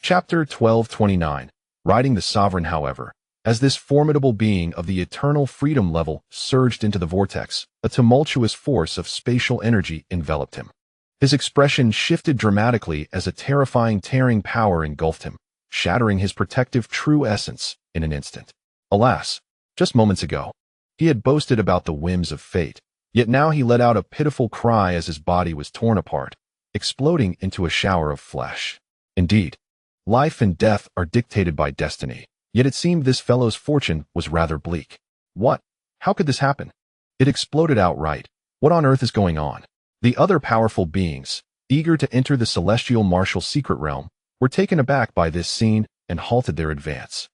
Chapter 1229. Riding the Sovereign. However, as this formidable being of the eternal freedom level surged into the vortex, a tumultuous force of spatial energy enveloped him. His expression shifted dramatically as a terrifying tearing power engulfed him, shattering his protective true essence in an instant. Alas, just moments ago, he had boasted about the whims of fate, yet now he let out a pitiful cry as his body was torn apart, exploding into a shower of flesh. Indeed, life and death are dictated by destiny, yet it seemed this fellow's fortune was rather bleak. What? How could this happen? It exploded outright. What on earth is going on? The other powerful beings, eager to enter the celestial martial secret realm, were taken aback by this scene and halted their advance.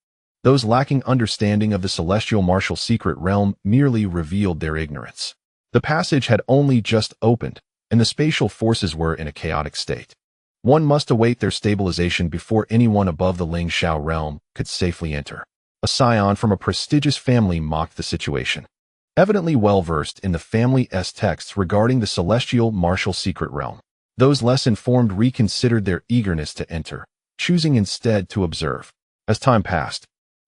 Those lacking understanding of the celestial martial secret realm merely revealed their ignorance. The passage had only just opened, and the spatial forces were in a chaotic state. One must await their stabilization before anyone above the Ling Xiao realm could safely enter. A scion from a prestigious family mocked the situation. Evidently well-versed in the family's texts regarding the celestial martial secret realm, those less informed reconsidered their eagerness to enter, choosing instead to observe. As time passed,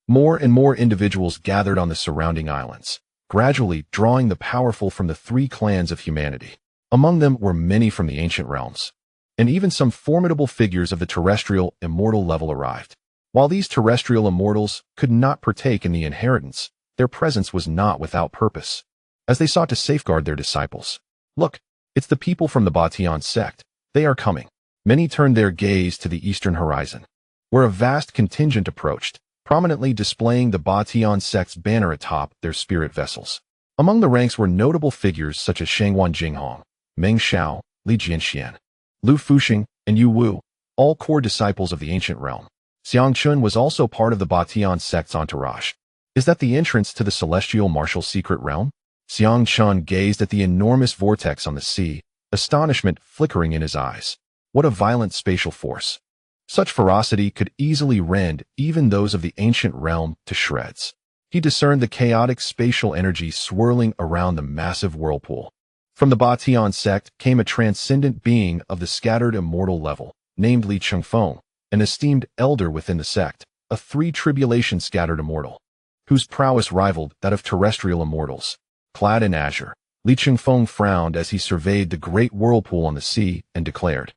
more and more individuals gathered on the surrounding islands, gradually drawing the powerful from the three clans of humanity. Among them were many from the ancient realms, and even some formidable figures of the terrestrial immortal level arrived. While these terrestrial immortals could not partake in the inheritance, their presence was not without purpose, as they sought to safeguard their disciples. Look, it's the people from the Batian sect. They are coming. Many turned their gaze to the eastern horizon, where a vast contingent approached, prominently displaying the Batian sect's banner atop their spirit vessels. Among the ranks were notable figures such as Shangwan Jinghong, Meng Xiao, Li Jianxian, Lu Fuxing, and Yu Wu, all core disciples of the ancient realm. Xiang Chun was also part of the Batian sect's entourage. Is that the entrance to the celestial martial secret realm? Xiang Chun gazed at the enormous vortex on the sea, astonishment flickering in his eyes. What a violent spatial force. Such ferocity could easily rend even those of the ancient realm to shreds. He discerned the chaotic spatial energy swirling around the massive whirlpool. From the Batian sect came a transcendent being of the scattered immortal level, named Li Chengfeng, an esteemed elder within the sect, a three-tribulation scattered immortal, whose prowess rivaled that of terrestrial immortals. Clad in azure, Li Chengfeng frowned as he surveyed the great whirlpool on the sea and declared,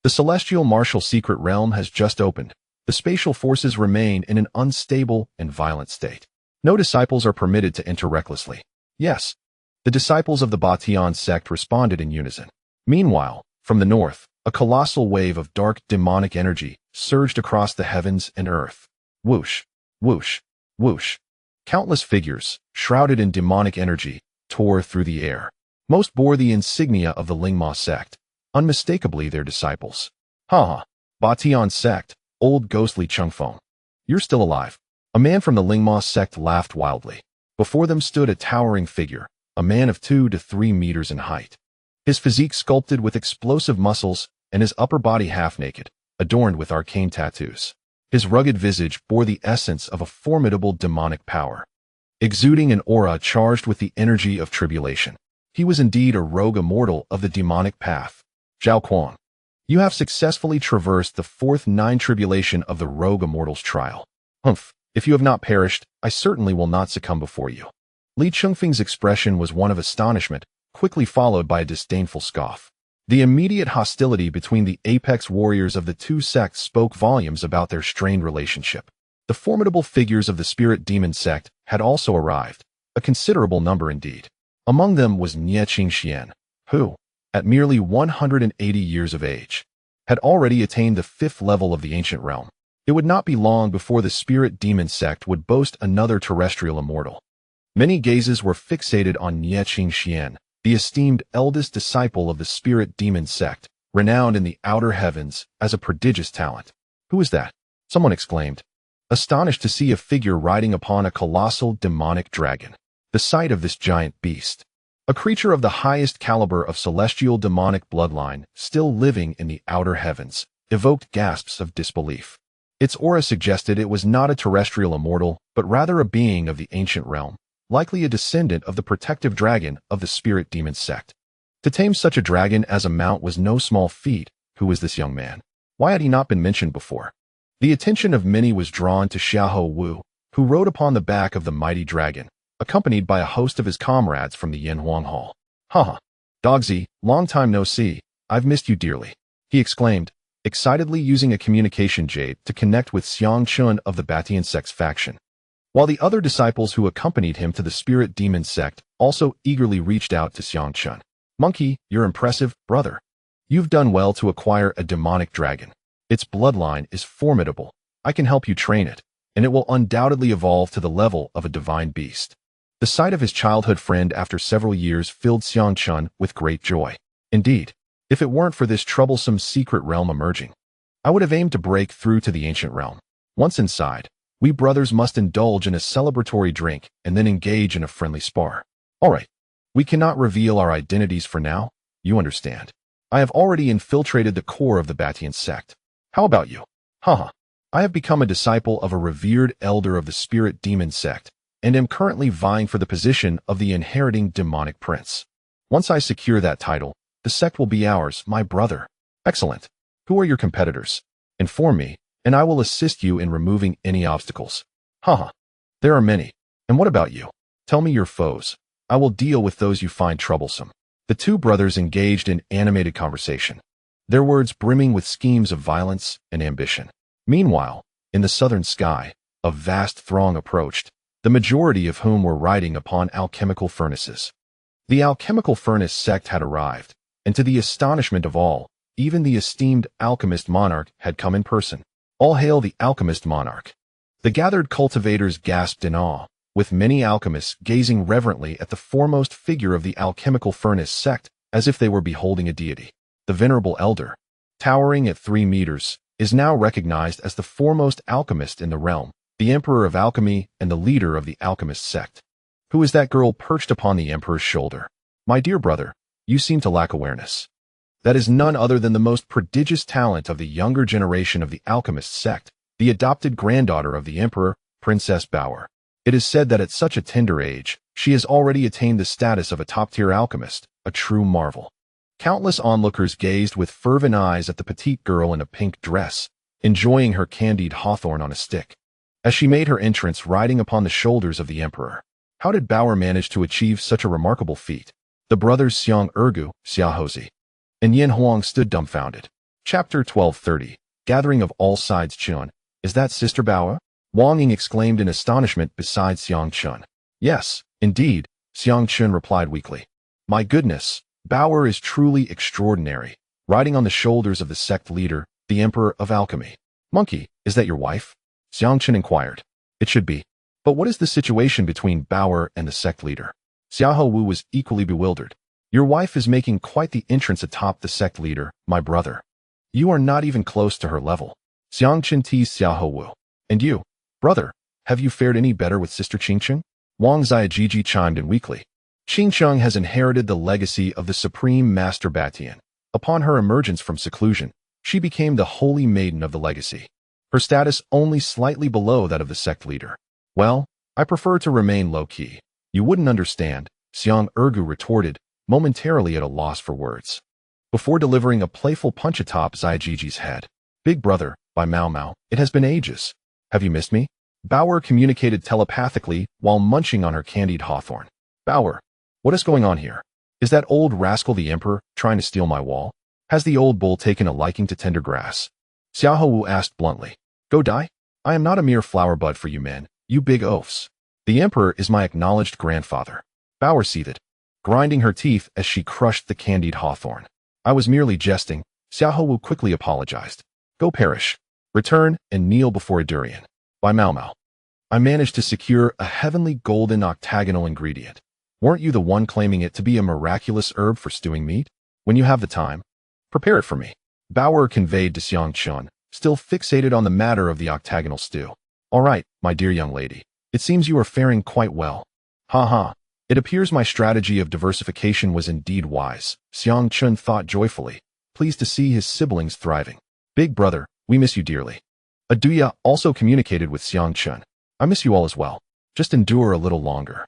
"The celestial martial secret realm has just opened. The spatial forces remain in an unstable and violent state. No disciples are permitted to enter recklessly." Yes, the disciples of the Batian sect responded in unison. Meanwhile, from the north, a colossal wave of dark demonic energy surged across the heavens and earth. Whoosh, whoosh, whoosh. Countless figures, shrouded in demonic energy, tore through the air. Most bore the insignia of the Lingma sect, unmistakably their disciples. Ha! Batian sect, old ghostly Chengfeng. You're still alive. A man from the Lingma sect laughed wildly. Before them stood a towering figure, a man of 2 to 3 meters in height. His physique sculpted with explosive muscles and his upper body half-naked, adorned with arcane tattoos. His rugged visage bore the essence of a formidable demonic power, exuding an aura charged with the energy of tribulation. He was indeed a rogue immortal of the demonic path. Zhao Quan, you have successfully traversed the fourth 9 tribulation of the rogue immortal's trial. Humph, if you have not perished, I certainly will not succumb before you. Li Chengfeng's expression was one of astonishment, quickly followed by a disdainful scoff. The immediate hostility between the apex warriors of the two sects spoke volumes about their strained relationship. The formidable figures of the spirit demon sect had also arrived, a considerable number indeed. Among them was Nie Qingxian, who, at merely 180 years of age, had already attained the 5th level of the ancient realm. It would not be long before the spirit demon sect would boast another terrestrial immortal. Many gazes were fixated on Nie Qingxian, the esteemed eldest disciple of the spirit demon sect, renowned in the outer heavens as a prodigious talent. Who is that? Someone exclaimed, astonished to see a figure riding upon a colossal demonic dragon. The sight of this giant beast, a creature of the highest caliber of celestial demonic bloodline still living in the outer heavens, evoked gasps of disbelief. Its aura suggested it was not a terrestrial immortal, but rather a being of the ancient realm, likely a descendant of the protective dragon of the spirit demon sect. To tame such a dragon as a mount was no small feat. Who was this young man? Why had he not been mentioned before? The attention of many was drawn to Xiao Wu, who rode upon the back of the mighty dragon, accompanied by a host of his comrades from the Yanhuang Hall. Haha. Dogsy, long time no see, I've missed you dearly, he exclaimed, excitedly using a communication jade to connect with Xiang Chun of the Batian Sect's faction. While the other disciples who accompanied him to the spirit demon sect also eagerly reached out to Xiang Chun. Monkey, you're impressive, brother. You've done well to acquire a demonic dragon. Its bloodline is formidable. I can help you train it, and it will undoubtedly evolve to the level of a divine beast. The sight of his childhood friend after several years filled Xiang Chun with great joy. Indeed, if it weren't for this troublesome secret realm emerging, I would have aimed to break through to the ancient realm. Once inside, we brothers must indulge in a celebratory drink and then engage in a friendly spar. All right. We cannot reveal our identities for now, you understand. I have already infiltrated the core of the Batian sect. How about you? Haha. I have become a disciple of a revered elder of the spirit demon sect, and am currently vying for the position of the inheriting demonic prince. Once I secure that title, the sect will be ours, my brother. Excellent. Who are your competitors? Inform me, and I will assist you in removing any obstacles. Haha. There are many. And what about you? Tell me your foes. I will deal with those you find troublesome. The two brothers engaged in animated conversation, their words brimming with schemes of violence and ambition. Meanwhile, in the southern sky, a vast throng approached, the majority of whom were riding upon alchemical furnaces. The alchemical furnace sect had arrived, and to the astonishment of all, even the esteemed alchemist monarch had come in person. All hail the alchemist monarch. The gathered cultivators gasped in awe, with many alchemists gazing reverently at the foremost figure of the alchemical furnace sect as if they were beholding a deity. The venerable elder, towering at 3 meters, is now recognized as the foremost alchemist in the realm, the emperor of alchemy and the leader of the alchemist sect. Who is that girl perched upon the emperor's shoulder? My dear brother, you seem to lack awareness. That is none other than the most prodigious talent of the younger generation of the alchemist sect, the adopted granddaughter of the emperor, Princess Bauer. It is said that at such a tender age, she has already attained the status of a top-tier alchemist, a true marvel. Countless onlookers gazed with fervent eyes at the petite girl in a pink dress, enjoying her candied hawthorn on a stick, as she made her entrance riding upon the shoulders of the emperor. How did Bauer manage to achieve such a remarkable feat? The brothers Xiang Ergu, Xiaohozi, and Yin Huang stood dumbfounded. Chapter 1230, Gathering of All Sides Chun. Is that Sister Bauer? Wang Ying exclaimed in astonishment beside Xiang Chun. Yes, indeed, Xiang Chun replied weakly. My goodness, Bauer is truly extraordinary, riding on the shoulders of the sect leader, the Emperor of Alchemy. Monkey, is that your wife? Xiang Chun inquired. It should be. But what is the situation between Bauer and the sect leader? Xiao Wu was equally bewildered. Your wife is making quite the entrance atop the sect leader, my brother. You are not even close to her level. Xiang Chun teased Xiao Wu. And you, brother, have you fared any better with Sister Qingcheng? Wang Xiaojiji chimed in weakly. Qingcheng has inherited the legacy of the Supreme Master Batian. Upon her emergence from seclusion, she became the holy maiden of the legacy. Her status only slightly below that of the sect leader. Well, I prefer to remain low-key. You wouldn't understand, Xiang Ergu retorted, momentarily at a loss for words. Before delivering a playful punch atop Xiaojiji's head. Big brother, by Mao Mao, it has been ages. Have you missed me? Bauer communicated telepathically while munching on her candied hawthorn. Bauer, what is going on here? Is that old rascal the emperor trying to steal my wall? Has the old bull taken a liking to tender grass? Xiao Wu asked bluntly. Go die? I am not a mere flower bud for you men, you big oafs. The emperor is my acknowledged grandfather. Bauer seethed, grinding her teeth as she crushed the candied hawthorn. I was merely jesting, Xiao Wu quickly apologized. Go perish. Return and kneel before a durian. By Mao Mao. I managed to secure a heavenly golden octagonal ingredient. Weren't you the one claiming it to be a miraculous herb for stewing meat? When you have the time, prepare it for me. Bauer conveyed to Xiang Chun, still fixated on the matter of the octagonal stew. All right, my dear young lady. It seems you are faring quite well. Ha ha. It appears my strategy of diversification was indeed wise, Xiang Chun thought joyfully, pleased to see his siblings thriving. Big brother, we miss you dearly. Aduya also communicated with Xiang Chun. I miss you all as well. Just endure a little longer.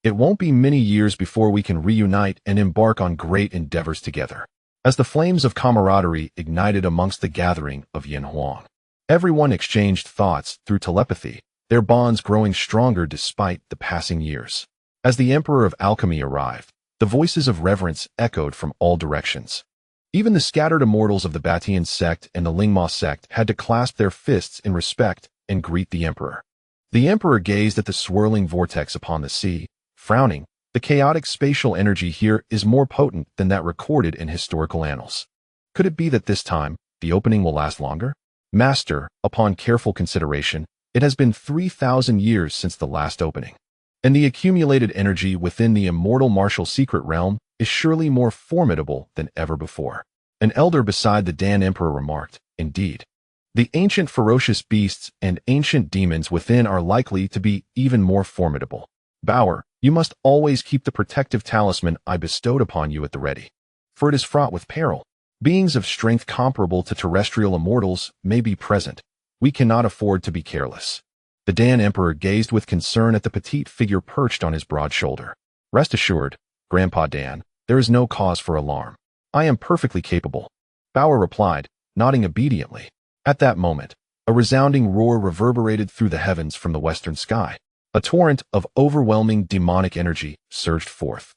It won't be many years before we can reunite and embark on great endeavors together. As the flames of camaraderie ignited amongst the gathering of Yin Huang. Everyone exchanged thoughts through telepathy, their bonds growing stronger despite the passing years. As the Emperor of Alchemy arrived, the voices of reverence echoed from all directions. Even the scattered immortals of the Batian sect and the Ling Xiao sect had to clasp their fists in respect and greet the Emperor. The Emperor gazed at the swirling vortex upon the sea, frowning. The chaotic spatial energy here is more potent than that recorded in historical annals. Could it be that this time, the opening will last longer? Master, upon careful consideration, it has been 3,000 years since the last opening. And the accumulated energy within the immortal martial secret realm is surely more formidable than ever before. An elder beside the Dan Emperor remarked, indeed. The ancient ferocious beasts and ancient demons within are likely to be even more formidable. Bower, you must always keep the protective talisman I bestowed upon you at the ready, for it is fraught with peril. Beings of strength comparable to terrestrial immortals may be present. We cannot afford to be careless. The Dan Emperor gazed with concern at the petite figure perched on his broad shoulder. Rest assured, Grandpa Dan, there is no cause for alarm. I am perfectly capable. Bower replied, nodding obediently. At that moment, a resounding roar reverberated through the heavens from the western sky. A torrent of overwhelming demonic energy surged forth.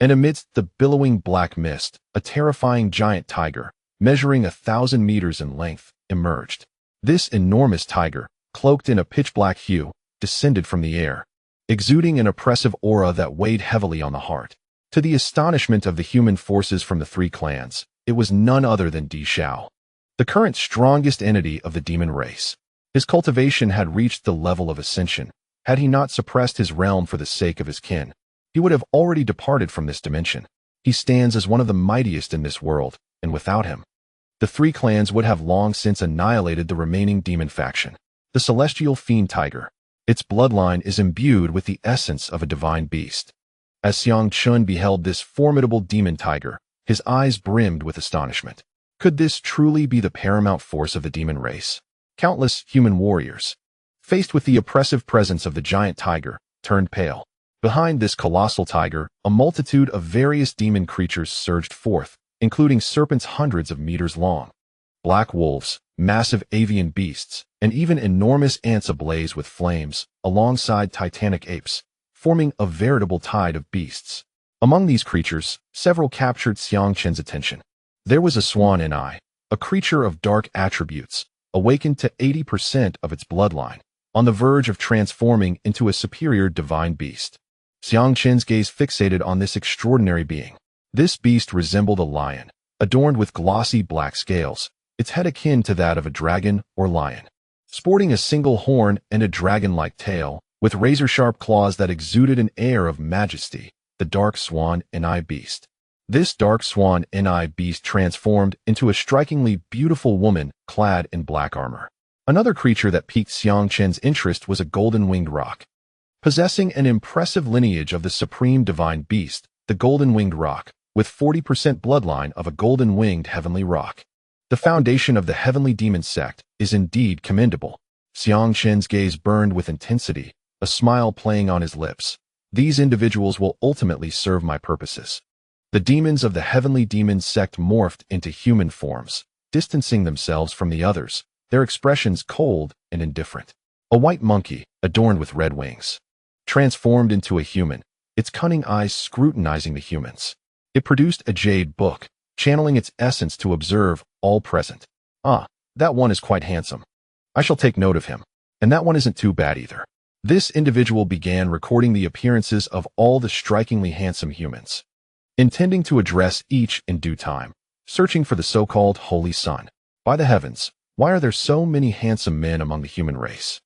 And amidst the billowing black mist, a terrifying giant tiger, measuring 1,000 meters in length, emerged. This enormous tiger, cloaked in a pitch-black hue, descended from the air, exuding an oppressive aura that weighed heavily on the heart. To the astonishment of the human forces from the three clans, it was none other than Ling Xiao, the current strongest entity of the demon race. His cultivation had reached the level of ascension. Had he not suppressed his realm for the sake of his kin, he would have already departed from this dimension. He stands as one of the mightiest in this world, and without him, the three clans would have long since annihilated the remaining demon faction. The celestial fiend tiger. Its bloodline is imbued with the essence of a divine beast. As Xiang Chun beheld this formidable demon tiger, his eyes brimmed with astonishment. Could this truly be the paramount force of the demon race? Countless human warriors, faced with the oppressive presence of the giant tiger, turned pale. Behind this colossal tiger, a multitude of various demon creatures surged forth, including serpents hundreds of meters long, black wolves, massive avian beasts, and even enormous ants ablaze with flames, alongside titanic apes, forming a veritable tide of beasts. Among these creatures, several captured Xiang Chen's attention. There was a swan eye, a creature of dark attributes, awakened to 80% of its bloodline, on the verge of transforming into a superior divine beast. Xiang Chen's gaze fixated on this extraordinary being. This beast resembled a lion, adorned with glossy black scales, its head akin to that of a dragon or lion, sporting a single horn and a dragon-like tail, with razor-sharp claws that exuded an air of majesty. The dark swan eye beast. This dark swan eye beast transformed into a strikingly beautiful woman clad in black armor. Another creature that piqued Xiang Chen's interest was a golden-winged roc. Possessing an impressive lineage of the supreme divine beast, the golden-winged roc, with 40% bloodline of a golden-winged heavenly roc. The foundation of the heavenly demon sect is indeed commendable. Xiang Chen's gaze burned with intensity, a smile playing on his lips. These individuals will ultimately serve my purposes. The demons of the heavenly demon sect morphed into human forms, distancing themselves from the others, their expressions cold and indifferent. A white monkey, adorned with red wings, transformed into a human, its cunning eyes scrutinizing the humans. It produced a jade book, channeling its essence to observe all present. Ah, that one is quite handsome. I shall take note of him. And that one isn't too bad either. This individual began recording the appearances of all the strikingly handsome humans, intending to address each in due time, searching for the so-called Holy Sun. By the heavens, why are there so many handsome men among the human race?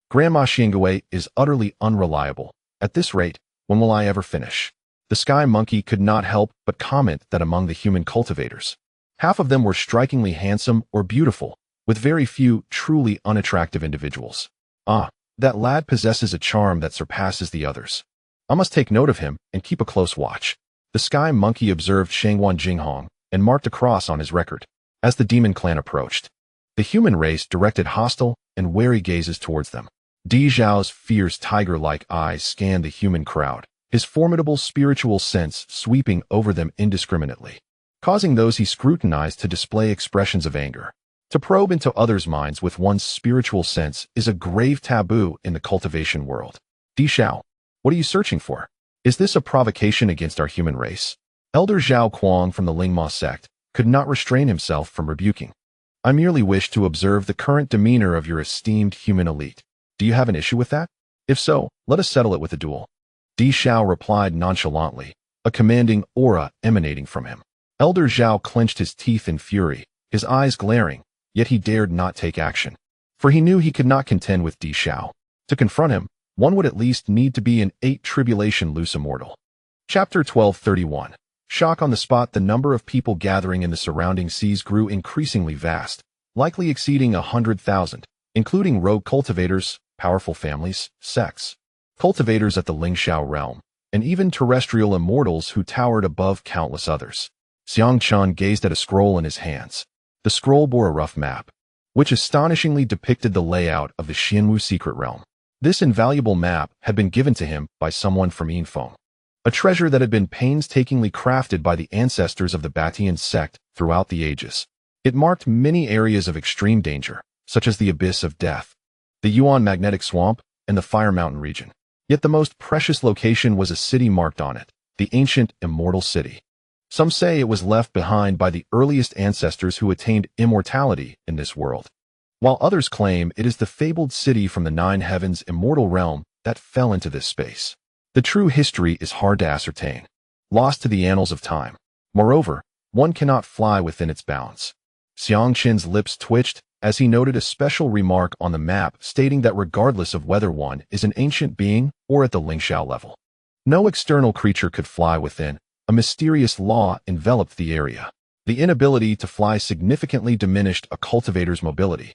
Grandma Xingwei is utterly unreliable. At this rate, when will I ever finish? The sky monkey could not help but comment that among the human cultivators, half of them were strikingly handsome or beautiful, with very few truly unattractive individuals. Ah, that lad possesses a charm that surpasses the others. I must take note of him and keep a close watch. The sky monkey observed Shangwan Jinghong and marked a cross on his record. As the demon clan approached, the human race directed hostile and wary gazes towards them. Di Zhao's fierce tiger-like eyes scanned the human crowd, his formidable spiritual sense sweeping over them indiscriminately, causing those he scrutinized to display expressions of anger. To probe into others' minds with one's spiritual sense is a grave taboo in the cultivation world. Di Xiao, what are you searching for? Is this a provocation against our human race? Elder Zhao Kuang from the Ling Xiao sect could not restrain himself from rebuking. I merely wish to observe the current demeanor of your esteemed human elite. Do you have an issue with that? If so, let us settle it with a duel. Di Xiao replied nonchalantly, a commanding aura emanating from him. Elder Zhao clenched his teeth in fury, his eyes glaring, yet he dared not take action. For he knew he could not contend with Di Xiao. To confront him, one would at least need to be an 8 tribulation loose immortal. Chapter 1231. Shock on the spot. The number of people gathering in the surrounding seas grew increasingly vast, likely exceeding 100,000, including rogue cultivators, powerful families, sects, cultivators at the Ling Xiao realm, and even terrestrial immortals who towered above countless others. Xiang Chun gazed at a scroll in his hands. The scroll bore a rough map, which astonishingly depicted the layout of the Xianwu secret realm. This invaluable map had been given to him by someone from Yinfeng, a treasure that had been painstakingly crafted by the ancestors of the Batian sect throughout the ages. It marked many areas of extreme danger, such as the Abyss of Death, the Yuan Magnetic Swamp, and the Fire Mountain region. Yet the most precious location was a city marked on it, the ancient Immortal City. Some say it was left behind by the earliest ancestors who attained immortality in this world, while others claim it is the fabled city from the Nine Heavens immortal realm that fell into this space. The true history is hard to ascertain, lost to the annals of time. Moreover, one cannot fly within its bounds. Xiang Qin's lips twitched as he noted a special remark on the map stating that regardless of whether one is an ancient being or at the Ling Xiao level, no external creature could fly within. A mysterious law enveloped the area. The inability to fly significantly diminished a cultivator's mobility,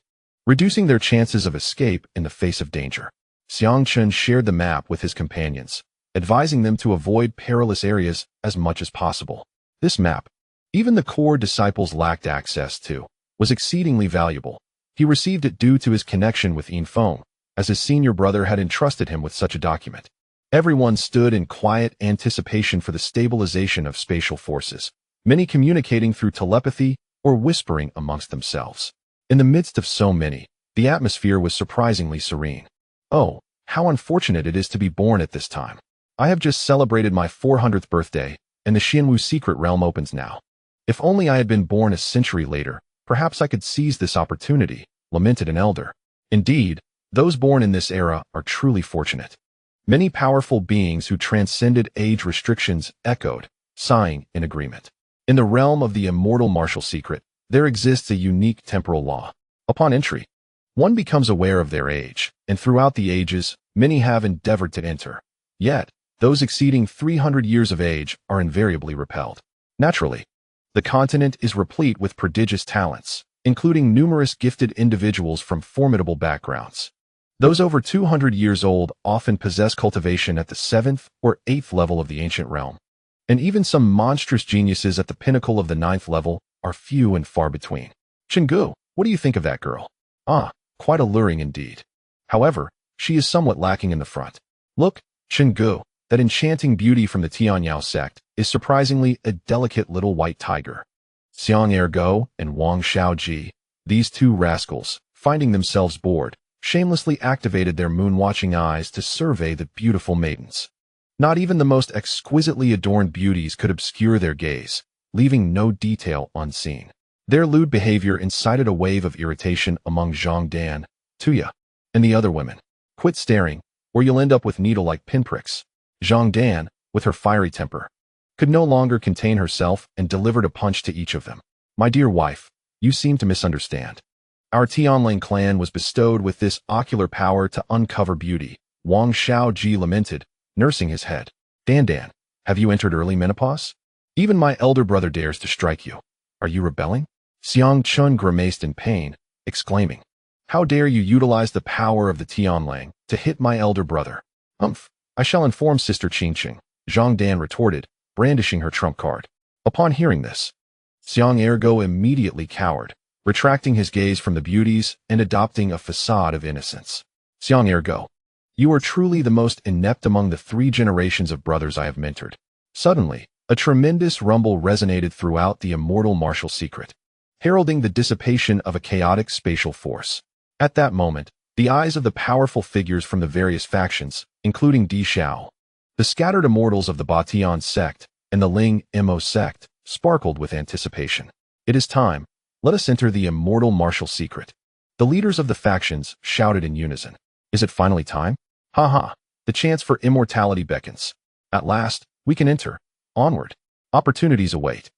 reducing their chances of escape in the face of danger. Xiang Chun shared the map with his companions, advising them to avoid perilous areas as much as possible. This map, even the core disciples lacked access to, was exceedingly valuable. He received it due to his connection with Yinfeng, as his senior brother had entrusted him with such a document. Everyone stood in quiet anticipation for the stabilization of spatial forces, many communicating through telepathy or whispering amongst themselves. In the midst of so many, the atmosphere was surprisingly serene. Oh, how unfortunate it is to be born at this time. I have just celebrated my 400th birthday, and the Xianwu secret realm opens now. If only I had been born a century later, perhaps I could seize this opportunity, lamented an elder. Indeed, those born in this era are truly fortunate. Many powerful beings who transcended age restrictions echoed, sighing in agreement. In the realm of the immortal martial secret, there exists a unique temporal law. Upon entry, one becomes aware of their age, and throughout the ages, many have endeavored to enter. Yet, those exceeding 300 years of age are invariably repelled. Naturally, the continent is replete with prodigious talents, including numerous gifted individuals from formidable backgrounds. Those over 200 years old often possess cultivation at the 7th or 8th level of the ancient realm, and even some monstrous geniuses at the pinnacle of the 9th level are few and far between. Chenggu, what do you think of that girl? Ah, quite alluring indeed. However, she is somewhat lacking in the front. Look, Chenggu, that enchanting beauty from the Tianyao sect is surprisingly a delicate little white tiger. Xiang Ergo and Wang Xiaoji, these two rascals, finding themselves bored, shamelessly activated their moon-watching eyes to survey the beautiful maidens. Not even the most exquisitely adorned beauties could obscure their gaze, leaving no detail unseen. Their lewd behavior incited a wave of irritation among Zhang Dan, Tuya, and the other women. Quit staring, or you'll end up with needle-like pinpricks. Zhang Dan, with her fiery temper, could no longer contain herself and delivered a punch to each of them. My dear wife, you seem to misunderstand. Our Tianling clan was bestowed with this ocular power to uncover beauty, Wang Xiaoji lamented, nursing his head. Dan, have you entered early menopause? Even my elder brother dares to strike you. Are you rebelling? Xiang Chun grimaced in pain, exclaiming, how dare you utilize the power of the Tianling to hit my elder brother? Humph, I shall inform Sister Qingqing, Zhang Dan retorted, brandishing her trump card. Upon hearing this, Xiang Ergo immediately cowered, retracting his gaze from the beauties and adopting a facade of innocence. Xiang Ergo, you are truly the most inept among the 3 generations of brothers I have mentored. Suddenly, a tremendous rumble resonated throughout the immortal martial secret. heralding the dissipation of a chaotic spatial force. At that moment, the eyes of the powerful figures from the various factions, including Ling Xiao, the scattered immortals of the Batian Sect, and the Ling Xiao Sect, sparkled with anticipation. It is time. Let us enter the immortal martial secret. The leaders of the factions shouted in unison. Is it finally time? Ha ha! The chance for immortality beckons. At last, we can enter. Onward. Opportunities await.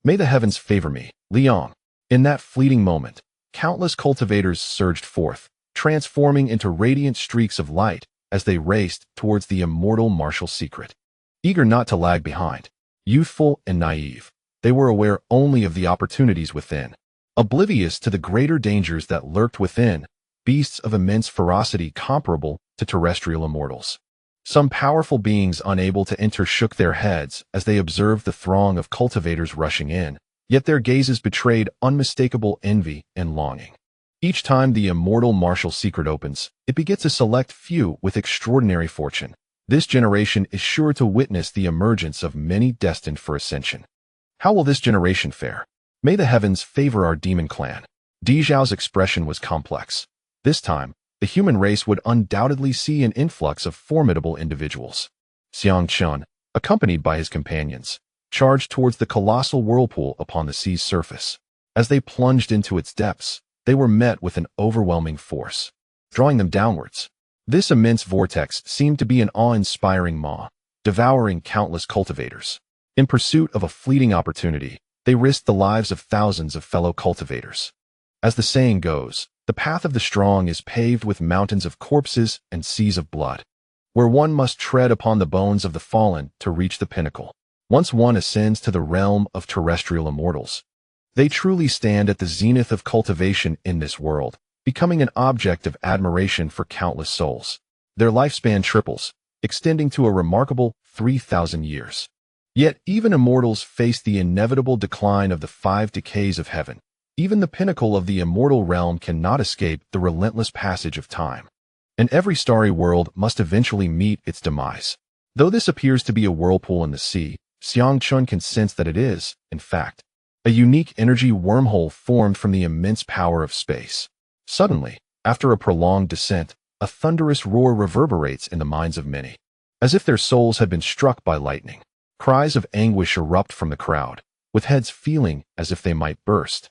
May the heavens favor me, Liang. In that fleeting moment, countless cultivators surged forth, transforming into radiant streaks of light as they raced towards the immortal martial secret. Eager not to lag behind, youthful and naive, they were aware only of the opportunities within. Oblivious to the greater dangers that lurked within, beasts of immense ferocity comparable to terrestrial immortals. Some powerful beings unable to enter shook their heads as they observed the throng of cultivators rushing in, yet their gazes betrayed unmistakable envy and longing. Each time the immortal martial secret opens, it begets a select few with extraordinary fortune. This generation is sure to witness the emergence of many destined for ascension. How will this generation fare? May the heavens favor our demon clan. Ling Xiao's expression was complex. This time, the human race would undoubtedly see an influx of formidable individuals. Xiang Chun, accompanied by his companions, charged towards the colossal whirlpool upon the sea's surface. As they plunged into its depths, they were met with an overwhelming force, drawing them downwards. This immense vortex seemed to be an awe-inspiring maw, devouring countless cultivators. In pursuit of a fleeting opportunity, they risked the lives of thousands of fellow cultivators. As the saying goes, the path of the strong is paved with mountains of corpses and seas of blood, where one must tread upon the bones of the fallen to reach the pinnacle. Once one ascends to the realm of terrestrial immortals, they truly stand at the zenith of cultivation in this world, becoming an object of admiration for countless souls. Their lifespan triples, extending to a remarkable 3,000 years. Yet even immortals face the inevitable decline of the 5 decays of heaven. Even the pinnacle of the immortal realm cannot escape the relentless passage of time. And every starry world must eventually meet its demise. Though this appears to be a whirlpool in the sea, Xiang Chun can sense that it is, in fact, a unique energy wormhole formed from the immense power of space. Suddenly, after a prolonged descent, a thunderous roar reverberates in the minds of many, as if their souls had been struck by lightning. Cries of anguish erupt from the crowd, with heads feeling as if they might burst,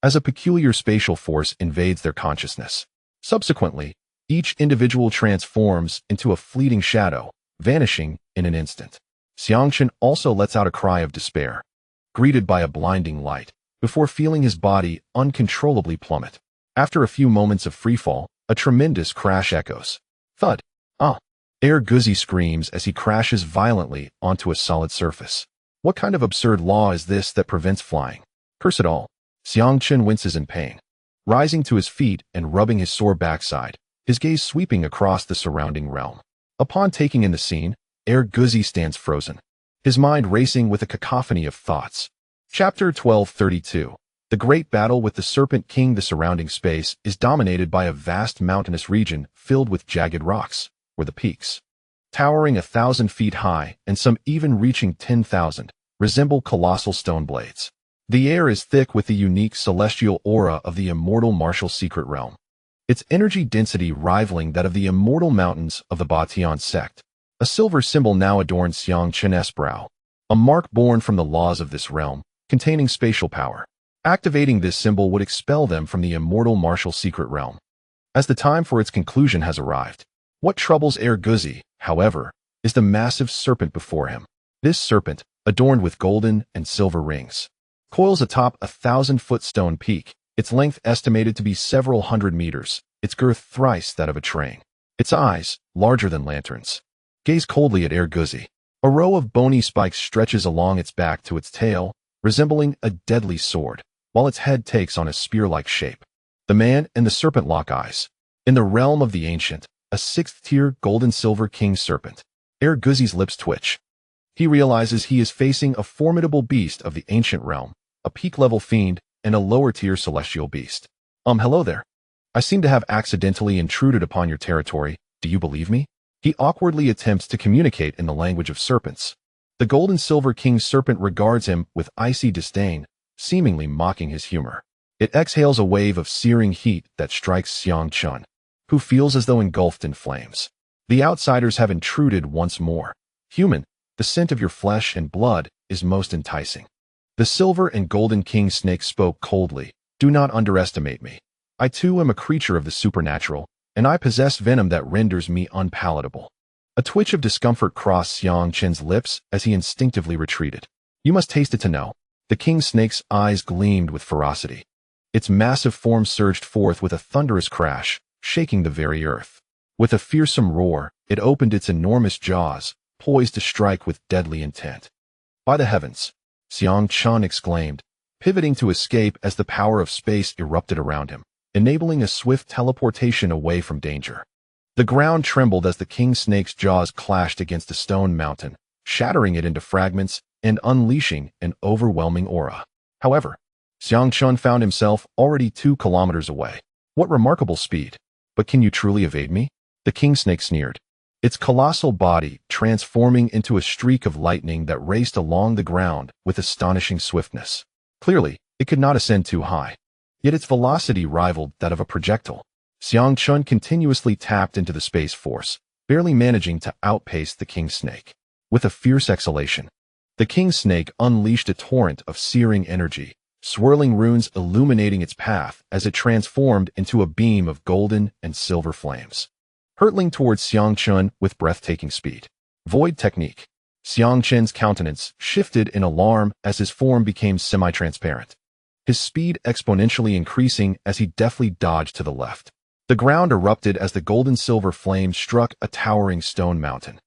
as a peculiar spatial force invades their consciousness. Subsequently, each individual transforms into a fleeting shadow, vanishing in an instant. Xiangchen also lets out a cry of despair, greeted by a blinding light, before feeling his body uncontrollably plummet. After a few moments of freefall, a tremendous crash echoes. Thud! Ah! Air Guzzi screams as he crashes violently onto a solid surface. What kind of absurd law is this that prevents flying? Curse it all. Xiangchen winces in pain. Rising to his feet and rubbing his sore backside, his gaze sweeping across the surrounding realm. Upon taking in the scene, Air Guzzi stands frozen, his mind racing with a cacophony of thoughts. Chapter 1232. The Great Battle with the Serpent King. The surrounding space is dominated by a vast mountainous region filled with jagged rocks, where the peaks, towering 1,000 feet high and some even reaching 10,000, resemble colossal stone blades. The air is thick with the unique celestial aura of the immortal martial secret realm, its energy density rivaling that of the immortal mountains of the Batian Sect. A silver symbol now adorns Xiang Chen's brow, a mark born from the laws of this realm, containing spatial power. Activating this symbol would expel them from the immortal martial secret realm. As the time for its conclusion has arrived, what troubles Air Guzzi, however, is the massive serpent before him. This serpent, adorned with golden and silver rings, coils atop a 1,000-foot stone peak, its length estimated to be several hundred meters, its girth thrice that of a train. Its eyes, larger than lanterns, gaze coldly at Air Guzzi. A row of bony spikes stretches along its back to its tail, resembling a deadly sword, while its head takes on a spear-like shape. The man and the serpent lock eyes. In the realm of the ancient, a 6th-tier golden-silver king serpent, Air Guzzi's lips twitch. He realizes he is facing a formidable beast of the ancient realm, a peak-level fiend, and a lower-tier celestial beast. Hello there. I seem to have accidentally intruded upon your territory. Do you believe me? He awkwardly attempts to communicate in the language of serpents. The golden-silver king serpent regards him with icy disdain, seemingly mocking his humor. It exhales a wave of searing heat that strikes Xiang Chun, who feels as though engulfed in flames. The outsiders have intruded once more. Human, the scent of your flesh and blood is most enticing. The silver and golden king snake spoke coldly. Do not underestimate me. I too am a creature of the supernatural, and I possess venom that renders me unpalatable. A twitch of discomfort crossed Xiang Chen's lips as he instinctively retreated. You must taste it to know. The king snake's eyes gleamed with ferocity. Its massive form surged forth with a thunderous crash, shaking the very earth. With a fearsome roar, it opened its enormous jaws, poised to strike with deadly intent. By the heavens! Xiang Chun exclaimed, pivoting to escape as the power of space erupted around him, enabling a swift teleportation away from danger. The ground trembled as the king snake's jaws clashed against a stone mountain, shattering it into fragments and unleashing an overwhelming aura. However, Xiang Chun found himself already 2 kilometers away. What remarkable speed! But can you truly evade me? The king snake sneered, its colossal body transforming into a streak of lightning that raced along the ground with astonishing swiftness. Clearly, it could not ascend too high. Yet its velocity rivaled that of a projectile. Xiang Chun continuously tapped into the space force, barely managing to outpace the king snake. With a fierce exhalation, the king snake unleashed a torrent of searing energy, swirling runes illuminating its path as it transformed into a beam of golden and silver flames, hurtling towards Xiang Chun with breathtaking speed. Void technique. Xiang Chun's countenance shifted in alarm as his form became semi-transparent, his speed exponentially increasing as he deftly dodged to the left. The ground erupted as the golden-silver flame struck a towering stone mountain,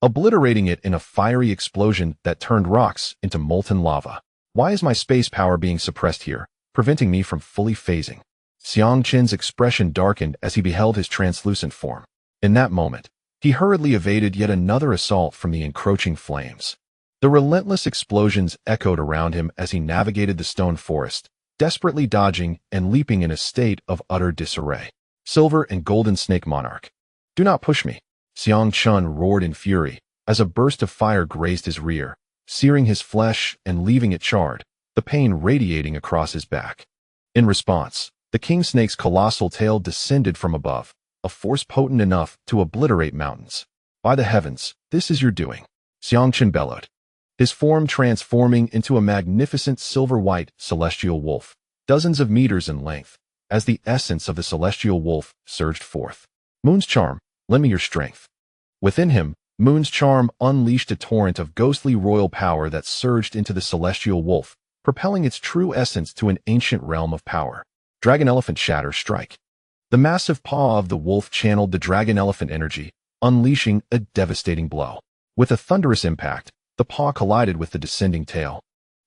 obliterating it in a fiery explosion that turned rocks into molten lava. Why is my space power being suppressed here, preventing me from fully phasing? Xiang Chun's expression darkened as he beheld his translucent form. In that moment, he hurriedly evaded yet another assault from the encroaching flames. The relentless explosions echoed around him as he navigated the stone forest, desperately dodging and leaping in a state of utter disarray. Silver and golden snake monarch. Do not push me! Xiang Chun roared in fury as a burst of fire grazed his rear, searing his flesh and leaving it charred, the pain radiating across his back. In response, the king snake's colossal tail descended from above, a force potent enough to obliterate mountains. By the heavens, this is your doing! Xiang Chun bellowed, his form transforming into a magnificent silver-white celestial wolf, dozens of meters in length, as the essence of the celestial wolf surged forth. Moon's charm, lend me your strength. Within him, Moon's charm unleashed a torrent of ghostly royal power that surged into the celestial wolf, propelling its true essence to an ancient realm of power. Dragon Elephant Shatter Strike. The massive paw of the wolf channeled the dragon elephant energy, unleashing a devastating blow. With a thunderous impact, the paw collided with the descending tail,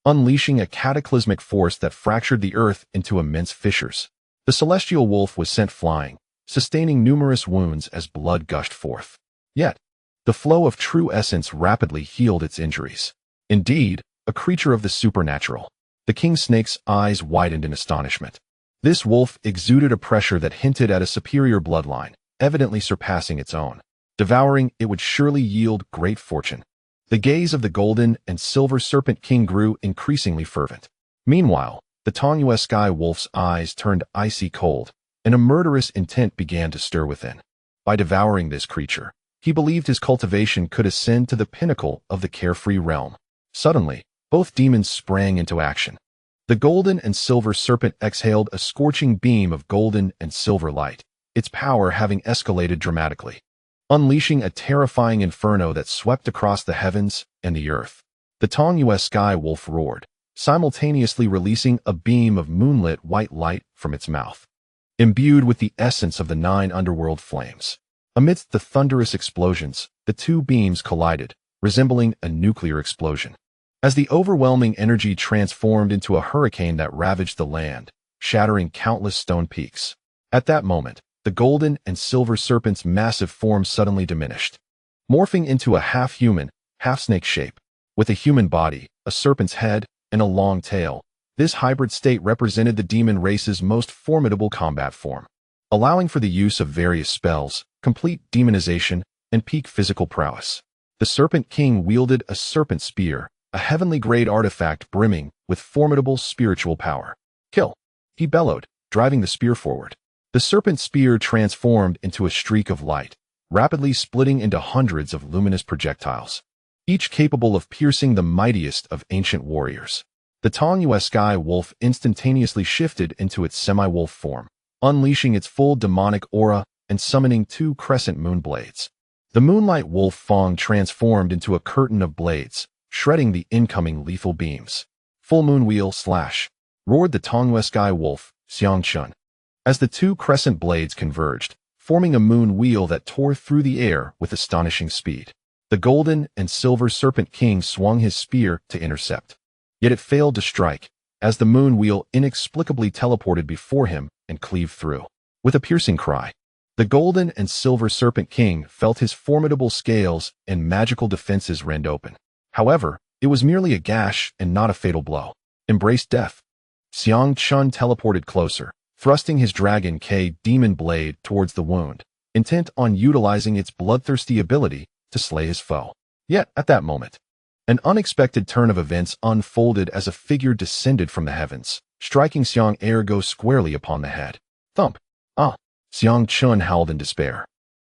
unleashing a cataclysmic force that fractured the earth into immense fissures. The celestial wolf was sent flying, sustaining numerous wounds as blood gushed forth. Yet, the flow of true essence rapidly healed its injuries. Indeed, a creature of the supernatural. The king snake's eyes widened in astonishment. This wolf exuded a pressure that hinted at a superior bloodline, evidently surpassing its own. Devouring it would surely yield great fortune. The gaze of the golden and silver serpent king grew increasingly fervent. Meanwhile, the tumultuous sky wolf's eyes turned icy cold, and a murderous intent began to stir within. By devouring this creature, he believed his cultivation could ascend to the pinnacle of the carefree realm. Suddenly, both demons sprang into action. The golden and silver serpent exhaled a scorching beam of golden and silver light, its power having escalated dramatically, unleashing a terrifying inferno that swept across the heavens and the earth. The tumultuous sky wolf roared, simultaneously releasing a beam of moonlit white light from its mouth, imbued with the essence of the 9 underworld flames. Amidst the thunderous explosions, the 2 beams collided, resembling a nuclear explosion, as the overwhelming energy transformed into a hurricane that ravaged the land, shattering countless stone peaks. At that moment, the golden and silver serpent's massive form suddenly diminished, morphing into a half-human, half-snake shape. With a human body, a serpent's head, and a long tail, this hybrid state represented the demon race's most formidable combat form, allowing for the use of various spells, complete demonization, and peak physical prowess. The Serpent King wielded a serpent spear, a heavenly-grade artifact brimming with formidable spiritual power. Kill! he bellowed, driving the spear forward. The serpent spear transformed into a streak of light, rapidly splitting into hundreds of luminous projectiles, each capable of piercing the mightiest of ancient warriors. The tumultuous sky wolf instantaneously shifted into its semi-wolf form, unleashing its full demonic aura and summoning 2 crescent moon blades. The moonlight wolf Fong transformed into a curtain of blades, shredding the incoming lethal beams. Full moon wheel slash, roared the tumultuous sky wolf, Xiang Chun. As the 2 crescent blades converged, forming a moon wheel that tore through the air with astonishing speed. The golden and silver serpent king swung his spear to intercept. Yet it failed to strike, as the moon wheel inexplicably teleported before him and cleaved through. With a piercing cry, the golden and silver serpent king felt his formidable scales and magical defenses rend open. However, it was merely a gash and not a fatal blow. Embrace death. Xiang Chun teleported closer, thrusting his Dragon K demon blade towards the wound, intent on utilizing its bloodthirsty ability to slay his foe. Yet, at that moment, an unexpected turn of events unfolded as a figure descended from the heavens, striking Xiang Ergo squarely upon the head. Thump! Ah! Xiang Chun howled in despair,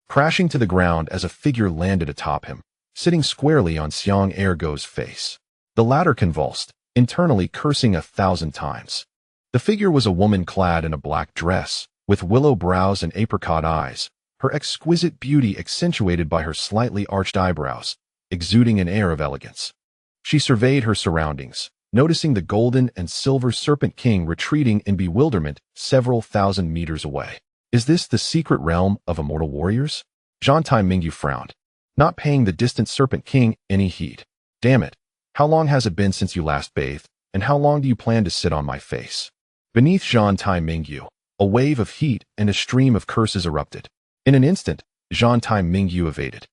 crashing to the ground as a figure landed atop him, sitting squarely on Xiang Ergo's face. The latter convulsed, internally cursing 1,000 times. The figure was a woman clad in a black dress, with willow brows and apricot eyes, her exquisite beauty accentuated by her slightly arched eyebrows, exuding an air of elegance. She surveyed her surroundings, noticing the golden and silver serpent king retreating in bewilderment several thousand meters away. Is this the secret realm of immortal warriors? Zhan Tai Mingyu frowned, not paying the distant serpent king any heed. Damn it, how long has it been since you last bathed, and how long do you plan to sit on my face? Beneath Zhan Tai Mingyu, a wave of heat and a stream of curses erupted. In an instant, Zhan Tai Mingyu evaded,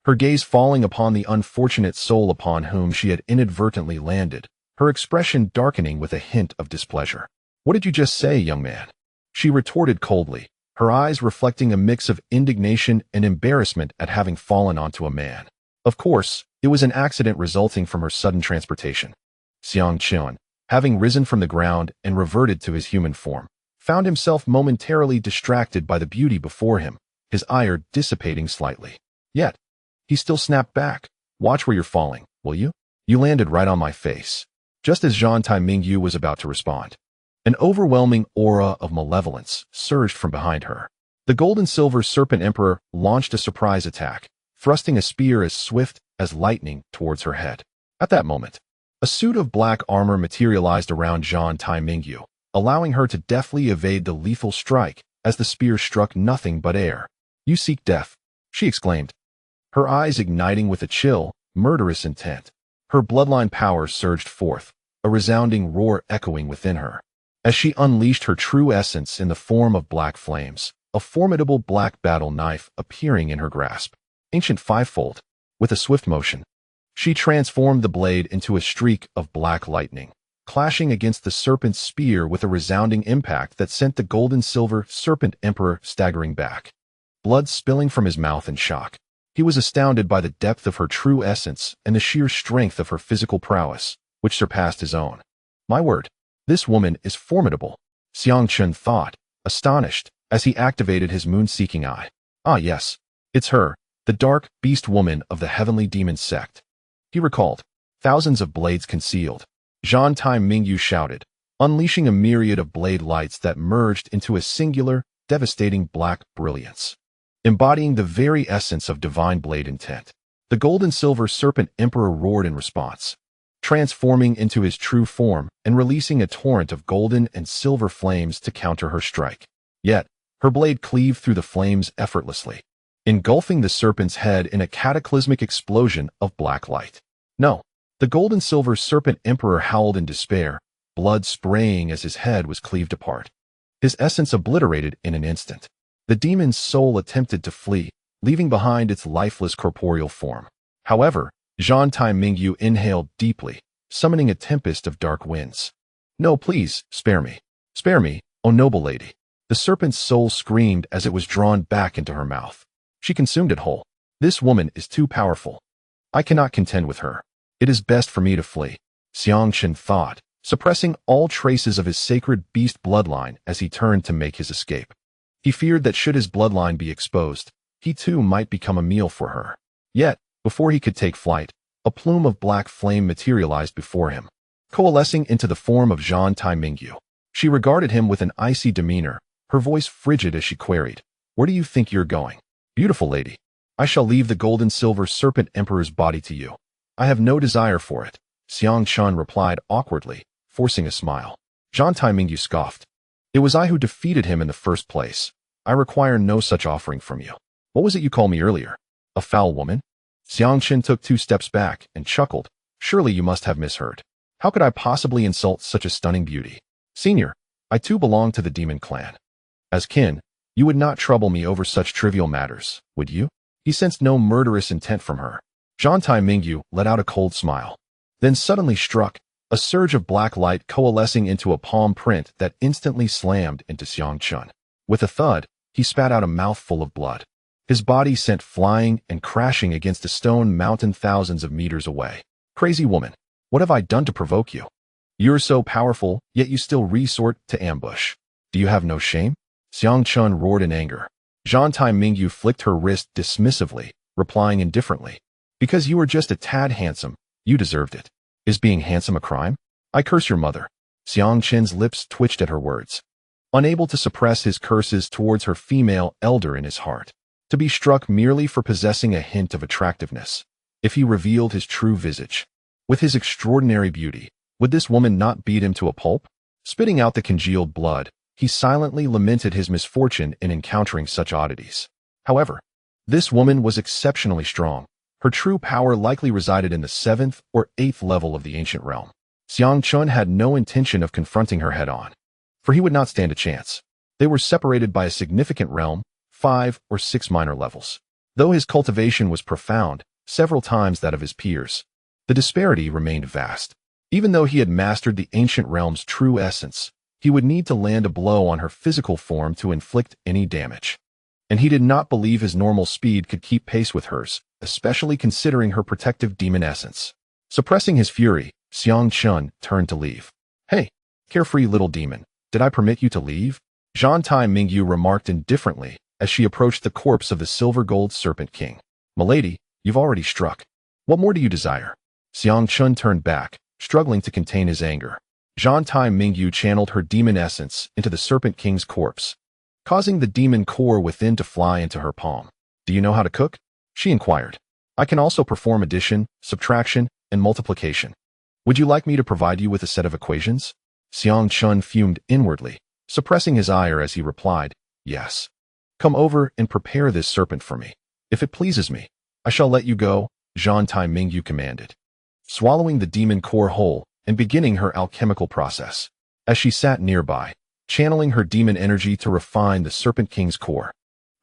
her gaze falling upon the unfortunate soul upon whom she had inadvertently landed, her expression darkening with a hint of displeasure. What did you just say, young man? She retorted coldly, her eyes reflecting a mix of indignation and embarrassment at having fallen onto a man. Of course, it was an accident resulting from her sudden transportation. Xiang Chun, having risen from the ground and reverted to his human form, found himself momentarily distracted by the beauty before him, his ire dissipating slightly. Yet, he still snapped back. Watch where you're falling, will you? You landed right on my face. Just as Zhan Tai Mingyu was about to respond, an overwhelming aura of malevolence surged from behind her. The gold-and-silver serpent emperor launched a surprise attack, thrusting a spear as swift as lightning towards her head. At that moment, a suit of black armor materialized around Zhan Tai Mingyu, allowing her to deftly evade the lethal strike as the spear struck nothing but air. You seek death, she exclaimed, her eyes igniting with a chill, murderous intent. Her bloodline power surged forth, a resounding roar echoing within her, as she unleashed her true essence in the form of black flames, a formidable black battle knife appearing in her grasp. Ancient fivefold, with a swift motion, she transformed the blade into a streak of black lightning, clashing against the serpent's spear with a resounding impact that sent the gold-and-silver serpent emperor staggering back, blood spilling from his mouth in shock. He was astounded by the depth of her true essence and the sheer strength of her physical prowess, which surpassed his own. My word, this woman is formidable, Xiang Chun thought, astonished, as he activated his moon-seeking eye. Ah yes, it's her, the dark beast woman of the heavenly demon sect. He recalled, thousands of blades concealed. Zhan Tai Mingyu shouted, unleashing a myriad of blade lights that merged into a singular, devastating black brilliance, embodying the very essence of divine blade intent. The gold and silver serpent emperor roared in response, transforming into his true form and releasing a torrent of golden and silver flames to counter her strike. Yet, her blade cleaved through the flames effortlessly, engulfing the serpent's head in a cataclysmic explosion of black light. No, the gold and silver serpent emperor howled in despair, blood spraying as his head was cleaved apart, his essence obliterated in an instant. The demon's soul attempted to flee, leaving behind its lifeless corporeal form. However, Zhan Tai Mingyu inhaled deeply, summoning a tempest of dark winds. No, please, spare me. Spare me, O noble lady. The serpent's soul screamed as it was drawn back into her mouth. She consumed it whole. This woman is too powerful. I cannot contend with her. It is best for me to flee. Xiang Chun thought, suppressing all traces of his sacred beast bloodline as he turned to make his escape. He feared that should his bloodline be exposed, he too might become a meal for her. Yet, before he could take flight, a plume of black flame materialized before him, coalescing into the form of Zhan Tai Mingyu. She regarded him with an icy demeanor, her voice frigid as she queried, "Where do you think you're going? Beautiful lady, I shall leave the gold-and-silver serpent emperor's body to you. I have no desire for it," Xiang Chun replied awkwardly, forcing a smile. Zhan Tai Mingyu scoffed. "It was I who defeated him in the first place. I require no such offering from you. What was it you called me earlier? A foul woman?" Xiang Chun took 2 steps back and chuckled. "Surely you must have misheard. How could I possibly insult such a stunning beauty? Senior, I too belong to the demon clan. As kin, you would not trouble me over such trivial matters, would you?" He sensed no murderous intent from her. Zhan Tai Mingyu let out a cold smile, then suddenly struck, a surge of black light coalescing into a palm print that instantly slammed into Xiang Chun. With a thud, he spat out a mouthful of blood. His body sent flying and crashing against a stone mountain thousands of meters away. "Crazy woman, what have I done to provoke you? You're so powerful, yet you still resort to ambush. Do you have no shame?" Xiang Chun roared in anger. Zhan Tai Mingyu flicked her wrist dismissively, replying indifferently, "Because you were just a tad handsome, you deserved it. Is being handsome a crime? I curse your mother." Xiang Chen's lips twitched at her words, unable to suppress his curses towards her female elder in his heart. To be struck merely for possessing a hint of attractiveness, if he revealed his true visage. With his extraordinary beauty, would this woman not beat him to a pulp? Spitting out the congealed blood, he silently lamented his misfortune in encountering such oddities. However, this woman was exceptionally strong. Her true power likely resided in the 7th or 8th level of the ancient realm. Xiang Chun had no intention of confronting her head-on, for he would not stand a chance. They were separated by a significant realm, 5 or 6 minor levels. Though his cultivation was profound, several times that of his peers, the disparity remained vast. Even though he had mastered the ancient realm's true essence, he would need to land a blow on her physical form to inflict any damage. And he did not believe his normal speed could keep pace with hers, especially considering her protective demon essence. Suppressing his fury, Xiang Chun turned to leave. "Hey, carefree little demon, did I permit you to leave?" Zhan Tai Mingyu remarked indifferently as she approached the corpse of the silver-gold serpent king. "Milady, you've already struck. What more do you desire?" Xiang Chun turned back, struggling to contain his anger. Zhan Tai Mingyu channeled her demon essence into the serpent king's corpse, causing the demon core within to fly into her palm. "Do you know how to cook?" she inquired. "I can also perform addition, subtraction, and multiplication. Would you like me to provide you with a set of equations?" Xiang Chun fumed inwardly, suppressing his ire as he replied, "Yes. Come over and prepare this serpent for me. If it pleases me, I shall let you go," Zhan Tai Mingyu commanded, swallowing the demon core whole and beginning her alchemical process. As she sat nearby, channeling her demon energy to refine the serpent king's core,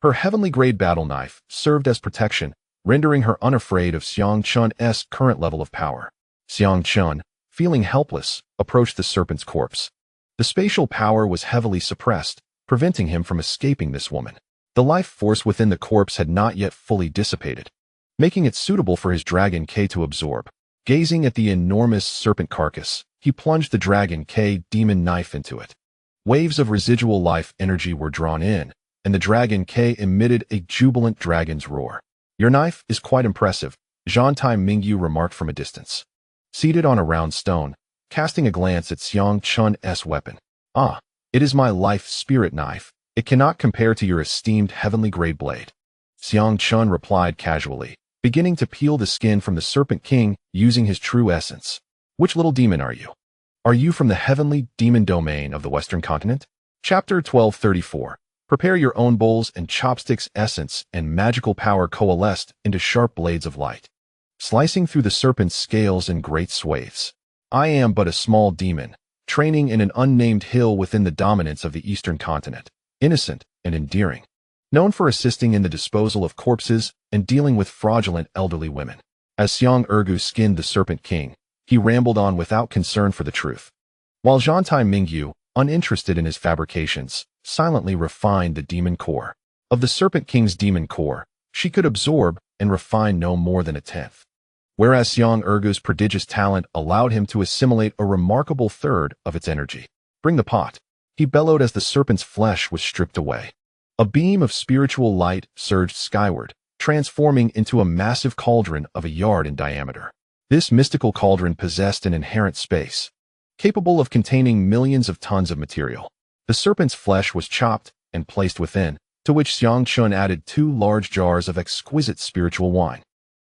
her heavenly-grade battle knife served as protection, rendering her unafraid of Xiang Chun's current level of power. Xiang Chun, feeling helpless, approached the serpent's corpse. The spatial power was heavily suppressed, preventing him from escaping this woman. The life force within the corpse had not yet fully dissipated, making it suitable for his Dragon K to absorb. Gazing at the enormous serpent carcass, he plunged the Dragon K demon knife into it. Waves of residual life energy were drawn in, and the Dragon K emitted a jubilant dragon's roar. "Your knife is quite impressive," Zhan Tai Mingyu remarked from a distance, seated on a round stone, casting a glance at Xiang Chun's weapon. "Ah, it is my life spirit knife. It cannot compare to your esteemed heavenly-grade blade." Xiang Chun replied casually, beginning to peel the skin from the Serpent King using his true essence. "Which little demon are you? Are you from the heavenly demon domain of the Western continent?" Chapter 1234. Prepare your own bowls and chopsticks. Essence and magical power coalesced into sharp blades of light, slicing through the serpent's scales in great swathes. "I am but a small demon, training in an unnamed hill within the dominance of the Eastern continent, innocent and endearing, known for assisting in the disposal of corpses and dealing with fraudulent elderly women." As Xiang Ergu skinned the Serpent King, he rambled on without concern for the truth, while Zhan Tai Mingyu, uninterested in his fabrications, silently refined the demon core. Of the Serpent King's demon core, she could absorb and refine no more than a tenth. whereas Xiang Ergu's prodigious talent allowed him to assimilate a remarkable third of its energy. Bring the pot, he bellowed as the serpent's flesh was stripped away. A beam of spiritual light surged skyward, transforming into a massive cauldron of a yard in diameter. This mystical cauldron possessed an inherent space, capable of containing millions of tons of material. The serpent's flesh was chopped and placed within, to which Xiang Chun added 2 large jars of exquisite spiritual wine.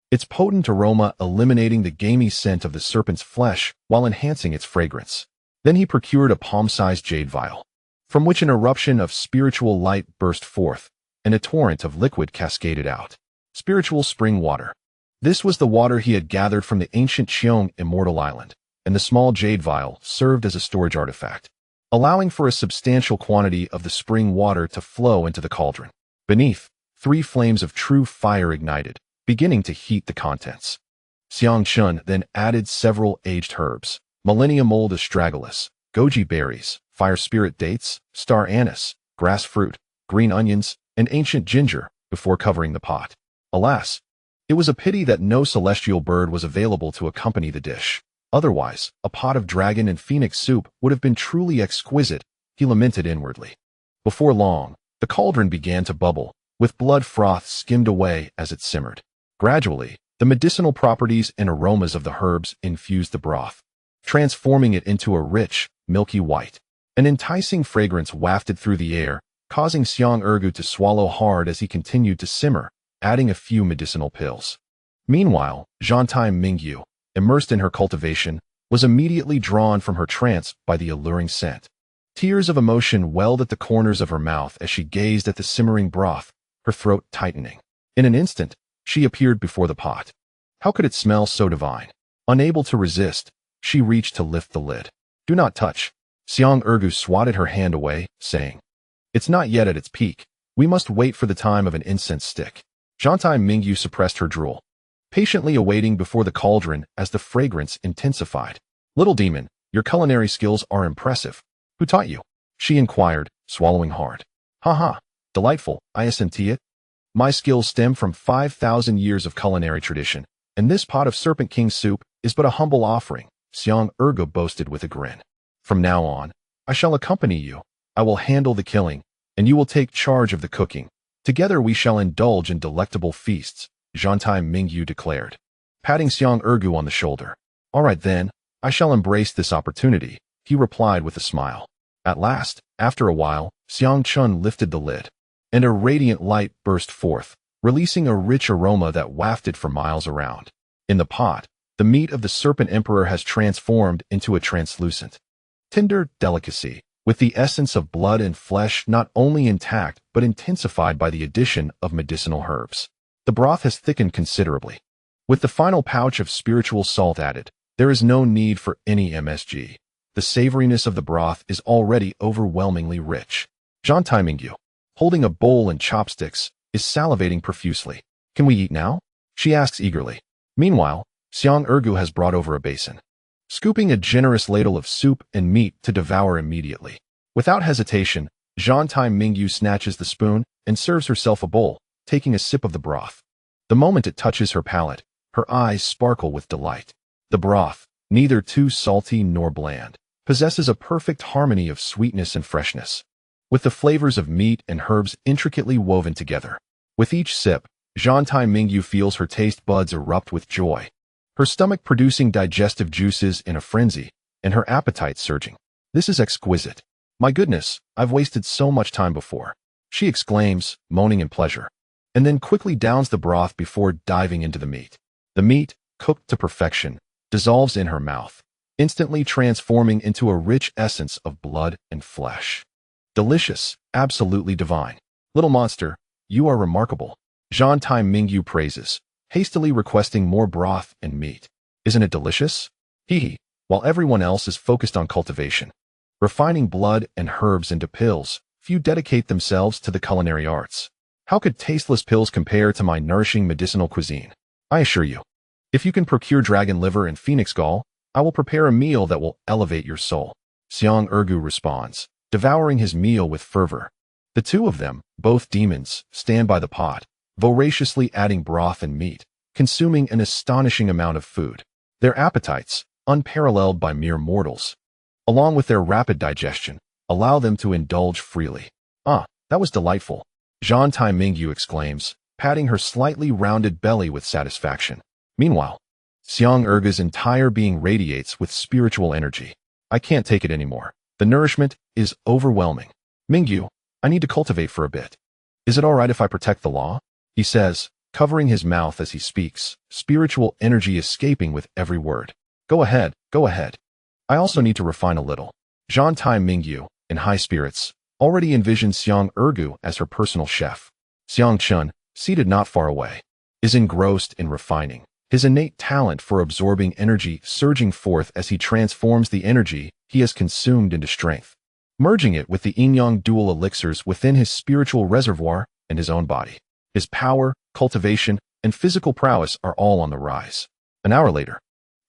Its potent aroma eliminating the gamey scent of the serpent's flesh while enhancing its fragrance. Then he procured a palm-sized jade vial, from which an eruption of spiritual light burst forth, and a torrent of liquid cascaded out. Spiritual spring water. This was the water he had gathered from the ancient Qiong Immortal Island, and the small jade vial served as a storage artifact, allowing for a substantial quantity of the spring water to flow into the cauldron. Beneath, 3 flames of true fire ignited, beginning to heat the contents. Xiang Chun then added several aged herbs, Millennium Old Astragalus, goji berries, fire spirit dates, star anise, grass fruit, green onions, and ancient ginger, before covering the pot. Alas, it was a pity that no celestial bird was available to accompany the dish. Otherwise, a pot of dragon and phoenix soup would have been truly exquisite, he lamented inwardly. Before long, the cauldron began to bubble, with blood froth skimmed away as it simmered. Gradually, the medicinal properties and aromas of the herbs infused the broth, transforming it into a rich, milky white. An enticing fragrance wafted through the air, causing Xiang Ergu to swallow hard as he continued to simmer, adding a few medicinal pills. Meanwhile, Zhantai Mingyu, immersed in her cultivation, was immediately drawn from her trance by the alluring scent. Tears of emotion welled at the corners of her mouth as she gazed at the simmering broth, her throat tightening. In an instant, she appeared before the pot. How could it smell so divine? Unable to resist, she reached to lift the lid. Do not touch. Xiang Ergu swatted her hand away, saying, It's not yet at its peak. We must wait for the time of an incense stick. Zhantai Mingyu suppressed her drool, patiently awaiting before the cauldron as the fragrance intensified. Little demon, your culinary skills are impressive. Who taught you? She inquired, swallowing hard. Ha, delightful, I assent to it. My skills stem from 5,000 years of culinary tradition, and this pot of Serpent King soup is but a humble offering, Xiang Ergu boasted with a grin. From now on, I shall accompany you. I will handle the killing, and you will take charge of the cooking. Together we shall indulge in delectable feasts, Zhantai Mingyu declared, patting Xiang Ergu on the shoulder. All right then, I shall embrace this opportunity, he replied with a smile. At last, after a while, Xiang Chun lifted the lid, and a radiant light burst forth, releasing a rich aroma that wafted for miles around. In the pot, the meat of the Serpent Emperor has transformed into a translucent, tender delicacy, with the essence of blood and flesh not only intact but intensified by the addition of medicinal herbs. The broth has thickened considerably. With the final pouch of spiritual salt added, there is no need for any MSG. The savoriness of the broth is already overwhelmingly rich. Zhantai Mingyu, holding a bowl and chopsticks, is salivating profusely. Can we eat now? She asks eagerly. Meanwhile, Xiang Ergu has brought over a basin, scooping a generous ladle of soup and meat to devour immediately. Without hesitation, Zhantai Mingyu snatches the spoon and serves herself a bowl, taking a sip of the broth. The moment it touches her palate, her eyes sparkle with delight. The broth, neither too salty nor bland, possesses a perfect harmony of sweetness and freshness, with the flavors of meat and herbs intricately woven together. With each sip, Zhantai Mingyu feels her taste buds erupt with joy, her stomach producing digestive juices in a frenzy, and her appetite surging. This is exquisite. My goodness, I've wasted so much time before, she exclaims, moaning in pleasure, and then quickly downs the broth before diving into the meat. The meat, cooked to perfection, dissolves in her mouth, instantly transforming into a rich essence of blood and flesh. Delicious, absolutely divine. Little monster, you are remarkable, Zhantai Mingyu praises, hastily requesting more broth and meat. Isn't it delicious? Hee, while everyone else is focused on cultivation, refining blood and herbs into pills, few dedicate themselves to the culinary arts. How could tasteless pills compare to my nourishing medicinal cuisine? I assure you, if you can procure dragon liver and phoenix gall, I will prepare a meal that will elevate your soul. Xiang Ergu responds, devouring his meal with fervor. The two of them, both demons, stand by the pot, voraciously adding broth and meat, consuming an astonishing amount of food. Their appetites, unparalleled by mere mortals, along with their rapid digestion, allow them to indulge freely. Ah, that was delightful, Zhan Tai Mingyu exclaims, patting her slightly rounded belly with satisfaction. Meanwhile, Xiang Erge's entire being radiates with spiritual energy. I can't take it anymore. The nourishment is overwhelming. Mingyu, I need to cultivate for a bit. Is it all right if I protect the law? He says, covering his mouth as he speaks, spiritual energy escaping with every word. Go ahead, go ahead. I also need to refine a little. Zhan Tai Mingyu, in high spirits, already envisioned Xiang Ergu as her personal chef. Xiang Chun, seated not far away, is engrossed in refining, his innate talent for absorbing energy surging forth as he transforms the energy he has consumed into strength, merging it with the yin-yang dual elixirs within his spiritual reservoir and his own body. His power, cultivation, and physical prowess are all on the rise. An hour later,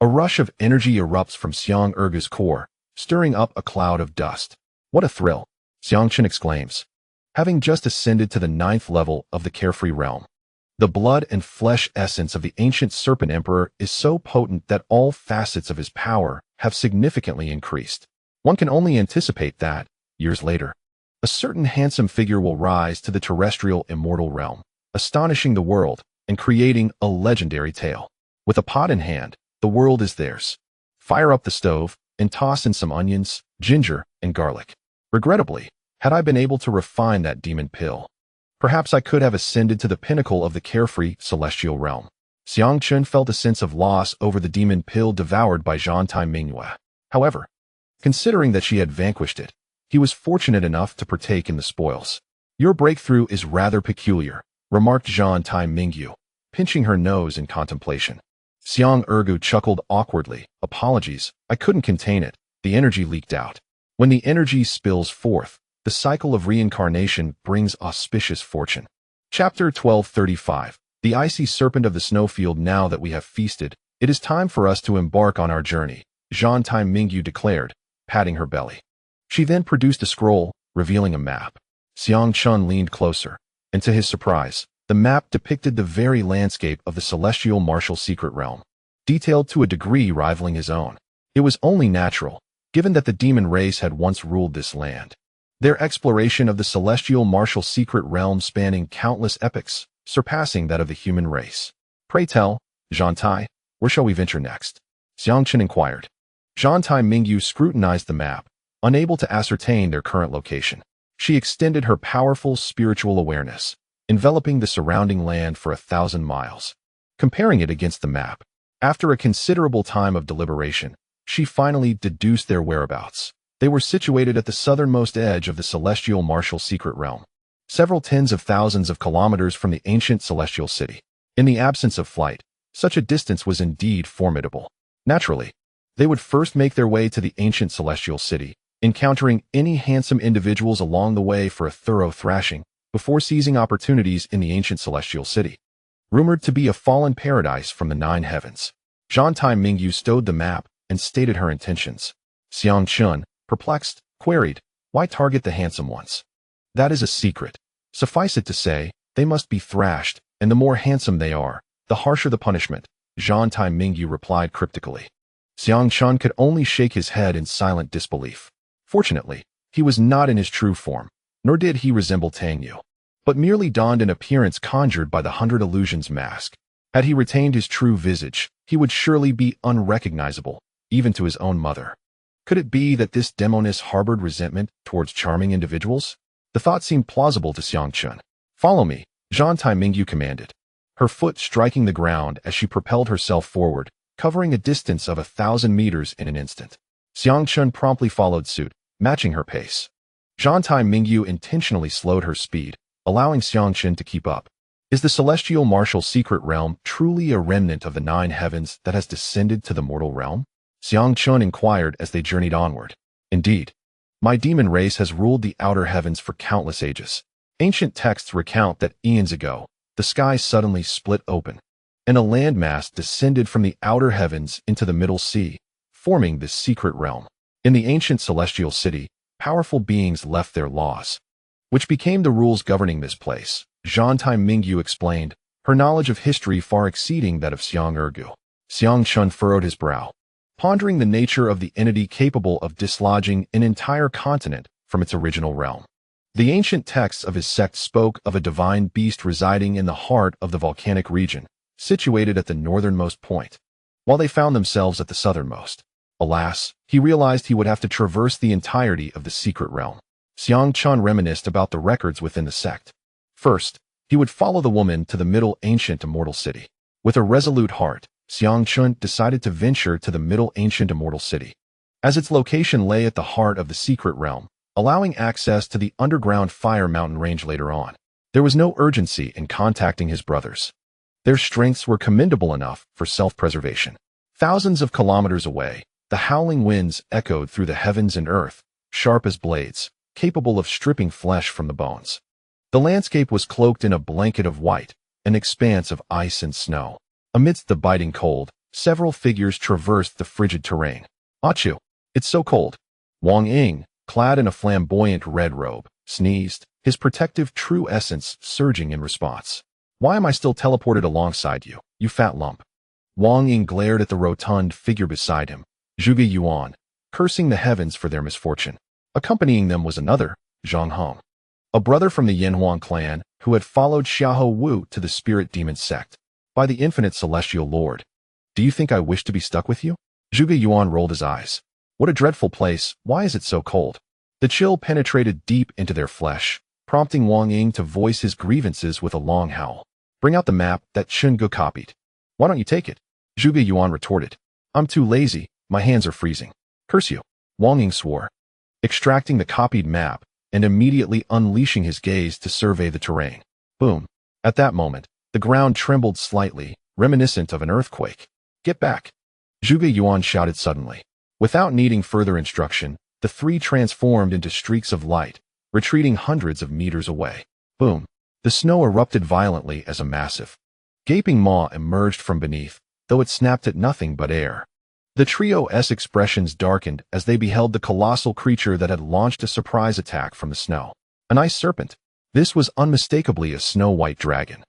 a rush of energy erupts from Xiang Erge's core, stirring up a cloud of dust. What a thrill, Xiang Chen exclaims, having just ascended to the 9th level of the carefree realm. The blood and flesh essence of the ancient serpent emperor is so potent that all facets of his power have significantly increased. One can only anticipate that, years later, a certain handsome figure will rise to the terrestrial immortal realm, astonishing the world and creating a legendary tale. With a pot in hand, the world is theirs. Fire up the stove and toss in some onions, ginger, and garlic. Regrettably, had I been able to refine that demon pill, perhaps I could have ascended to the pinnacle of the carefree celestial realm. Xiang Chun felt a sense of loss over the demon pill devoured by Zhan Tai Mingyu. However, considering that she had vanquished it, he was fortunate enough to partake in the spoils. Your breakthrough is rather peculiar, remarked Zhan Tai Mingyu, pinching her nose in contemplation. Xiang Ergu chuckled awkwardly. Apologies, I couldn't contain it. The energy leaked out. When the energy spills forth, the cycle of reincarnation brings auspicious fortune. Chapter 1235. The icy serpent of the snowfield. Now that we have feasted, it is time for us to embark on our journey, Zhan Tai Mingyu declared, patting her belly. She then produced a scroll, revealing a map. Xiang Chun leaned closer, and to his surprise, the map depicted the very landscape of the celestial martial secret realm, detailed to a degree rivaling his own. It was only natural, given that the demon race had once ruled this land. Their exploration of the celestial martial secret realm spanning countless epochs, surpassing that of the human race. Pray tell, Zhan Tai, where shall we venture next? Xiang Chen inquired. Zhan Tai Mingyu scrutinized the map, unable to ascertain their current location. She extended her powerful spiritual awareness, enveloping the surrounding land for 1,000 miles. Comparing it against the map, after a considerable time of deliberation, she finally deduced their whereabouts. They were situated at the southernmost edge of the celestial martial secret realm, several tens of thousands of kilometers from the ancient celestial city. In the absence of flight, such a distance was indeed formidable. Naturally, they would first make their way to the ancient celestial city, encountering any handsome individuals along the way for a thorough thrashing, before seizing opportunities in the ancient celestial city, rumored to be a fallen paradise from the 9 heavens. Zhan Tai Mingyu stowed the map and stated her intentions. Xiang Chun, perplexed, queried, why target the handsome ones? That is a secret. Suffice it to say, they must be thrashed, and the more handsome they are, the harsher the punishment, Zhan Tai Mingyu replied cryptically. Xiang Chun could only shake his head in silent disbelief. Fortunately, he was not in his true form, nor did he resemble Tang Yu, but merely donned an appearance conjured by the 100 Illusions mask. Had he retained his true visage, he would surely be unrecognizable, even to his own mother. Could it be that this demoness harbored resentment towards charming individuals? The thought seemed plausible to Xiang Chun. Follow me, Zhan Tai Mingyu commanded, her foot striking the ground as she propelled herself forward, covering a distance of 1,000 meters in an instant. Xiang Chun promptly followed suit, matching her pace. Zhan Tai Mingyu intentionally slowed her speed, allowing Xiang Chun to keep up. Is the celestial martial secret realm truly a remnant of the 9 heavens that has descended to the mortal realm? Xiang Chun inquired as they journeyed onward. Indeed, my demon race has ruled the outer heavens for countless ages. Ancient texts recount that eons ago, the sky suddenly split open, and a landmass descended from the outer heavens into the middle sea, forming this secret realm. In the ancient celestial city, powerful beings left their laws, which became the rules governing this place, Zhan Tai Mingyu explained, her knowledge of history far exceeding that of Xiang Ergu. Xiang Chun furrowed his brow, pondering the nature of the entity capable of dislodging an entire continent from its original realm. The ancient texts of his sect spoke of a divine beast residing in the heart of the volcanic region, situated at the northernmost point, while they found themselves at the southernmost. Alas, he realized he would have to traverse the entirety of the secret realm. Xiang Chun reminisced about the records within the sect. First, he would follow the woman to the middle ancient immortal city. With a resolute heart, Xiang Chun decided to venture to the middle ancient immortal city, as its location lay at the heart of the secret realm, allowing access to the underground Fire Mountain range later on. There was no urgency in contacting his brothers. Their strengths were commendable enough for self-preservation. Thousands of kilometers away, the howling winds echoed through the heavens and earth, sharp as blades, capable of stripping flesh from the bones. The landscape was cloaked in a blanket of white, an expanse of ice and snow. Amidst the biting cold, several figures traversed the frigid terrain. Achu, it's so cold. Wang Ying, clad in a flamboyant red robe, sneezed, his protective true essence surging in response. Why am I still teleported alongside you, you fat lump? Wang Ying glared at the rotund figure beside him, Zhuge Yuan, cursing the heavens for their misfortune. Accompanying them was another, Zhang Hong, a brother from the Yanhuang clan who had followed Xiahou Wu to the spirit demon sect. By the infinite celestial lord, do you think I wish to be stuck with you? Zhuge Yuan rolled his eyes. What a dreadful place, why is it so cold? The chill penetrated deep into their flesh, prompting Wang Ying to voice his grievances with a long howl. Bring out the map that Chungu copied. Why don't you take it? Zhuge Yuan retorted. I'm too lazy, my hands are freezing. Curse you. Wang Ying swore, extracting the copied map and immediately unleashing his gaze to survey the terrain. Boom. At that moment, the ground trembled slightly, reminiscent of an earthquake. Get back! Zhuge Yuan shouted suddenly. Without needing further instruction, the three transformed into streaks of light, retreating hundreds of meters away. Boom! The snow erupted violently as a massive, gaping maw emerged from beneath, though it snapped at nothing but air. The trio's expressions darkened as they beheld the colossal creature that had launched a surprise attack from the snow. An ice serpent. This was unmistakably a snow-white dragon.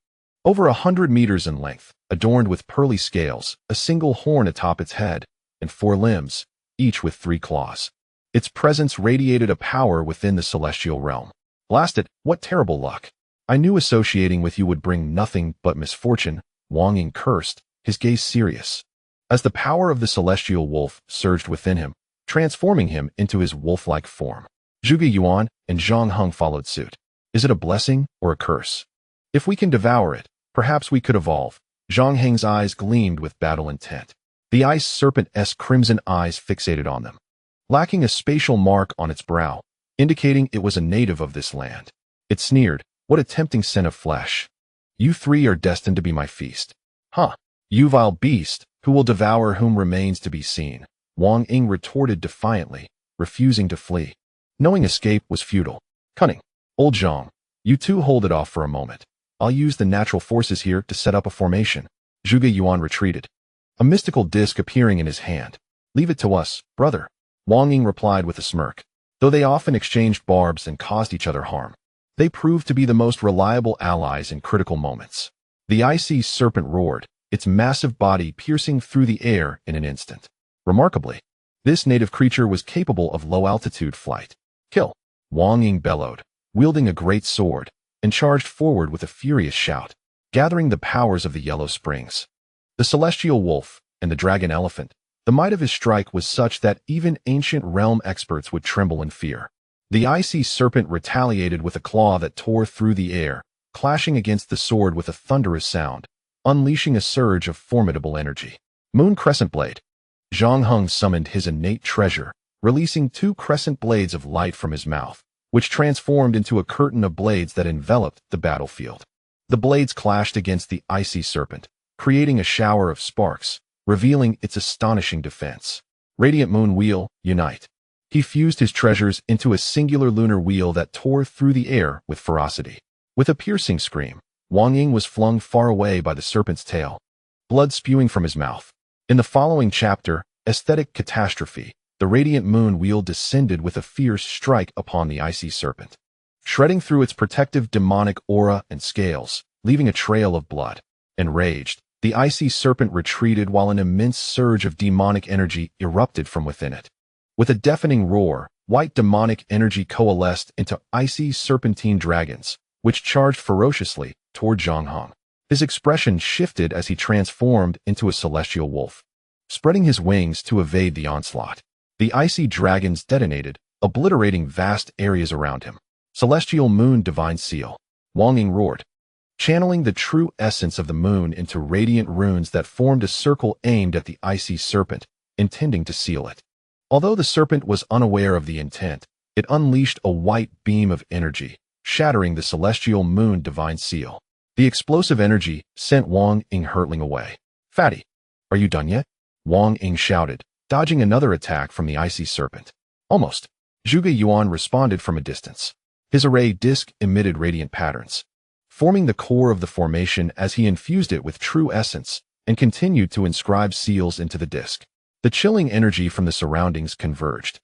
Over 100 meters in length, adorned with pearly scales, a single horn atop its head, and 4 limbs, each with 3 claws. Its presence radiated a power within the celestial realm. Blast it, what terrible luck! I knew associating with you would bring nothing but misfortune, Wang Ying cursed, his gaze serious, as the power of the celestial wolf surged within him, transforming him into his wolf-like form. Zhuge Yuan and Zhang Heng followed suit. Is it a blessing or a curse? If we can devour it, perhaps we could evolve. Zhang Heng's eyes gleamed with battle intent. The ice serpent's crimson eyes fixated on them, lacking a spatial mark on its brow, indicating it was a native of this land. It sneered, what a tempting scent of flesh. You three are destined to be my feast. Huh. You vile beast, who will devour whom remains to be seen, Wang Ying retorted defiantly, refusing to flee, knowing escape was futile. Cunning. Old Zhang, you two hold it off for a moment. I'll use the natural forces here to set up a formation. Zhuge Yuan retreated, a mystical disc appearing in his hand. Leave it to us, brother. Wang Ying replied with a smirk. Though they often exchanged barbs and caused each other harm, they proved to be the most reliable allies in critical moments. The icy serpent roared, its massive body piercing through the air in an instant. Remarkably, this native creature was capable of low-altitude flight. Kill! Wang Ying bellowed, wielding a great sword, and charged forward with a furious shout, gathering the powers of the Yellow Springs, the celestial wolf, and the dragon elephant. The might of his strike was such that even ancient realm experts would tremble in fear. The icy serpent retaliated with a claw that tore through the air, clashing against the sword with a thunderous sound, unleashing a surge of formidable energy. Moon Crescent Blade. Zhang Heng summoned his innate treasure, releasing 2 crescent blades of light from his mouth, which transformed into a curtain of blades that enveloped the battlefield. The blades clashed against the icy serpent, creating a shower of sparks, revealing its astonishing defense. Radiant Moon Wheel, unite. He fused his treasures into a singular lunar wheel that tore through the air with ferocity. With a piercing scream, Wang Ying was flung far away by the serpent's tail, blood spewing from his mouth. In the following chapter, Aesthetic Catastrophe, the radiant moon wheel descended with a fierce strike upon the icy serpent, shredding through its protective demonic aura and scales, leaving a trail of blood. Enraged, the icy serpent retreated while an immense surge of demonic energy erupted from within it. With a deafening roar, white demonic energy coalesced into icy serpentine dragons, which charged ferociously toward Zhang Hong. His expression shifted as he transformed into a celestial wolf, spreading his wings to evade the onslaught. The icy dragons detonated, obliterating vast areas around him. Celestial Moon Divine Seal. Wang Ying roared, channeling the true essence of the moon into radiant runes that formed a circle aimed at the icy serpent, intending to seal it. Although the serpent was unaware of the intent, it unleashed a white beam of energy, shattering the Celestial Moon Divine Seal. The explosive energy sent Wang Ying hurtling away. "Fatty, are you done yet?" Wang Ying shouted, dodging another attack from the icy serpent. "Almost." Zhuge Yuan responded from a distance. His array disc emitted radiant patterns, forming the core of the formation as he infused it with true essence and continued to inscribe seals into the disc. The chilling energy from the surroundings converged,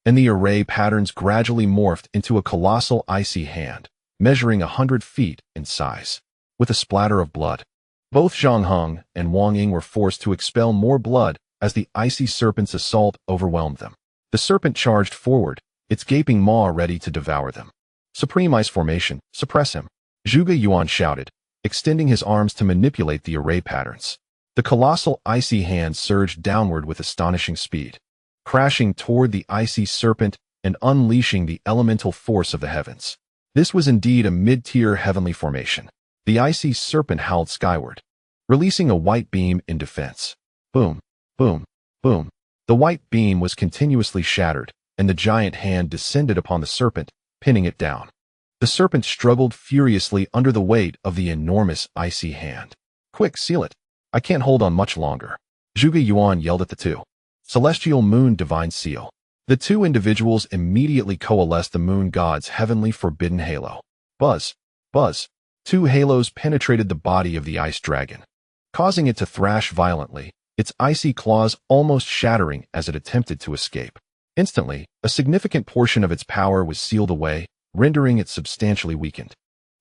and the array patterns gradually morphed into a colossal icy hand, measuring 100 feet in size. With a splatter of blood, both Zhang Hong and Wang Ying were forced to expel more blood as the icy serpent's assault overwhelmed them. The serpent charged forward, its gaping maw ready to devour them. "Supreme Ice Formation, suppress him," Zhuge Yuan shouted, extending his arms to manipulate the array patterns. The colossal icy hand surged downward with astonishing speed, crashing toward the icy serpent and unleashing the elemental force of the heavens. This was indeed a mid-tier heavenly formation. The icy serpent howled skyward, releasing a white beam in defense. Boom, boom, boom. The white beam was continuously shattered, and the giant hand descended upon the serpent, pinning it down. The serpent struggled furiously under the weight of the enormous icy hand. "Quick, seal it. I can't hold on much longer," Zhuge Yuan yelled at the two. Celestial Moon Divine Seal. The two individuals immediately coalesced the moon god's heavenly forbidden halo. Buzz, buzz. Two halos penetrated the body of the ice dragon, causing it to thrash violently, its icy claws almost shattering as it attempted to escape. Instantly, a significant portion of its power was sealed away, rendering it substantially weakened.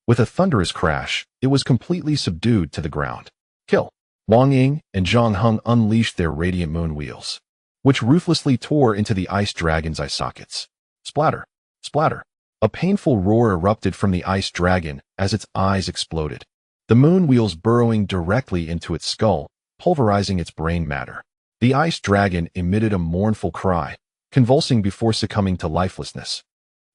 With a thunderous crash, it was completely subdued to the ground. Kill. Wang Ying and Zhang Hong unleashed their radiant moon wheels, which ruthlessly tore into the ice dragon's eye sockets. Splatter, splatter. A painful roar erupted from the ice dragon as its eyes exploded, the moon wheels burrowing directly into its skull, pulverizing its brain matter. The ice dragon emitted a mournful cry, convulsing before succumbing to lifelessness.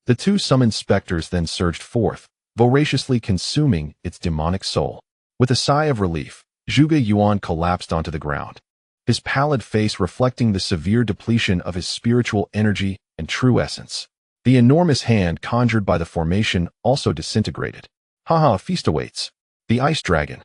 The two summoned specters then surged forth, voraciously consuming its demonic soul. With a sigh of relief, Zhuge Yuan collapsed onto the ground, his pallid face reflecting the severe depletion of his spiritual energy and true essence. The enormous hand conjured by the formation also disintegrated. "Haha, a feast awaits." The ice dragon,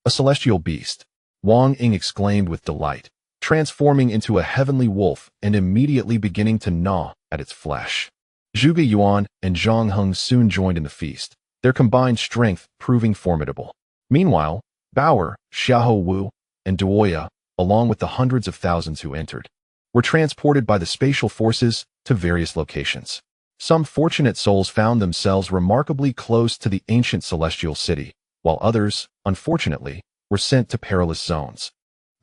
a celestial beast, Wang Ying exclaimed with delight, transforming into a heavenly wolf and immediately beginning to gnaw at its flesh. Zhuge Yuan and Zhang Hong soon joined in the feast, their combined strength proving formidable. Meanwhile, Bauer, Xiahou Wu, and Duoya, along with the hundreds of thousands who entered, were transported by the spatial forces to various locations. Some fortunate souls found themselves remarkably close to the ancient celestial city, while others, unfortunately, were sent to perilous zones,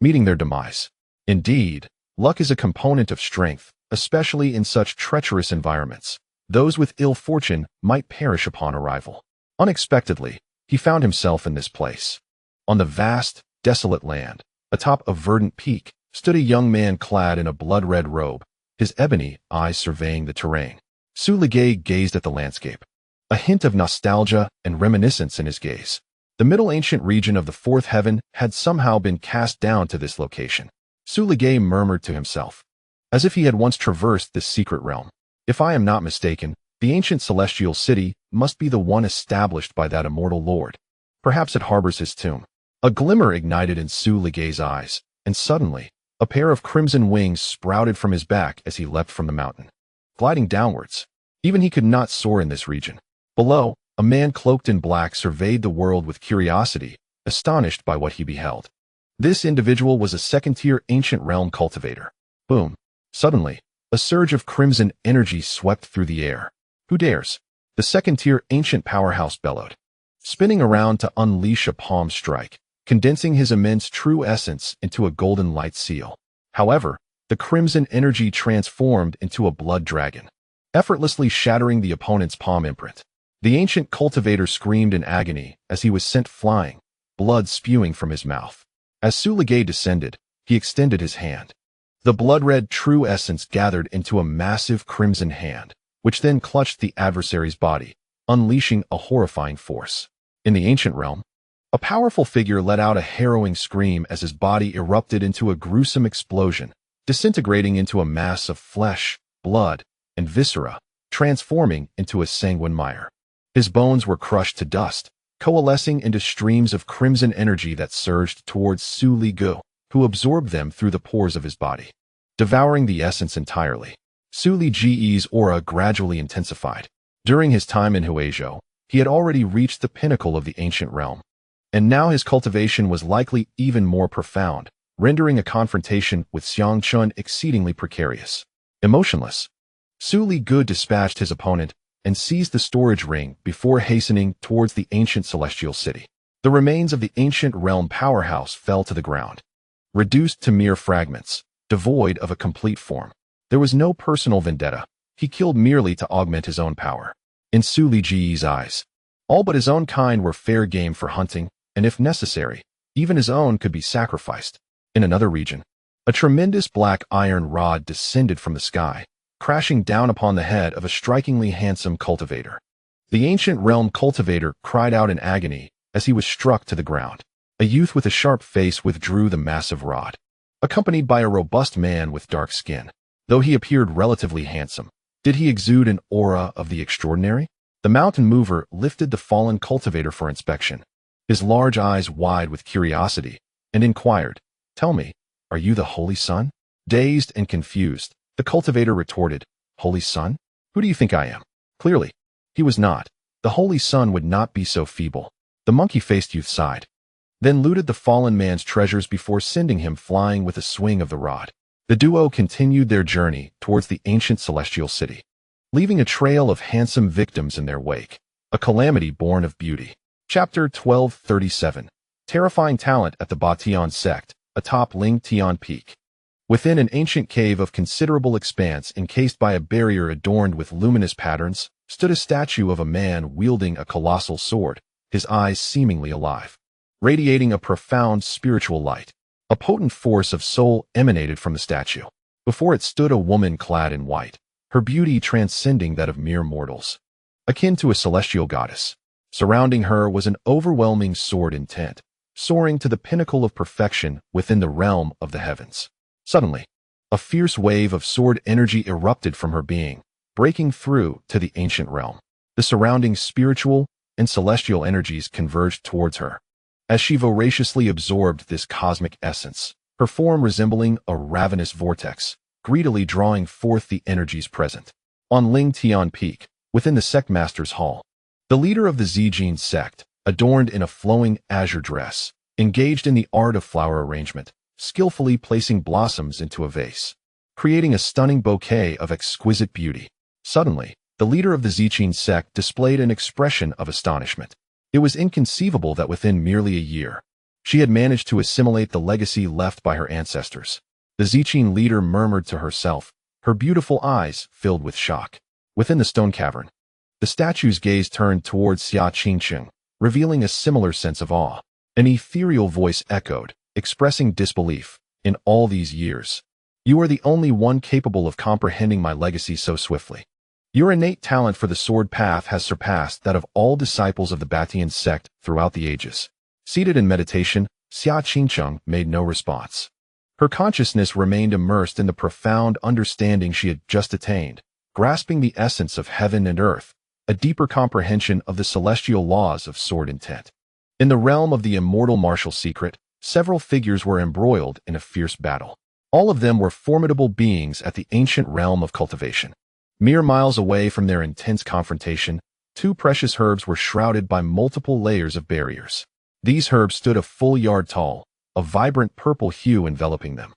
meeting their demise. Indeed, luck is a component of strength, especially in such treacherous environments. Those with ill fortune might perish upon arrival. Unexpectedly, he found himself in this place. On the vast, desolate land, atop a verdant peak, stood a young man clad in a blood-red robe, his ebony eyes surveying the terrain. Su Ligay gazed at the landscape, a hint of nostalgia and reminiscence in his gaze. The Middle Ancient region of the Fourth Heaven had somehow been cast down to this location. Su Ligay murmured to himself, as if he had once traversed this secret realm. If I am not mistaken, the ancient celestial city must be the one established by that immortal lord. Perhaps it harbors his tomb. A glimmer ignited in Su Ligay's eyes, and suddenly, a pair of crimson wings sprouted from his back as he leapt from the mountain, gliding downwards. Even he could not soar in this region. Below, a man cloaked in black surveyed the world with curiosity, astonished by what he beheld. This individual was a second-tier ancient realm cultivator. Boom. Suddenly, a surge of crimson energy swept through the air. Who dares? The second-tier ancient powerhouse bellowed, spinning around to unleash a palm strike, condensing his immense true essence into a golden light seal. However, the crimson energy transformed into a blood dragon, effortlessly shattering the opponent's palm imprint. The ancient cultivator screamed in agony as he was sent flying, blood spewing from his mouth. As Suligay descended, he extended his hand. The blood-red true essence gathered into a massive crimson hand, which then clutched the adversary's body, unleashing a horrifying force. In the ancient realm, a powerful figure let out a harrowing scream as his body erupted into a gruesome explosion, disintegrating into a mass of flesh, blood, and viscera, transforming into a sanguine mire. His bones were crushed to dust, coalescing into streams of crimson energy that surged towards Su Ligu, who absorbed them through the pores of his body, devouring the essence entirely. Su Liji's aura gradually intensified. During his time in Huizhou, he had already reached the pinnacle of the ancient realm, and now his cultivation was likely even more profound, rendering a confrontation with Xiangchun exceedingly precarious. Emotionless, Su Ligu dispatched his opponent and seized the storage ring before hastening towards the ancient celestial city. The remains of the ancient realm powerhouse fell to the ground, reduced to mere fragments, devoid of a complete form. There was no personal vendetta. He killed merely to augment his own power. In Su Liji's eyes, all but his own kind were fair game for hunting, and if necessary, even his own could be sacrificed. In another region, a tremendous black iron rod descended from the sky, crashing down upon the head of a strikingly handsome cultivator. The ancient realm cultivator cried out in agony as he was struck to the ground. A youth with a sharp face withdrew the massive rod, accompanied by a robust man with dark skin. Though he appeared relatively handsome, did he exude an aura of the extraordinary? The mountain mover lifted the fallen cultivator for inspection, his large eyes wide with curiosity, and inquired, "Tell me, are you the Holy Sun?" Dazed and confused, the cultivator retorted, "Holy Sun? Who do you think I am?" Clearly, he was not. The Holy Sun would not be so feeble. The monkey-faced youth sighed, then looted the fallen man's treasures before sending him flying with a swing of the rod. The duo continued their journey towards the ancient celestial city, leaving a trail of handsome victims in their wake, a calamity born of beauty. Chapter 1237. Terrifying talent at the Batian Sect, atop Ling Xiao Peak. Within an ancient cave of considerable expanse encased by a barrier adorned with luminous patterns, stood a statue of a man wielding a colossal sword, his eyes seemingly alive, radiating a profound spiritual light. A potent force of soul emanated from the statue. Before it stood a woman clad in white, her beauty transcending that of mere mortals, akin to a celestial goddess. Surrounding her was an overwhelming sword intent, soaring to the pinnacle of perfection within the realm of the heavens. Suddenly, a fierce wave of sword energy erupted from her being, breaking through to the ancient realm. The surrounding spiritual and celestial energies converged towards her. As she voraciously absorbed this cosmic essence, her form resembling a ravenous vortex, greedily drawing forth the energies present. On Ling Xiao Peak, within the Sect Master's Hall, the leader of the Zijin sect, adorned in a flowing azure dress, engaged in the art of flower arrangement, skillfully placing blossoms into a vase, creating a stunning bouquet of exquisite beauty. Suddenly, the leader of the Zijin sect displayed an expression of astonishment. It was inconceivable that within merely a year, she had managed to assimilate the legacy left by her ancestors. The Zijin leader murmured to herself, her beautiful eyes filled with shock. Within the stone cavern, the statue's gaze turned towards Xia Qingqing, revealing a similar sense of awe. An ethereal voice echoed, expressing disbelief. "In all these years, you are the only one capable of comprehending my legacy so swiftly. Your innate talent for the sword path has surpassed that of all disciples of the Batian sect throughout the ages." Seated in meditation, Xia Qingqing made no response. Her consciousness remained immersed in the profound understanding she had just attained, grasping the essence of heaven and earth, a deeper comprehension of the celestial laws of sword intent. In the realm of the immortal martial secret, several figures were embroiled in a fierce battle. All of them were formidable beings at the ancient realm of cultivation. Mere miles away from their intense confrontation, two precious herbs were shrouded by multiple layers of barriers. These herbs stood a full yard tall, a vibrant purple hue enveloping them,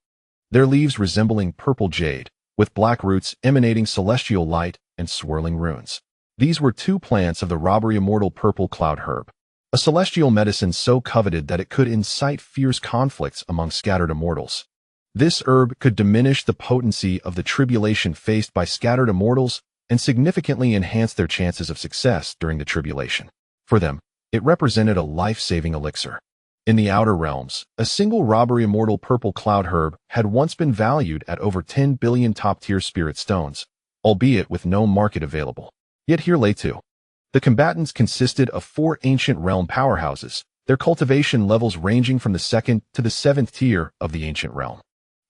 their leaves resembling purple jade, with black roots emanating celestial light and swirling runes. These were two plants of the robbery immortal purple cloud herb. a celestial medicine so coveted that it could incite fierce conflicts among scattered immortals. This herb could diminish the potency of the tribulation faced by scattered immortals and significantly enhance their chances of success during the tribulation. For them, it represented a life-saving elixir. In the outer realms, a single robbery immortal purple cloud herb had once been valued at over 10 billion top-tier spirit stones, albeit with no market available. Yet here lay two. The combatants consisted of 4 ancient realm powerhouses, their cultivation levels ranging from the 2nd to the 7th tier of the ancient realm.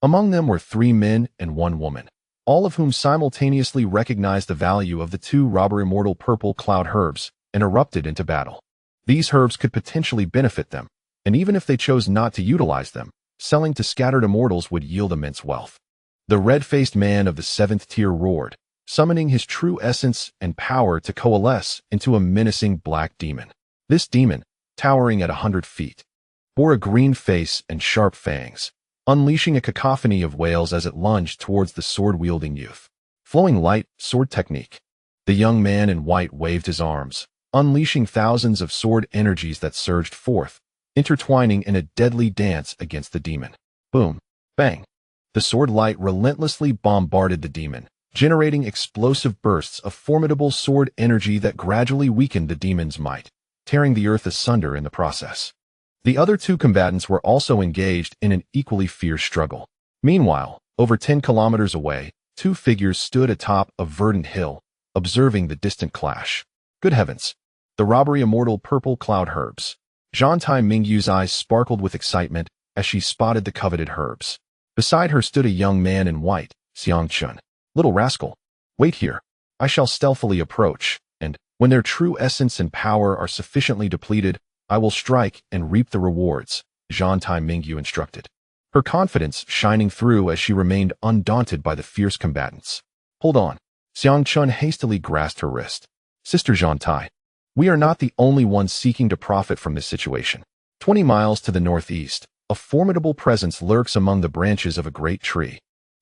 Among them were 3 men and 1 woman, all of whom simultaneously recognized the value of the 2 robbery immortal purple cloud herbs and erupted into battle. These herbs could potentially benefit them, and even if they chose not to utilize them, selling to scattered immortals would yield immense wealth. The red-faced man of the 7th tier roared, summoning his true essence and power to coalesce into a menacing black demon. This demon, towering at 100 feet, bore a green face and sharp fangs, unleashing a cacophony of wails as it lunged towards the sword-wielding youth. Flowing light, sword technique. The young man in white waved his arms, unleashing thousands of sword energies that surged forth, intertwining in a deadly dance against the demon. Boom. Bang. The sword light relentlessly bombarded the demon, generating explosive bursts of formidable sword energy that gradually weakened the demon's might, tearing the earth asunder in the process. The other 2 combatants were also engaged in an equally fierce struggle. Meanwhile, over 10 kilometers away, 2 figures stood atop a verdant hill, observing the distant clash. Good heavens! The robbery immortal purple cloud herbs. Zhantai Mingyu's eyes sparkled with excitement as she spotted the coveted herbs. Beside her stood a young man in white, Xiang Chun. Little rascal, wait here. I shall stealthily approach, and, when their true essence and power are sufficiently depleted, I will strike and reap the rewards, Zhantai Mingyu instructed, her confidence shining through as she remained undaunted by the fierce combatants. Hold on. Xiang Chun hastily grasped her wrist. Sister Zhantai, we are not the only ones seeking to profit from this situation. 20 miles to the northeast, a formidable presence lurks among the branches of a great tree.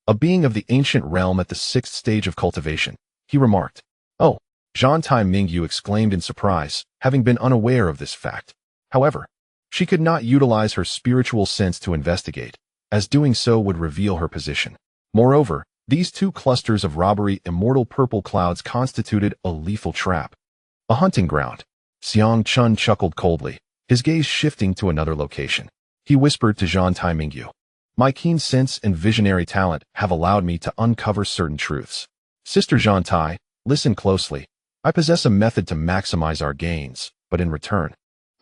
A being of the ancient realm at the 6th stage of cultivation, he remarked. Oh, Zhantai Mingyu exclaimed in surprise, having been unaware of this fact. However, she could not utilize her spiritual sense to investigate, as doing so would reveal her position. Moreover, these 2 clusters of robbery immortal purple clouds constituted a lethal trap. A hunting ground. Xiang Chun chuckled coldly, his gaze shifting to another location. He whispered to Zhantai Mingyu. My keen sense and visionary talent have allowed me to uncover certain truths. Sister Zhantai, listen closely. I possess a method to maximize our gains, but in return,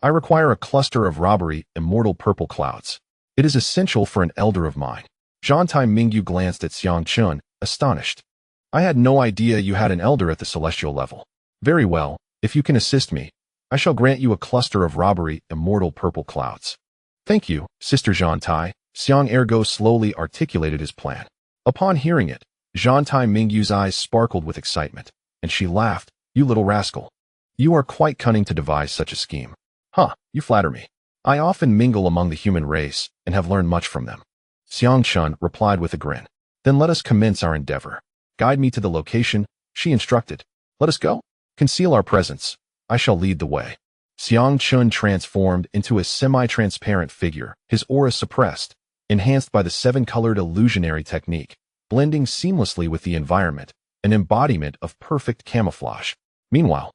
I require a cluster of robbery immortal purple clouds. It is essential for an elder of mine. Zhantai Mingyu glanced at Xiang Chun, astonished. I had no idea you had an elder at the celestial level. Very well, if you can assist me, I shall grant you a cluster of robbery immortal purple clouds. Thank you, Sister Zhantai. Xiang Ergo slowly articulated his plan. Upon hearing it, Zhantai Mingyu's eyes sparkled with excitement, and she laughed. You little rascal. You are quite cunning to devise such a scheme. Huh, you flatter me. I often mingle among the human race and have learned much from them. Xiang Chun replied with a grin. Then let us commence our endeavor. Guide me to the location, she instructed. Let us go. Conceal our presence. I shall lead the way. Xiang Chun transformed into a semi-transparent figure, his aura suppressed, enhanced by the 7-colored illusionary technique, blending seamlessly with the environment, an embodiment of perfect camouflage. Meanwhile,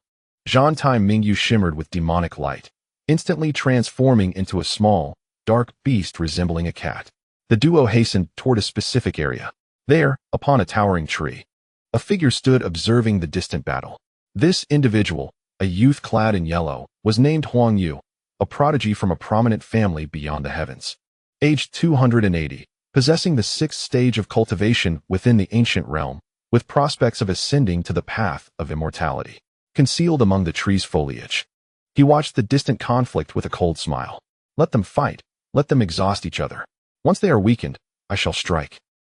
Zhantai Mingyu shimmered with demonic light, instantly transforming into a small, dark beast resembling a cat. The duo hastened toward a specific area. There, upon a towering tree, a figure stood observing the distant battle. This individual, a youth clad in yellow, was named Huang Yu, a prodigy from a prominent family beyond the heavens. Aged 280, possessing the 6th stage of cultivation within the ancient realm, with prospects of ascending to the path of immortality. Concealed among the tree's foliage, he watched the distant conflict with a cold smile. Let them fight. Let them exhaust each other. Once they are weakened, I shall strike.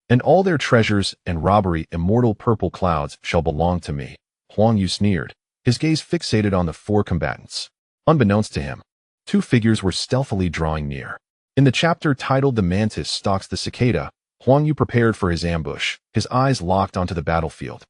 And all their treasures and robbery immortal purple clouds shall belong to me. Huang Yu sneered, his gaze fixated on the 4 combatants. Unbeknownst to him, 2 figures were stealthily drawing near. In the chapter titled The Mantis Stalks the Cicada, Huang Yu prepared for his ambush, his eyes locked onto the battlefield.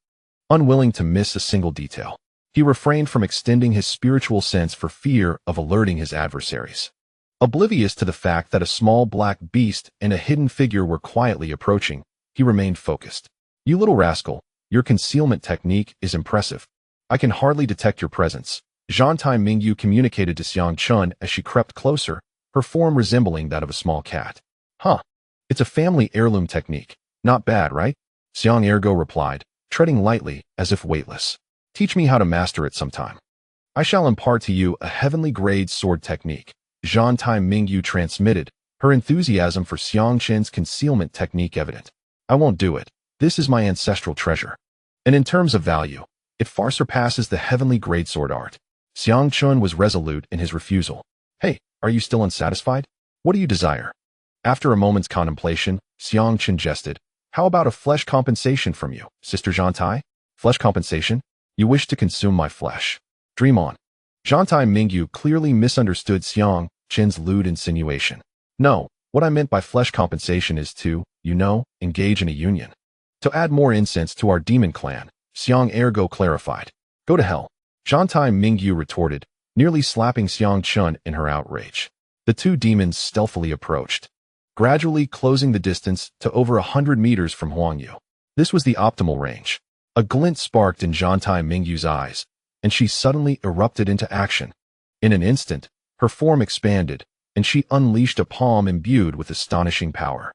Unwilling to miss a single detail, He refrained from extending his spiritual sense for fear of alerting his adversaries. Oblivious to the fact that a small black beast and a hidden figure were quietly approaching, he remained focused. "You little rascal, your concealment technique is impressive. I can hardly detect your presence," Zhantai Mingyu communicated to Xiang Chun as she crept closer, her form resembling that of a small cat. "Huh. It's a family heirloom technique. Not bad, right?" Xiang Ergo replied, treading lightly, as if weightless. "Teach me how to master it sometime. I shall impart to you a heavenly grade sword technique," Zhantai Mingyu transmitted, her enthusiasm for Xiang Chen's concealment technique evident. "I won't do it. This is my ancestral treasure. And in terms of value, it far surpasses the heavenly grade sword art." Xiang Chun was resolute in his refusal. "Hey, are you still unsatisfied? What do you desire?" After a moment's contemplation, Xiang Chun jested. "How about a flesh compensation from you, Sister Zhantai? Flesh compensation? You wish to consume my flesh? Dream on." Zhantai Mingyu clearly misunderstood Xiang Chen's lewd insinuation. "No, what I meant by flesh compensation is to, engage in a union. To add more incense to our demon clan," Xiang Ergo clarified. "Go to hell," Zhantai Mingyu retorted, nearly slapping Xiang Chun in her outrage. The two demons stealthily approached, gradually closing the distance to over 100 meters from Huang Yu. This was the optimal range. A glint sparked in Zhantai Mingyu's eyes, and she suddenly erupted into action. In an instant, her form expanded, and she unleashed a palm imbued with astonishing power.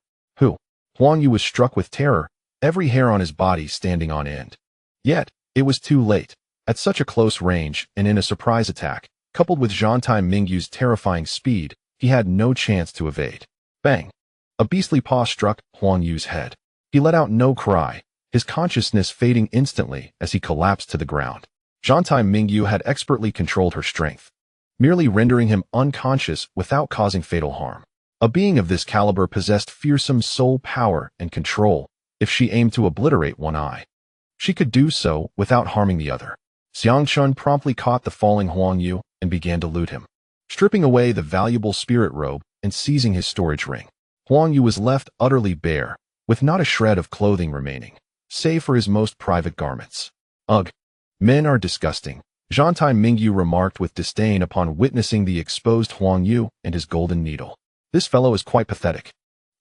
Huang Yu was struck with terror, every hair on his body standing on end. Yet, it was too late. At such a close range and in a surprise attack, coupled with Zhantai Mingyu's terrifying speed, he had no chance to evade. Bang! A beastly paw struck Huang Yu's head. He let out no cry, his consciousness fading instantly as he collapsed to the ground. Zhantai Mingyu had expertly controlled her strength, merely rendering him unconscious without causing fatal harm. A being of this caliber possessed fearsome soul power and control. If she aimed to obliterate one eye, she could do so without harming the other. Xiang Chun promptly caught the falling Huang Yu and began to loot him, stripping away the valuable spirit robe and seizing his storage ring. Huang Yu was left utterly bare, with not a shred of clothing remaining, save for his most private garments. "Ugh, men are disgusting," Zhantai Mingyu remarked with disdain upon witnessing the exposed Huang Yu and his golden needle. "This fellow is quite pathetic."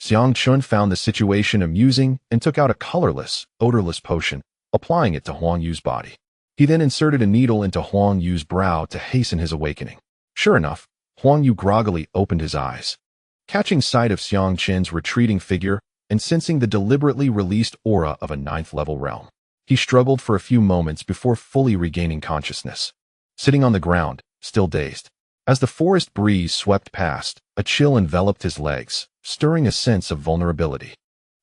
Xiang Chun found the situation amusing and took out a colorless, odorless potion, applying it to Huang Yu's body. He then inserted a needle into Huang Yu's brow to hasten his awakening. Sure enough, Huang Yu groggily opened his eyes. Catching sight of Xiang Chen's retreating figure and sensing the deliberately released aura of a 9th-level realm, he struggled for a few moments before fully regaining consciousness. Sitting on the ground, still dazed, as the forest breeze swept past, a chill enveloped his legs, stirring a sense of vulnerability.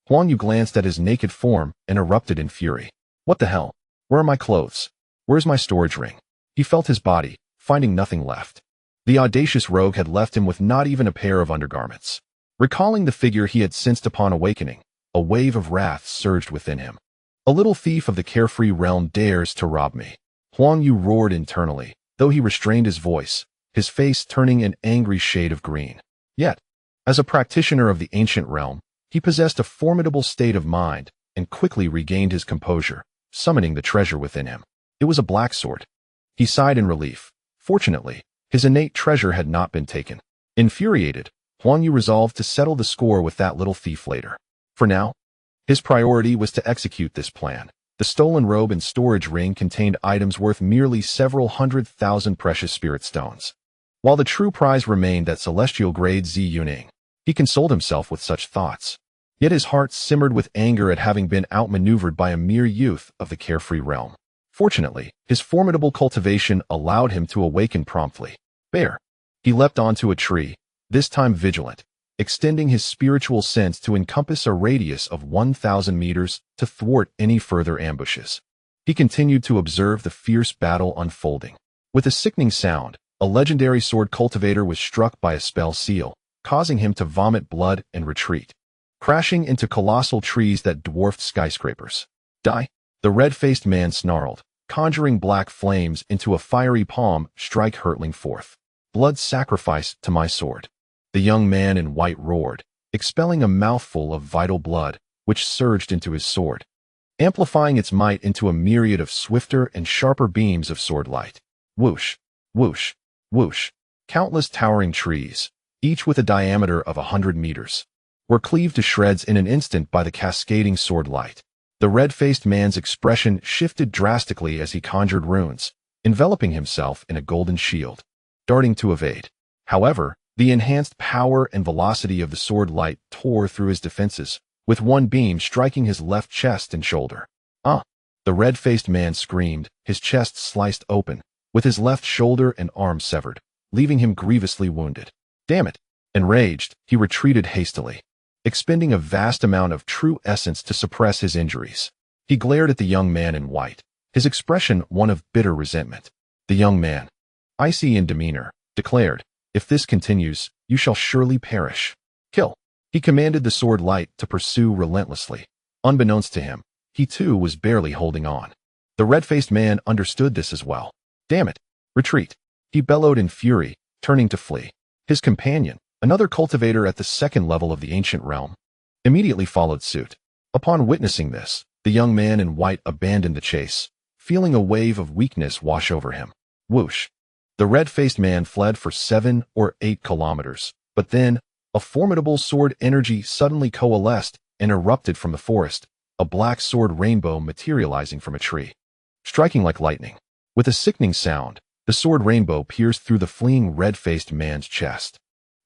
Huang Yu glanced at his naked form and erupted in fury. "What the hell? Where are my clothes? Where's my storage ring?" He felt his body, finding nothing left. The audacious rogue had left him with not even a pair of undergarments. Recalling the figure he had sensed upon awakening, a wave of wrath surged within him. "A little thief of the carefree realm dares to rob me," Huang Yu roared internally, though he restrained his voice, his face turning an angry shade of green. Yet, as a practitioner of the ancient realm, he possessed a formidable state of mind and quickly regained his composure, summoning the treasure within him. It was a black sword. He sighed in relief. Fortunately, his innate treasure had not been taken. Infuriated, Huang Yu resolved to settle the score with that little thief later. For now, his priority was to execute this plan. The stolen robe and storage ring contained items worth merely several 100,000 precious spirit stones, while the true prize remained that celestial grade Z Yuning. He consoled himself with such thoughts. Yet his heart simmered with anger at having been outmaneuvered by a mere youth of the carefree realm. Fortunately, his formidable cultivation allowed him to awaken promptly. Bear. He leapt onto a tree, this time vigilant, extending his spiritual sense to encompass a radius of 1,000 meters to thwart any further ambushes. He continued to observe the fierce battle unfolding. With a sickening sound, a legendary sword cultivator was struck by a spell seal, causing him to vomit blood and retreat, crashing into colossal trees that dwarfed skyscrapers. "Die!" The red-faced man snarled, conjuring black flames into a fiery palm strike hurtling forth. "Blood sacrifice to my sword." The young man in white roared, expelling a mouthful of vital blood, which surged into his sword. amplifying its might into a myriad of swifter and sharper beams of sword light. Whoosh, whoosh, whoosh. Countless towering trees, each with a diameter of 100 meters, were cleaved to shreds in an instant by the cascading sword light. The red-faced man's expression shifted drastically as he conjured runes, enveloping himself in a golden shield, darting to evade. However, the enhanced power and velocity of the sword light tore through his defenses, with one beam striking his left chest and shoulder. Ah! The red-faced man screamed, his chest sliced open, with his left shoulder and arm severed, leaving him grievously wounded. Damn it! Enraged, he retreated hastily, expending a vast amount of true essence to suppress his injuries. He glared at the young man in white, his expression one of bitter resentment. The young man, icy in demeanor, declared, "If this continues, you shall surely perish. Kill." He commanded the sword light to pursue relentlessly. Unbeknownst to him, he too was barely holding on. The red-faced man understood this as well. "Damn it! Retreat!" he bellowed in fury, turning to flee. His companion, another cultivator at the second level of the ancient realm, immediately followed suit. Upon witnessing this, the young man in white abandoned the chase, feeling a wave of weakness wash over him. Whoosh! The red-faced man fled for 7 or 8 kilometers, but then, a formidable sword energy suddenly coalesced and erupted from the forest, a black sword rainbow materializing from a tree, striking like lightning. With a sickening sound, the sword rainbow pierced through the fleeing red-faced man's chest.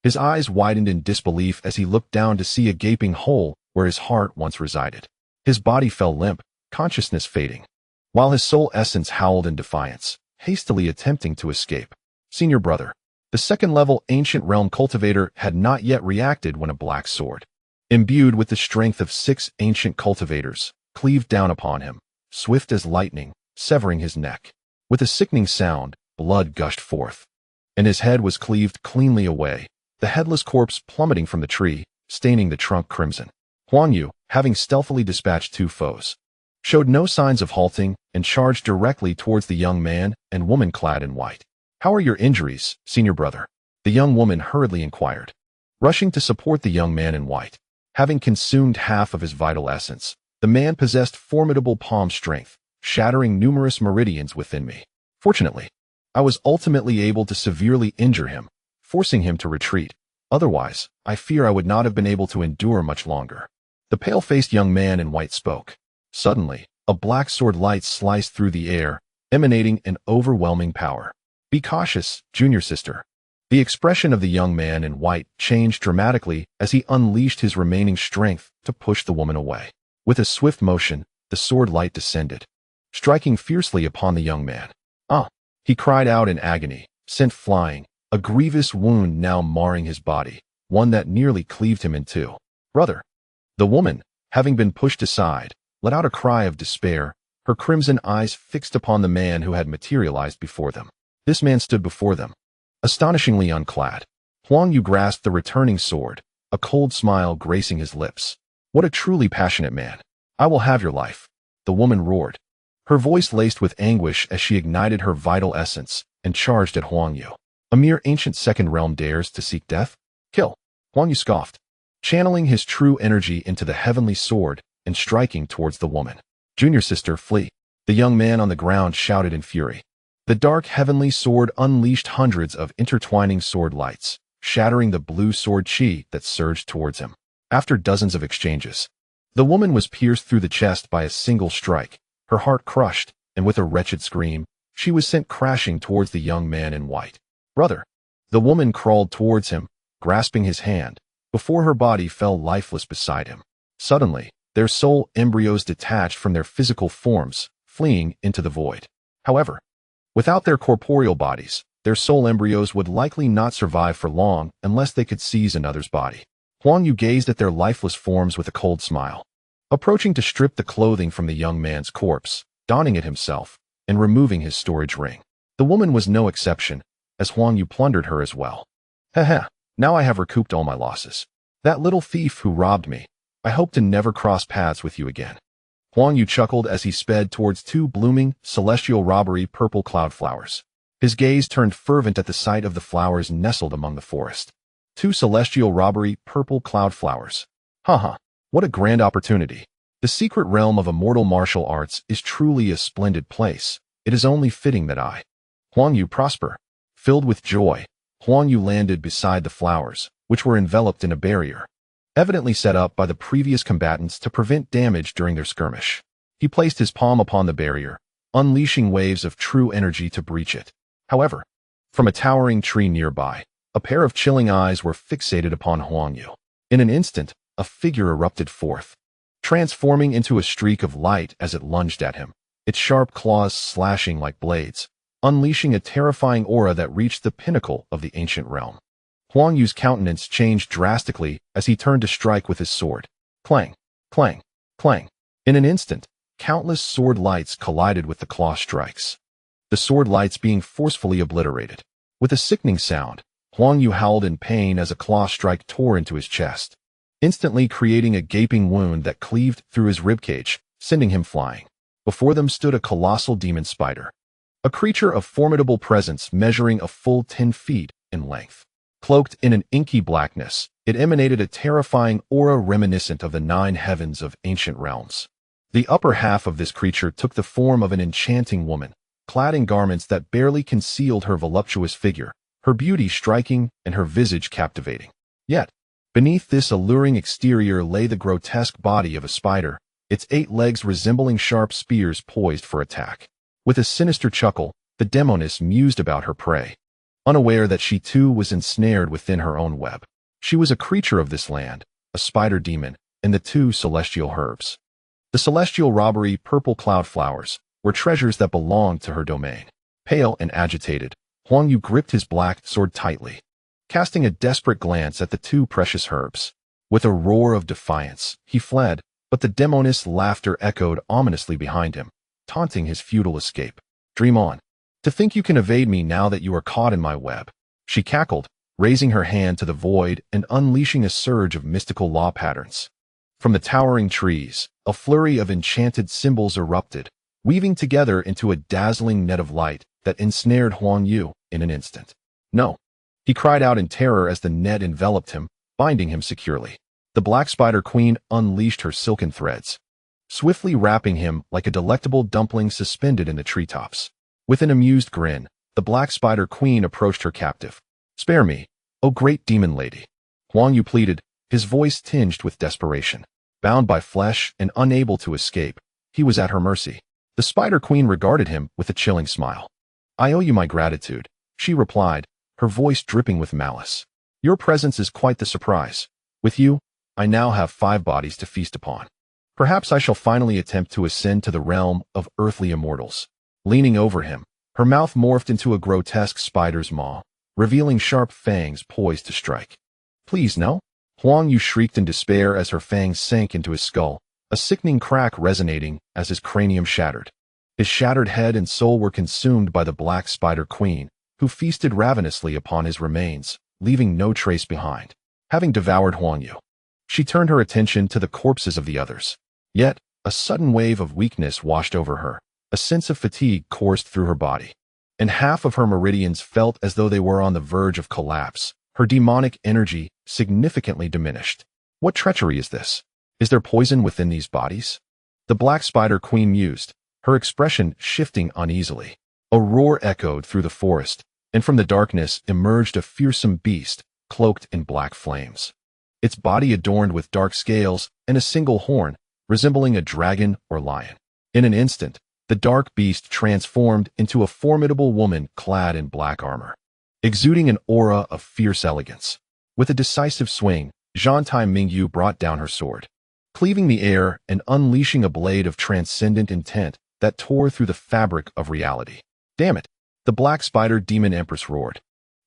His eyes widened in disbelief as he looked down to see a gaping hole where his heart once resided. His body fell limp, consciousness fading, while his soul essence howled in defiance, hastily attempting to escape. Senior brother, the second-level ancient realm cultivator, had not yet reacted when a black sword, imbued with the strength of 6 ancient cultivators, cleaved down upon him, swift as lightning, severing his neck. With a sickening sound, blood gushed forth, and his head was cleaved cleanly away, the headless corpse plummeting from the tree, staining the trunk crimson. Huang Yu, having stealthily dispatched 2 foes, showed no signs of halting and charged directly towards the young man and woman clad in white. "How are your injuries, senior brother?" the young woman hurriedly inquired, rushing to support the young man in white. Having consumed half of his vital essence, the man possessed formidable palm strength, shattering numerous meridians within me. Fortunately, I was ultimately able to severely injure him, forcing him to retreat. Otherwise, I fear I would not have been able to endure much longer. The pale-faced young man in white spoke. Suddenly, a black sword light sliced through the air, emanating an overwhelming power. "Be cautious, junior sister." The expression of the young man in white changed dramatically as he unleashed his remaining strength to push the woman away. With a swift motion, the sword light descended, striking fiercely upon the young man. "Ah!" he cried out in agony, sent flying, a grievous wound now marring his body, one that nearly cleaved him in 2. "Brother!" The woman, having been pushed aside, let out a cry of despair, her crimson eyes fixed upon the man who had materialized before them. This man stood before them, astonishingly unclad. Huang Yu grasped the returning sword, a cold smile gracing his lips. "What a truly passionate man. I will have your life," the woman roared, her voice laced with anguish as she ignited her vital essence and charged at Huang Yu. "A mere ancient second realm dares to seek death? Kill!" Huang Yu scoffed, channeling his true energy into the heavenly sword and striking towards the woman. "Junior sister, flee!" the young man on the ground shouted in fury. The dark heavenly sword unleashed hundreds of intertwining sword lights, shattering the blue sword chi that surged towards him. After dozens of exchanges, the woman was pierced through the chest by a single strike, her heart crushed, and with a wretched scream, she was sent crashing towards the young man in white. "Brother!" The woman crawled towards him, grasping his hand, before her body fell lifeless beside him. Suddenly, their soul embryos detached from their physical forms, fleeing into the void. However, without their corporeal bodies, their soul embryos would likely not survive for long unless they could seize another's body. Huang Yu gazed at their lifeless forms with a cold smile, approaching to strip the clothing from the young man's corpse, donning it himself, and removing his storage ring. The woman was no exception, as Huang Yu plundered her as well. "Heh, now I have recouped all my losses. That little thief who robbed me, I hope to never cross paths with you again." Huang Yu chuckled as he sped towards 2 blooming, celestial robbery purple cloud flowers. His gaze turned fervent at the sight of the flowers nestled among the forest. 2 celestial robbery purple cloud flowers. Haha, what a grand opportunity. The secret realm of immortal martial arts is truly a splendid place. It is only fitting that I, Huang Yu, prosper. Filled with joy, Huang Yu landed beside the flowers, which were enveloped in a barrier, evidently set up by the previous combatants to prevent damage during their skirmish. He placed his palm upon the barrier, unleashing waves of true energy to breach it. However, from a towering tree nearby, a pair of chilling eyes were fixated upon Huang Yu. In an instant, a figure erupted forth, transforming into a streak of light as it lunged at him, its sharp claws slashing like blades, unleashing a terrifying aura that reached the pinnacle of the ancient realm. Huang Yu's countenance changed drastically as he turned to strike with his sword. Clang, clang, clang. In an instant, countless sword lights collided with the claw strikes, the sword lights being forcefully obliterated. With a sickening sound, Huang Yu howled in pain as a claw strike tore into his chest, instantly creating a gaping wound that cleaved through his ribcage, sending him flying. Before them stood a colossal demon spider, a creature of formidable presence measuring a full 10 feet in length. Cloaked in an inky blackness, it emanated a terrifying aura reminiscent of the 9 heavens of ancient realms. The upper half of this creature took the form of an enchanting woman, clad in garments that barely concealed her voluptuous figure, her beauty striking and her visage captivating. Yet, beneath this alluring exterior lay the grotesque body of a spider, its 8 legs resembling sharp spears poised for attack. With a sinister chuckle, the demoness mused about her prey, unaware that she too was ensnared within her own web. She was a creature of this land, a spider demon, and the 2 celestial herbs. The celestial robbery purple cloud flowers were treasures that belonged to her domain. Pale and agitated, Huang Yu gripped his black sword tightly, casting a desperate glance at the 2 precious herbs. With a roar of defiance, he fled, but the demoness' laughter echoed ominously behind him, taunting his futile escape. Dream on. To think you can evade me now that you are caught in my web. She cackled, raising her hand to the void and unleashing a surge of mystical law patterns. From the towering trees, a flurry of enchanted symbols erupted, weaving together into a dazzling net of light that ensnared Huang Yu in an instant. No! He cried out in terror as the net enveloped him, binding him securely. The Black Spider Queen unleashed her silken threads, swiftly wrapping him like a delectable dumpling suspended in the treetops. With an amused grin, the Black Spider Queen approached her captive. Spare me, O great demon lady, Huang Yu pleaded, his voice tinged with desperation. Bound by flesh and unable to escape, he was at her mercy. The Spider Queen regarded him with a chilling smile. I owe you my gratitude, she replied, her voice dripping with malice. Your presence is quite the surprise. With you, I now have 5 bodies to feast upon. Perhaps I shall finally attempt to ascend to the realm of earthly immortals. Leaning over him, her mouth morphed into a grotesque spider's maw, revealing sharp fangs poised to strike. Please no? Huang Yu shrieked in despair as her fangs sank into his skull, a sickening crack resonating as his cranium shattered. His shattered head and soul were consumed by the Black Spider Queen, who feasted ravenously upon his remains, leaving no trace behind. Having devoured Huang Yu, she turned her attention to the corpses of the others. Yet, a sudden wave of weakness washed over her. A sense of fatigue coursed through her body, and half of her meridians felt as though they were on the verge of collapse, her demonic energy significantly diminished. What treachery is this? Is there poison within these bodies? The Black Spider Queen mused, her expression shifting uneasily. A roar echoed through the forest, and from the darkness emerged a fearsome beast, cloaked in black flames. Its body adorned with dark scales and a single horn, resembling a dragon or lion. In an instant, the dark beast transformed into a formidable woman clad in black armor, exuding an aura of fierce elegance. With a decisive swing, Zhantai Mingyu brought down her sword, cleaving the air and unleashing a blade of transcendent intent that tore through the fabric of reality. Damn it! The Black Spider Demon Empress roared,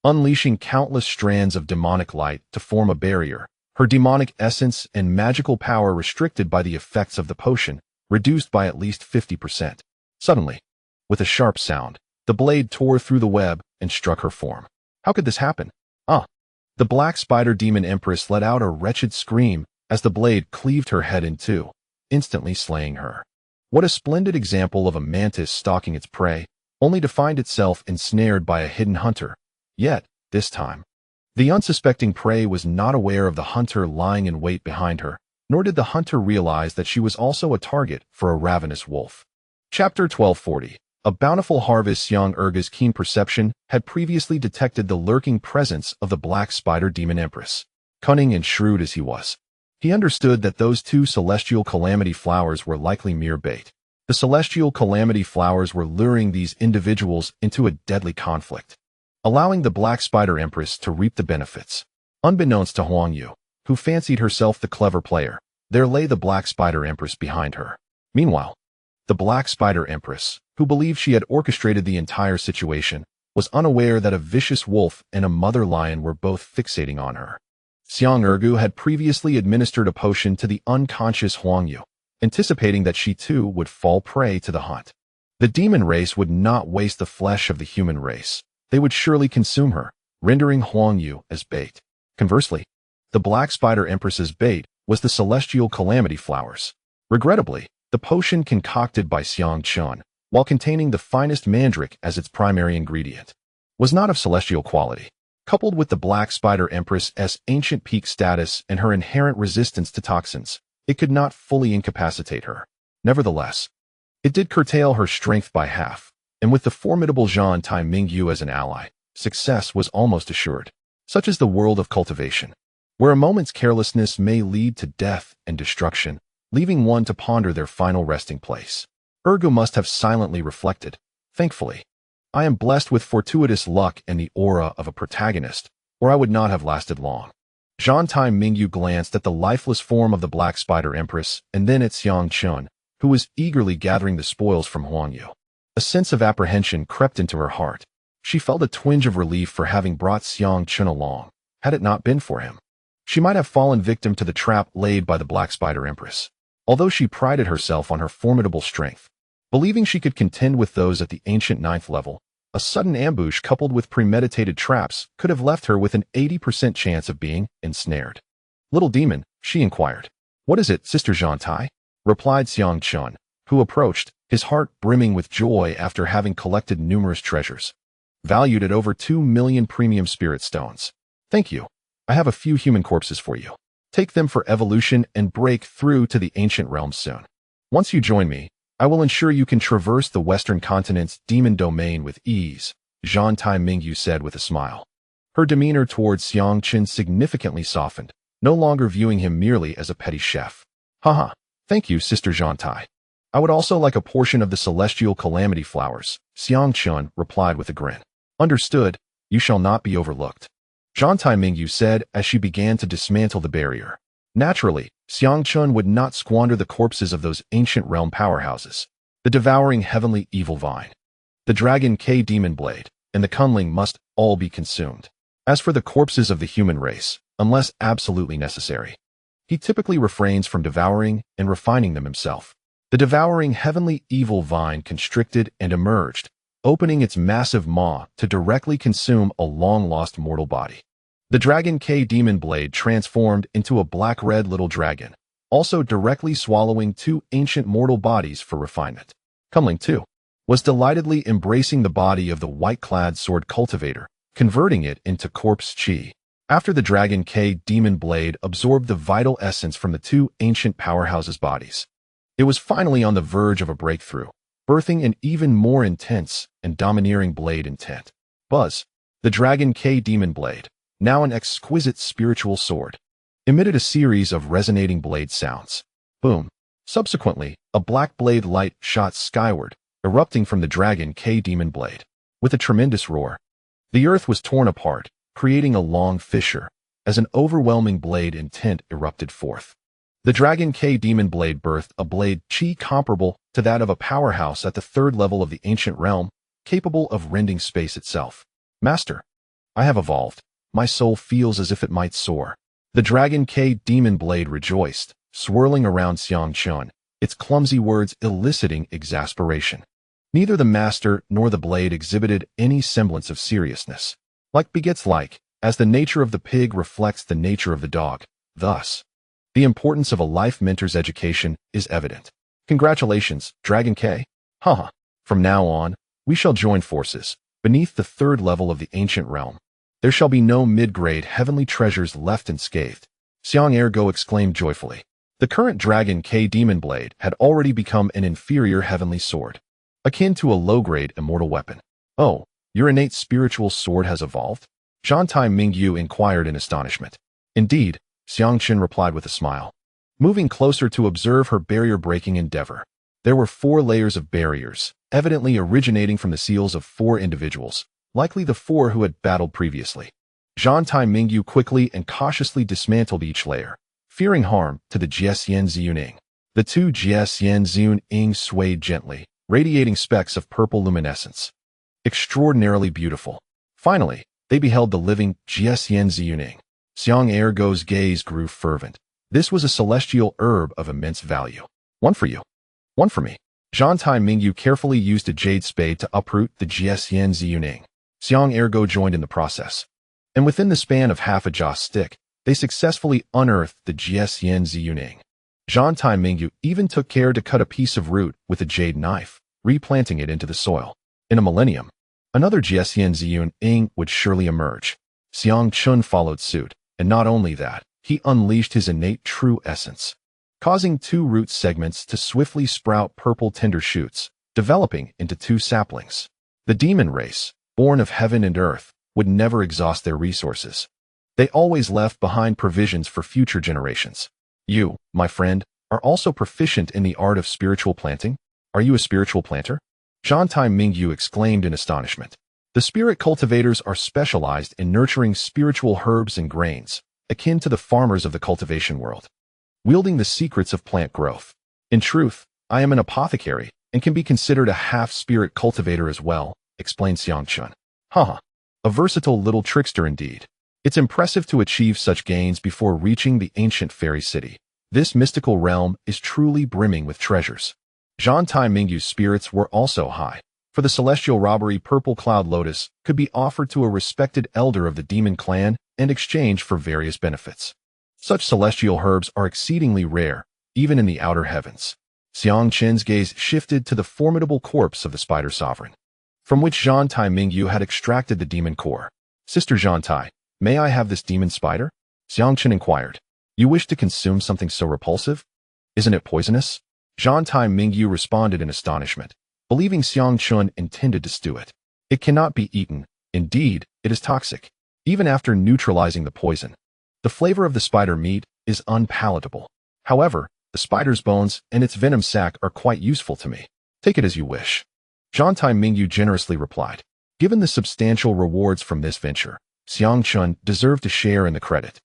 unleashing countless strands of demonic light to form a barrier, her demonic essence and magical power restricted by the effects of the potion, reduced by at least 50%. Suddenly, with a sharp sound, the blade tore through the web and struck her form. How could this happen? The Black Spider Demon Empress let out a wretched scream as the blade cleaved her head in 2, instantly slaying her. What a splendid example of a mantis stalking its prey, only to find itself ensnared by a hidden hunter. Yet, this time, the unsuspecting prey was not aware of the hunter lying in wait behind her, nor did the hunter realize that she was also a target for a ravenous wolf. Chapter 1240. A bountiful harvest. Xiang Erga's keen perception had previously detected the lurking presence of the black spider demon empress. Cunning and shrewd as he was, he understood that those two celestial calamity flowers were likely mere bait. The celestial calamity flowers were luring these individuals into a deadly conflict, allowing the black spider empress to reap the benefits. Unbeknownst to Huang Yu, who fancied herself the clever player, there lay the black spider empress behind her. Meanwhile, the black spider empress, who believed she had orchestrated the entire situation, was unaware that a vicious wolf and a mother lion were both fixating on her. Xiang Ergu had previously administered a potion to the unconscious Huang Yu, anticipating that she too would fall prey to the hunt. The demon race would not waste the flesh of the human race. They would surely consume her, rendering Huang Yu as bait. Conversely, the black spider empress's bait was the celestial calamity flowers. Regrettably, the potion concocted by Xiang Chun, while containing the finest mandrake as its primary ingredient, was not of celestial quality. Coupled with the black spider empress's ancient peak status and her inherent resistance to toxins, it could not fully incapacitate her. Nevertheless, it did curtail her strength by half, and with the formidable Zhan Tai Mingyu as an ally, success was almost assured. Such is the world of cultivation, where a moment's carelessness may lead to death and destruction, leaving one to ponder their final resting place. Ergu must have silently reflected, thankfully, I am blessed with fortuitous luck and the aura of a protagonist, or I would not have lasted long. Zhan Tai Mingyu glanced at the lifeless form of the black spider empress and then at Xiang Chun, who was eagerly gathering the spoils from Huang Yu. A sense of apprehension crept into her heart. She felt a twinge of relief for having brought Xiang Chun along. Had it not been for him, she might have fallen victim to the trap laid by the black spider empress. Although she prided herself on her formidable strength, believing she could contend with those at the ancient 9th level, a sudden ambush coupled with premeditated traps could have left her with an 80% chance of being ensnared. Little demon, she inquired. What is it, Sister Zhan Tai? Replied Xiang Chun, who approached, his heart brimming with joy after having collected numerous treasures, valued at over 2 million premium spirit stones. Thank you. I have a few human corpses for you. Take them for evolution and break through to the ancient realms soon. Once you join me, I will ensure you can traverse the Western continent's demon domain with ease, Zhan Tai Mingyu said with a smile. Her demeanor towards Xiang Chun significantly softened, no longer viewing him merely as a petty chef. Haha, thank you, Sister Zhan Tai. I would also like a portion of the celestial calamity flowers, Xiang Chun replied with a grin. Understood, you shall not be overlooked, Zhan Tai Mingyu said as she began to dismantle the barrier. Naturally, Xiang Chun would not squander the corpses of those ancient realm powerhouses. The devouring heavenly evil vine, the dragon K demon blade, and the kunling must all be consumed. As for the corpses of the human race, unless absolutely necessary, he typically refrains from devouring and refining them himself. The devouring heavenly evil vine constricted and emerged, opening its massive maw to directly consume a long-lost mortal body. The Dragon K demon blade transformed into a black-red little dragon, also directly swallowing 2 ancient mortal bodies for refinement. Kunling, too, was delightedly embracing the body of the white-clad sword cultivator, converting it into corpse chi. After the Dragon K demon blade absorbed the vital essence from the 2 ancient powerhouses' bodies, it was finally on the verge of a breakthrough, birthing an even more intense and domineering blade intent. Buzz, the Dragon K demon blade, now an exquisite spiritual sword, emitted a series of resonating blade sounds. Boom. Subsequently, a black blade light shot skyward, erupting from the Dragon K demon blade. With a tremendous roar, the earth was torn apart, creating a long fissure, as an overwhelming blade intent erupted forth. The Dragon K demon blade birthed a blade chi comparable to that of a powerhouse at the 3rd level of the ancient realm, capable of rending space itself. Master, I have evolved. My soul feels as if it might soar. The Dragon K demon blade rejoiced, swirling around Xiang Chun, its clumsy words eliciting exasperation. Neither the master nor the blade exhibited any semblance of seriousness. Like begets like, as the nature of the pig reflects the nature of the dog. Thus, the importance of a life mentor's education is evident. Congratulations, Dragon K. Haha. From now on, we shall join forces, beneath the 3rd level of the ancient realm. There shall be no mid-grade heavenly treasures left unscathed, Xiang Ergo exclaimed joyfully. The current Dragon K Demon Blade had already become an inferior heavenly sword, akin to a low-grade immortal weapon. Oh, your innate spiritual sword has evolved? Zhantai Mingyu inquired in astonishment. Indeed, Xiang Qin replied with a smile, moving closer to observe her barrier-breaking endeavor. There were 4 layers of barriers, evidently originating from the seals of 4 individuals, likely the 4 who had battled previously. Zhantai Mingyu quickly and cautiously dismantled each layer, fearing harm to the Jiesian Ziyuning. The 2 Jiesian Ziyuning swayed gently, radiating specks of purple luminescence. Extraordinarily beautiful. Finally, they beheld the living Jiesian Ziyuning. Xiang Ergo's gaze grew fervent. This was a celestial herb of immense value. One for you. One for me. Zhantai Mingyu carefully used a jade spade to uproot the Jiesian Ziyuning. Xiang Ergo joined in the process. And within the span of half a joss stick, they successfully unearthed the Jiesian Ziyuning. Zhantai Mingyu even took care to cut a piece of root with a jade knife, replanting it into the soil. In a millennium, another Jiesian Ziyuning would surely emerge. Xiang Chun followed suit, and not only that, he unleashed his innate true essence, causing 2 root segments to swiftly sprout purple tender shoots, developing into 2 saplings. The demon race, born of heaven and earth, would never exhaust their resources. They always left behind provisions for future generations. You, my friend, are also proficient in the art of spiritual planting? Are you a spiritual planter? Zhantai Mingyu exclaimed in astonishment. The spirit cultivators are specialized in nurturing spiritual herbs and grains, akin to the farmers of the cultivation world, wielding the secrets of plant growth. In truth, I am an apothecary and can be considered a half-spirit cultivator as well, explained Xiang Chun. Haha, a versatile little trickster indeed. It's impressive to achieve such gains before reaching the ancient fairy city. This mystical realm is truly brimming with treasures. Zhantai Mingyu's spirits were also high, for the celestial robbery Purple Cloud Lotus could be offered to a respected elder of the demon clan in exchange for various benefits. Such celestial herbs are exceedingly rare, even in the outer heavens. Xiang Qin's gaze shifted to the formidable corpse of the Spider Sovereign, from which Zhantai Mingyu had extracted the demon core. Sister Zhantai, may I have this demon spider? Xiang Qin inquired. You wish to consume something so repulsive? Isn't it poisonous? Zhantai Mingyu responded in astonishment, believing Xiang Chun intended to stew it. It cannot be eaten. Indeed, it is toxic. Even after neutralizing the poison, the flavor of the spider meat is unpalatable. However, the spider's bones and its venom sac are quite useful to me. Take it as you wish. Zhantai Mingyu generously replied. Given the substantial rewards from this venture, Xiang Chun deserved to share in the credit.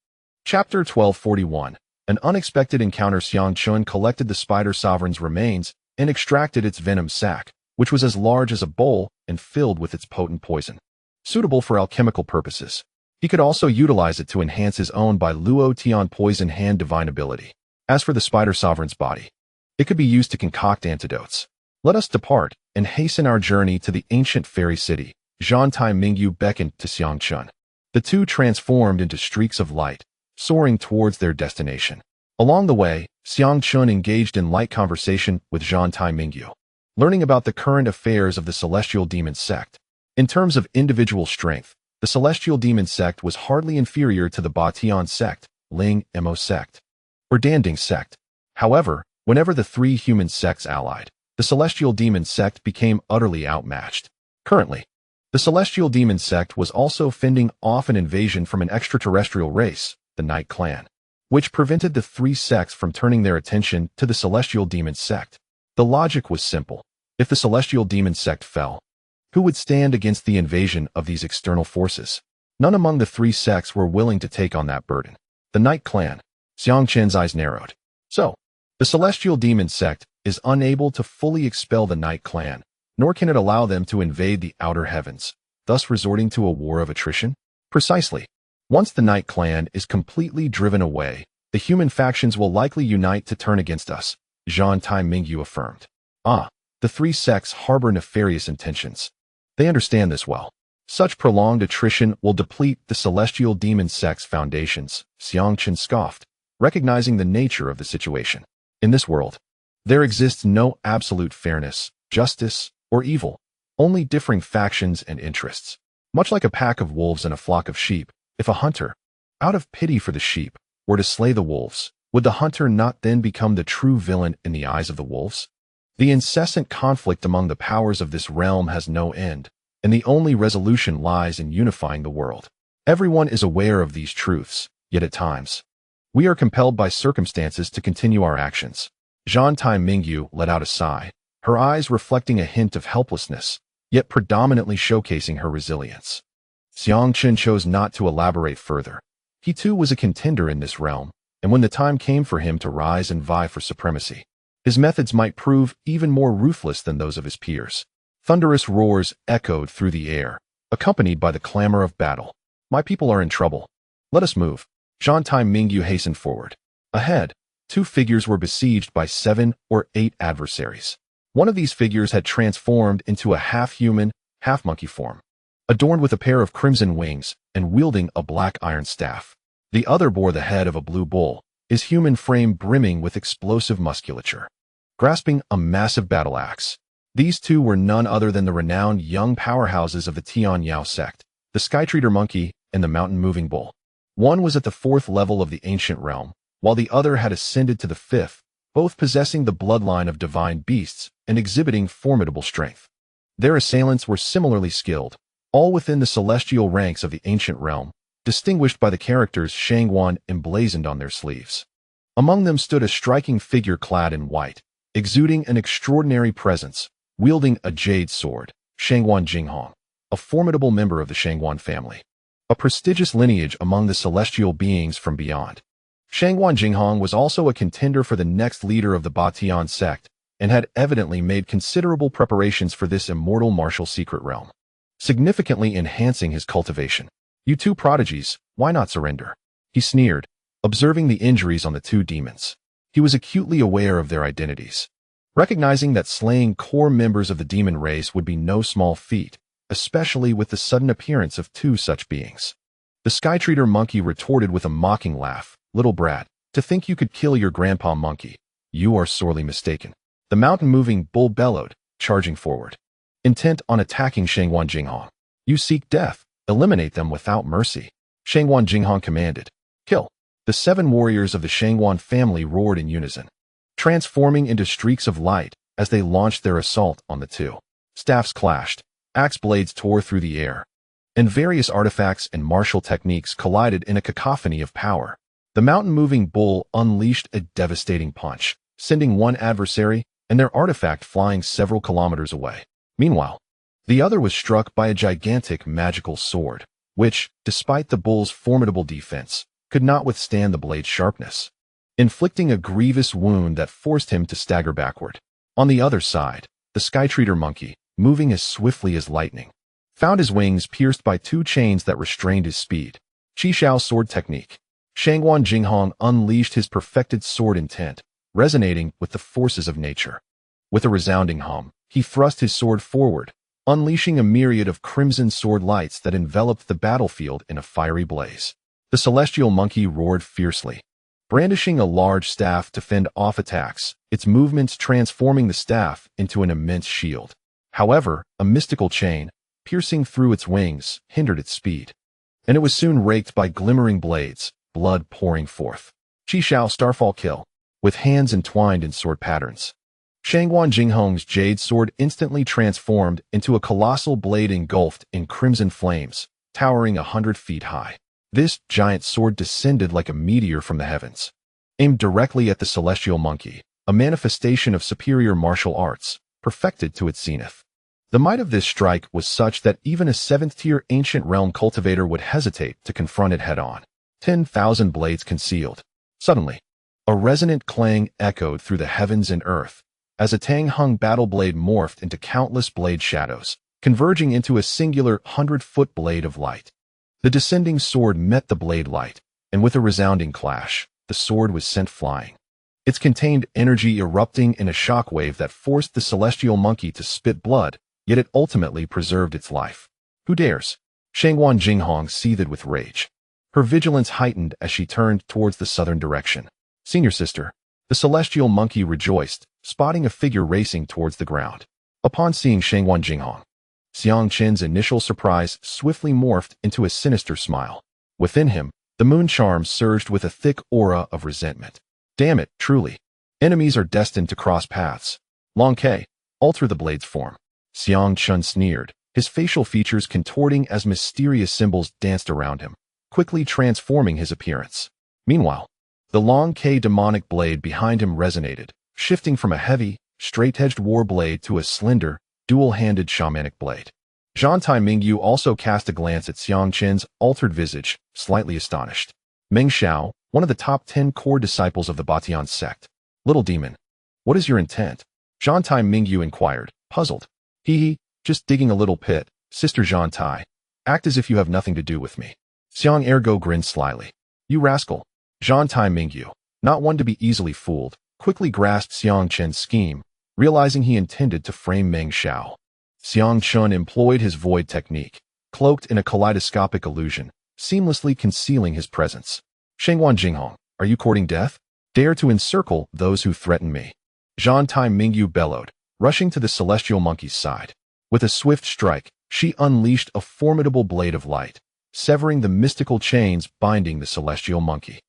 Chapter 1241. An unexpected encounter. Xiang Chun collected the Spider Sovereign's remains and extracted its venom sac, which was as large as a bowl and filled with its potent poison, suitable for alchemical purposes. He could also utilize it to enhance his own by Luo Tian poison hand divine ability. As for the Spider Sovereign's body, it could be used to concoct antidotes. Let us depart and hasten our journey to the ancient fairy city. Zhantai Mingyu beckoned to Xiang Chun. The two transformed into streaks of light, soaring towards their destination. Along the way, Xiang Chun engaged in light conversation with Zhantai Mingyu, learning about the current affairs of the Celestial Demon Sect. In terms of individual strength, the Celestial Demon Sect was hardly inferior to the Batian Sect, Ling Xiao Sect, or Danding Sect. However, whenever the 3 human sects allied, the Celestial Demon Sect became utterly outmatched. Currently, the Celestial Demon Sect was also fending off an invasion from an extraterrestrial race, the Night Clan, which prevented the 3 sects from turning their attention to the Celestial Demon Sect. The logic was simple. If the Celestial Demon Sect fell, who would stand against the invasion of these external forces? None among the 3 sects were willing to take on that burden. The Night Clan. Xiang Chen's eyes narrowed. So, the Celestial Demon Sect is unable to fully expel the Night Clan, nor can it allow them to invade the outer heavens, thus resorting to a war of attrition? Precisely. Once the Night Clan is completely driven away, the human factions will likely unite to turn against us, Zhantai Mingyu affirmed. The 3 sects harbor nefarious intentions. They understand this well. Such prolonged attrition will deplete the Celestial Demon Sect's foundations, Xiang Chen scoffed, recognizing the nature of the situation. In this world, there exists no absolute fairness, justice, or evil, only differing factions and interests. Much like a pack of wolves and a flock of sheep, if a hunter, out of pity for the sheep, were to slay the wolves, Would the hunter not then become the true villain in the eyes of the wolves? The incessant conflict among the powers of this realm has no end, and the only resolution lies in unifying the world. Everyone is aware of these truths, yet at times, we are compelled by circumstances to continue our actions. Zhan Tai Mingyu let out a sigh, her eyes reflecting a hint of helplessness, yet predominantly showcasing her resilience. Xiang Qin chose not to elaborate further. He too was a contender in this realm, and when the time came for him to rise and vie for supremacy, his methods might prove even more ruthless than those of his peers. Thunderous roars echoed through the air, accompanied by the clamor of battle. My people are in trouble. Let us move. Zhan Tai Mingyu hastened forward. Ahead, two figures were besieged by 7 or 8 adversaries. One of these figures had transformed into a half-human, half-monkey form, adorned with a pair of crimson wings and wielding a black iron staff. The other bore the head of a blue bull, his human frame brimming with explosive musculature, grasping a massive battle axe. These two were none other than the renowned young powerhouses of the Tianyao sect, the Skytreader monkey and the mountain-moving bull. One was at the 4th level of the ancient realm, while the other had ascended to the 5th, both possessing the bloodline of divine beasts and exhibiting formidable strength. Their assailants were similarly skilled, all within the celestial ranks of the ancient realm, distinguished by the characters Shangguan emblazoned on their sleeves. Among them stood a striking figure clad in white, exuding an extraordinary presence, wielding a jade sword, Shangguan Jinghong, a formidable member of the Shangguan family, a prestigious lineage among the celestial beings from beyond. Shangguan Jinghong was also a contender for the next leader of the Batian sect and had evidently made considerable preparations for this immortal martial secret realm, significantly enhancing his cultivation. You two prodigies, why not surrender? He sneered, observing the injuries on the two demons. He was acutely aware of their identities, recognizing that slaying core members of the demon race would be no small feat, especially with the sudden appearance of two such beings. The Skytreader monkey retorted with a mocking laugh. Little brat, to think you could kill your grandpa monkey. You are sorely mistaken. The mountain-moving bull bellowed, charging forward, intent on attacking Shangguan Jinghong. You seek death, eliminate them without mercy. Shangguan Jinghong commanded. Kill. The 7 warriors of the Shangguan family roared in unison, transforming into streaks of light as they launched their assault on the two. Staffs clashed, axe blades tore through the air, and various artifacts and martial techniques collided in a cacophony of power. The mountain-moving bull unleashed a devastating punch, sending one adversary and their artifact flying several kilometers away. Meanwhile, the other was struck by a gigantic magical sword, which, despite the bull's formidable defense, could not withstand the blade's sharpness, inflicting a grievous wound that forced him to stagger backward. On the other side, the Skytreader monkey, moving as swiftly as lightning, found his wings pierced by 2 chains that restrained his speed. Qishao sword technique. Shangguan Jinghong unleashed his perfected sword intent, resonating with the forces of nature. With a resounding hum, he thrust his sword forward, unleashing a myriad of crimson sword lights that enveloped the battlefield in a fiery blaze. The celestial monkey roared fiercely, brandishing a large staff to fend off attacks, its movements transforming the staff into an immense shield. However, a mystical chain, piercing through its wings, hindered its speed, and it was soon raked by glimmering blades, blood pouring forth. Qishao Starfall Kill, with hands entwined in sword patterns. Shangguan Jinghong's jade sword instantly transformed into a colossal blade engulfed in crimson flames, towering 100 feet high. This giant sword descended like a meteor from the heavens, aimed directly at the celestial monkey, a manifestation of superior martial arts, perfected to its zenith. The might of this strike was such that even a 7th-tier ancient realm cultivator would hesitate to confront it head-on. 10,000 blades concealed. Suddenly, a resonant clang echoed through the heavens and earth, as a Tang-hung battle blade morphed into countless blade shadows, converging into a singular 100-foot blade of light. The descending sword met the blade light, and with a resounding clash, the sword was sent flying, its contained energy erupting in a shockwave that forced the celestial monkey to spit blood, yet it ultimately preserved its life. Who dares? Shangguan Jinghong seethed with rage, her vigilance heightened as she turned towards the southern direction. Senior sister, the celestial monkey rejoiced, spotting a figure racing towards the ground. Upon seeing Shangguan Jinghong, Xiang Qin's initial surprise swiftly morphed into a sinister smile. Within him, the moon charm surged with a thick aura of resentment. Damn it, truly. Enemies are destined to cross paths. Long K, alter the blade's form. Xiang Chun sneered, his facial features contorting as mysterious symbols danced around him, quickly transforming his appearance. Meanwhile, the long K demonic blade behind him resonated, shifting from a heavy, straight-edged war blade to a slender, dual-handed shamanic blade. Zhantai Mingyu also cast a glance at Xiang Qin's altered visage, slightly astonished. Ling Xiao, one of the top 10 core disciples of the Batian sect. Little demon, what is your intent? Zhantai Mingyu inquired, puzzled. Hee, just digging a little pit, Sister Zhantai. Act as if you have nothing to do with me. Xiang Ergo grinned slyly. You rascal. Zhantai Mingyu, not one to be easily fooled, quickly grasped Xiang Chen's scheme, realizing he intended to frame Meng Xiao. Xiang Chun employed his void technique, cloaked in a kaleidoscopic illusion, seamlessly concealing his presence. Shengwan Jinghong, are you courting death? Dare to encircle those who threaten me. Zhantai Mingyu bellowed, rushing to the celestial monkey's side. With a swift strike, she unleashed a formidable blade of light, severing the mystical chains binding the celestial monkey.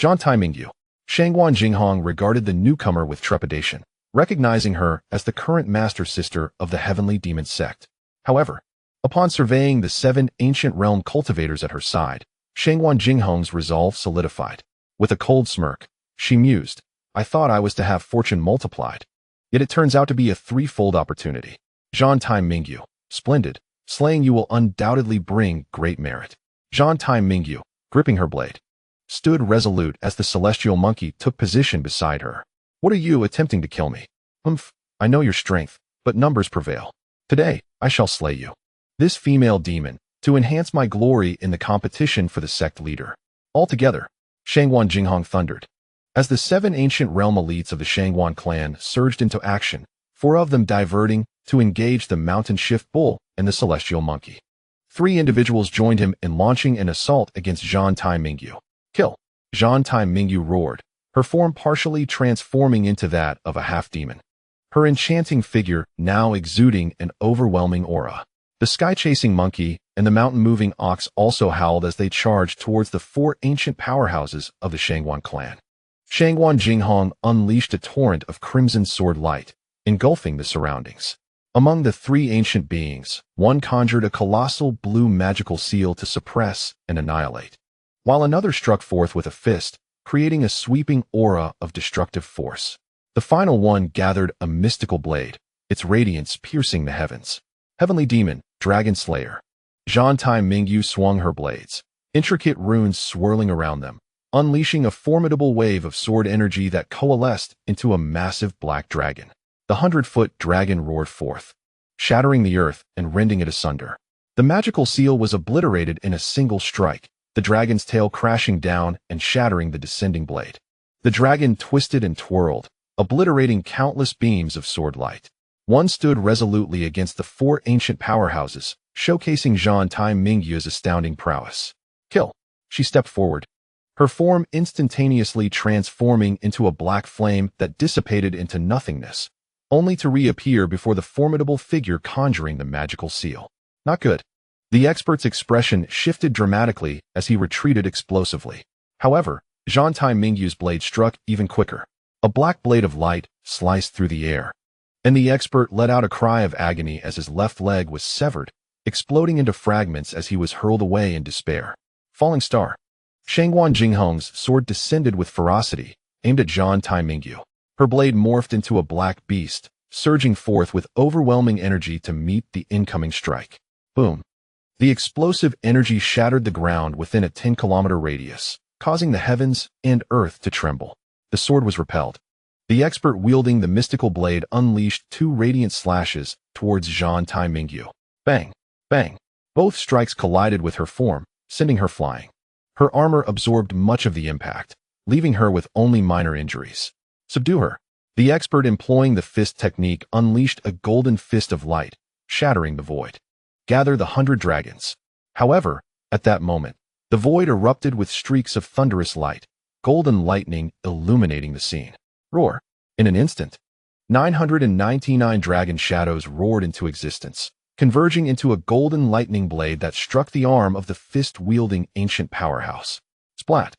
Zhantai Mingyu. Shengwan Jinghong regarded the newcomer with trepidation, recognizing her as the current master sister of the heavenly demon sect. However, upon surveying the 7 ancient realm cultivators at her side, Shengwan Jinghong's resolve solidified. With a cold smirk, she mused, I thought I was to have fortune multiplied. Yet it turns out to be a threefold opportunity. Zhantai Mingyu. Splendid. Slaying you will undoubtedly bring great merit. Zhantai Mingyu, gripping her blade, stood resolute as the celestial monkey took position beside her. What are you attempting to kill me? I know your strength, but numbers prevail. Today, I shall slay you. This female demon, to enhance my glory in the competition for the sect leader. Altogether, Shengwan Jinghong thundered. As the 7 ancient realm elites of the Shengwan clan surged into action, 4 of them diverting to engage the mountain shift bull and the celestial monkey. 3 individuals joined him in launching an assault against Zhantai Mingyu. Kill! Zhantai Mingyu roared, her form partially transforming into that of a half-demon. Her enchanting figure now exuding an overwhelming aura. The sky-chasing monkey and the mountain-moving ox also howled as they charged towards the 4 ancient powerhouses of the Shengwan clan. Shengwan Jinghong unleashed a torrent of crimson sword light, engulfing the surroundings. Among the 3 ancient beings, one conjured a colossal blue magical seal to suppress and annihilate, while another struck forth with a fist, creating a sweeping aura of destructive force. The final one gathered a mystical blade, its radiance piercing the heavens. Heavenly Demon, Dragon Slayer. Zhantai Mingyu swung her blades, intricate runes swirling around them, unleashing a formidable wave of sword energy that coalesced into a massive black dragon. The 100-foot dragon roared forth, shattering the earth and rending it asunder. The magical seal was obliterated in a single strike, the dragon's tail crashing down and shattering the descending blade. The dragon twisted and twirled, obliterating countless beams of sword light. One stood resolutely against the 4 ancient powerhouses, showcasing Zhantai Mingyu's astounding prowess. Kill! She stepped forward, her form instantaneously transforming into a black flame that dissipated into nothingness, only to reappear before the formidable figure conjuring the magical seal. Not good. The expert's expression shifted dramatically as he retreated explosively. However, Zhantai Mingyu's blade struck even quicker. A black blade of light sliced through the air, and the expert let out a cry of agony as his left leg was severed, exploding into fragments as he was hurled away in despair. Falling Star. Shengwan Jinghong's sword descended with ferocity, aimed at Zhantai Mingyu. Her blade morphed into a black beast, surging forth with overwhelming energy to meet the incoming strike. Boom. The explosive energy shattered the ground within a 10-kilometer radius, causing the heavens and earth to tremble. The sword was repelled. The expert wielding the mystical blade unleashed 2 radiant slashes towards Zhantai Mingyu. Bang! Bang! Both strikes collided with her form, sending her flying. Her armor absorbed much of the impact, leaving her with only minor injuries. Subdue her. The expert employing the fist technique unleashed a golden fist of light, shattering the void. Gather the 100 dragons. However, at that moment, the void erupted with streaks of thunderous light, golden lightning illuminating the scene. Roar. In an instant, 999 dragon shadows roared into existence, converging into a golden lightning blade that struck the arm of the fist-wielding ancient powerhouse. Splat.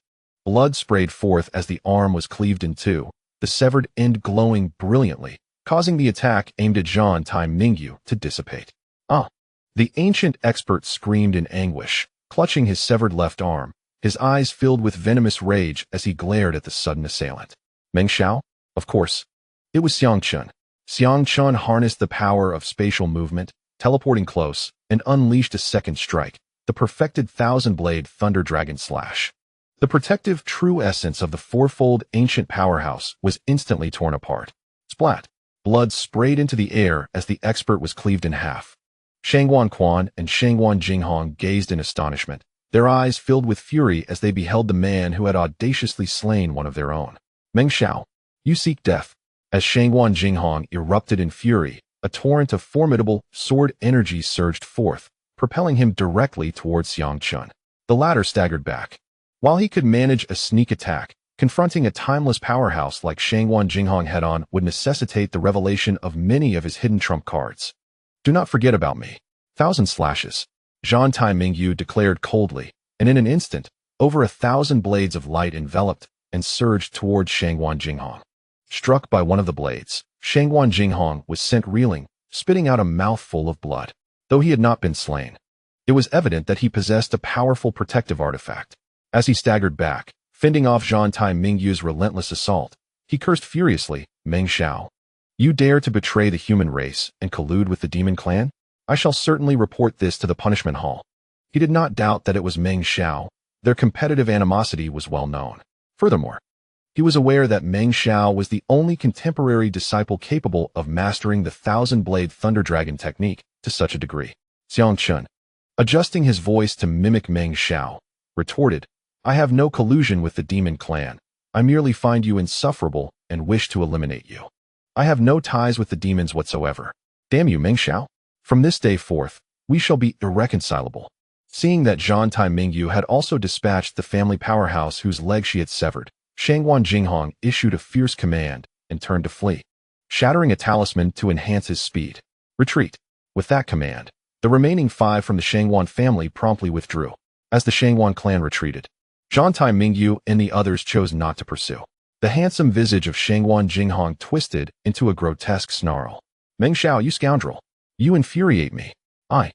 Blood sprayed forth as the arm was cleaved in two, the severed end glowing brilliantly, causing the attack aimed at Zhan Tai Mingyu to dissipate. Ah! The ancient expert screamed in anguish, clutching his severed left arm, his eyes filled with venomous rage as he glared at the sudden assailant. Ling Xiao? Of course. It was Xiang Chun. Xiang Chun harnessed the power of spatial movement, teleporting close, and unleashed a second strike, the perfected thousand-blade Thunder Dragon Slash. The protective true essence of the fourfold ancient powerhouse was instantly torn apart. Splat! Blood sprayed into the air as the expert was cleaved in half. Shangguan Quan and Shangguan Jinghong gazed in astonishment, their eyes filled with fury as they beheld the man who had audaciously slain one of their own. Ling Xiao, you seek death. As Shangguan Jinghong erupted in fury, a torrent of formidable sword energy surged forth, propelling him directly towards Xiang Chun. The latter staggered back. While he could manage a sneak attack, confronting a timeless powerhouse like Shangguan Jinghong head-on would necessitate the revelation of many of his hidden trump cards. Do not forget about me. 1,000 slashes. Zhan Tai Mingyu declared coldly, and in an instant, over 1,000 blades of light enveloped and surged towards Shangguan Jinghong. Struck by one of the blades, Shangguan Jinghong was sent reeling, spitting out a mouthful of blood. Though he had not been slain, it was evident that he possessed a powerful protective artifact. As he staggered back, fending off Zhan Tai Mingyu's relentless assault, he cursed furiously, Ling Xiao. You dare to betray the human race and collude with the demon clan? I shall certainly report this to the punishment hall. He did not doubt that it was Ling Xiao. Their competitive animosity was well known. Furthermore, he was aware that Ling Xiao was the only contemporary disciple capable of mastering the thousand-blade Thunder Dragon technique to such a degree. Xiang Chun, adjusting his voice to mimic Ling Xiao, retorted, I have no collusion with the demon clan. I merely find you insufferable and wish to eliminate you. I have no ties with the demons whatsoever. Damn you, Ling Xiao. From this day forth, we shall be irreconcilable. Seeing that Zhan Tai Mingyu had also dispatched the family powerhouse whose leg she had severed, Shangguan Jinghong issued a fierce command and turned to flee, shattering a talisman to enhance his speed. Retreat. With that command, the remaining 5 from the Shangguan family promptly withdrew. As the Shangguan clan retreated, Zhan Tai Mingyu and the others chose not to pursue. The handsome visage of Shangguan Jinghong twisted into a grotesque snarl. Ling Xiao, you scoundrel! You infuriate me. I,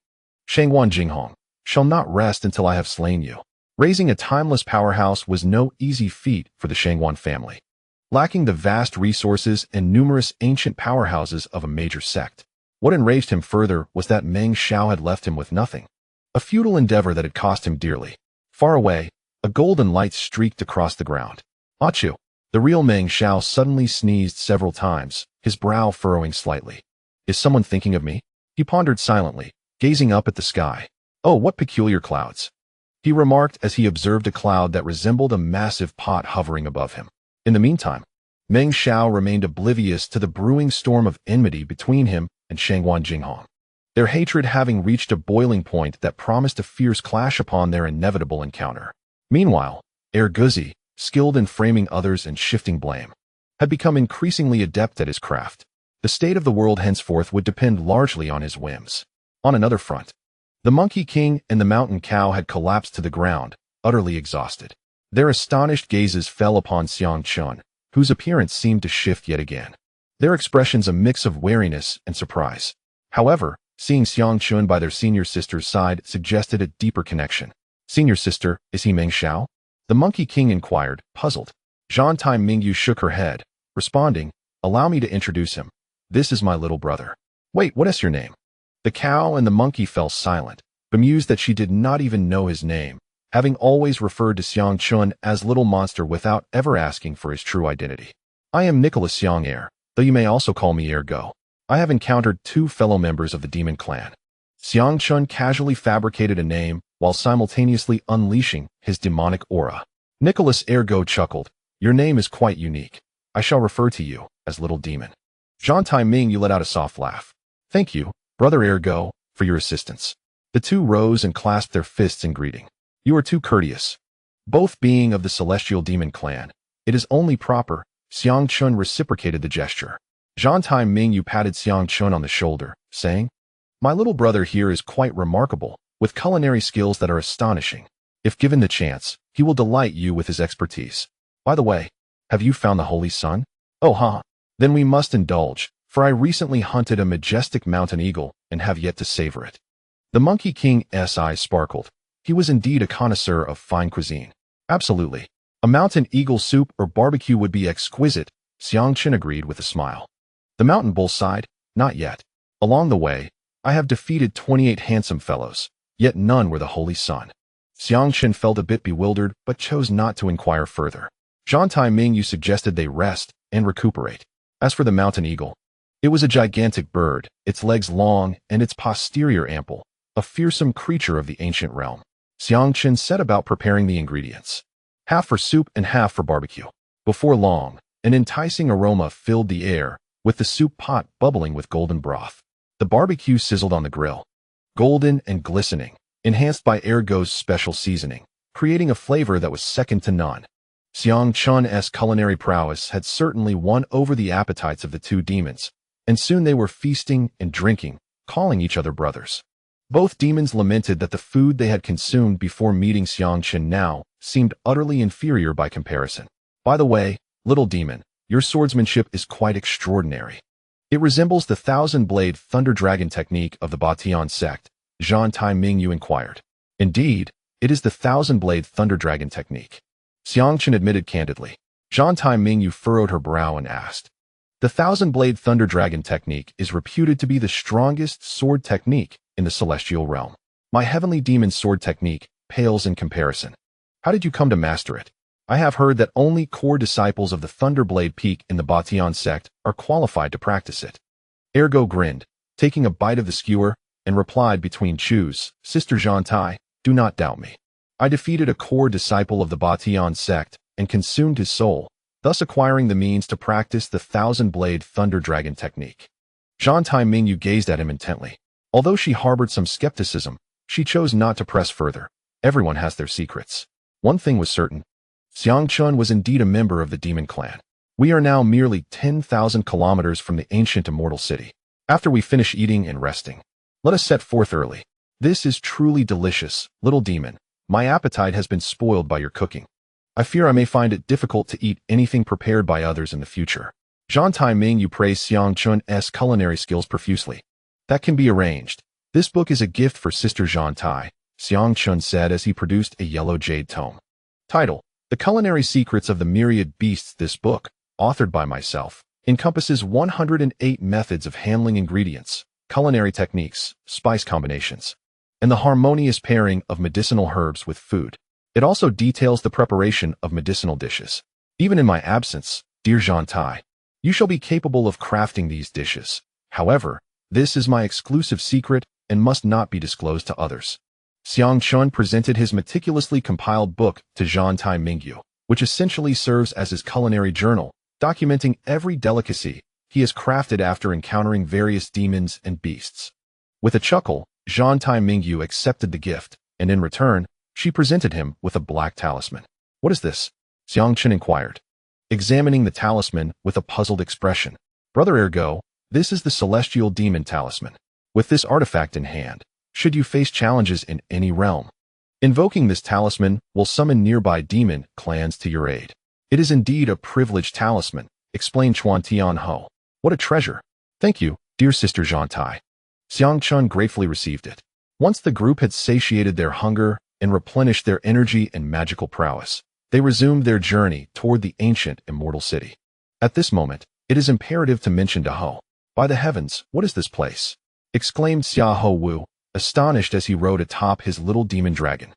Shangguan Jinghong, shall not rest until I have slain you. Raising a timeless powerhouse was no easy feat for the Shangguan family. Lacking the vast resources and numerous ancient powerhouses of a major sect, what enraged him further was that Ling Xiao had left him with nothing. A futile endeavor that had cost him dearly. Far away, a golden light streaked across the ground. Achu! The real Ling Xiao suddenly sneezed several times, his brow furrowing slightly. Is someone thinking of me? He pondered silently, gazing up at the sky. Oh, what peculiar clouds! He remarked as he observed a cloud that resembled a massive pot hovering above him. In the meantime, Ling Xiao remained oblivious to the brewing storm of enmity between him and Shangguan Jinghong, their hatred having reached a boiling point that promised a fierce clash upon their inevitable encounter. Meanwhile, Guzi, skilled in framing others and shifting blame, had become increasingly adept at his craft. The state of the world henceforth would depend largely on his whims. On another front, the Monkey King and the Mountain Cow had collapsed to the ground, utterly exhausted. Their astonished gazes fell upon Xiang Chun, whose appearance seemed to shift yet again, their expressions a mix of wariness and surprise. However, seeing Xiang Chun by their senior sister's side suggested a deeper connection. Senior sister, is he Ling Xiao? The Monkey King inquired, puzzled. Zhan Tai Mingyu shook her head, responding, allow me to introduce him. This is my little brother. Wait, what is your name? The cow and the monkey fell silent, bemused that she did not even know his name, having always referred to Xiang Chun as Little Monster without ever asking for his true identity. I am Nicholas Xiang Air, though you may also call me Go. I have encountered 2 fellow members of the demon clan. Xiang Chun casually fabricated a name while simultaneously unleashing his demonic aura. Nicholas Go chuckled. Your name is quite unique. I shall refer to you as Little Demon. Zhan Tai Mingyu let out a soft laugh. Thank you, Brother Go, for your assistance. The 2 rose and clasped their fists in greeting. You are too courteous. Both being of the celestial demon clan, it is only proper. Xiang Chun reciprocated the gesture. Zhan Tai Mingyu patted Xiang Chun on the shoulder, saying, my little brother here is quite remarkable, with culinary skills that are astonishing. If given the chance, He will delight you with his expertise. By the way, have you found the Holy Sun? Oh, ha! Then we must indulge, for I recently hunted a majestic mountain eagle and have yet to savor it. The Monkey King's eyes sparkled. He was indeed a connoisseur of fine cuisine. Absolutely. A mountain eagle soup or barbecue would be exquisite, Xiangqun agreed with a smile. The mountain bull sighed, not yet. Along the way, I have defeated 28 handsome fellows, yet none were the Holy Sun. Xiangqun felt a bit bewildered, but chose not to inquire further. Zhang Taiming suggested they rest and recuperate. As for the mountain eagle, it was a gigantic bird, its legs long and its posterior ample, a fearsome creature of the ancient realm. Xiangqun set about preparing the ingredients, half for soup and half for barbecue. Before long, an enticing aroma filled the air, with the soup pot bubbling with golden broth. The barbecue sizzled on the grill, golden and glistening, enhanced by Ergo's special seasoning, creating a flavor that was second to none. Xiangqun's culinary prowess had certainly won over the appetites of the two demons, and soon they were feasting and drinking, calling each other brothers. Both demons lamented that the food they had consumed before meeting Xiangqun now seemed utterly inferior by comparison. By the way, little demon, your swordsmanship is quite extraordinary. It resembles the thousand-blade thunder dragon technique of the Batian sect, Zhang Taiming inquired. Indeed, it is the thousand-blade thunder dragon technique, Xiangqun admitted candidly. Zhang Taiming furrowed her brow and asked. The thousand-blade thunder dragon technique is reputed to be the strongest sword technique in the celestial realm. My heavenly demon sword technique pales in comparison. How did you come to master it? I have heard that only core disciples of the Thunderblade Peak in the Batian sect are qualified to practice it. Ergo grinned, taking a bite of the skewer, and replied between chews, Sister Zhantai, do not doubt me. I defeated a core disciple of the Batian sect and consumed his soul, thus acquiring the means to practice the thousand-blade thunder dragon technique. Zhang Taiming gazed at him intently. Although she harbored some skepticism, she chose not to press further. Everyone has their secrets. One thing was certain. Xiangqun was indeed a member of the demon clan. We are now merely 10,000 kilometers from the ancient immortal city. After we finish eating and resting, let us set forth early. This is truly delicious, little demon. My appetite has been spoiled by your cooking. I fear I may find it difficult to eat anything prepared by others in the future. Zhang Taiming praised Xiangqun's culinary skills profusely. That can be arranged. This book is a gift for Sister Zhantai, Xiangqun said as he produced a yellow jade tome. Title: The Culinary Secrets of the Myriad Beasts. This book, authored by myself, encompasses 108 methods of handling ingredients, culinary techniques, spice combinations, and the harmonious pairing of medicinal herbs with food. It also details the preparation of medicinal dishes. Even in my absence, dear Zhantai, you shall be capable of crafting these dishes. However, this is my exclusive secret and must not be disclosed to others. Xiangqun presented his meticulously compiled book to Zhang Taiming, which essentially serves as his culinary journal, documenting every delicacy he has crafted after encountering various demons and beasts. With a chuckle, Zhang Taiming accepted the gift, and in return, she presented him with a black talisman. What is this? Xiangqun inquired, examining the talisman with a puzzled expression. Brother Ergo, this is the celestial demon talisman. With this artifact in hand, should you face challenges in any realm, invoking this talisman will summon nearby demon clans to your aid. It is indeed a privileged talisman, explained Chuan Tianho. What a treasure. Thank you, dear Sister Zhantai. Xiangqun gratefully received it. Once the group had satiated their hunger and replenished their energy and magical prowess, they resumed their journey toward the ancient immortal city. At this moment, it is imperative to mention Daho. By the heavens, what is this place? Exclaimed Xiahou Wu, astonished as he rode atop his little demon dragon,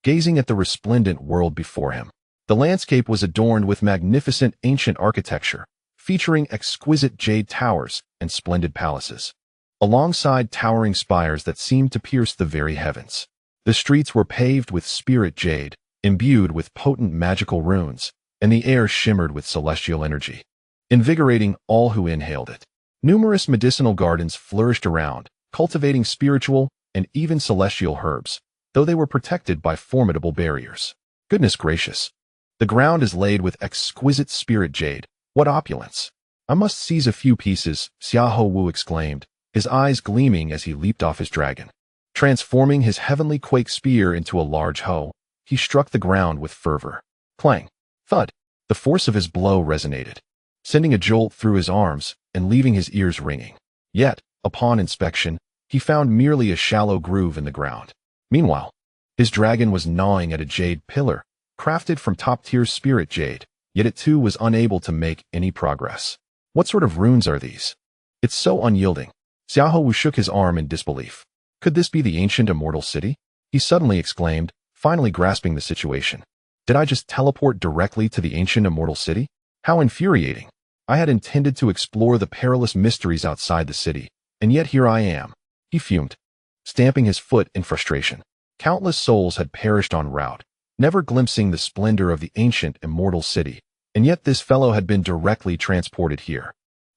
gazing at the resplendent world before him. The landscape was adorned with magnificent ancient architecture, featuring exquisite jade towers and splendid palaces, alongside towering spires that seemed to pierce the very heavens. The streets were paved with spirit jade, imbued with potent magical runes, and the air shimmered with celestial energy, invigorating all who inhaled it. Numerous medicinal gardens flourished around, cultivating spiritual and even celestial herbs, though they were protected by formidable barriers. Goodness gracious! The ground is laid with exquisite spirit jade. What opulence! I must seize a few pieces, Xiahou Wu exclaimed, his eyes gleaming as he leaped off his dragon. Transforming his heavenly quake spear into a large hoe, he struck the ground with fervor. Clang! Thud! The force of his blow resonated, sending a jolt through his arms and leaving his ears ringing. Yet, upon inspection, he found merely a shallow groove in the ground. Meanwhile, his dragon was gnawing at a jade pillar, crafted from top-tier spirit jade, yet it too was unable to make any progress. What sort of runes are these? It's so unyielding. Xiao Wu shook his arm in disbelief. Could this be the ancient immortal city? He suddenly exclaimed, finally grasping the situation. Did I just teleport directly to the ancient immortal city? How infuriating. I had intended to explore the perilous mysteries outside the city, and yet here I am. He fumed, stamping his foot in frustration. Countless souls had perished en route, never glimpsing the splendor of the ancient immortal city, and yet this fellow had been directly transported here,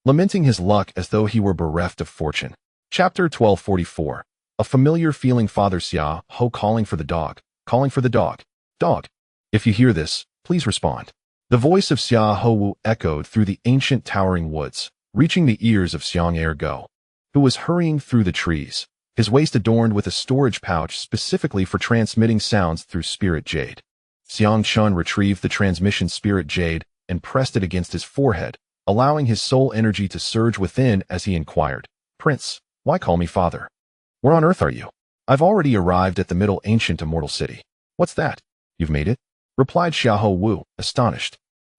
lamenting his luck as though he were bereft of fortune. Chapter 1244. A familiar feeling. Father Xiao Ho calling for the dog. Calling for the dog. Dog. If you hear this, please respond. The voice of Xiao Ho echoed through the ancient towering woods, reaching the ears of Xiang Ergo, who was hurrying through the trees, his waist adorned with a storage pouch specifically for transmitting sounds through spirit jade. Xiang Chun retrieved the transmission spirit jade and pressed it against his forehead, allowing his soul energy to surge within as he inquired, Prince, why call me father? Where on earth are you? I've already arrived at the middle ancient immortal city. What's that? You've made it? Replied Xiao Wu, astonished.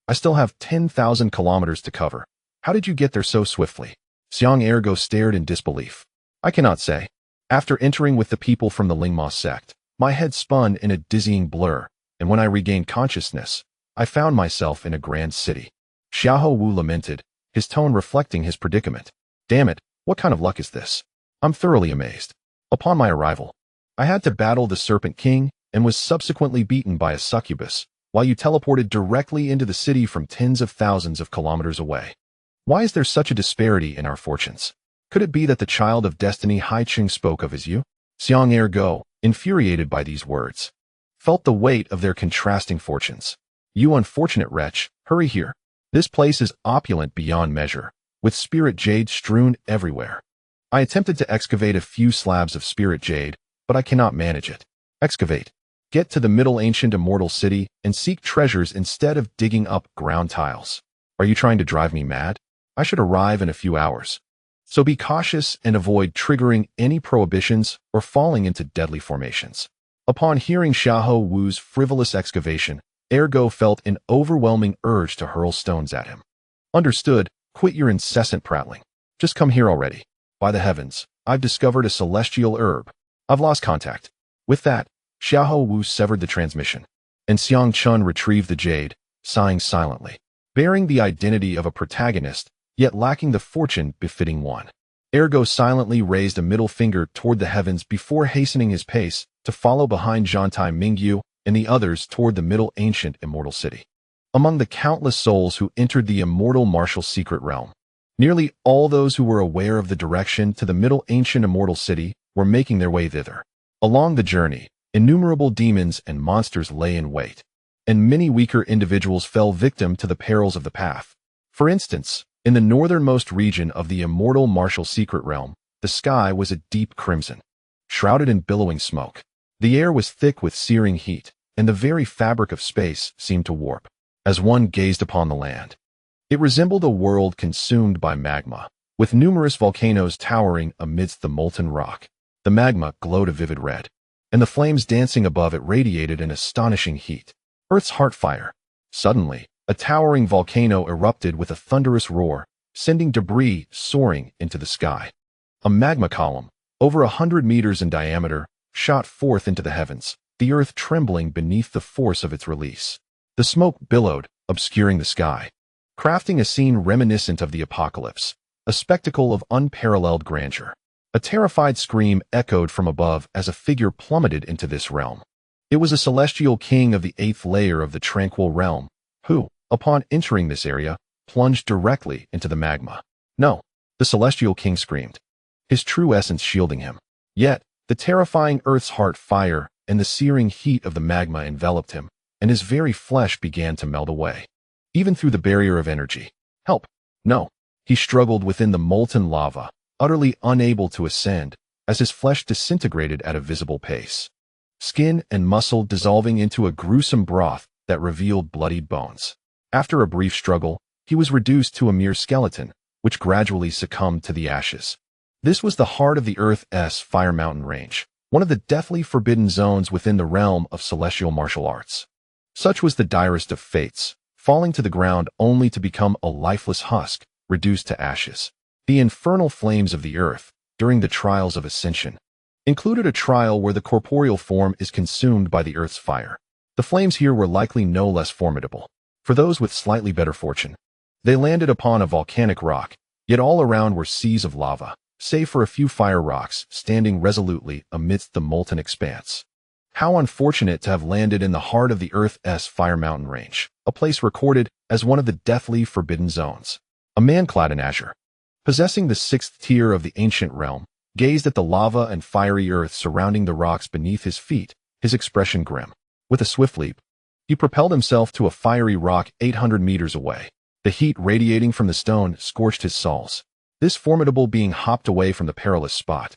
I still have 10,000 kilometers to cover. How did you get there so swiftly? Xiang Ergo stared in disbelief. I cannot say. After entering with the people from the Ling Xiao sect, my head spun in a dizzying blur, and when I regained consciousness, I found myself in a grand city. Xiao Wu lamented, his tone reflecting his predicament. Damn it, what kind of luck is this? I'm thoroughly amazed. Upon my arrival, I had to battle the Serpent King and was subsequently beaten by a succubus, while you teleported directly into the city from tens of thousands of kilometers away. Why is there such a disparity in our fortunes? Could it be that the child of destiny Hai Ching spoke of as you? Xiang Ergo, infuriated by these words, felt the weight of their contrasting fortunes. You unfortunate wretch, hurry here. This place is opulent beyond measure, with spirit jade strewn everywhere. I attempted to excavate a few slabs of spirit jade, but I cannot manage it. Excavate. Get to the middle ancient immortal city and seek treasures instead of digging up ground tiles. Are you trying to drive me mad? I should arrive in a few hours. So be cautious and avoid triggering any prohibitions or falling into deadly formations. Upon hearing Xiao Wu's frivolous excavation, Ergo felt an overwhelming urge to hurl stones at him. Understood, quit your incessant prattling. Just come here already. By the heavens, I've discovered a celestial herb. I've lost contact. With that, Xiao Wu severed the transmission, and Xiang Chun retrieved the jade, sighing silently, bearing the identity of a protagonist, yet lacking the fortune befitting one. Ergo silently raised a middle finger toward the heavens before hastening his pace to follow behind Zhantai Mingyu and the others toward the middle ancient immortal city. Among the countless souls who entered the immortal martial secret realm, nearly all those who were aware of the direction to the middle ancient immortal city were making their way thither. Along the journey, innumerable demons and monsters lay in wait, and many weaker individuals fell victim to the perils of the path. For instance, in the northernmost region of the immortal martial secret realm, the sky was a deep crimson, shrouded in billowing smoke. The air was thick with searing heat, and the very fabric of space seemed to warp as one gazed upon the land. It resembled a world consumed by magma, with numerous volcanoes towering amidst the molten rock. The magma glowed a vivid red, and the flames dancing above it radiated an astonishing heat. Earth's heart fire. Suddenly, a towering volcano erupted with a thunderous roar, sending debris soaring into the sky. A magma column, over 100 meters in diameter, shot forth into the heavens, the earth trembling beneath the force of its release. The smoke billowed, obscuring the sky, crafting a scene reminiscent of the apocalypse, a spectacle of unparalleled grandeur. A terrified scream echoed from above as a figure plummeted into this realm. It was a celestial king of the 8th layer of the tranquil realm, who, upon entering this area, plunged directly into the magma. No, the celestial king screamed, his true essence shielding him. Yet, the terrifying earth's heart fire and the searing heat of the magma enveloped him, and his very flesh began to melt away, even through the barrier of energy. Help! No! He struggled within the molten lava, utterly unable to ascend, as his flesh disintegrated at a visible pace. skin and muscle dissolving into a gruesome broth that revealed bloodied bones. After a brief struggle, he was reduced to a mere skeleton, which gradually succumbed to the ashes. This was the heart of the Earth's Fire Mountain Range, one of the deathly forbidden zones within the realm of celestial martial arts. Such was the direst of fates, falling to the ground only to become a lifeless husk, reduced to ashes. The infernal flames of the earth, during the trials of ascension, included a trial where the corporeal form is consumed by the earth's fire. The flames here were likely no less formidable. For those with slightly better fortune, they landed upon a volcanic rock, yet all around were seas of lava, save for a few fire rocks standing resolutely amidst the molten expanse. How unfortunate to have landed in the heart of the Earth's Fire Mountain Range, a place recorded as one of the deathly forbidden zones. A man clad in azure, possessing the sixth tier of the ancient realm, gazed at the lava and fiery earth surrounding the rocks beneath his feet, his expression grim. With a swift leap, he propelled himself to a fiery rock 800 meters away. The heat radiating from the stone scorched his soles. This formidable being hopped away from the perilous spot,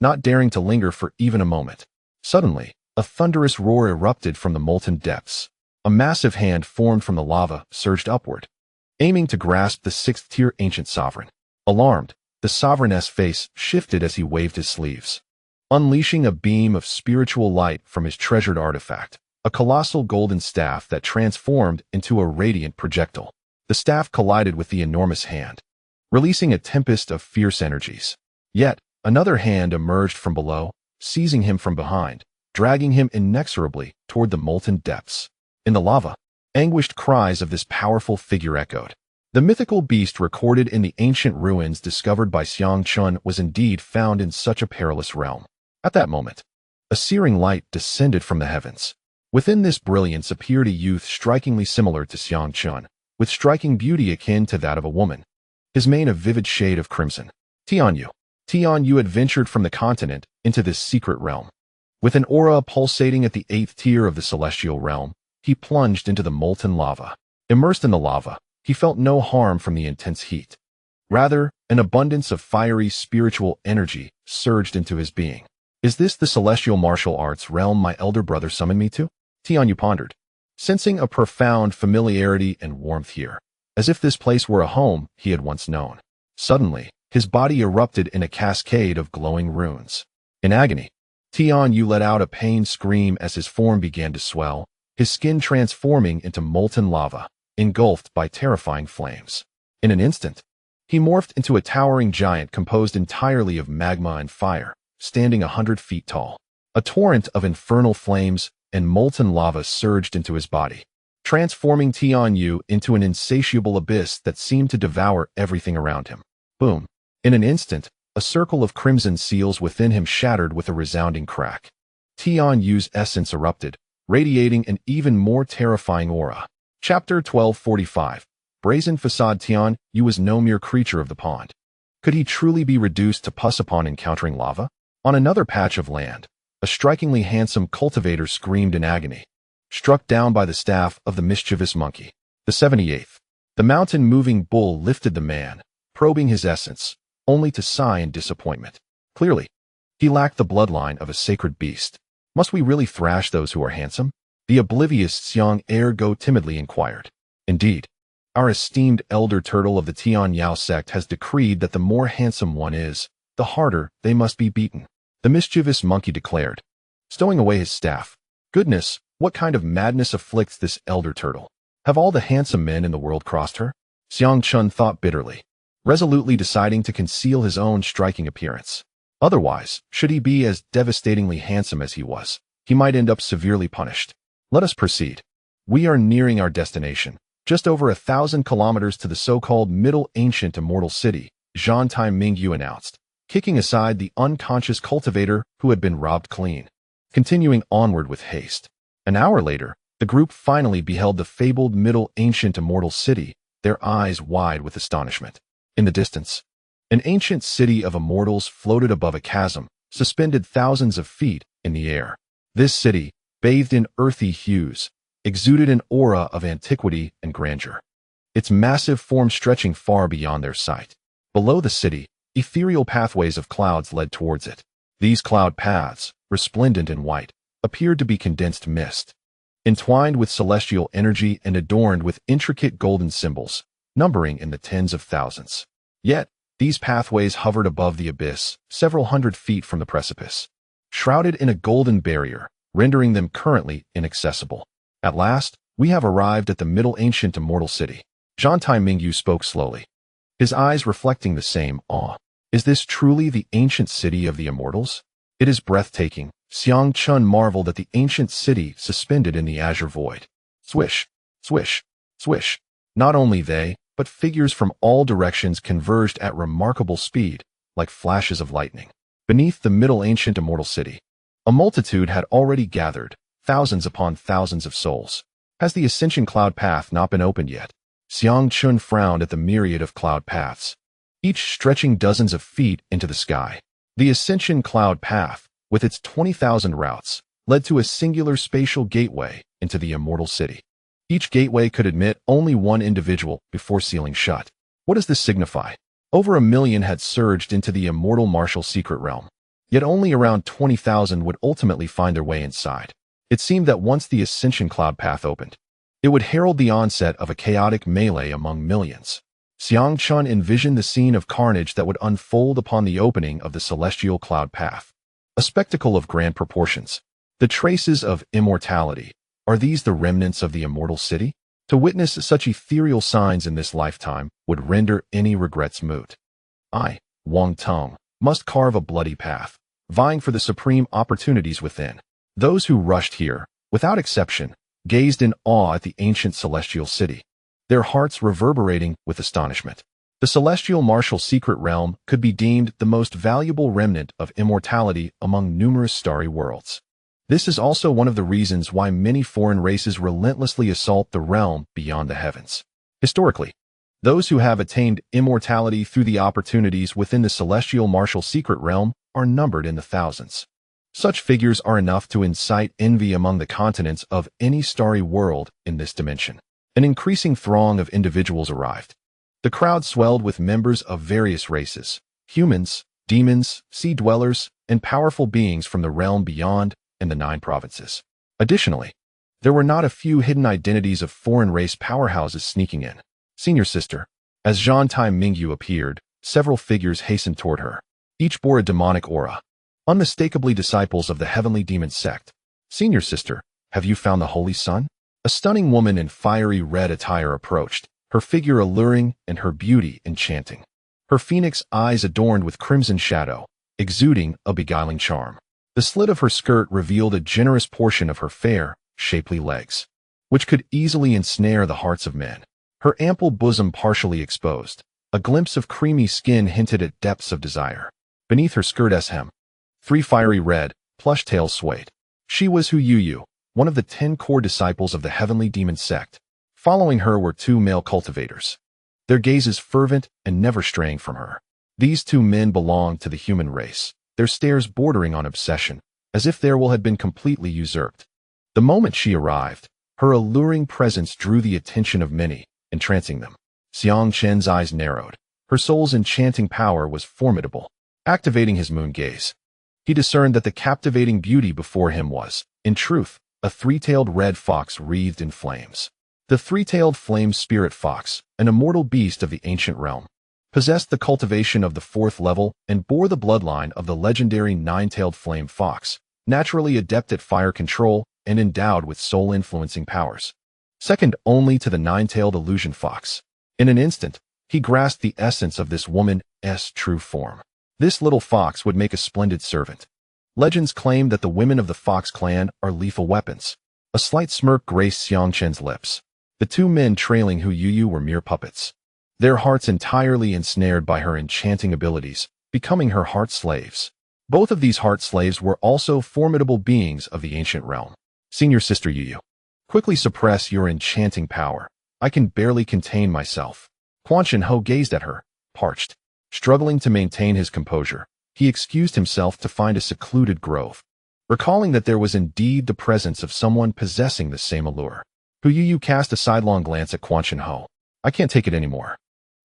not daring to linger for even a moment. Suddenly, a thunderous roar erupted from the molten depths. A massive hand formed from the lava surged upward, aiming to grasp the sixth-tier ancient sovereign. Alarmed, the sovereign's face shifted as he waved his sleeves, unleashing a beam of spiritual light from his treasured artifact, a colossal golden staff that transformed into a radiant projectile. The staff collided with the enormous hand, releasing a tempest of fierce energies. Yet, another hand emerged from below, seizing him from behind, dragging him inexorably toward the molten depths. In the lava, anguished cries of this powerful figure echoed. The mythical beast recorded in the ancient ruins discovered by Xiang Chun was indeed found in such a perilous realm. At that moment, a searing light descended from the heavens. Within this brilliance appeared a youth strikingly similar to Xiang Chun, with striking beauty akin to that of a woman, his mane a vivid shade of crimson. Tianyu had ventured from the continent into this secret realm. With an aura pulsating at the 8th tier of the celestial realm, he plunged into the molten lava. Immersed in the lava, he felt no harm from the intense heat. Rather, an abundance of fiery spiritual energy surged into his being. Is this the celestial martial arts realm my elder brother summoned me to? Tianyu pondered, sensing a profound familiarity and warmth here, as if this place were a home he had once known. Suddenly, his body erupted in a cascade of glowing runes. In agony, Tianyu let out a pained scream as his form began to swell, his skin transforming into molten lava, engulfed by terrifying flames. In an instant, he morphed into a towering giant composed entirely of magma and fire, standing 100 feet tall. A torrent of infernal flames and molten lava surged into his body, transforming Tianyu into an insatiable abyss that seemed to devour everything around him. Boom! In an instant, a circle of crimson seals within him shattered with a resounding crack. Tianyu's essence erupted, radiating an even more terrifying aura. Chapter 1245. Brazen Facade. Tianyu was no mere creature of the pond. Could he truly be reduced to pus upon encountering lava? On another patch of land, a strikingly handsome cultivator screamed in agony, struck down by the staff of the mischievous monkey. The 78th. The mountain-moving bull lifted the man, probing his essence, only to sigh in disappointment. Clearly, he lacked the bloodline of a sacred beast. Must we really thrash those who are handsome? The oblivious Xiang Ergo timidly inquired. Indeed, our esteemed elder turtle of the Tianyao sect has decreed that the more handsome one is, the harder they must be beaten. The mischievous monkey declared, stowing away his staff. Goodness, what kind of madness afflicts this elder turtle? Have all the handsome men in the world crossed her? Xiang Chun thought bitterly, resolutely deciding to conceal his own striking appearance. Otherwise, should he be as devastatingly handsome as he was, he might end up severely punished. Let us proceed. We are nearing our destination, just over 1,000 kilometers to the so-called Middle Ancient Immortal City, Zhantai Mingyu announced, kicking aside the unconscious cultivator who had been robbed clean. Continuing onward with haste. An hour later, the group finally beheld the fabled Middle Ancient Immortal City, their eyes wide with astonishment. In the distance, an ancient city of immortals floated above a chasm, suspended thousands of feet in the air. This city, bathed in earthy hues, exuded an aura of antiquity and grandeur, its massive form stretching far beyond their sight. Below the city, ethereal pathways of clouds led towards it. These cloud paths, resplendent in white, appeared to be condensed mist, entwined with celestial energy and adorned with intricate golden symbols, numbering in the tens of thousands. Yet, these pathways hovered above the abyss, several hundred feet from the precipice, shrouded in a golden barrier, rendering them currently inaccessible. At last, we have arrived at the middle ancient immortal city. Zhantai Mingyu spoke slowly, his eyes reflecting the same awe. Is this truly the ancient city of the immortals? It is breathtaking. Xiang Chun marveled at the ancient city suspended in the azure void. Swish, swish, swish. Not only they, but figures from all directions converged at remarkable speed, like flashes of lightning. Beneath the middle ancient immortal city, a multitude had already gathered, thousands upon thousands of souls. Has the ascension cloud path not been opened yet? Xiang Chun frowned at the myriad of cloud paths, each stretching dozens of feet into the sky. The ascension cloud path, with its 20,000 routes, led to a singular spatial gateway into the immortal city. Each gateway could admit only one individual before sealing shut. What does this signify? Over 1 million had surged into the immortal martial secret realm, yet only around 20,000 would ultimately find their way inside. It seemed that once the ascension cloud path opened, it would herald the onset of a chaotic melee among millions. Xiang Chun envisioned the scene of carnage that would unfold upon the opening of the celestial cloud path. A spectacle of grand proportions. The traces of immortality. Are these the remnants of the immortal city? To witness such ethereal signs in this lifetime would render any regrets moot. I, Wang Tong, must carve a bloody path, vying for the supreme opportunities within. Those who rushed here, without exception, gazed in awe at the ancient celestial city, their hearts reverberating with astonishment. The celestial martial secret realm could be deemed the most valuable remnant of immortality among numerous starry worlds. This is also one of the reasons why many foreign races relentlessly assault the realm beyond the heavens. Historically, those who have attained immortality through the opportunities within the celestial martial secret realm are numbered in the thousands. Such figures are enough to incite envy among the continents of any starry world in this dimension. An increasing throng of individuals arrived. The crowd swelled with members of various races, humans, demons, sea dwellers, and powerful beings from the realm beyond and the 9 provinces. Additionally, there were not a few hidden identities of foreign race powerhouses sneaking in. Senior sister. As Zhantai Mingyu appeared, several figures hastened toward her. Each bore a demonic aura, unmistakably disciples of the heavenly demon sect. Senior sister, have you found the Holy Sun? A stunning woman in fiery red attire approached, her figure alluring and her beauty enchanting. Her phoenix eyes adorned with crimson shadow, exuding a beguiling charm. The slit of her skirt revealed a generous portion of her fair, shapely legs, which could easily ensnare the hearts of men. Her ample bosom partially exposed, a glimpse of creamy skin hinted at depths of desire. Beneath her skirt's hem, 3 fiery red, plush tails swayed. She was Hu Yu, one of the 10 core disciples of the heavenly demon sect. Following her were 2 male cultivators, their gazes fervent and never straying from her. These 2 men belonged to the human race, their stares bordering on obsession, as if their will had been completely usurped. The moment she arrived, her alluring presence drew the attention of many, entrancing them. Xiang Chen's eyes narrowed. Her soul's enchanting power was formidable. Activating his moon gaze, he discerned that the captivating beauty before him was, in truth, a 3-tailed red fox wreathed in flames. The 3-tailed flame spirit fox, an immortal beast of the ancient realm, possessed the cultivation of the 4th level and bore the bloodline of the legendary 9-tailed flame fox, naturally adept at fire control and endowed with soul-influencing powers. Second only to the 9-tailed illusion fox. In an instant, he grasped the essence of this woman's true form. This little fox would make a splendid servant. Legends claim that the women of the Fox clan are lethal weapons. A slight smirk graced Xiang Chen's lips. The 2 men trailing Hu Yu were mere puppets, their hearts entirely ensnared by her enchanting abilities, becoming her heart slaves. Both of these heart slaves were also formidable beings of the ancient realm. Senior sister Yu, quickly suppress your enchanting power. I can barely contain myself. Quan Chen Ho gazed at her, parched. Struggling to maintain his composure, he excused himself to find a secluded grove, recalling that there was indeed the presence of someone possessing the same allure. Hu Yu cast a sidelong glance at Quan Chen Ho. I can't take it anymore.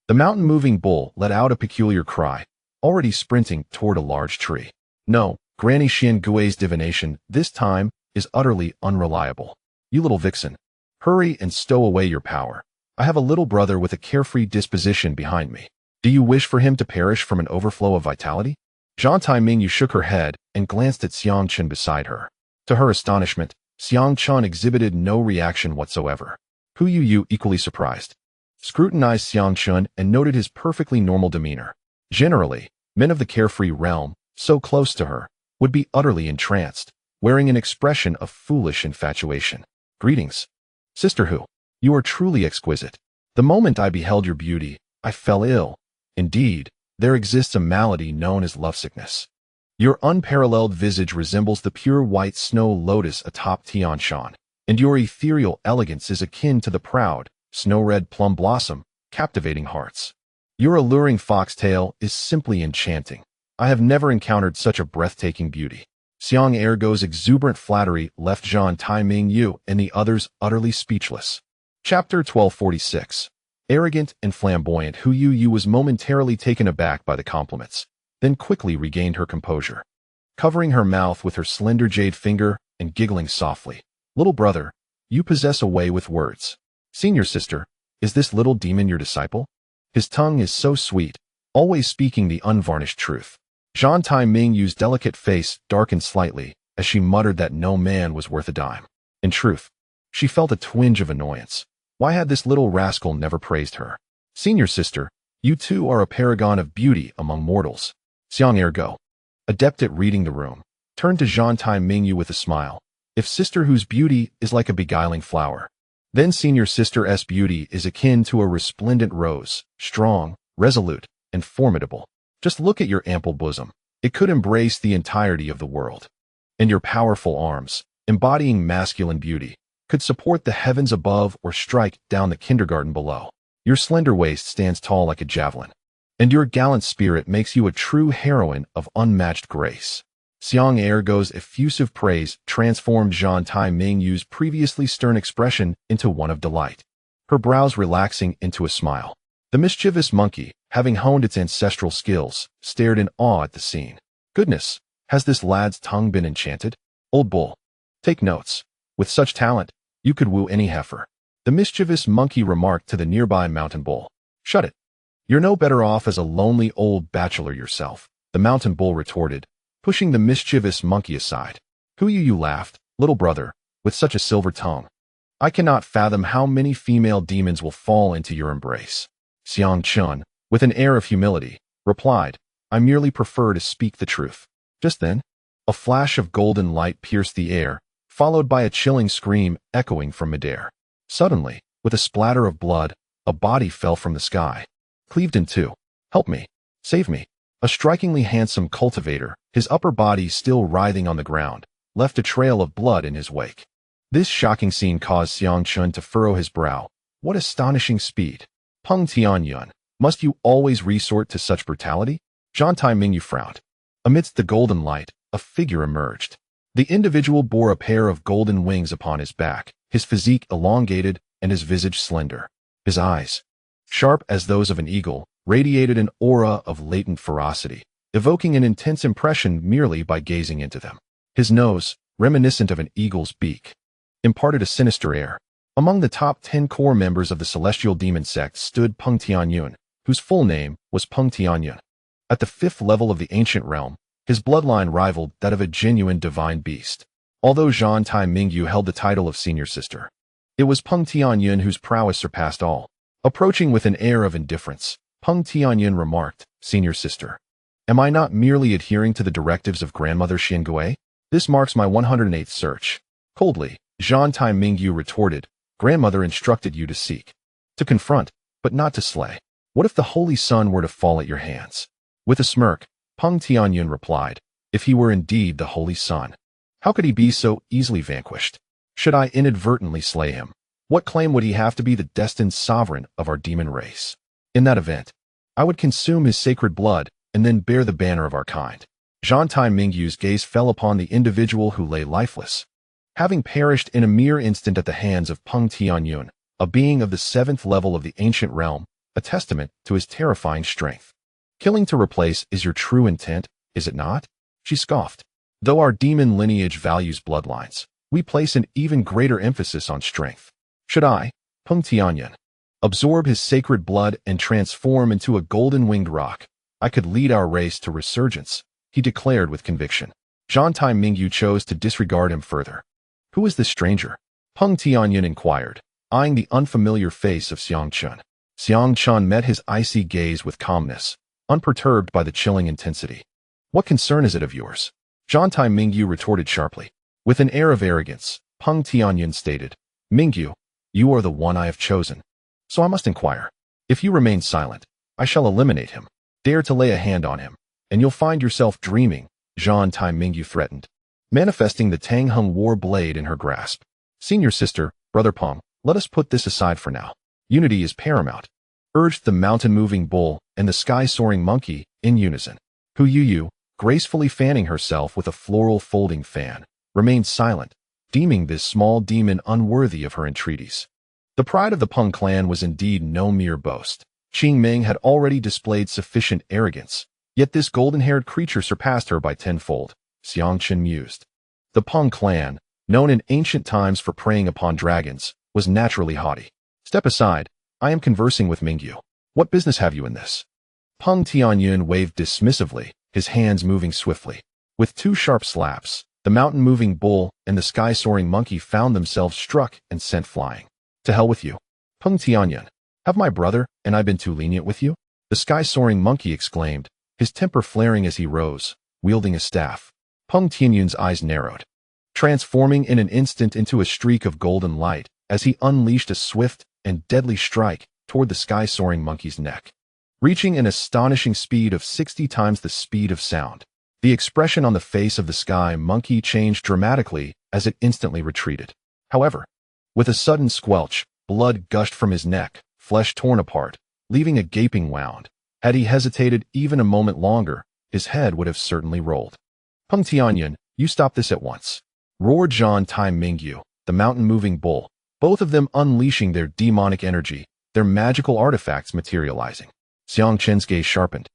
The mountain-moving bull let out a peculiar cry, already sprinting toward a large tree. No, Granny Xian Gui's divination, this time, is utterly unreliable. You little vixen. Hurry and stow away your power. I have a little brother with a carefree disposition behind me. Do you wish for him to perish from an overflow of vitality? Zhang Taimingyu shook her head and glanced at Xiang Chun beside her. To her astonishment, Xiang Chun exhibited no reaction whatsoever. Hu Yu, equally surprised, scrutinized Xiang Chun and noted his perfectly normal demeanor. Generally, men of the carefree realm, so close to her, would be utterly entranced, wearing an expression of foolish infatuation. Greetings, Sister Hu. You are truly exquisite. The moment I beheld your beauty, I fell ill. Indeed, there exists a malady known as lovesickness. Your unparalleled visage resembles the pure white snow lotus atop Tian Shan, and your ethereal elegance is akin to the proud, snow-red plum blossom, captivating hearts. Your alluring foxtail is simply enchanting. I have never encountered such a breathtaking beauty. Xiang Ergo's exuberant flattery left Zhang Taimingyu and the others utterly speechless. Chapter 1246. Arrogant and flamboyant Hu Yu was momentarily taken aback by the compliments, then quickly regained her composure. Covering her mouth with her slender jade finger and giggling softly, "Little brother, you possess a way with words. Senior sister, is this little demon your disciple? His tongue is so sweet, always speaking the unvarnished truth." Zhang Taimingyu's delicate face darkened slightly as she muttered that no man was worth a dime. In truth, she felt a twinge of annoyance. Why had this little rascal never praised her? "Senior sister, you too are a paragon of beauty among mortals." Xiang Ergo, adept at reading the room, turned to Zhang Taimingyu with a smile. "If Sister Hu's beauty is like a beguiling flower, then Senior Sister's beauty is akin to a resplendent rose, strong, resolute, and formidable. Just look at your ample bosom. It could embrace the entirety of the world. And your powerful arms, embodying masculine beauty, could support the heavens above or strike down the kindergarten below. Your slender waist stands tall like a javelin, and your gallant spirit makes you a true heroine of unmatched grace." Xiang Ergo's effusive praise transformed Zhang Taimingyu's previously stern expression into one of delight, her brows relaxing into a smile. The mischievous monkey, having honed its ancestral skills, stared in awe at the scene. "Goodness, has this lad's tongue been enchanted? Old bull, take notes. With such talent, you could woo any heifer," the mischievous monkey remarked to the nearby mountain bull. "Shut it. You're no better off as a lonely old bachelor yourself," the mountain bull retorted, pushing the mischievous monkey aside. "Hu Yu laughed, little brother, with such a silver tongue. I cannot fathom how many female demons will fall into your embrace." Xiang Chun, with an air of humility, replied, "I merely prefer to speak the truth." Just then, a flash of golden light pierced the air, followed by a chilling scream echoing from midair. Suddenly, with a splatter of blood, a body fell from the sky, cleaved in two. "Help me! Save me!" A strikingly handsome cultivator, his upper body still writhing on the ground, left a trail of blood in his wake. This shocking scene caused Xiang Chun to furrow his brow. What astonishing speed! Peng Tianyun, must you always resort to such brutality? Zhang Taimingyu frowned. Amidst the golden light, a figure emerged. The individual bore a pair of golden wings upon his back, his physique elongated and his visage slender. His eyes, sharp as those of an eagle, radiated an aura of latent ferocity, evoking an intense impression merely by gazing into them. His nose, reminiscent of an eagle's beak, imparted a sinister air. Among the top 10 core members of the celestial demon sect stood Peng Tianyun, whose full name was Peng Tianyun. At the 5th level of the ancient realm, his bloodline rivaled that of a genuine divine beast. Although Zhang Taimingyu held the title of senior sister, it was Peng Tianyun whose prowess surpassed all. Approaching with an air of indifference, Peng Tianyun remarked, "Senior sister, am I not merely adhering to the directives of grandmother Xiangui? This marks my 108th search." Coldly, Zhang Taimingyu retorted, "Grandmother instructed you to seek, to confront, but not to slay. What if the Holy Sun were to fall at your hands?" With a smirk, Peng Tianyun replied, "If he were indeed the Holy Sun, how could he be so easily vanquished? Should I inadvertently slay him, what claim would he have to be the destined sovereign of our demon race? In that event, I would consume his sacred blood and then bear the banner of our kind." Zhang Taimingyu's gaze fell upon the individual who lay lifeless, having perished in a mere instant at the hands of Peng Tianyun, a being of the 7th level of the ancient realm, a testament to his terrifying strength. "Killing to replace is your true intent, is it not?" she scoffed. "Though our demon lineage values bloodlines, we place an even greater emphasis on strength. Should I, Peng Tianyan, absorb his sacred blood and transform into a golden-winged rock, I could lead our race to resurgence, he declared with conviction. Zhan Tai Mingyu chose to disregard him further. Who is this stranger? Peng Tianyan inquired, eyeing the unfamiliar face of Xiang Chun. Xiang Chun met his icy gaze with calmness, unperturbed by the chilling intensity. What concern is it of yours? Zhan Tai Mingyu retorted sharply. With an air of arrogance, Peng Tianyan stated, Mingyu, you are the one I have chosen. So I must inquire. If you remain silent, I shall eliminate him. Dare to lay a hand on him, and you'll find yourself dreaming, Zhan Tai Mingyu threatened, manifesting the Tang Hung war blade in her grasp. Senior sister, Brother Peng, let us put this aside for now. Unity is paramount, urged the mountain-moving bull and the sky-soaring monkey in unison. Hu Yu, gracefully fanning herself with a floral folding fan, remained silent, deeming this small demon unworthy of her entreaties. The pride of the Peng clan was indeed no mere boast. Qing Ming had already displayed sufficient arrogance, yet this golden-haired creature surpassed her by tenfold, Xiang Chen mused. The Peng clan, known in ancient times for preying upon dragons, was naturally haughty. Step aside, I am conversing with Mingyu. What business have you in this? Peng Tianyun waved dismissively, his hands moving swiftly. With two sharp slaps, the mountain-moving bull and the sky-soaring monkey found themselves struck and sent flying. To hell with you. Peng Tianyun, have my brother and I been too lenient with you? The sky-soaring monkey exclaimed, his temper flaring as he rose, wielding a staff. Peng Tianyun's eyes narrowed, transforming in an instant into a streak of golden light as he unleashed a swift and deadly strike toward the sky-soaring monkey's neck. Reaching an astonishing speed of 60 times the speed of sound, the expression on the face of the sky monkey changed dramatically as it instantly retreated. However, with a sudden squelch, blood gushed from his neck, flesh torn apart, leaving a gaping wound. Had he hesitated even a moment longer, his head would have certainly rolled. Peng Tianyan, you stop this at once, roared Zhan Tai Mingyu, the mountain-moving bull, both of them unleashing their demonic energy, their magical artifacts materializing. Xiang Chen's gaze sharpened,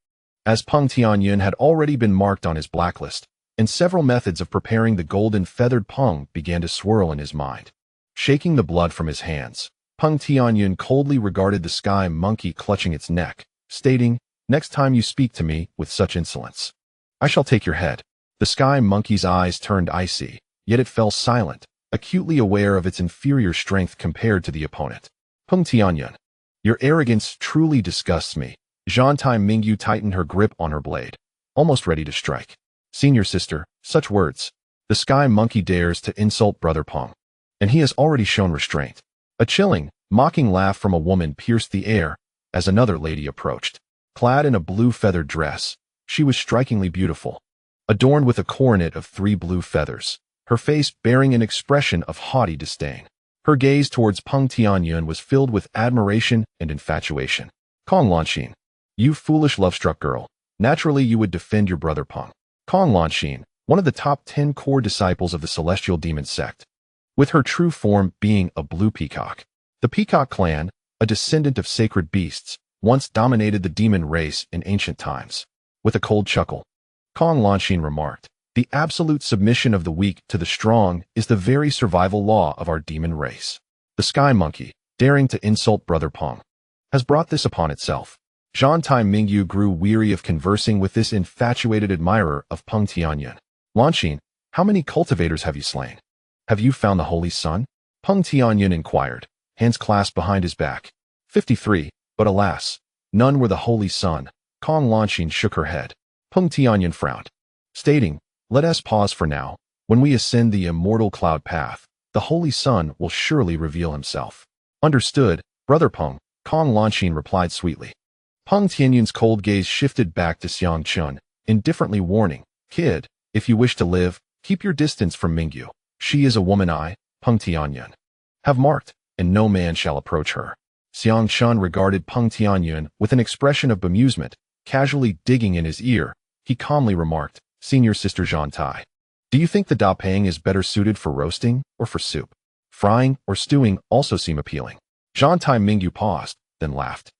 as Peng Tianyan had already been marked on his blacklist, and several methods of preparing the golden feathered Peng began to swirl in his mind. Shaking the blood from his hands, Peng Tianyan coldly regarded the sky monkey clutching its neck, stating, next time you speak to me with such insolence, I shall take your head. The sky monkey's eyes turned icy, yet it fell silent, acutely aware of its inferior strength compared to the opponent. Peng Tianyan, your arrogance truly disgusts me. Zhan Tai Mingyu tightened her grip on her blade, almost ready to strike. Senior sister, such words. The sky monkey dares to insult Brother Peng, and he has already shown restraint. A chilling, mocking laugh from a woman pierced the air as another lady approached. Clad in a blue feathered dress, she was strikingly beautiful, adorned with a coronet of 3 blue feathers, her face bearing an expression of haughty disdain. Her gaze towards Peng Tianyan was filled with admiration and infatuation. Kong Lanxin, you foolish love-struck girl, naturally you would defend your brother Peng. Kong Lanxin, one of the top 10 core disciples of the celestial demon sect, with her true form being a blue peacock. The peacock clan, a descendant of sacred beasts, once dominated the demon race in ancient times. With a cold chuckle, Kong Lanxin remarked, the absolute submission of the weak to the strong is the very survival law of our demon race. The sky monkey, daring to insult Brother Peng, has brought this upon itself. Zhan Tai Mingyu grew weary of conversing with this infatuated admirer of Peng Tianyan. Lanxin, how many cultivators have you slain? Have you found the Holy Sun? Peng Tianyan inquired, hands clasped behind his back. 53, but alas, none were the Holy Sun. Kong Lanxin shook her head. Peng Tianyan frowned, stating, let us pause for now. When we ascend the immortal cloud path, the Holy Sun will surely reveal himself. Understood, Brother Peng, Kong Lanxin replied sweetly. Peng Tianyan's cold gaze shifted back to Xiang Chun, indifferently warning, kid, if you wish to live, keep your distance from Mingyu. She is a woman I, Peng Tianyan, have marked, and no man shall approach her. Xiang Chun regarded Peng Tianyan with an expression of bemusement, casually digging in his ear. He calmly remarked, Senior Sister Zhan Tai, do you think the da pang is better suited for roasting or for soup? Frying or stewing also seem appealing. Zhan Tai Mingyu paused, then laughed.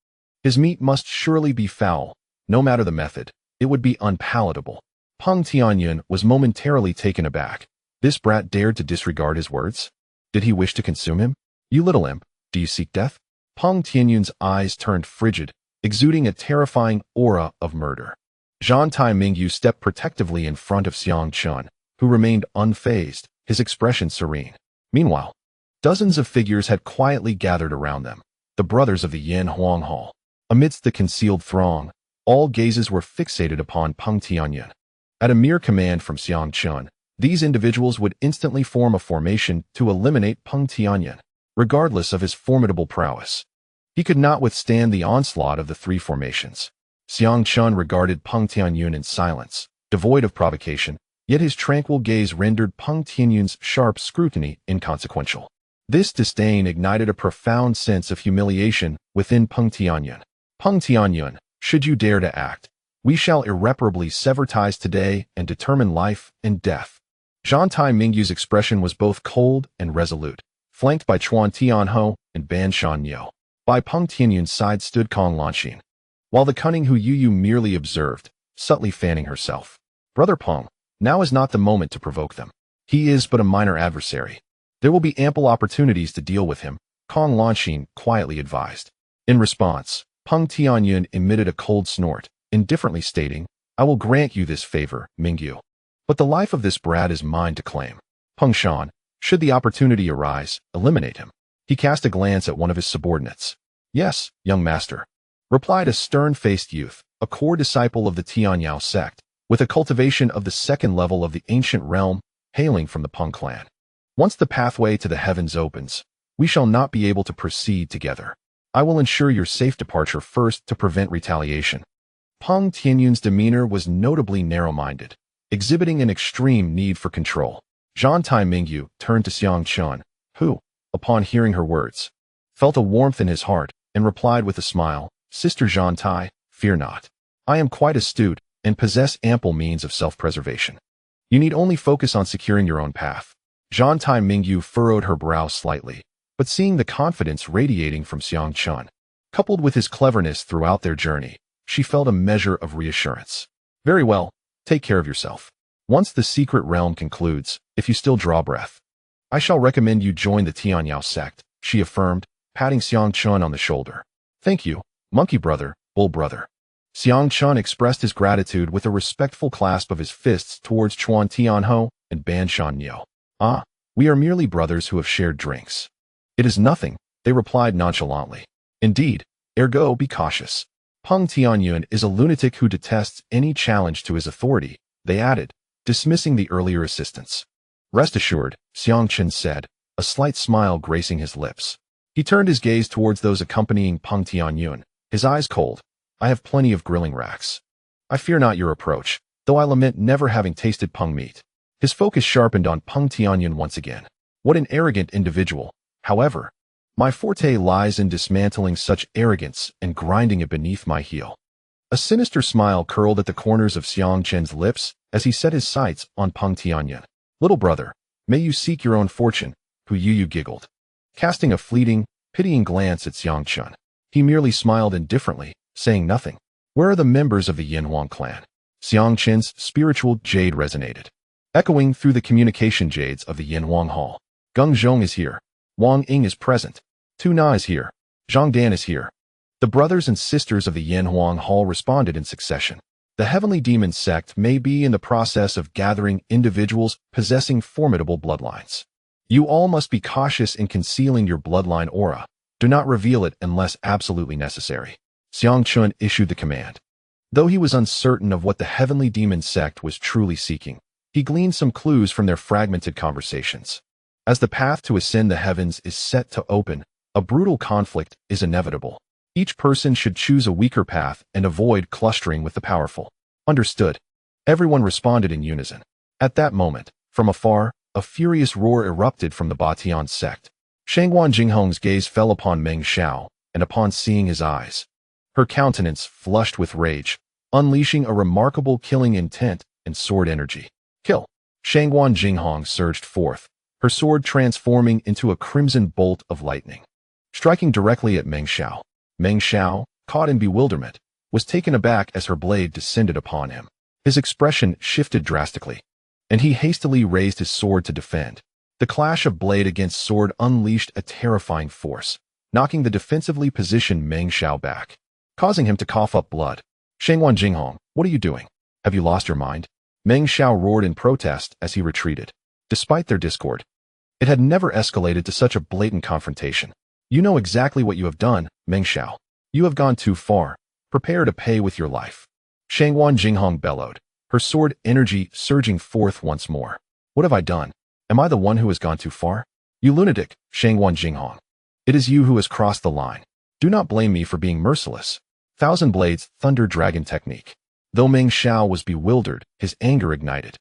His meat must surely be foul. No matter the method, it would be unpalatable. Peng Tianyan was momentarily taken aback, This brat dared to disregard his words? Did he wish to consume him? You little imp, do you seek death? Peng Tianyun's eyes turned frigid, exuding a terrifying aura of murder. Zhang Tai Mingyu stepped protectively in front of Xiang Chun, who remained unfazed, his expression serene. Meanwhile, dozens of figures had quietly gathered around them, the brothers of the Yin Huang Hall. Amidst the concealed throng, all gazes were fixated upon Peng Tianyun. At a mere command from Xiang Chun, these individuals would instantly form a formation to eliminate Peng Tianyun, regardless of his formidable prowess. He could not withstand the onslaught of the three formations. Xiang Chun regarded Peng Tianyun in silence, devoid of provocation, yet his tranquil gaze rendered Peng Tianyun's sharp scrutiny inconsequential. This disdain ignited a profound sense of humiliation within Peng Tianyun. Peng Tianyun, should you dare to act, we shall irreparably sever ties today and determine life and death. Zhang Tai Mingyu's expression was both cold and resolute, flanked by Chuan Tianho and Ban Shan Niu. By Peng Tianyun's side stood Kong Lanxin, while the cunning Hu Yuyu merely observed, subtly fanning herself. Brother Peng, now is not the moment to provoke them. He is but a minor adversary. There will be ample opportunities to deal with him, Kong Lanxin quietly advised. In response, Peng Tianyun emitted a cold snort, indifferently stating, I will grant you this favor, Mingyu. But the life of this brat is mine to claim. Peng Shan, should the opportunity arise, eliminate him. He cast a glance at one of his subordinates. Yes, young master, replied a stern-faced youth, a core disciple of the Tianyao sect, with a cultivation of the second level of the ancient realm, hailing from the Peng clan. Once the pathway to the heavens opens, we shall not be able to proceed together. I will ensure your safe departure first to prevent retaliation. Peng Tianyun's demeanor was notably narrow-minded, exhibiting an extreme need for control. Zhang Tai Mingyu turned to Xiang Chun, who, upon hearing her words, felt a warmth in his heart and replied with a smile, Sister Zhang Tai, fear not. I am quite astute and possess ample means of self-preservation. You need only focus on securing your own path. Zhang Tai Mingyu furrowed her brow slightly, but seeing the confidence radiating from Xiang Chun, coupled with his cleverness throughout their journey, she felt a measure of reassurance. Very well, take care of yourself. Once the secret realm concludes, if you still draw breath, I shall recommend you join the Tianyao sect, she affirmed, patting Xiang Chun on the shoulder. Thank you, monkey brother, bull brother. Xiang Chun expressed his gratitude with a respectful clasp of his fists towards Chuan Tianho and Ban Shan Niu. Ah, we are merely brothers who have shared drinks. It is nothing, they replied nonchalantly. Indeed, ergo be cautious. Peng Tianyun is a lunatic who detests any challenge to his authority, they added, dismissing the earlier assistants. Rest assured, Xiang Chun said, a slight smile gracing his lips. He turned his gaze towards those accompanying Peng Tianyun, his eyes cold. I have plenty of grilling racks. I fear not your approach, though I lament never having tasted Peng meat. His focus sharpened on Peng Tianyun once again. What an arrogant individual. However, my forte lies in dismantling such arrogance and grinding it beneath my heel. A sinister smile curled at the corners of Xiang Chen's lips as he set his sights on Peng Tianyun. Little brother, may you seek your own fortune, Hu Yuyu giggled. Casting a fleeting, pitying glance at Xiang Chun, he merely smiled indifferently, saying nothing. Where are the members of the Yin Huang clan? Xiang Chen's spiritual jade resonated, echoing through the communication jades of the Yin Huang Hall. Geng Zhong is here. Wang Ying is present. Tu Na is here. Zhang Dan is here. The brothers and sisters of the Yin Huang Hall responded in succession. The Heavenly Demon Sect may be in the process of gathering individuals possessing formidable bloodlines. You all must be cautious in concealing your bloodline aura. Do not reveal it unless absolutely necessary. Xiang Chun issued the command. Though he was uncertain of what the Heavenly Demon Sect was truly seeking, he gleaned some clues from their fragmented conversations. As the path to ascend the heavens is set to open, a brutal conflict is inevitable. Each person should choose a weaker path and avoid clustering with the powerful. Understood. Everyone responded in unison. At that moment, from afar, a furious roar erupted from the Batian sect. Shangguan Jinghong's gaze fell upon Ling Xiao, and upon seeing his eyes, her countenance flushed with rage, unleashing a remarkable killing intent and sword energy. Kill! Shangguan Jinghong surged forth, her sword transforming into a crimson bolt of lightning, striking directly at Ling Xiao. Ling Xiao, caught in bewilderment, was taken aback as her blade descended upon him. His expression shifted drastically. and he hastily raised his sword to defend. The clash of blade against sword unleashed a terrifying force, knocking the defensively positioned Meng Xiao back, causing him to cough up blood. "Shangwan Jinghong, what are you doing? Have you lost your mind?" Meng Xiao roared in protest as he retreated. Despite their discord, it had never escalated to such a blatant confrontation. "You know exactly what you have done, Meng Xiao. You have gone too far. Prepare to pay with your life." Shangwan Jinghong bellowed, her sword energy surging forth once more. "What have I done? Am I the one who has gone too far? You lunatic, Shangwan Jinghong. It is you who has crossed the line. Do not blame me for being merciless." Thousand Blades Thunder Dragon Technique. Though Meng Xiao was bewildered, his anger ignited,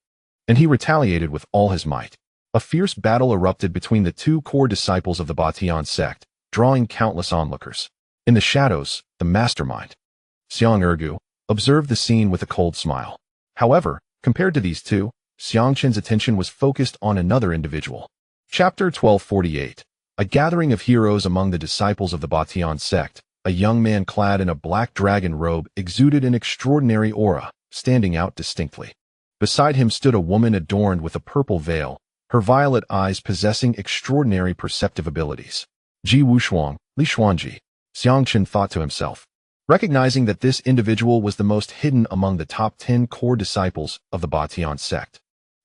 and he retaliated with all his might. A fierce battle erupted between the two core disciples of the Batian sect, drawing countless onlookers. In the shadows, the mastermind, Xiang Ergu, observed the scene with a cold smile. However, compared to these two, Xiang Qin's attention was focused on another individual. Chapter 1248. A gathering of heroes among the disciples of the Batian sect. A young man clad in a black dragon robe exuded an extraordinary aura, standing out distinctly. Beside him stood a woman adorned with a purple veil, her violet eyes possessing extraordinary perceptive abilities. Ji Wushuang, Li Xuanji, Xiang Qin thought to himself, recognizing that this individual was the most hidden among the top 10 core disciples of the Batian sect.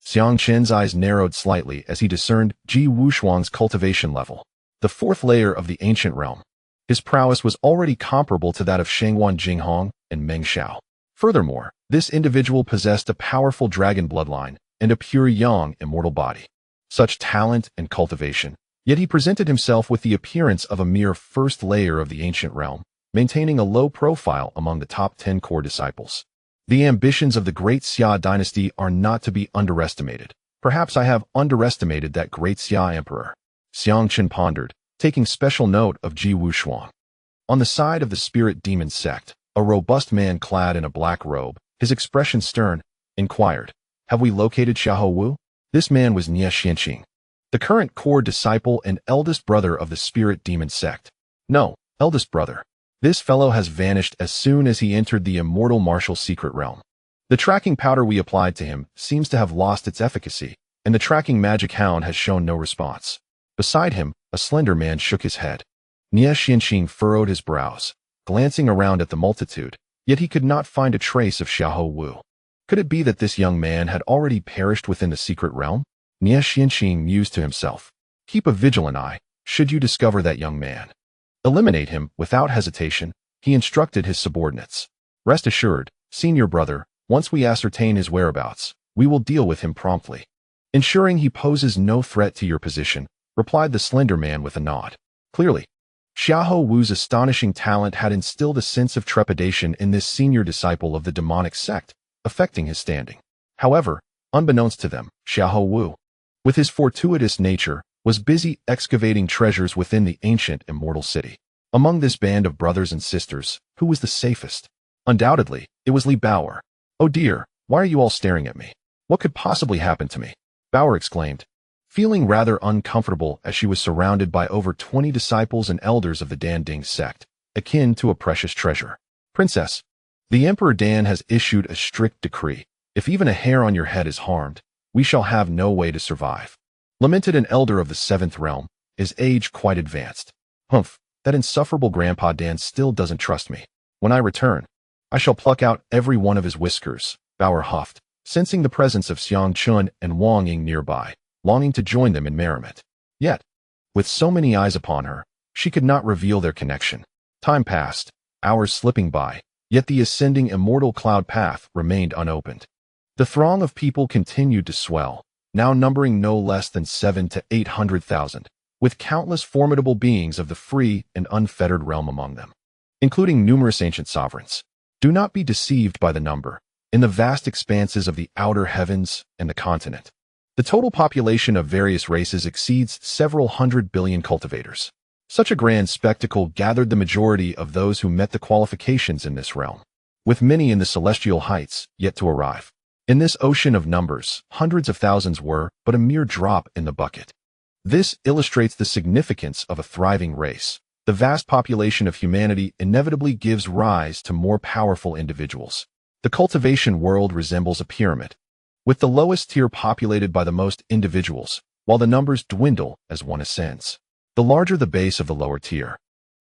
Xiang Qin's eyes narrowed slightly as he discerned Ji Wushuang's cultivation level, the fourth layer of the ancient realm. His prowess was already comparable to that of Shangwan Jinghong and Meng Xiao. Furthermore, this individual possessed a powerful dragon bloodline and a pure yang immortal body. Such talent and cultivation, yet he presented himself with the appearance of a mere first layer of the ancient realm, maintaining a low profile among the top 10 core disciples. The ambitions of the great Xia dynasty are not to be underestimated. Perhaps I have underestimated that great Xia emperor. Xiang Qin pondered, taking special note of Ji Wushuang. On the side of the spirit demon sect, a robust man clad in a black robe, his expression stern, inquired, "Have we located Xiahou Wu?" This man was Nie Xianqing, the current core disciple and eldest brother of the spirit demon sect. "No, eldest brother. This fellow has vanished as soon as he entered the immortal martial secret realm. The tracking powder we applied to him seems to have lost its efficacy, and the tracking magic hound has shown no response." Beside him, a slender man shook his head. Nie Xianqing furrowed his brows, glancing around at the multitude, yet he could not find a trace of Xiahou Wu. Could it be that this young man had already perished within the secret realm? Nie Xianqing mused to himself. Keep a vigilant eye, should you discover that young man. Eliminate him without hesitation, he instructed his subordinates. Rest assured, senior brother, once we ascertain his whereabouts, we will deal with him promptly. Ensuring he poses no threat to your position, replied the slender man with a nod. Clearly, Xiahou Wu's astonishing talent had instilled a sense of trepidation in this senior disciple of the demonic sect, affecting his standing. However, unbeknownst to them, Xiahou Wu, with his fortuitous nature, was busy excavating treasures within the ancient immortal city. Among this band of brothers and sisters, who was the safest? Undoubtedly, it was Li Bauer. "Oh dear, why are you all staring at me? What could possibly happen to me?" Bauer exclaimed, feeling rather uncomfortable as she was surrounded by over 20 disciples and elders of the Dan Ding sect, akin to a precious treasure. "Princess, the Emperor Dan has issued a strict decree. If even a hair on your head is harmed, we shall have no way to survive," lamented an elder of the 7th realm, his age quite advanced. "Humph, that insufferable Grandpa Dan still doesn't trust me. When I return, I shall pluck out every one of his whiskers," Bauer huffed, sensing the presence of Xiang Chun and Wang Ying nearby, longing to join them in merriment. Yet, with so many eyes upon her, she could not reveal their connection. Time passed, hours slipping by, yet the ascending immortal cloud path remained unopened. The throng of people continued to swell, now numbering no less than 700,000 to 800,000, with countless formidable beings of the free and unfettered realm among them, including numerous ancient sovereigns. Do not be deceived by the number. In the vast expanses of the outer heavens and the continent, the total population of various races exceeds several 100 billion cultivators. Such a grand spectacle gathered the majority of those who met the qualifications in this realm, with many in the celestial heights yet to arrive. In this ocean of numbers, hundreds of thousands were but a mere drop in the bucket. This illustrates the significance of a thriving race. The vast population of humanity inevitably gives rise to more powerful individuals. The cultivation world resembles a pyramid. with the lowest tier populated by the most individuals, while the numbers dwindle as one ascends. The larger the base of the lower tier,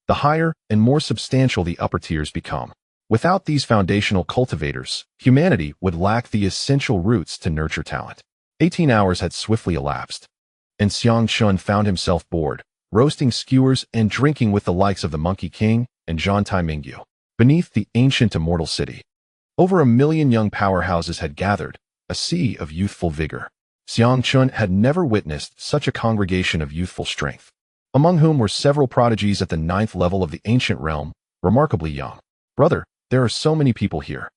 the higher and more substantial the upper tiers become. Without these foundational cultivators, humanity would lack the essential roots to nurture talent. 18 hours had swiftly elapsed, and Xiang Chun found himself bored, roasting skewers and drinking with the likes of the Monkey King and Zhan Tai Mingyu. Beneath the ancient immortal city, over 1 million young powerhouses had gathered, a sea of youthful vigor. Xiang Chun had never witnessed such a congregation of youthful strength, among whom were several prodigies at the 9th level of the ancient realm, remarkably young. Brother, there are so many people here.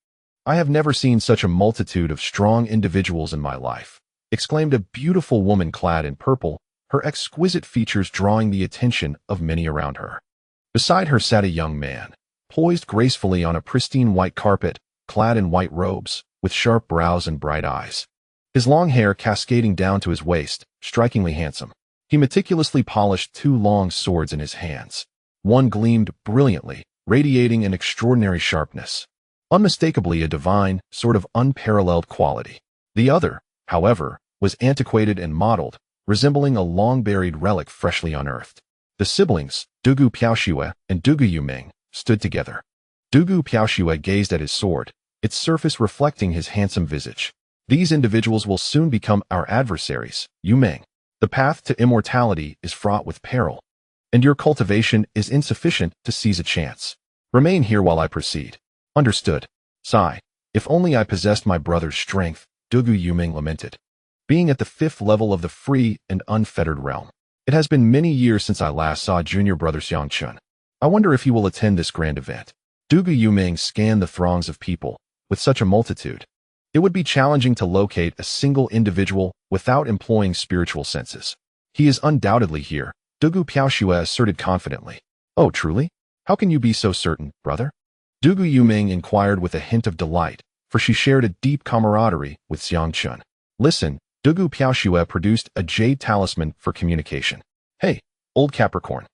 I have never seen such a multitude of strong individuals in my life, exclaimed a beautiful woman clad in purple, her exquisite features drawing the attention of many around her. Beside her sat a young man, poised gracefully on a pristine white carpet, clad in white robes, with sharp brows and bright eyes. His long hair cascading down to his waist, strikingly handsome. He meticulously polished 2 long swords in his hands. One gleamed brilliantly, radiating an extraordinary sharpness, unmistakably a divine, sort of unparalleled quality. The other, however, was antiquated and mottled, resembling a long-buried relic freshly unearthed. The siblings, Dugu Piaoxue and Dugu Yuming, stood together. Dugu Piaoxue gazed at his sword, its surface reflecting his handsome visage. These individuals will soon become our adversaries, Yuming. The path to immortality is fraught with peril, and your cultivation is insufficient to seize a chance. Remain here while I proceed. Understood. Sigh. If only I possessed my brother's strength, Dugu Yuming lamented. Being at the 5th level of the free and unfettered realm, it has been many years since I last saw junior brother Xiang Chun. I wonder if he will attend this grand event. Dugu Yuming scanned the throngs of people. With such a multitude, it would be challenging to locate a single individual without employing spiritual senses. He is undoubtedly here, Dugu Piaoxue asserted confidently. Oh, truly? How can you be so certain, brother? Dugu Yuming inquired with a hint of delight, for she shared a deep camaraderie with Xiang Chun. Listen, Dugu Piaoxue produced a jade talisman for communication. Hey, old Capricorn.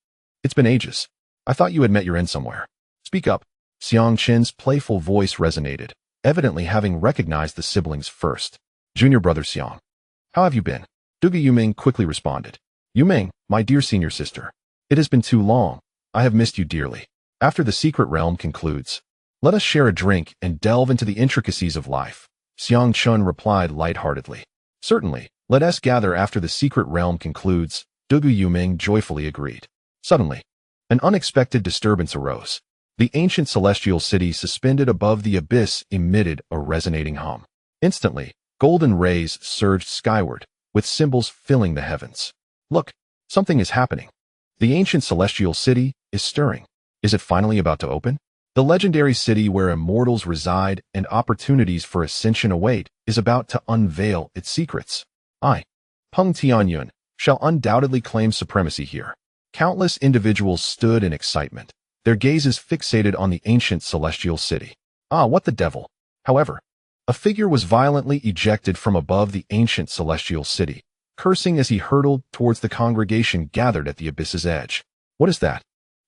It's been ages. I thought you had met your end somewhere. Speak up. Xiang Chen's playful voice resonated, evidently having recognized the siblings first. Junior brother Xiang. How have you been? Dugu Yuming quickly responded. Yuming, my dear senior sister. It has been too long. I have missed you dearly. After the secret realm concludes, let us share a drink and delve into the intricacies of life. Xiang Chun replied lightheartedly. Certainly, let us gather after the secret realm concludes, Dugu Yuming joyfully agreed. Suddenly, an unexpected disturbance arose. The ancient celestial city suspended above the abyss emitted a resonating hum. Instantly, golden rays surged skyward, with symbols filling the heavens. Look, something is happening. The ancient celestial city is stirring. Is it finally about to open? The legendary city where immortals reside and opportunities for ascension await is about to unveil its secrets. I, Peng Tianyun, shall undoubtedly claim supremacy here. Countless individuals stood in excitement, their gazes fixated on the ancient celestial city. Ah, what the devil! However, a figure was violently ejected from above the ancient celestial city, cursing as he hurtled towards the congregation gathered at the abyss's edge. What is that?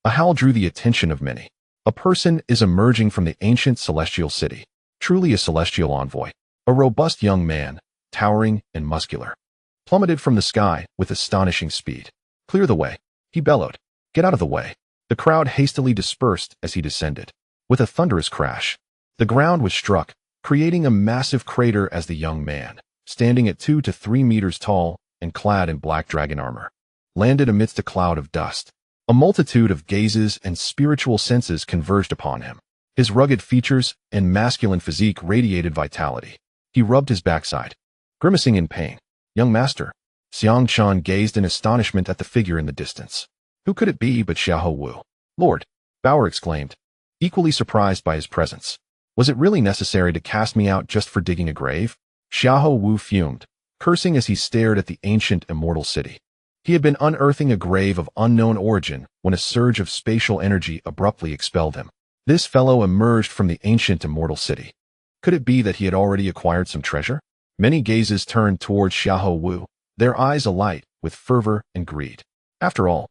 A howl drew the attention of many. A person is emerging from the ancient celestial city, truly a celestial envoy. A robust young man, towering and muscular, plummeted from the sky with astonishing speed. Clear the way, he bellowed. Get out of the way. The crowd hastily dispersed as he descended. With a thunderous crash, the ground was struck, creating a massive crater as the young man, standing at 2 to 3 meters tall and clad in black dragon armor, landed amidst a cloud of dust. A multitude of gazes and spiritual senses converged upon him. His rugged features and masculine physique radiated vitality. He rubbed his backside, grimacing in pain. Young master. Xiang Chun gazed in astonishment at the figure in the distance. Who could it be but Xiahou Wu? Lord, Bauer exclaimed, equally surprised by his presence. Was it really necessary to cast me out just for digging a grave? Xiahou Wu fumed, cursing as he stared at the ancient immortal city. He had been unearthing a grave of unknown origin when a surge of spatial energy abruptly expelled him. This fellow emerged from the ancient immortal city. Could it be that he had already acquired some treasure? Many gazes turned towards Xiahou Wu, their eyes alight with fervor and greed. After all,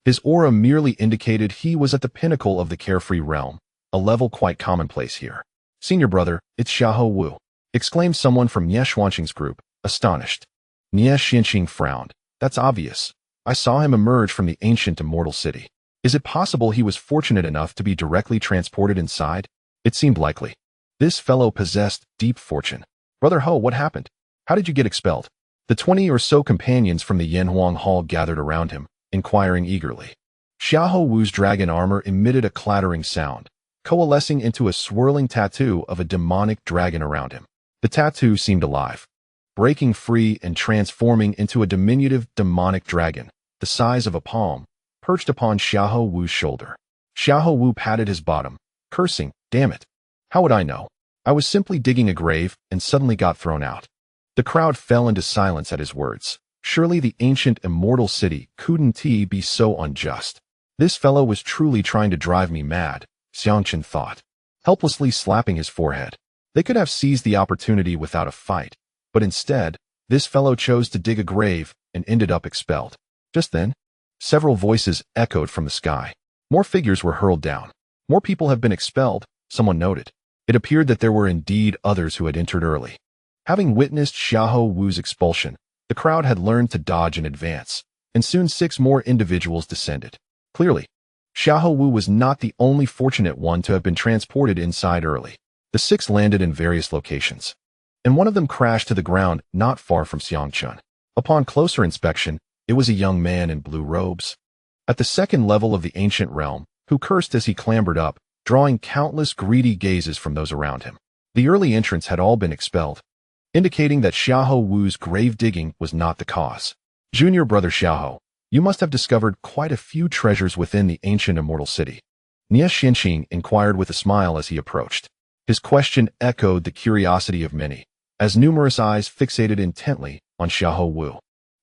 his aura merely indicated he was at the pinnacle of the carefree realm, a level quite commonplace here. Senior brother, it's Xiahou Wu. exclaimed someone from Nie Xuanqing's group, astonished. Nie Xuanqing frowned. That's obvious. I saw him emerge from the ancient immortal city. Is it possible he was fortunate enough to be directly transported inside? It seemed likely. This fellow possessed deep fortune. Brother Ho, what happened? How did you get expelled? The 20 or so companions from the Yanhuang Hall gathered around him, inquiring eagerly. Xiahou Wu's dragon armor emitted a clattering sound, coalescing into a swirling tattoo of a demonic dragon around him. The tattoo seemed alive, breaking free and transforming into a diminutive demonic dragon, the size of a palm, perched upon Xiahou Wu's shoulder. Xiahou Wu patted his bottom, cursing, "Damn it. How would I know? I was simply digging a grave and suddenly got thrown out." The crowd fell into silence at his words. Surely the ancient immortal city couldn't be so unjust. This fellow was truly trying to drive me mad, Xiangchen thought, helplessly slapping his forehead. They could have seized the opportunity without a fight, but instead, this fellow chose to dig a grave and ended up expelled. Just then, several voices echoed from the sky. More figures were hurled down. More people have been expelled, someone noted. It appeared that there were indeed others who had entered early. Having witnessed Xiahou Wu's expulsion, the crowd had learned to dodge in advance, and soon 6 more individuals descended. Clearly, Xiahou Wu was not the only fortunate one to have been transported inside early. The 6 landed in various locations, and one of them crashed to the ground not far from Xiangchun. Upon closer inspection, it was a young man in blue robes. At the second level of the ancient realm, who cursed as he clambered up, drawing countless greedy gazes from those around him. The early entrants had all been expelled, indicating that Xiahou Wu's grave digging was not the cause. Junior brother Xiahou, you must have discovered quite a few treasures within the ancient immortal city. Nie Xuanqing inquired with a smile as he approached. His question echoed the curiosity of many, as numerous eyes fixated intently on Xiahou Wu.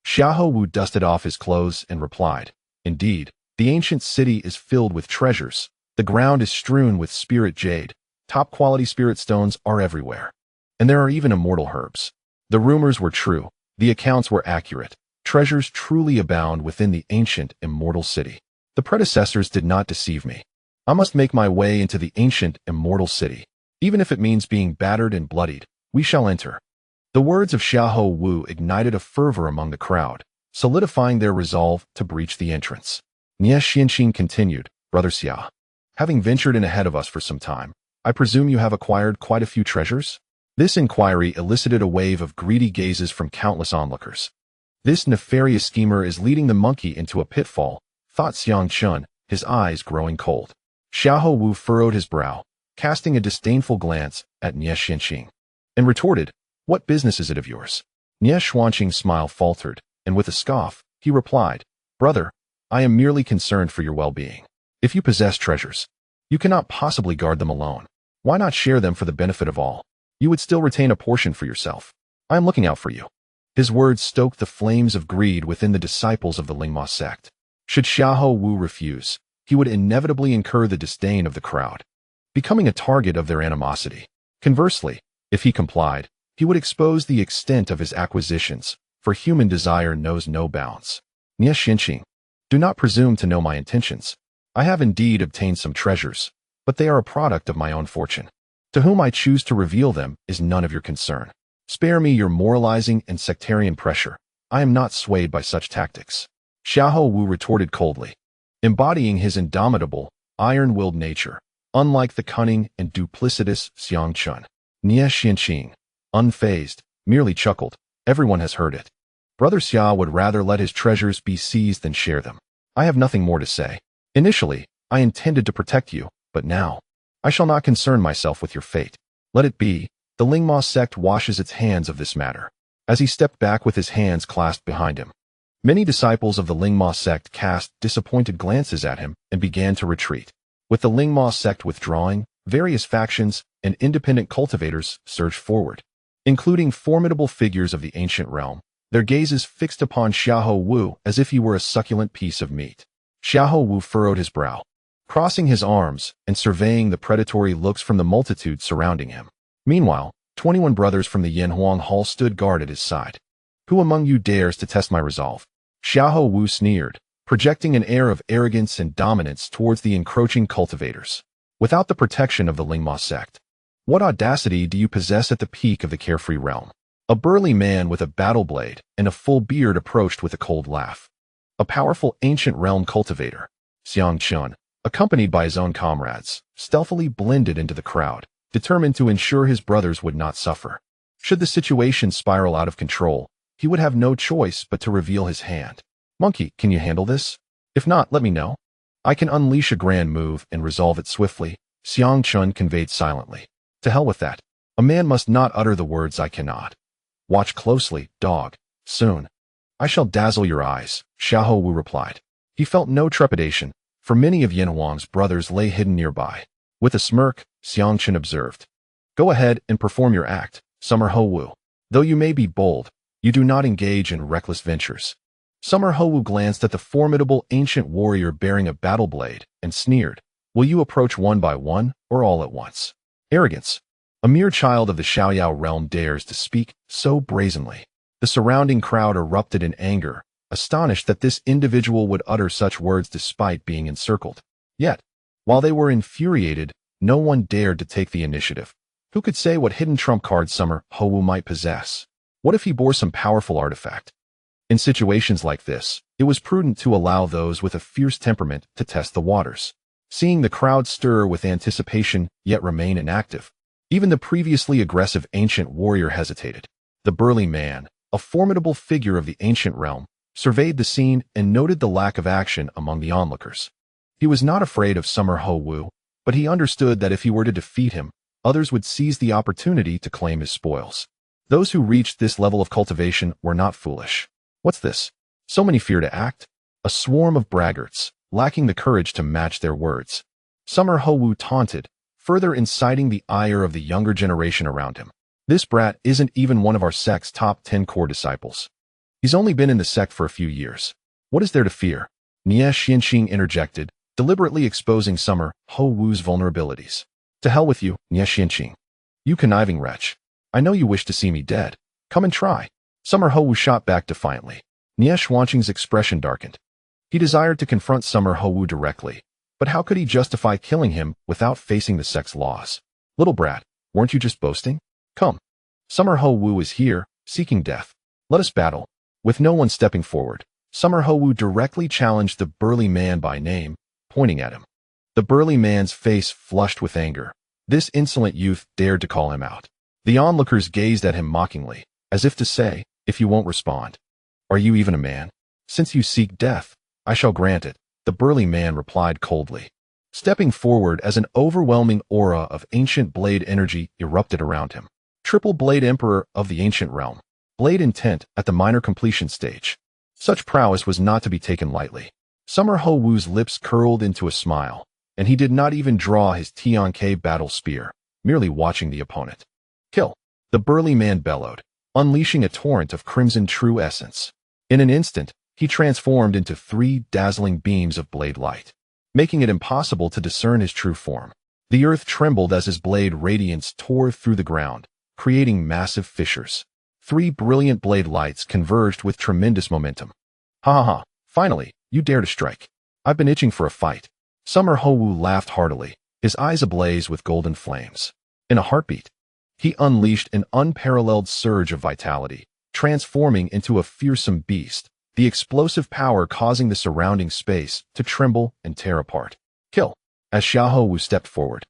Xiahou Wu dusted off his clothes and replied, "Indeed, the ancient city is filled with treasures. The ground is strewn with spirit jade. Top-quality spirit stones are everywhere. And there are even immortal herbs. The rumors were true. The accounts were accurate. Treasures truly abound within the ancient immortal city. The predecessors did not deceive me. I must make my way into the ancient immortal city. Even if it means being battered and bloodied, we shall enter." The words of Xiahou Wu ignited a fervor among the crowd, solidifying their resolve to breach the entrance. Nie Xuanqing continued, "Brother Xia, having ventured in ahead of us for some time, I presume you have acquired quite a few treasures?" This inquiry elicited a wave of greedy gazes from countless onlookers. This nefarious schemer is leading the monkey into a pitfall, thought Xiangchun, his eyes growing cold. Xiahou Wu furrowed his brow, casting a disdainful glance at Nie Xuanqing, and retorted, "What business is it of yours?" Nie Xuanqing's smile faltered, and with a scoff, he replied, "Brother, I am merely concerned for your well-being. If you possess treasures, you cannot possibly guard them alone. Why not share them for the benefit of all? You would still retain a portion for yourself. I am looking out for you." His words stoked the flames of greed within the disciples of the Ling Xiao sect. Should Xiahou Wu refuse, he would inevitably incur the disdain of the crowd, becoming a target of their animosity. Conversely, if he complied, he would expose the extent of his acquisitions, for human desire knows no bounds. Nie Xuanqing, do not presume to know my intentions. I have indeed obtained some treasures, but they are a product of my own fortune. To whom I choose to reveal them is none of your concern. Spare me your moralizing and sectarian pressure. I am not swayed by such tactics." Xiahou Wu retorted coldly, embodying his indomitable, iron-willed nature, unlike the cunning and duplicitous Xiangchun. Nie Xuanqing, unfazed, merely chuckled. "Everyone has heard it. Brother Xia would rather let his treasures be seized than share them. I have nothing more to say. Initially, I intended to protect you, but now, I shall not concern myself with your fate. Let it be. The Ling Xiao sect washes its hands of this matter." As he stepped back with his hands clasped behind him, many disciples of the Ling Xiao sect cast disappointed glances at him and began to retreat. With the Ling Xiao sect withdrawing, various factions and independent cultivators surged forward, including formidable figures of the ancient realm, their gazes fixed upon Xiahou Wu as if he were a succulent piece of meat. Xiahou Wu furrowed his brow, crossing his arms and surveying the predatory looks from the multitude surrounding him. Meanwhile, 21 brothers from the Yanhuang Hall stood guard at his side. "Who among you dares to test my resolve?" Xiahou Wu sneered, projecting an air of arrogance and dominance towards the encroaching cultivators. Without the protection of the Ling Xiao sect, What audacity do you possess at the peak of the carefree realm? A burly man with a battle blade and a full beard approached with a cold laugh. A powerful ancient realm cultivator, Xiang Chun, accompanied by his own comrades, stealthily blended into the crowd, determined to ensure his brothers would not suffer. Should the situation spiral out of control, he would have no choice but to reveal his hand. Monkey, can you handle this? If not, let me know. I can unleash a grand move and resolve it swiftly, Xiang Chun conveyed silently. To hell with that. A man must not utter the words I cannot. Watch closely, dog. Soon. I shall dazzle your eyes, Xiahou Wu replied. He felt no trepidation, for many of Yin Huang's brothers lay hidden nearby. With a smirk, Xiang Chun observed. Go ahead and perform your act, Summer Ho Wu. Though you may be bold, you do not engage in reckless ventures. Summer Ho Wu glanced at the formidable ancient warrior bearing a battle blade and sneered. Will you approach one by one or all at once? Arrogance. A mere child of the Xiaoyao realm dares to speak so brazenly. The surrounding crowd erupted in anger, astonished that this individual would utter such words despite being encircled. Yet, while they were infuriated, no one dared to take the initiative. Who could say what hidden trump card Summer Ho Wu might possess? What if he bore some powerful artifact? In situations like this, it was prudent to allow those with a fierce temperament to test the waters. Seeing the crowd stir with anticipation yet remain inactive, even the previously aggressive ancient warrior hesitated. The burly man, a formidable figure of the ancient realm, surveyed the scene and noted the lack of action among the onlookers. He was not afraid of Summer Ho Wu, but he understood that if he were to defeat him, others would seize the opportunity to claim his spoils. Those who reached this level of cultivation were not foolish. What's this? So many fear to act? A swarm of braggarts, lacking the courage to match their words. Summer Ho Wu taunted, further inciting the ire of the younger generation around him. This brat isn't even one of our sect's top 10 core disciples. He's only been in the sect for a few years. What is there to fear? Nie Xianxing interjected, deliberately exposing Summer Ho Wu's vulnerabilities. To hell with you, Nie Xianxing. You conniving wretch. I know you wish to see me dead. Come and try. Summer Ho Wu shot back defiantly. Nie Xuanxing's expression darkened. He desired to confront Summer Ho Wu directly, but how could he justify killing him without facing the sect's laws? Little brat, weren't you just boasting? Come. Summer Ho Wu is here, seeking death. Let us battle. With no one stepping forward, Summer Ho Wu directly challenged the burly man by name, pointing at him. The burly man's face flushed with anger. This insolent youth dared to call him out. The onlookers gazed at him mockingly, as if to say, if you won't respond. Are you even a man? Since you seek death, I shall grant it, the burly man replied coldly. Stepping forward as an overwhelming aura of ancient blade energy erupted around him. Triple Blade Emperor of the ancient realm. Blade intent at the minor completion stage. Such prowess was not to be taken lightly. Summer Ho Wu's lips curled into a smile, and he did not even draw his Tianke battle spear, merely watching the opponent. Kill! The burly man bellowed, unleashing a torrent of crimson true essence. In an instant, he transformed into 3 dazzling beams of blade light, making it impossible to discern his true form. The earth trembled as his blade radiance tore through the ground, creating massive fissures. 3 brilliant blade lights converged with tremendous momentum. Ha ha ha, finally, you dare to strike. I've been itching for a fight. Summer Ho Wu laughed heartily, his eyes ablaze with golden flames. In a heartbeat, he unleashed an unparalleled surge of vitality, transforming into a fearsome beast, the explosive power causing the surrounding space to tremble and tear apart. Kill! As Xiahou Wu stepped forward,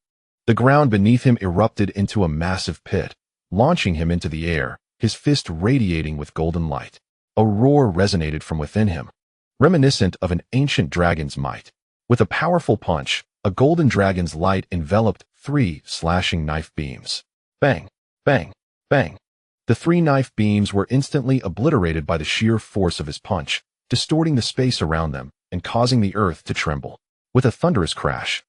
the ground beneath him erupted into a massive pit, launching him into the air, his fist radiating with golden light. A roar resonated from within him, reminiscent of an ancient dragon's might. With a powerful punch, a golden dragon's light enveloped 3 slashing knife beams. Bang! Bang! Bang! The 3 knife beams were instantly obliterated by the sheer force of his punch, distorting the space around them and causing the earth to tremble. With a thunderous crash,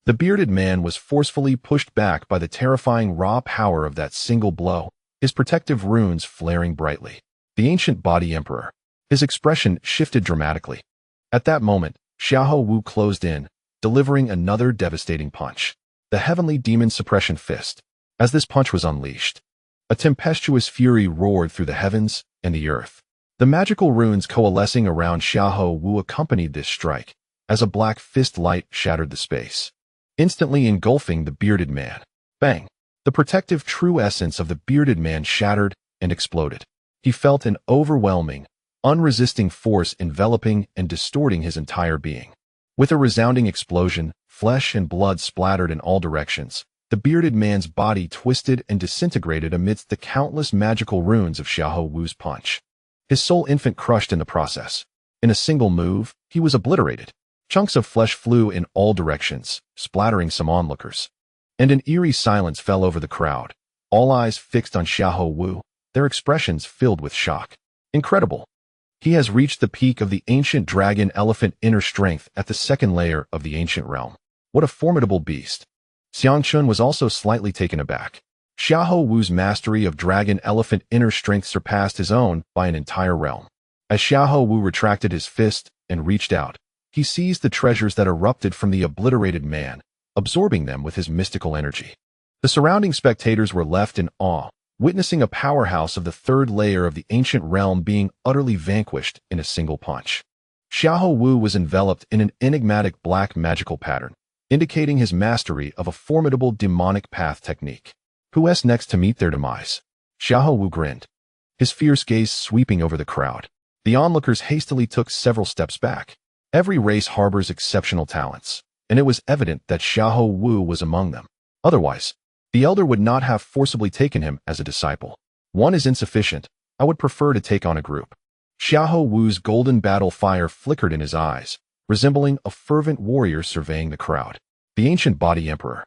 the bearded man was forcefully pushed back by the terrifying raw power of that single blow, his protective runes flaring brightly. The ancient body emperor. His expression shifted dramatically. At that moment, Xiahou Wu closed in, delivering another devastating punch. The heavenly demon suppression fist. As this punch was unleashed, a tempestuous fury roared through the heavens and the earth. The magical runes coalescing around Xiahou Wu accompanied this strike, as a black fist light shattered the space, instantly engulfing the bearded man. Bang! The protective true essence of the bearded man shattered and exploded. He felt an overwhelming, unresisting force enveloping and distorting his entire being. With a resounding explosion, flesh and blood splattered in all directions. The bearded man's body twisted and disintegrated amidst the countless magical runes of Xiao Wu's punch. His soul infant crushed in the process. In a single move, he was obliterated. Chunks of flesh flew in all directions, splattering some onlookers. And an eerie silence fell over the crowd, all eyes fixed on Xiao Wu, their expressions filled with shock. Incredible. He has reached the peak of the ancient dragon elephant inner strength at the second layer of the ancient realm. What a formidable beast. Xiangchun was also slightly taken aback. Xiao Wu's mastery of dragon elephant inner strength surpassed his own by an entire realm. As Xiao Wu retracted his fist and reached out, he seized the treasures that erupted from the obliterated man, absorbing them with his mystical energy. The surrounding spectators were left in awe, witnessing a powerhouse of the third layer of the ancient realm being utterly vanquished in a single punch. Xiao Wu was enveloped in an enigmatic black magical pattern, indicating his mastery of a formidable demonic path technique. Who's next to meet their demise? Xiao Wu grinned, his fierce gaze sweeping over the crowd. The onlookers hastily took several steps back. Every race harbors exceptional talents, and it was evident that Xiao Wu was among them. Otherwise, the elder would not have forcibly taken him as a disciple. One is insufficient. I would prefer to take on a group. Xiao Wu's golden battle fire flickered in his eyes, resembling a fervent warrior surveying the crowd. The ancient body emperor.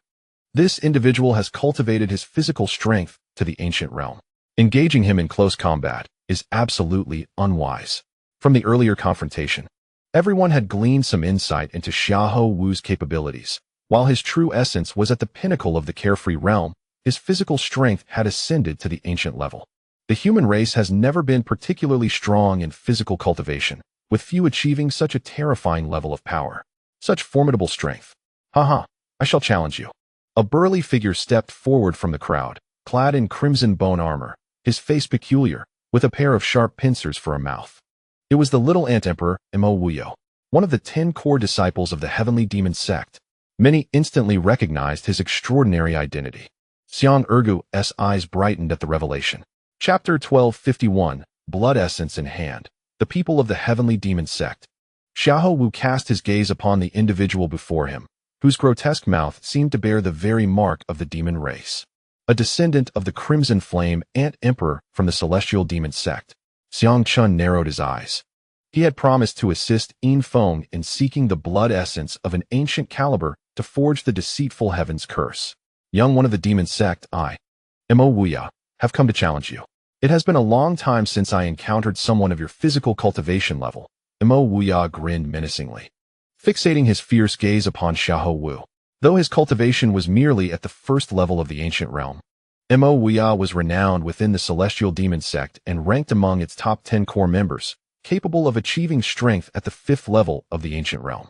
This individual has cultivated his physical strength to the ancient realm. Engaging him in close combat is absolutely unwise. From the earlier confrontation, everyone had gleaned some insight into Xiao Wu's capabilities. While his true essence was at the pinnacle of the carefree realm, his physical strength had ascended to the ancient level. The human race has never been particularly strong in physical cultivation, with few achieving such a terrifying level of power. Such formidable strength. Haha, I shall challenge you. A burly figure stepped forward from the crowd, clad in crimson bone armor, his face peculiar, with a pair of sharp pincers for a mouth. It was the little ant emperor, Mo Wuyo, one of the 10 core disciples of the heavenly demon sect. Many instantly recognized his extraordinary identity. Xiang Ergu's eyes brightened at the revelation. Chapter 1251, Blood Essence in Hand. The people of the heavenly demon sect. Xiao Wu cast his gaze upon the individual before him, whose grotesque mouth seemed to bear the very mark of the demon race. A descendant of the Crimson Flame Ant Emperor from the celestial demon sect. Xiangchun narrowed his eyes. He had promised to assist Yin Feng in seeking the blood essence of an ancient caliber to forge the deceitful heaven's curse. Young one of the demon sect, I, Mo Wuya, have come to challenge you. It has been a long time since I encountered someone of your physical cultivation level. Mo Wuya grinned menacingly, fixating his fierce gaze upon Xiao Wu. Though his cultivation was merely at the first level of the ancient realm, Mo Wuya was renowned within the celestial demon sect and ranked among its top 10 core members, capable of achieving strength at the 5th level of the ancient realm.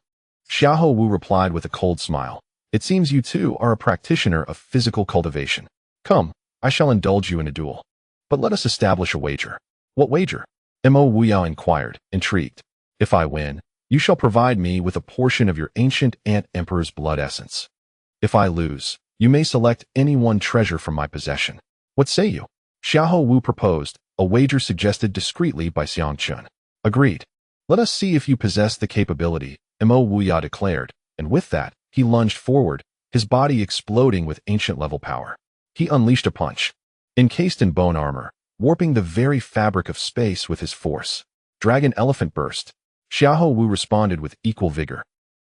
Xiao Wu replied with a cold smile. It seems you too are a practitioner of physical cultivation. Come, I shall indulge you in a duel. But let us establish a wager. What wager? Mo Wuya inquired, intrigued. If I win, you shall provide me with a portion of your ancient ant emperor's blood essence. If I lose, you may select any one treasure from my possession. What say you? Xiao Wu proposed, a wager suggested discreetly by Xiangchun. Agreed. Let us see if you possess the capability, Mo Wuya declared, and with that, he lunged forward, his body exploding with ancient-level power. He unleashed a punch, encased in bone armor, warping the very fabric of space with his force. Dragon Elephant Burst. Xiao Wu responded with equal vigor,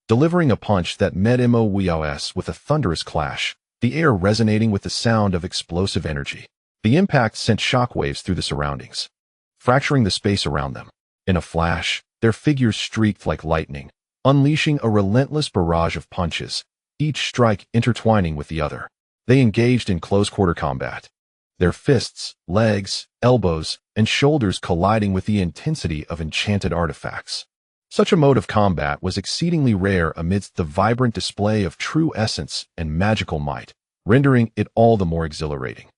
delivering a punch that met Mo Wuya's with a thunderous clash, the air resonating with the sound of explosive energy. The impact sent shockwaves through the surroundings, fracturing the space around them. In a flash, their figures streaked like lightning, unleashing a relentless barrage of punches, each strike intertwining with the other. They engaged in close-quarter combat, their fists, legs, elbows, and shoulders colliding with the intensity of enchanted artifacts. Such a mode of combat was exceedingly rare amidst the vibrant display of true essence and magical might, rendering it all the more exhilarating,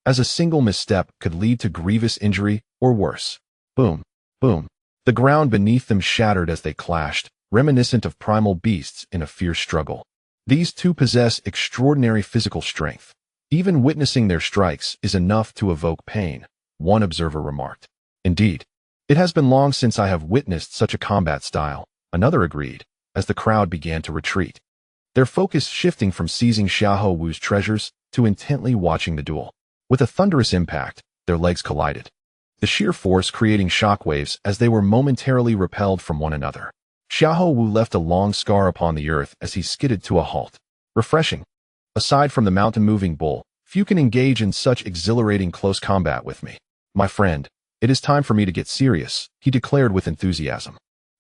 as a single misstep could lead to grievous injury or worse. Boom, boom. The ground beneath them shattered as they clashed, reminiscent of primal beasts in a fierce struggle. These two possess extraordinary physical strength. Even witnessing their strikes is enough to evoke pain, one observer remarked. Indeed, it has been long since I have witnessed such a combat style, another agreed, as the crowd began to retreat, their focus shifting from seizing Xiahou Wu's treasures to intently watching the duel. With a thunderous impact, their legs collided, the sheer force creating shockwaves as they were momentarily repelled from one another. Xiahou Wu left a long scar upon the earth as he skidded to a halt. Refreshing. Aside from the mountain-moving bull, few can engage in such exhilarating close combat with me. My friend, it is time for me to get serious, he declared with enthusiasm.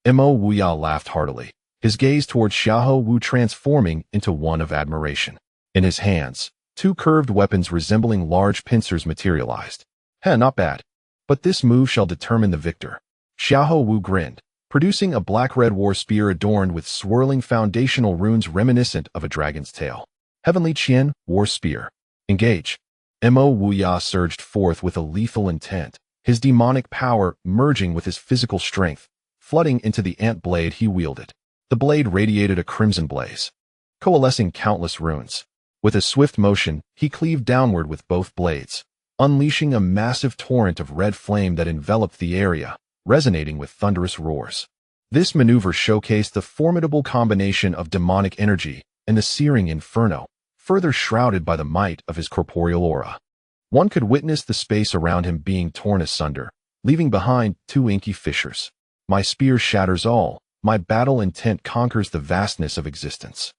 Mo Wuya laughed heartily, his gaze towards Xiahou Wu transforming into one of admiration. In his hands, two curved weapons resembling large pincers materialized. Not bad. But this move shall determine the victor. Xiahou Wu grinned, producing a black-red war spear adorned with swirling foundational runes reminiscent of a dragon's tail. Heavenly Qian, War Spear. Engage. Mo Wuya surged forth with a lethal intent, his demonic power merging with his physical strength, flooding into the ant blade he wielded. The blade radiated a crimson blaze, coalescing countless runes. With a swift motion, he cleaved downward with both blades, unleashing a massive torrent of red flame that enveloped the area, resonating with thunderous roars. This maneuver showcased the formidable combination of demonic energy and the searing inferno, further shrouded by the might of his corporeal aura. One could witness the space around him being torn asunder, leaving behind two inky fissures. My spear shatters all, my battle intent conquers the vastness of existence.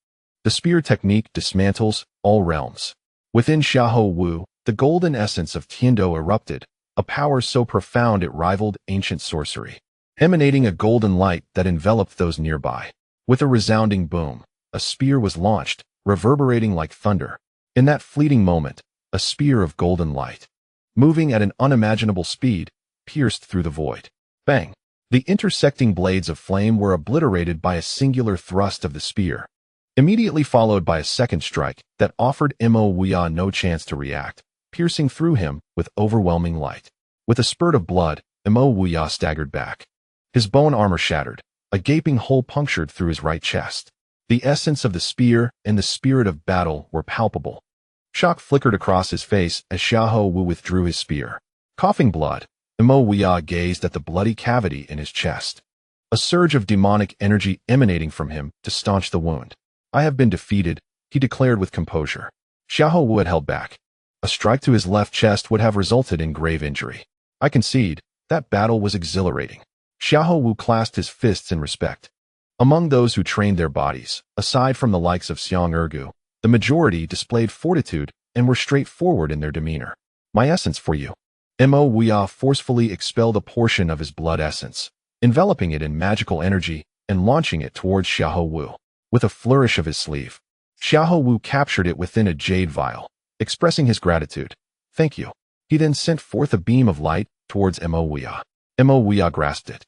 The spear technique dismantles all realms. Within Xiahou Wu, the golden essence of Tiando erupted, a power so profound it rivaled ancient sorcery, emanating a golden light that enveloped those nearby. With a resounding boom, a spear was launched, reverberating like thunder. In that fleeting moment, a spear of golden light, moving at an unimaginable speed, pierced through the void. Bang! The intersecting blades of flame were obliterated by a singular thrust of the spear, immediately followed by a second strike that offered Mo Wuya no chance to react, piercing through him with overwhelming light. With a spurt of blood, Mo Wuya staggered back. His bone armor shattered, a gaping hole punctured through his right chest. The essence of the spear and the spirit of battle were palpable. Shock flickered across his face as Xiahou Wu withdrew his spear. Coughing blood, Mo Wuya gazed at the bloody cavity in his chest, a surge of demonic energy emanating from him to staunch the wound. I have been defeated, he declared with composure. Xiahou Wu had held back. A strike to his left chest would have resulted in grave injury. I concede, that battle was exhilarating. Xiahou Wu clasped his fists in respect. Among those who trained their bodies, aside from the likes of Xiang Ergu, the majority displayed fortitude and were straightforward in their demeanor. My essence for you. Mo Wuya forcefully expelled a portion of his blood essence, enveloping it in magical energy and launching it towards Xiahou Wu. With a flourish of his sleeve, Xiahou Wu captured it within a jade vial, expressing his gratitude. Thank you. He then sent forth a beam of light towards Mo Wuya. Mo Wuya grasped it,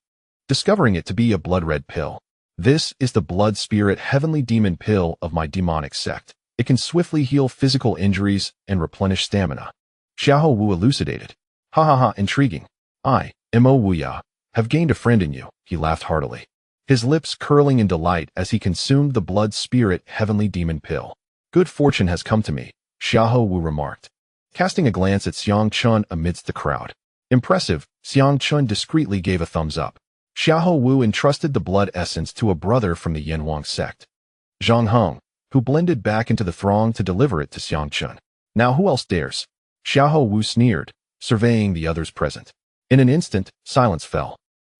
discovering it to be a blood-red pill. This is the blood spirit heavenly demon pill of my demonic sect. It can swiftly heal physical injuries and replenish stamina. Xiahou Wu elucidated. Ha ha ha, intriguing. I, Mo Wuya, have gained a friend in you, he laughed heartily, his lips curling in delight as he consumed the blood spirit heavenly demon pill. Good fortune has come to me, Xiahou Wu remarked, casting a glance at Xiang Chun amidst the crowd. Impressive, Xiang Chun discreetly gave a thumbs up. Xiahou Wu entrusted the blood essence to a brother from the Yanhuang sect, Zhang Heng, who blended back into the throng to deliver it to Xiang Chun. Now who else dares? Xiahou Wu sneered, surveying the others present. In an instant, silence fell.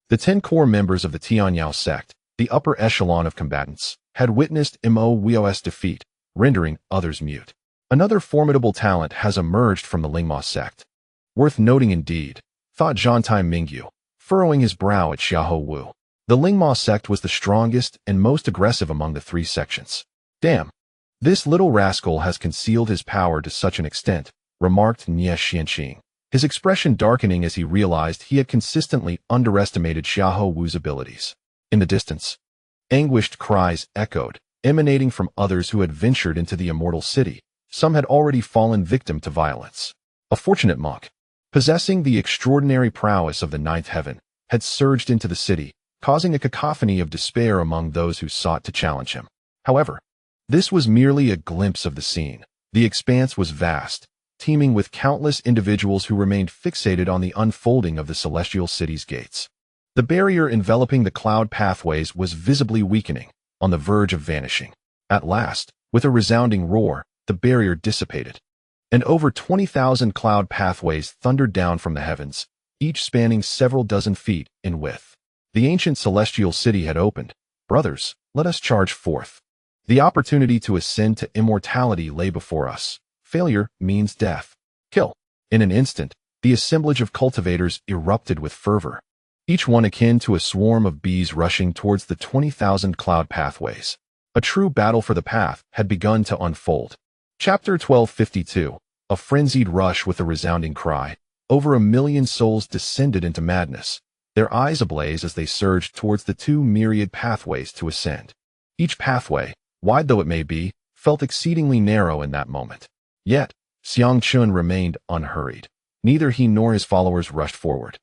The 10 core members of the Tianyao sect, the upper echelon of combatants, had witnessed Mo Wuya's defeat, rendering others mute. Another formidable talent has emerged from the Lingma sect. Worth noting indeed, thought Zhantai Mingyu, furrowing his brow at Xiahou Wu. The Lingma sect was the strongest and most aggressive among the 3 sections. Damn. This little rascal has concealed his power to such an extent, remarked Nie Xianqing, his expression darkening as he realized he had consistently underestimated Xiahou Wu's abilities. In the distance, anguished cries echoed, emanating from others who had ventured into the immortal city. Some had already fallen victim to violence. A fortunate monk, possessing the extraordinary prowess of the 9th heaven, had surged into the city, causing a cacophony of despair among those who sought to challenge him. However, this was merely a glimpse of the scene. The expanse was vast, teeming with countless individuals who remained fixated on the unfolding of the celestial city's gates. The barrier enveloping the cloud pathways was visibly weakening, on the verge of vanishing. At last, with a resounding roar, the barrier dissipated, and over 20,000 cloud pathways thundered down from the heavens, each spanning several dozen feet in width. The ancient celestial city had opened. Brothers, let us charge forth. The opportunity to ascend to immortality lay before us. Failure means death. Kill. In an instant, the assemblage of cultivators erupted with fervor, each one akin to a swarm of bees rushing towards the 20,000 cloud pathways. A true battle for the path had begun to unfold. Chapter 1252. A frenzied rush with a resounding cry. Over 1 million souls descended into madness, their eyes ablaze as they surged towards the 2 myriad pathways to ascend. Each pathway, wide though it may be, felt exceedingly narrow in that moment. Yet, Xiang Chun remained unhurried. Neither he nor his followers rushed forward,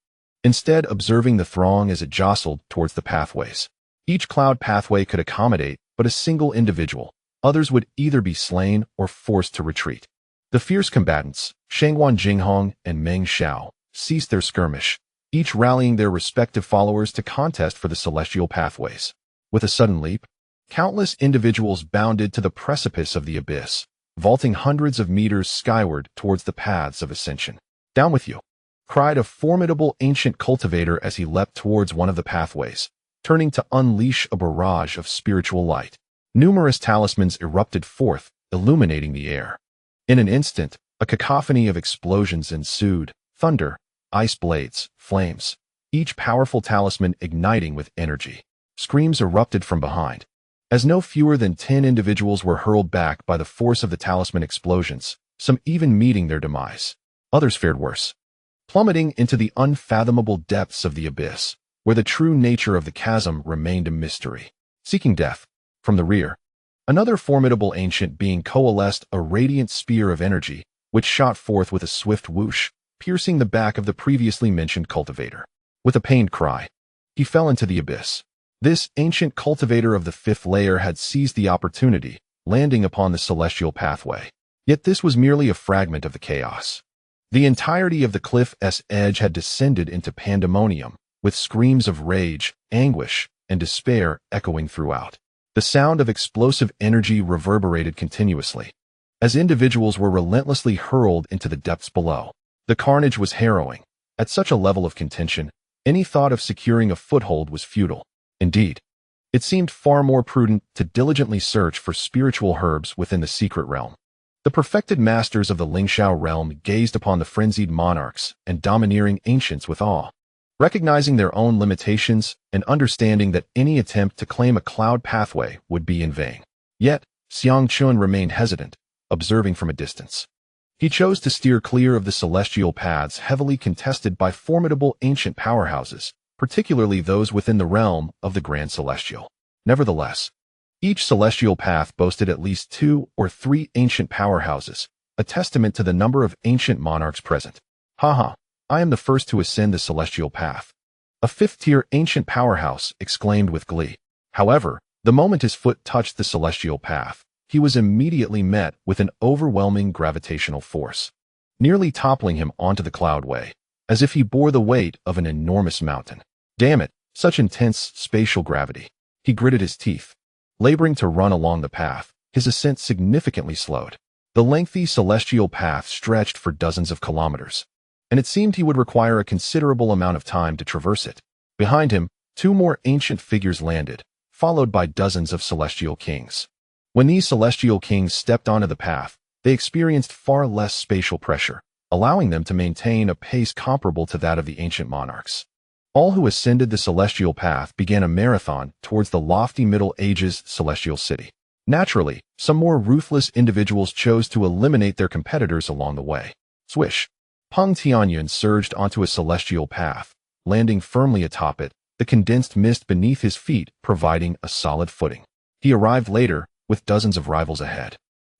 instead observing the throng as it jostled towards the pathways. Each cloud pathway could accommodate but a single individual. Others would either be slain or forced to retreat. The fierce combatants, Shangguan Jinghong and Meng Xiao, ceased their skirmish, each rallying their respective followers to contest for the celestial pathways. With a sudden leap, countless individuals bounded to the precipice of the abyss, vaulting hundreds of meters skyward towards the paths of ascension. "Down with you!" cried a formidable ancient cultivator as he leapt towards one of the pathways, turning to unleash a barrage of spiritual light. Numerous talismans erupted forth, illuminating the air. In an instant, a cacophony of explosions ensued: thunder, ice blades, flames, each powerful talisman igniting with energy. Screams erupted from behind, as no fewer than 10 individuals were hurled back by the force of the talisman explosions, some even meeting their demise. Others fared worse, plummeting into the unfathomable depths of the abyss, where the true nature of the chasm remained a mystery. Seeking death, from the rear, another formidable ancient being coalesced a radiant spear of energy, which shot forth with a swift whoosh, piercing the back of the previously mentioned cultivator. With a pained cry, he fell into the abyss. This ancient cultivator of the 5th layer had seized the opportunity, landing upon the celestial pathway. Yet this was merely a fragment of the chaos. The entirety of the cliff's edge had descended into pandemonium, with screams of rage, anguish, and despair echoing throughout. The sound of explosive energy reverberated continuously, as individuals were relentlessly hurled into the depths below. The carnage was harrowing. At such a level of contention, any thought of securing a foothold was futile. Indeed, it seemed far more prudent to diligently search for spiritual herbs within the secret realm. The perfected masters of the Ling Xiao realm gazed upon the frenzied monarchs and domineering ancients with awe, recognizing their own limitations and understanding that any attempt to claim a cloud pathway would be in vain. Yet, Xiang Chun remained hesitant, observing from a distance. He chose to steer clear of the celestial paths heavily contested by formidable ancient powerhouses, particularly those within the realm of the Grand Celestial. Nevertheless, each celestial path boasted at least 2 or 3 ancient powerhouses, a testament to the number of ancient monarchs present. "Haha, I am the first to ascend the celestial path," a 5th-tier ancient powerhouse exclaimed with glee. However, the moment his foot touched the celestial path, he was immediately met with an overwhelming gravitational force, nearly toppling him onto the cloudway, as if he bore the weight of an enormous mountain. Damn it, such intense spatial gravity. He gritted his teeth. Laboring to run along the path, his ascent significantly slowed. The lengthy celestial path stretched for dozens of kilometers, and it seemed he would require a considerable amount of time to traverse it. Behind him, 2 more ancient figures landed, followed by dozens of celestial kings. When these celestial kings stepped onto the path, they experienced far less spatial pressure, allowing them to maintain a pace comparable to that of the ancient monarchs. All who ascended the celestial path began a marathon towards the lofty Middle Ages celestial city. Naturally, some more ruthless individuals chose to eliminate their competitors along the way. Swish! Peng Tianyun surged onto a celestial path, landing firmly atop it, the condensed mist beneath his feet providing a solid footing. He arrived later, with dozens of rivals ahead.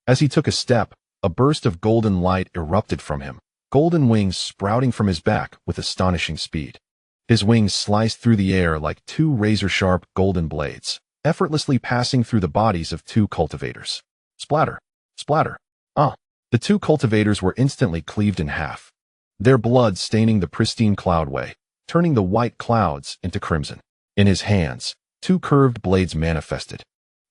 As he took a step, a burst of golden light erupted from him, golden wings sprouting from his back with astonishing speed. His wings sliced through the air like 2 razor-sharp golden blades, effortlessly passing through the bodies of 2 cultivators. Splatter! Splatter! Ah! The two cultivators were instantly cleaved in half, their blood staining the pristine cloudway, turning the white clouds into crimson. In his hands, two curved blades manifested,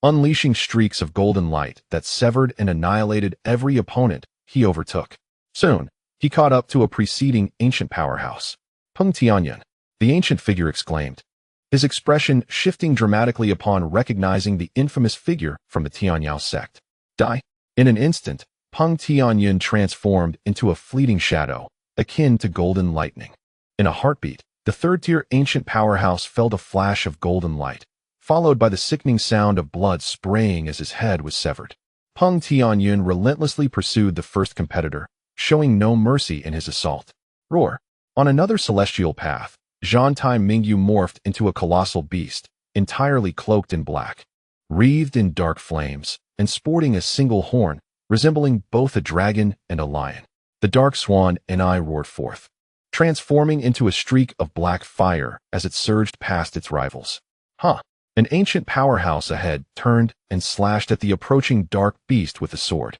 unleashing streaks of golden light that severed and annihilated every opponent he overtook. Soon, he caught up to a preceding ancient powerhouse. Peng Tianyan, the ancient figure exclaimed, his expression shifting dramatically upon recognizing the infamous figure from the Tianyao sect. Die. In an instant, Peng Tianyan transformed into a fleeting shadow, akin to golden lightning. In a heartbeat, the third-tier ancient powerhouse felt a flash of golden light, followed by the sickening sound of blood spraying as his head was severed. Peng Tianyan relentlessly pursued the first competitor, showing no mercy in his assault. Roar. On another celestial path, Zhantai Mingyu morphed into a colossal beast, entirely cloaked in black, wreathed in dark flames, and sporting a single horn, resembling both a dragon and a lion. The dark swan and I roared forth, transforming into a streak of black fire as it surged past its rivals. An ancient powerhouse ahead turned and slashed at the approaching dark beast with a sword.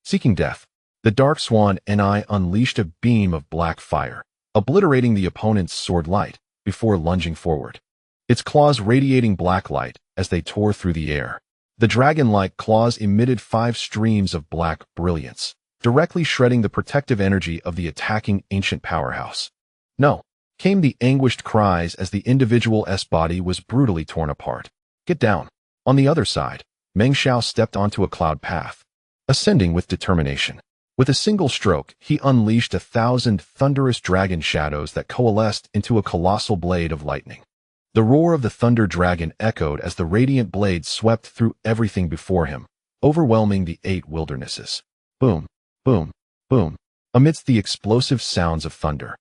Seeking death, the dark swan and I unleashed a beam of black fire, obliterating the opponent's sword light before lunging forward, its claws radiating black light as they tore through the air. The dragon-like claws emitted 5 streams of black brilliance, directly shredding the protective energy of the attacking ancient powerhouse. No, came the anguished cries as the individual S-body was brutally torn apart. Get down. On the other side, Ling Xiao stepped onto a cloud path, ascending with determination. With a single stroke, he unleashed 1,000 thunderous dragon shadows that coalesced into a colossal blade of lightning. The roar of the thunder dragon echoed as the radiant blade swept through everything before him, overwhelming the 8 wildernesses. Boom, boom, boom. Amidst the explosive sounds of thunder,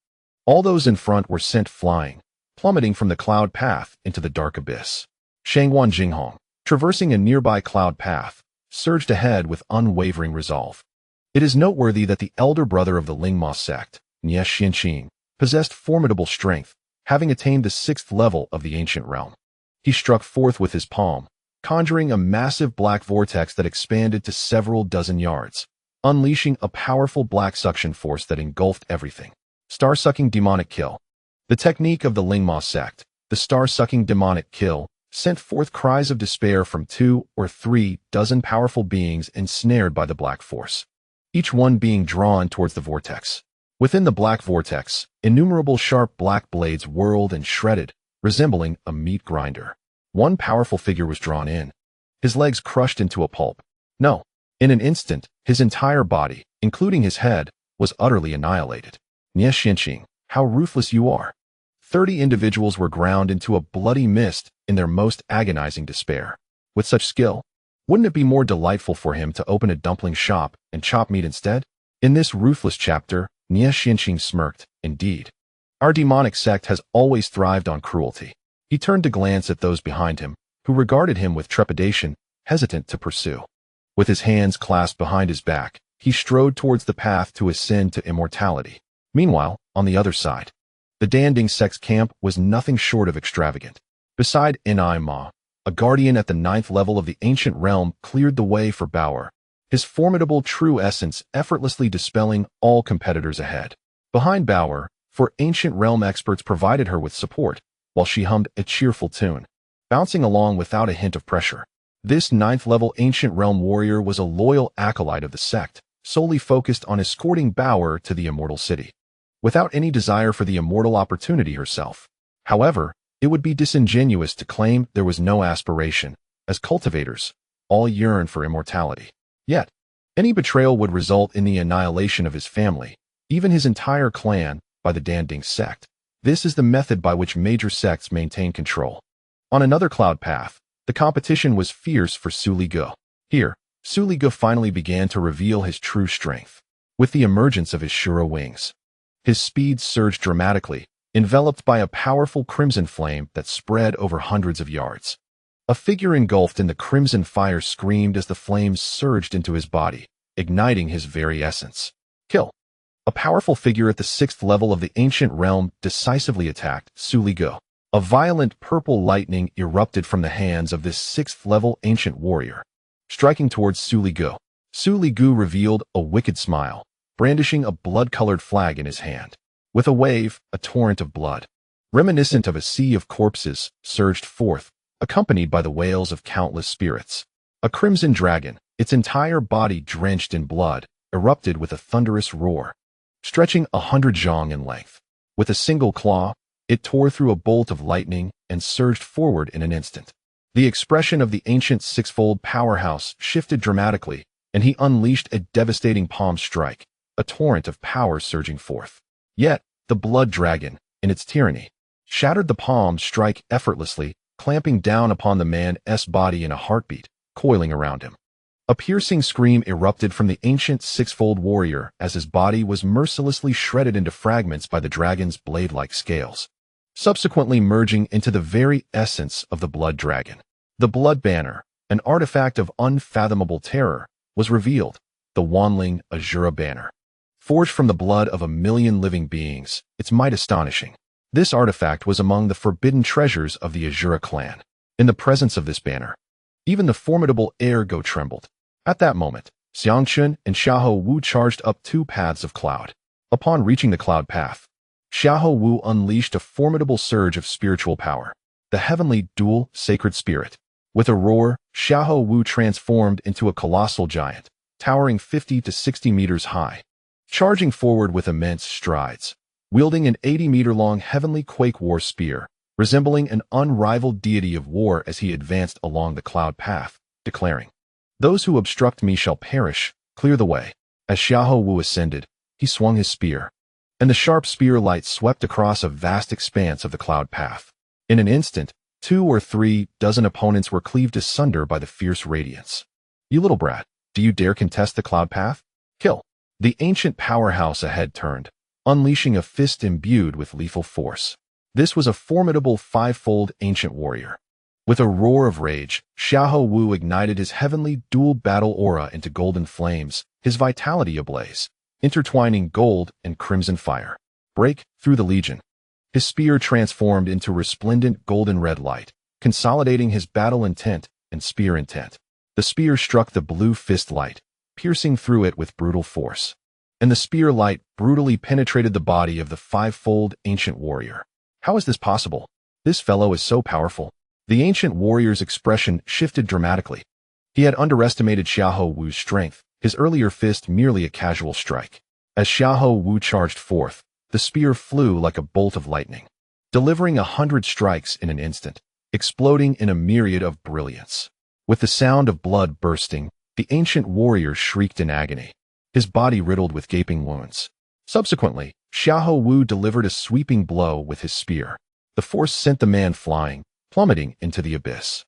all those in front were sent flying, plummeting from the cloud path into the dark abyss. Shangwan Jinghong, traversing a nearby cloud path, surged ahead with unwavering resolve. It is noteworthy that the elder brother of the Lingma sect, Nie Xianqing, possessed formidable strength, having attained the 6th level of the ancient realm. He struck forth with his palm, conjuring a massive black vortex that expanded to several dozen yards, unleashing a powerful black suction force that engulfed everything. Star-sucking demonic kill. The technique of the Lingma sect, the star-sucking demonic kill, sent forth cries of despair from 2 or 3 dozen powerful beings ensnared by the black force, each one being drawn towards the vortex. Within the black vortex, innumerable sharp black blades whirled and shredded, resembling a meat grinder. One powerful figure was drawn in, his legs crushed into a pulp. No, in an instant, his entire body, including his head, was utterly annihilated. Nie Xianqing, how ruthless you are. 30 individuals were ground into a bloody mist in their most agonizing despair. With such skill, wouldn't it be more delightful for him to open a dumpling shop and chop meat instead? In this ruthless chapter, Nie Xianqing smirked. Indeed, our demonic sect has always thrived on cruelty. He turned to glance at those behind him, who regarded him with trepidation, hesitant to pursue. With his hands clasped behind his back, he strode towards the path to ascend to immortality. Meanwhile, on the other side, the Danding sect's camp was nothing short of extravagant. Beside Nai Ma, a guardian at the 9th level of the ancient realm cleared the way for Bauer, his formidable true essence effortlessly dispelling all competitors ahead. Behind Bauer, 4 ancient realm experts provided her with support, while she hummed a cheerful tune, bouncing along without a hint of pressure. This 9th level ancient realm warrior was a loyal acolyte of the sect, solely focused on escorting Bauer to the immortal city, without any desire for the immortal opportunity herself. However, it would be disingenuous to claim there was no aspiration, as cultivators all yearn for immortality. Yet, any betrayal would result in the annihilation of his family, even his entire clan, by the Danding sect. This is the method by which major sects maintain control. On another cloud path, the competition was fierce for Su Ligu. Here, Su Ligu finally began to reveal his true strength. With the emergence of his Shura wings, his speed surged dramatically, enveloped by a powerful crimson flame that spread over hundreds of yards. A figure engulfed in the crimson fire screamed as the flames surged into his body, igniting his very essence. Kill. A powerful figure at the 6th level of the ancient realm decisively attacked Su Ligu. A violent purple lightning erupted from the hands of this 6th level ancient warrior, striking towards Su Ligu. Su Ligu revealed a wicked smile, brandishing a blood-colored flag in his hand. With a wave, a torrent of blood, reminiscent of a sea of corpses, surged forth, accompanied by the wails of countless spirits. A crimson dragon, its entire body drenched in blood, erupted with a thunderous roar. Stretching 100 zhang in length, with a single claw, it tore through a bolt of lightning and surged forward in an instant. The expression of the ancient sixfold powerhouse shifted dramatically, and he unleashed a devastating palm strike, a torrent of power surging forth. Yet, the blood dragon, in its tyranny, shattered the palm strike effortlessly, clamping down upon the man's body in a heartbeat, coiling around him. A piercing scream erupted from the ancient sixfold warrior as his body was mercilessly shredded into fragments by the dragon's blade-like scales, subsequently merging into the very essence of the blood dragon. The blood banner, an artifact of unfathomable terror, was revealed, the Wanling Azura banner. Forged from the blood of 1,000,000 living beings, its might astonishing. This artifact was among the forbidden treasures of the Azura clan. In the presence of this banner, even the formidable ergo trembled. At that moment, Xiangchun and Xiahou Wu charged up 2 paths of cloud. Upon reaching the cloud path, Xiahou Wu unleashed a formidable surge of spiritual power, the heavenly dual sacred spirit. With a roar, Xiahou Wu transformed into a colossal giant, towering 50 to 60 meters high, charging forward with immense strides, wielding an 80-meter-long heavenly quake war spear, resembling an unrivaled deity of war as he advanced along the cloud path, declaring, "Those who obstruct me shall perish, clear the way." As Xiahou Wu ascended, he swung his spear, and the sharp spear light swept across a vast expanse of the cloud path. In an instant, 2 or 3 dozen opponents were cleaved asunder by the fierce radiance. "You little brat, do you dare contest the cloud path? Kill!" The ancient powerhouse ahead turned, unleashing a fist imbued with lethal force. This was a formidable 5-fold ancient warrior. With a roar of rage, Xiahou Wu ignited his heavenly dual battle aura into golden flames, his vitality ablaze, intertwining gold and crimson fire. Break through the legion. His spear transformed into resplendent golden red light, consolidating his battle intent and spear intent. The spear struck the blue fist light, piercing through it with brutal force. And the spear light brutally penetrated the body of the 5-fold ancient warrior. How is this possible? This fellow is so powerful. The ancient warrior's expression shifted dramatically. He had underestimated Xiahou Wu's strength, his earlier fist merely a casual strike. As Xiahou Wu charged forth, the spear flew like a bolt of lightning, delivering 100 strikes in an instant, exploding in a myriad of brilliance. With the sound of blood bursting, the ancient warrior shrieked in agony, his body riddled with gaping wounds. Subsequently, Xiahou Wu delivered a sweeping blow with his spear. The force sent the man flying, plummeting into the abyss.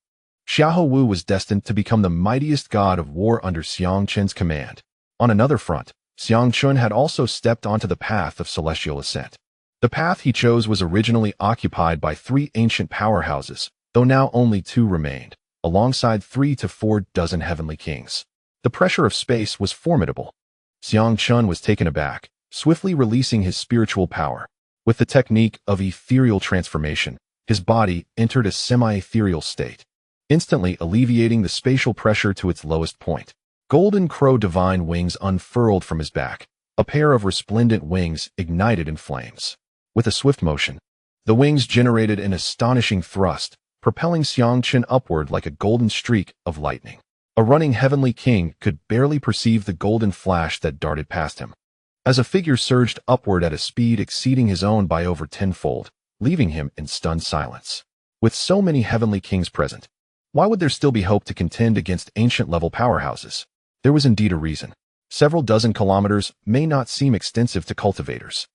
Xiahou Wu was destined to become the mightiest god of war under Xiang Chen's command. On another front, Xiang Chun had also stepped onto the path of celestial ascent. The path he chose was originally occupied by 3 ancient powerhouses, though now only 2 remained, alongside 3 to 4 dozen heavenly kings. The pressure of space was formidable. Xiang Chun was taken aback, swiftly releasing his spiritual power. With the technique of ethereal transformation, his body entered a semi-ethereal state, instantly alleviating the spatial pressure to its lowest point. Golden crow divine wings unfurled from his back, a pair of resplendent wings ignited in flames. With a swift motion, the wings generated an astonishing thrust, propelling Xiangchen upward like a golden streak of lightning. A running heavenly king could barely perceive the golden flash that darted past him, as a figure surged upward at a speed exceeding his own by over 10-fold, leaving him in stunned silence. With so many heavenly kings present, why would there still be hope to contend against ancient-level powerhouses? There was indeed a reason. Several dozen kilometers may not seem extensive to cultivators.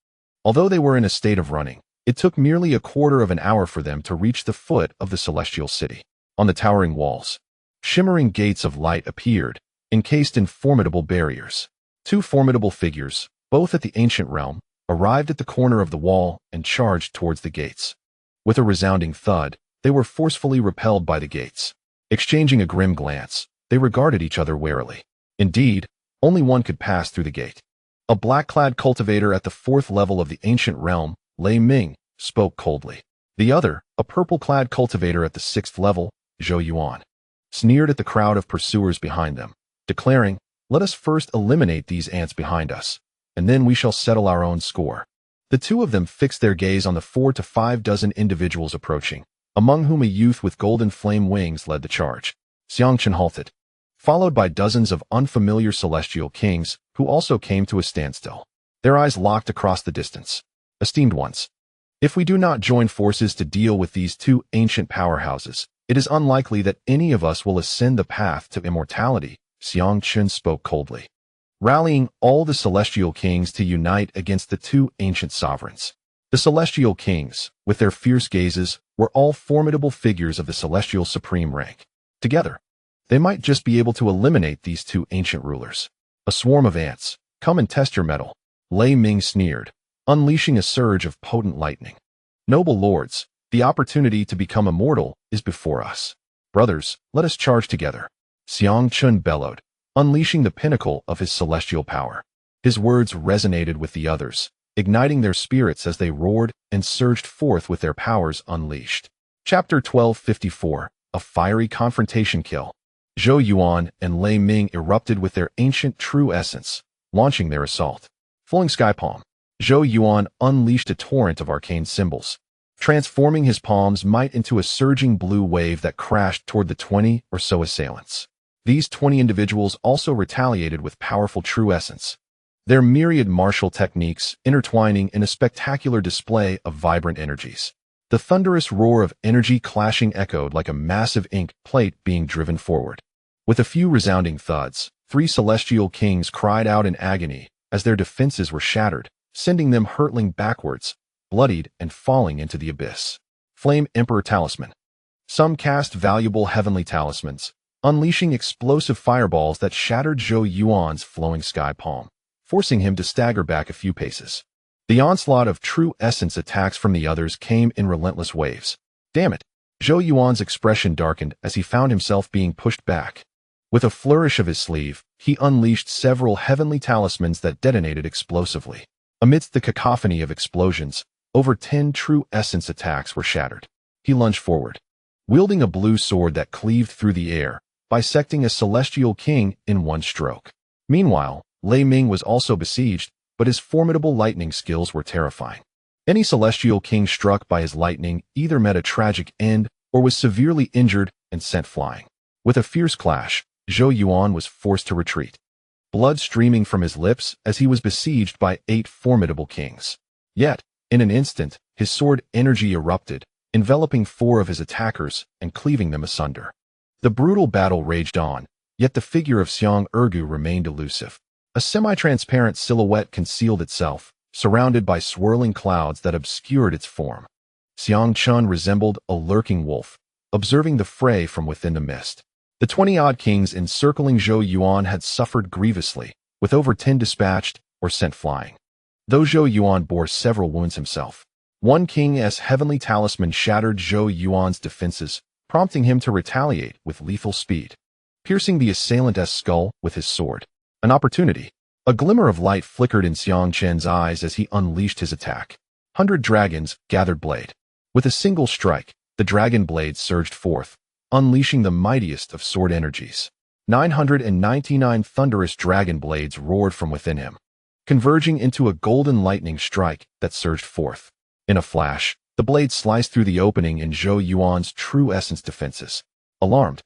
Although they were in a state of running, it took merely a quarter of an hour for them to reach the foot of the celestial city. On the towering walls, shimmering gates of light appeared, encased in formidable barriers. 2 formidable figures, both at the ancient realm, arrived at the corner of the wall and charged towards the gates. With a resounding thud, they were forcefully repelled by the gates. Exchanging a grim glance, they regarded each other warily. Indeed, only one could pass through the gate. A black-clad cultivator at the 4th level of the ancient realm, Lei Ming, spoke coldly. The other, a purple-clad cultivator at the 6th level, Zhou Yuan, sneered at the crowd of pursuers behind them, declaring, Let us first eliminate these ants behind us, and then we shall settle our own score. The two of them fixed their gaze on the 4 to 5 dozen individuals approaching, among whom a youth with golden flame wings led the charge. Xiangchen halted, followed by dozens of unfamiliar celestial kings who also came to a standstill. Their eyes locked across the distance. Esteemed ones, if we do not join forces to deal with these two ancient powerhouses, it is unlikely that any of us will ascend the path to immortality, Xiangchen spoke coldly, rallying all the celestial kings to unite against the two ancient sovereigns. The celestial kings, with their fierce gazes, were all formidable figures of the celestial supreme rank. Together, they might just be able to eliminate these two ancient rulers. A swarm of ants, come and test your mettle, Lei Ming sneered, unleashing a surge of potent lightning. Noble lords, the opportunity to become immortal is before us. Brothers, let us charge together. Xiangchen bellowed, unleashing the pinnacle of his celestial power. His words resonated with the others, igniting their spirits as they roared and surged forth with their powers unleashed. Chapter 1254, A Fiery Confrontation Kill. Zhou Yuan and Lei Ming erupted with their ancient true essence, launching their assault. Flowing sky palm. Zhou Yuan unleashed a torrent of arcane symbols, transforming his palm's might into a surging blue wave that crashed toward the 20 or so assailants. These 20 individuals also retaliated with powerful true essence, their myriad martial techniques intertwining in a spectacular display of vibrant energies. The thunderous roar of energy clashing echoed like a massive ink plate being driven forward. With a few resounding thuds, 3 celestial kings cried out in agony as their defenses were shattered, sending them hurtling backwards, bloodied and falling into the abyss. Flame Emperor Talisman. Some cast valuable heavenly talismans, unleashing explosive fireballs that shattered Zhou Yuan's flowing sky palm, forcing him to stagger back a few paces. The onslaught of true essence attacks from the others came in relentless waves. Damn it! Zhou Yuan's expression darkened as he found himself being pushed back. With a flourish of his sleeve, he unleashed several heavenly talismans that detonated explosively. Amidst the cacophony of explosions, over 10 true essence attacks were shattered. He lunged forward, wielding a blue sword that cleaved through the air, bisecting a celestial king in one stroke. Meanwhile, Lei Ming was also besieged, but his formidable lightning skills were terrifying. Any celestial king struck by his lightning either met a tragic end or was severely injured and sent flying. With a fierce clash, Zhou Yuan was forced to retreat, blood streaming from his lips as he was besieged by 8 formidable kings. Yet, in an instant, his sword energy erupted, enveloping 4 of his attackers and cleaving them asunder. The brutal battle raged on, yet the figure of Xiang Ergu remained elusive. A semi-transparent silhouette concealed itself, surrounded by swirling clouds that obscured its form. Xiangchen resembled a lurking wolf, observing the fray from within the mist. The 20-odd kings encircling Zhou Yuan had suffered grievously, with over 10 dispatched or sent flying. Though Zhou Yuan bore several wounds himself, one king's heavenly talisman shattered Zhou Yuan's defenses, prompting him to retaliate with lethal speed, piercing the assailant's skull with his sword. An opportunity. A glimmer of light flickered in Xiangchen's eyes as he unleashed his attack. 100 dragons gathered blade. With a single strike, the dragon blade surged forth, unleashing the mightiest of sword energies. 999 thunderous dragon blades roared from within him, converging into a golden lightning strike that surged forth. In a flash, the blade sliced through the opening in Zhou Yuan's true essence defenses. Alarmed,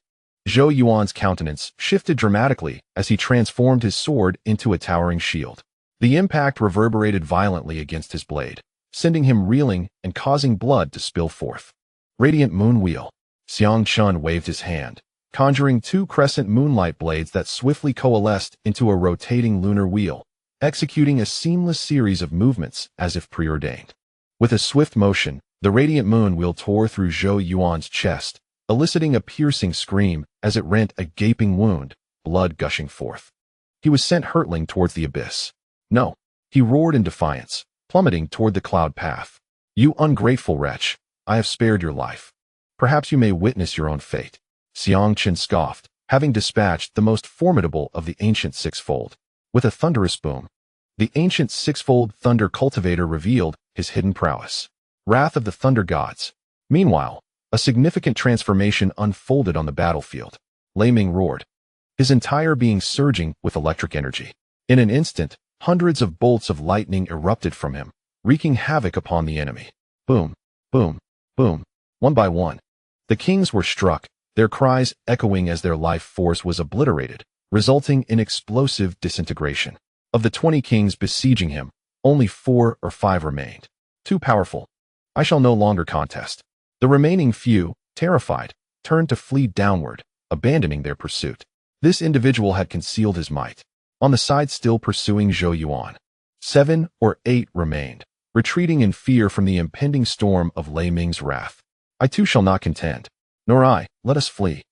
Zhou Yuan's countenance shifted dramatically as he transformed his sword into a towering shield. The impact reverberated violently against his blade, sending him reeling and causing blood to spill forth. Radiant Moon Wheel. Xiangchen waved his hand, conjuring 2 crescent moonlight blades that swiftly coalesced into a rotating lunar wheel, executing a seamless series of movements as if preordained. With a swift motion, the radiant moon wheel tore through Zhou Yuan's chest, eliciting a piercing scream as it rent a gaping wound, blood gushing forth. He was sent hurtling towards the abyss. No, he roared in defiance, plummeting toward the cloud path. You ungrateful wretch, I have spared your life. Perhaps you may witness your own fate. Xiangchen scoffed, having dispatched the most formidable of the ancient sixfold. With a thunderous boom, the ancient sixfold thunder cultivator revealed his hidden prowess. Wrath of the Thunder Gods. Meanwhile, a significant transformation unfolded on the battlefield. Lei Ming roared, his entire being surging with electric energy. In an instant, hundreds of bolts of lightning erupted from him, wreaking havoc upon the enemy. Boom, boom, boom, one by one. The kings were struck, their cries echoing as their life force was obliterated, resulting in explosive disintegration. Of the 20 kings besieging him, only 4 or 5 remained. Too powerful. I shall no longer contest. The remaining few, terrified, turned to flee downward, abandoning their pursuit. This individual had concealed his might. On the side still pursuing Zhou Yuan, 7 or 8 remained, retreating in fear from the impending storm of Lei Ming's wrath. I too shall not contend. Nor I, let us flee.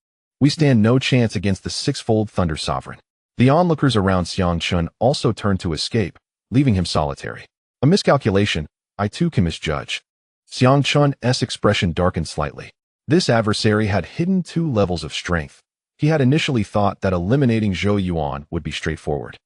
We stand no chance against the sixfold Thunder Sovereign. The onlookers around Xiang Chun also turned to escape, leaving him solitary. A miscalculation, I too can misjudge. Xiang Chun's expression darkened slightly. This adversary had hidden 2 levels of strength. He had initially thought that eliminating Zhou Yuan would be straightforward.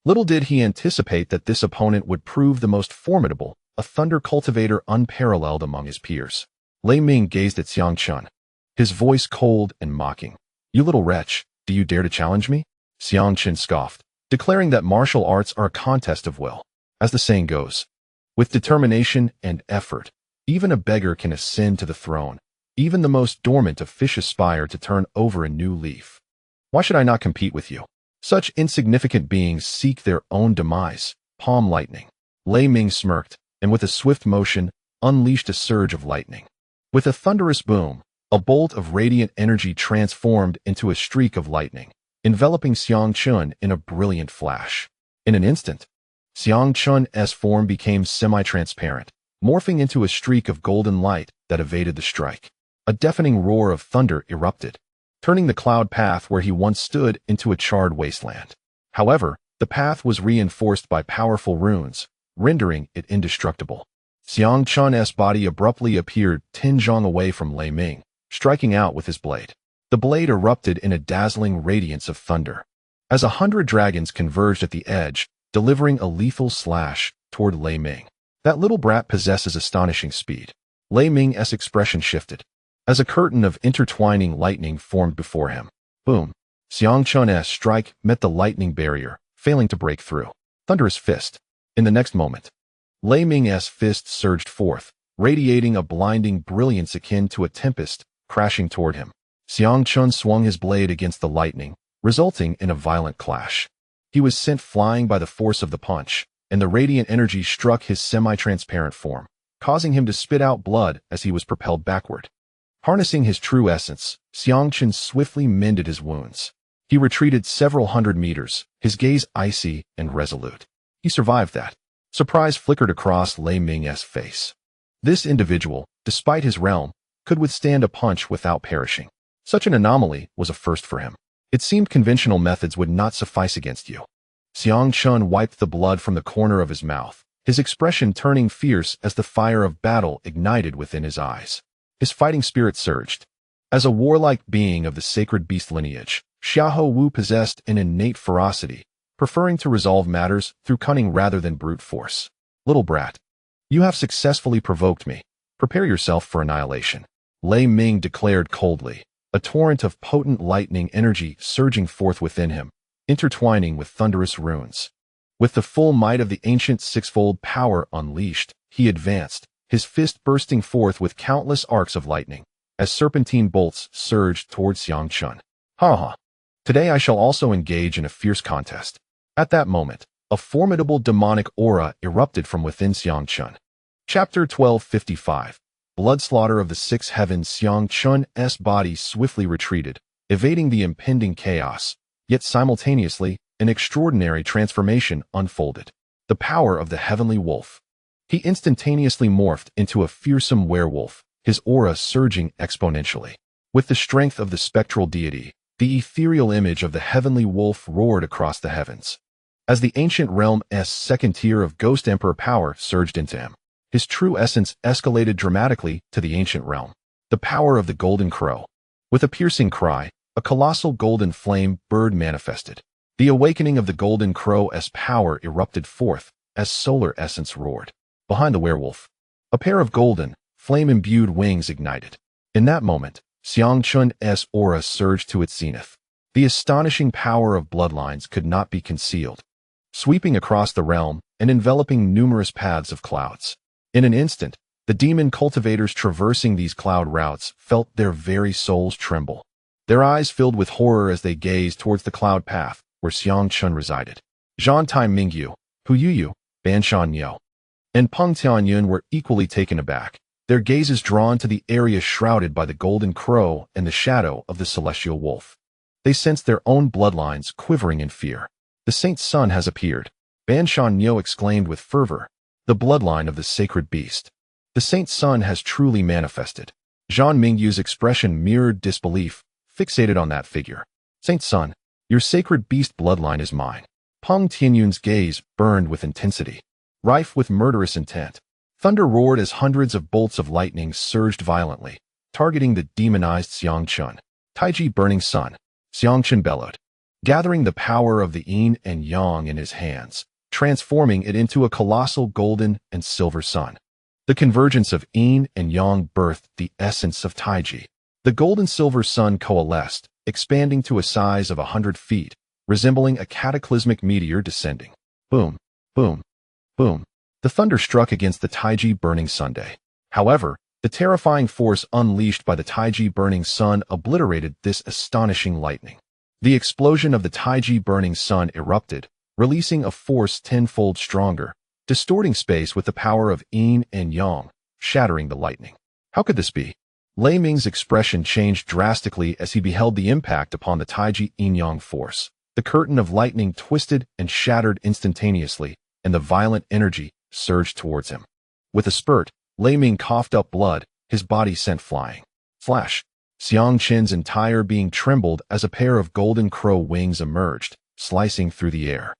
Little did he anticipate that this opponent would prove the most formidable, a thunder cultivator unparalleled among his peers. Lei Ming gazed at Xiang Chun, his voice cold and mocking. You little wretch, do you dare to challenge me? Xiang Chun scoffed, declaring that martial arts are a contest of will. As the saying goes, with determination and effort, even a beggar can ascend to the throne. Even the most dormant of fish aspire to turn over a new leaf. Why should I not compete with you? Such insignificant beings seek their own demise. Palm lightning. Lei Ming smirked, and with a swift motion, unleashed a surge of lightning. With a thunderous boom, a bolt of radiant energy transformed into a streak of lightning, enveloping Xiang Chun in a brilliant flash. In an instant, Xiang Chun's form became semi-transparent, morphing into a streak of golden light that evaded the strike. A deafening roar of thunder erupted, turning the cloud path where he once stood into a charred wasteland. However, the path was reinforced by powerful runes, rendering it indestructible. Xiang Chun's body abruptly appeared 10 zhang away from Lei Ming, striking out with his blade. The blade erupted in a dazzling radiance of thunder, as 100 dragons converged at the edge, delivering a lethal slash toward Lei Ming. That little brat possesses astonishing speed. Lei Ming's expression shifted, as a curtain of intertwining lightning formed before him. Boom! Xiang Chun's strike met the lightning barrier, failing to break through. Thunderous fist. In the next moment, Lei Ming's fist surged forth, radiating a blinding brilliance akin to a tempest, crashing toward him. Xiang Chun swung his blade against the lightning, resulting in a violent clash. He was sent flying by the force of the punch, and the radiant energy struck his semi-transparent form, causing him to spit out blood as he was propelled backward. Harnessing his true essence, Xiang Chun swiftly mended his wounds. He retreated several hundred meters, his gaze icy and resolute. He survived that. Surprise flickered across Lei Ming's face. This individual, despite his realm, could withstand a punch without perishing. Such an anomaly was a first for him. It seemed conventional methods would not suffice against you. Xiang Chun wiped the blood from the corner of his mouth, his expression turning fierce as the fire of battle ignited within his eyes. His fighting spirit surged. As a warlike being of the sacred beast lineage, Xiahou Wu possessed an innate ferocity, preferring to resolve matters through cunning rather than brute force. Little brat, you have successfully provoked me. Prepare yourself for annihilation. Lei Ming declared coldly, a torrent of potent lightning energy surging forth within him, intertwining with thunderous runes. With the full might of the ancient sixfold power unleashed, he advanced, his fist bursting forth with countless arcs of lightning, as serpentine bolts surged towards Xiang Chun. Ha ha! Today I shall also engage in a fierce contest. At that moment, a formidable demonic aura erupted from within Xiang Chun. Chapter 1255. Blood slaughter of the six heavens. Xiang Chun's body swiftly retreated, evading the impending chaos, yet simultaneously, an extraordinary transformation unfolded. The power of the heavenly wolf. He instantaneously morphed into a fearsome werewolf, his aura surging exponentially. With the strength of the spectral deity, the ethereal image of the heavenly wolf roared across the heavens. As the ancient realm's second tier of ghost emperor power surged into him, his true essence escalated dramatically to the ancient realm. The power of the golden crow. With a piercing cry, a colossal golden flame bird manifested. The awakening of the golden crow's power erupted forth as solar essence roared. Behind the werewolf, a pair of golden, flame-imbued wings ignited. In that moment, Xiang Chun's aura surged to its zenith. The astonishing power of bloodlines could not be concealed, sweeping across the realm and enveloping numerous paths of clouds. In an instant, the demon cultivators traversing these cloud routes felt their very souls tremble. Their eyes filled with horror as they gazed towards the cloud path where Xiang Chun resided. Zhan Tai Mingyu, Hu Yuyu, Ban Shan Niu, and Peng Tianyun were equally taken aback, their gazes drawn to the area shrouded by the golden crow and the shadow of the celestial wolf. They sensed their own bloodlines quivering in fear. The saint's son has appeared, Ban Shan Niu exclaimed with fervor, the bloodline of the sacred beast. The saint's son has truly manifested. Zhan Mingyu's expression mirrored disbelief, fixated on that figure. Saint's son, your sacred beast bloodline is mine. Peng Tianyun's gaze burned with intensity, rife with murderous intent. Thunder roared as hundreds of bolts of lightning surged violently, targeting the demonized Xiang Chun. Taiji burning sun, Xiang Chun bellowed, gathering the power of the yin and yang in his hands, transforming it into a colossal golden and silver sun. The convergence of yin and yang birthed the essence of Taiji. The gold-and-silver sun coalesced, expanding to a size of 100 feet, resembling a cataclysmic meteor descending. Boom, boom, boom. The thunder struck against the Taiji burning sunday. However, the terrifying force unleashed by the Taiji burning sun obliterated this astonishing lightning. The explosion of the Taiji burning sun erupted, releasing a force tenfold stronger, distorting space with the power of yin and yang, shattering the lightning. How could this be? Lei Ming's expression changed drastically as he beheld the impact upon the Taiji yin-yang force. The curtain of lightning twisted and shattered instantaneously, and the violent energy surged towards him. With a spurt, Lei Ming coughed up blood, his body sent flying. Flash! Xiang Chen's entire being trembled as a pair of golden crow wings emerged, slicing through the air.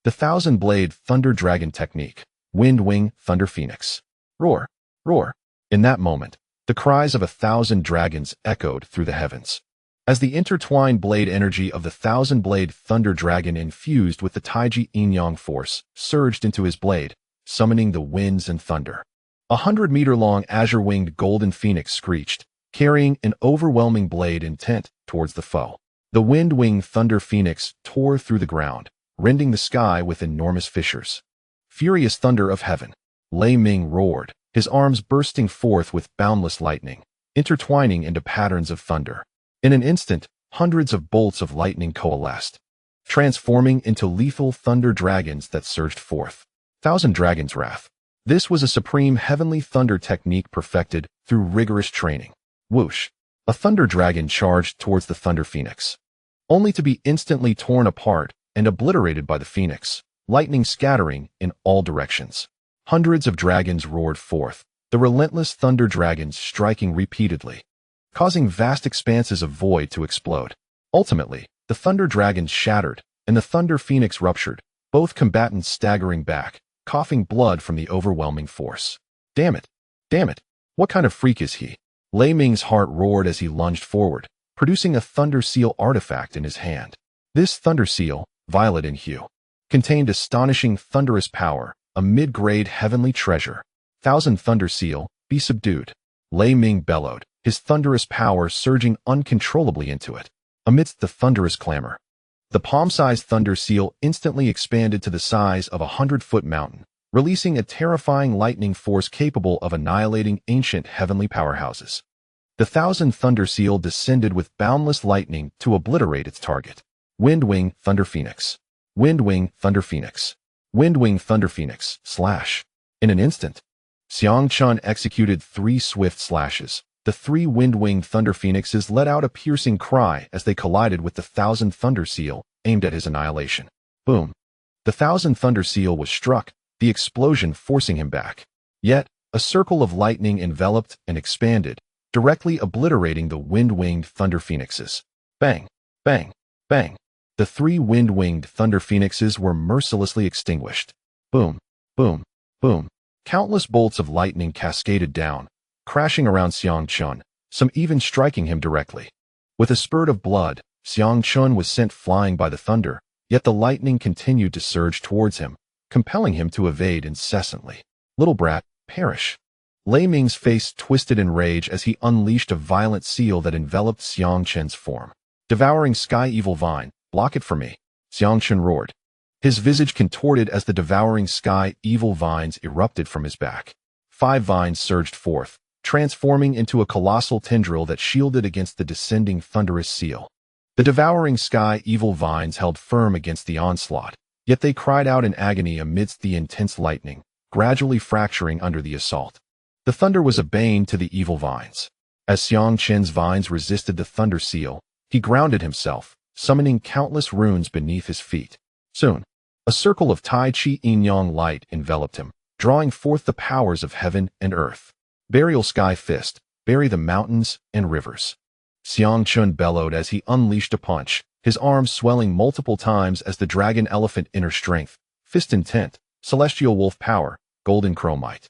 The thousand-blade thunder dragon technique, wind wing thunder phoenix. Roar! Roar! In that moment, the cries of 1,000 dragons echoed through the heavens. As the intertwined blade energy of the thousand-blade thunder dragon infused with the Taiji yin-yang force surged into his blade, summoning the winds and thunder. 100-meter-long azure-winged golden phoenix screeched, carrying an overwhelming blade intent towards the foe. The wind-wing thunder phoenix tore through the ground, rending the sky with enormous fissures. Furious thunder of heaven, Lei Ming roared, his arms bursting forth with boundless lightning, intertwining into patterns of thunder. In an instant, hundreds of bolts of lightning coalesced, transforming into lethal thunder dragons that surged forth. 1,000 Dragons' Wrath. This was a supreme heavenly thunder technique perfected through rigorous training. Whoosh! A thunder dragon charged towards the thunder phoenix, only to be instantly torn apart and obliterated by the phoenix, lightning scattering in all directions. Hundreds of dragons roared forth, the relentless thunder dragons striking repeatedly, causing vast expanses of void to explode. Ultimately, the thunder dragons shattered, and the thunder phoenix ruptured, both combatants staggering back, coughing blood from the overwhelming force. Damn it! Damn it! What kind of freak is he? Lei Ming's heart roared as he lunged forward, producing a thunder seal artifact in his hand. This thunder seal, violet in hue, contained astonishing thunderous power, a mid-grade heavenly treasure. 1,000 thunder seal, be subdued. Lei Ming bellowed, his thunderous power surging uncontrollably into it. Amidst the thunderous clamor, the palm-sized thunder seal instantly expanded to the size of a 100-foot mountain, releasing a terrifying lightning force capable of annihilating ancient heavenly powerhouses. The 1,000 thunder seal descended with boundless lightning to obliterate its target. Wind wing thunder phoenix. Wind wing thunder phoenix. Wind wing thunder phoenix. Slash. In an instant, Xiang Chun executed 3 swift slashes. The 3 wind-winged thunder phoenixes let out a piercing cry as they collided with the 1,000 thunder seal, aimed at his annihilation. Boom! The 1,000 thunder seal was struck, the explosion forcing him back. Yet, a circle of lightning enveloped and expanded, directly obliterating the wind-winged thunder phoenixes. Bang! Bang! Bang! The 3 wind-winged thunder phoenixes were mercilessly extinguished. Boom! Boom! Boom! Countless bolts of lightning cascaded down, crashing around Xiang Chun, some even striking him directly. With a spurt of blood, Xiang Chun was sent flying by the thunder, yet the lightning continued to surge towards him, compelling him to evade incessantly. Little brat, perish! Lei Ming's face twisted in rage as he unleashed a violent seal that enveloped Xiang Chen's form. Devouring sky evil vine, block it for me. Xiangchen roared. His visage contorted as the devouring sky evil vines erupted from his back. 5 vines surged forth, transforming into a colossal tendril that shielded against the descending thunderous seal. The devouring sky evil vines held firm against the onslaught, yet they cried out in agony amidst the intense lightning, gradually fracturing under the assault. The thunder was a bane to the evil vines. As Xiangchen's vines resisted the thunder seal, he grounded himself, summoning countless runes beneath his feet. Soon, a circle of Tai Chi Yin-Yang light enveloped him, drawing forth the powers of heaven and earth. Burial sky fist, bury the mountains and rivers. Xiangchun bellowed as he unleashed a punch, his arms swelling multiple times as the dragon elephant inner strength, fist intent, celestial wolf power, golden chromite,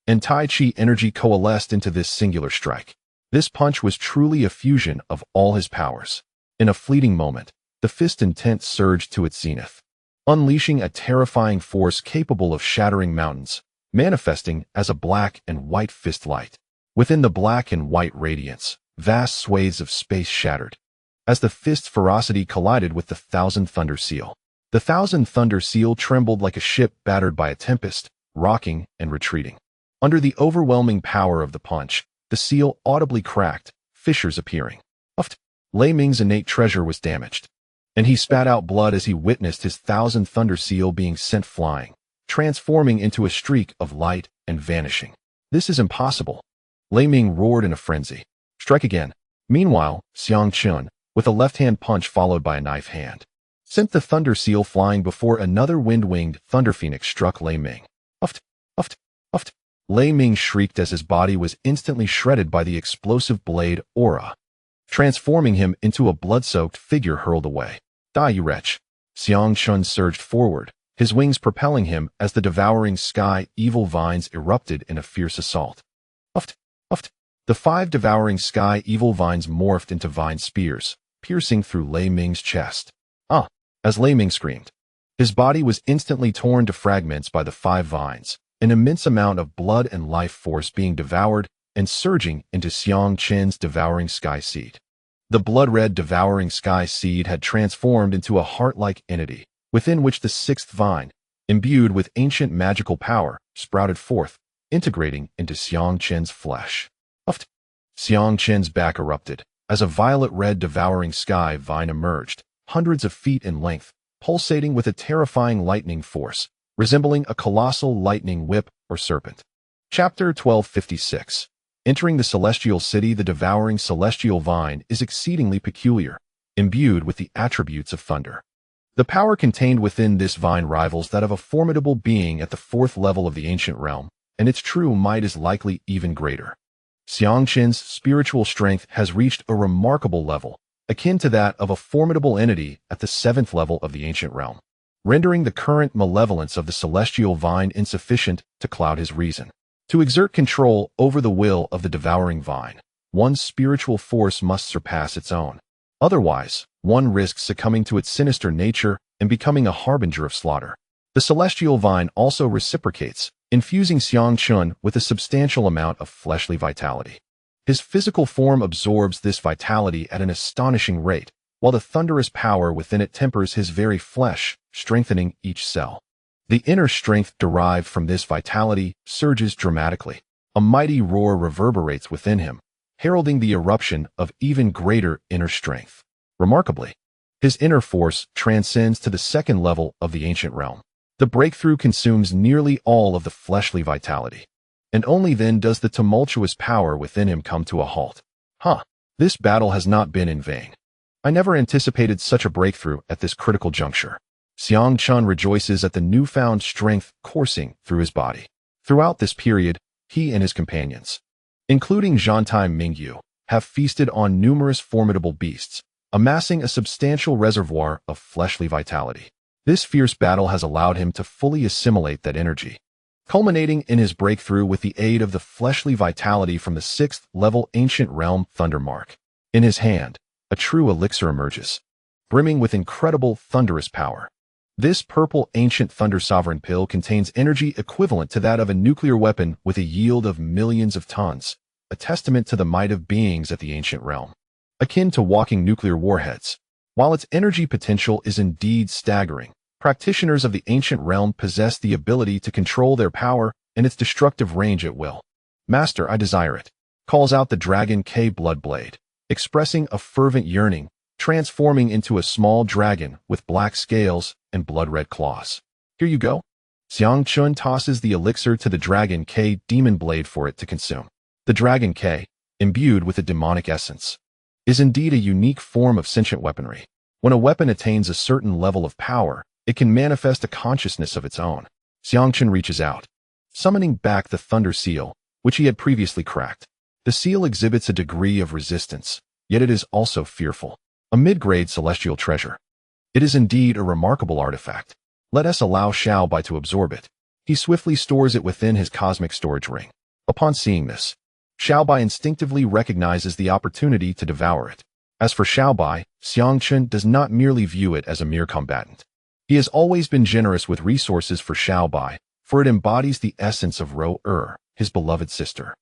and Tai Chi energy coalesced into this singular strike. This punch was truly a fusion of all his powers. In a fleeting moment, the fist intent surged to its zenith, unleashing a terrifying force capable of shattering mountains, manifesting as a black and white fist light. Within the black and white radiance, vast swathes of space shattered. As the fist's ferocity collided with the Thousand Thunder Seal, the Thousand Thunder Seal trembled like a ship battered by a tempest, rocking and retreating. Under the overwhelming power of the punch, the seal audibly cracked, fissures appearing. Uffed. Lei Ming's innate treasure was damaged, and he spat out blood as he witnessed his Thousand Thunder Seal being sent flying, transforming into a streak of light and vanishing. This is impossible. Lei Ming roared in a frenzy. Strike again. Meanwhile, Xiangchun, with a left-hand punch followed by a knife hand, sent the Thunder Seal flying before another wind-winged Thunder Phoenix struck Lei Ming. Uffed, uffed, uffed. Lei Ming shrieked as his body was instantly shredded by the explosive blade aura, transforming him into a blood-soaked figure hurled away. Die, you wretch. Xiangchun surged forward, his wings propelling him as the devouring sky evil vines erupted in a fierce assault. Uffed, uffed. The 5 devouring sky evil vines morphed into vine spears, piercing through Lei Ming's chest. Ah! As Lei Ming screamed. His body was instantly torn to fragments by the 5 vines, an immense amount of blood and life force being devoured and surging into Xiangchen's devouring sky seed. The blood-red devouring sky seed had transformed into a heart-like entity, within which the 6th vine, imbued with ancient magical power, sprouted forth, integrating into Xiangchen's flesh. Uffed. Xiangchen's back erupted, as a violet-red devouring sky vine emerged, hundreds of feet in length, pulsating with a terrifying lightning force, resembling a colossal lightning whip or serpent. Chapter 1256. Entering the celestial city, the devouring celestial vine is exceedingly peculiar, imbued with the attributes of thunder. The power contained within this vine rivals that of a formidable being at the 4th level of the ancient realm, and its true might is likely even greater. Xiangchen's spiritual strength has reached a remarkable level, akin to that of a formidable entity at the 7th level of the ancient realm, rendering the current malevolence of the celestial vine insufficient to cloud his reason. To exert control over the will of the devouring vine, one's spiritual force must surpass its own. Otherwise, one risks succumbing to its sinister nature and becoming a harbinger of slaughter. The celestial vine also reciprocates, infusing Xiangchun with a substantial amount of fleshly vitality. His physical form absorbs this vitality at an astonishing rate, while the thunderous power within it tempers his very flesh, strengthening each cell. The inner strength derived from this vitality surges dramatically. A mighty roar reverberates within him, heralding the eruption of even greater inner strength. Remarkably, his inner force transcends to the 2nd level of the ancient realm. The breakthrough consumes nearly all of the fleshly vitality, and only then does the tumultuous power within him come to a halt. This battle has not been in vain. I never anticipated such a breakthrough at this critical juncture. Xiangchun rejoices at the newfound strength coursing through his body. Throughout this period, he and his companions, including Zhantai Mingyu, have feasted on numerous formidable beasts, amassing a substantial reservoir of fleshly vitality. This fierce battle has allowed him to fully assimilate that energy, culminating in his breakthrough with the aid of the fleshly vitality from the 6th level ancient realm Thundermark. In his hand, a true elixir emerges, brimming with incredible thunderous power. This purple ancient thunder sovereign pill contains energy equivalent to that of a nuclear weapon with a yield of millions of tons, a testament to the might of beings at the ancient realm. akin to walking nuclear warheads. While its energy potential is indeed staggering, practitioners of the ancient realm possess the ability to control their power and its destructive range at will. "Master, I desire it," calls out the Dragon K Bloodblade, expressing a fervent yearning, transforming into a small dragon with black scales and blood-red claws. "Here you go." Xiang Chun tosses the elixir to the Dragon K demon blade for it to consume. The Dragon K, imbued with a demonic essence, is indeed a unique form of sentient weaponry. When a weapon attains a certain level of power, it can manifest a consciousness of its own. Xiang Chun reaches out, summoning back the Thunder Seal, which he had previously cracked. The seal exhibits a degree of resistance, yet it is also fearful. A mid-grade celestial treasure. It is indeed a remarkable artifact. Let us allow Xiao Bai to absorb it. He swiftly stores it within his cosmic storage ring. Upon seeing this, Xiao Bai instinctively recognizes the opportunity to devour it. As for Xiao Bai, Xiang Chun does not merely view it as a mere combatant. He has always been generous with resources for Xiao Bai, for it embodies the essence of Ro-Er, his beloved sister.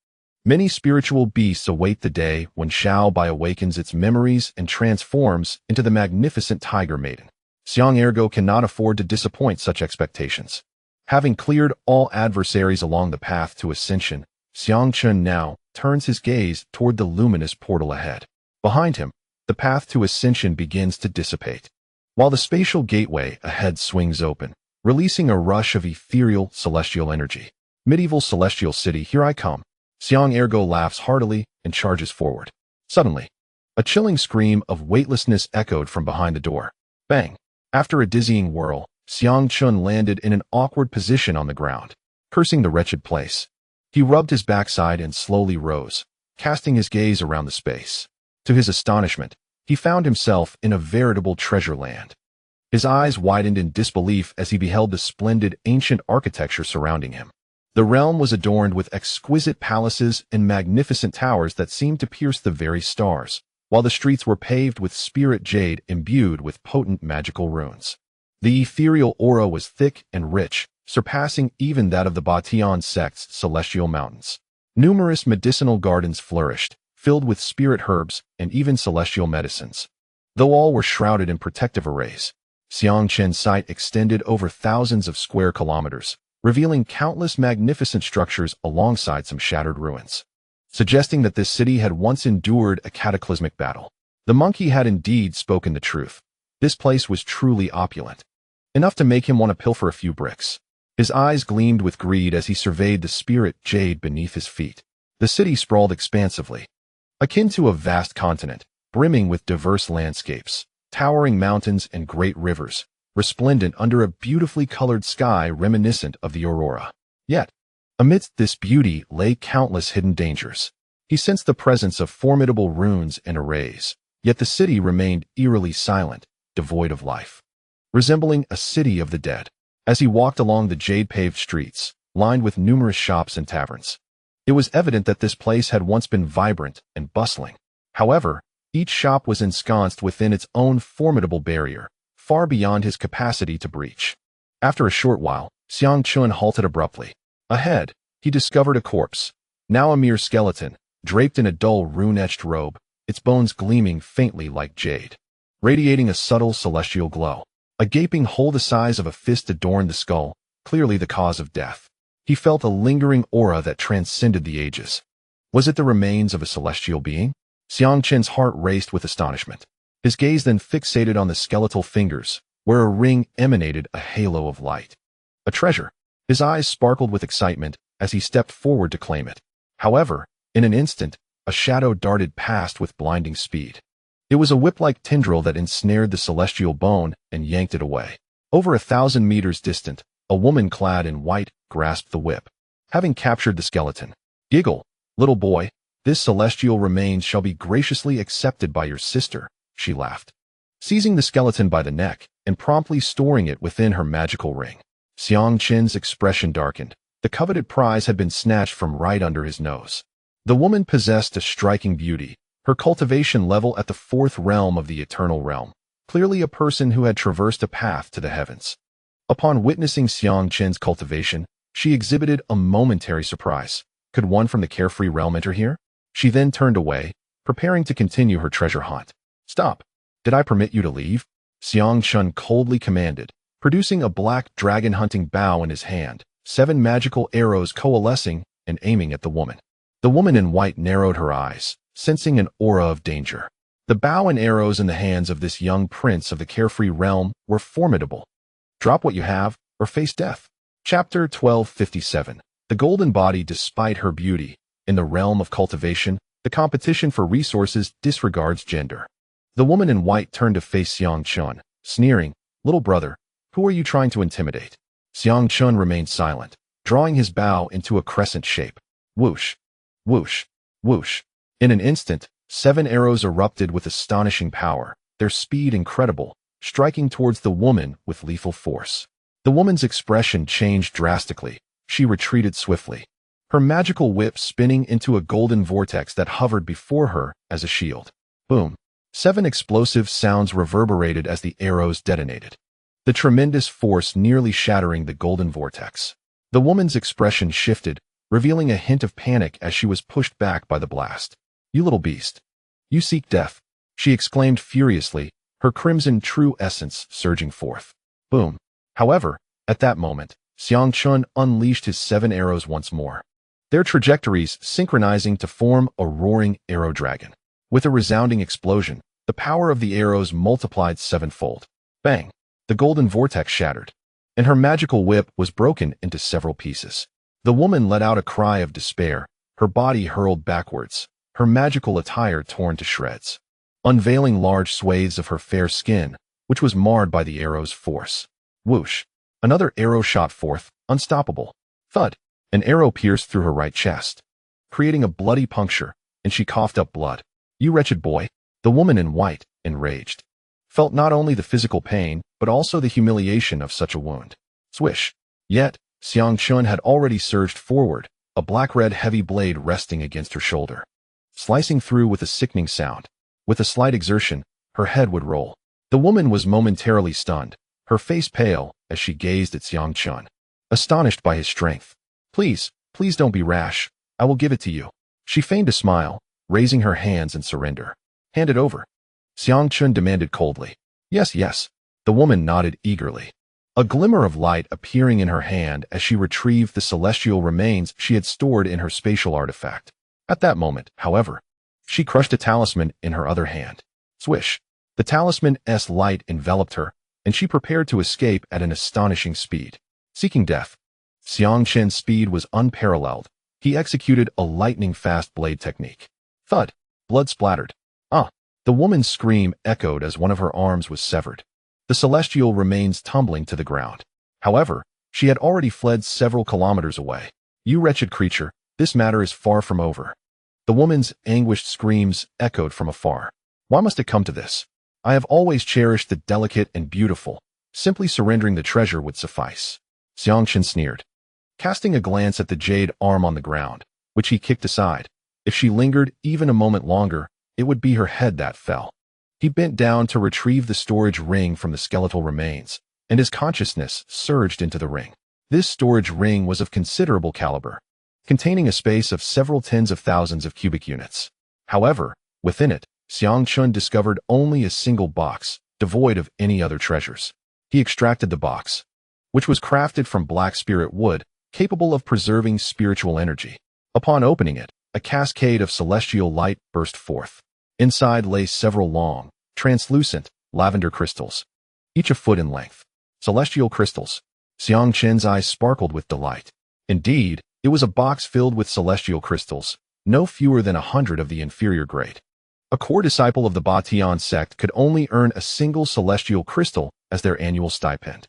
Many spiritual beasts await the day when Xiao Bai awakens its memories and transforms into the magnificent tiger maiden. Xiang Ergo cannot afford to disappoint such expectations. Having cleared all adversaries along the path to ascension, Xiang Chun now turns his gaze toward the luminous portal ahead. Behind him, the path to ascension begins to dissipate, while the spatial gateway ahead swings open, releasing a rush of ethereal celestial energy. "Medieval celestial city, here I come." Xiang Ergo laughs heartily and charges forward. Suddenly, a chilling scream of weightlessness echoed from behind the door. Bang! After a dizzying whirl, Xiang Chun landed in an awkward position on the ground, cursing the wretched place. He rubbed his backside and slowly rose, casting his gaze around the space. To his astonishment, he found himself in a veritable treasure land. His eyes widened in disbelief as he beheld the splendid ancient architecture surrounding him. The realm was adorned with exquisite palaces and magnificent towers that seemed to pierce the very stars, while the streets were paved with spirit jade imbued with potent magical runes. The ethereal aura was thick and rich, surpassing even that of the Batian Sect's celestial mountains. Numerous medicinal gardens flourished, filled with spirit herbs and even celestial medicines. Though all were shrouded in protective arrays, Xiang Chen's sight extended over thousands of square kilometers, revealing countless magnificent structures alongside some shattered ruins, suggesting that this city had once endured a cataclysmic battle. The monkey had indeed spoken the truth. This place was truly opulent, enough to make him want to pilfer a few bricks. His eyes gleamed with greed as he surveyed the spirit jade beneath his feet. The city sprawled expansively, akin to a vast continent, brimming with diverse landscapes, towering mountains and great rivers, resplendent under a beautifully colored sky reminiscent of the aurora. Yet, amidst this beauty lay countless hidden dangers. He sensed the presence of formidable ruins and arrays, yet the city remained eerily silent, devoid of life, resembling a city of the dead. As he walked along the jade-paved streets, lined with numerous shops and taverns, it was evident that this place had once been vibrant and bustling. However, each shop was ensconced within its own formidable barrier, far beyond his capacity to breach. After a short while, Xiang Chun halted abruptly. Ahead, he discovered a corpse, now a mere skeleton, draped in a dull rune-etched robe, its bones gleaming faintly like jade, radiating a subtle celestial glow. A gaping hole the size of a fist adorned the skull, clearly the cause of death. He felt a lingering aura that transcended the ages. Was it the remains of a celestial being? Xiang Chen's heart raced with astonishment. His gaze then fixated on the skeletal fingers, where a ring emanated a halo of light. A treasure. His eyes sparkled with excitement as he stepped forward to claim it. However, in an instant, a shadow darted past with blinding speed. It was a whip-like tendril that ensnared the celestial bone and yanked it away. Over 1,000 meters distant, a woman clad in white grasped the whip, having captured the skeleton. "Giggle, little boy, this celestial remains shall be graciously accepted by your sister," she laughed, seizing the skeleton by the neck and promptly storing it within her magical ring. Xiang Chen's expression darkened. The coveted prize had been snatched from right under his nose. The woman possessed a striking beauty, her cultivation level at the fourth realm of the eternal realm, clearly a person who had traversed a path to the heavens. Upon witnessing Xiang Chen's cultivation, she exhibited a momentary surprise. Could one from the carefree realm enter here? She then turned away, preparing to continue her treasure hunt. Stop! Did I permit you to leave? Xiang Chun coldly commanded, producing a black dragon-hunting bow in his hand, 7 magical arrows coalescing and aiming at the woman. The woman in white narrowed her eyes, sensing an aura of danger. The bow and arrows in the hands of this young prince of the carefree realm were formidable. Drop what you have, or face death. Chapter 1257. The Golden Body. Despite her beauty, in the realm of cultivation, the competition for resources disregards gender. The woman in white turned to face Xiang Chun, sneering, "Little brother, who are you trying to intimidate?" Xiang Chun remained silent, drawing his bow into a crescent shape. Whoosh, whoosh, whoosh. In an instant, 7 arrows erupted with astonishing power, their speed incredible, striking towards the woman with lethal force. The woman's expression changed drastically. She retreated swiftly, her magical whip spinning into a golden vortex that hovered before her as a shield. Boom! 7 explosive sounds reverberated as the arrows detonated, the tremendous force nearly shattering the golden vortex. The woman's expression shifted, revealing a hint of panic as she was pushed back by the blast. "You little beast! You seek death!" she exclaimed furiously, her crimson true essence surging forth. Boom! However, at that moment, Xiang Chun unleashed his 7 arrows once more, their trajectories synchronizing to form a roaring arrow dragon. With a resounding explosion, the power of the arrows multiplied 7-fold. Bang! The golden vortex shattered, and her magical whip was broken into several pieces. The woman let out a cry of despair, her body hurled backwards, her magical attire torn to shreds, unveiling large swathes of her fair skin, which was marred by the arrow's force. Whoosh! Another arrow shot forth, unstoppable. Thud! An arrow pierced through her right chest, creating a bloody puncture, and she coughed up blood. "You wretched boy!" The woman in white, enraged, felt not only the physical pain, but also the humiliation of such a wound. Swish! Yet, Xiang Chun had already surged forward, a black-red heavy blade resting against her shoulder, slicing through with a sickening sound. With a slight exertion, her head would roll. The woman was momentarily stunned, her face pale as she gazed at Xiang Chun, astonished by his strength. Please don't be rash. I will give it to you." She feigned a smile, raising her hands in surrender. "Hand it over," Xiang Chun demanded coldly. Yes. The woman nodded eagerly, a glimmer of light appearing in her hand as she retrieved the celestial remains she had stored in her spatial artifact. At that moment, however, she crushed a talisman in her other hand. Swish! The talisman's light enveloped her, and she prepared to escape at an astonishing speed. Seeking death. Xiang Chun's speed was unparalleled. He executed a lightning-fast blade technique. Thud! Blood splattered. Ah! The woman's scream echoed as one of her arms was severed, the celestial remains tumbling to the ground. However, she had already fled several kilometers away. "You wretched creature, this matter is far from over." The woman's anguished screams echoed from afar. "Why must it come to this? I have always cherished the delicate and beautiful. Simply surrendering the treasure would suffice." Xiang Chun sneered, casting a glance at the jade arm on the ground, which he kicked aside. If she lingered even a moment longer, it would be her head that fell. He bent down to retrieve the storage ring from the skeletal remains, and his consciousness surged into the ring. This storage ring was of considerable caliber, containing a space of several tens of thousands of cubic units. However, within it, Xiang Chun discovered only a single box, devoid of any other treasures. He extracted the box, which was crafted from black spirit wood, capable of preserving spiritual energy. Upon opening it, a cascade of celestial light burst forth. Inside lay several long, translucent, lavender crystals, each a foot in length. Celestial crystals. Xiang Chun's eyes sparkled with delight. Indeed, it was a box filled with celestial crystals, no fewer than 100 of the inferior grade. A core disciple of the Batian sect could only earn a single celestial crystal as their annual stipend.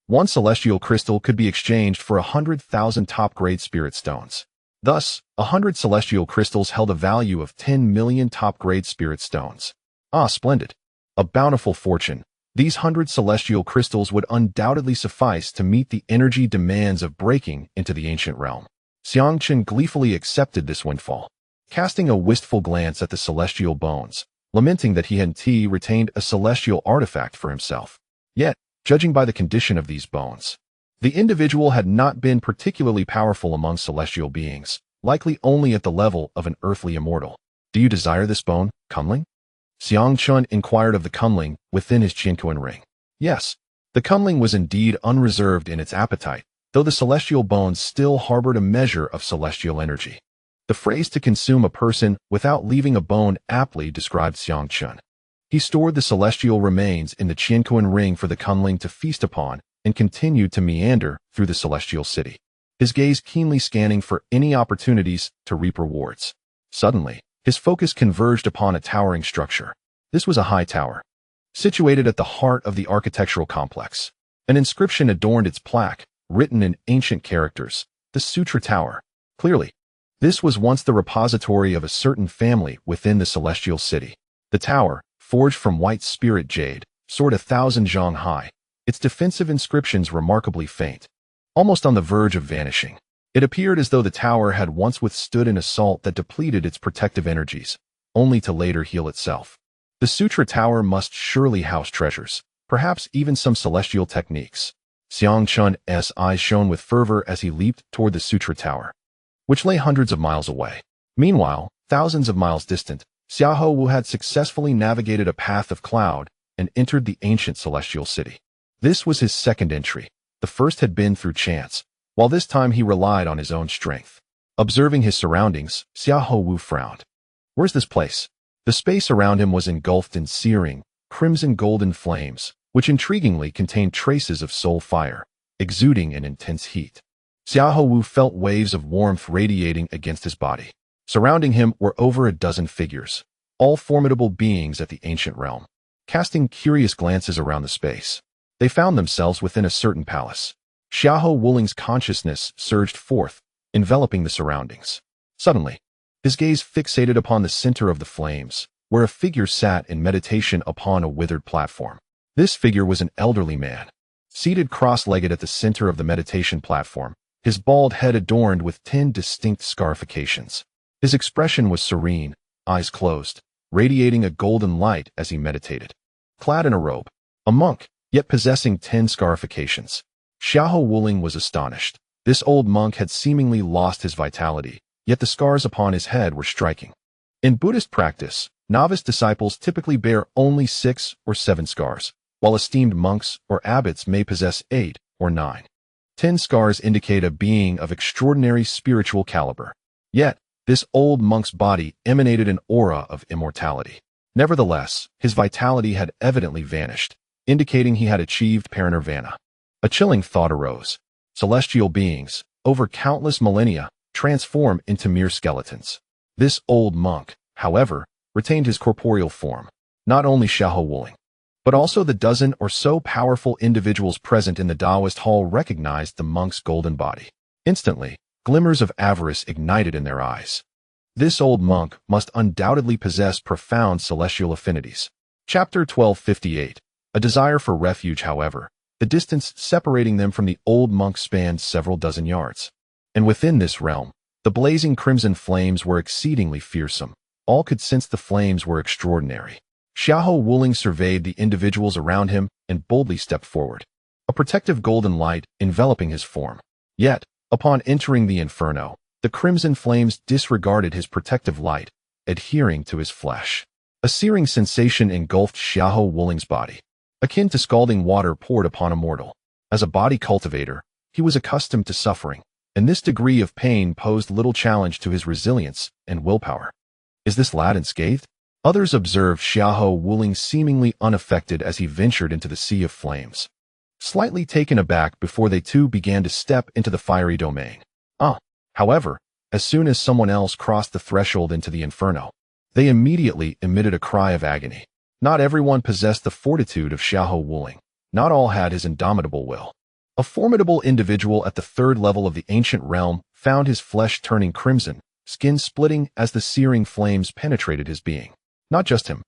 One celestial crystal could be exchanged for 100,000 top-grade spirit stones. Thus, 100 celestial crystals held a value of 10 million top-grade spirit stones. Ah, splendid! A bountiful fortune. These 100 celestial crystals would undoubtedly suffice to meet the energy demands of breaking into the ancient realm. Xiang Chun gleefully accepted this windfall, casting a wistful glance at the celestial bones, lamenting that he hadn't retained a celestial artifact for himself. Yet, judging by the condition of these bones, the individual had not been particularly powerful among celestial beings, likely only at the level of an earthly immortal. Do you desire this bone, Kunling? Xiang Chun inquired of the Kunling within his Qianquan ring. Yes, the Kunling was indeed unreserved in its appetite, though the celestial bones still harbored a measure of celestial energy. The phrase to consume a person without leaving a bone aptly described Xiang Chun. He stored the celestial remains in the Qianquan ring for the Kunling to feast upon and continued to meander through the celestial city, his gaze keenly scanning for any opportunities to reap rewards. Suddenly, his focus converged upon a towering structure. This was a high tower, situated at the heart of the architectural complex. An inscription adorned its plaque, written in ancient characters, the Sutra Tower. Clearly, this was once the repository of a certain family within the celestial city. The tower, forged from white spirit jade, soared 1,000 zhang high, its defensive inscriptions remarkably faint, almost on the verge of vanishing. It appeared as though the tower had once withstood an assault that depleted its protective energies, only to later heal itself. The Sutra Tower must surely house treasures, perhaps even some celestial techniques. Xiang Chun's eyes shone with fervor as he leaped toward the Sutra Tower, which lay hundreds of miles away. Meanwhile, thousands of miles distant, Xiahou Wu had successfully navigated a path of cloud and entered the ancient celestial city. This was his second entry. The first had been through chance, while this time he relied on his own strength. Observing his surroundings, Xiahou Wu frowned. Where's this place? The space around him was engulfed in searing, crimson-golden flames, which intriguingly contained traces of soul fire, exuding an intense heat. Xiahou Wu felt waves of warmth radiating against his body. Surrounding him were over a dozen figures, all formidable beings at the ancient realm. Casting curious glances around the space, they found themselves within a certain palace. Xiahou Wuling's consciousness surged forth, enveloping the surroundings. Suddenly, his gaze fixated upon the center of the flames, where a figure sat in meditation upon a withered platform. This figure was an elderly man, seated cross-legged at the center of the meditation platform, his bald head adorned with 10 distinct scarifications. His expression was serene, eyes closed, radiating a golden light as he meditated. Clad in a robe, a monk, yet possessing 10 scarifications. Xiahou Wuling was astonished. This old monk had seemingly lost his vitality, yet the scars upon his head were striking. In Buddhist practice, novice disciples typically bear only 6 or 7 scars, while esteemed monks or abbots may possess 8 or 9. 10 scars indicate a being of extraordinary spiritual caliber. Yet, this old monk's body emanated an aura of immortality. Nevertheless, his vitality had evidently vanished, indicating he had achieved parinirvana. A chilling thought arose. Celestial beings, over countless millennia, transform into mere skeletons. This old monk, however, retained his corporeal form. Not only Xiahou Wuling, but also the dozen or so powerful individuals present in the Taoist hall recognized the monk's golden body. Instantly, glimmers of avarice ignited in their eyes. This old monk must undoubtedly possess profound celestial affinities. Chapter 1258. A desire for refuge, however, the distance separating them from the old monk spanned several dozen yards. And within this realm, the blazing crimson flames were exceedingly fearsome. All could sense the flames were extraordinary. Xiahou Wuling surveyed the individuals around him and boldly stepped forward, a protective golden light enveloping his form. Yet, upon entering the inferno, the crimson flames disregarded his protective light, adhering to his flesh. A searing sensation engulfed Xiahou Wuling's body, akin to scalding water poured upon a mortal. As a body cultivator, he was accustomed to suffering, and this degree of pain posed little challenge to his resilience and willpower. Is this lad unscathed? Others observed Xiahou Wuling seemingly unaffected as he ventured into the sea of flames, slightly taken aback before they too began to step into the fiery domain. However, as soon as someone else crossed the threshold into the inferno, they immediately emitted a cry of agony. Not everyone possessed the fortitude of Xiahou Wuling. Not all had his indomitable will. A formidable individual at the third level of the ancient realm found his flesh turning crimson, skin splitting as the searing flames penetrated his being. Not just him,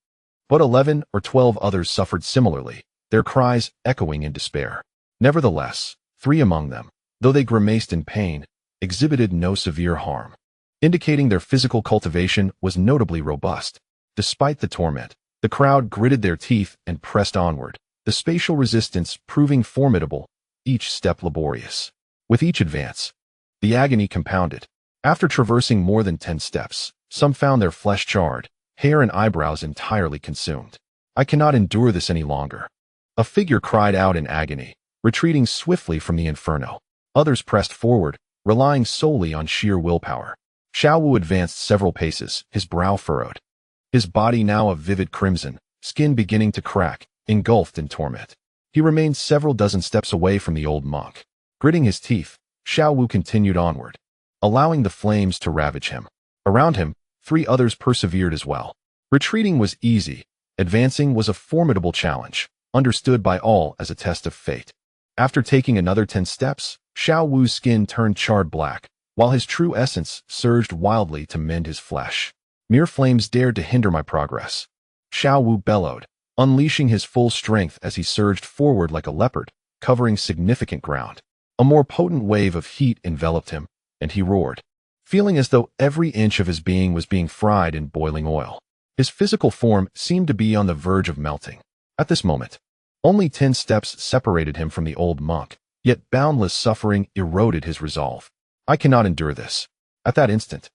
but 11 or 12 others suffered similarly, their cries echoing in despair. Nevertheless, 3 among them, though they grimaced in pain, exhibited no severe harm, indicating their physical cultivation was notably robust. Despite the torment, the crowd gritted their teeth and pressed onward, the spatial resistance proving formidable, each step laborious. With each advance, the agony compounded. After traversing more than 10 steps, some found their flesh charred, hair and eyebrows entirely consumed. I cannot endure this any longer. A figure cried out in agony, retreating swiftly from the inferno. Others pressed forward, relying solely on sheer willpower. Xiao Wu advanced several paces, his brow furrowed. His body now a vivid crimson, skin beginning to crack, engulfed in torment. He remained several dozen steps away from the old monk. Gritting his teeth, Xiao Wu continued onward, allowing the flames to ravage him. Around him, 3 others persevered as well. Retreating was easy. Advancing was a formidable challenge, understood by all as a test of fate. After taking another 10 steps, Xiao Wu's skin turned charred black, while his true essence surged wildly to mend his flesh. Mere flames dared to hinder my progress. Xiao Wu bellowed, unleashing his full strength as he surged forward like a leopard, covering significant ground. A more potent wave of heat enveloped him, and he roared, feeling as though every inch of his being was being fried in boiling oil. His physical form seemed to be on the verge of melting. At this moment, only 10 steps separated him from the old monk, yet boundless suffering eroded his resolve. I cannot endure this. At that instant,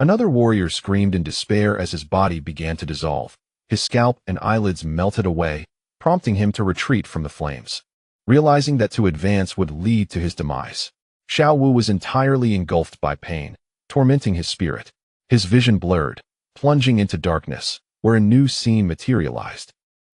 another warrior screamed in despair as his body began to dissolve. His scalp and eyelids melted away, prompting him to retreat from the flames. Realizing that to advance would lead to his demise, Xiao Wu was entirely engulfed by pain, tormenting his spirit. His vision blurred, plunging into darkness, where a new scene materialized.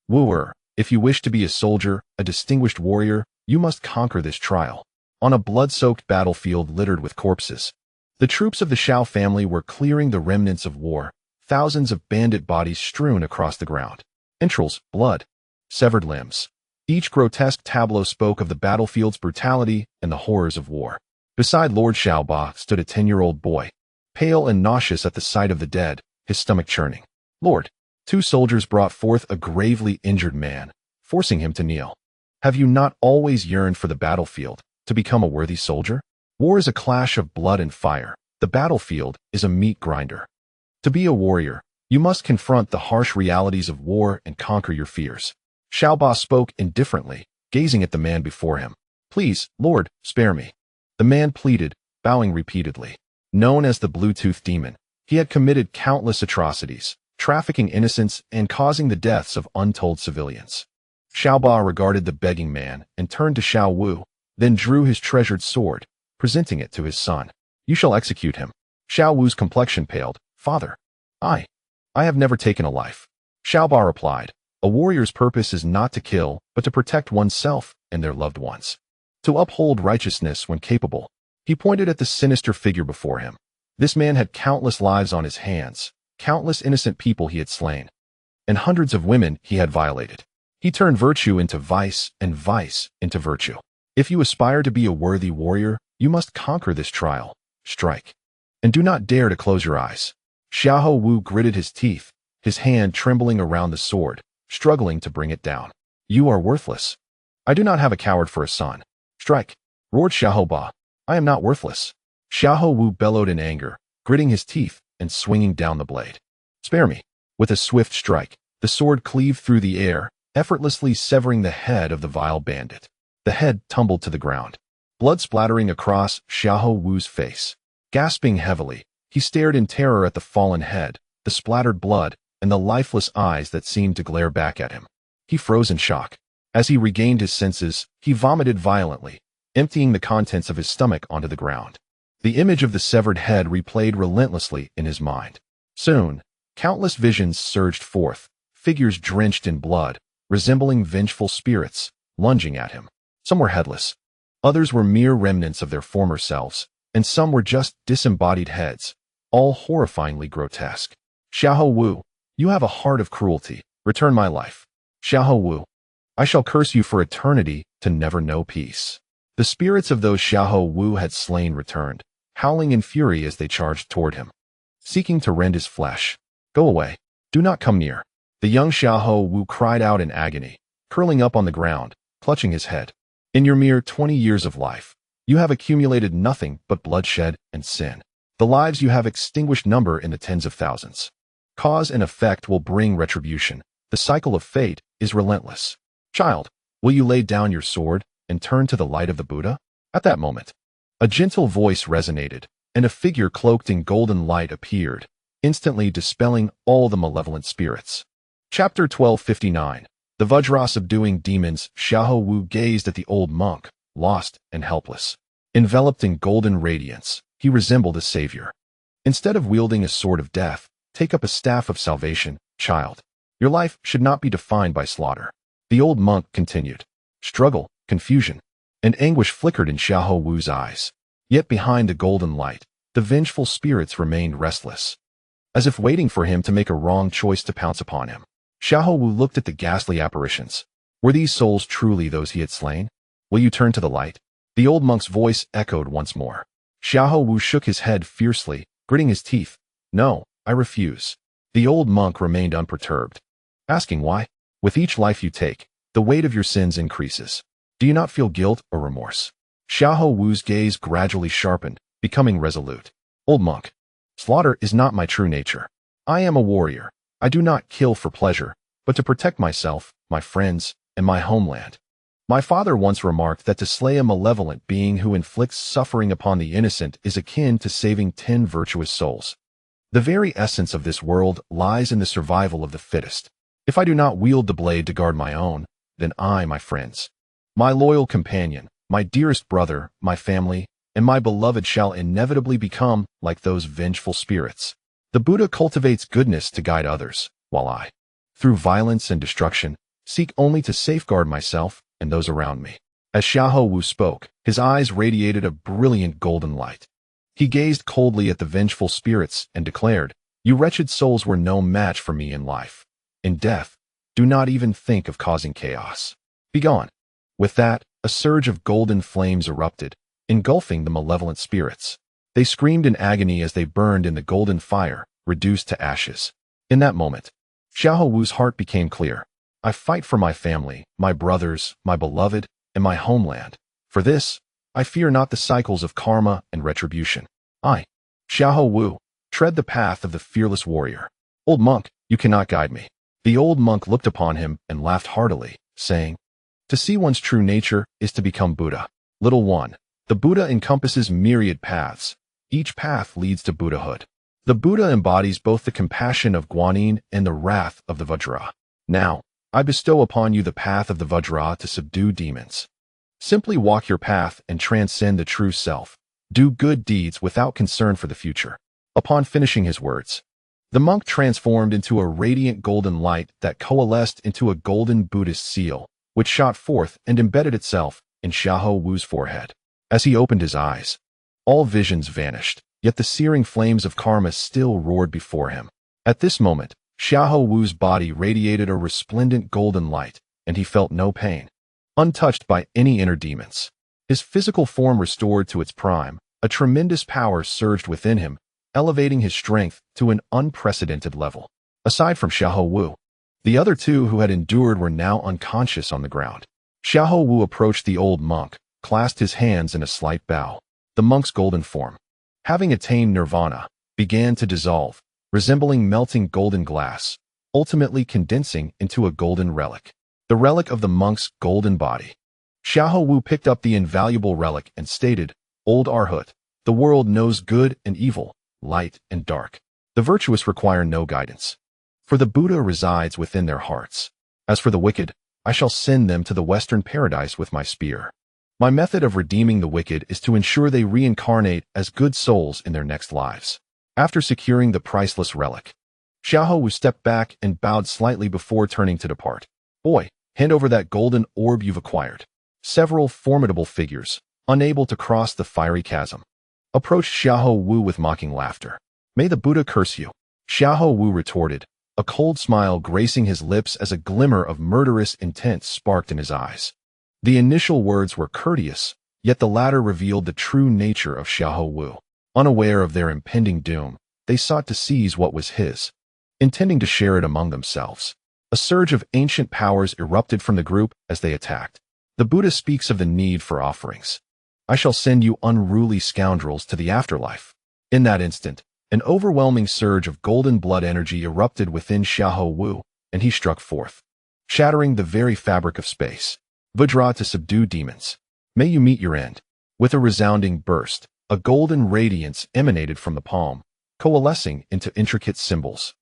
Wooer, if you wish to be a soldier, a distinguished warrior, you must conquer this trial. On a blood-soaked battlefield littered with corpses, the troops of the Xiao family were clearing the remnants of war, thousands of bandit bodies strewn across the ground. Entrails, blood, severed limbs. Each grotesque tableau spoke of the battlefield's brutality and the horrors of war. Beside Lord Xiaoba stood a 10-year-old boy, pale and nauseous at the sight of the dead, his stomach churning. Lord, 2 soldiers brought forth a gravely injured man, forcing him to kneel. Have you not always yearned for the battlefield, to become a worthy soldier? War is a clash of blood and fire. The battlefield is a meat grinder. To be a warrior, you must confront the harsh realities of war and conquer your fears. Xiaoba spoke indifferently, gazing at the man before him. Please, Lord, spare me. The man pleaded, bowing repeatedly. Known as the Bluetooth demon, he had committed countless atrocities, trafficking innocents and causing the deaths of untold civilians. Xiaoba regarded the begging man and turned to Xiao Wu, then drew his treasured sword, presenting it to his son. You shall execute him. Xiao Wu's complexion paled. Father, I have never taken a life. Xiaoba replied, a warrior's purpose is not to kill, but to protect oneself and their loved ones. To uphold righteousness when capable. He pointed at the sinister figure before him. This man had countless lives on his hands, countless innocent people he had slain, and hundreds of women he had violated. He turned virtue into vice and vice into virtue. If you aspire to be a worthy warrior, you must conquer this trial. Strike. And do not dare to close your eyes. Xiao Wu gritted his teeth, his hand trembling around the sword, struggling to bring it down. You are worthless. I do not have a coward for a son. Strike, roared Xiaoba. I am not worthless. Xiao Wu bellowed in anger, gritting his teeth and swinging down the blade. Spare me. With a swift strike, the sword cleaved through the air, effortlessly severing the head of the vile bandit. The head tumbled to the ground, blood splattering across Xiao Wu's face. Gasping heavily, he stared in terror at the fallen head, the splattered blood, and the lifeless eyes that seemed to glare back at him. He froze in shock. As he regained his senses, he vomited violently, emptying the contents of his stomach onto the ground. The image of the severed head replayed relentlessly in his mind. Soon, countless visions surged forth, figures drenched in blood, resembling vengeful spirits, lunging at him. Some were headless. Others were mere remnants of their former selves, and some were just disembodied heads, all horrifyingly grotesque. Xiao Wu, you have a heart of cruelty. Return my life. Xiao Wu, I shall curse you for eternity to never know peace. The spirits of those Xiao Wu had slain returned, howling in fury as they charged toward him, seeking to rend his flesh. Go away. Do not come near. The young Xiao Wu cried out in agony, curling up on the ground, clutching his head. In your mere 20 years of life, you have accumulated nothing but bloodshed and sin. The lives you have extinguished number in the tens of thousands. Cause and effect will bring retribution. The cycle of fate is relentless. Child, will you lay down your sword and turn to the light of the Buddha? At that moment, a gentle voice resonated, and a figure cloaked in golden light appeared, instantly dispelling all the malevolent spirits. Chapter 1259. The Vajra subduing demons. Xiao Wu gazed at the old monk, lost and helpless. Enveloped in golden radiance, he resembled a savior. Instead of wielding a sword of death, take up a staff of salvation, child. Your life should not be defined by slaughter. The old monk continued. Struggle, confusion, and anguish flickered in Xiao Wu's eyes. Yet behind the golden light, the vengeful spirits remained restless, as if waiting for him to make a wrong choice to pounce upon him. Xiao Wu looked at the ghastly apparitions. Were these souls truly those he had slain? Will you turn to the light? The old monk's voice echoed once more. Xiao Wu shook his head fiercely, gritting his teeth. No, I refuse. The old monk remained unperturbed, asking why. With each life you take, the weight of your sins increases. Do you not feel guilt or remorse? Xiao Wu's gaze gradually sharpened, becoming resolute. Old monk, slaughter is not my true nature. I am a warrior. I do not kill for pleasure, but to protect myself, my friends, and my homeland. My father once remarked that to slay a malevolent being who inflicts suffering upon the innocent is akin to saving 10 virtuous souls. The very essence of this world lies in the survival of the fittest. If I do not wield the blade to guard my own, then I, my friends, my loyal companion, my dearest brother, my family, and my beloved shall inevitably become like those vengeful spirits. The Buddha cultivates goodness to guide others, while I, through violence and destruction, seek only to safeguard myself and those around me. As Xiao Wu spoke, his eyes radiated a brilliant golden light. He gazed coldly at the vengeful spirits and declared, You wretched souls were no match for me in life. In death, do not even think of causing chaos. Begone. With that, a surge of golden flames erupted, engulfing the malevolent spirits. They screamed in agony as they burned in the golden fire, reduced to ashes. In that moment, Xiao Wu's heart became clear. I fight for my family, my brothers, my beloved, and my homeland. For this, I fear not the cycles of karma and retribution. I, Xiao Wu, tread the path of the fearless warrior. Old monk, you cannot guide me. The old monk looked upon him and laughed heartily, saying, To see one's true nature is to become Buddha. Little one, the Buddha encompasses myriad paths. Each path leads to Buddhahood. The Buddha embodies both the compassion of Guanyin and the wrath of the Vajra. Now, I bestow upon you the path of the Vajra to subdue demons. Simply walk your path and transcend the true self. Do good deeds without concern for the future. Upon finishing his words, the monk transformed into a radiant golden light that coalesced into a golden Buddhist seal, which shot forth and embedded itself in Xiao Wu's forehead. As he opened his eyes, all visions vanished, yet the searing flames of karma still roared before him. At this moment, Xiao Wu's body radiated a resplendent golden light, and he felt no pain. Untouched by any inner demons, his physical form restored to its prime, a tremendous power surged within him, elevating his strength to an unprecedented level. Aside from Xiao Wu, the other two who had endured were now unconscious on the ground. Xiao Wu approached the old monk, clasped his hands in a slight bow. The monk's golden form, having attained nirvana, began to dissolve, resembling melting golden glass, ultimately condensing into a golden relic. The relic of the monk's golden body. Xiao Wu picked up the invaluable relic and stated, Old Arhut, the world knows good and evil, light and dark. The virtuous require no guidance, for the Buddha resides within their hearts. As for the wicked, I shall send them to the western paradise with my spear. My method of redeeming the wicked is to ensure they reincarnate as good souls in their next lives. After securing the priceless relic, Xiao Wu stepped back and bowed slightly before turning to depart. Boy, hand over that golden orb you've acquired. Several formidable figures, unable to cross the fiery chasm, approached Xiao Wu with mocking laughter. May the Buddha curse you. Xiao Wu retorted, a cold smile gracing his lips as a glimmer of murderous intent sparked in his eyes. The initial words were courteous, yet the latter revealed the true nature of Xiao Wu. Unaware of their impending doom, they sought to seize what was his, intending to share it among themselves. A surge of ancient powers erupted from the group as they attacked. The Buddha speaks of the need for offerings. I shall send you unruly scoundrels to the afterlife. In that instant, an overwhelming surge of golden blood energy erupted within Xiao Wu, and he struck forth, shattering the very fabric of space. Vajra to subdue demons. May you meet your end. With a resounding burst, A golden radiance emanated from the palm, coalescing into intricate symbols.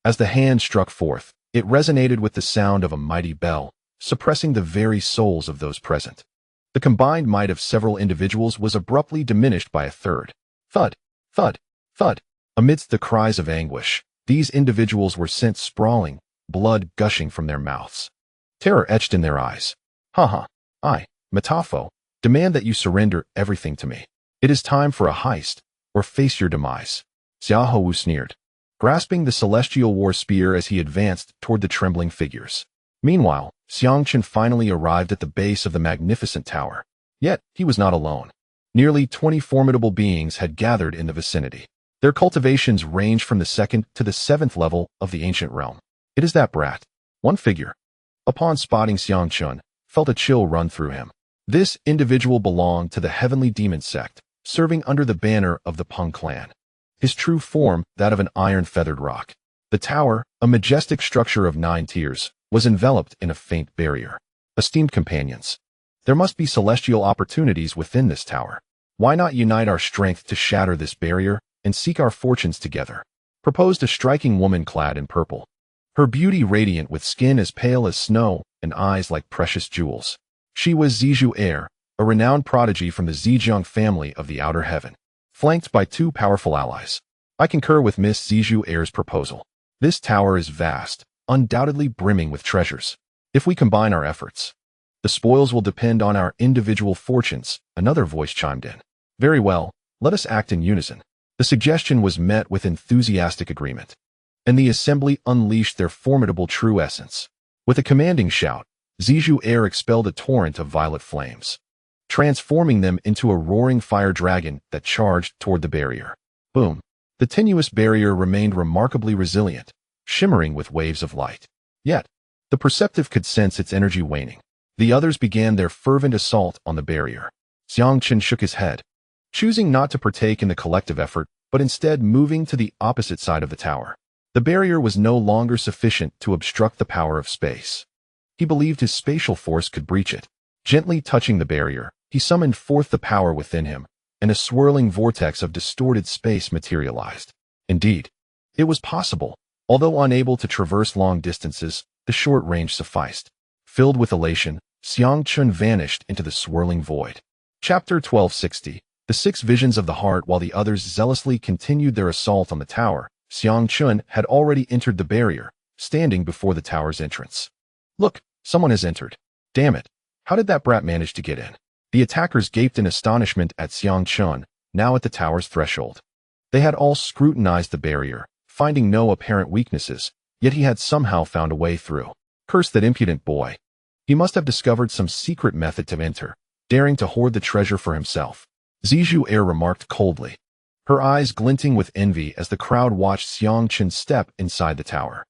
As the hand struck forth, it resonated with the sound of a mighty bell, suppressing the very souls of those present. The combined might of several individuals was abruptly diminished by a third. Thud, thud, thud. Amidst the cries of anguish, these individuals were sent sprawling, blood gushing from their mouths. Terror etched in their eyes. Ha! I, Matafo, demand that you surrender everything to me. It is time for a heist, or face your demise. Xiaohou sneered, grasping the celestial war spear as he advanced toward the trembling figures. Meanwhile, Xiangqun finally arrived at the base of the magnificent tower. Yet, he was not alone. Nearly 20 formidable beings had gathered in the vicinity. Their cultivations ranged from the 2nd to the 7th level of the ancient realm. It is that brat. One figure, upon spotting Xiangqun, felt a chill run through him. This individual belonged to the heavenly demon sect, serving under the banner of the Peng clan. His true form, that of an iron-feathered rock. The tower, a majestic structure of 9 tiers, was enveloped in a faint barrier. Esteemed companions, there must be celestial opportunities within this tower. Why not unite our strength to shatter this barrier and seek our fortunes together? Proposed a striking woman clad in purple. Her beauty radiant with skin as pale as snow and eyes like precious jewels. She was Zizhu Air, a renowned prodigy from the Zhejiang family of the Outer Heaven, flanked by 2 powerful allies. I concur with Miss Zizhu Air's proposal. This tower is vast, undoubtedly brimming with treasures. If we combine our efforts, the spoils will depend on our individual fortunes, another voice chimed in. Very well, let us act in unison. The suggestion was met with enthusiastic agreement, and the assembly unleashed their formidable true essence. With a commanding shout, Zizhu Air expelled a torrent of violet flames, transforming them into a roaring fire dragon that charged toward the barrier. Boom! The tenuous barrier remained remarkably resilient, shimmering with waves of light. Yet, the perceptive could sense its energy waning. The others began their fervent assault on the barrier. Xiangqun shook his head, choosing not to partake in the collective effort, but instead moving to the opposite side of the tower. The barrier was no longer sufficient to obstruct the power of space. He believed his spatial force could breach it. Gently touching the barrier, he summoned forth the power within him, and a swirling vortex of distorted space materialized. Indeed, it was possible. Although unable to traverse long distances, the short range sufficed. Filled with elation, Xiangqun vanished into the swirling void. Chapter 1260. The 6 Visions of the Heart. While the others zealously continued their assault on the tower, Xiangqun had already entered the barrier, standing before the tower's entrance. Look, someone has entered. Damn it. How did that brat manage to get in? The attackers gaped in astonishment at Xiangqun, now at the tower's threshold. They had all scrutinized the barrier, finding no apparent weaknesses, yet he had somehow found a way through. Curse that impudent boy. He must have discovered some secret method to enter, daring to hoard the treasure for himself. Zizhu Air remarked coldly, her eyes glinting with envy as the crowd watched Xiangqun step inside the tower.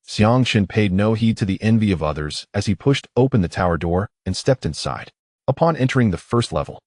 Xiangqun paid no heed to the envy of others as he pushed open the tower door and stepped inside. Upon entering the first level,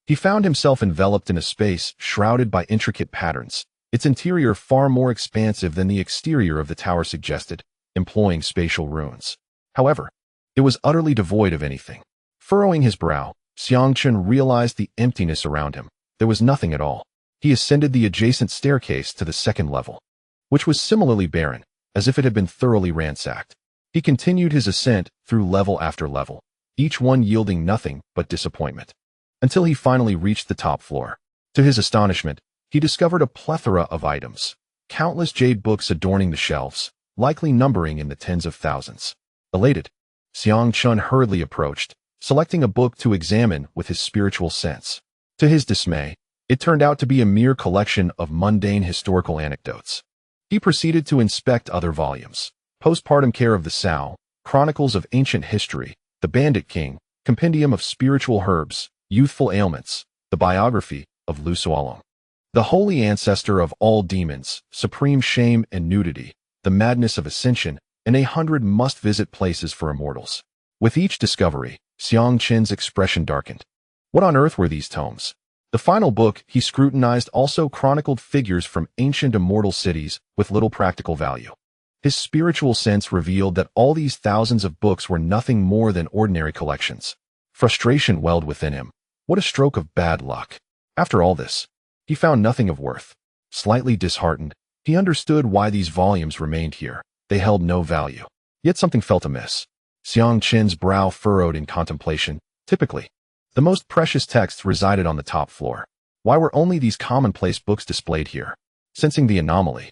he found himself enveloped in a space shrouded by intricate patterns, its interior far more expansive than the exterior of the tower suggested, employing spatial runes. However, it was utterly devoid of anything. Furrowing his brow, Xiangqun realized the emptiness around him. There was nothing at all. He ascended the adjacent staircase to the 2nd level, which was similarly barren, as if it had been thoroughly ransacked. He continued his ascent through level after level, each one yielding nothing but disappointment, until he finally reached the top floor. To his astonishment, he discovered a plethora of items, countless jade books adorning the shelves, likely numbering in the tens of thousands. Elated, Xiangqun hurriedly approached, selecting a book to examine with his spiritual sense. To his dismay, it turned out to be a mere collection of mundane historical anecdotes. He proceeded to inspect other volumes: Postpartum Care of the Sow, Chronicles of Ancient History, The Bandit King, Compendium of Spiritual Herbs, Youthful Ailments, the biography of Lu Suolong, the holy ancestor of all demons, Supreme Shame and Nudity, The Madness of Ascension, and 100 must-visit places for immortals. With each discovery, Xiangqun's expression darkened. What on earth were these tomes? The final book he scrutinized also chronicled figures from ancient immortal cities with little practical value. His spiritual sense revealed that all these thousands of books were nothing more than ordinary collections. Frustration welled within him. What a stroke of bad luck. After all this, He found nothing of worth. Slightly disheartened, he understood why these volumes remained here. They held no value. Yet something felt amiss. Xiang Qin's brow furrowed in contemplation. Typically, the most precious texts resided on the top floor. Why were only these commonplace books displayed here? Sensing the anomaly,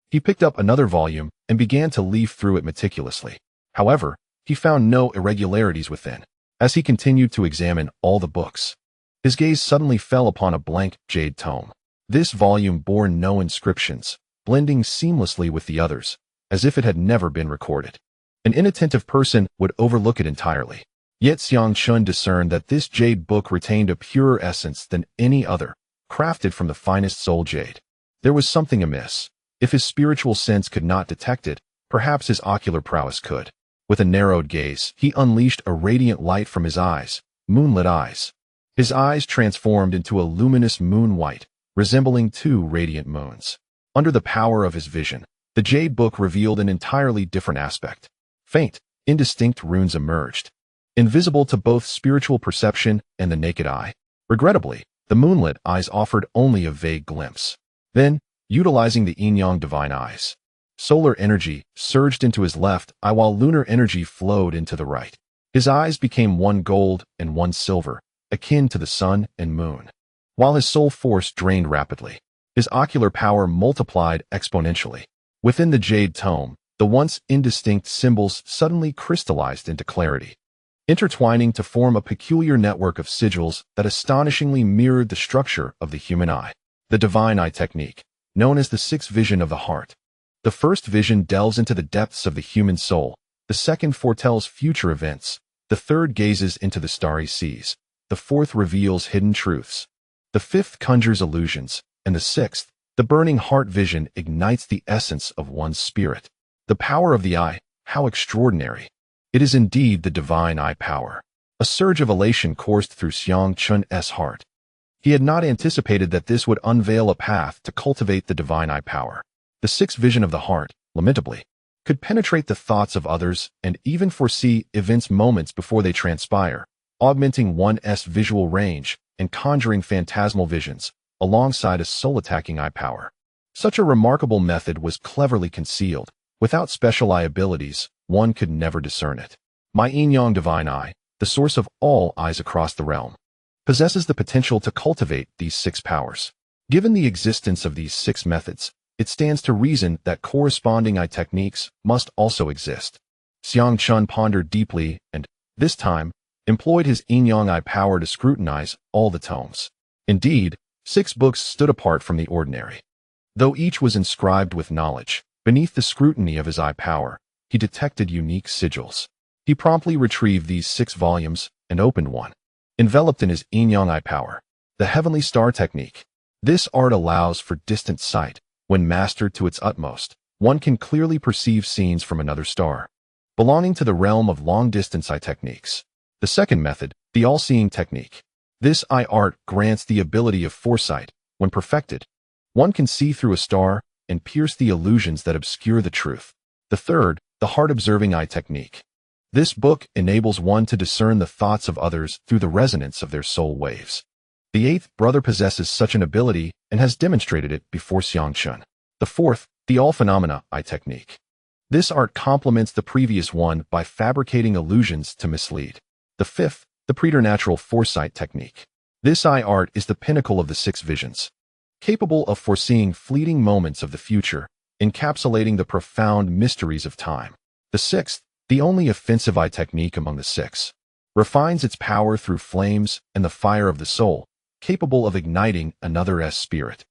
he picked up another volume and began to leaf through it meticulously. However, he found no irregularities within. As he continued to examine all the books, his gaze suddenly fell upon a blank jade tome. This volume bore no inscriptions, blending seamlessly with the others, as if it had never been recorded. An inattentive person would overlook it entirely. Yet Xiang Chun discerned that this jade book retained a purer essence than any other, crafted from the finest soul jade. There was something amiss. If his spiritual sense could not detect it, perhaps his ocular prowess could. With a narrowed gaze, he unleashed a radiant light from his eyes, moonlit eyes. His eyes transformed into a luminous moon white, resembling two radiant moons. Under the power of his vision, the jade book revealed an entirely different aspect. Faint, indistinct runes emerged, invisible to both spiritual perception and the naked eye. Regrettably, the moonlit eyes offered only a vague glimpse. Then, utilizing the yin-yang divine eyes, solar energy surged into his left eye while lunar energy flowed into the right. His eyes became one gold and one silver, akin to the sun and moon. While his soul force drained rapidly, his ocular power multiplied exponentially. Within the jade tome, the once indistinct symbols suddenly crystallized into clarity, intertwining to form a peculiar network of sigils that astonishingly mirrored the structure of the human eye. The divine eye technique, known as the sixth vision of the heart. The first vision delves into the depths of the human soul, the second foretells future events, the third gazes into the starry seas, the fourth reveals hidden truths, the fifth conjures illusions, and the sixth, the burning heart vision, ignites the essence of one's spirit. The power of the eye, how extraordinary! It is indeed the divine eye power. A surge of elation coursed through Xiang Chun's heart. He had not anticipated that this would unveil a path to cultivate the divine eye power. The sixth vision of the heart, lamentably, could penetrate the thoughts of others and even foresee events moments before they transpire, augmenting one's visual range and conjuring phantasmal visions, alongside a soul-attacking eye power. Such a remarkable method was cleverly concealed. Without special eye abilities, one could never discern it. My yin-yang divine eye, the source of all eyes across the realm, possesses the potential to cultivate these six powers. Given the existence of these six methods, it stands to reason that corresponding eye techniques must also exist. Xiang Chun pondered deeply and, this time, employed his yin-yang eye power to scrutinize all the tomes. Indeed, 6 books stood apart from the ordinary. Though each was inscribed with knowledge, beneath the scrutiny of his eye power, he detected unique sigils. He promptly retrieved these 6 volumes and opened one. Enveloped in his yin-yang eye power, the heavenly star technique. This art allows for distant sight. When mastered to its utmost, one can clearly perceive scenes from another star, belonging to the realm of long-distance eye techniques. The second method, the all-seeing technique. This eye art grants the ability of foresight. When perfected, one can see through a star and pierce the illusions that obscure the truth. The third, the heart-observing eye technique. This book enables one to discern the thoughts of others through the resonance of their soul waves. The 8th brother possesses such an ability and has demonstrated it before Xiang Chun. The 4th, the all-phenomena eye technique. This art complements the previous one by fabricating illusions to mislead. The 5th, the preternatural foresight technique. This eye art is the pinnacle of the 6 visions, capable of foreseeing fleeting moments of the future, encapsulating the profound mysteries of time. The 6th, the only offensive eye technique among the 6, refines its power through flames and the fire of the soul, capable of igniting another's spirit.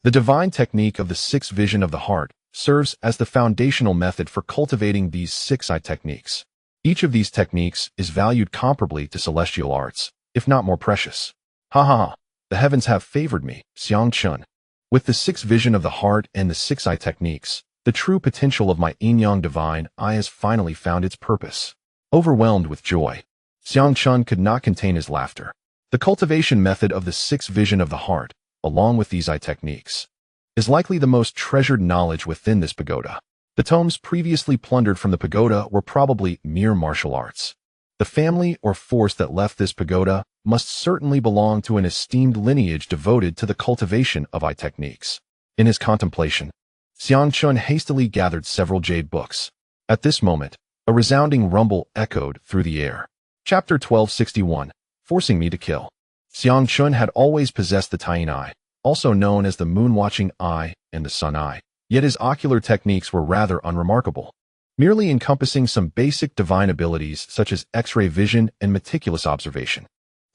The divine technique of the 6th vision of the heart serves as the foundational method for cultivating these 6 eye techniques. Each of these techniques is valued comparably to celestial arts, if not more precious. Ha ha ha! The heavens have favored me, Xiang Chun. With the 6th vision of the heart and the 6 eye techniques, the true potential of my yin-yang divine eye has finally found its purpose. Overwhelmed with joy, Xiang Chun could not contain his laughter. The cultivation method of the 6th vision of the heart, along with these eye techniques, is likely the most treasured knowledge within this pagoda. The tomes previously plundered from the pagoda were probably mere martial arts. The family or force that left this pagoda must certainly belong to an esteemed lineage devoted to the cultivation of eye techniques. In his contemplation, Xiang Chun hastily gathered several jade books. At this moment, a resounding rumble echoed through the air. Chapter 1261, Forcing Me to Kill. Xiang Chun had always possessed the Tying Eye, also known as the Moon-Watching Eye and the Sun Eye, yet his ocular techniques were rather unremarkable, merely encompassing some basic divine abilities such as X-ray vision and meticulous observation.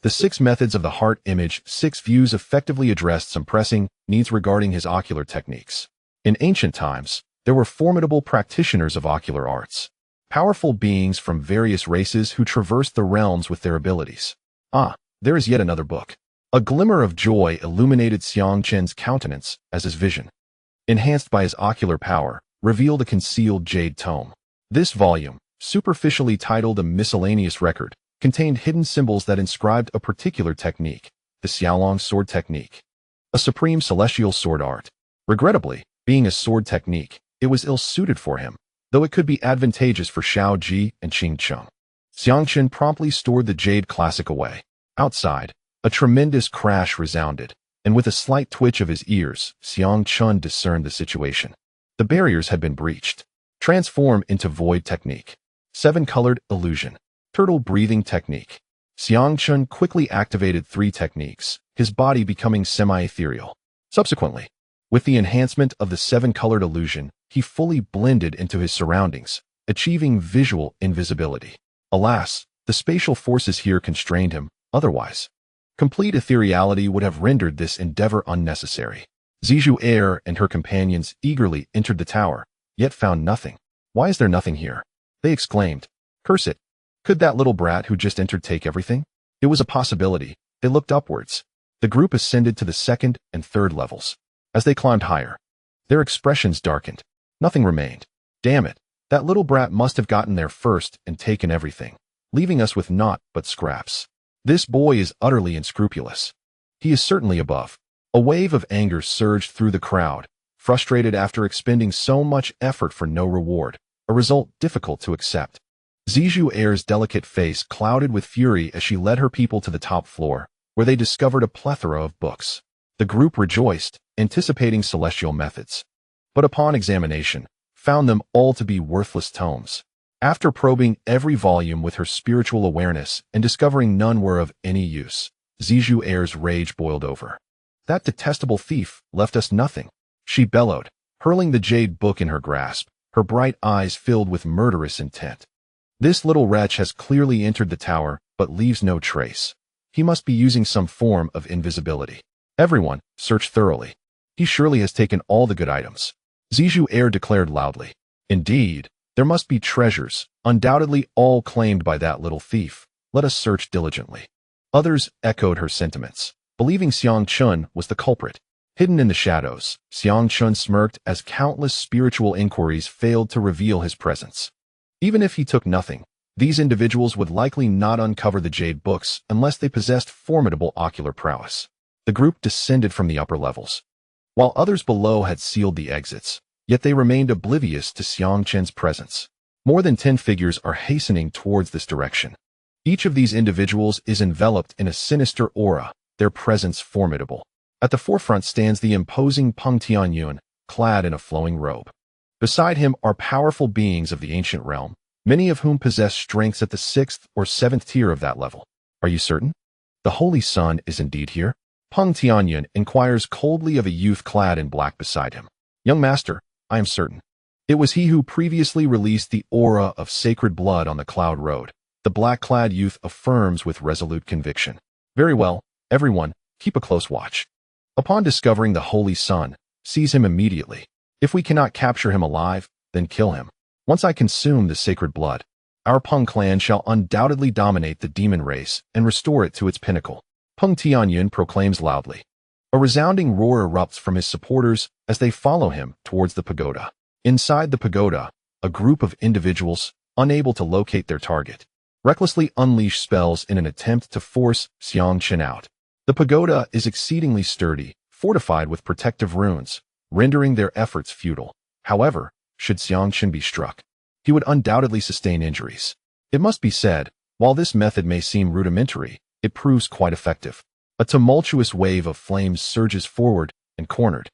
The 6 methods of the heart image 6 views effectively addressed some pressing needs regarding his ocular techniques. In ancient times, there were formidable practitioners of ocular arts, powerful beings from various races who traversed the realms with their abilities. Ah, there is yet another book. A glimmer of joy illuminated Xiang Chen's countenance as his vision, enhanced by his ocular power, revealed a concealed jade tome. This volume, superficially titled A Miscellaneous Record, contained hidden symbols that inscribed a particular technique, the Xiaolong sword technique, a supreme celestial sword art. Regrettably, being a sword technique, it was ill-suited for him, though it could be advantageous for Shao Ji and Qing Cheng. Xiang Chen promptly stored the jade classic away. Outside, a tremendous crash resounded, and with a slight twitch of his ears, Xiang Chun discerned the situation. The barriers had been breached. Transform into void technique. 7-colored illusion. Turtle breathing technique. Xiang Chun quickly activated 3 techniques, his body becoming semi-ethereal. Subsequently, with the enhancement of the 7-colored illusion, he fully blended into his surroundings, achieving visual invisibility. Alas, the spatial forces here constrained him, otherwise, complete ethereality would have rendered this endeavor unnecessary. Zizhu Er and her companions eagerly entered the tower, yet found nothing. Why is there nothing here? They exclaimed. Curse it. Could that little brat who just entered take everything? It was a possibility. They looked upwards. The group ascended to the 2nd and 3rd levels. As they climbed higher, their expressions darkened. Nothing remained. Damn it. That little brat must have gotten there first and taken everything, leaving us with naught but scraps. This boy is utterly unscrupulous. He is certainly above. A wave of anger surged through the crowd, frustrated after expending so much effort for no reward, a result difficult to accept. Zizhu Er's delicate face clouded with fury as she led her people to the top floor, where they discovered a plethora of books. The group rejoiced, anticipating celestial methods, but upon examination, found them all to be worthless tomes. After probing every volume with her spiritual awareness and discovering none were of any use, Zizhu Er's rage boiled over. That detestable thief left us nothing, she bellowed, hurling the jade book in her grasp, her bright eyes filled with murderous intent. This little wretch has clearly entered the tower, but leaves no trace. He must be using some form of invisibility. Everyone, search thoroughly. He surely has taken all the good items. Zizhu Er declared loudly. Indeed, there must be treasures, undoubtedly all claimed by that little thief. Let us search diligently. Others echoed her sentiments, believing Xiang Chun was the culprit. Hidden in the shadows, Xiang Chun smirked as countless spiritual inquiries failed to reveal his presence. Even if he took nothing, these individuals would likely not uncover the jade books unless they possessed formidable ocular prowess. The group descended from the upper levels, while others below had sealed the exits, yet they remained oblivious to Xiang Chen's presence. More than 10 figures are hastening towards this direction. Each of these individuals is enveloped in a sinister aura, their presence formidable. At the forefront stands the imposing Peng Tianyun, clad in a flowing robe. Beside him are powerful beings of the ancient realm, many of whom possess strengths at the 6th or 7th tier of that level. Are you certain? The Holy Sun is indeed here? Peng Tianyun inquires coldly of a youth clad in black beside him. Young master, I am certain. It was he who previously released the aura of sacred blood on the Cloud Road. The black-clad youth affirms with resolute conviction. Very well, everyone, keep a close watch. Upon discovering the Holy Sun, seize him immediately. If we cannot capture him alive, then kill him. Once I consume the sacred blood, our Peng clan shall undoubtedly dominate the demon race and restore it to its pinnacle. Peng Tianyun proclaims loudly. A resounding roar erupts from his supporters as they follow him towards the pagoda. Inside the pagoda, a group of individuals, unable to locate their target, recklessly unleash spells in an attempt to force Xiang Chen out. The pagoda is exceedingly sturdy, fortified with protective runes, rendering their efforts futile. However, should Xiang Chen be struck, he would undoubtedly sustain injuries. It must be said, while this method may seem rudimentary, it proves quite effective. A tumultuous wave of flames surges forward and cornered.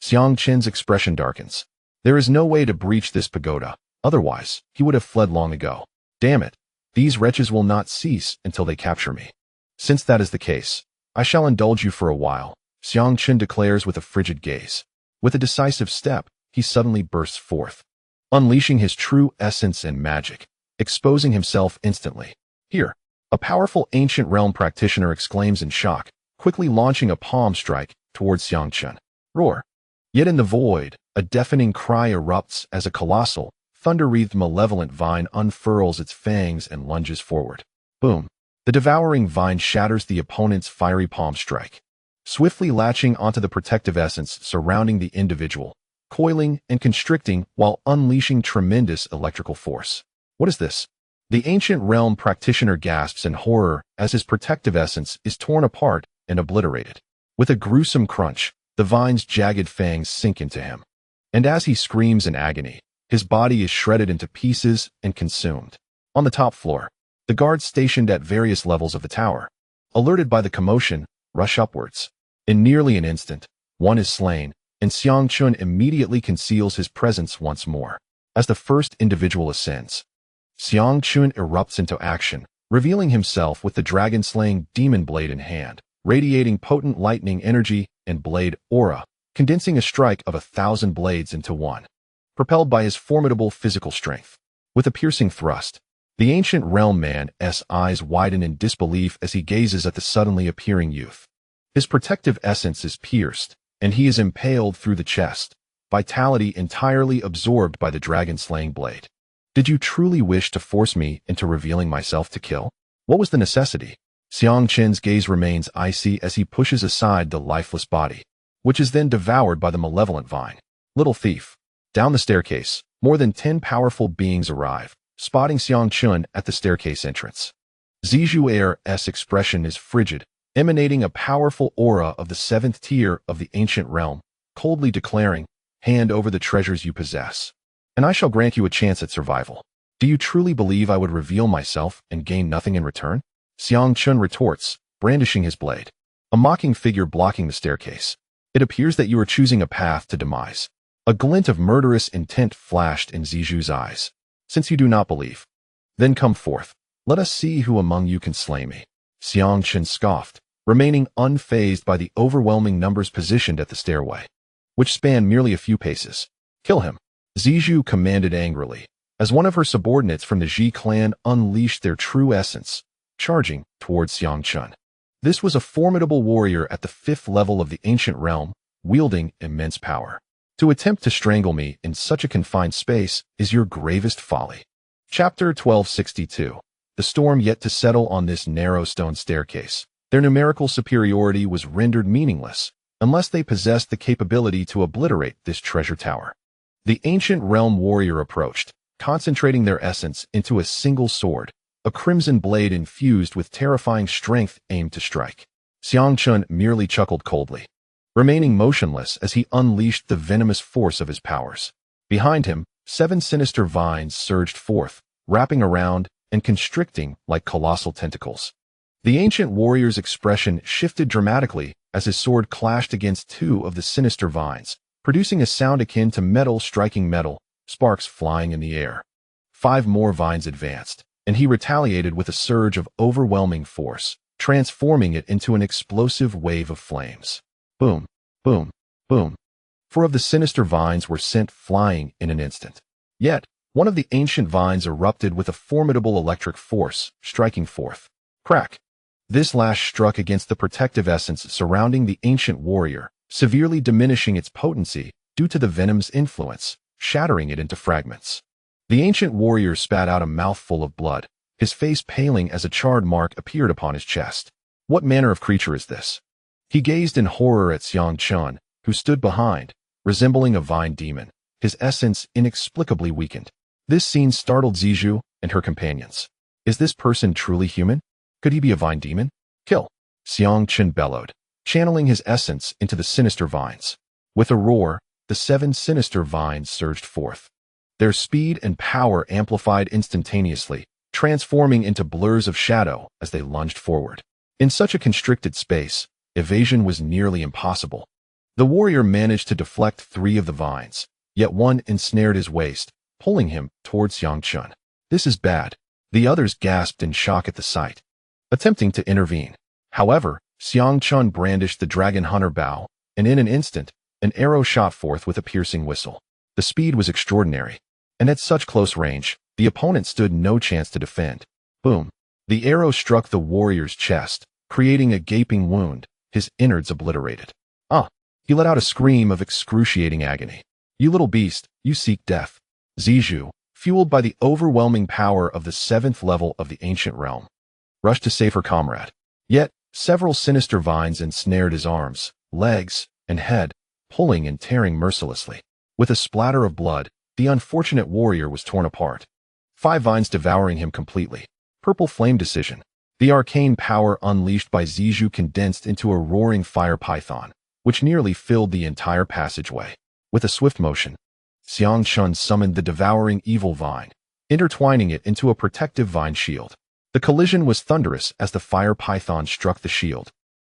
Xiang Qin's expression darkens. There is no way to breach this pagoda, otherwise he would have fled long ago. Damn it, these wretches will not cease until they capture me. Since that is the case, I shall indulge you for a while, Xiang Qin declares with a frigid gaze. With a decisive step, he suddenly bursts forth, unleashing his true essence and magic, exposing himself instantly. Here, a powerful ancient realm practitioner exclaims in shock, quickly launching a palm strike towards Xiang Qin. Roar! Yet in the void, a deafening cry erupts as a colossal, thunder-wreathed malevolent vine unfurls its fangs and lunges forward. Boom! The devouring vine shatters the opponent's fiery palm strike, swiftly latching onto the protective essence surrounding the individual, coiling and constricting while unleashing tremendous electrical force. What is this? The ancient realm practitioner gasps in horror as his protective essence is torn apart and obliterated. With a gruesome crunch, the vine's jagged fangs sink into him. And as he screams in agony, his body is shredded into pieces and consumed. On the top floor, the guards stationed at various levels of the tower, alerted by the commotion, rush upwards. In nearly an instant, one is slain, and Xiang Qin immediately conceals his presence once more. As the first individual ascends, Xiang Qin erupts into action, revealing himself with the dragon-slaying demon blade in hand, radiating potent lightning energy and blade aura, condensing a strike of 1,000 blades into one. Propelled by his formidable physical strength, with a piercing thrust, the ancient realm man's eyes widen in disbelief as he gazes at the suddenly appearing youth. His protective essence is pierced, and he is impaled through the chest, vitality entirely absorbed by the dragon-slaying blade. Did you truly wish to force me into revealing myself to kill? What was the necessity? Xiang Qin's gaze remains icy as he pushes aside the lifeless body, which is then devoured by the malevolent vine. Little thief. Down the staircase, more than 10 powerful beings arrive, spotting Xiang Qin at the staircase entrance. Zizhuer's expression is frigid, emanating a powerful aura of the 7th tier of the ancient realm, coldly declaring, "Hand over the treasures you possess, and I shall grant you a chance at survival." Do you truly believe I would reveal myself and gain nothing in return? Xiang Qin retorts, brandishing his blade. A mocking figure blocking the staircase. It appears that you are choosing a path to demise. A glint of murderous intent flashed in Zizhu's eyes. Since you do not believe, then come forth. Let us see who among you can slay me. Xiang Qin scoffed, remaining unfazed by the overwhelming numbers positioned at the stairway, which spanned merely a few paces. Kill him, Zizhu commanded angrily, as one of her subordinates from the Ji clan unleashed their true essence, charging towards Xiang Qin. This was a formidable warrior at the 5th level of the ancient realm, wielding immense power. To attempt to strangle me in such a confined space is your gravest folly. Chapter 1262. The storm yet to settle on this narrow stone staircase. Their numerical superiority was rendered meaningless, unless they possessed the capability to obliterate this treasure tower. The ancient realm warrior approached, concentrating their essence into a single sword, a crimson blade infused with terrifying strength aimed to strike. Xiang Qin merely chuckled coldly, remaining motionless as he unleashed the venomous force of his powers. Behind him, 7 sinister vines surged forth, wrapping around and constricting like colossal tentacles. The ancient warrior's expression shifted dramatically as his sword clashed against 2 of the sinister vines, producing a sound akin to metal striking metal, sparks flying in the air. 5 more vines advanced, and he retaliated with a surge of overwhelming force, transforming it into an explosive wave of flames. Boom, boom, boom. 4 of the sinister vines were sent flying in an instant. Yet, one of the ancient vines erupted with a formidable electric force, striking forth. Crack! This lash struck against the protective essence surrounding the ancient warrior, severely diminishing its potency due to the venom's influence, shattering it into fragments. The ancient warrior spat out a mouthful of blood, his face paling as a charred mark appeared upon his chest. What manner of creature is this? He gazed in horror at Xiang Qin, who stood behind, resembling a vine demon, his essence inexplicably weakened. This scene startled Zizhu and her companions. Is this person truly human? Could he be a vine demon? Kill! Xiang Qin bellowed, channeling his essence into the sinister vines. With a roar, the 7 sinister vines surged forth. Their speed and power amplified instantaneously, transforming into blurs of shadow as they lunged forward. In such a constricted space, evasion was nearly impossible. The warrior managed to deflect 3 of the vines, yet one ensnared his waist, pulling him towards Xiangchun. This is bad. The others gasped in shock at the sight, attempting to intervene. However, Xiangchun brandished the dragon hunter bow, and in an instant, an arrow shot forth with a piercing whistle. The speed was extraordinary, and at such close range, the opponent stood no chance to defend. Boom! The arrow struck the warrior's chest, creating a gaping wound, his innards obliterated. He let out a scream of excruciating agony. You little beast, you seek death. Zijou, fueled by the overwhelming power of the 7th level of the ancient realm, rushed to save her comrade. Yet, several sinister vines ensnared his arms, legs, and head, pulling and tearing mercilessly. With a splatter of blood, the unfortunate warrior was torn apart. 5 vines devouring him completely. Purple flame decision. The arcane power unleashed by Zijou condensed into a roaring fire python, which nearly filled the entire passageway. With a swift motion, Xiangchun summoned the devouring evil vine, intertwining it into a protective vine shield. The collision was thunderous as the fire python struck the shield,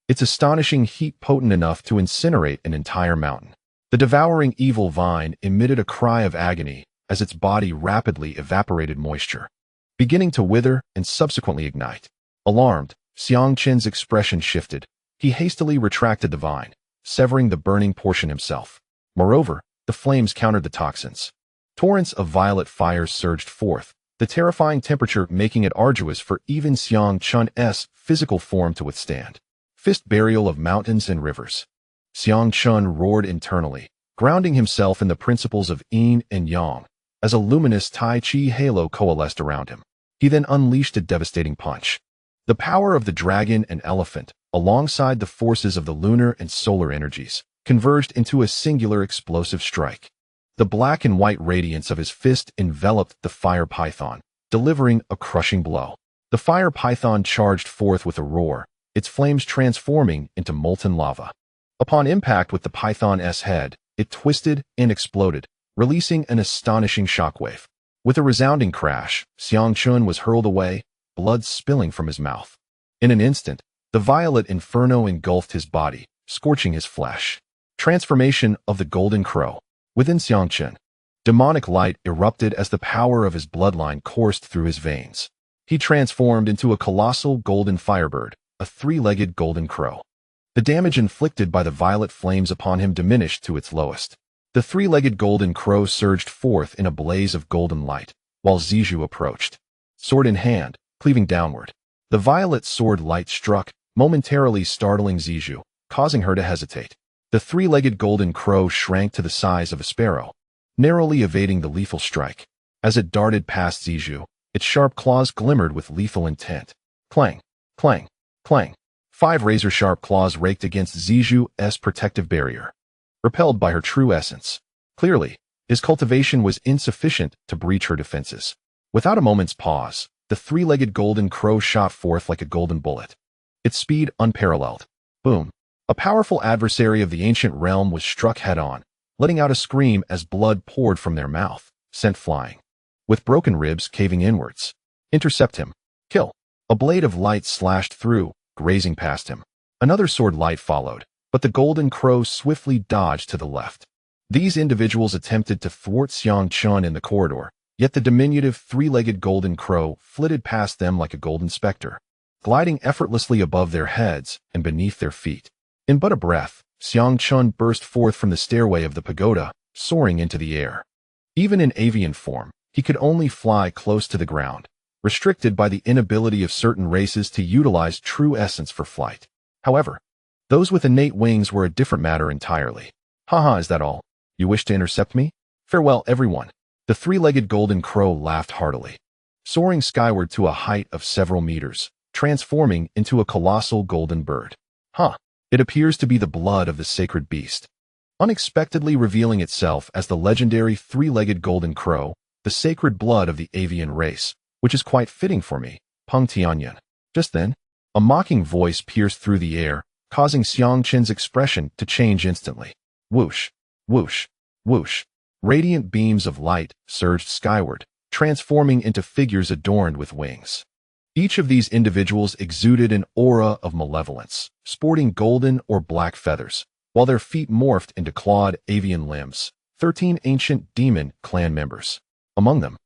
its astonishing heat potent enough to incinerate an entire mountain. The devouring evil vine emitted a cry of agony as its body rapidly evaporated moisture, beginning to wither and subsequently ignite. Alarmed, Xiangchun's expression shifted. He hastily retracted the vine, severing the burning portion himself. Moreover, the flames countered the toxins. Torrents of violet fire surged forth, the terrifying temperature making it arduous for even Xiangchun's physical form to withstand. Fist burial of mountains and rivers. Xiangchun roared internally, grounding himself in the principles of yin and yang, as a luminous Tai Chi halo coalesced around him. He then unleashed a devastating punch. The power of the dragon and elephant, alongside the forces of the lunar and solar energies, converged into a singular explosive strike. The black and white radiance of his fist enveloped the fire python, delivering a crushing blow. The fire python charged forth with a roar, its flames transforming into molten lava. Upon impact with the python's head, it twisted and exploded, releasing an astonishing shockwave. With a resounding crash, Xiangchun was hurled away, blood spilling from his mouth. In an instant, the violet inferno engulfed his body, scorching his flesh. Transformation of the golden crow. Within Xiangchun, demonic light erupted as the power of his bloodline coursed through his veins. He transformed into a colossal golden firebird, a 3-legged golden crow. The damage inflicted by the violet flames upon him diminished to its lowest. The 3-legged golden crow surged forth in a blaze of golden light, while Zijou approached. Sword in hand, cleaving downward. The violet sword light struck, momentarily startling Zijou, causing her to hesitate. The 3-legged golden crow shrank to the size of a sparrow, narrowly evading the lethal strike. As it darted past Zijou, its sharp claws glimmered with lethal intent. Clang, clang, clang. 5 razor-sharp claws raked against Zijou's protective barrier, repelled by her true essence. Clearly, his cultivation was insufficient to breach her defenses. Without a moment's pause, the 3-legged golden crow shot forth like a golden bullet, its speed unparalleled. Boom! A powerful adversary of the ancient realm was struck head-on, letting out a scream as blood poured from their mouth, sent flying, with broken ribs caving inwards. Intercept him. Kill. A blade of light slashed through, grazing past him. Another sword light followed, but the golden crow swiftly dodged to the left. These individuals attempted to thwart Xiangchun in the corridor, yet the diminutive 3-legged golden crow flitted past them like a golden specter, gliding effortlessly above their heads and beneath their feet. In but a breath, Xiangchun burst forth from the stairway of the pagoda, soaring into the air. Even in avian form, he could only fly close to the ground, restricted by the inability of certain races to utilize true essence for flight. However, those with innate wings were a different matter entirely. Haha, is that all? You wish to intercept me? Farewell, everyone. The 3-legged golden crow laughed heartily, soaring skyward to a height of several meters, transforming into a colossal golden bird. It appears to be the blood of the sacred beast, unexpectedly revealing itself as the legendary 3-legged golden crow, the sacred blood of the avian race, which is quite fitting for me, Peng Tianyan. Just then, a mocking voice pierced through the air, causing Xiangchun's expression to change instantly. Whoosh, whoosh, whoosh. Radiant beams of light surged skyward, transforming into figures adorned with wings. Each of these individuals exuded an aura of malevolence, sporting golden or black feathers, while their feet morphed into clawed avian limbs. 13 ancient demon clan members. Among them,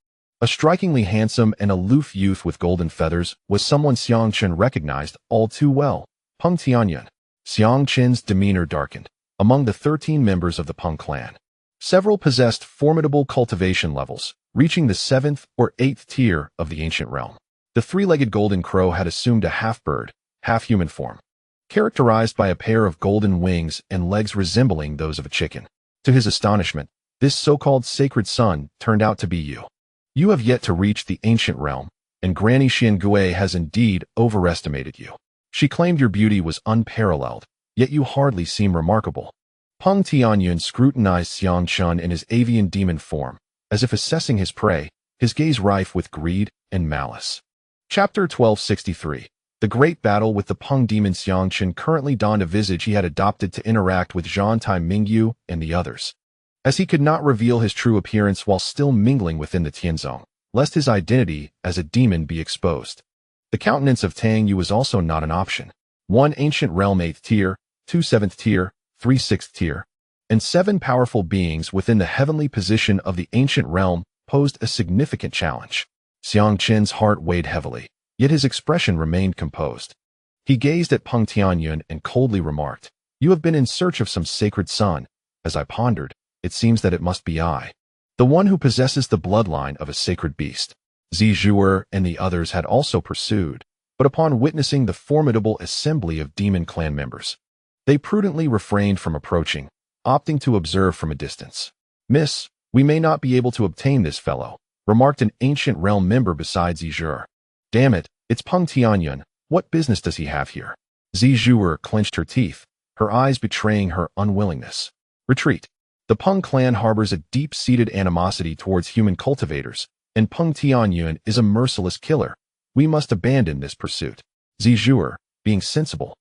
a strikingly handsome and aloof youth with golden feathers was someone Xiang Chen recognized all too well, Peng Tianyun. Xiang Chen's demeanor darkened. Among the 13 members of the Peng clan, several possessed formidable cultivation levels, reaching the 7th or 8th tier of the ancient realm. The three-legged golden crow had assumed a half-bird, half-human form, characterized by a pair of golden wings and legs resembling those of a chicken. To his astonishment, this so-called sacred son turned out to be you. You have yet to reach the ancient realm, and Granny Xiangui has indeed overestimated you. She claimed your beauty was unparalleled, yet you hardly seem remarkable. Peng Tianyun scrutinized Xiang Chun in his avian demon form, as if assessing his prey, his gaze rife with greed and malice. Chapter 1263. The great battle with the Peng demon. Xiang Chun currently donned a visage he had adopted to interact with Zhan Tai Mingyu and the others, as he could not reveal his true appearance while still mingling within the Tianzong, lest his identity as a demon be exposed. The countenance of Tang Yu was also not an option. 1 ancient realm 8th tier, 2 7th tier, 3 6th tier, and 7 powerful beings within the heavenly position of the ancient realm posed a significant challenge. Xiang Chen's heart weighed heavily, yet his expression remained composed. He gazed at Peng Tianyun and coldly remarked, "You have been in search of some sacred son." As I pondered, it seems that it must be I, the one who possesses the bloodline of a sacred beast. Zizhuer and the others had also pursued, but upon witnessing the formidable assembly of demon clan members, they prudently refrained from approaching, opting to observe from a distance. "Miss, we may not be able to obtain this fellow," remarked an ancient realm member beside Zizhuer. "Damn it, it's Peng Tianyun. What business does he have here?" Zizhuer clenched her teeth, her eyes betraying her unwillingness. "Retreat. The Peng clan harbors a deep-seated animosity towards human cultivators, and Peng Tianyun is a merciless killer. We must abandon this pursuit." Zizhuer, being sensible,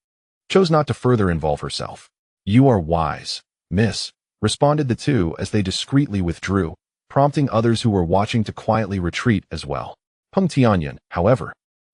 chose not to further involve herself. "You are wise, miss," responded the two as they discreetly withdrew, prompting others who were watching to quietly retreat as well. Peng Tianyun, however,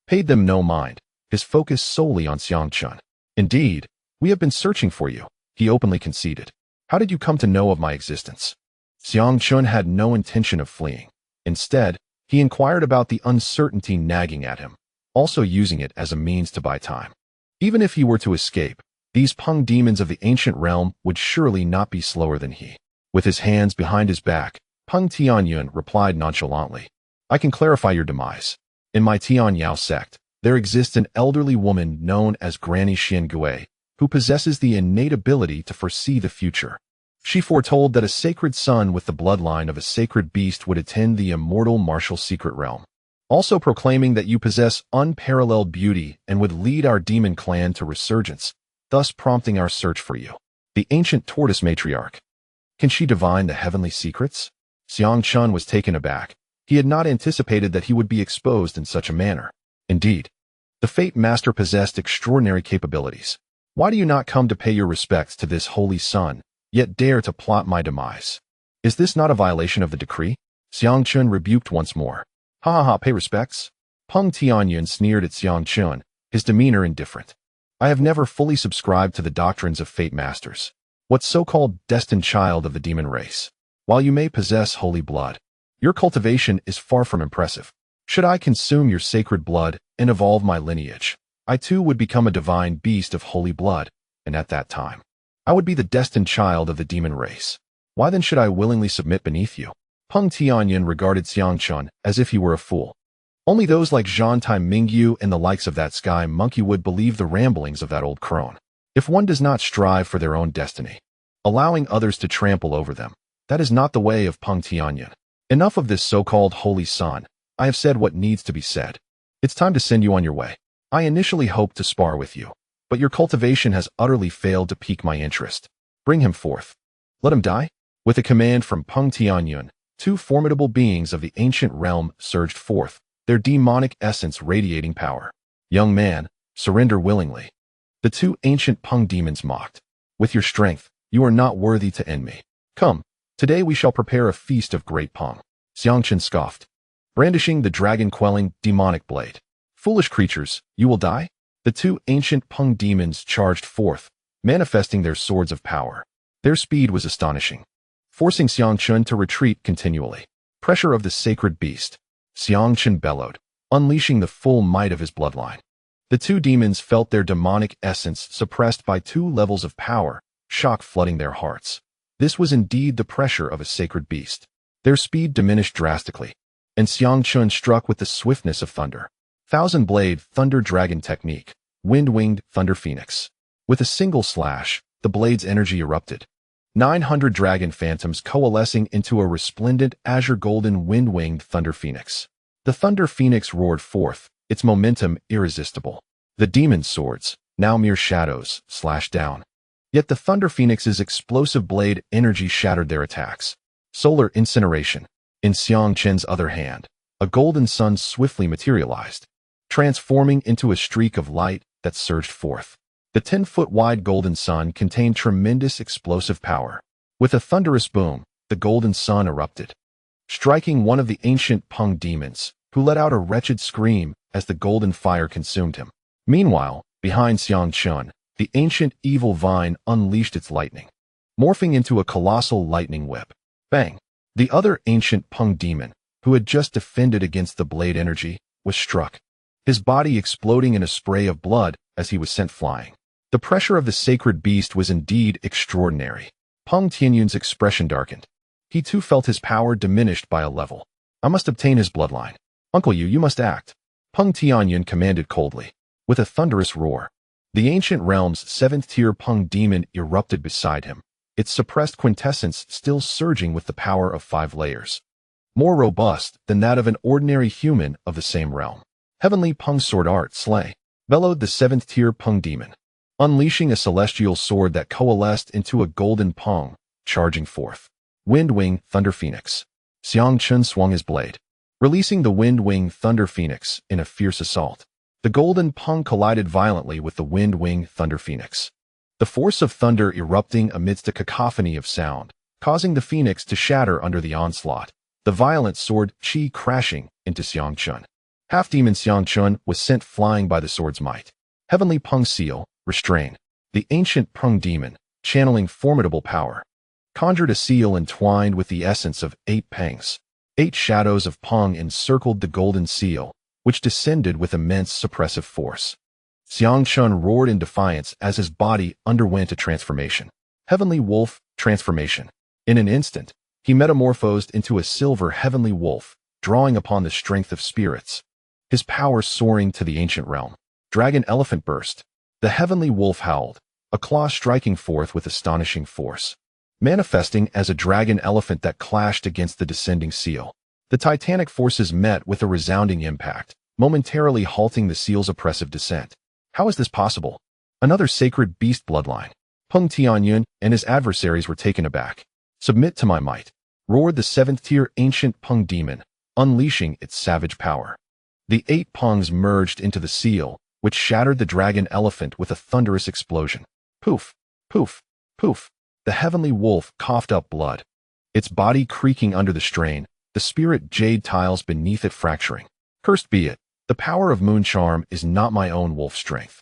paid them no mind, his focus solely on Xiang Chun. "Indeed, we have been searching for you," he openly conceded. "How did you come to know of my existence?" Xiang Chun had no intention of fleeing. Instead, he inquired about the uncertainty nagging at him, also using it as a means to buy time. Even if he were to escape, these Peng demons of the ancient realm would surely not be slower than he. With his hands behind his back, Peng Tianyun replied nonchalantly, "I can clarify your demise. In my Tianyao sect, there exists an elderly woman known as Granny Xiangui, who possesses the innate ability to foresee the future. She foretold that a sacred son with the bloodline of a sacred beast would attend the immortal martial secret realm, also proclaiming that you possess unparalleled beauty and would lead our demon clan to resurgence, thus prompting our search for you. The ancient tortoise matriarch. Can she divine the heavenly secrets?" Xiang Chun was taken aback. He had not anticipated that he would be exposed in such a manner. Indeed, the Fate Master possessed extraordinary capabilities. "Why do you not come to pay your respects to this holy son, yet dare to plot my demise? Is this not a violation of the decree?" Xiang Chun rebuked once more. "Ha ha ha, pay respects?" Peng Tianyun sneered at Xiang Chun, his demeanor indifferent. "I have never fully subscribed to the doctrines of Fate Masters. What so-called destined child of the demon race? While you may possess holy blood, your cultivation is far from impressive. Should I consume your sacred blood and evolve my lineage, I too would become a divine beast of holy blood, and at that time, I would be the destined child of the demon race. Why then should I willingly submit beneath you?" Peng Tianyun regarded Xiang Chun as if he were a fool. Only those like Zhan Tai Mingyu and the likes of that sky monkey would believe the ramblings of that old crone. If one does not strive for their own destiny, allowing others to trample over them, that is not the way of Peng Tianyun. Enough of this so-called holy son. I have said what needs to be said. It's time to send you on your way. I initially hoped to spar with you, but your cultivation has utterly failed to pique my interest. Bring him forth. Let him die." With a command from Peng Tianyun, 2 formidable beings of the ancient realm surged forth, their demonic essence radiating power. "Young man, surrender willingly." The 2 ancient Peng demons mocked. "With your strength, you are not worthy to end me. Come, today we shall prepare a feast of great Peng." Xiang Chen scoffed, brandishing the dragon-quelling demonic blade. Foolish creatures, you will die? The two ancient Peng demons charged forth, manifesting their swords of power. Their speed was astonishing, forcing Xiangchun to retreat continually. Pressure of the sacred beast. Xiangchun bellowed, unleashing the full might of his bloodline. The two demons felt their demonic essence suppressed by two levels of power, shock flooding their hearts. This was indeed the pressure of a sacred beast. Their speed diminished drastically, and Xiangchun struck with the swiftness of thunder. Thousand-blade thunder dragon technique, wind-winged thunder phoenix. With a single slash, the blade's energy erupted. 900 dragon phantoms coalescing into a resplendent azure golden wind-winged thunder phoenix. The thunder phoenix roared forth, its momentum irresistible. The demon's swords, now mere shadows, slashed down. Yet the thunder phoenix's explosive blade energy shattered their attacks. Solar incineration. In Xiangchun's other hand, a golden sun swiftly materialized, transforming into a streak of light that surged forth. The 10-foot-wide golden sun contained tremendous explosive power. With a thunderous boom, the golden sun erupted, striking one of the ancient Peng demons, who let out a wretched scream as the golden fire consumed him. Meanwhile, behind Xiangchun, the ancient evil vine unleashed its lightning, morphing into a colossal lightning whip. Bang! The other ancient Peng demon, who had just defended against the blade energy, was struck, his body exploding in a spray of blood as he was sent flying. The pressure of the sacred beast was indeed extraordinary. Peng Tianyun's expression darkened. He too felt his power diminished by a level. I must obtain his bloodline. Uncle you must act. Peng Tianyun commanded coldly. With a thunderous roar, the ancient realm's seventh-tier Peng demon erupted beside him, its suppressed quintessence still surging with the power of 5 layers. More robust than that of an ordinary human of the same realm. Heavenly Peng sword art slay, bellowed the 7th-tier Peng demon, unleashing a celestial sword that coalesced into a golden Peng, charging forth. Wind-wing thunder phoenix. Xiangchun swung his blade, releasing the wind-wing thunder phoenix in a fierce assault. The golden Peng collided violently with the wind-wing thunder phoenix, the force of thunder erupting amidst a cacophony of sound, causing the phoenix to shatter under the onslaught, the violent sword chi crashing into Xiangchun. Half-demon Xiangchun was sent flying by the sword's might. Heavenly Peng seal, restrain. The ancient Peng demon, channeling formidable power, conjured a seal entwined with the essence of 8 Pengs. 8 shadows of Peng encircled the golden seal, which descended with immense suppressive force. Xiangchun roared in defiance as his body underwent a transformation. Heavenly wolf transformation. In an instant, he metamorphosed into a silver heavenly wolf, drawing upon the strength of spirits, his power soaring to the ancient realm. Dragon elephant burst. The heavenly wolf howled, a claw striking forth with astonishing force, manifesting as a dragon elephant that clashed against the descending seal. The titanic forces met with a resounding impact, momentarily halting the seal's oppressive descent. How is this possible? Another sacred beast bloodline. Peng Tianyun and his adversaries were taken aback. Submit to my might, roared the 7th-tier ancient Peng demon, unleashing its savage power. The 8 Pengs merged into the seal, which shattered the dragon elephant with a thunderous explosion. Poof, poof, poof. The heavenly wolf coughed up blood, its body creaking under the strain, the spirit jade tiles beneath it fracturing. Cursed be it, the power of moon charm is not my own wolf strength.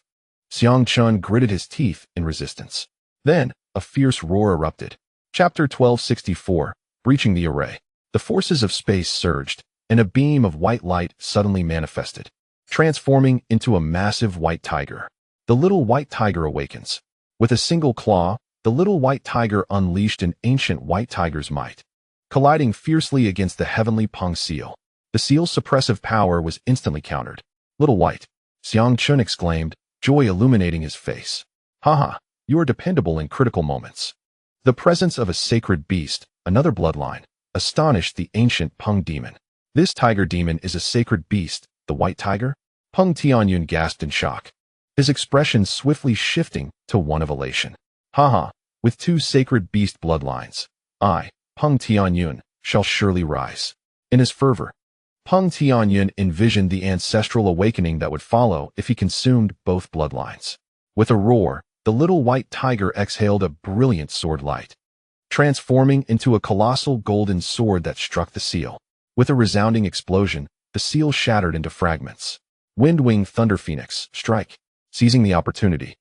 Xiangchun gritted his teeth in resistance. Then, a fierce roar erupted. Chapter 1264, breaching the array. The forces of space surged, and a beam of white light suddenly manifested, transforming into a massive white tiger. The little white tiger awakens. With a single claw, the little white tiger unleashed an ancient white tiger's might, colliding fiercely against the heavenly Peng seal. The seal's suppressive power was instantly countered. Little white, Xiangchun exclaimed, joy illuminating his face. Haha, you are dependable in critical moments. The presence of a sacred beast, another bloodline, astonished the ancient Peng demon. This tiger demon is a sacred beast, the white tiger? Peng Tianyun gasped in shock, his expression swiftly shifting to one of elation. Haha, with 2 sacred beast bloodlines, I, Peng Tianyun, shall surely rise. In his fervor, Peng Tianyun envisioned the ancestral awakening that would follow if he consumed both bloodlines. With a roar, the little white tiger exhaled a brilliant sword light, transforming into a colossal golden sword that struck the seal. With a resounding explosion, the seal shattered into fragments. Wind-wing Thunder Phoenix, strike. Seizing the opportunity,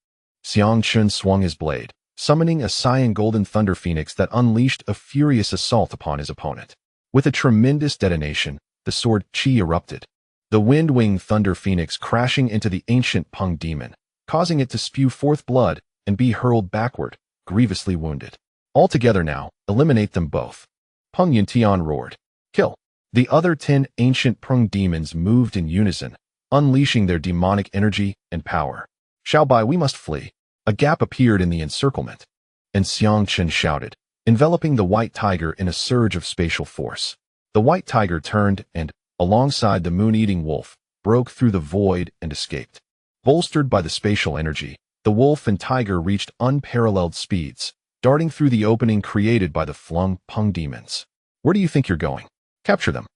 Xiang Chun swung his blade, summoning a cyan golden Thunder Phoenix that unleashed a furious assault upon his opponent. With a tremendous detonation, the sword Qi erupted, the Wind-wing Thunder Phoenix crashing into the ancient Peng demon, causing it to spew forth blood and be hurled backward, grievously wounded. Altogether now, eliminate them both. Peng Yuntian roared. Kill. The other 10 ancient Peng demons moved in unison, unleashing their demonic energy and power. Xiaobai, we must flee. A gap appeared in the encirclement, and Xiang Chen shouted, enveloping the white tiger in a surge of spatial force. The white tiger turned and, alongside the moon-eating wolf, broke through the void and escaped. Bolstered by the spatial energy, the wolf and tiger reached unparalleled speeds, darting through the opening created by the flung Peng demons. Where do you think you're going? Capture them.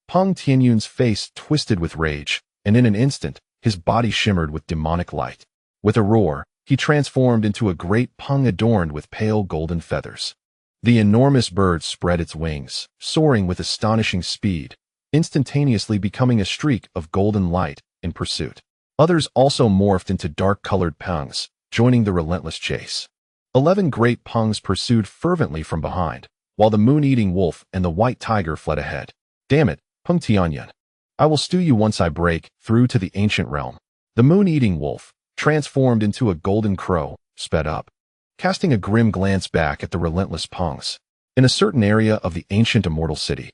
Peng Tianyun's face twisted with rage, and in an instant, his body shimmered with demonic light. With a roar, he transformed into a great Peng adorned with pale golden feathers. The enormous bird spread its wings, soaring with astonishing speed, instantaneously becoming a streak of golden light in pursuit. Others also morphed into dark-colored Pengs, joining the relentless chase. 11 great Pengs pursued fervently from behind, while the moon-eating wolf and the white tiger fled ahead. Damn it, Peng Tianyun. I will stew you once I break through to the ancient realm. The moon-eating wolf, transformed into a golden crow, sped up, casting a grim glance back at the relentless Pengs. In a certain area of the ancient immortal city,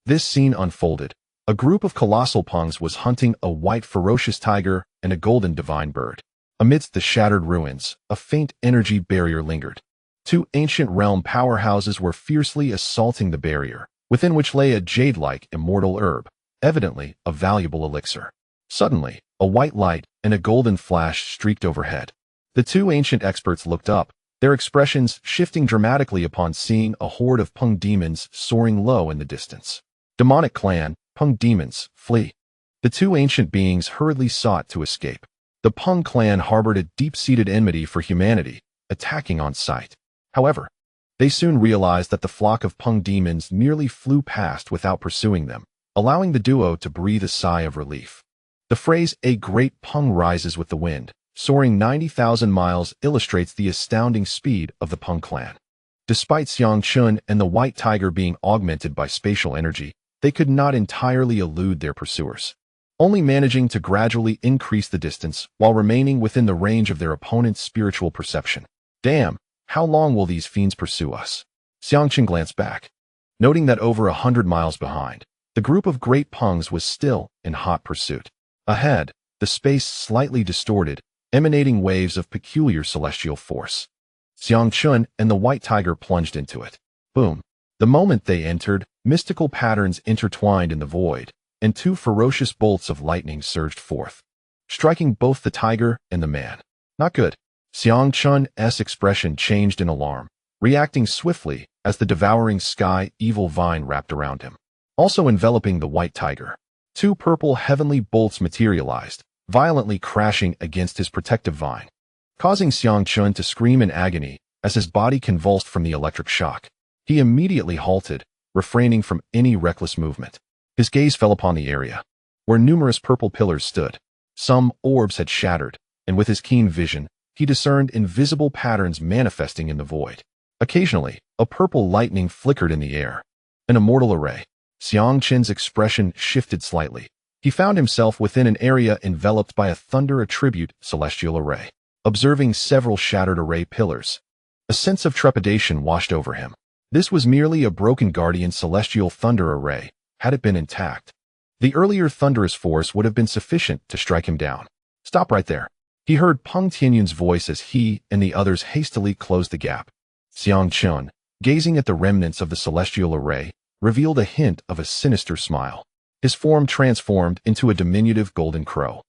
this scene unfolded. A group of colossal Pengs was hunting a white ferocious tiger and a golden divine bird. Amidst the shattered ruins, a faint energy barrier lingered. 2 ancient realm powerhouses were fiercely assaulting the barrier, within which lay a jade-like immortal herb, evidently a valuable elixir. Suddenly, a white light and a golden flash streaked overhead. The 2 ancient experts looked up, their expressions shifting dramatically upon seeing a horde of Peng demons soaring low in the distance. Demonic clan, Peng demons, flee. The 2 ancient beings hurriedly sought to escape. The Peng clan harbored a deep-seated enmity for humanity, attacking on sight. However, they soon realized that the flock of Peng demons merely flew past without pursuing them, allowing the duo to breathe a sigh of relief. The phrase, a great Peng rises with the wind, soaring 90,000 miles illustrates the astounding speed of the Peng clan. Despite Xiang Chun and the white tiger being augmented by spatial energy, they could not entirely elude their pursuers, only managing to gradually increase the distance while remaining within the range of their opponent's spiritual perception. Damn, how long will these fiends pursue us? Xiang Chun glanced back, noting that over 100 miles behind, the group of great Pengs was still in hot pursuit. Ahead, the space slightly distorted, emanating waves of peculiar celestial force. Xiang Chun and the white tiger plunged into it. Boom. The moment they entered, mystical patterns intertwined in the void, and 2 ferocious bolts of lightning surged forth, striking both the tiger and the man. Not good. Xiang Chun's expression changed in alarm, reacting swiftly as the devouring sky evil vine wrapped around him, also enveloping the white tiger. 2 purple heavenly bolts materialized, violently crashing against his protective vine, causing Xiang Chun to scream in agony as his body convulsed from the electric shock. He immediately halted, refraining from any reckless movement. His gaze fell upon the area, where numerous purple pillars stood. Some orbs had shattered, and with his keen vision, he discerned invisible patterns manifesting in the void. Occasionally, a purple lightning flickered in the air. An immortal array. Xiang Chen's expression shifted slightly. He found himself within an area enveloped by a thunder attribute celestial array. Observing several shattered array pillars, a sense of trepidation washed over him. This was merely a broken guardian celestial thunder array. Had it been intact, the earlier thunderous force would have been sufficient to strike him down. Stop right there. He heard Peng Tianyun's voice as he and the others hastily closed the gap. Xiang Chun, gazing at the remnants of the celestial array, revealed a hint of a sinister smile. His form transformed into a diminutive golden crow.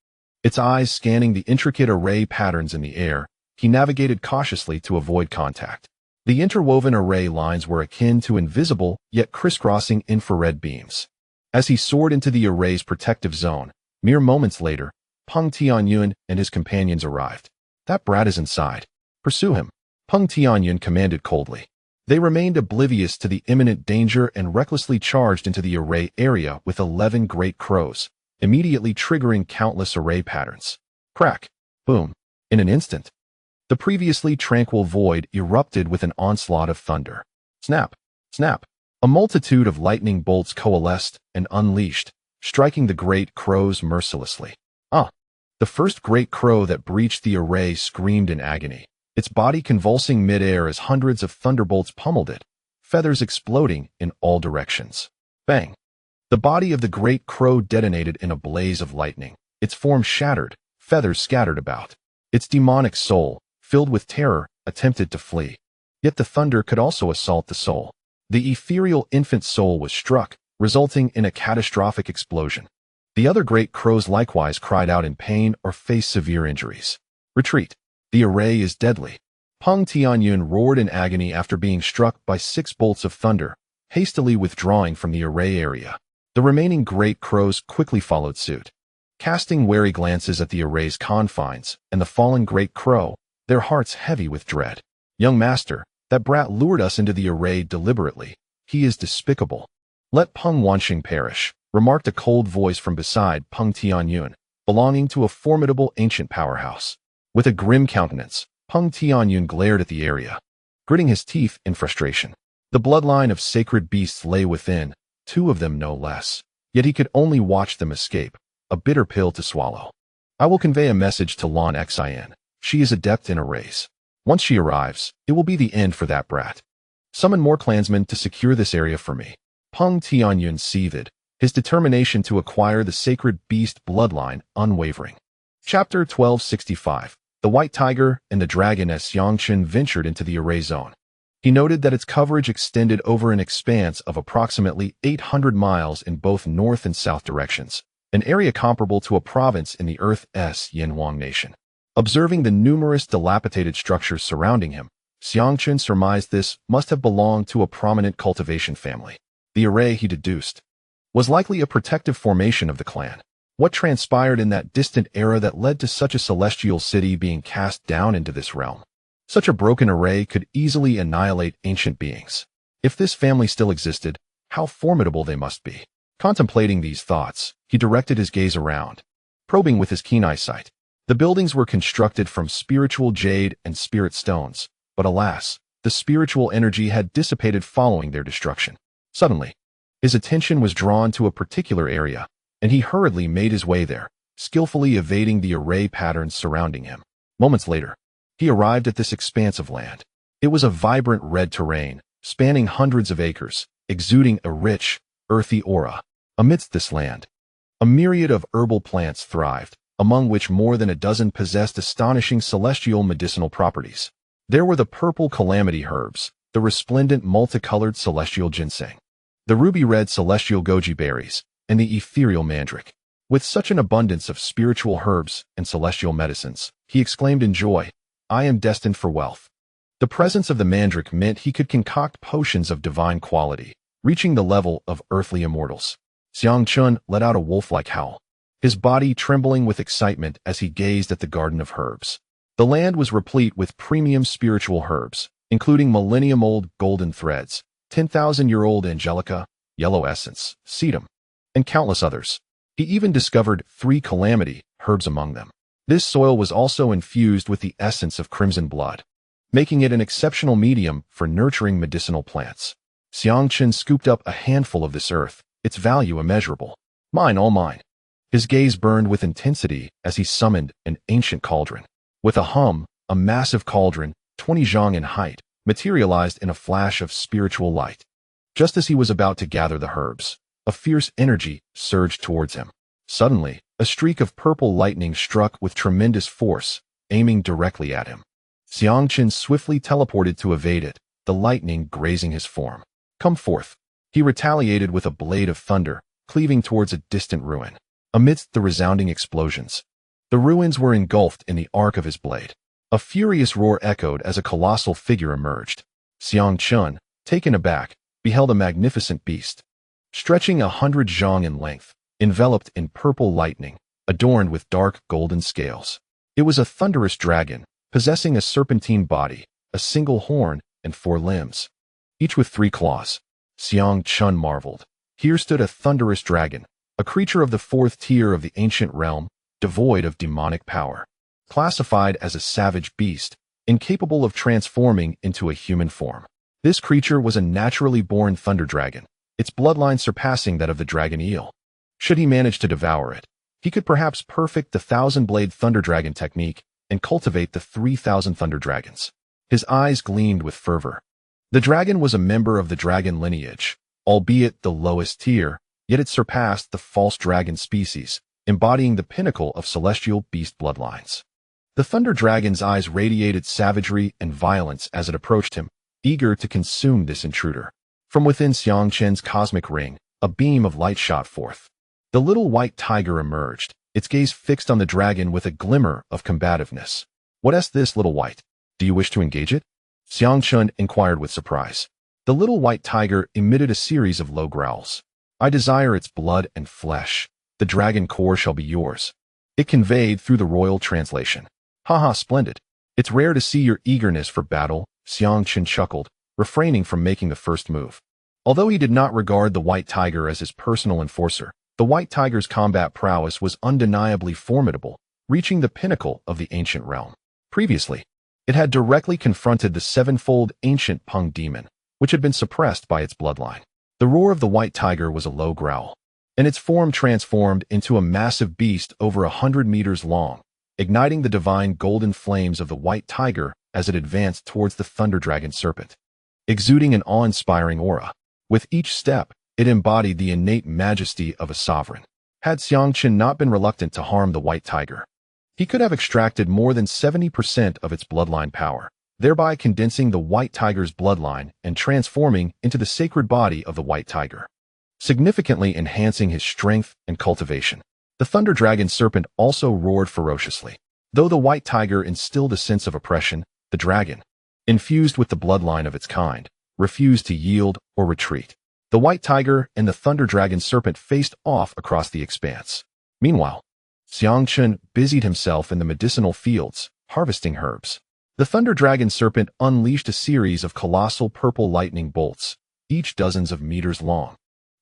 Its eyes scanning the intricate array patterns in the air, he navigated cautiously to avoid contact. The interwoven array lines were akin to invisible, yet crisscrossing infrared beams. As he soared into the array's protective zone, mere moments later, Peng Tianyun and his companions arrived. That brat is inside. Pursue him, Peng Tianyun commanded coldly. They remained oblivious to the imminent danger and recklessly charged into the array area with 11 great crows, immediately triggering countless array patterns. Crack! Boom! In an instant, the previously tranquil void erupted with an onslaught of thunder. Snap! Snap! A multitude of lightning bolts coalesced and unleashed, striking the great crows mercilessly. Ah! The first great crow that breached the array screamed in agony, its body convulsing midair as hundreds of thunderbolts pummeled it, feathers exploding in all directions. Bang! The body of the great crow detonated in a blaze of lightning, its form shattered, feathers scattered about. Its demonic soul, filled with terror, attempted to flee. Yet the thunder could also assault the soul. The ethereal infant soul was struck, resulting in a catastrophic explosion. The other great crows likewise cried out in pain or faced severe injuries. Retreat! The array is deadly. Peng Tianyun roared in agony after being struck by 6 bolts of thunder, hastily withdrawing from the array area. The remaining great crows quickly followed suit. Casting wary glances at the array's confines and the fallen great crow, their hearts heavy with dread. Young master, that brat lured us into the array deliberately. He is despicable. Let Peng Wanxing perish, remarked a cold voice from beside Peng Tianyun, belonging to a formidable ancient powerhouse. With a grim countenance, Peng Tianyun glared at the area, gritting his teeth in frustration. The bloodline of sacred beasts lay within, 2 of them no less. Yet he could only watch them escape, a bitter pill to swallow. I will convey a message to Lan Xin. She is adept in arrays. Once she arrives, it will be the end for that brat. Summon more clansmen to secure this area for me. Peng Tianyun seethed, his determination to acquire the sacred beast bloodline unwavering. Chapter 1265. The White Tiger and the Dragon. As Xiangqun ventured into the array zone, he noted that its coverage extended over an expanse of approximately 800 miles in both north and south directions, an area comparable to a province in the Earth's Yinhuang nation. Observing the numerous dilapidated structures surrounding him, Xiangqun surmised this must have belonged to a prominent cultivation family. The array, he deduced, was likely a protective formation of the clan. What transpired in that distant era that led to such a celestial city being cast down into this realm? Such a broken array could easily annihilate ancient beings. If this family still existed, how formidable they must be. Contemplating these thoughts, he directed his gaze around, probing with his keen eyesight. The buildings were constructed from spiritual jade and spirit stones, but alas, the spiritual energy had dissipated following their destruction. Suddenly, his attention was drawn to a particular area, and he hurriedly made his way there, skillfully evading the array patterns surrounding him. Moments later, he arrived at this expanse of land. It was a vibrant red terrain, spanning hundreds of acres, exuding a rich, earthy aura. Amidst this land, a myriad of herbal plants thrived, among which more than a dozen possessed astonishing celestial medicinal properties. There were the purple calamity herbs, the resplendent multicolored celestial ginseng, the ruby-red celestial goji berries, and the ethereal mandrake. With such an abundance of spiritual herbs and celestial medicines, he exclaimed in joy, I am destined for wealth. The presence of the mandrake meant he could concoct potions of divine quality, reaching the level of earthly immortals. Xiangqun let out a wolf-like howl, his body trembling with excitement as he gazed at the garden of herbs. The land was replete with premium spiritual herbs, including millennium-old golden threads, 10,000-year-old angelica, yellow essence, sedum, and countless others. He even discovered 3 calamity herbs among them. This soil was also infused with the essence of crimson blood, making it an exceptional medium for nurturing medicinal plants. Xiangqun scooped up a handful of this earth, its value immeasurable. Mine, all mine. His gaze burned with intensity as he summoned an ancient cauldron. With a hum, a massive cauldron, 20 zhang in height, materialized in a flash of spiritual light. Just as he was about to gather the herbs, a fierce energy surged towards him. Suddenly, a streak of purple lightning struck with tremendous force, aiming directly at him. Xiangqun swiftly teleported to evade it, the lightning grazing his form. Come forth. He retaliated with a blade of thunder, cleaving towards a distant ruin. Amidst the resounding explosions, the ruins were engulfed in the arc of his blade. A furious roar echoed as a colossal figure emerged. Xiangqun, taken aback, beheld a magnificent beast, stretching 100 zhang in length, enveloped in purple lightning, adorned with dark golden scales. It was a thunderous dragon, possessing a serpentine body, a single horn, and 4 limbs, each with 3 claws. Xiangqun marveled. Here stood a thunderous dragon, a creature of the fourth tier of the ancient realm, devoid of demonic power. Classified as a savage beast, incapable of transforming into a human form. This creature was a naturally born thunder dragon, its bloodline surpassing that of the dragon eel. Should he manage to devour it, he could perhaps perfect the 1,000-blade thunder dragon technique and cultivate the 3,000 thunder dragons. His eyes gleamed with fervor. The dragon was a member of the dragon lineage, albeit the lowest tier, yet it surpassed the false dragon species, embodying the pinnacle of celestial beast bloodlines. The thunder dragon's eyes radiated savagery and violence as it approached him, eager to consume this intruder. From within Xiang Chen's cosmic ring, a beam of light shot forth. The little white tiger emerged, its gaze fixed on the dragon with a glimmer of combativeness. "What's this, little white? Do you wish to engage it?" Xiang Chen inquired with surprise. The little white tiger emitted a series of low growls. "I desire its blood and flesh. The dragon core shall be yours," it conveyed through the royal translation. "Haha, splendid. It's rare to see your eagerness for battle," Xiang Chen chuckled, refraining from making the first move. Although he did not regard the white tiger as his personal enforcer, the white tiger's combat prowess was undeniably formidable, reaching the pinnacle of the ancient realm. Previously, it had directly confronted the sevenfold ancient Peng demon, which had been suppressed by its bloodline. The roar of the white tiger was a low growl, and its form transformed into a massive beast over 100 meters long, igniting the divine golden flames of the white tiger as it advanced towards the thunder dragon serpent. Exuding an awe-inspiring aura, with each step, it embodied the innate majesty of a sovereign. Had Xiang Chen not been reluctant to harm the white tiger, he could have extracted more than 70% of its bloodline power, thereby condensing the white tiger's bloodline and transforming into the sacred body of the white tiger, significantly enhancing his strength and cultivation. The thunder dragon serpent also roared ferociously. Though the white tiger instilled a sense of oppression, the dragon, infused with the bloodline of its kind, refused to yield or retreat. The white tiger and the thunder dragon serpent faced off across the expanse. Meanwhile, Xiang Chen busied himself in the medicinal fields, harvesting herbs. The thunder dragon serpent unleashed a series of colossal purple lightning bolts, each dozens of meters long,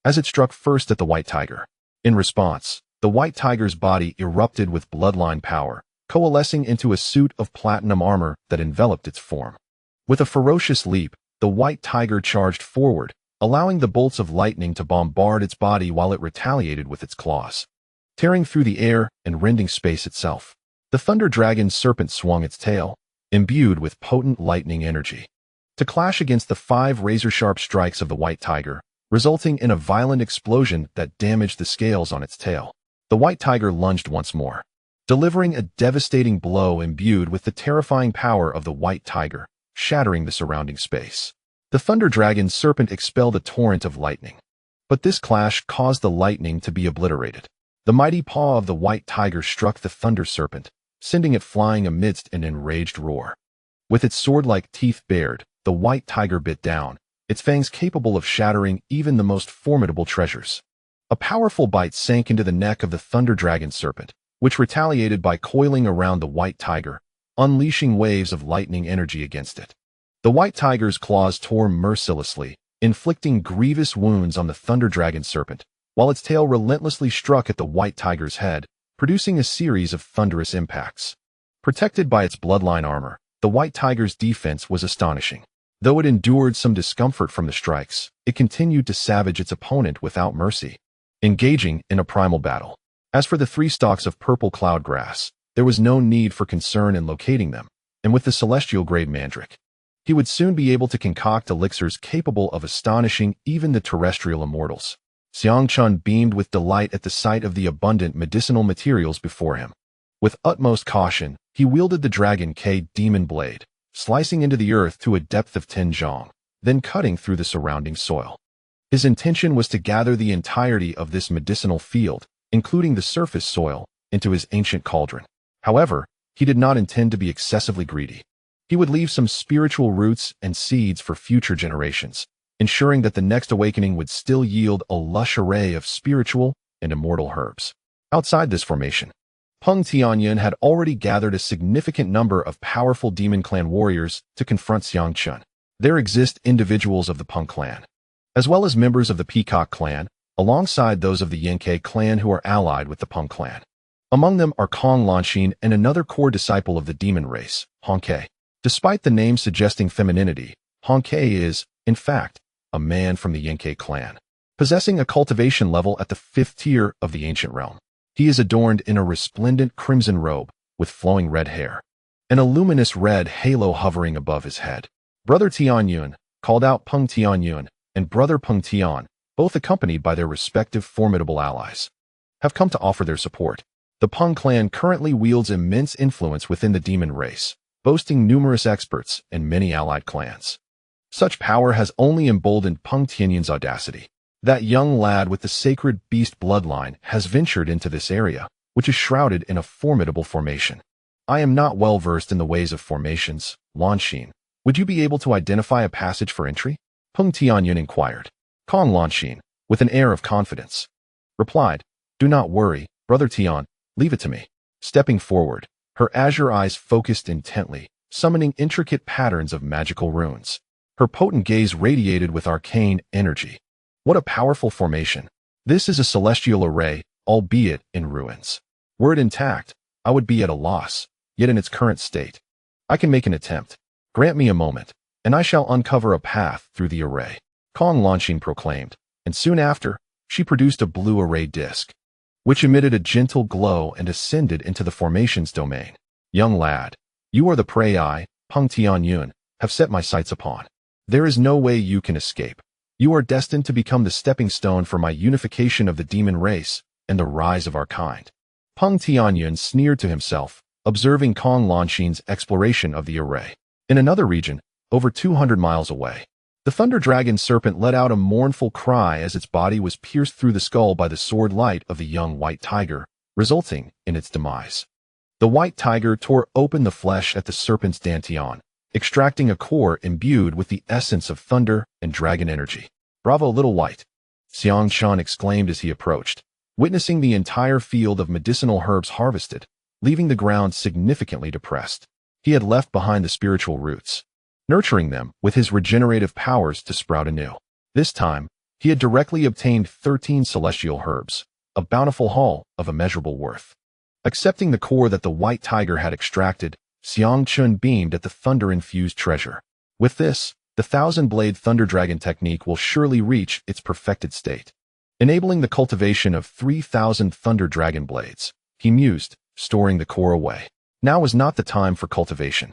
as it struck first at the white tiger. In response, the white tiger's body erupted with bloodline power, coalescing into a suit of platinum armor that enveloped its form. With a ferocious leap, the white tiger charged forward, allowing the bolts of lightning to bombard its body while it retaliated with its claws, tearing through the air and rending space itself. The thunder dragon serpent swung its tail, imbued with potent lightning energy, to clash against the 5 razor-sharp strikes of the white tiger, resulting in a violent explosion that damaged the scales on its tail. The white tiger lunged once more, delivering a devastating blow imbued with the terrifying power of the white tiger, shattering the surrounding space. The thunder dragon serpent expelled a torrent of lightning, but this clash caused the lightning to be obliterated. The mighty paw of the white tiger struck the thunder serpent, sending it flying amidst an enraged roar. With its sword-like teeth bared, the white tiger bit down, its fangs capable of shattering even the most formidable treasures. A powerful bite sank into the neck of the thunder dragon serpent, which retaliated by coiling around the white tiger, unleashing waves of lightning energy against it. The white tiger's claws tore mercilessly, inflicting grievous wounds on the thunder dragon serpent, while its tail relentlessly struck at the white tiger's head, producing a series of thunderous impacts. Protected by its bloodline armor, the white tiger's defense was astonishing. Though it endured some discomfort from the strikes, it continued to savage its opponent without mercy, engaging in a primal battle. As for the 3 stalks of purple cloud grass, there was no need for concern in locating them, and with the celestial-grade mandrake, he would soon be able to concoct elixirs capable of astonishing even the terrestrial immortals. Xiang Chen beamed with delight at the sight of the abundant medicinal materials before him. With utmost caution, he wielded the Dragon K demon blade, slicing into the earth to a depth of 10 zhong, then cutting through the surrounding soil. His intention was to gather the entirety of this medicinal field, including the surface soil, into his ancient cauldron. However, he did not intend to be excessively greedy. He would leave some spiritual roots and seeds for future generations, ensuring that the next awakening would still yield a lush array of spiritual and immortal herbs. Outside this formation, Peng Tianyan had already gathered a significant number of powerful demon clan warriors to confront Xiang Chen. There exist individuals of the Peng clan, as well as members of the Peacock clan, alongside those of the Yanke clan who are allied with the Peng clan. Among them are Kong Lanxin and another core disciple of the demon race, Honke. Despite the name suggesting femininity, Honke is, in fact, a man from the Yanke clan, possessing a cultivation level at the 5th tier of the ancient realm. He is adorned in a resplendent crimson robe with flowing red hair, and a luminous red halo hovering above his head. Brother Tianyun, called out Peng Tianyun, and Brother Peng Tian, both accompanied by their respective formidable allies, have come to offer their support. The Peng clan currently wields immense influence within the demon race, boasting numerous experts and many allied clans. Such power has only emboldened Peng Tianyun's audacity. That young lad with the sacred beast bloodline has ventured into this area, which is shrouded in a formidable formation. I am not well versed in the ways of formations, Lanxin. Would you be able to identify a passage for entry? Peng Tianyun inquired. Kong Lanxin, with an air of confidence, replied, Do not worry, Brother Tian, leave it to me. Stepping forward, her azure eyes focused intently, summoning intricate patterns of magical runes. Her potent gaze radiated with arcane energy. What a powerful formation. This is a celestial array, albeit in ruins. Were it intact, I would be at a loss, yet in its current state, I can make an attempt. Grant me a moment, and I shall uncover a path through the array. Kong Lanxin proclaimed, and soon after, she produced a blue array disk, which emitted a gentle glow and ascended into the formation's domain. Young lad, you are the prey I, Peng Tianyun, have set my sights upon. There is no way you can escape. You are destined to become the stepping stone for my unification of the demon race and the rise of our kind. Peng Tianyun sneered to himself, observing Kong Lanxin's exploration of the array. In another region, over 200 miles away, the thunder dragon serpent let out a mournful cry as its body was pierced through the skull by the sword light of the young white tiger, resulting in its demise. The white tiger tore open the flesh at the serpent's dantian, extracting a core imbued with the essence of thunder and dragon energy. Bravo, little white! Xiang Shan exclaimed as he approached, witnessing the entire field of medicinal herbs harvested, leaving the ground significantly depressed. He had left behind the spiritual roots, nurturing them with his regenerative powers to sprout anew. This time, he had directly obtained 13 celestial herbs, a bountiful haul of immeasurable worth. Accepting the core that the white tiger had extracted, Xiang Chun beamed at the thunder-infused treasure. With this, the 1,000-blade thunder dragon technique will surely reach its perfected state, enabling the cultivation of 3,000 thunder dragon blades. He mused, storing the core away. Now was not the time for cultivation.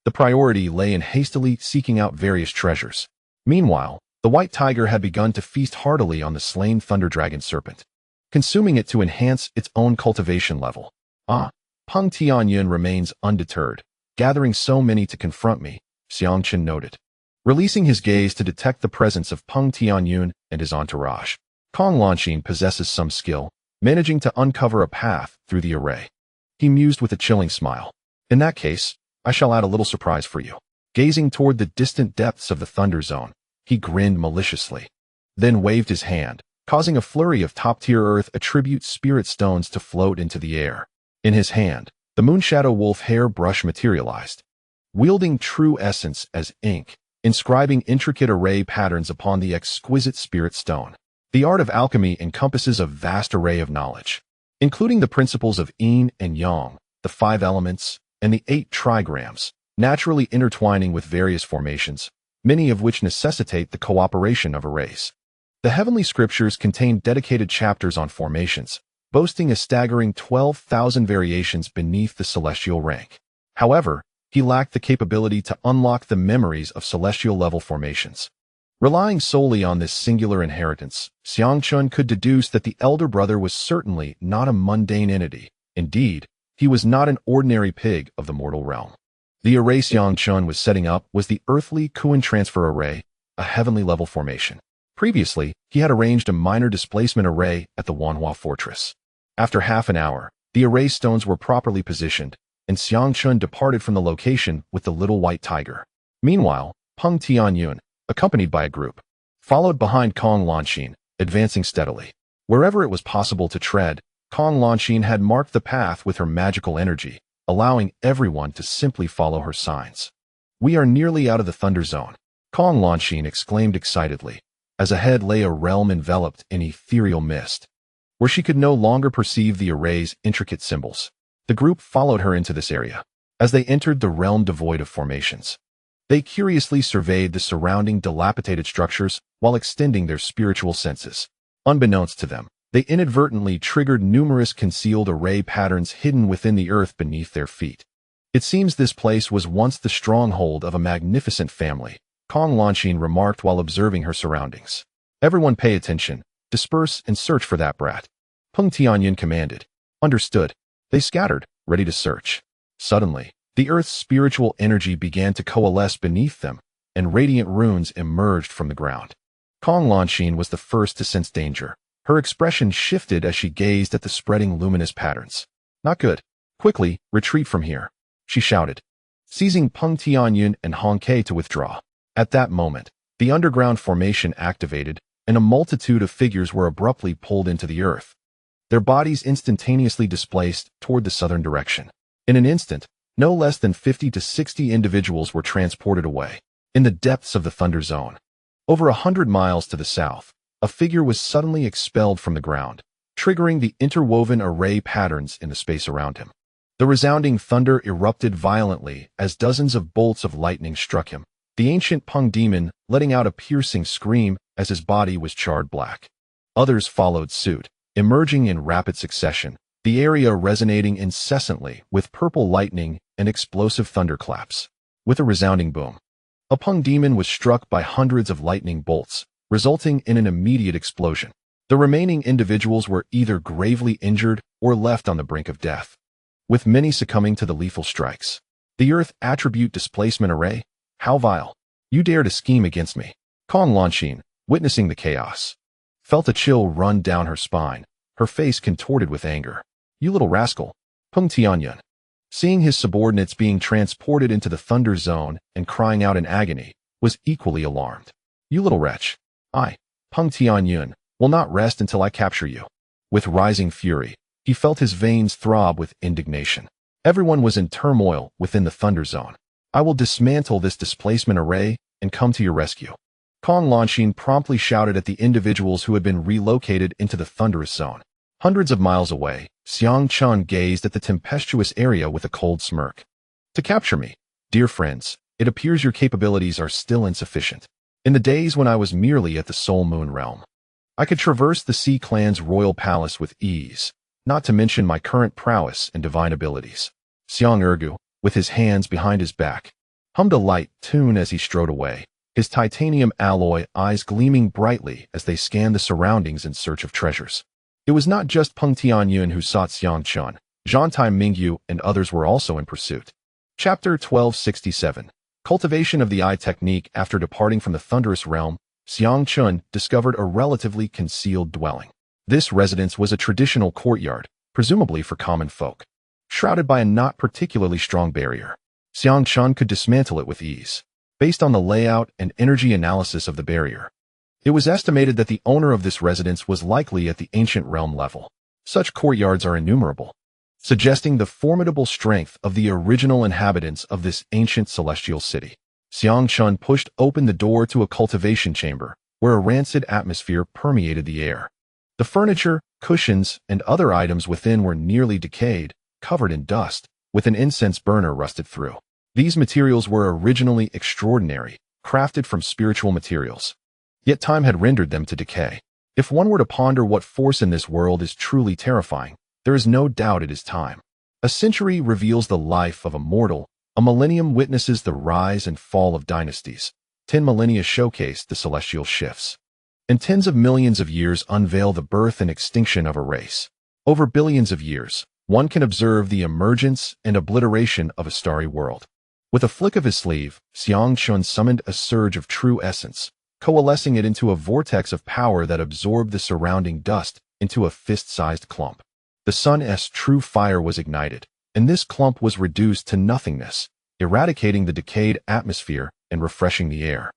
The priority lay in hastily seeking out various treasures. Meanwhile, the white tiger had begun to feast heartily on the slain thunder dragon serpent, consuming it to enhance its own cultivation level. Peng Tianyun remains undeterred, gathering so many to confront me, Xiang Chen noted, releasing his gaze to detect the presence of Peng Tianyun and his entourage. Kong Lanxin possesses some skill, managing to uncover a path through the array. He mused with a chilling smile. In that case, I shall add a little surprise for you. Gazing toward the distant depths of the thunder zone, he grinned maliciously, then waved his hand, causing a flurry of top-tier earth attribute spirit stones to float into the air. In his hand, the Moonshadow Wolf hair brush materialized, wielding true essence as ink, inscribing intricate array patterns upon the exquisite spirit stone. The art of alchemy encompasses a vast array of knowledge, including the principles of yin and yang, the 5 elements, and the 8 trigrams, naturally intertwining with various formations, many of which necessitate the cooperation of arrays. The heavenly scriptures contain dedicated chapters on formations, boasting a staggering 12,000 variations beneath the celestial rank. However, he lacked the capability to unlock the memories of celestial-level formations. Relying solely on this singular inheritance, Xiang Chun could deduce that the elder brother was certainly not a mundane entity. Indeed, he was not an ordinary pig of the mortal realm. The array Xiang Chun was setting up was the earthly Kuan transfer array, a heavenly-level formation. Previously, he had arranged a minor displacement array at the Wanhua fortress. After half an hour, the array stones were properly positioned, and Xiang Chun departed from the location with the little white tiger. Meanwhile, Peng Tianyun, accompanied by a group, followed behind Kong Lanxin, advancing steadily. Wherever it was possible to tread, Kong Lanxin had marked the path with her magical energy, allowing everyone to simply follow her signs. We are nearly out of the thunder zone, Kong Lanxin exclaimed excitedly, as ahead lay a realm enveloped in ethereal mist, where she could no longer perceive the array's intricate symbols. The group followed her into this area. As they entered the realm devoid of formations, they curiously surveyed the surrounding dilapidated structures while extending their spiritual senses. Unbeknownst to them, they inadvertently triggered numerous concealed array patterns hidden within the earth beneath their feet. It seems this place was once the stronghold of a magnificent family, Kong Lanqin remarked while observing her surroundings. Everyone pay attention, disperse and search for that brat. Peng Tianyin commanded. Understood. They scattered, ready to search. Suddenly, the earth's spiritual energy began to coalesce beneath them, and radiant runes emerged from the ground. Kong Lanqin was the first to sense danger. Her expression shifted as she gazed at the spreading luminous patterns. Not good. Quickly, retreat from here, she shouted, seizing Peng Tianyin and Hong Ke to withdraw. At that moment, the underground formation activated, and a multitude of figures were abruptly pulled into the earth, their bodies instantaneously displaced toward the southern direction. In an instant, no less than 50 to 60 individuals were transported away. In the depths of the Thunder Zone, over 100 miles to the south, a figure was suddenly expelled from the ground, triggering the interwoven array patterns in the space around him. The resounding thunder erupted violently as dozens of bolts of lightning struck him, the ancient Peng demon letting out a piercing scream as his body was charred black. Others followed suit, emerging in rapid succession, the area resonating incessantly with purple lightning and explosive thunderclaps. With a resounding boom, a Peng demon was struck by hundreds of lightning bolts, resulting in an immediate explosion. The remaining individuals were either gravely injured or left on the brink of death, with many succumbing to the lethal strikes. The Earth Attribute Displacement Array? How vile! You dare to scheme against me. Kong Lanqin, witnessing the chaos, felt a chill run down her spine, her face contorted with anger. You little rascal. Peng Tianyin, seeing his subordinates being transported into the Thunder Zone and crying out in agony, was equally alarmed. You little wretch. I, Peng Tianyin, will not rest until I capture you. With rising fury, he felt his veins throb with indignation. Everyone was in turmoil within the Thunder Zone. I will dismantle this displacement array and come to your rescue. Kong Lanqin promptly shouted at the individuals who had been relocated into the Thunderous Zone. Hundreds of miles away, Xiang Chun gazed at the tempestuous area with a cold smirk. To capture me, dear friends, it appears your capabilities are still insufficient. In the days when I was merely at the Soul Moon realm, I could traverse the Sea Clan's royal palace with ease, not to mention my current prowess and divine abilities. Xiang Ergu, with his hands behind his back, hummed a light tune as he strode away, his titanium alloy eyes gleaming brightly as they scanned the surroundings in search of treasures. It was not just Peng Tianyin who sought Xiang Chun. Zhantai Mingyu and others were also in pursuit. Chapter 1267. Cultivation of the Eye Technique. After departing from the Thunderous Realm, Xiang Chun discovered a relatively concealed dwelling. This residence was a traditional courtyard, presumably for common folk, shrouded by a not particularly strong barrier. Xiang Chun could dismantle it with ease. Based on the layout and energy analysis of the barrier, it was estimated that the owner of this residence was likely at the ancient realm level. Such courtyards are innumerable, suggesting the formidable strength of the original inhabitants of this ancient celestial city. Xiang Chun pushed open the door to a cultivation chamber, where a rancid atmosphere permeated the air. The furniture, cushions, and other items within were nearly decayed, covered in dust, with an incense burner rusted through. These materials were originally extraordinary, crafted from spiritual materials. Yet time had rendered them to decay. If one were to ponder what force in this world is truly terrifying, there is no doubt it is time. A century reveals the life of a mortal, a millennium witnesses the rise and fall of dynasties, 10 millennia showcase the celestial shifts, and tens of millions of years unveil the birth and extinction of a race. Over billions of years, one can observe the emergence and obliteration of a starry world. With a flick of his sleeve, Xiang Chun summoned a surge of true essence, coalescing it into a vortex of power that absorbed the surrounding dust into a fist-sized clump. The sun's true fire was ignited, and this clump was reduced to nothingness, eradicating the decayed atmosphere and refreshing the air.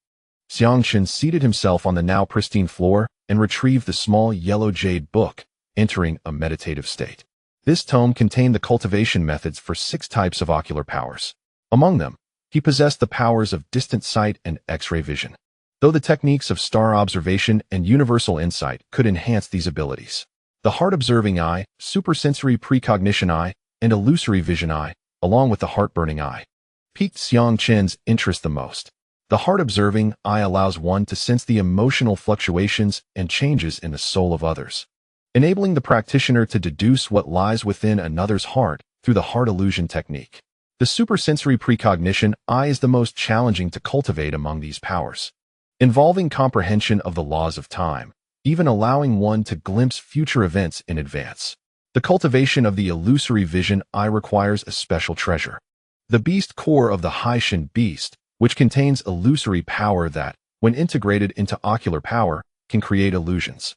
Xiang Chun seated himself on the now pristine floor and retrieved the small yellow jade book, entering a meditative state. This tome contained the cultivation methods for 6 types of ocular powers. Among them, he possessed the powers of distant sight and X-ray vision. though the techniques of star observation and universal insight could enhance these abilities. The heart-observing eye, supersensory precognition eye, and illusory vision eye, along with the heart-burning eye, piqued Xiang Chen's interest the most. The heart-observing eye allows one to sense the emotional fluctuations and changes in the soul of others, enabling the practitioner to deduce what lies within another's heart through the heart illusion technique. The supersensory precognition eye is the most challenging to cultivate among these powers, involving comprehension of the laws of time, even allowing one to glimpse future events in advance. The cultivation of the illusory vision eye requires a special treasure, the beast core of the Haishan beast, which contains illusory power that, when integrated into ocular power, can create illusions.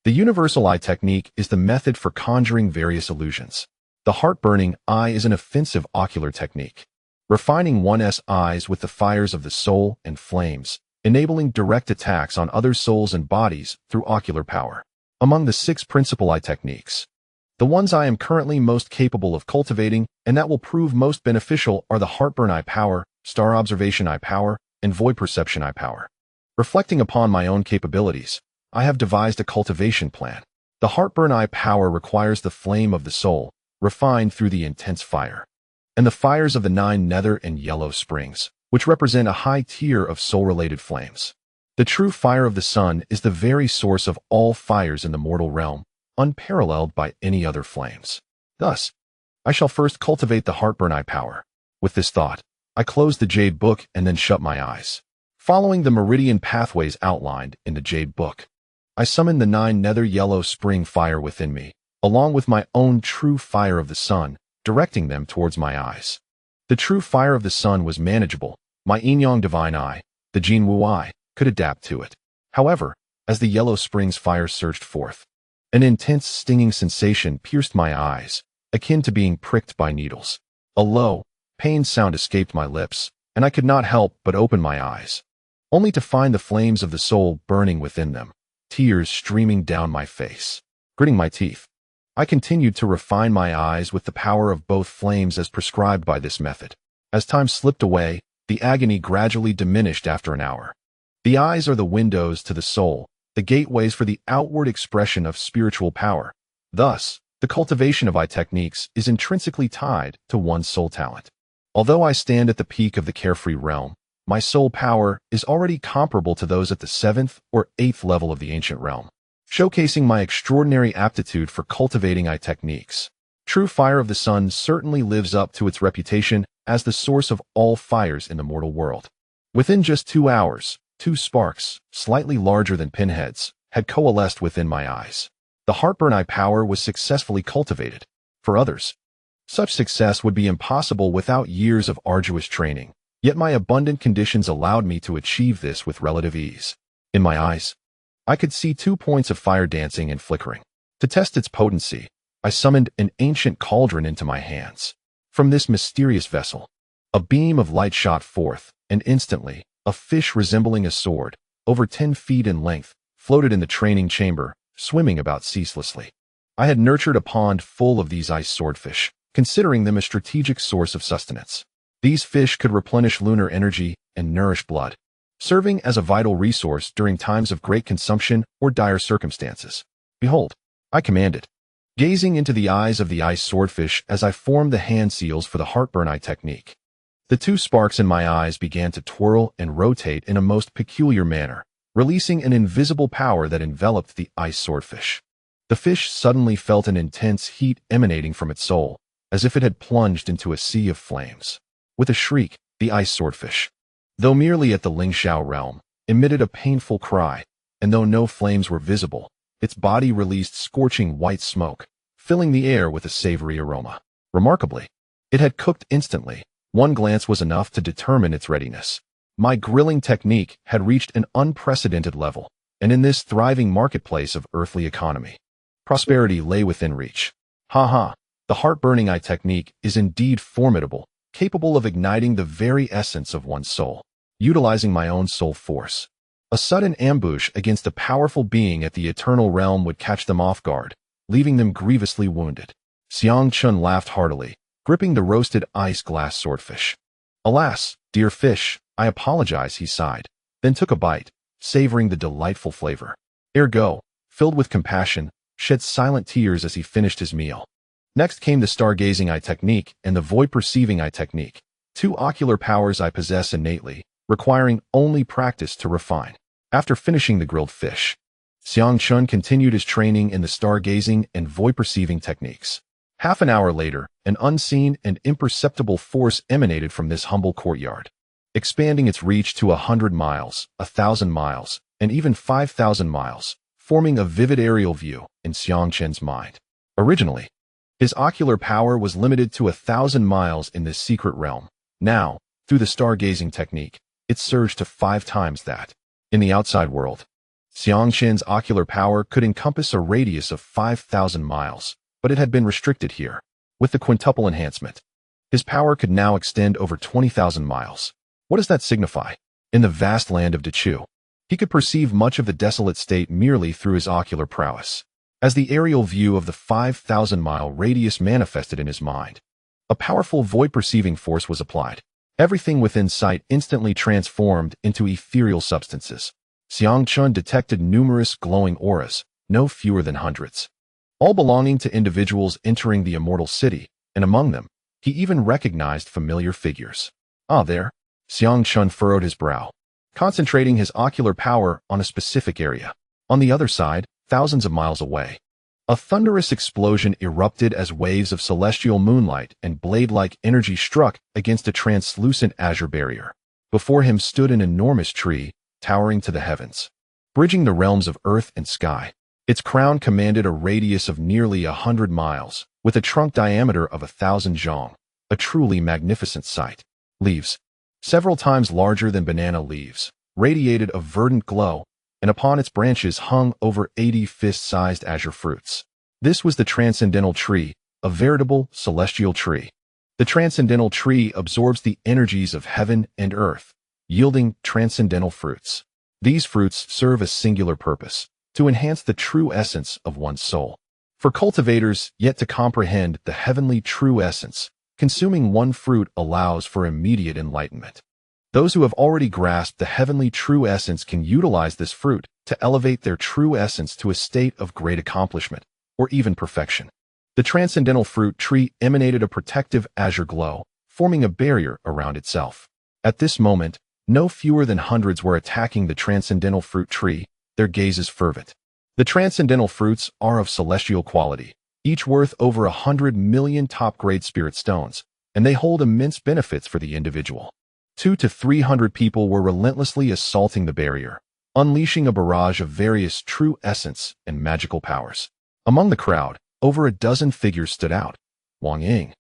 The universal eye technique is the method for conjuring various illusions. The heart-burning eye is an offensive ocular technique, refining one's eyes with the fires of the soul and flames, enabling direct attacks on other souls and bodies through ocular power. Among the 6 principal eye techniques, the ones I am currently most capable of cultivating and that will prove most beneficial are the heartburn eye power, star observation eye power, and void perception eye power. Reflecting upon my own capabilities, I have devised a cultivation plan. The heartburn eye power requires the flame of the soul, refined through the intense fire, and the fires of the 9 nether and yellow springs, which represent a high tier of soul-related flames. The true fire of the sun is the very source of all fires in the mortal realm, unparalleled by any other flames. Thus, I shall first cultivate the heartburn eye power. With this thought, I closed the Jade Book and then shut my eyes. Following the meridian pathways outlined in the Jade Book, I summoned the 9 nether yellow spring fire within me, along with my own true fire of the sun, directing them towards my eyes. The true fire of the sun was manageable. My yin-yang divine eye, the Jinwu eye, could adapt to it. However, as the yellow spring's fire surged forth, an intense stinging sensation pierced my eyes, akin to being pricked by needles. A low, pained sound escaped my lips, and I could not help but open my eyes, only to find the flames of the soul burning within them, tears streaming down my face. Gritting my teeth, I continued to refine my eyes with the power of both flames as prescribed by this method. As time slipped away, the agony gradually diminished after an hour. The eyes are the windows to the soul, the gateways for the outward expression of spiritual power. Thus, the cultivation of eye techniques is intrinsically tied to one's soul talent. Although I stand at the peak of the carefree realm, my soul power is already comparable to those at the 7th or 8th level of the ancient realm, showcasing my extraordinary aptitude for cultivating eye techniques. True fire of the sun certainly lives up to its reputation as the source of all fires in the mortal world. Within just 2 hours, 2 sparks, slightly larger than pinheads, had coalesced within my eyes. The heartburn eye power was successfully cultivated. For others, such success would be impossible without years of arduous training, yet my abundant conditions allowed me to achieve this with relative ease. In my eyes, I could see 2 points of fire dancing and flickering. To test its potency, I summoned an ancient cauldron into my hands. From this mysterious vessel, a beam of light shot forth, and instantly, a fish resembling a sword, over 10 feet in length, floated in the training chamber, swimming about ceaselessly. I had nurtured a pond full of these ice swordfish, considering them a strategic source of sustenance. These fish could replenish lunar energy and nourish blood, serving as a vital resource during times of great consumption or dire circumstances. Behold, I commanded, gazing into the eyes of the ice swordfish as I formed the hand seals for the heartburn eye technique. The 2 sparks in my eyes began to twirl and rotate in a most peculiar manner, releasing an invisible power that enveloped the ice swordfish. The fish suddenly felt an intense heat emanating from its soul, as if it had plunged into a sea of flames. With a shriek, the ice swordfish, though merely at the Ling Xiao realm, emitted a painful cry, and though no flames were visible, its body released scorching white smoke, filling the air with a savory aroma. Remarkably, it had cooked instantly. One glance was enough to determine its readiness. My grilling technique had reached an unprecedented level, and in this thriving marketplace of earthly economy, prosperity lay within reach. The heart-burning eye technique is indeed formidable, capable of igniting the very essence of one's soul. Utilizing my own soul force, a sudden ambush against a powerful being at the eternal realm would catch them off guard, leaving them grievously wounded. Xiang Chun laughed heartily, gripping the roasted ice glass swordfish. Alas, dear fish, I apologize, he sighed, then took a bite, savoring the delightful flavor. Ergo, filled with compassion, shed silent tears as he finished his meal. Next came the stargazing eye technique and the void-perceiving eye technique, two ocular powers I possess innately, requiring only practice to refine. After finishing the grilled fish, Xiang Chun continued his training in the stargazing and void-perceiving techniques. Half an hour later, an unseen and imperceptible force emanated from this humble courtyard, expanding its reach to 100 miles, 1,000 miles, and even 5,000 miles, forming a vivid aerial view in Xiang Chen's mind. Originally, his ocular power was limited to 1,000 miles in this secret realm. Now, through the stargazing technique, it surged to 5 times that. In the outside world, Xiang Chen's ocular power could encompass a radius of 5,000 miles, but it had been restricted here. With the quintuple enhancement, his power could now extend over 20,000 miles. What does that signify? In the vast land of Dechu, he could perceive much of the desolate state merely through his ocular prowess. As the aerial view of the 5,000-mile radius manifested in his mind, a powerful void-perceiving force was applied. Everything within sight instantly transformed into ethereal substances. Xiang Chun detected numerous glowing auras, no fewer than hundreds, all belonging to individuals entering the immortal city, and among them, he even recognized familiar figures. Ah, there. Xiang Chun furrowed his brow, concentrating his ocular power on a specific area. On the other side, thousands of miles away, a thunderous explosion erupted as waves of celestial moonlight and blade-like energy struck against a translucent azure barrier. Before him stood an enormous tree, towering to the heavens, bridging the realms of earth and sky. Its crown commanded a radius of nearly 100 miles, with a trunk diameter of 1,000 zhong, a truly magnificent sight. Leaves, several times larger than banana leaves, radiated a verdant glow, and upon its branches hung over 80 fist-sized azure fruits. This was the transcendental tree, a veritable celestial tree. The transcendental tree absorbs the energies of heaven and earth, yielding transcendental fruits. These fruits serve a singular purpose: to enhance the true essence of one's soul. For cultivators yet to comprehend the heavenly true essence, consuming one fruit allows for immediate enlightenment. Those who have already grasped the heavenly true essence can utilize this fruit to elevate their true essence to a state of great accomplishment, or even perfection. The transcendental fruit tree emanated a protective azure glow, forming a barrier around itself. At this moment, no fewer than hundreds were attacking the transcendental fruit tree, their gazes fervent. The transcendental fruits are of celestial quality, each worth over 100 million top-grade spirit stones, and they hold immense benefits for the individual. 200 to 300 people were relentlessly assaulting the barrier, unleashing a barrage of various true essence and magical powers. Among the crowd, over a dozen figures stood out. Wang Ying,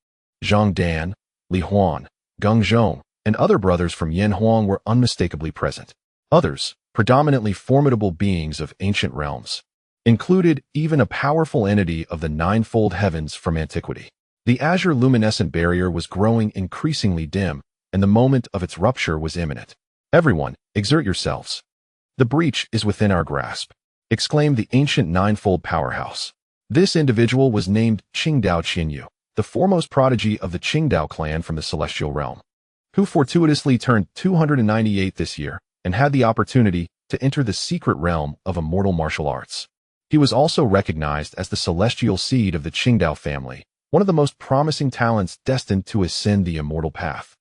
Zhang Dan, Li Huan, Geng Zhong, and other brothers from Yanhuang were unmistakably present. Others, predominantly formidable beings of ancient realms, included even a powerful entity of the ninefold heavens from antiquity. The azure luminescent barrier was growing increasingly dim, and the moment of its rupture was imminent. Everyone, exert yourselves. The breach is within our grasp, exclaimed the ancient ninefold powerhouse. This individual was named Qingdao Qinyu, the foremost prodigy of the Qingdao clan from the celestial realm, who fortuitously turned 298 this year and had the opportunity to enter the secret realm of immortal martial arts. He was also recognized as the celestial seed of the Qingdao family, one of the most promising talents destined to ascend the immortal path.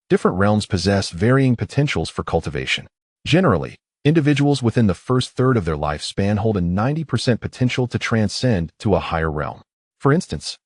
Different realms possess varying potentials for cultivation. Generally, individuals within the first third of their lifespan hold a 90% potential to transcend to a higher realm. For instance,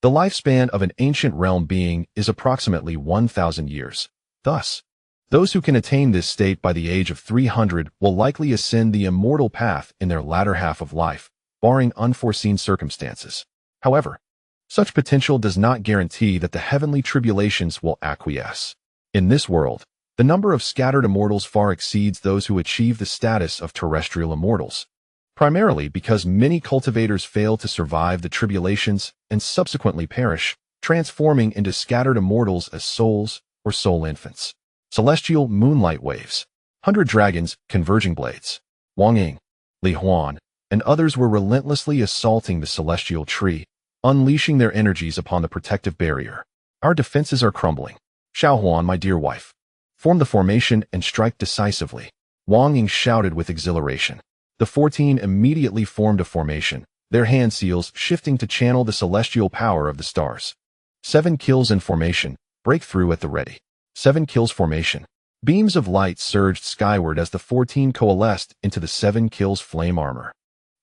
the lifespan of an ancient realm being is approximately 1,000 years. Thus, those who can attain this state by the age of 300 will likely ascend the immortal path in their latter half of life, barring unforeseen circumstances. However, such potential does not guarantee that the heavenly tribulations will acquiesce. In this world, the number of scattered immortals far exceeds those who achieve the status of terrestrial immortals, primarily because many cultivators fail to survive the tribulations and subsequently perish, transforming into scattered immortals as souls or soul infants. Celestial moonlight waves, 100 dragons, converging blades, Wang Ying, Li Huan, and others were relentlessly assaulting the celestial tree, unleashing their energies upon the protective barrier. Our defenses are crumbling. Xiao Huan, my dear wife, form the formation and strike decisively. Wang Ying shouted with exhilaration. The 14 immediately formed a formation, their hand seals shifting to channel the celestial power of the stars. 7 kills in formation, breakthrough at the ready. 7 kills formation. Beams of light surged skyward as the 14 coalesced into the 7 kills flame armor,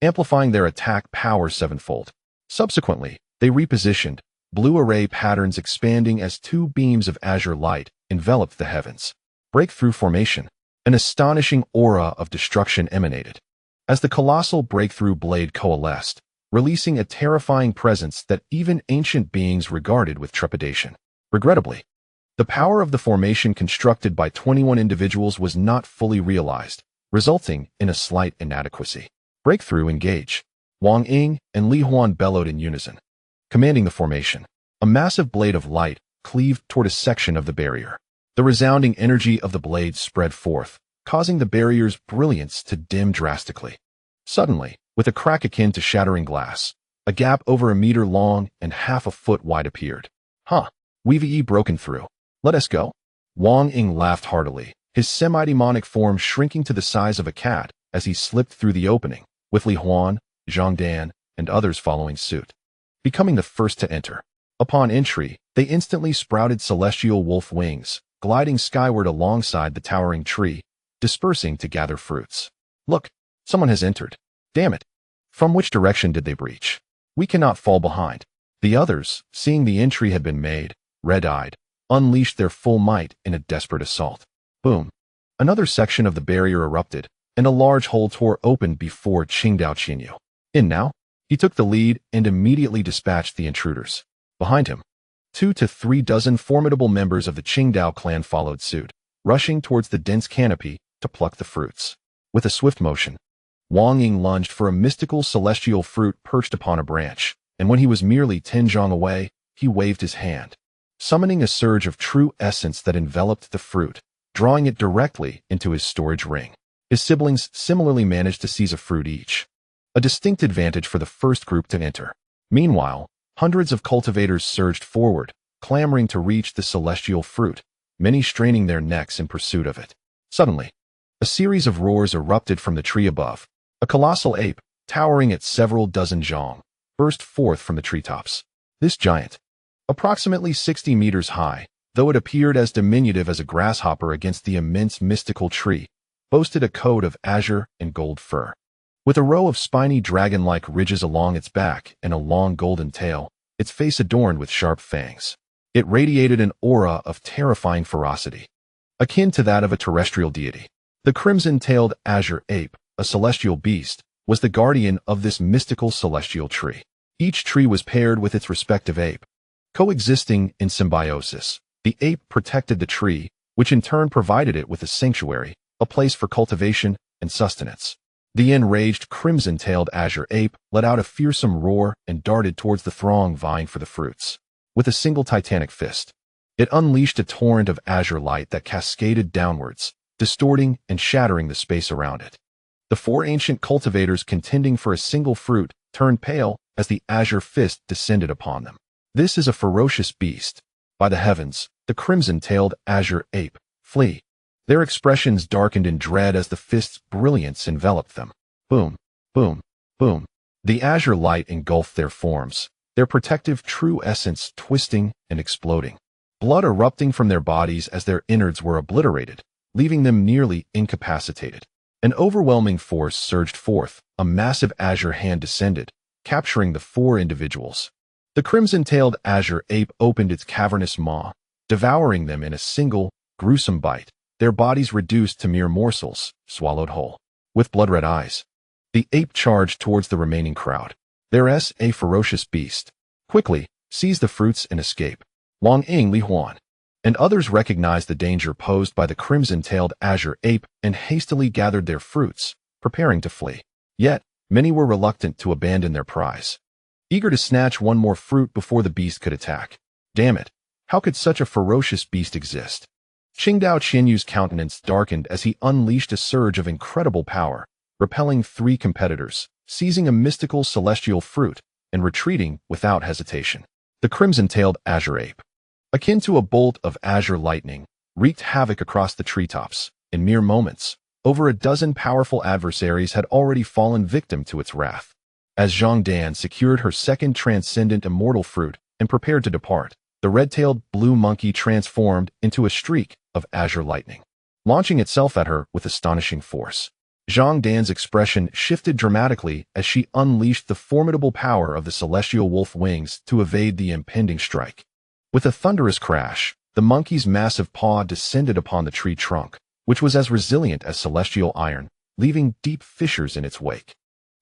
amplifying their attack power 7-fold. Subsequently, they repositioned, blue array patterns expanding as 2 beams of azure light enveloped the heavens. Breakthrough formation. An astonishing aura of destruction emanated as the colossal breakthrough blade coalesced, releasing a terrifying presence that even ancient beings regarded with trepidation. Regrettably, the power of the formation constructed by 21 individuals was not fully realized, resulting in a slight inadequacy. Breakthrough engage. Wang Ying and Li Huan bellowed in unison, commanding the formation. A massive blade of light cleaved toward a section of the barrier. The resounding energy of the blade spread forth, causing the barrier's brilliance to dim drastically. Suddenly, with a crack akin to shattering glass, a gap over a meter long and half a foot wide appeared. Huh, we've broken through. Let us go. Wang Ying laughed heartily, his semi-demonic form shrinking to the size of a cat as he slipped through the opening, with Li Huan, Zhang Dan, and others following suit. Becoming the first to enter. Upon entry, they instantly sprouted celestial wolf wings, gliding skyward alongside the towering tree, dispersing to gather fruits. Look, someone has entered. Damn it. From which direction did they breach? We cannot fall behind. The others, seeing the entry had been made, red-eyed, unleashed their full might in a desperate assault. Boom. Another section of the barrier erupted, and a large hole tore open before Qingdao Qinyu. In now, he took the lead and immediately dispatched the intruders. Behind him, 2 to 3 dozen formidable members of the Qingdao clan followed suit, rushing towards the dense canopy to pluck the fruits. With a swift motion, Wang Ying lunged for a mystical celestial fruit perched upon a branch, and when he was merely 10 zhang away, he waved his hand, summoning a surge of true essence that enveloped the fruit, drawing it directly into his storage ring. His siblings similarly managed to seize a fruit each, a distinct advantage for the first group to enter. Meanwhile, hundreds of cultivators surged forward, clamoring to reach the celestial fruit, many straining their necks in pursuit of it. Suddenly, a series of roars erupted from the tree above. A colossal ape, towering at several dozen zhang, burst forth from the treetops. This giant, approximately 60 meters high, though it appeared as diminutive as a grasshopper against the immense mystical tree, boasted a coat of azure and gold fur. With a row of spiny dragon-like ridges along its back and a long golden tail, its face adorned with sharp fangs. It radiated an aura of terrifying ferocity, akin to that of a terrestrial deity. The crimson-tailed azure ape, a celestial beast, was the guardian of this mystical celestial tree. Each tree was paired with its respective ape, coexisting in symbiosis. The ape protected the tree, which in turn provided it with a sanctuary, a place for cultivation and sustenance. The enraged crimson-tailed azure ape let out a fearsome roar and darted towards the throng vying for the fruits. With a single titanic fist, it unleashed a torrent of azure light that cascaded downwards, distorting and shattering the space around it. The 4 ancient cultivators contending for a single fruit turned pale as the azure fist descended upon them. This is a ferocious beast. By the heavens, the crimson-tailed azure ape, flee. Their expressions darkened in dread as the fist's brilliance enveloped them. Boom, boom, boom. The azure light engulfed their forms, their protective true essence twisting and exploding. Blood erupting from their bodies as their innards were obliterated, leaving them nearly incapacitated. An overwhelming force surged forth, a massive azure hand descended, capturing the 4 individuals. The crimson-tailed azure ape opened its cavernous maw, devouring them in a single, gruesome bite, their bodies reduced to mere morsels, swallowed whole. With blood-red eyes, the ape charged towards the remaining crowd. There's a ferocious beast. Quickly, seize the fruits and escape. Wang Ying, Li Huan, and others recognized the danger posed by the crimson-tailed azure ape and hastily gathered their fruits, preparing to flee. Yet, many were reluctant to abandon their prize, eager to snatch one more fruit before the beast could attack. Damn it, how could such a ferocious beast exist? Qingdao Qinyu's countenance darkened as he unleashed a surge of incredible power, repelling 3 competitors, seizing a mystical celestial fruit, and retreating without hesitation. The crimson-tailed azure ape, akin to a bolt of azure lightning, wreaked havoc across the treetops. In mere moments, Over a dozen powerful adversaries had already fallen victim to its wrath. As Zhang Dan secured her second transcendent immortal fruit and prepared to depart, the red-tailed blue monkey transformed into a streak of azure lightning, launching itself at her with astonishing force. Zhang Dan's expression shifted dramatically as she unleashed the formidable power of the celestial wolf wings to evade the impending strike. With a thunderous crash, the monkey's massive paw descended upon the tree trunk, which was as resilient as celestial iron, leaving deep fissures in its wake.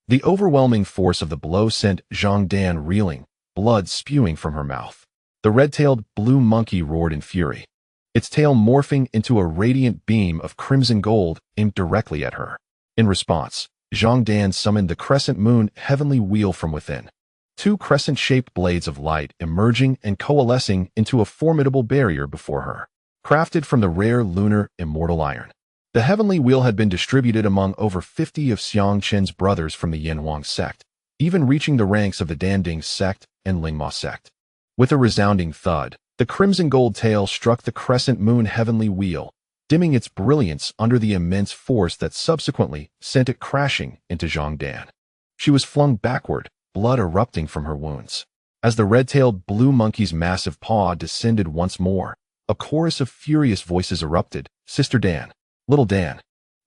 The overwhelming force of the blow sent Zhang Dan reeling, blood spewing from her mouth. The red-tailed blue monkey roared in fury, its tail morphing into a radiant beam of crimson gold aimed directly at her. In response, Zhang Dan summoned the crescent moon heavenly wheel from within, two crescent-shaped blades of light emerging and coalescing into a formidable barrier before her, crafted from the rare lunar immortal iron. The heavenly wheel had been distributed among over 50 of Xiang Qin's brothers from the Yanhuang sect, even reaching the ranks of the Danding sect and Lingma sect. With a resounding thud, the crimson gold tail struck the crescent moon heavenly wheel, dimming its brilliance under the immense force that subsequently sent it crashing into Zhang Dan. She was flung backward, blood erupting from her wounds. As the red-tailed blue monkey's massive paw descended once more, a chorus of furious voices erupted. "Sister Dan! Little Dan!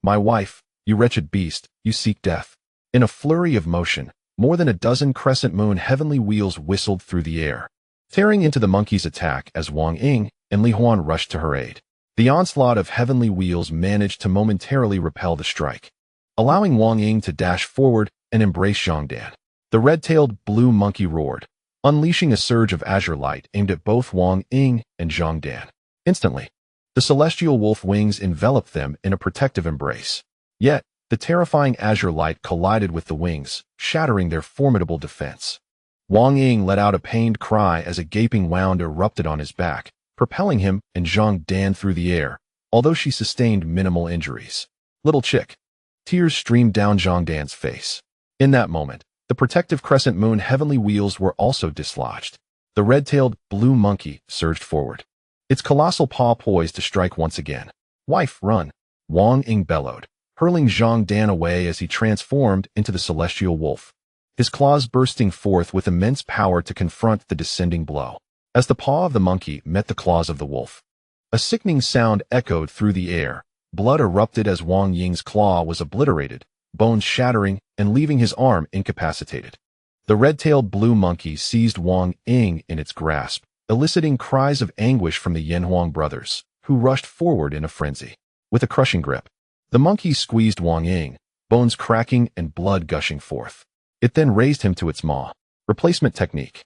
My wife! You wretched beast! You seek death!" In a flurry of motion, more than a dozen crescent moon heavenly wheels whistled through the air, tearing into the monkey's attack as Wang Ying and Li Huan rushed to her aid. The onslaught of heavenly wheels managed to momentarily repel the strike, allowing Wang Ying to dash forward and embrace Zhang Dan. The red-tailed blue monkey roared, unleashing a surge of azure light aimed at both Wang Ying and Zhang Dan. Instantly, the celestial wolf wings enveloped them in a protective embrace. Yet, the terrifying azure light collided with the wings, shattering their formidable defense. Wang Ying let out a pained cry as a gaping wound erupted on his back, propelling him and Zhang Dan through the air, although she sustained minimal injuries. "Little chick." Tears streamed down Zhang Dan's face. In that moment, the protective crescent moon heavenly wheels were also dislodged. The red-tailed blue monkey surged forward, its colossal paw poised to strike once again. "Wife, run!" Wang Ying bellowed, hurling Zhang Dan away as he transformed into the celestial wolf, his claws bursting forth with immense power to confront the descending blow. As the paw of the monkey met the claws of the wolf, a sickening sound echoed through the air. Blood erupted as Wang Ying's claw was obliterated, bones shattering and leaving his arm incapacitated. The red-tailed blue monkey seized Wang Ying in its grasp, eliciting cries of anguish from the Yanhuang brothers, who rushed forward in a frenzy. With a crushing grip, the monkey squeezed Wang Ying, bones cracking and blood gushing forth. It then raised him to its maw. Replacement technique.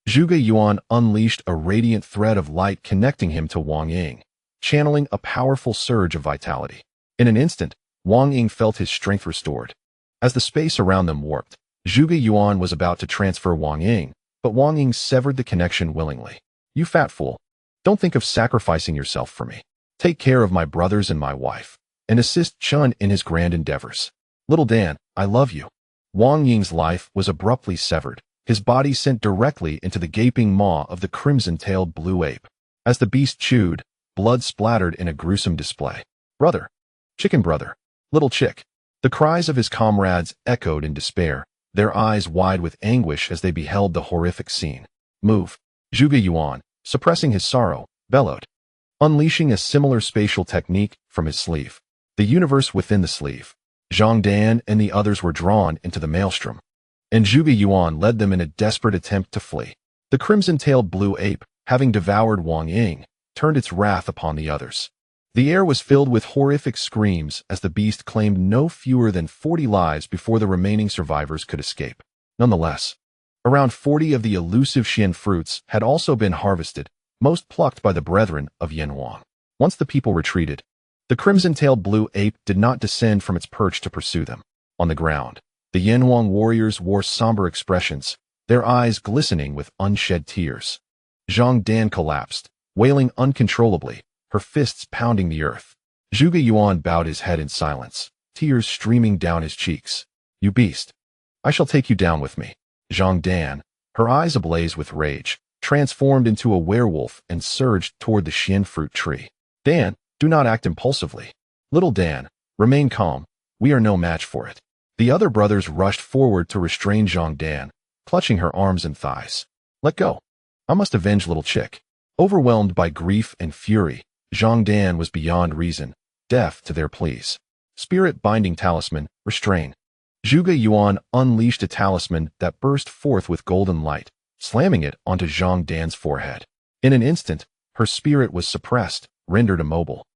Zhuge Yuan unleashed a radiant thread of light connecting him to Wang Ying, channeling a powerful surge of vitality. In an instant, Wang Ying felt his strength restored. As the space around them warped, Zhuge Yuan was about to transfer Wang Ying, but Wang Ying severed the connection willingly. "You fat fool. Don't think of sacrificing yourself for me. Take care of my brothers and my wife, and assist Chun in his grand endeavors. Little Dan, I love you." Wang Ying's life was abruptly severed, his body sent directly into the gaping maw of the crimson-tailed blue ape. As the beast chewed, blood splattered in a gruesome display. "Brother! Chicken brother! Little chick!" The cries of his comrades echoed in despair, their eyes wide with anguish as they beheld the horrific scene. "Move!" Zhuge Yuan, suppressing his sorrow, bellowed, unleashing a similar spatial technique from his sleeve. The universe within the sleeve. Zhang Dan and the others were drawn into the maelstrom, and Zhuge Yuan led them in a desperate attempt to flee. The crimson-tailed blue ape, having devoured Wang Ying, turned its wrath upon the others. The air was filled with horrific screams as the beast claimed no fewer than 40 lives before the remaining survivors could escape. Nonetheless, around 40 of the elusive Xian fruits had also been harvested, most plucked by the brethren of Yanhuang. Once the people retreated, the crimson-tailed blue ape did not descend from its perch to pursue them. On the ground, the Yanhuang warriors wore somber expressions, their eyes glistening with unshed tears. Zhang Dan collapsed, wailing uncontrollably, her fists pounding the earth. Zhuge Yuan bowed his head in silence, tears streaming down his cheeks. "You beast! I shall take you down with me." Zhang Dan, her eyes ablaze with rage, transformed into a werewolf and surged toward the Xian fruit tree. "Dan, do not act impulsively." "Little Dan, Remain calm. We are no match for it. The other brothers rushed forward to restrain Zhang Dan, clutching her arms and thighs. Let go. I must avenge little chick. Overwhelmed by grief and fury, Zhang Dan was beyond reason, deaf to their pleas. Spirit-binding talisman, restrain. Zhuge Yuan unleashed a talisman that burst forth with golden light, slamming it onto Zhang Dan's forehead. In an instant, her spirit was suppressed, rendered immobile.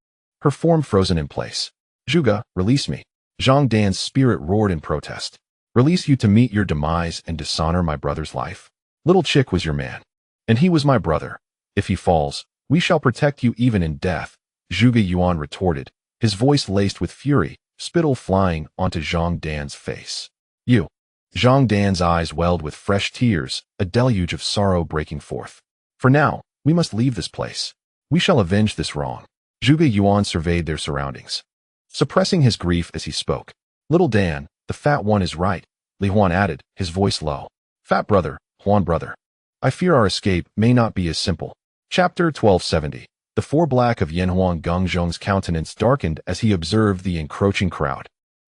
Her form frozen in place. Zhuge, release me. Zhang Dan's spirit roared in protest. Release you to meet your demise and dishonor my brother's life? Little chick was your man. And he was my brother. If he falls, we shall protect you even in death, Zhuge Yuan retorted, his voice laced with fury, spittle flying onto Zhang Dan's face. You. Zhang Dan's eyes welled with fresh tears, a deluge of sorrow breaking forth. For now, we must leave this place. We shall avenge this wrong. Zhuge Yuan surveyed their surroundings, suppressing his grief as he spoke. Little Dan, the fat one is right, Li Huan added, his voice low. Fat brother, Huan brother. I fear our escape may not be as simple. Chapter 1270. The four black of Yanhuang Gongzhong's countenance darkened as he observed the encroaching crowd.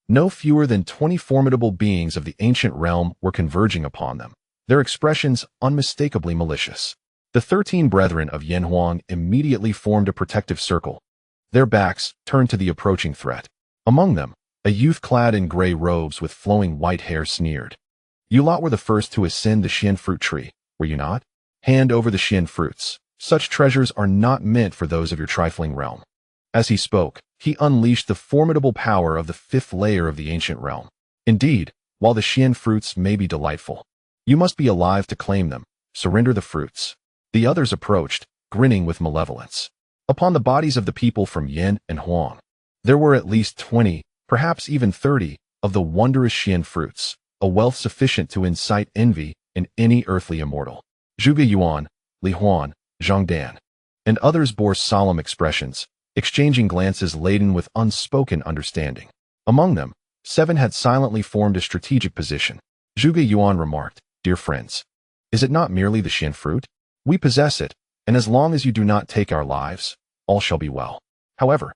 No fewer than 20 formidable beings of the ancient realm were converging upon them, their expressions unmistakably malicious. The 13 brethren of Yanhuang immediately formed a protective circle, their backs turned to the approaching threat. Among them, a youth clad in gray robes with flowing white hair sneered. You lot were the first to ascend the Xian fruit tree, were you not? Hand over the Xian fruits. Such treasures are not meant for those of your trifling realm. As he spoke, he unleashed the formidable power of the fifth layer of the ancient realm. Indeed, while the Xian fruits may be delightful, you must be alive to claim them. Surrender the fruits. The others approached, grinning with malevolence. Upon the bodies of the people from Yin and Huang, there were at least 20, perhaps even 30, of the wondrous Xian fruits, a wealth sufficient to incite envy in any earthly immortal. Zhuge Yuan, Li Huan, Zhang Dan, and others bore solemn expressions, exchanging glances laden with unspoken understanding. Among them, 7 had silently formed a strategic position. Zhuge Yuan remarked, Dear friends, is it not merely the Xian fruit? We possess it, and as long as you do not take our lives, all shall be well. However,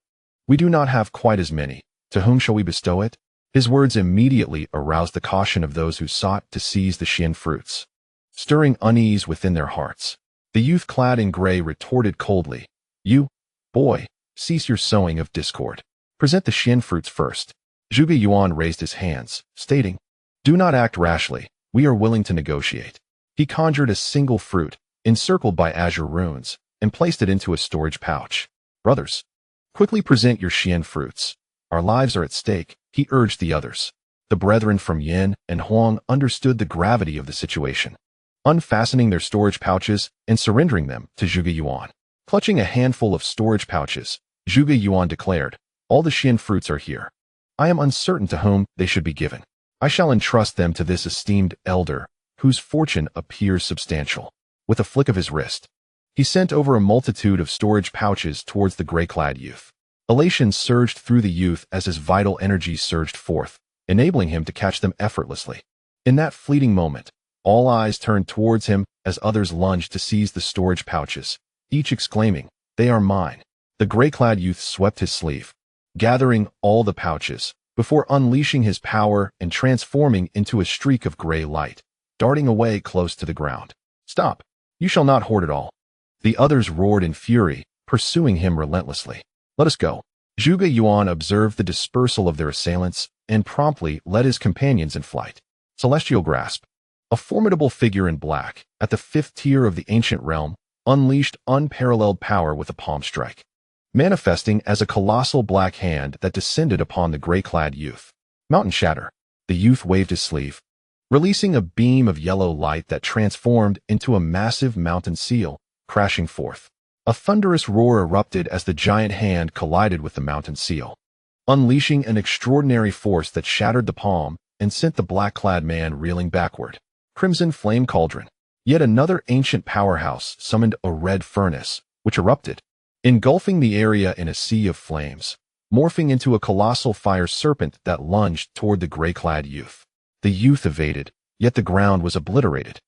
we do not have quite as many. To whom shall we bestow it? His words immediately aroused the caution of those who sought to seize the Xian fruits, stirring unease within their hearts. The youth clad in gray retorted coldly, You, boy, cease your sowing of discord. Present the Xian fruits first. Zhuge Yuan raised his hands, stating, Do not act rashly, we are willing to negotiate. He conjured a single fruit, encircled by azure runes, and placed it into a storage pouch. Brothers, quickly present your Xian fruits. Our lives are at stake, he urged the others. The brethren from Yin and Huang understood the gravity of the situation, unfastening their storage pouches and surrendering them to Zhuge Yuan. Clutching a handful of storage pouches, Zhuge Yuan declared, All the Xian fruits are here. I am uncertain to whom they should be given. I shall entrust them to this esteemed elder, whose fortune appears substantial. With a flick of his wrist, he sent over a multitude of storage pouches towards the gray-clad youth. Elation surged through the youth as his vital energies surged forth, enabling him to catch them effortlessly. In that fleeting moment, all eyes turned towards him as others lunged to seize the storage pouches, each exclaiming, They are mine. The gray-clad youth swept his sleeve, gathering all the pouches, before unleashing his power and transforming into a streak of gray light, darting away close to the ground. Stop! You shall not hoard it all. The others roared in fury, pursuing him relentlessly. Let us go. Zhuge Yuan observed the dispersal of their assailants and promptly led his companions in flight. Celestial grasp. A formidable figure in black, at the 5th tier of the ancient realm, unleashed unparalleled power with a palm strike, manifesting as a colossal black hand that descended upon the gray-clad youth. Mountain shatter. The youth waved his sleeve, releasing a beam of yellow light that transformed into a massive mountain seal, crashing forth. A thunderous roar erupted as the giant hand collided with the mountain seal, unleashing an extraordinary force that shattered the palm and sent the black-clad man reeling backward. Crimson flame cauldron. Yet another ancient powerhouse summoned a red furnace, which erupted, engulfing the area in a sea of flames, morphing into a colossal fire serpent that lunged toward the gray-clad youth. The youth evaded, yet the ground was obliterated,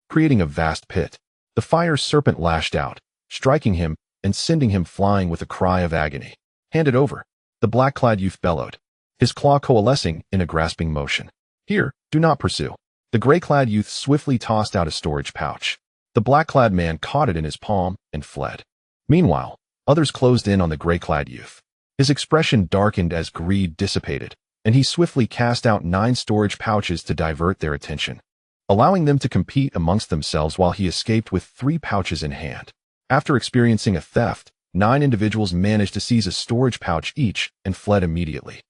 creating a vast pit. The fire serpent lashed out, striking him and sending him flying with a cry of agony. Hand it over. The black-clad youth bellowed. his claw coalescing in a grasping motion. Here, do not pursue. The gray-clad youth swiftly tossed out a storage pouch. The black-clad man caught it in his palm and fled. Meanwhile, others closed in on the gray-clad youth. His expression darkened as greed dissipated, and he swiftly cast out 9 storage pouches to divert their attention, allowing them to compete amongst themselves while he escaped with 3 pouches in hand. After experiencing a theft, 9 individuals managed to seize a storage pouch each and fled immediately.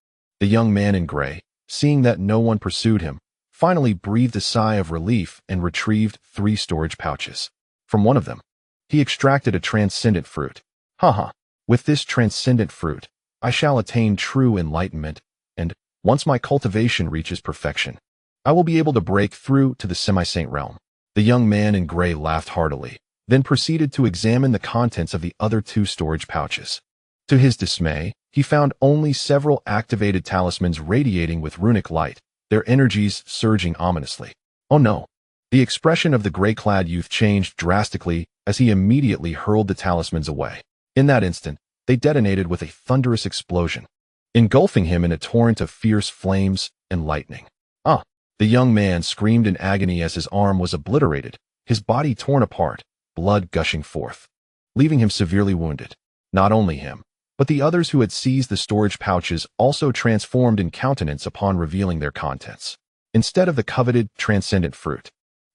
The young man in gray, seeing that no one pursued him, finally breathed a sigh of relief and retrieved 3 storage pouches. From one of them, he extracted a transcendent fruit. Haha, with this transcendent fruit, I shall attain true enlightenment, and, once my cultivation reaches perfection, I will be able to break through to the semi-saint realm. The young man in gray laughed heartily, then proceeded to examine the contents of the other 2 storage pouches. To his dismay, he found only several activated talismans radiating with runic light, their energies surging ominously. Oh no! The expression of the gray-clad youth changed drastically as he immediately hurled the talismans away. In that instant, they detonated with a thunderous explosion, engulfing him in a torrent of fierce flames and lightning. Ah! The young man screamed in agony as his arm was obliterated, his body torn apart, blood gushing forth, leaving him severely wounded. Not only him, but the others who had seized the storage pouches also transformed in countenance upon revealing their contents. Instead of the coveted transcendent fruit,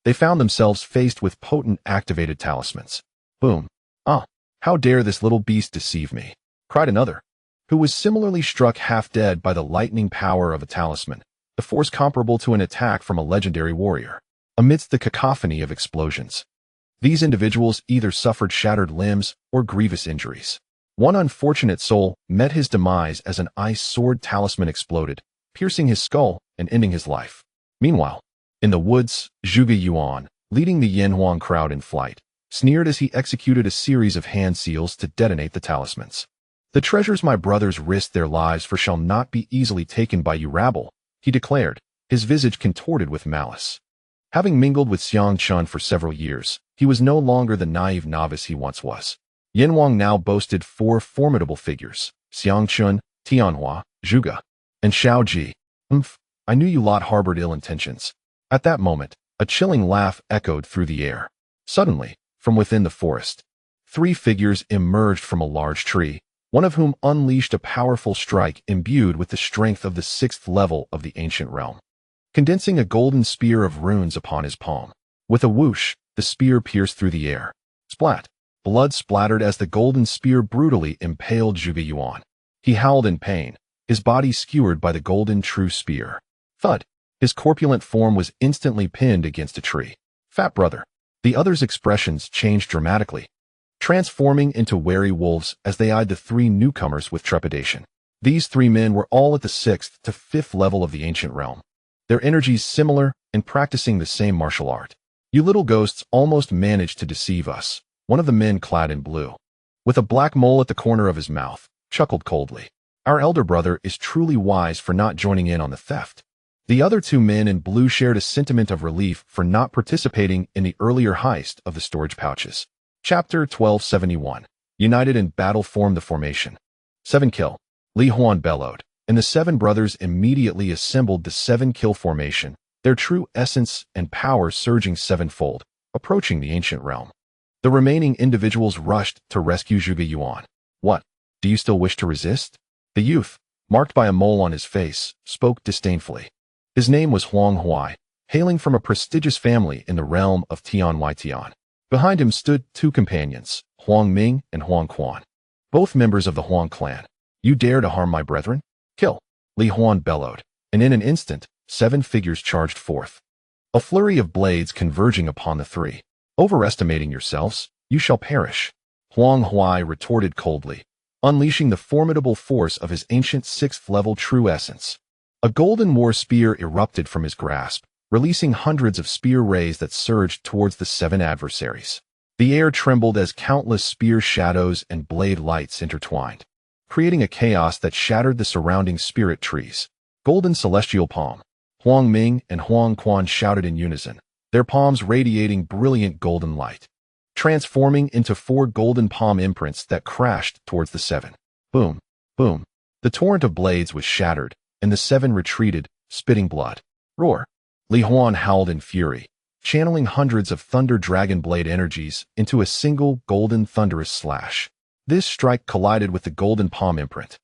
they found themselves faced with potent activated talismans. Boom! Ah! How dare this little beast deceive me? Cried another, who was similarly struck half dead by the lightning power of a talisman, the force comparable to an attack from a legendary warrior. Amidst the cacophony of explosions, these individuals either suffered shattered limbs or grievous injuries. One unfortunate soul met his demise as an ice sword talisman exploded, piercing his skull and ending his life. Meanwhile, in the woods, Zhuge Yuan, leading the Yanhuang crowd in flight, sneered as he executed a series of hand seals to detonate the talismans. The treasures my brothers risked their lives for shall not be easily taken by you rabble, he declared, his visage contorted with malice. Having mingled with Xiang Chun for several years, he was no longer the naive novice he once was. Yanhuang now boasted 4 formidable figures: Xiang Chun, Tianhua, Zhuge, and Shao Ji. I knew you lot harbored ill intentions. At that moment, a chilling laugh echoed through the air. Suddenly, from within the forest, 3 figures emerged from a large tree, one of whom unleashed a powerful strike imbued with the strength of the 6th level of the ancient realm, condensing a golden spear of runes upon his palm. With a whoosh, the spear pierced through the air. Splat! Blood splattered as the golden spear brutally impaled Zhuge Yuan. He howled in pain, his body skewered by the golden true spear. Thud! His corpulent form was instantly pinned against a tree. Fat brother! The others' expressions changed dramatically, transforming into wary wolves as they eyed the 3 newcomers with trepidation. These 3 men were all at the 6th to 5th level of the ancient realm, their energies similar and practicing the same martial art. You little ghosts almost managed to deceive us, one of the men clad in blue, with a black mole at the corner of his mouth, chuckled coldly. Our elder brother is truly wise for not joining in on the theft. The other 2 men in blue shared a sentiment of relief for not participating in the earlier heist of the storage pouches. Chapter 1271. United in battle formed the formation. 7 kill. Li Huan bellowed, and the 7 brothers immediately assembled the 7 kill formation, their true essence and power surging 7-fold, approaching the ancient realm. The remaining individuals rushed to rescue Zhuge Yuan. What? Do you still wish to resist? The youth, marked by a mole on his face, spoke disdainfully. His name was Huang Huai, hailing from a prestigious family in the realm of Tian Wai Tian. Behind him stood 2 companions, Huang Ming and Huang Quan, both members of the Huang clan. You dare to harm my brethren? Kill! Li Huan bellowed, and in an instant, 7 figures charged forth. A flurry of blades converging upon the 3. Overestimating yourselves, you shall perish. Huang Huai retorted coldly, unleashing the formidable force of his ancient 6th level true essence. A golden war spear erupted from his grasp, releasing hundreds of spear rays that surged towards the 7 adversaries. The air trembled as countless spear shadows and blade lights intertwined, creating a chaos that shattered the surrounding spirit trees. Golden celestial palm. Huang Ming and Huang Quan shouted in unison, their palms radiating brilliant golden light, transforming into 4 golden palm imprints that crashed towards the 7. Boom, boom. The torrent of blades was shattered, and the seven retreated, spitting blood. Roar! Li Huan howled in fury, channeling hundreds of thunder dragon blade energies into a single golden thunderous slash. This strike collided with the golden palm imprint,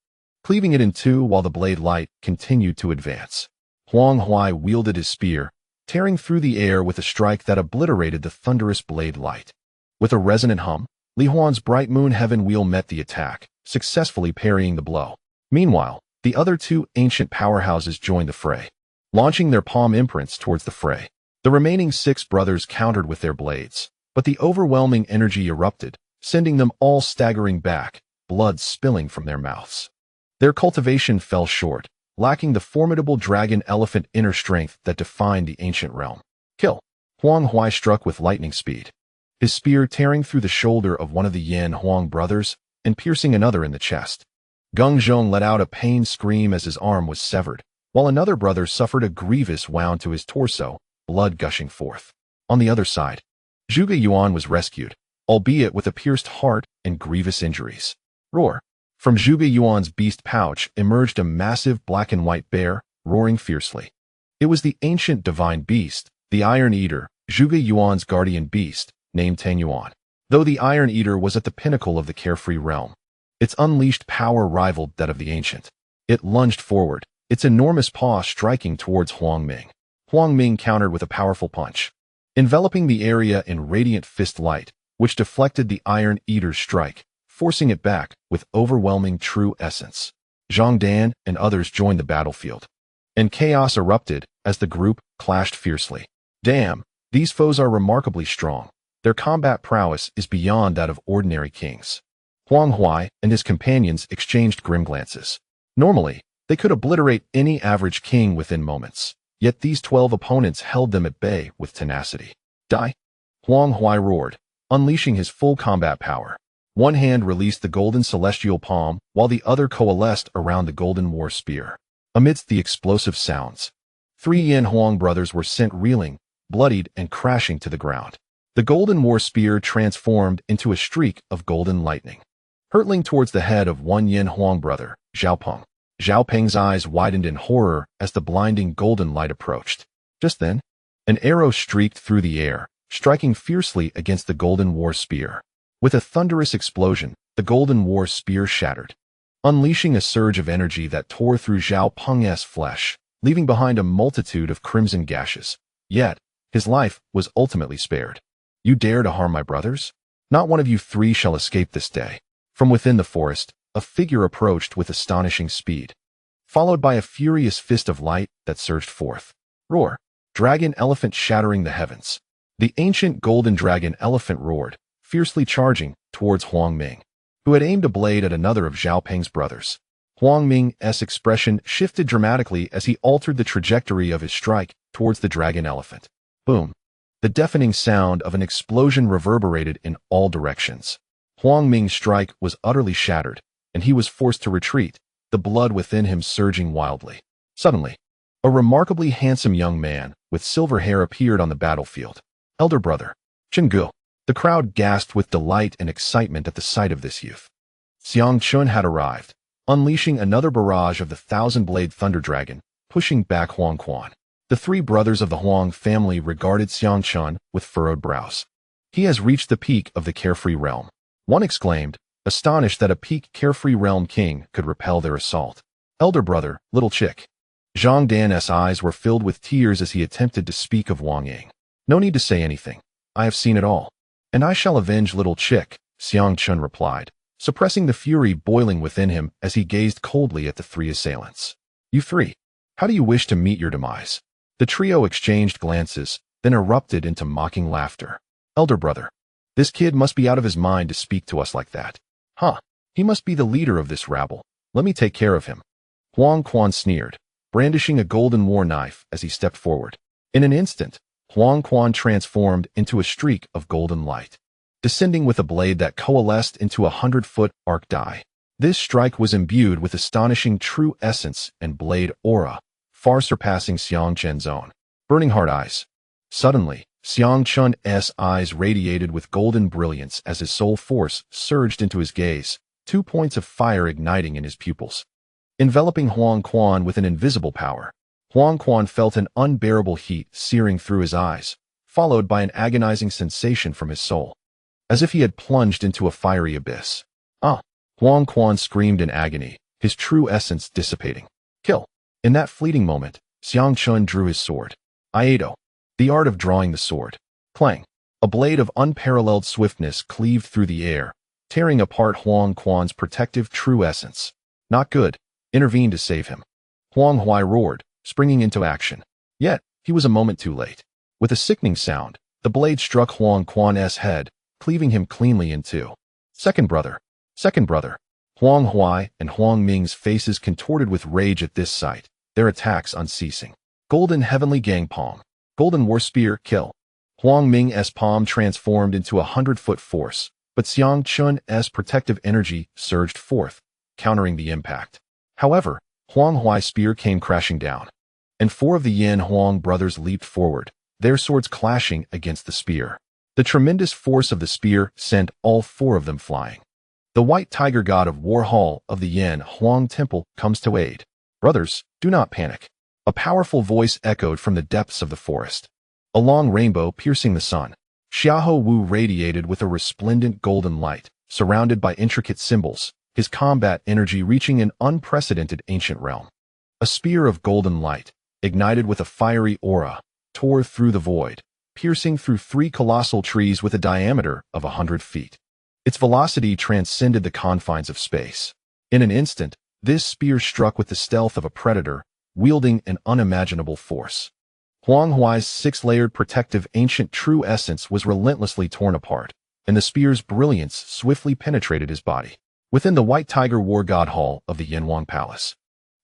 cleaving it in two while the blade light continued to advance. Huang Huai wielded his spear, tearing through the air with a strike that obliterated the thunderous blade light. With a resonant hum, Li Huan's bright moon heaven wheel met the attack, successfully parrying the blow. Meanwhile, the other two ancient powerhouses joined the fray, launching their palm imprints towards the fray. The remaining 6 brothers countered with their blades, but the overwhelming energy erupted, sending them all staggering back, blood spilling from their mouths. Their cultivation fell short, lacking the formidable dragon elephant inner strength that defined the ancient realm. Kill! Huang Huai struck with lightning speed, his spear tearing through the shoulder of one of the Yan Huang brothers and piercing another in the chest. Geng Zhong let out a pained scream as his arm was severed, while another brother suffered a grievous wound to his torso, blood gushing forth. On the other side, Zhuge Yuan was rescued, albeit with a pierced heart and grievous injuries. Roar! From Zhuge Yuan's beast pouch emerged a massive black and white bear, roaring fiercely. It was the ancient divine beast, the Iron Eater, Zhuge Yuan's guardian beast, named Tang Yuan. Though the Iron Eater was at the pinnacle of the carefree realm, its unleashed power rivaled that of the ancient. It lunged forward, its enormous paw striking towards Huang Ming. Huang Ming countered with a powerful punch, enveloping the area in radiant fist light, which deflected the Iron Eater's strike, forcing it back with overwhelming true essence. Zhang Dan and others joined the battlefield, and chaos erupted as the group clashed fiercely. Damn, these foes are remarkably strong. Their combat prowess is beyond that of ordinary kings. Huang Huai and his companions exchanged grim glances. Normally, they could obliterate any average king within moments, yet these 12 opponents held them at bay with tenacity. Die! Huang Huai roared, unleashing his full combat power. One hand released the golden celestial palm, while the other coalesced around the golden war spear. Amidst the explosive sounds, 3 Yan Huang brothers were sent reeling, bloodied, and crashing to the ground. The golden war spear transformed into a streak of golden lightning, hurtling towards the head of one Yan Huang brother, Zhao Peng. Zhao Peng's eyes widened in horror as the blinding golden light approached. Just then, an arrow streaked through the air, striking fiercely against the golden war spear. With a thunderous explosion, the golden war spear shattered, unleashing a surge of energy that tore through Zhao Peng's flesh, leaving behind a multitude of crimson gashes. Yet, his life was ultimately spared. You dare to harm my brothers? Not one of you 3 shall escape this day. From within the forest, a figure approached with astonishing speed, followed by a furious fist of light that surged forth. Roar! Dragon elephant shattering the heavens. The ancient golden dragon elephant roared, fiercely charging towards Huang Ming, who had aimed a blade at another of Zhao Peng's brothers. Huang Ming's expression shifted dramatically as he altered the trajectory of his strike towards the dragon elephant. Boom! The deafening sound of an explosion reverberated in all directions. Huang Ming's strike was utterly shattered, and he was forced to retreat, the blood within him surging wildly. Suddenly, a remarkably handsome young man with silver hair appeared on the battlefield. Elder brother, Chenggu. The crowd gasped with delight and excitement at the sight of this youth. Xiang Chun had arrived, unleashing another barrage of the 1,000-blade thunder dragon, pushing back Huang Quan. The 3 brothers of the Huang family regarded Xiang Chun with furrowed brows. He has reached the peak of the carefree realm. One exclaimed, astonished that a peak carefree realm king could repel their assault. Elder brother, little chick. Zhang Dan's eyes were filled with tears as he attempted to speak of Wang Ying. No need to say anything. I have seen it all. And I shall avenge little chick, Xiang Chun replied, suppressing the fury boiling within him as he gazed coldly at the 3 assailants. You 3, how do you wish to meet your demise? The trio exchanged glances, then erupted into mocking laughter. Elder brother, this kid must be out of his mind to speak to us like that. Huh, he must be the leader of this rabble. Let me take care of him. Huang Quan sneered, brandishing a golden war knife as he stepped forward. In an instant, Huang Quan transformed into a streak of golden light, descending with a blade that coalesced into a 100-foot arc die. This strike was imbued with astonishing true essence and blade aura, far surpassing Xiang Chen's own. Burning heart eyes. Suddenly, Xiang Chun's eyes radiated with golden brilliance as his soul force surged into his gaze, 2 points of fire igniting in his pupils. enveloping Huang Quan with an invisible power. Huang Quan felt an unbearable heat searing through his eyes, followed by an agonizing sensation from his soul, as if he had plunged into a fiery abyss. Ah! Huang Quan screamed in agony, his true essence dissipating. Kill! In that fleeting moment, Xiang Chun drew his sword. Iato. The art of drawing the sword. Clang. A blade of unparalleled swiftness cleaved through the air, tearing apart Huang Quan's protective true essence. Not good. Intervened to save him. Huang Huai roared, springing into action. Yet, he was a moment too late. With a sickening sound, the blade struck Huang Quan's head, cleaving him cleanly in two. Second brother. Second brother. Huang Huai and Huang Ming's faces contorted with rage at this sight, their attacks unceasing. Golden Heavenly Gang Palm. Golden War Spear, kill. Huang Ming's palm transformed into a 100-foot force, but Xiang Chun's protective energy surged forth, countering the impact. However, Huang Huai's spear came crashing down, and four of the Yin Huang brothers leaped forward, their swords clashing against the spear. The tremendous force of the spear sent all four of them flying. The white tiger god of war hall of the Yin Huang temple comes to aid. Brothers, do not panic. A powerful voice echoed from the depths of the forest. A long rainbow piercing the sun. Xiahou Wu radiated with a resplendent golden light, surrounded by intricate symbols, his combat energy reaching an unprecedented ancient realm. A spear of golden light, ignited with a fiery aura, tore through the void, piercing through three colossal trees with a diameter of 100 feet. Its velocity transcended the confines of space. In an instant, this spear struck with the stealth of a predator, wielding an unimaginable force. Huang Huai's six-layered protective ancient true essence was relentlessly torn apart, and the spear's brilliance swiftly penetrated his body. Within the White Tiger War God Hall of the Yanhuang Palace,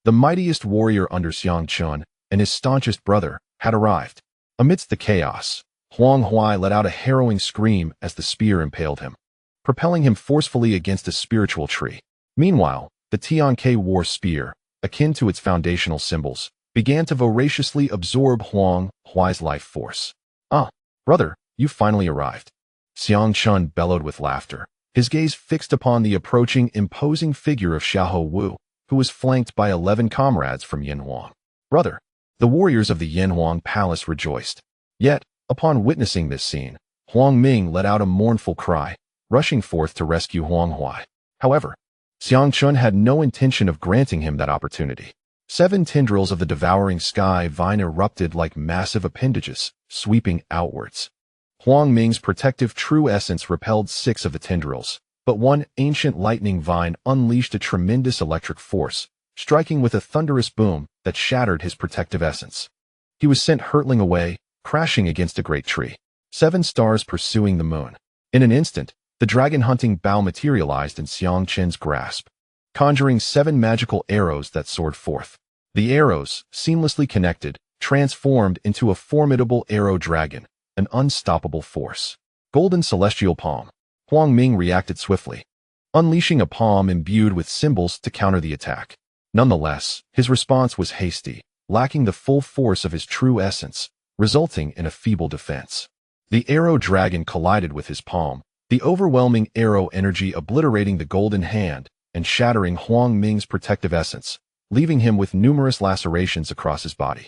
the mightiest warrior under Xiang Chun and his staunchest brother had arrived. Amidst the chaos, Huang Huai let out a harrowing scream as the spear impaled him, propelling him forcefully against a spiritual tree. Meanwhile, the Tianke War Spear, akin to its foundational symbols, began to voraciously absorb Huang Huai's life force. Ah, brother, you finally arrived. Xiang Chun bellowed with laughter, his gaze fixed upon the approaching imposing figure of Xiahou Wu, who was flanked by 11 comrades from Yanhuang. Brother, the warriors of the Yanhuang Palace rejoiced. Yet, upon witnessing this scene, Huang Ming let out a mournful cry, rushing forth to rescue Huang Huai. However, Xiang Chun had no intention of granting him that opportunity. 7 tendrils of the devouring sky vine erupted like massive appendages, sweeping outwards. Huang Ming's protective true essence repelled 6 of the tendrils, but one ancient lightning vine unleashed a tremendous electric force, striking with a thunderous boom that shattered his protective essence. He was sent hurtling away, crashing against a great tree. 7 stars pursuing the moon. In an instant, the dragon-hunting bow materialized in Xiang Chen's grasp, conjuring 7 magical arrows that soared forth. The arrows, seamlessly connected, transformed into a formidable arrow dragon, an unstoppable force. Golden Celestial Palm. Huang Ming reacted swiftly, unleashing a palm imbued with symbols to counter the attack. Nonetheless, his response was hasty, lacking the full force of his true essence, resulting in a feeble defense. The arrow dragon collided with his palm, the overwhelming arrow energy obliterating the golden hand and shattering Huang Ming's protective essence, leaving him with numerous lacerations across his body.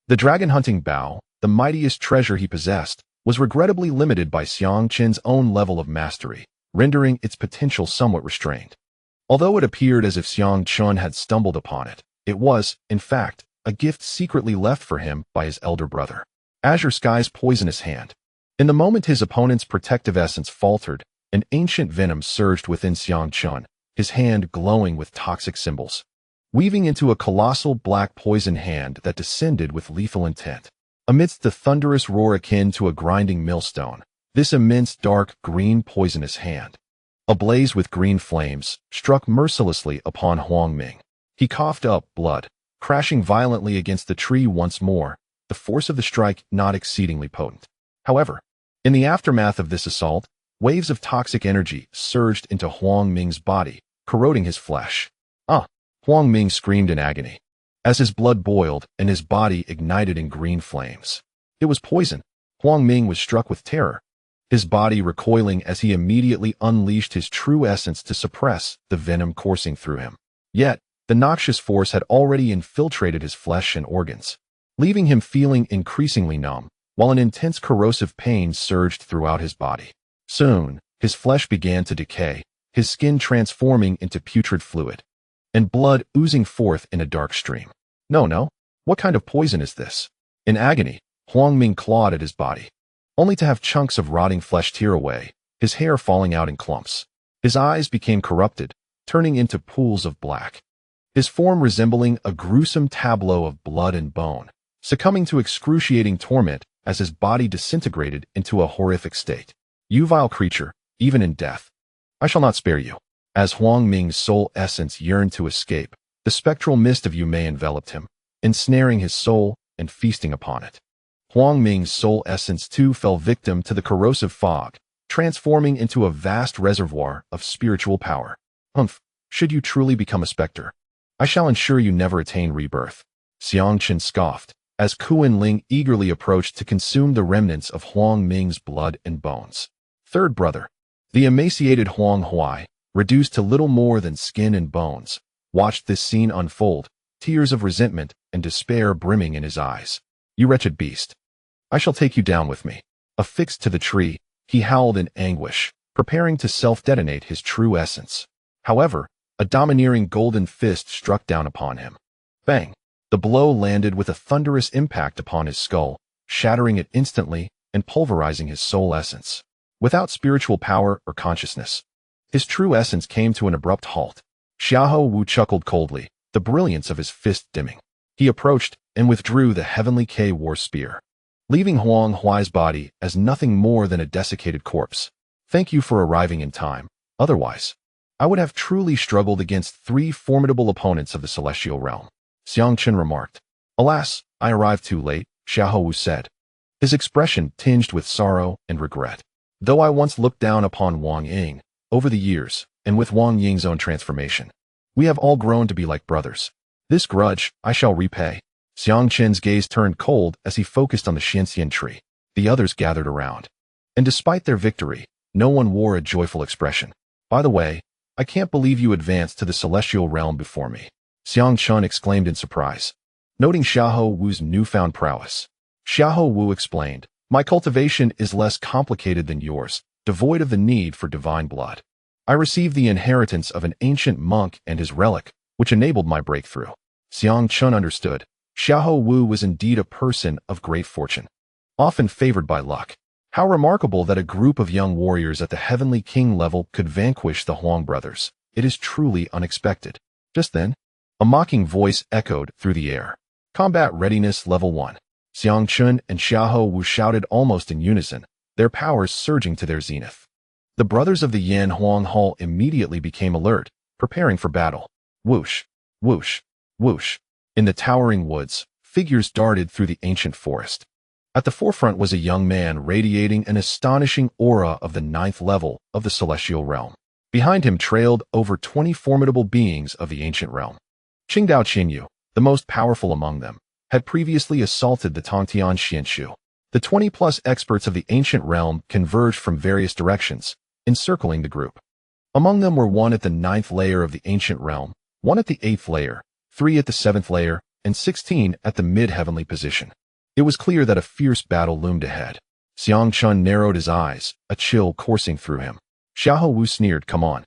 The dragon-hunting bow, the mightiest treasure he possessed, was regrettably limited by Xiang Chen's own level of mastery, rendering its potential somewhat restrained. Although it appeared as if Xiang Chun had stumbled upon it, it was, in fact, a gift secretly left for him by his elder brother. Azure Sky's poisonous hand. In the moment his opponent's protective essence faltered, an ancient venom surged within Xiang Chun, his hand glowing with toxic symbols, weaving into a colossal black poison hand that descended with lethal intent. Amidst the thunderous roar akin to a grinding millstone, this immense dark green poisonous hand, ablaze with green flames, struck mercilessly upon Huang Ming. He coughed up blood, crashing violently against the tree once more, the force of the strike not exceedingly potent. However, in the aftermath of this assault, waves of toxic energy surged into Huang Ming's body, corroding his flesh. Ah! Huang Ming screamed in agony, as his blood boiled and his body ignited in green flames. It was poison. Huang Ming was struck with terror, his body recoiling as he immediately unleashed his true essence to suppress the venom coursing through him. Yet, The noxious force had already infiltrated his flesh and organs, leaving him feeling increasingly numb, while an intense corrosive pain surged throughout his body. Soon, his flesh began to decay, his skin transforming into putrid fluid, and blood oozing forth in a dark stream. No, what kind of poison is this? In agony, Huang Ming clawed at his body, only to have chunks of rotting flesh tear away, his hair falling out in clumps. His eyes became corrupted, turning into pools of black, his form resembling a gruesome tableau of blood and bone, succumbing to excruciating torment as his body disintegrated into a horrific state. You vile creature, even in death, I shall not spare you. As Huang Ming's soul essence yearned to escape, the spectral mist of Yume enveloped him, ensnaring his soul and feasting upon it. Huang Ming's soul essence too fell victim to the corrosive fog, transforming into a vast reservoir of spiritual power. Should you truly become a specter, I shall ensure you never attain rebirth. Xiang Chen scoffed, as Kuan Ling eagerly approached to consume the remnants of Huang Ming's blood and bones. Third brother, the emaciated Huang Huai, reduced to little more than skin and bones, watched this scene unfold, tears of resentment and despair brimming in his eyes. You wretched beast, I shall take you down with me. Affixed to the tree, he howled in anguish, preparing to self-detonate his true essence. However, a domineering golden fist struck down upon him. Bang! The blow landed with a thunderous impact upon his skull, shattering it instantly and pulverizing his soul essence. Without spiritual power or consciousness, his true essence came to an abrupt halt. Xiahou Wu chuckled coldly, the brilliance of his fist dimming. He approached and withdrew the heavenly K-War spear, leaving Huang Huai's body as nothing more than a desiccated corpse. Thank you for arriving in time. Otherwise, I would have truly struggled against 3 formidable opponents of the celestial realm. Xiang Chen remarked. Alas, I arrived too late, Xiahou Wu said, his expression tinged with sorrow and regret. Though I once looked down upon Wang Ying, over the years, and with Wang Ying's own transformation, we have all grown to be like brothers. This grudge I shall repay. Xiang Chen's gaze turned cold as he focused on the Xianxian tree. The others gathered around, and despite their victory, no one wore a joyful expression. By the way, I can't believe you advanced to the celestial realm before me, Xiang Chun exclaimed in surprise, noting Xiahou Wu's newfound prowess. Xiahou Wu explained, my cultivation is less complicated than yours, devoid of the need for divine blood. I received the inheritance of an ancient monk and his relic, which enabled my breakthrough. Xiang Chun understood. Xiahou Wu was indeed a person of great fortune, often favored by luck. How remarkable that a group of young warriors at the Heavenly King level could vanquish the Huang brothers. It is truly unexpected. Just then, a mocking voice echoed through the air. Combat readiness level 1. Xiang Chun and Xiahou Wu shouted almost in unison, their powers surging to their zenith. The brothers of the Yan Huang Hall immediately became alert, preparing for battle. Whoosh, whoosh, whoosh. In the towering woods, figures darted through the ancient forest. At the forefront was a young man radiating an astonishing aura of the 9th level of the celestial realm. Behind him trailed over 20 formidable beings of the ancient realm. Qingdao Qinyu, the most powerful among them, had previously assaulted the Tongtian Xianshu. The 20-plus experts of the ancient realm converged from various directions, encircling the group. Among them were 1 at the 9th layer of the ancient realm, 1 at the 8th layer, 3 at the 7th layer, and 16 at the mid-heavenly position. It was clear that a fierce battle loomed ahead. Xiang Chun narrowed his eyes, a chill coursing through him. Xiahou Wu sneered, come on.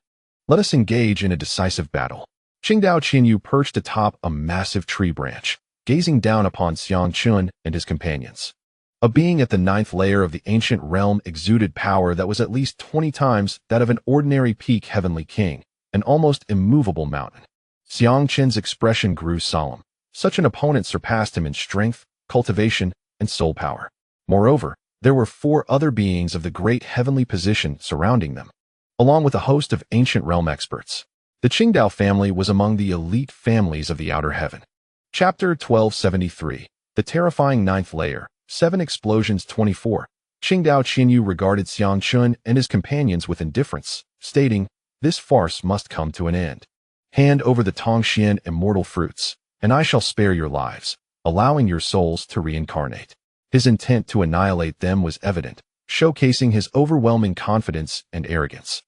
Let us engage in a decisive battle. Qingdao Qinyu perched atop a massive tree branch, gazing down upon Xiang Chun and his companions. A being at the 9th layer of the ancient realm exuded power that was at least 20 times that of an ordinary peak heavenly king, an almost immovable mountain. Xiang Chen's expression grew solemn. Such an opponent surpassed him in strength, cultivation, and soul power. Moreover, there were 4 other beings of the great heavenly position surrounding them, along with a host of ancient realm experts. The Qingdao family was among the elite families of the outer heaven. Chapter 1273. The terrifying 9th layer. 7 explosions 24. Qingdao Qinyu regarded Xiang Chun and his companions with indifference, stating, this farce must come to an end. Hand over the Tongxian immortal fruits, and I shall spare your lives, allowing your souls to reincarnate. His intent to annihilate them was evident, showcasing his overwhelming confidence and arrogance.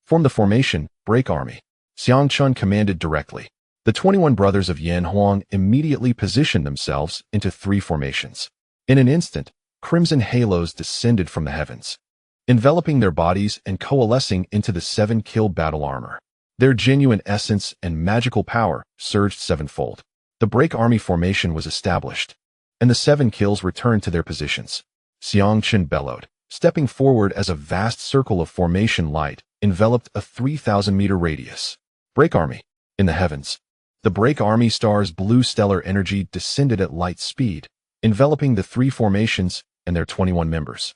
Form the formation, break army. Xiang Chun commanded directly. The 21 brothers of Yan Huang immediately positioned themselves into 3 formations. In an instant, crimson halos descended from the heavens, enveloping their bodies and coalescing into the 7-kill battle armor. Their genuine essence and magical power surged 7-fold. The break army formation was established, and the 7 kills returned to their positions. Xiang Chen bellowed, stepping forward as a vast circle of formation light enveloped a 3,000-meter radius. Break army. In the heavens, the break army star's blue stellar energy descended at light speed, enveloping the 3 formations and their 21 members.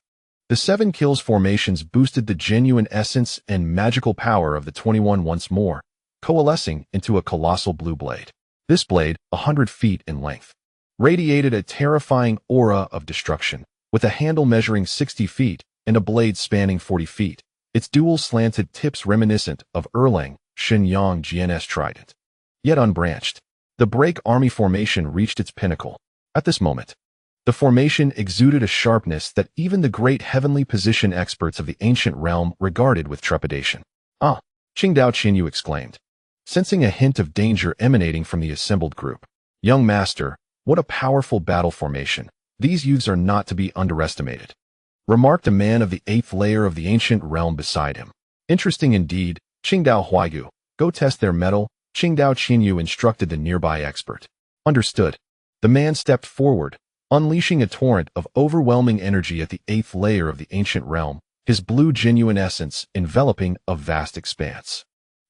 The 7 kills formations boosted the genuine essence and magical power of the 21 once more, coalescing into a colossal blue blade. This blade, 100 feet in length, radiated a terrifying aura of destruction, with a handle measuring 60 feet and a blade spanning 40 feet, its dual slanted tips reminiscent of Erlang Shenyang GNS trident. Yet unbranched, the break army formation reached its pinnacle. At this moment, the formation exuded a sharpness that even the great heavenly position experts of the ancient realm regarded with trepidation. "Ah!" Qingdao Qinyu exclaimed, sensing a hint of danger emanating from the assembled group. "Young master, what a powerful battle formation. These youths are not to be underestimated," remarked a man of the 8th layer of the ancient realm beside him. "Interesting indeed, Qingdao Huaigu. Go test their mettle," Qingdao Qinyu instructed the nearby expert. "Understood." The man stepped forward, unleashing a torrent of overwhelming energy at the 8th layer of the ancient realm, his blue genuine essence enveloping a vast expanse.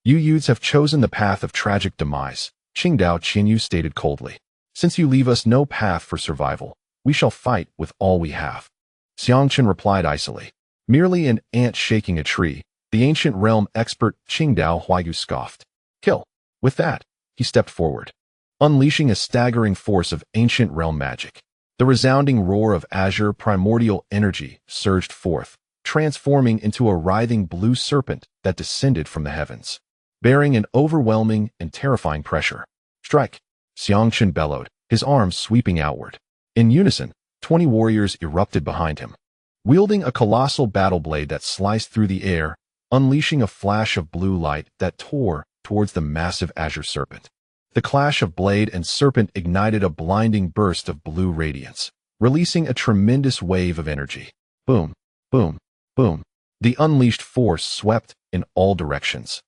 "You youths have chosen the path of tragic demise," Qingdao Qinyu stated coldly. "Since you leave us no path for survival, we shall fight with all we have." Xiangchen replied icily. "Merely an ant shaking a tree," the ancient realm expert Qingdao Huaigu scoffed. "Kill." With that, he stepped forward, unleashing a staggering force of ancient realm magic. The resounding roar of azure primordial energy surged forth, transforming into a writhing blue serpent that descended from the heavens, bearing an overwhelming and terrifying pressure. "Strike!" Xiangchen bellowed, his arms sweeping outward. In unison, 20 warriors erupted behind him, wielding a colossal battle blade that sliced through the air, unleashing a flash of blue light that tore towards the massive azure serpent. The clash of blade and serpent ignited a blinding burst of blue radiance, releasing a tremendous wave of energy. Boom, boom, boom. The unleashed force swept in all directions,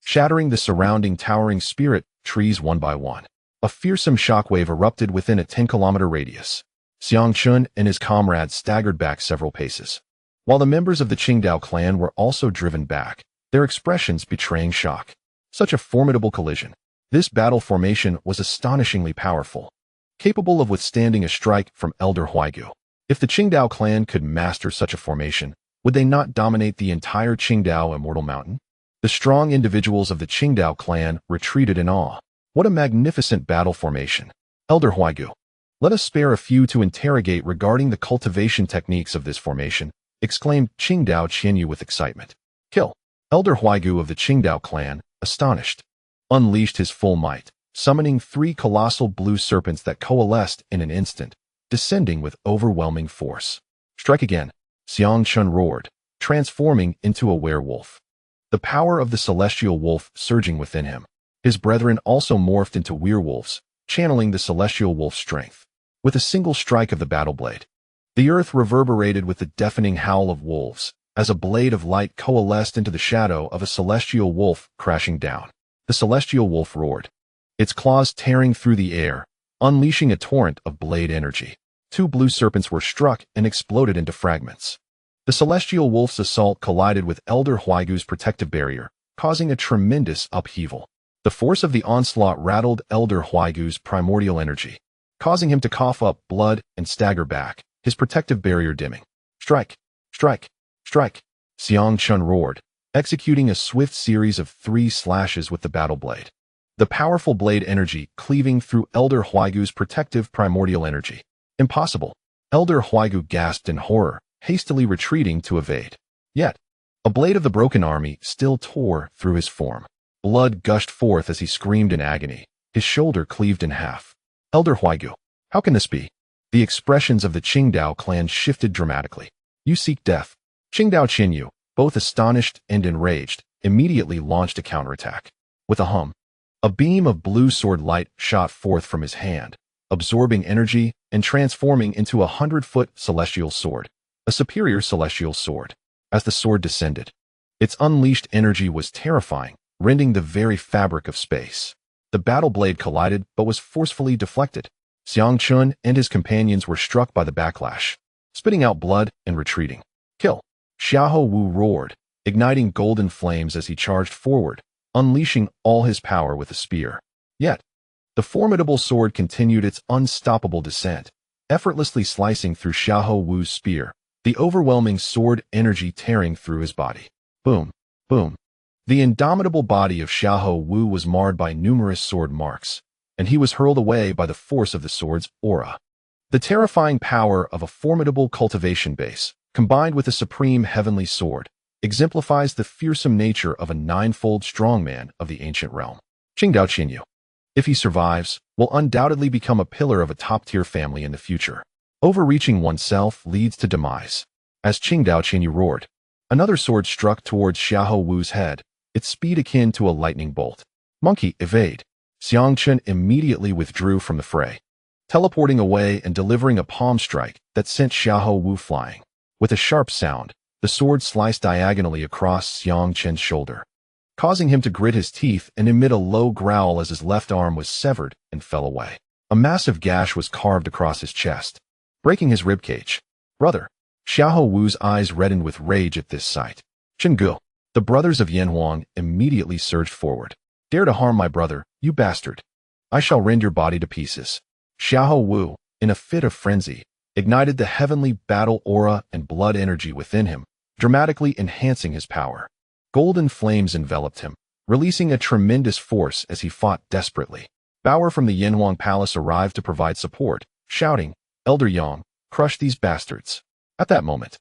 shattering the surrounding towering spirit trees one by one. A fearsome shockwave erupted within a 10-kilometer radius. Xiangchun and his comrades staggered back several paces, while the members of the Qingdao clan were also driven back, their expressions betraying shock. Such a formidable collision. This battle formation was astonishingly powerful, capable of withstanding a strike from Elder Huaigu. If the Qingdao clan could master such a formation, would they not dominate the entire Qingdao Immortal Mountain? The strong individuals of the Qingdao clan retreated in awe. What a magnificent battle formation. "Elder Huaigu, let us spare a few to interrogate regarding the cultivation techniques of this formation," exclaimed Qingdao Qianyu with excitement. "Kill." Elder Huaigu of the Qingdao clan, astonished, unleashed his full might, summoning 3 colossal blue serpents that coalesced in an instant, descending with overwhelming force. "Strike again," Xiangchun roared, transforming into a werewolf, the power of the celestial wolf surging within him. His brethren also morphed into werewolves, channeling the celestial wolf's strength. With a single strike of the battle blade, the earth reverberated with the deafening howl of wolves, as a blade of light coalesced into the shadow of a celestial wolf crashing down. The celestial wolf roared, its claws tearing through the air, unleashing a torrent of blade energy. 2 blue serpents were struck and exploded into fragments. The celestial wolf's assault collided with Elder Huaigu's protective barrier, causing a tremendous upheaval. The force of the onslaught rattled Elder Huaigu's primordial energy, causing him to cough up blood and stagger back, his protective barrier dimming. "Strike! Strike! Strike!" Xiangchun roared, executing a swift series of 3 slashes with the battle blade. The powerful blade energy cleaving through Elder Huaigu's protective primordial energy. "Impossible!" Elder Huaigu gasped in horror, hastily retreating to evade. Yet, a blade of the broken army still tore through his form. Blood gushed forth as he screamed in agony, his shoulder cleaved in half. "Elder Huaigu, how can this be?" The expressions of the Qingdao clan shifted dramatically. "You seek death." Qingdao Qinyu, both astonished and enraged, immediately launched a counterattack. With a hum, A beam of blue sword light shot forth from his hand, absorbing energy and transforming into a 100-foot celestial sword, a superior celestial sword. As the sword descended, its unleashed energy was terrifying, rending the very fabric of space. The battle blade collided but was forcefully deflected. Xiang Chun and his companions were struck by the backlash, spitting out blood and retreating. Kill! Xiahou Wu roared, igniting golden flames as he charged forward, unleashing all his power with a spear. Yet, the formidable sword continued its unstoppable descent, effortlessly slicing through Xiahou Wu's spear, the overwhelming sword energy tearing through his body. Boom, boom. The indomitable body of Xiahou Wu was marred by numerous sword marks, and he was hurled away by the force of the sword's aura. The terrifying power of a formidable cultivation base, combined with a supreme heavenly sword, exemplifies the fearsome nature of a ninefold strongman of the ancient realm. Qingdao Qinyu, if he survives, will undoubtedly become a pillar of a top-tier family in the future. Overreaching oneself leads to demise. As Qingdao Qinyu roared, another sword struck towards Xiahou Wu's head, its speed akin to a lightning bolt. Monkey, evade! Xiang Chun immediately withdrew from the fray, teleporting away and delivering a palm strike that sent Xiahou Wu flying. With a sharp sound, the sword sliced diagonally across Xiang Chun's shoulder, causing him to grit his teeth and emit a low growl as his left arm was severed and fell away. A massive gash was carved across his chest, breaking his ribcage. Brother! Xiahou Wu's eyes reddened with rage at this sight. Chenggu! The brothers of Yanhuang immediately surged forward. Dare to harm my brother, you bastard! I shall rend your body to pieces. Xiahou Wu, in a fit of frenzy, ignited the heavenly battle aura and blood energy within him, dramatically enhancing his power. Golden flames enveloped him, releasing a tremendous force as he fought desperately. Bauer from the Yanhuang Palace arrived to provide support, shouting, Elder Yang, crush these bastards. At that moment,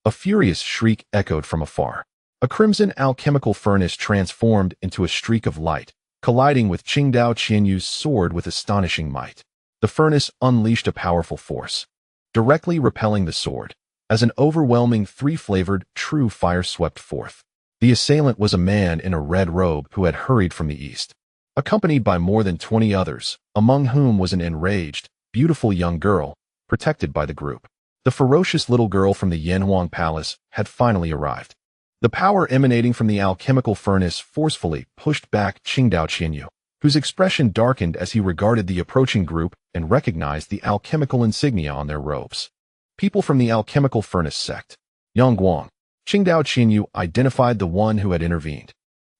a furious shriek echoed from afar. A crimson alchemical furnace transformed into a streak of light, colliding with Qingdao Qianyu's sword with astonishing might. The furnace unleashed a powerful force, directly repelling the sword, as an overwhelming three-flavored true fire swept forth. The assailant was a man in a red robe who had hurried from the east, accompanied by more than 20 others, among whom was an enraged, beautiful young girl, protected by the group. The ferocious little girl from the Yanhuang Palace had finally arrived. The power emanating from the alchemical furnace forcefully pushed back Qingdao Qianyu, whose expression darkened as he regarded the approaching group and recognized the alchemical insignia on their robes. People from the alchemical furnace sect. Yangguang. Qingdao Qianyu identified the one who had intervened.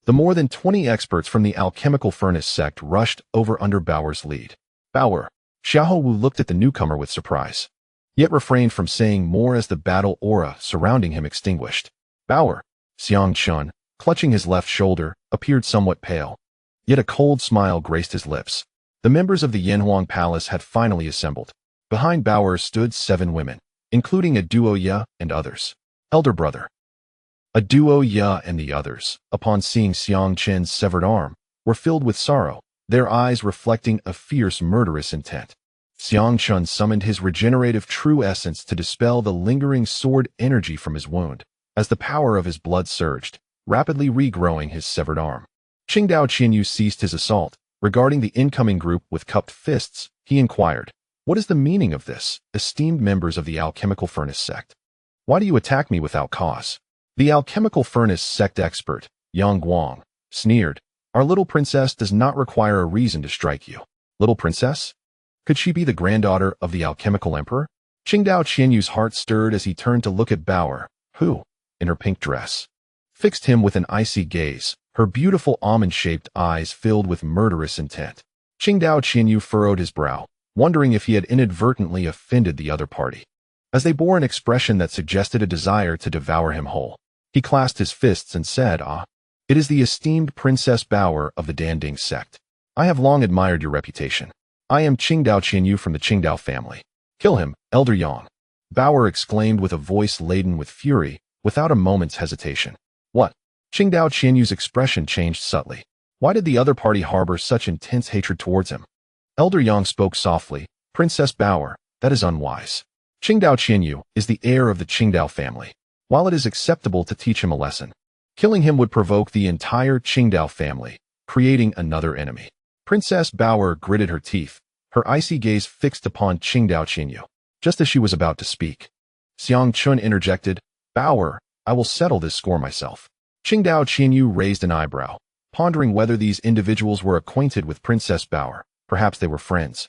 The more than 20 experts from the alchemical furnace sect rushed over under Bauer's lead. Bauer. Xiahou Wu looked at the newcomer with surprise, yet refrained from saying more as the battle aura surrounding him extinguished. Bauer. Xiang Chun, clutching his left shoulder, appeared somewhat pale, yet a cold smile graced his lips. The members of the Yanhuang Palace had finally assembled. Behind Bauer stood 7 women, including a duo Ye and others. Elder brother. A duo Ye and the others, upon seeing Xiang Chen's severed arm, were filled with sorrow, their eyes reflecting a fierce murderous intent. Xiang Chun summoned his regenerative true essence to dispel the lingering sword energy from his wound, as the power of his blood surged, rapidly regrowing his severed arm. Qingdao Qianyu ceased his assault. Regarding the incoming group with cupped fists, he inquired, What is the meaning of this, esteemed members of the alchemical furnace sect? Why do you attack me without cause? The alchemical furnace sect expert, Yang Guang, sneered, Our little princess does not require a reason to strike you. Little princess? Could she be the granddaughter of the alchemical emperor? Qingdao Qianyu's heart stirred as he turned to look at Bauer, who, in her pink dress, fixed him with an icy gaze, her beautiful almond-shaped eyes filled with murderous intent. Qingdao Qianyu furrowed his brow, wondering if he had inadvertently offended the other party. As they bore an expression that suggested a desire to devour him whole, he clasped his fists and said, It is the esteemed Princess Bauer of the Danding sect. I have long admired your reputation. I am Qingdao Qianyu from the Qingdao family. Kill him, Elder Yang. Bauer exclaimed with a voice laden with fury, without a moment's hesitation. What? Qingdao Qianyu's expression changed subtly. Why did the other party harbor such intense hatred towards him? Elder Yang spoke softly, Princess Bauer, that is unwise. Qingdao Qianyu is the heir of the Qingdao family. While it is acceptable to teach him a lesson, killing him would provoke the entire Qingdao family, creating another enemy. Princess Bauer gritted her teeth, her icy gaze fixed upon Qingdao Qinyu. Just as she was about to speak, Xiang Chun interjected, "Bauer, I will settle this score myself." Qingdao Qinyu raised an eyebrow, pondering whether these individuals were acquainted with Princess Bauer. Perhaps they were friends,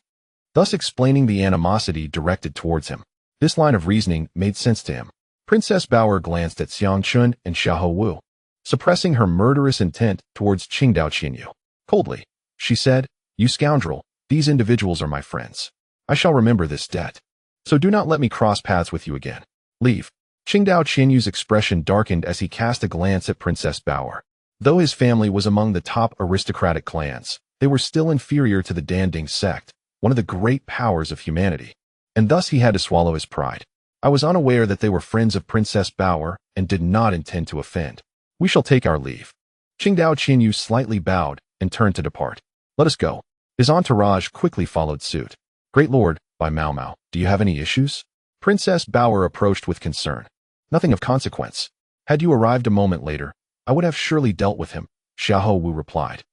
thus explaining the animosity directed towards him. This line of reasoning made sense to him. Princess Bauer glanced at Xiang Chun and Xiahou Wu, suppressing her murderous intent towards Qingdao Qinyu. Coldly, she said, "You scoundrel, these individuals are my friends. I shall remember this debt. So do not let me cross paths with you again. Leave." Qingdao Qinyu's expression darkened as he cast a glance at Princess Bauer. Though his family was among the top aristocratic clans, they were still inferior to the Danding sect, one of the great powers of humanity. And thus he had to swallow his pride. "I was unaware that they were friends of Princess Bauer and did not intend to offend. We shall take our leave." Qingdao Qinyu slightly bowed and turned to depart. "Let us go." His entourage quickly followed suit. "Great Lord, by Mao Mao, do you have any issues?" Princess Bauer approached with concern. "Nothing of consequence. Had you arrived a moment later, I would have surely dealt with him," Xiahou Wu replied,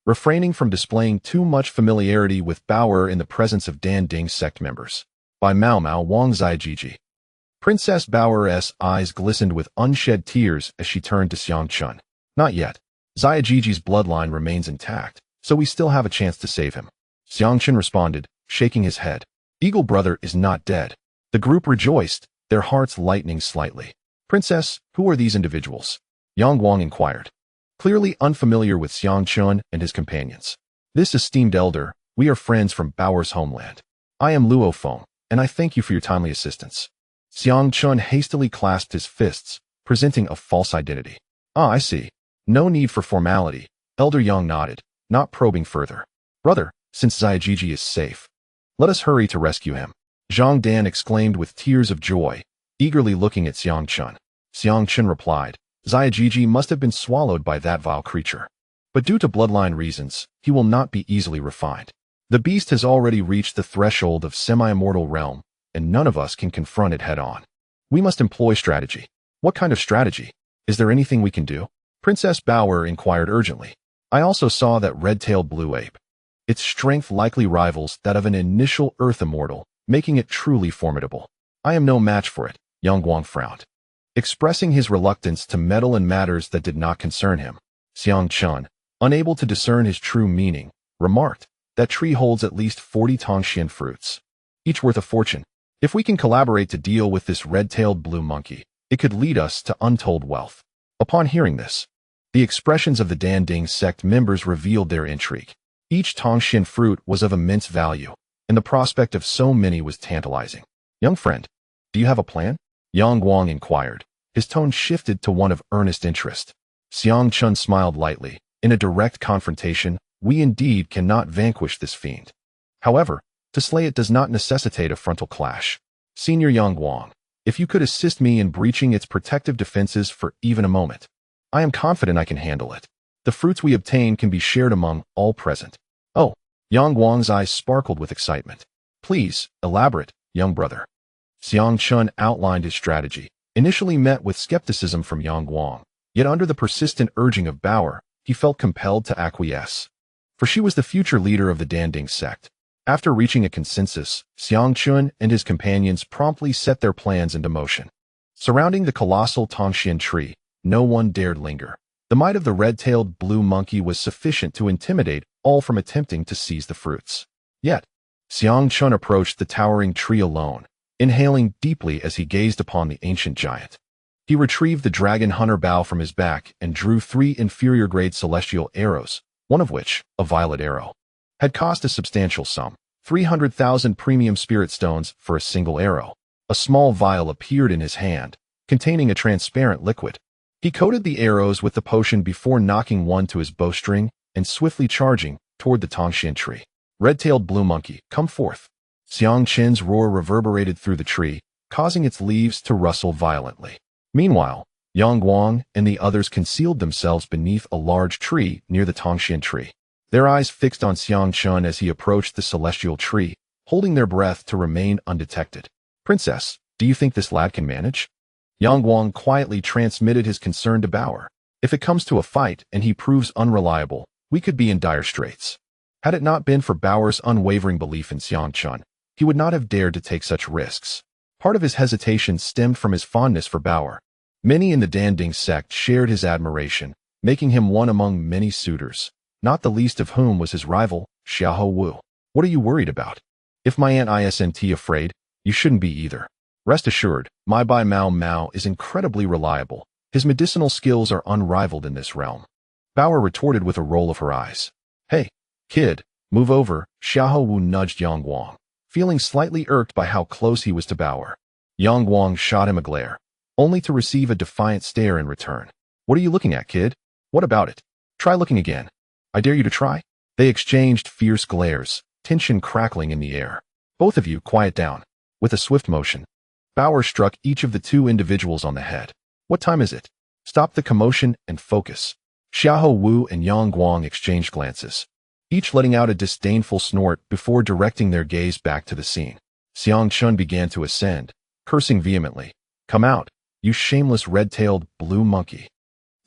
refraining from displaying too much familiarity with Bauer in the presence of Danding sect members. "By Mao Mao Wang Ziajiji." Princess Bauer's eyes glistened with unshed tears as she turned to Xiang Chun. "Not yet. Ziajiji's bloodline remains intact, so we still have a chance to save him." Xiang Chun responded, shaking his head. "Eagle Brother is not dead." The group rejoiced, their hearts lightening slightly. "Princess, who are these individuals?" Yang Guang inquired, clearly unfamiliar with Xiang Chun and his companions. "This esteemed elder, we are friends from Bauer's homeland. I am Luo Feng, and I thank you for your timely assistance." Xiang Chun hastily clasped his fists, presenting a false identity. "Ah, I see. No need for formality." Elder Yang nodded, not probing further. "Brother, since Ziajiji is safe, let us hurry to rescue him." Zhang Dan exclaimed with tears of joy, eagerly looking at Xiang Chun. Xiang Chun replied, "Ziajiji must have been swallowed by that vile creature. But due to bloodline reasons, he will not be easily refined. The beast has already reached the threshold of semi-immortal realm, and none of us can confront it head-on. We must employ strategy." "What kind of strategy? Is there anything we can do?" Princess Bauer inquired urgently. "I also saw that red-tailed blue ape. Its strength likely rivals that of an initial Earth immortal, making it truly formidable. I am no match for it." Yang Guang frowned, expressing his reluctance to meddle in matters that did not concern him. Xiang Chun, unable to discern his true meaning, remarked, "That tree holds at least 40 Tongxian fruits, each worth a fortune. If we can collaborate to deal with this red-tailed blue monkey, it could lead us to untold wealth." Upon hearing this, the expressions of the Danding sect members revealed their intrigue. Each Tongxian fruit was of immense value, and the prospect of so many was tantalizing. "Young friend, do you have a plan?" Yang Guang inquired. His tone shifted to one of earnest interest. Xiang Chun smiled lightly. "In a direct confrontation, we indeed cannot vanquish this fiend. However, to slay it does not necessitate a frontal clash. Senior Yang Guang, if you could assist me in breaching its protective defenses for even a moment, I am confident I can handle it. The fruits we obtain can be shared among all present." "Oh," Yang Guang's eyes sparkled with excitement. "Please, elaborate, young brother." Xiang Chun outlined his strategy, initially met with skepticism from Yang Guang, yet under the persistent urging of Bauer, he felt compelled to acquiesce. For she was the future leader of the Danding sect. After reaching a consensus, Xiang Chun and his companions promptly set their plans into motion. Surrounding the colossal Tongxian tree, no one dared linger. The might of the red-tailed blue monkey was sufficient to intimidate all from attempting to seize the fruits. Yet, Xiang Chun approached the towering tree alone, inhaling deeply as he gazed upon the ancient giant. He retrieved the dragon hunter bow from his back and drew 3 inferior-grade celestial arrows, one of which, a violet arrow, had cost a substantial sum, 300,000 premium spirit stones for a single arrow. A small vial appeared in his hand, containing a transparent liquid. He coated the arrows with the potion before knocking one to his bowstring and swiftly charging toward the Tongxian tree. "Red-tailed blue monkey, come forth." Xiang Chen's roar reverberated through the tree, causing its leaves to rustle violently. Meanwhile, Yang Guang and the others concealed themselves beneath a large tree near the Tongxian tree, their eyes fixed on Xiang Chun as he approached the celestial tree, holding their breath to remain undetected. "Princess, do you think this lad can manage?" Yang Guang quietly transmitted his concern to Bauer. "If it comes to a fight and he proves unreliable, We could be in dire straits. Had it not been for Baoer's unwavering belief in Xiangchun, he would not have dared to take such risks. Part of his hesitation stemmed from his fondness for Baoer. Many in the Danding sect shared his admiration, making him one among many suitors, not the least of whom was his rival, Xiahou Wu. What are you worried about? If my aunt isn't afraid, you shouldn't be either. Rest assured, my Bai Mao Mao is incredibly reliable. His medicinal skills are unrivaled in this realm. Baoer retorted with a roll of her eyes. Hey, kid, move over. Xiahou Wu nudged Yang Guang, feeling slightly irked by how close he was to Baoer. Yang Guang shot him a glare, only to receive a defiant stare in return. What are you looking at, kid? What about it? Try looking again. I dare you to try. They exchanged fierce glares, tension crackling in the air. Both of you, quiet down. With a swift motion, Baoer struck each of the two individuals on the head. What time is it? Stop the commotion and focus. Xiahou Wu and Yang Guang exchanged glances, each letting out a disdainful snort before directing their gaze back to the scene. Xiangchun began to ascend, cursing vehemently. Come out, you shameless red-tailed blue monkey.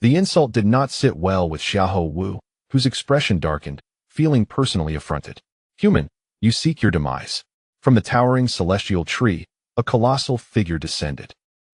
The insult did not sit well with Xiahou Wu, whose expression darkened, feeling personally affronted. Human, you seek your demise. From the towering celestial tree, a colossal figure descended.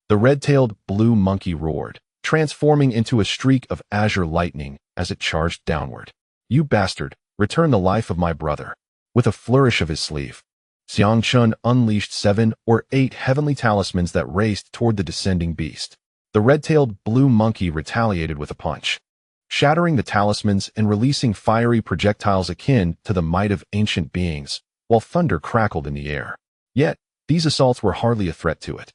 The red-tailed blue monkey roared, transforming into a streak of azure lightning as it charged downward. You bastard, return the life of my brother. With a flourish of his sleeve, Xiangchun unleashed 7 or 8 heavenly talismans that raced toward the descending beast. The red-tailed blue monkey retaliated with a punch, shattering the talismans and releasing fiery projectiles akin to the might of ancient beings, while thunder crackled in the air. Yet, these assaults were hardly a threat to it.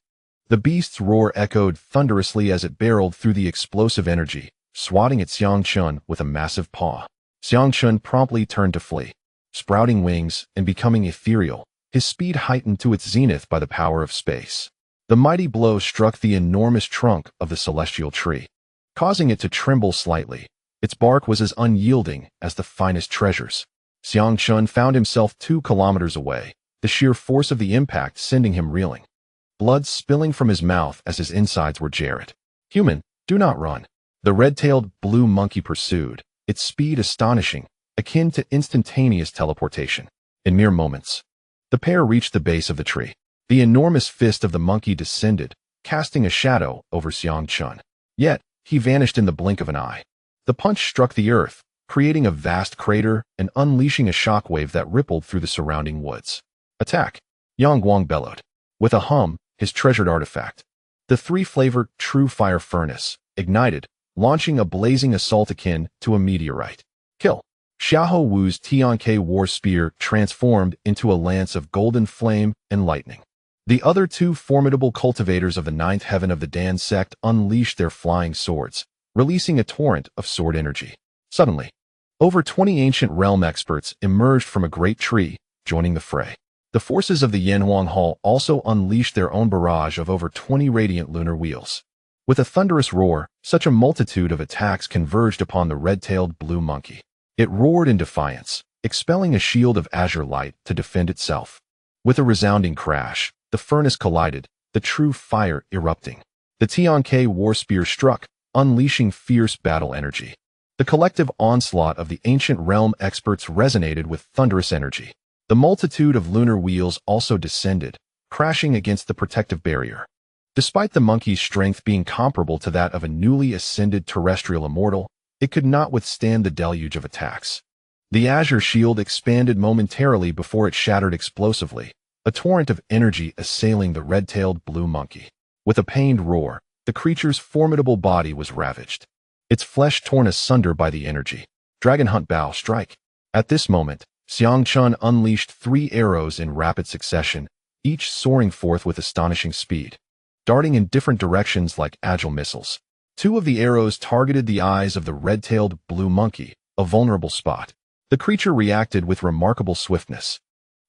The beast's roar echoed thunderously as it barreled through the explosive energy, swatting at Xiangchun with a massive paw. Xiangchun promptly turned to flee, sprouting wings and becoming ethereal, his speed heightened to its zenith by the power of space. The mighty blow struck the enormous trunk of the celestial tree, causing it to tremble slightly. Its bark was as unyielding as the finest treasures. Xiangchun found himself 2 kilometers away, the sheer force of the impact sending him reeling, blood spilling from his mouth as his insides were jarred. Human, do not run. The red-tailed blue monkey pursued, its speed astonishing, akin to instantaneous teleportation. In mere moments, the pair reached the base of the tree. The enormous fist of the monkey descended, casting a shadow over Xiangchun. Yet, he vanished in the blink of an eye. The punch struck the earth, creating a vast crater and unleashing a shockwave that rippled through the surrounding woods. Attack! Yang Guang bellowed. With a hum, his treasured artifact, the 3-flavor True Fire Furnace, ignited, launching a blazing assault akin to a meteorite. Kill! Xiahou Wu's Tianke War Spear transformed into a lance of golden flame and lightning. The other 2 formidable cultivators of the 9th heaven of the Dan sect unleashed their flying swords, releasing a torrent of sword energy. Suddenly, over 20 ancient realm experts emerged from a great tree, joining the fray. The forces of the Yanhuang Hall also unleashed their own barrage of over 20 radiant lunar wheels. With a thunderous roar, such a multitude of attacks converged upon the red-tailed blue monkey. It roared in defiance, expelling a shield of azure light to defend itself. With a resounding crash, the furnace collided, the true fire erupting. The Tianke War Spear struck, unleashing fierce battle energy. The collective onslaught of the ancient realm experts resonated with thunderous energy. The multitude of lunar wheels also descended, crashing against the protective barrier. Despite the monkey's strength being comparable to that of a newly ascended terrestrial immortal, it could not withstand the deluge of attacks. The azure shield expanded momentarily before it shattered explosively, a torrent of energy assailing the red-tailed blue monkey. With a pained roar, the creature's formidable body was ravaged, its flesh torn asunder by the energy. Dragon Hunt Bow Strike. At this moment, Xiangchun unleashed 3 arrows in rapid succession, each soaring forth with astonishing speed, darting in different directions like agile missiles. 2 of the arrows targeted the eyes of the red-tailed blue monkey, a vulnerable spot. The creature reacted with remarkable swiftness,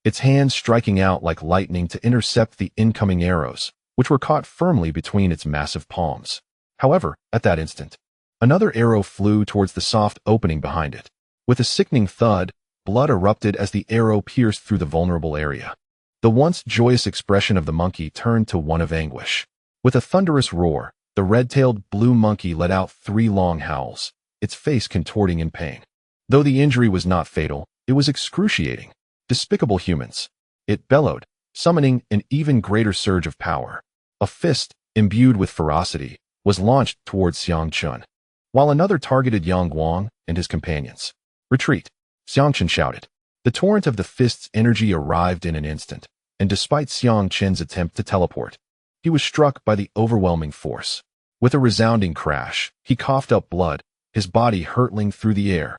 its hands striking out like lightning to intercept the incoming arrows, which were caught firmly between its massive palms. However, at that instant, another arrow flew towards the soft opening behind it. With a sickening thud, blood erupted as the arrow pierced through the vulnerable area. The once joyous expression of the monkey turned to one of anguish. With a thunderous roar, the red-tailed blue monkey let out 3 long howls, its face contorting in pain. Though the injury was not fatal, it was excruciating. Despicable humans. It bellowed, summoning an even greater surge of power. A fist, imbued with ferocity, was launched towards Xiang Chun, while another targeted Yang Guang and his companions. Retreat, Xiang Chun shouted. The torrent of the fist's energy arrived in an instant, and despite Xiang Chen's attempt to teleport, he was struck by the overwhelming force. With a resounding crash, he coughed up blood, his body hurtling through the air,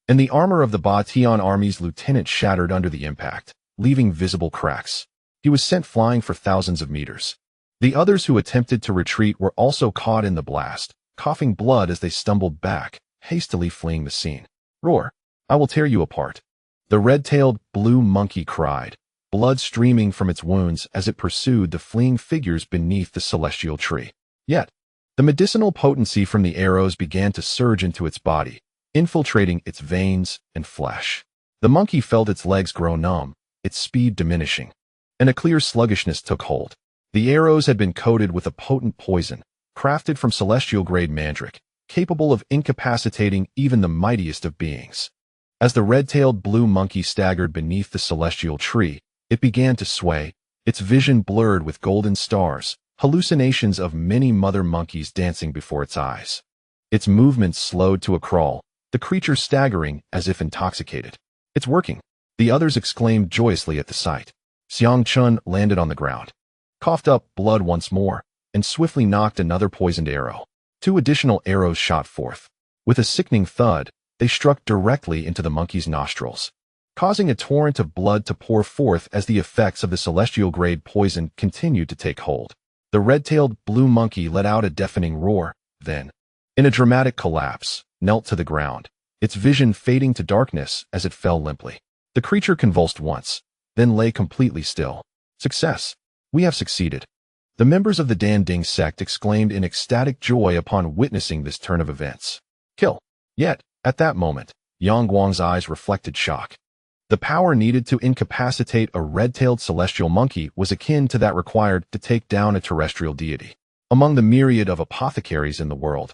and the armor of the Ba Tian army's lieutenant shattered under the impact, leaving visible cracks. He was sent flying for thousands of meters. The others who attempted to retreat were also caught in the blast, coughing blood as they stumbled back, hastily fleeing the scene. Roar! I will tear you apart. The red-tailed blue monkey cried, blood streaming from its wounds as it pursued the fleeing figures beneath the celestial tree. Yet, the medicinal potency from the arrows began to surge into its body, infiltrating its veins and flesh. The monkey felt its legs grow numb, its speed diminishing, and a clear sluggishness took hold. The arrows had been coated with a potent poison, crafted from celestial-grade mandrake, capable of incapacitating even the mightiest of beings. As the red-tailed blue monkey staggered beneath the celestial tree, it began to sway, its vision blurred with golden stars, hallucinations of many mother monkeys dancing before its eyes. Its movements slowed to a crawl, the creature staggering as if intoxicated. It's working, the others exclaimed joyously at the sight. Xiang Chun landed on the ground, coughed up blood once more, and swiftly knocked another poisoned arrow. 2 additional arrows shot forth. With a sickening thud, they struck directly into the monkey's nostrils, causing a torrent of blood to pour forth as the effects of the celestial-grade poison continued to take hold. The red-tailed blue monkey let out a deafening roar, then, in a dramatic collapse, knelt to the ground, its vision fading to darkness as it fell limply. The creature convulsed once, then lay completely still. Success! We have succeeded. The members of the Dan Ding sect exclaimed in ecstatic joy upon witnessing this turn of events. Kill. Yet, at that moment, Yang Guang's eyes reflected shock. The power needed to incapacitate a red-tailed celestial monkey was akin to that required to take down a terrestrial deity. Among the myriad of apothecaries in the world,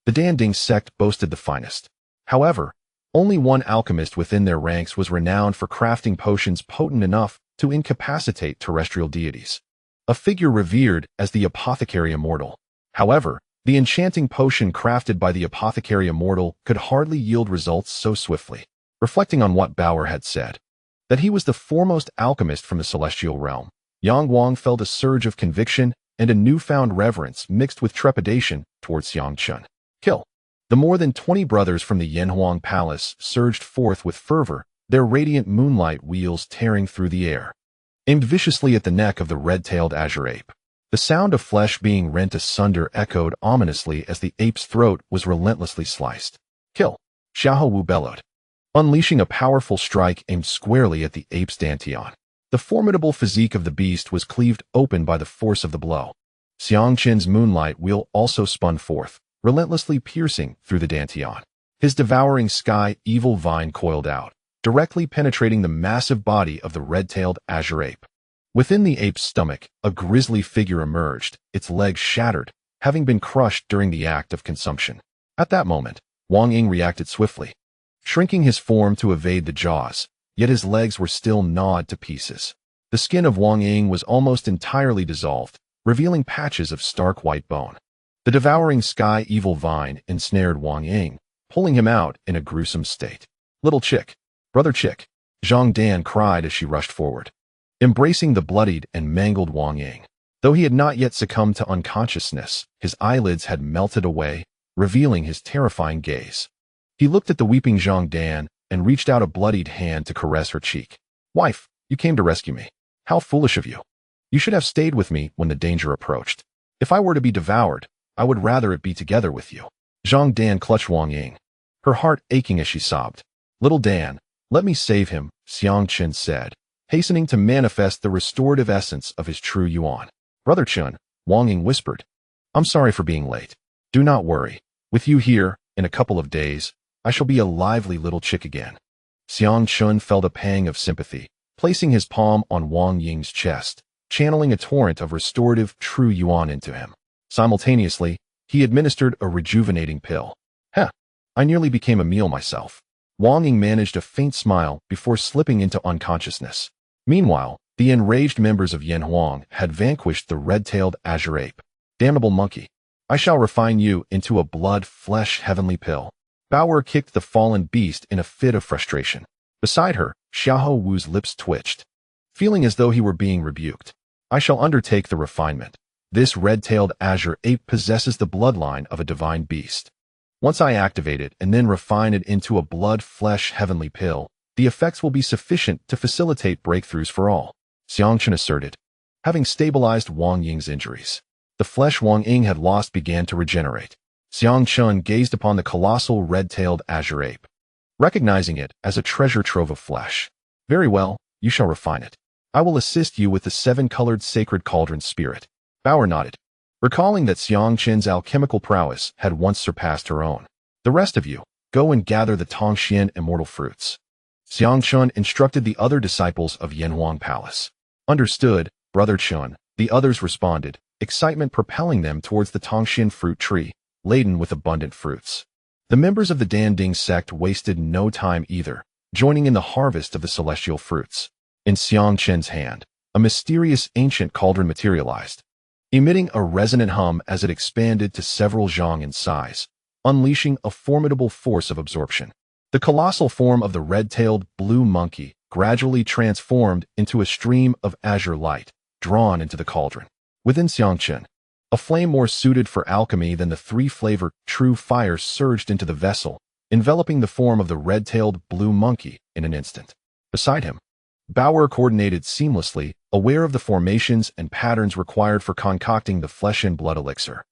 the Dan Ding sect boasted the finest. However, only one alchemist within their ranks was renowned for crafting potions potent enough to incapacitate terrestrial deities, a figure revered as the apothecary immortal. However, the enchanting potion crafted by the apothecary immortal could hardly yield results so swiftly. Reflecting on what Bauer had said, that he was the foremost alchemist from the celestial realm, Yang Guang felt a surge of conviction and a newfound reverence mixed with trepidation towards Xiang Chun. Kill. The more than 20 brothers from the Yanhuang Palace surged forth with fervor, their radiant moonlight wheels tearing through the air, aimed viciously at the neck of the red-tailed azure ape. The sound of flesh being rent asunder echoed ominously as the ape's throat was relentlessly sliced. Kill. Xiahou Wu bellowed, unleashing a powerful strike aimed squarely at the ape's dantian. The formidable physique of the beast was cleaved open by the force of the blow. Xiang Chen's moonlight wheel also spun forth, relentlessly piercing through the dantian. His devouring sky evil vine coiled out, directly penetrating the massive body of the red-tailed azure ape. Within the ape's stomach, a grisly figure emerged, its legs shattered, having been crushed during the act of consumption. At that moment, Wang Ying reacted swiftly, shrinking his form to evade the jaws, yet his legs were still gnawed to pieces. The skin of Wang Ying was almost entirely dissolved, revealing patches of stark white bone. The devouring sky evil vine ensnared Wang Ying, pulling him out in a gruesome state. Little chick, brother chick, Zhang Dan cried as she rushed forward, embracing the bloodied and mangled Wang Ying. Though he had not yet succumbed to unconsciousness, his eyelids had melted away, revealing his terrifying gaze. He looked at the weeping Zhang Dan and reached out a bloodied hand to caress her cheek. Wife, you came to rescue me. How foolish of you. You should have stayed with me when the danger approached. If I were to be devoured, I would rather it be together with you. Zhang Dan clutched Wang Ying, her heart aching as she sobbed. Little Dan, let me save him, Xiang Chun said, hastening to manifest the restorative essence of his true yuan. Brother Chun, Wang Ying whispered, I'm sorry for being late. Do not worry. With you here, in a couple of days, I shall be a lively little chick again. Xiang Chun felt a pang of sympathy, placing his palm on Wang Ying's chest, channeling a torrent of restorative true yuan into him. Simultaneously, he administered a rejuvenating pill. I nearly became a meal myself. Wang Ying managed a faint smile before slipping into unconsciousness. Meanwhile, the enraged members of Yan Huang had vanquished the red-tailed azure ape. Damnable monkey! I shall refine you into a blood-flesh heavenly pill. Bao Er kicked the fallen beast in a fit of frustration. Beside her, Xiahou Wu's lips twitched, feeling as though he were being rebuked. I shall undertake the refinement. This red-tailed azure ape possesses the bloodline of a divine beast. Once I activate it and then refine it into a blood-flesh heavenly pill, the effects will be sufficient to facilitate breakthroughs for all, Xiang Chen asserted. Having stabilized Wang Ying's injuries, the flesh Wang Ying had lost began to regenerate. Xiang Chen gazed upon the colossal red-tailed azure ape, recognizing it as a treasure trove of flesh. Very well, you shall refine it. I will assist you with the 7-colored sacred cauldron spirit. Bao Er nodded, recalling that Xiang Chen's alchemical prowess had once surpassed her own. The rest of you, go and gather the Tongxian immortal fruits. Xiang Chen instructed the other disciples of Yanhuang Palace. Understood, Brother Chen, the others responded, excitement propelling them towards the Tongxian fruit tree, laden with abundant fruits. The members of the Danding sect wasted no time either, joining in the harvest of the celestial fruits. In Xiang Chen's hand, a mysterious ancient cauldron materialized, emitting a resonant hum as it expanded to several zhang in size, unleashing a formidable force of absorption. The colossal form of the red-tailed blue monkey gradually transformed into a stream of azure light, drawn into the cauldron. Within Xiang Chen, a flame more suited for alchemy than the 3-flavor true fire surged into the vessel, enveloping the form of the red-tailed blue monkey in an instant. Beside him, Bao Er coordinated seamlessly, aware of the formations and patterns required for concocting the flesh and blood elixir.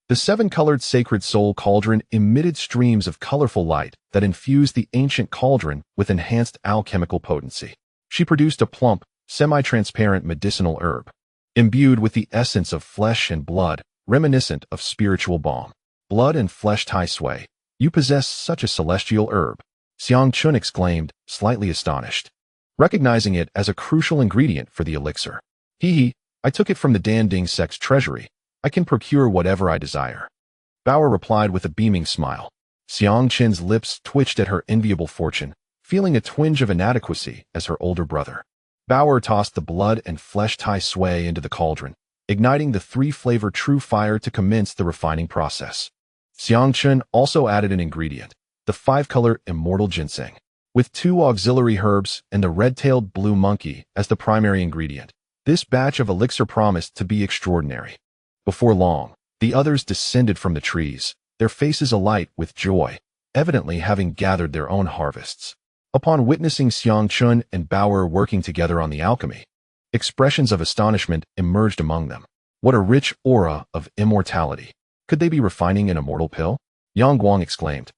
The 7-colored sacred soul cauldron emitted streams of colorful light that infused the ancient cauldron with enhanced alchemical potency. She produced a plump, semi-transparent medicinal herb, imbued with the essence of flesh and blood, reminiscent of spiritual balm. Blood and flesh tai sui, you possess such a celestial herb, Xiang Chun exclaimed, slightly astonished, recognizing it as a crucial ingredient for the elixir. Hee, I took it from the Danding sect's treasury. I can procure whatever I desire. Bao Er replied with a beaming smile. Xiang Chen's lips twitched at her enviable fortune, feeling a twinge of inadequacy as her older brother. Bao Er tossed the blood and flesh tai sui into the cauldron, igniting the 3-flavor true fire to commence the refining process. Xiang Chen also added an ingredient, the 5-color immortal ginseng, with 2 auxiliary herbs and the red-tailed blue monkey as the primary ingredient. This batch of elixir promised to be extraordinary. Before long, the others descended from the trees, their faces alight with joy, evidently having gathered their own harvests. Upon witnessing Xiang Chun and Bao Er working together on the alchemy, expressions of astonishment emerged among them. What a rich aura of immortality! Could they be refining an immortal pill? Yang Guang exclaimed,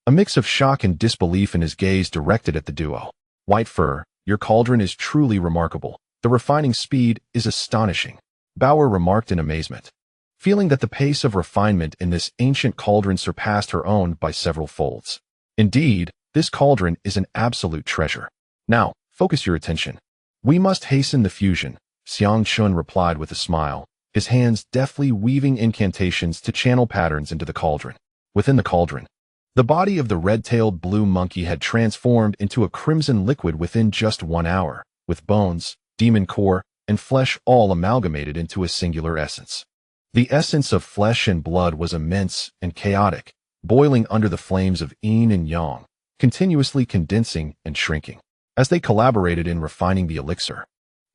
a mix of shock and disbelief in his gaze directed at the duo. White Fur, your cauldron is truly remarkable. The refining speed is astonishing, Bao Er remarked in amazement, feeling that the pace of refinement in this ancient cauldron surpassed her own by several folds. Indeed, this cauldron is an absolute treasure. Now, focus your attention. We must hasten the fusion, Xiang Chun replied with a smile, his hands deftly weaving incantations to channel patterns into the cauldron. Within the cauldron, the body of the red-tailed blue monkey had transformed into a crimson liquid within just 1 hour, with bones, demon core, and flesh all amalgamated into a singular essence. The essence of flesh and blood was immense and chaotic, boiling under the flames of yin and yang, continuously condensing and shrinking. As they collaborated in refining the elixir,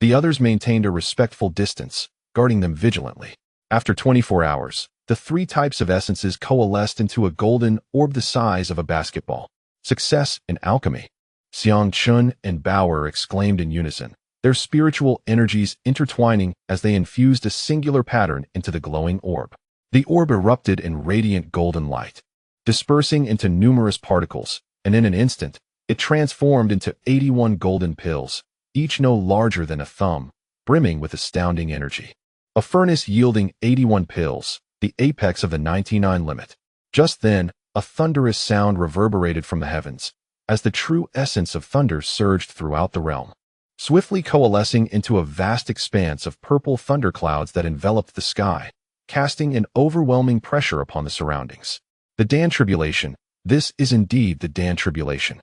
the others maintained a respectful distance, guarding them vigilantly. After 24 hours, the 3 types of essences coalesced into a golden orb the size of a basketball. Success in alchemy! Xiang Chun and Bao Er exclaimed in unison, their spiritual energies intertwining as they infused a singular pattern into the glowing orb. The orb erupted in radiant golden light, dispersing into numerous particles, and in an instant, it transformed into 81 golden pills, each no larger than a thumb, brimming with astounding energy. A furnace yielding 81 pills, the apex of the 99 limit. Just then, a thunderous sound reverberated from the heavens, as the true essence of thunder surged throughout the realm, swiftly coalescing into a vast expanse of purple thunderclouds that enveloped the sky, casting an overwhelming pressure upon the surroundings. The Dan Tribulation. This is indeed the Dan Tribulation.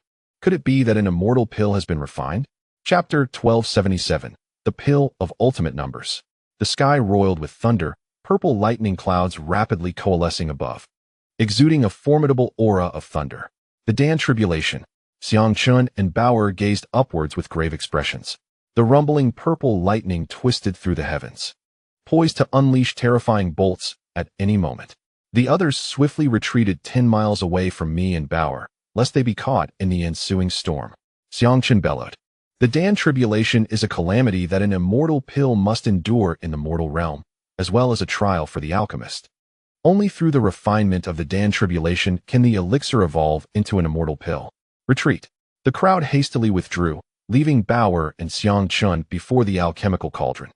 Could it be that an immortal pill has been refined? Chapter 1277. The Pill of Ultimate Numbers. The sky roiled with thunder, purple lightning clouds rapidly coalescing above, exuding a formidable aura of thunder. The Dan tribulation. Xiang Chun and Bauer gazed upwards with grave expressions. The rumbling purple lightning twisted through the heavens, poised to unleash terrifying bolts at any moment. The others swiftly retreated 10 miles away from me and Bauer, lest they be caught in the ensuing storm. Xiang Chun bellowed. The Dan tribulation is a calamity that an immortal pill must endure in the mortal realm, as well as a trial for the alchemist. Only through the refinement of the Dan tribulation can the elixir evolve into an immortal pill. Retreat. The crowd hastily withdrew, leaving Bauer and Xiang Chun before the alchemical cauldron.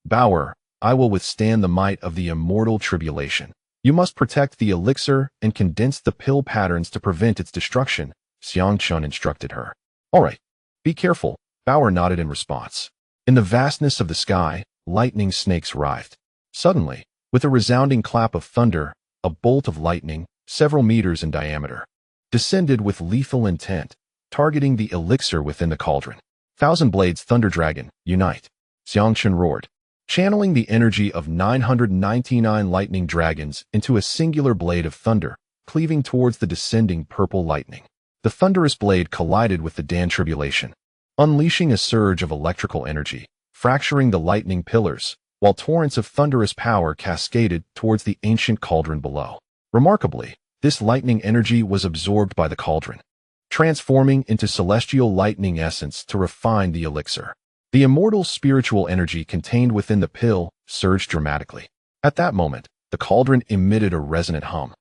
Bauer, I will withstand the might of the immortal tribulation. You must protect the elixir and condense the pill patterns to prevent its destruction, Xiang Chun instructed her. All right. Be careful, Bauer nodded in response. In the vastness of the sky, lightning snakes writhed. Suddenly, with a resounding clap of thunder, a bolt of lightning, several meters in diameter, descended with lethal intent, targeting the elixir within the cauldron. Thousand Blades Thunder Dragon, unite! Xiang Chun roared, channeling the energy of 999 lightning dragons into a singular blade of thunder, cleaving towards the descending purple lightning. The thunderous blade collided with the Dan tribulation, unleashing a surge of electrical energy, fracturing the lightning pillars, while torrents of thunderous power cascaded towards the ancient cauldron below. Remarkably, this lightning energy was absorbed by the cauldron, transforming into celestial lightning essence to refine the elixir. The immortal spiritual energy contained within the pill surged dramatically. At that moment, the cauldron emitted a resonant hum,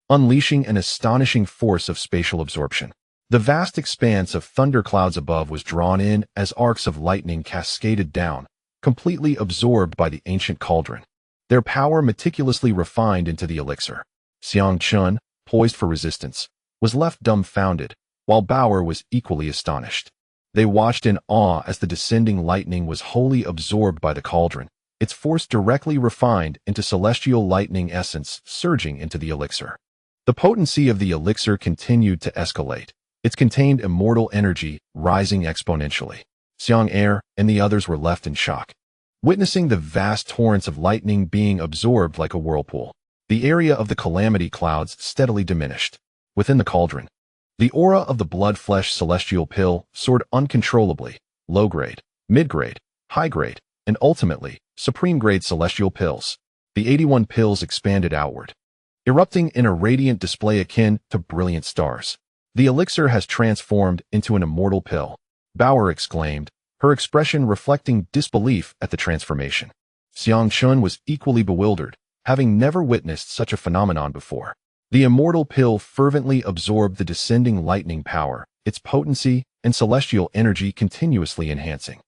unleashing an astonishing force of spatial absorption. The vast expanse of thunderclouds above was drawn in as arcs of lightning cascaded down, completely absorbed by the ancient cauldron, their power meticulously refined into the elixir. Xiang Chun, poised for resistance, was left dumbfounded, while Bauer was equally astonished. They watched in awe as the descending lightning was wholly absorbed by the cauldron, its force directly refined into celestial lightning essence surging into the elixir. The potency of the elixir continued to escalate, its contained immortal energy rising exponentially. Xiang Er and the others were left in shock, witnessing the vast torrents of lightning being absorbed like a whirlpool. The area of the calamity clouds steadily diminished. Within the cauldron, the aura of the blood-flesh celestial pill soared uncontrollably. Low-grade, mid-grade, high-grade, and ultimately, supreme-grade celestial pills. The 81 pills expanded outward, erupting in a radiant display akin to brilliant stars. The elixir has transformed into an immortal pill, Bauer exclaimed, her expression reflecting disbelief at the transformation. Xiang Chun was equally bewildered, having never witnessed such a phenomenon before. The immortal pill fervently absorbed the descending lightning power, its potency and celestial energy continuously enhancing.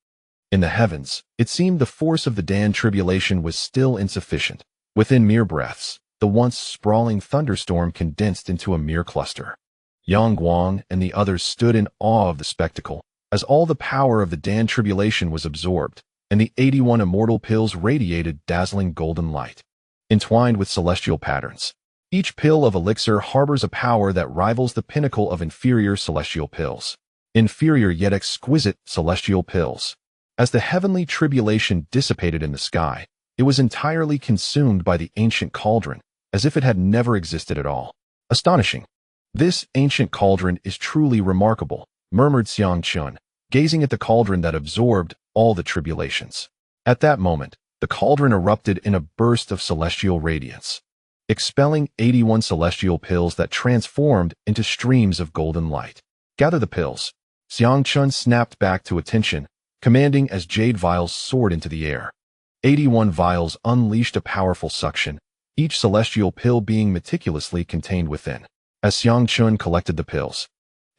In the heavens, it seemed the force of the Dan tribulation was still insufficient. Within mere breaths, the once sprawling thunderstorm condensed into a mere cluster. Yang Guang and the others stood in awe of the spectacle, as all the power of the Dan tribulation was absorbed, and the 81 immortal pills radiated dazzling golden light, entwined with celestial patterns. Each pill of elixir harbors a power that rivals the pinnacle of inferior celestial pills. Inferior yet exquisite celestial pills. As the heavenly tribulation dissipated in the sky, it was entirely consumed by the ancient cauldron, as if it had never existed at all. Astonishing. This ancient cauldron is truly remarkable, murmured Xiang Chun, gazing at the cauldron that absorbed all the tribulations. At that moment, the cauldron erupted in a burst of celestial radiance, expelling 81 celestial pills that transformed into streams of golden light. Gather the pills. Xiang Chun snapped back to attention, commanding as jade vials soared into the air. 81 vials unleashed a powerful suction, each celestial pill being meticulously contained within. As Xiang Chun collected the pills,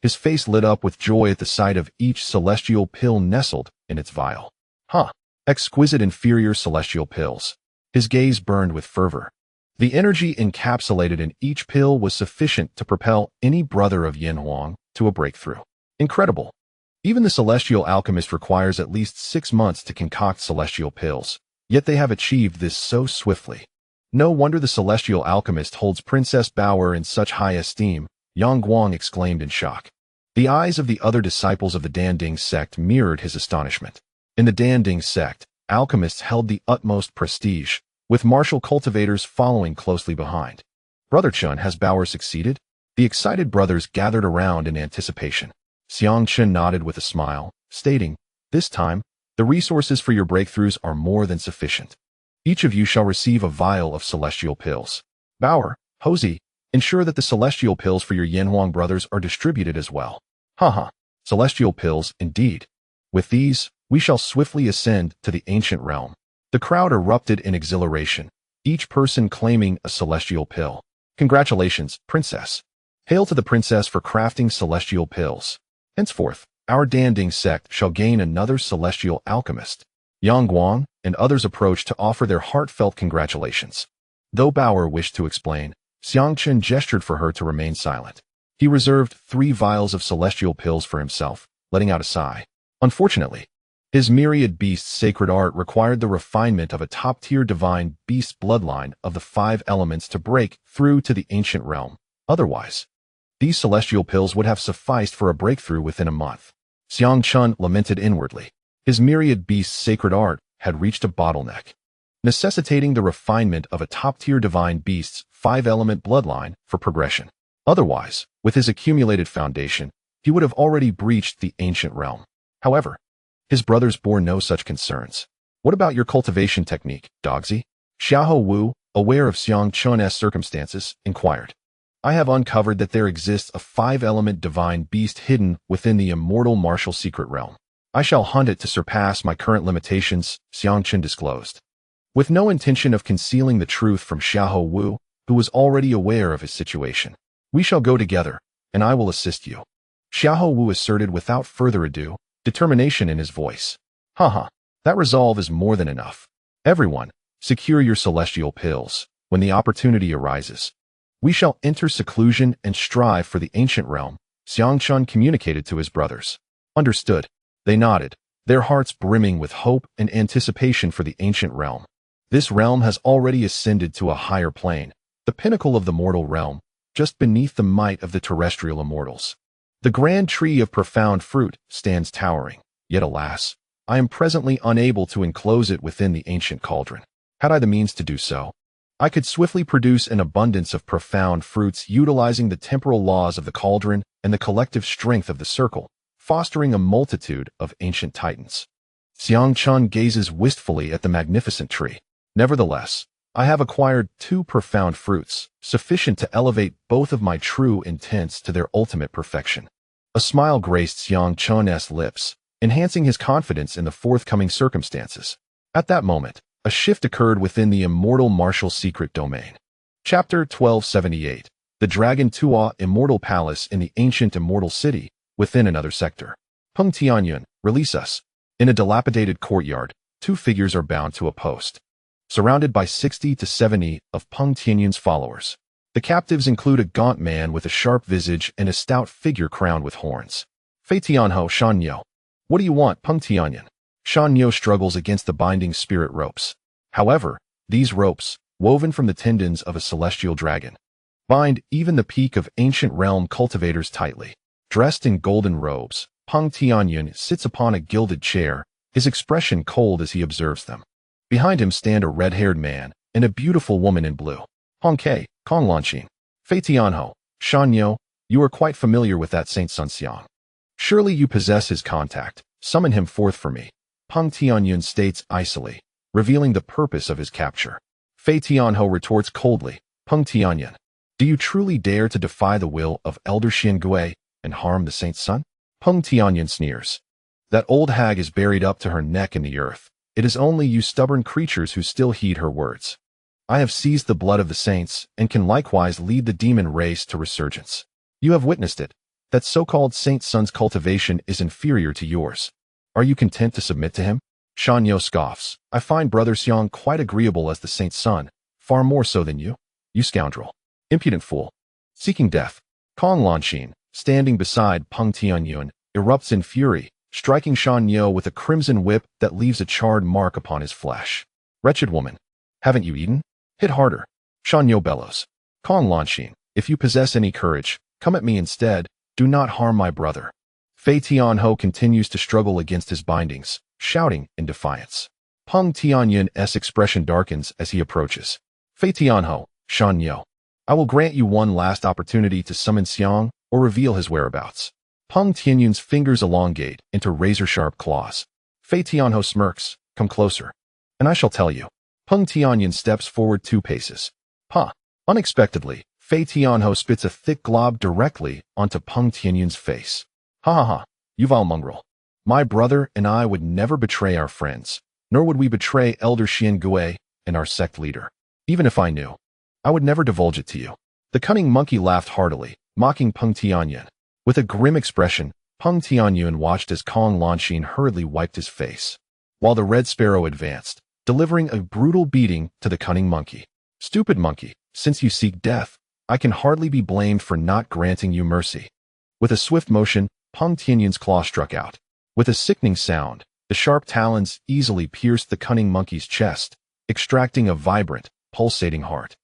his face lit up with joy at the sight of each celestial pill nestled in its vial. Exquisite inferior celestial pills. His gaze burned with fervor. The energy encapsulated in each pill was sufficient to propel any brother of Yin Huang to a breakthrough. Incredible. Even the celestial alchemist requires at least 6 months to concoct celestial pills, yet they have achieved this so swiftly. No wonder the celestial alchemist holds Princess Bauer in such high esteem, Yang Guang exclaimed in shock. The eyes of the other disciples of the Danding sect mirrored his astonishment. In the Danding sect, alchemists held the utmost prestige, with martial cultivators following closely behind. Brother Chun, has Bauer succeeded? The excited brothers gathered around in anticipation. Xiang Chun nodded with a smile, stating, "This time, the resources for your breakthroughs are more than sufficient. Each of you shall receive a vial of celestial pills. Bauer, Hosey, ensure that the celestial pills for your Yanhuang brothers are distributed as well." Haha, celestial pills, indeed. With these, we shall swiftly ascend to the ancient realm. The crowd erupted in exhilaration, each person claiming a celestial pill. Congratulations, princess. Hail to the princess for crafting celestial pills. Henceforth, our Danding sect shall gain another celestial alchemist. Yang Guang and others approached to offer their heartfelt congratulations. Though Bauer wished to explain, Xiang Chen gestured for her to remain silent. He reserved 3 vials of celestial pills for himself, letting out a sigh. Unfortunately, his myriad beasts' sacred art required the refinement of a top-tier divine beast bloodline of the 5 elements to break through to the ancient realm. Otherwise, these celestial pills would have sufficed for a breakthrough within a month. Xiang Chun lamented inwardly. His myriad beasts' sacred art had reached a bottleneck, necessitating the refinement of a top-tier divine beast's 5-element bloodline for progression. Otherwise, with his accumulated foundation, he would have already breached the ancient realm. However, his brothers bore no such concerns. "What about your cultivation technique, Dogsy?" Xiao Wu, aware of Xiang Chun's circumstances, inquired. "I have uncovered that there exists a 5-element divine beast hidden within the immortal martial secret realm. I shall hunt it to surpass my current limitations," Xiang Chun disclosed. With no intention of concealing the truth from Xiao Wu, who was already aware of his situation. "We shall go together, and I will assist you," Xiao Wu asserted without further ado, determination in his voice. Haha, that resolve is more than enough. Everyone, secure your celestial pills. When the opportunity arises, we shall enter seclusion and strive for the ancient realm, Xiang Chun communicated to his brothers. Understood. They nodded, their hearts brimming with hope and anticipation for the ancient realm. This realm has already ascended to a higher plane, the pinnacle of the mortal realm, just beneath the might of the terrestrial immortals. The grand tree of profound fruit stands towering, yet alas, I am presently unable to enclose it within the ancient cauldron. Had I the means to do so, I could swiftly produce an abundance of profound fruits utilizing the temporal laws of the cauldron and the collective strength of the circle, fostering a multitude of ancient titans. Xiang Chun gazes wistfully at the magnificent tree. Nevertheless, I have acquired 2 profound fruits, sufficient to elevate both of my true intents to their ultimate perfection. A smile graced Xiang Chun's lips, enhancing his confidence in the forthcoming circumstances. At that moment, a shift occurred within the immortal martial secret domain. Chapter 1278. The Dragon Tua Immortal Palace in the Ancient Immortal City, within another sector. Peng Tianyun, release us. In a dilapidated courtyard, 2 figures are bound to a post, surrounded by 60 to 70 of Peng Tianyun's followers. The captives include a gaunt man with a sharp visage and a stout figure crowned with horns. Fei Tianho Shanyo. What do you want, Peng Tianyun? Shanyo struggles against the binding spirit ropes. However, these ropes, woven from the tendons of a celestial dragon, bind even the peak of ancient realm cultivators tightly. Dressed in golden robes, Peng Tianyun sits upon a gilded chair, his expression cold as he observes them. Behind him stand a red-haired man and a beautiful woman in blue. Hong Kei, Kong Lanqin, Fei Tianho, Shanyo, you are quite familiar with that Saint Sun Xiang. Surely you possess his contact. Summon him forth for me, Peng Tianyun states icily, revealing the purpose of his capture. Fei Tianho retorts coldly, Peng Tianyun, do you truly dare to defy the will of Elder Xiangui and harm the Saint's son? Peng Tianyun sneers. That old hag is buried up to her neck in the earth. It is only you stubborn creatures who still heed her words. I have seized the blood of the saints and can likewise lead the demon race to resurgence. You have witnessed it. That so-called Saint's son's cultivation is inferior to yours. Are you content to submit to him? Shanyo scoffs. I find Brother Xiang quite agreeable as the Saint's son, far more so than you. You scoundrel. Impudent fool. Seeking death. Kong Lanqin, standing beside Peng Tianyun, erupts in fury, striking Shanyo with a crimson whip that leaves a charred mark upon his flesh. Wretched woman, haven't you eaten? Hit harder. Shanyo bellows. Kong Lanqin, if you possess any courage, come at me instead, Do not harm my brother. Fei Tianho continues to struggle against his bindings, shouting in defiance. Peng Tianyun's expression darkens as he approaches. Fei Tianho, Shan Yo. I will grant you one last opportunity to summon Xiang or reveal his whereabouts. Peng Tianyun's fingers elongate into razor-sharp claws. Fei Tianho smirks. Come closer, and I shall tell you. Peng Tianyun steps forward 2 paces. Pa! Unexpectedly, Fei Tianho spits a thick glob directly onto Peng Tianyun's face. Ha ha ha, you vile mongrel. My brother and I would never betray our friends, nor would we betray Elder Xian Gui and our sect leader. Even if I knew, I would never divulge it to you. The cunning monkey laughed heartily, mocking Peng Tianyun. With a grim expression, Peng Tianyun watched as Kong Lanxin hurriedly wiped his face, while the red sparrow advanced, delivering a brutal beating to the cunning monkey. Stupid monkey, since you seek death, I can hardly be blamed for not granting you mercy. With a swift motion, Peng Tianyun's claw struck out. With a sickening sound, the sharp talons easily pierced the cunning monkey's chest, extracting a vibrant, pulsating heart.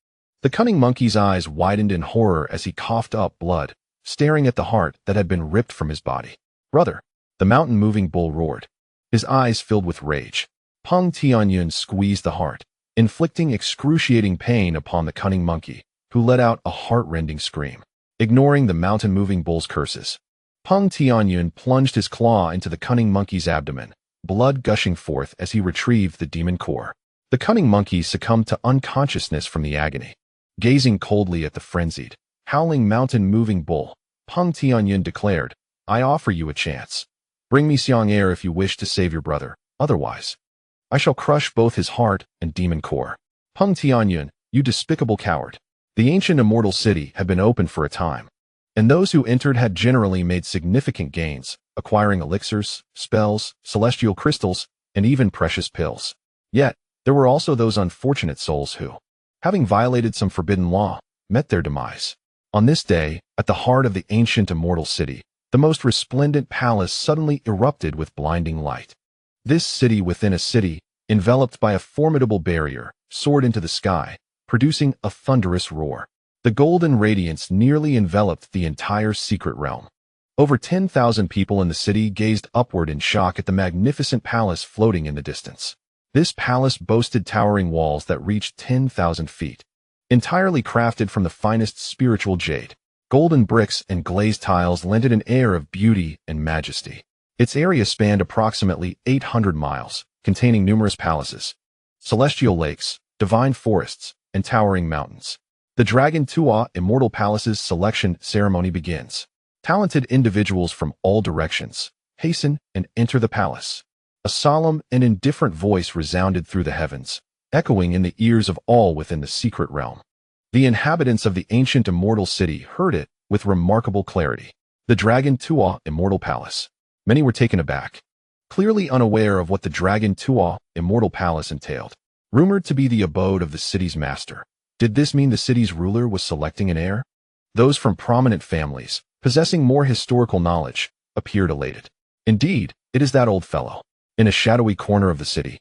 The cunning monkey's eyes widened in horror as he coughed up blood, staring at the heart that had been ripped from his body. Brother, the mountain-moving bull roared, his eyes filled with rage. Peng Tianyun squeezed the heart, inflicting excruciating pain upon the cunning monkey, who let out a heart-rending scream. Ignoring the mountain-moving bull's curses, Peng Tianyun plunged his claw into the cunning monkey's abdomen, blood gushing forth as he retrieved the demon core. The cunning monkey succumbed to unconsciousness from the agony. Gazing coldly at the frenzied, howling mountain-moving bull, Peng Tianyun declared, I offer you a chance. Bring me Xiang Air if you wish to save your brother, otherwise I shall crush both his heart and demon core. Peng Tianyun, you despicable coward. The ancient immortal city had been open for a time, and those who entered had generally made significant gains, acquiring elixirs, spells, celestial crystals, and even precious pills. Yet, there were also those unfortunate souls who, having violated some forbidden law, met their demise. On this day, at the heart of the ancient immortal city, the most resplendent palace suddenly erupted with blinding light. This city within a city, enveloped by a formidable barrier, soared into the sky, producing a thunderous roar. The golden radiance nearly enveloped the entire secret realm. Over 10,000 people in the city gazed upward in shock at the magnificent palace floating in the distance. This palace boasted towering walls that reached 10,000 feet, entirely crafted from the finest spiritual jade. Golden bricks and glazed tiles lent it an air of beauty and majesty. Its area spanned approximately 800 miles, containing numerous palaces, celestial lakes, divine forests, and towering mountains. The Dragon Tua Immortal Palace's selection ceremony begins. Talented individuals from all directions hasten and enter the palace. A solemn and indifferent voice resounded through the heavens, echoing in the ears of all within the secret realm. The inhabitants of the ancient immortal city heard it with remarkable clarity. The Dragon Tua Immortal Palace. Many were taken aback, clearly unaware of what the Dragon Tua Immortal Palace entailed. Rumored to be the abode of the city's master, did this mean the city's ruler was selecting an heir? Those from prominent families, possessing more historical knowledge, appeared elated. Indeed, it is that old fellow. In a shadowy corner of the city,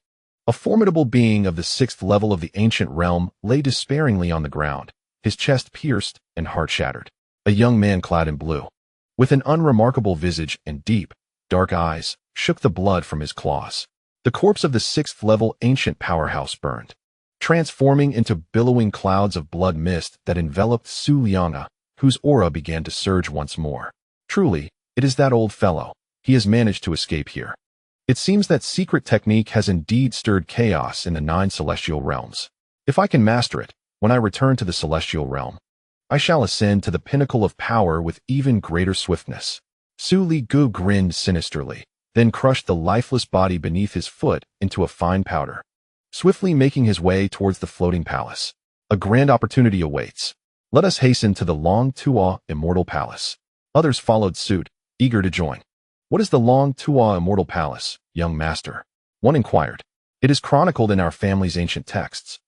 a formidable being of the 6th level of the ancient realm lay despairingly on the ground, his chest pierced and heart shattered. A young man clad in blue, with an unremarkable visage and deep, dark eyes, shook the blood from his claws. The corpse of the 6th level ancient powerhouse burned, transforming into billowing clouds of blood mist that enveloped Su Lianga, whose aura began to surge once more. Truly, it is that old fellow. He has managed to escape here. It seems that secret technique has indeed stirred chaos in the 9 celestial realms. If I can master it, when I return to the celestial realm, I shall ascend to the pinnacle of power with even greater swiftness. Su Li Gu grinned sinisterly, then crushed the lifeless body beneath his foot into a fine powder, swiftly making his way towards the floating palace. A grand opportunity awaits. Let us hasten to the Long Tua Immortal Palace. Others followed suit, eager to join. What is the Long Tua Immortal Palace, young master? One inquired. It is chronicled in our family's ancient texts.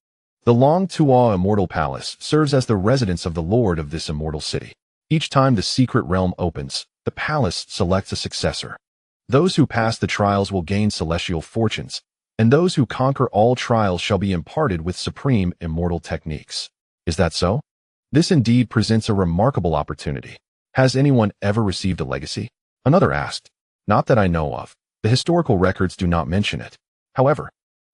The Long Tua Immortal Palace serves as the residence of the lord of this immortal city. Each time the secret realm opens, the palace selects a successor. Those who pass the trials will gain celestial fortunes, and those who conquer all trials shall be imparted with supreme immortal techniques. Is that so? This indeed presents a remarkable opportunity. Has anyone ever received a legacy? Another asked. Not that I know of. The historical records do not mention it. However,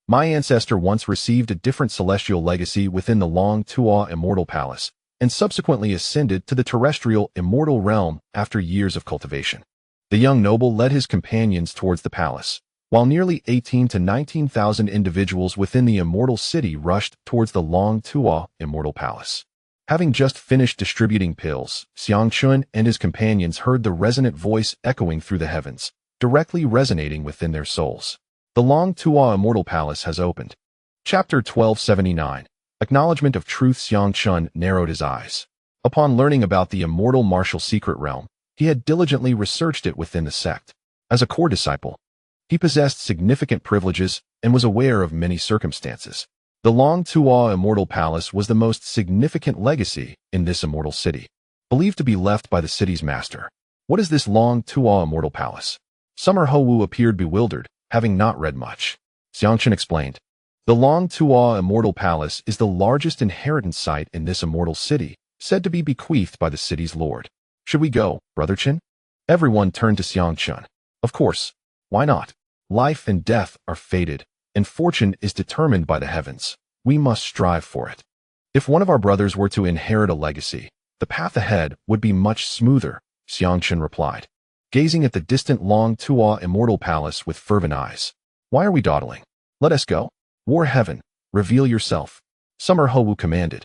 my ancestor once received a different celestial legacy within the Long Tuo Immortal Palace, and subsequently ascended to the terrestrial immortal realm after years of cultivation. The young noble led his companions towards the palace, while nearly 18 to 19,000 individuals within the immortal city rushed towards the Long Tuo Immortal Palace. Having just finished distributing pills, Xiangchun and his companions heard the resonant voice echoing through the heavens, directly resonating within their souls. The Long Tuo Immortal Palace has opened. Chapter 1279. Acknowledgement of Truth. Xiangchun narrowed his eyes. Upon learning about the immortal martial secret realm, he had diligently researched it within the sect. As a core disciple, he possessed significant privileges and was aware of many circumstances. The Long Tuo Immortal Palace was the most significant legacy in this immortal city, believed to be left by the city's master. What is this Long Tuo Immortal Palace? Summer Hou appeared bewildered, having not read much. Xiangchun explained. The Long Tuo Immortal Palace is the largest inheritance site in this immortal city, said to be bequeathed by the city's lord. Should we go, Brother Chen? Everyone turned to Xiangchun. Of course. Why not? Life and death are fated, and fortune is determined by the heavens. We must strive for it. If one of our brothers were to inherit a legacy, the path ahead would be much smoother, Xiangchun replied, gazing at the distant Long Tuo Immortal Palace with fervent eyes. Why are we dawdling? Let us go. War Heaven, reveal yourself, Summer Hou commanded,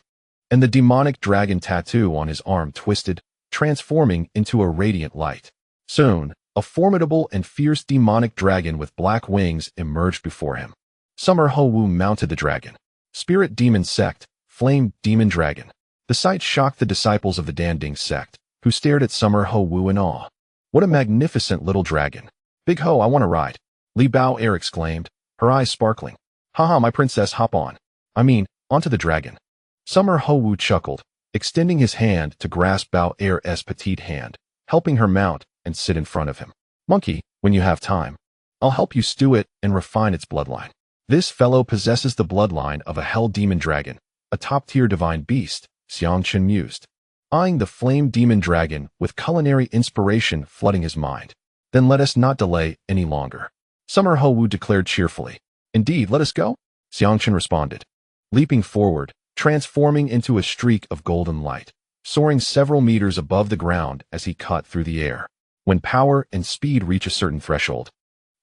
and the demonic dragon tattoo on his arm twisted, transforming into a radiant light. Soon, a formidable and fierce demonic dragon with black wings emerged before him. Summer Hou mounted the dragon. Spirit Demon Sect, Flame Demon Dragon. The sight shocked the disciples of the Danding Sect, who stared at Summer Hou in awe. What a magnificent little dragon. Big Ho, I want to ride. Li Bao Air exclaimed, her eyes sparkling. Haha, my princess, hop on. Onto the dragon. Summer Hou chuckled, extending his hand to grasp Bao Air's petite hand, helping her mount and sit in front of him. Monkey, when you have time, I'll help you stew it and refine its bloodline. This fellow possesses the bloodline of a hell demon dragon, a top-tier divine beast, Xiangchun mused, eyeing the flame demon dragon with culinary inspiration flooding his mind. Then let us not delay any longer. Summer Hou declared cheerfully. Indeed, let us go? Xiangchun responded, leaping forward, transforming into a streak of golden light, soaring several meters above the ground as he cut through the air. When power and speed reach a certain threshold,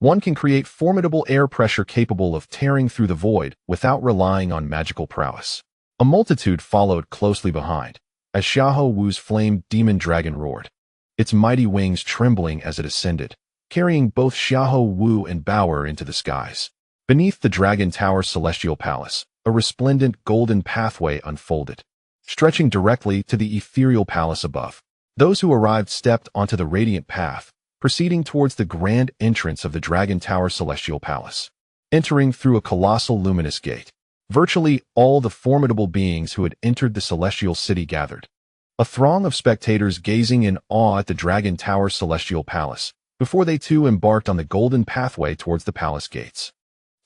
one can create formidable air pressure capable of tearing through the void without relying on magical prowess. A multitude followed closely behind, as Xiahou Wu's flame demon dragon roared, its mighty wings trembling as it ascended, carrying both Xiahou Wu and Bauer into the skies. Beneath the Dragon Tower Celestial Palace, a resplendent golden pathway unfolded, stretching directly to the ethereal palace above. Those who arrived stepped onto the radiant path, proceeding towards the grand entrance of the Dragon Tower Celestial Palace. Entering through a colossal luminous gate, virtually all the formidable beings who had entered the celestial city gathered. A throng of spectators gazing in awe at the Dragon Tower Celestial Palace, before they too embarked on the golden pathway towards the palace gates.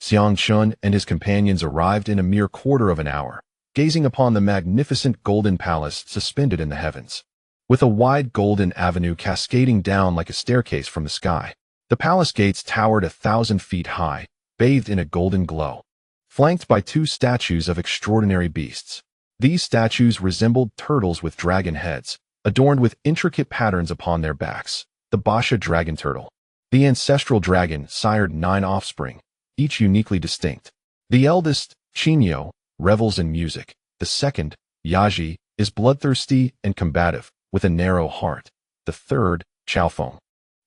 Xiangchun and his companions arrived in a mere quarter of an hour, gazing upon the magnificent golden palace suspended in the heavens. With a wide golden avenue cascading down like a staircase from the sky, the palace gates towered 1,000 feet high, bathed in a golden glow, flanked by two statues of extraordinary beasts. These statues resembled turtles with dragon heads, adorned with intricate patterns upon their backs. The Basha dragon turtle. The ancestral dragon sired 9 offspring, each uniquely distinct. The eldest, Qinyo, revels in music. The second, Yaji, is bloodthirsty and combative, with a narrow heart. The third, Chaofeng,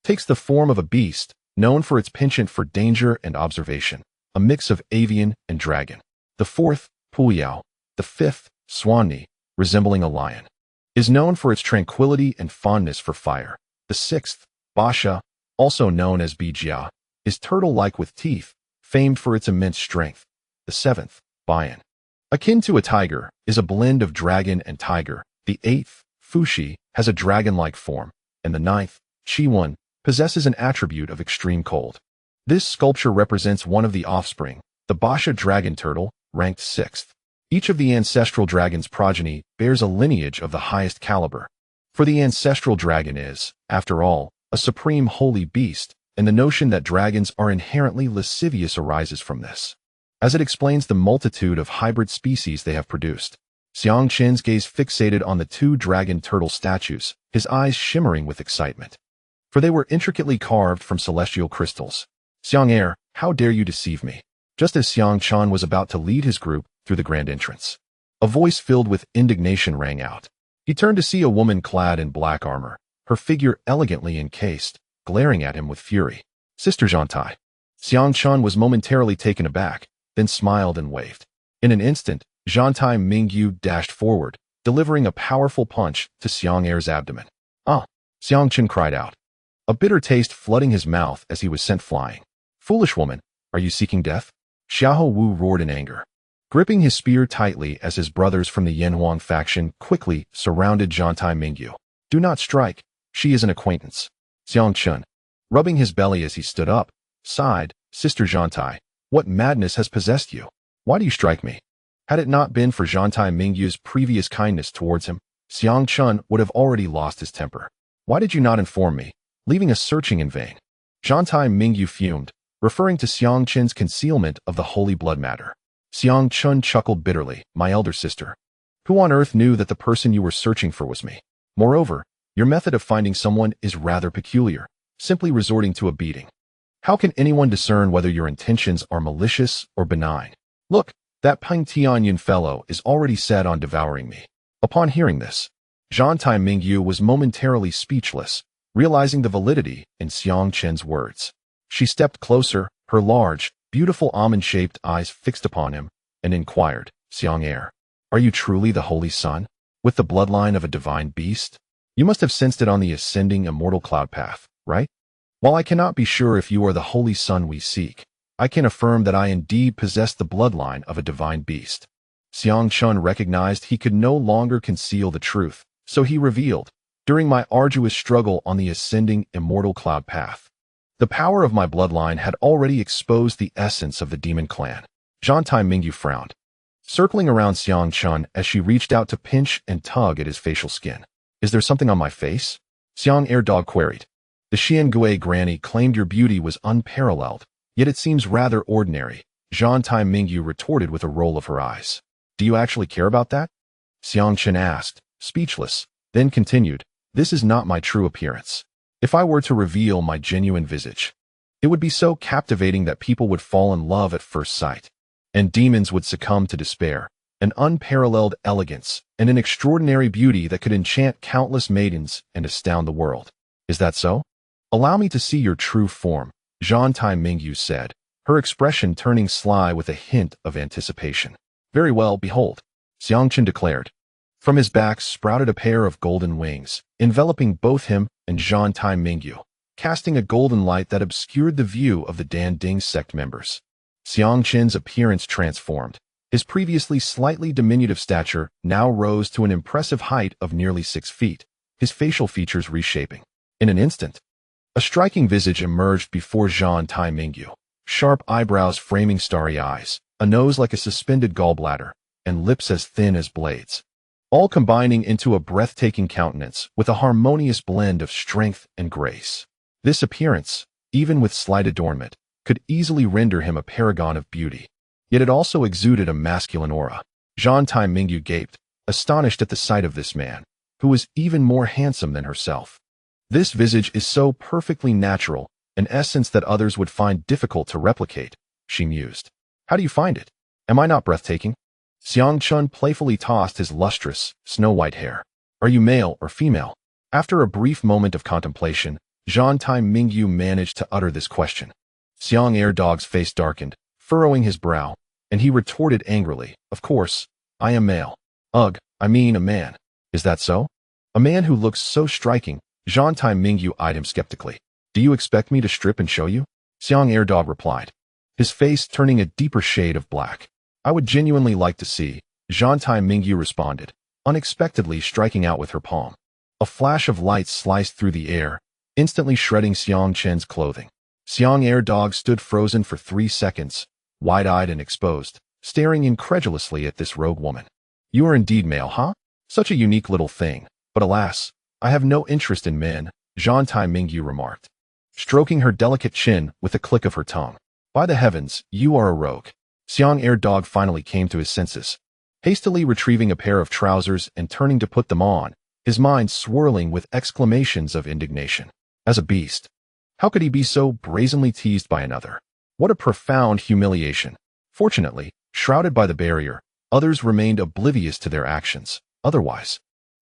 takes the form of a beast, known for its penchant for danger and observation, a mix of avian and dragon. The fourth, Puyao, the fifth, Swanni, resembling a lion, is known for its tranquility and fondness for fire. The sixth, Basha, also known as Bijia, is turtle-like with teeth, famed for its immense strength. The seventh, Bayan, akin to a tiger, is a blend of dragon and tiger. The eighth, Fushi, has a dragon-like form, and the ninth, Chiwan, possesses an attribute of extreme cold. This sculpture represents one of the offspring, the Basha dragon turtle, ranked 6th. Each of the ancestral dragon's progeny bears a lineage of the highest caliber. For the ancestral dragon is, after all, a supreme holy beast, and the notion that dragons are inherently lascivious arises from this, as it explains the multitude of hybrid species they have produced. Xiang Qin's gaze fixated on the two dragon turtle statues, his eyes shimmering with excitement. For they were intricately carved from celestial crystals. Xiang Er, how dare you deceive me? Just as Xiang Chan was about to lead his group through the grand entrance, a voice filled with indignation rang out. He turned to see a woman clad in black armor, her figure elegantly encased, glaring at him with fury. Sister Zhantai. Xiang Chan was momentarily taken aback, then smiled and waved. In an instant, Zhantai Mingyu dashed forward, delivering a powerful punch to Xiang Er's abdomen. Ah! Xiang Chen cried out, a bitter taste flooding his mouth as he was sent flying. Foolish woman, are you seeking death? Xiahou Wu roared in anger, gripping his spear tightly as his brothers from the Yanhuang faction quickly surrounded Zhantai Mingyu. Do not strike, she is an acquaintance. Xiang Chen, rubbing his belly as he stood up, sighed, Sister Zhantai, what madness has possessed you? Why do you strike me? Had it not been for Zhantai Mingyu's previous kindness towards him, Xiang Chen would have already lost his temper. Why did you not inform me, leaving us searching in vain? Zhantai Mingyu fumed, referring to Xiang Chen's concealment of the holy blood matter. Xiang Chen chuckled bitterly, my elder sister. Who on earth knew that the person you were searching for was me? Moreover, your method of finding someone is rather peculiar, simply resorting to a beating. How can anyone discern whether your intentions are malicious or benign? Look, that Peng Tianyan fellow is already set on devouring me. Upon hearing this, Zhantai Mingyu was momentarily speechless, realizing the validity in Xiang Chen's words. She stepped closer, her large, beautiful almond-shaped eyes fixed upon him, and inquired, Xiang Er, are you truly the Holy Son, with the bloodline of a divine beast? You must have sensed it on the ascending immortal cloud path, right? While I cannot be sure if you are the Holy Son we seek, I can affirm that I indeed possess the bloodline of a divine beast. Xiang Chen recognized he could no longer conceal the truth, so he revealed, during my arduous struggle on the ascending immortal cloud path, the power of my bloodline had already exposed the essence of the demon clan. Zhantai Mingyu frowned, circling around Xiang Chen as she reached out to pinch and tug at his facial skin. Is there something on my face? Xiang Er dog queried. The Xiangui granny claimed your beauty was unparalleled, yet it seems rather ordinary, Zhantai Mingyu retorted with a roll of her eyes. Do you actually care about that? Xiang Chen asked, speechless, then continued, this is not my true appearance. If I were to reveal my genuine visage, it would be so captivating that people would fall in love at first sight, and demons would succumb to despair, an unparalleled elegance, and an extraordinary beauty that could enchant countless maidens and astound the world. Is that so? Allow me to see your true form, Zhantai Mingyu said, her expression turning sly with a hint of anticipation. Very well, behold, Xiang Chen declared. From his back sprouted a pair of golden wings, enveloping both him and Zhantai Mingyu, casting a golden light that obscured the view of the Dan Ding sect members. Xiang Chen's appearance transformed. His previously slightly diminutive stature now rose to an impressive height of nearly 6 feet, his facial features reshaping. In an instant, a striking visage emerged before Zhantai Mingyu, sharp eyebrows framing starry eyes, a nose like a suspended gallbladder, and lips as thin as blades, all combining into a breathtaking countenance with a harmonious blend of strength and grace. This appearance, even with slight adornment, could easily render him a paragon of beauty, yet it also exuded a masculine aura. Zhantai Mingyu gaped, astonished at the sight of this man, who was even more handsome than herself. This visage is so perfectly natural, an essence that others would find difficult to replicate, she mused. How do you find it? Am I not breathtaking? Xiang Chen playfully tossed his lustrous, snow-white hair. Are you male or female? After a brief moment of contemplation, Zhantai Mingyu managed to utter this question. Xiang Er Dog's face darkened, furrowing his brow, and he retorted angrily, of course, I am male. Ugh, I mean a man. Is that so? A man who looks so striking. Zhantai Mingyu eyed him skeptically. Do you expect me to strip and show you? Xiang Er Dog replied, his face turning a deeper shade of black. I would genuinely like to see, Zhantai Mingyu responded, unexpectedly striking out with her palm. A flash of light sliced through the air, instantly shredding Xiang Chen's clothing. Xiang Er Dog stood frozen for 3 seconds, wide-eyed and exposed, staring incredulously at this rogue woman. You are indeed male, huh? Such a unique little thing, but alas, I have no interest in men, Zhan Tai Mingyu remarked, stroking her delicate chin with a click of her tongue. By the heavens, you are a rogue. Xiang Air Dog finally came to his senses, hastily retrieving a pair of trousers and turning to put them on, his mind swirling with exclamations of indignation. As a beast, how could he be so brazenly teased by another? What a profound humiliation. Fortunately, shrouded by the barrier, others remained oblivious to their actions. Otherwise,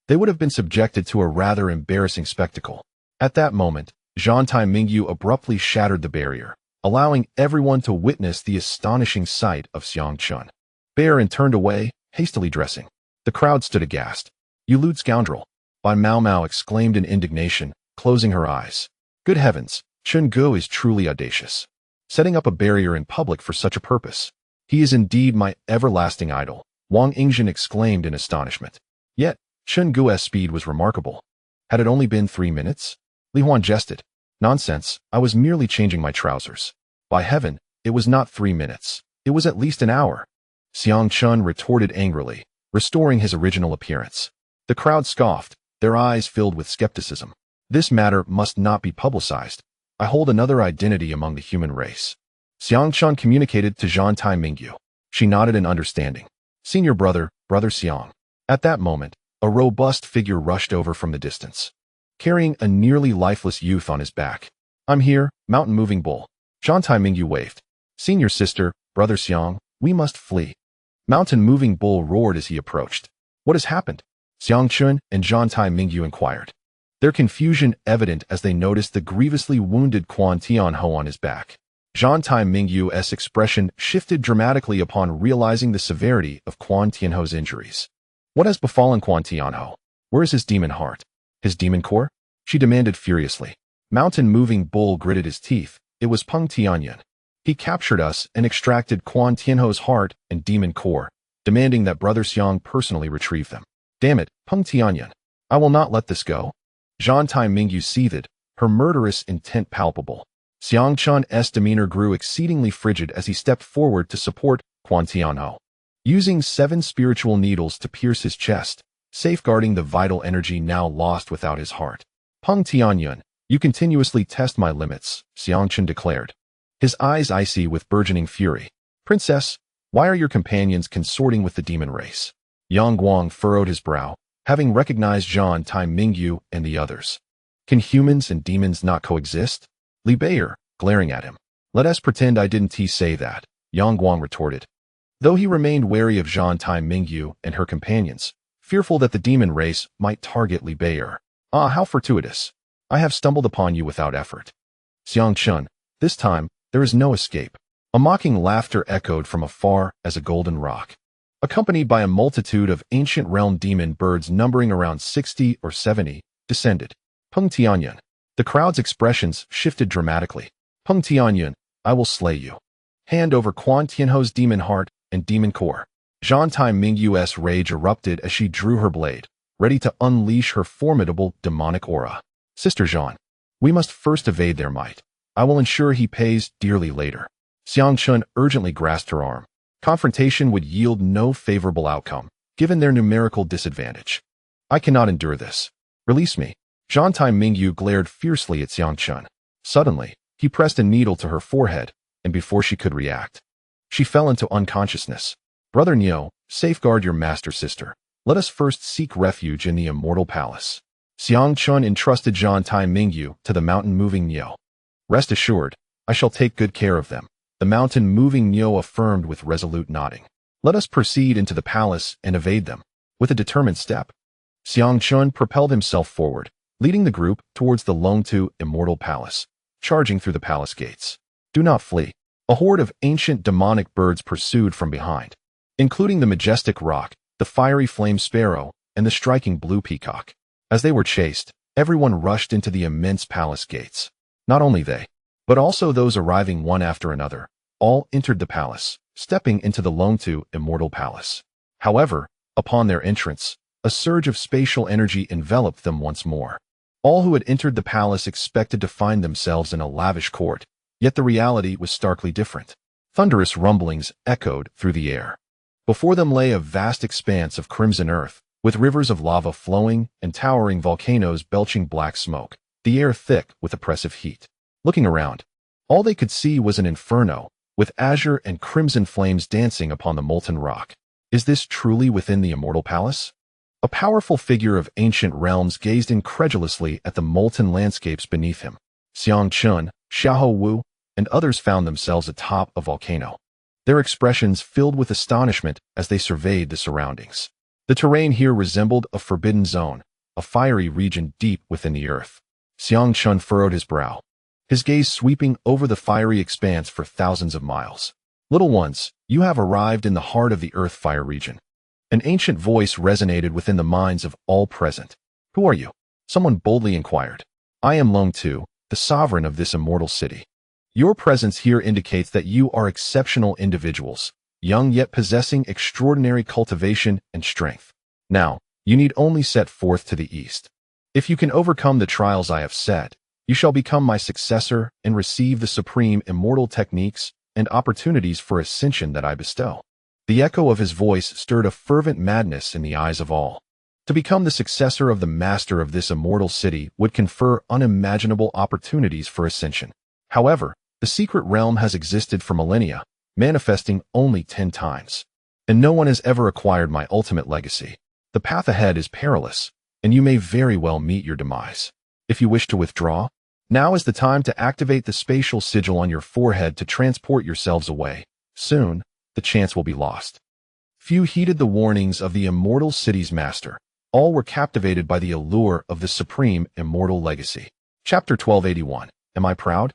they would have been subjected to a rather embarrassing spectacle. At that moment, Zhan Tai Mingyu abruptly shattered the barrier, allowing everyone to witness the astonishing sight of Xiang Chun. Bare and turned away, hastily dressing. The crowd stood aghast. You lewd scoundrel! Bai Mao Mao exclaimed in indignation, closing her eyes. Good heavens, Chun Gu is truly audacious. Setting up a barrier in public for such a purpose. He is indeed my everlasting idol, Wang Yingzhen exclaimed in astonishment. Yet, Chun Gu's speed was remarkable. Had it only been 3 minutes? Li Huan jested. Nonsense, I was merely changing my trousers. By heaven, it was not 3 minutes. It was at least an hour. Xiang Chun retorted angrily, restoring his original appearance. The crowd scoffed, their eyes filled with skepticism. This matter must not be publicized. I hold another identity among the human race. Xiang Chun communicated to Zhan Tai Mingyu. She nodded in understanding. Senior brother, Brother Xiang. At that moment, a robust figure rushed over from the distance, carrying a nearly lifeless youth on his back. I'm here, Mountain Moving Bull. Zhan Tai Mingyu waved. Senior sister, Brother Xiang, we must flee. Mountain Moving Bull roared as he approached. What has happened? Xiang Chun and Zhan Tai Mingyu inquired, their confusion evident as they noticed the grievously wounded Quan Tianho on his back. Zhan Tai Mingyu's expression shifted dramatically upon realizing the severity of Quan Tianho's injuries. What has befallen Quan Tianho? Where is his demon heart? His demon core? She demanded furiously. Mountain Moving Bull gritted his teeth. It was Peng Tianyan. He captured us and extracted Quan Tianho's heart and demon core, demanding that Brother Xiang personally retrieve them. Damn it, Peng Tianyan. I will not let this go. Zhan Tai Mingyu seethed, her murderous intent palpable. Xiang Chun's demeanor grew exceedingly frigid as he stepped forward to support Quan Tianho, using 7 spiritual needles to pierce his chest, safeguarding the vital energy now lost without his heart. Peng Tianyan, you continuously test my limits, Xiang Chun declared, his eyes icy with burgeoning fury. Princess, why are your companions consorting with the demon race? Yang Guang furrowed his brow, having recognized Zhan Tai Mingyu and the others. Can humans and demons not coexist? Li Beier, glaring at him. Let us pretend I didn't say that, Yang Guang retorted. Though he remained wary of Zhan Tai Mingyu and her companions, fearful that the demon race might target Li Beier. Ah, how fortuitous. I have stumbled upon you without effort. Xiang Chun, this time, there is no escape. A mocking laughter echoed from afar as a golden rock, accompanied by a multitude of ancient realm demon birds numbering around 60 or 70, descended. Peng Tianyan. The crowd's expressions shifted dramatically. Peng Tianyan, I will slay you. Hand over Quan Tianho's demon heart and demon core. Zhan Tai Mingyu's rage erupted as she drew her blade, ready to unleash her formidable demonic aura. Sister Zhan, we must first evade their might. I will ensure he pays dearly later. Xiang Chun urgently grasped her arm. Confrontation would yield no favorable outcome, given their numerical disadvantage. I cannot endure this. Release me. Zhan Tai Mingyu glared fiercely at Xiang Chun. Suddenly, he pressed a needle to her forehead, and before she could react, she fell into unconsciousness. Brother Niu, safeguard your master sister. Let us first seek refuge in the immortal palace. Xiang Chun entrusted Zhan Tai Mingyu to the mountain-moving Niu. Rest assured, I shall take good care of them. The mountain-moving Niu affirmed with resolute nodding. Let us proceed into the palace and evade them. With a determined step, Xiang Chun propelled himself forward, leading the group towards the Longtu Immortal Palace, charging through the palace gates. Do not flee. A horde of ancient demonic birds pursued from behind, including the majestic roc, the fiery flame sparrow, and the striking blue peacock. As they were chased, everyone rushed into the immense palace gates. Not only they, but also those arriving one after another, all entered the palace, stepping into the Longtu Immortal Palace. However, upon their entrance, a surge of spatial energy enveloped them once more. All who had entered the palace expected to find themselves in a lavish court, yet the reality was starkly different. Thunderous rumblings echoed through the air. Before them lay a vast expanse of crimson earth, with rivers of lava flowing and towering volcanoes belching black smoke, the air thick with oppressive heat. Looking around, all they could see was an inferno, with azure and crimson flames dancing upon the molten rock. Is this truly within the immortal palace? A powerful figure of ancient realms gazed incredulously at the molten landscapes beneath him. Xiang Chun, Xiao Wu, and others found themselves atop a volcano, their expressions filled with astonishment as they surveyed the surroundings. The terrain here resembled a forbidden zone, a fiery region deep within the earth. Xiang Chun furrowed his brow, his gaze sweeping over the fiery expanse for thousands of miles. Little ones, you have arrived in the heart of the earth fire region. An ancient voice resonated within the minds of all present. Who are you? Someone boldly inquired. I am Long Tu, the sovereign of this immortal city. Your presence here indicates that you are exceptional individuals, young yet possessing extraordinary cultivation and strength. Now, you need only set forth to the east. If you can overcome the trials I have set, you shall become my successor and receive the supreme immortal techniques and opportunities for ascension that I bestow. The echo of his voice stirred a fervent madness in the eyes of all. To become the successor of the master of this immortal city would confer unimaginable opportunities for ascension. However, the secret realm has existed for millennia, manifesting only 10 times. And no one has ever acquired my ultimate legacy. The path ahead is perilous, and you may very well meet your demise. If you wish to withdraw, now is the time to activate the spatial sigil on your forehead to transport yourselves away. Soon, the chance will be lost. Few heeded the warnings of the immortal city's master. All were captivated by the allure of the supreme immortal legacy. Chapter 1281. Am I proud?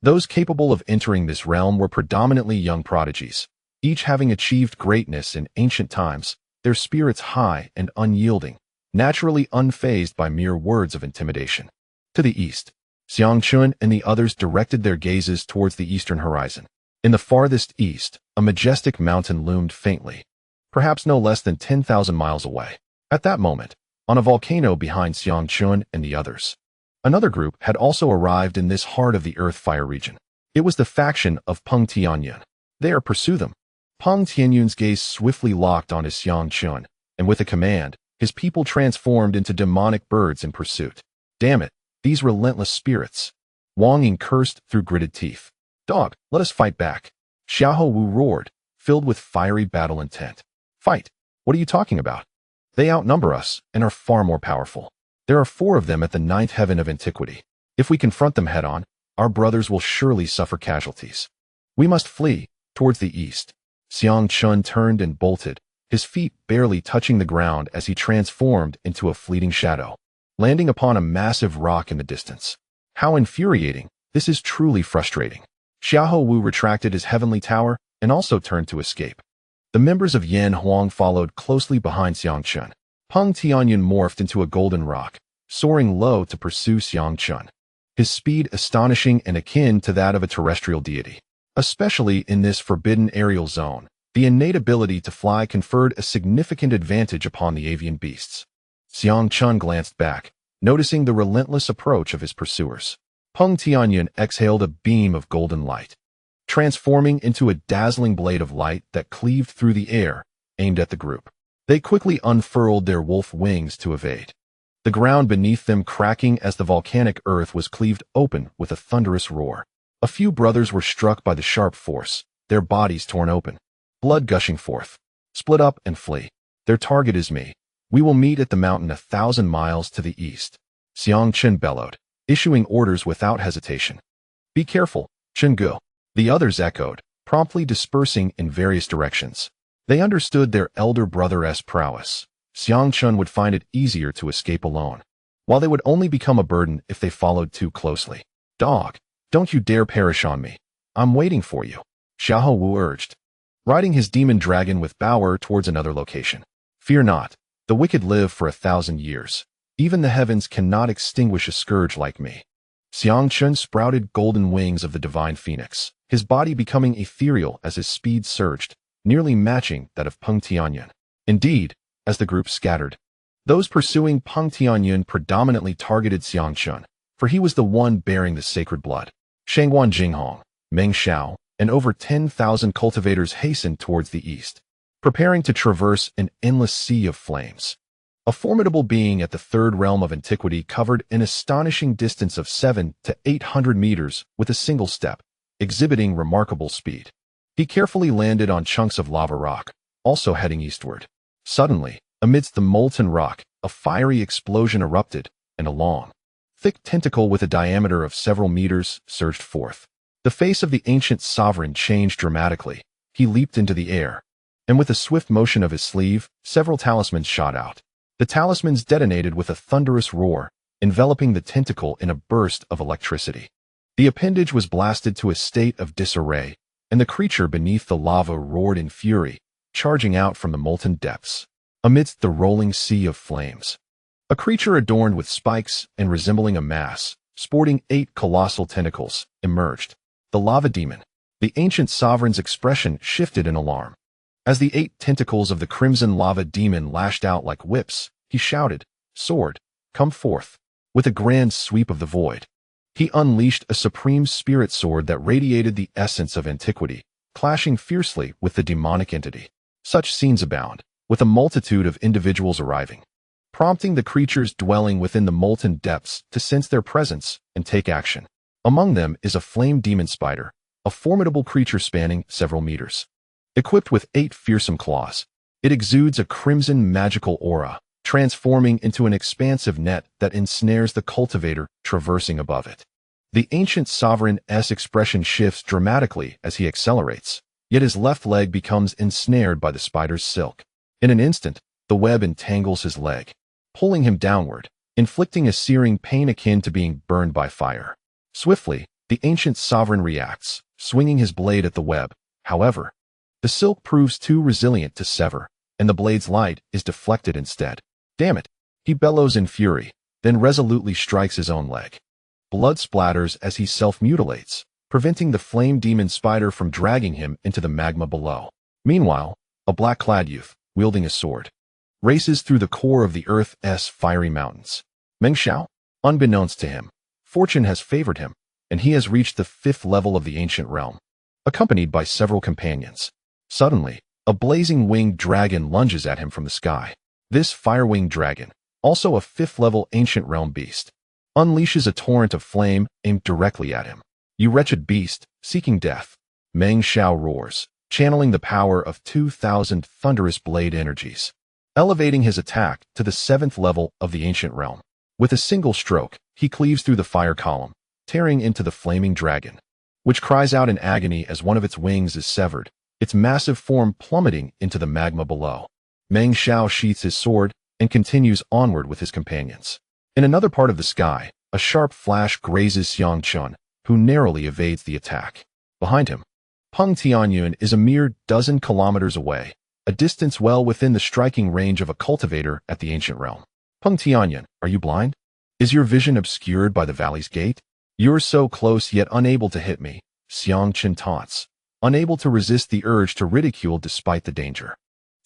Those capable of entering this realm were predominantly young prodigies, each having achieved greatness in ancient times, their spirits high and unyielding, naturally unfazed by mere words of intimidation. To the east, Xiang Chun and the others directed their gazes towards the eastern horizon. In the farthest east, a majestic mountain loomed faintly, perhaps no less than 10,000 miles away. At that moment, on a volcano behind Xiang Chun and the others, another group had also arrived in this heart of the earth fire region. It was the faction of Peng Tianyun. There, pursue them. Peng Tianyun's gaze swiftly locked on his Xiang Chun, and with a command, his people transformed into demonic birds in pursuit. Damn it, these relentless spirits. Wang Ying cursed through gritted teeth. Dog, let us fight back. Xiao Wu roared, filled with fiery battle intent. Fight? What are you talking about? They outnumber us and are far more powerful. There are 4 of them at the 9th heaven of antiquity. If we confront them head-on, our brothers will surely suffer casualties. We must flee, towards the east. Xiang Chun turned and bolted, his feet barely touching the ground as he transformed into a fleeting shadow, landing upon a massive rock in the distance. How infuriating! This is truly frustrating. Xiao Wu retracted his heavenly tower and also turned to escape. The members of Yan Huang followed closely behind Xiang Chun. Peng Tianyun morphed into a golden rock, soaring low to pursue Xiang Chun, his speed astonishing and akin to that of a terrestrial deity. Especially in this forbidden aerial zone, the innate ability to fly conferred a significant advantage upon the avian beasts. Xiang Chun glanced back, noticing the relentless approach of his pursuers. Peng Tianyun exhaled a beam of golden light, transforming into a dazzling blade of light that cleaved through the air, aimed at the group. They quickly unfurled their wolf wings to evade, the ground beneath them cracking as the volcanic earth was cleaved open with a thunderous roar. A few brothers were struck by the sharp force, their bodies torn open, blood gushing forth. Split up and flee. Their target is me. We will meet at the mountain 1,000 miles to the east. Xiang Chun bellowed, issuing orders without hesitation. Be careful, Chungu. The others echoed, promptly dispersing in various directions. They understood their elder brother's prowess. Xiang Chun would find it easier to escape alone, while they would only become a burden if they followed too closely. Dog, don't you dare perish on me. I'm waiting for you, Xiao Wu urged, riding his demon dragon with Bauer towards another location. Fear not, the wicked live for 1,000 years. Even the heavens cannot extinguish a scourge like me. Xiang Chun sprouted golden wings of the divine phoenix, his body becoming ethereal as his speed surged, nearly matching that of Peng Tianyun. Indeed, as the group scattered, those pursuing Peng Tianyun predominantly targeted Xiang Chun, for he was the one bearing the sacred blood. Shangguan Jinghong, Meng Xiao, and over 10,000 cultivators hastened towards the east, preparing to traverse an endless sea of flames. a formidable being at the third realm of antiquity covered an astonishing distance of 700 to 800 meters with a single step, exhibiting remarkable speed. He carefully landed on chunks of lava rock, also heading eastward. Suddenly, amidst the molten rock, a fiery explosion erupted, and a long, thick tentacle with a diameter of several meters surged forth. The face of the ancient sovereign changed dramatically. He leaped into the air, and with a swift motion of his sleeve, several talismans shot out. The talismans detonated with a thunderous roar, enveloping the tentacle in a burst of electricity. The appendage was blasted to a state of disarray, and the creature beneath the lava roared in fury, charging out from the molten depths, amidst the rolling sea of flames. A creature adorned with spikes and resembling a mass, sporting 8 colossal tentacles, emerged. The lava demon. The ancient sovereign's expression shifted in alarm. As the 8 tentacles of the crimson lava demon lashed out like whips, he shouted, "Sword, come forth!" With a grand sweep of the void, he unleashed a supreme spirit sword that radiated the essence of antiquity, clashing fiercely with the demonic entity. Such scenes abound, with a multitude of individuals arriving, prompting the creatures dwelling within the molten depths to sense their presence and take action. Among them is a flame demon spider, a formidable creature spanning several meters. Equipped with 8 fearsome claws, it exudes a crimson magical aura, transforming into an expansive net that ensnares the cultivator traversing above it. The ancient sovereign's expression shifts dramatically as he accelerates, yet his left leg becomes ensnared by the spider's silk. In an instant, the web entangles his leg, pulling him downward, inflicting a searing pain akin to being burned by fire. Swiftly, the ancient sovereign reacts, swinging his blade at the web. However, the silk proves too resilient to sever, and the blade's light is deflected instead. Damn it! He bellows in fury, then resolutely strikes his own leg. Blood splatters as he self-mutilates, preventing the flame demon spider from dragging him into the magma below. Meanwhile, a black-clad youth, wielding a sword, races through the core of the Earth's fiery mountains. Ling Xiao? Unbeknownst to him, fortune has favored him, and he has reached the 5th level of the ancient realm, accompanied by several companions. Suddenly, a blazing winged dragon lunges at him from the sky. This fire-winged dragon, also a 5th level ancient realm beast, unleashes a torrent of flame aimed directly at him. "You wretched beast, seeking death!" Ling Xiao roars, channeling the power of 2,000 thunderous blade energies, elevating his attack to the 7th level of the ancient realm. With a single stroke, he cleaves through the fire column, tearing into the flaming dragon, which cries out in agony as one of its wings is severed, its massive form plummeting into the magma below. Ling Xiao sheaths his sword and continues onward with his companions. In another part of the sky, a sharp flash grazes Xiang Chun, who narrowly evades the attack. Behind him, Peng Tianyun is a mere dozen kilometers away, a distance well within the striking range of a cultivator at the ancient realm. "Peng Tianyun, are you blind? Is your vision obscured by the valley's gate? You're so close yet unable to hit me," Xiang Chun taunts, unable to resist the urge to ridicule despite the danger.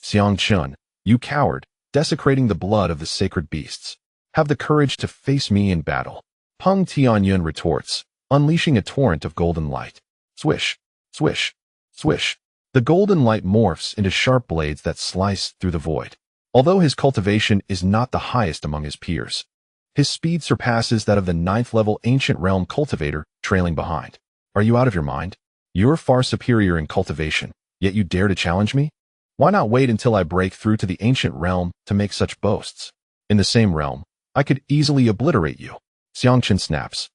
"Xiang Chun, you coward, desecrating the blood of the sacred beasts. Have the courage to face me in battle." Peng Tianyun retorts, unleashing a torrent of golden light. Swish, swish, swish. The golden light morphs into sharp blades that slice through the void. Although his cultivation is not the highest among his peers, his speed surpasses that of the 9th level ancient realm cultivator trailing behind. "Are you out of your mind? You're far superior in cultivation, yet you dare to challenge me? Why not wait until I break through to the ancient realm to make such boasts? In the same realm, I could easily obliterate you." Xiang Chun snaps,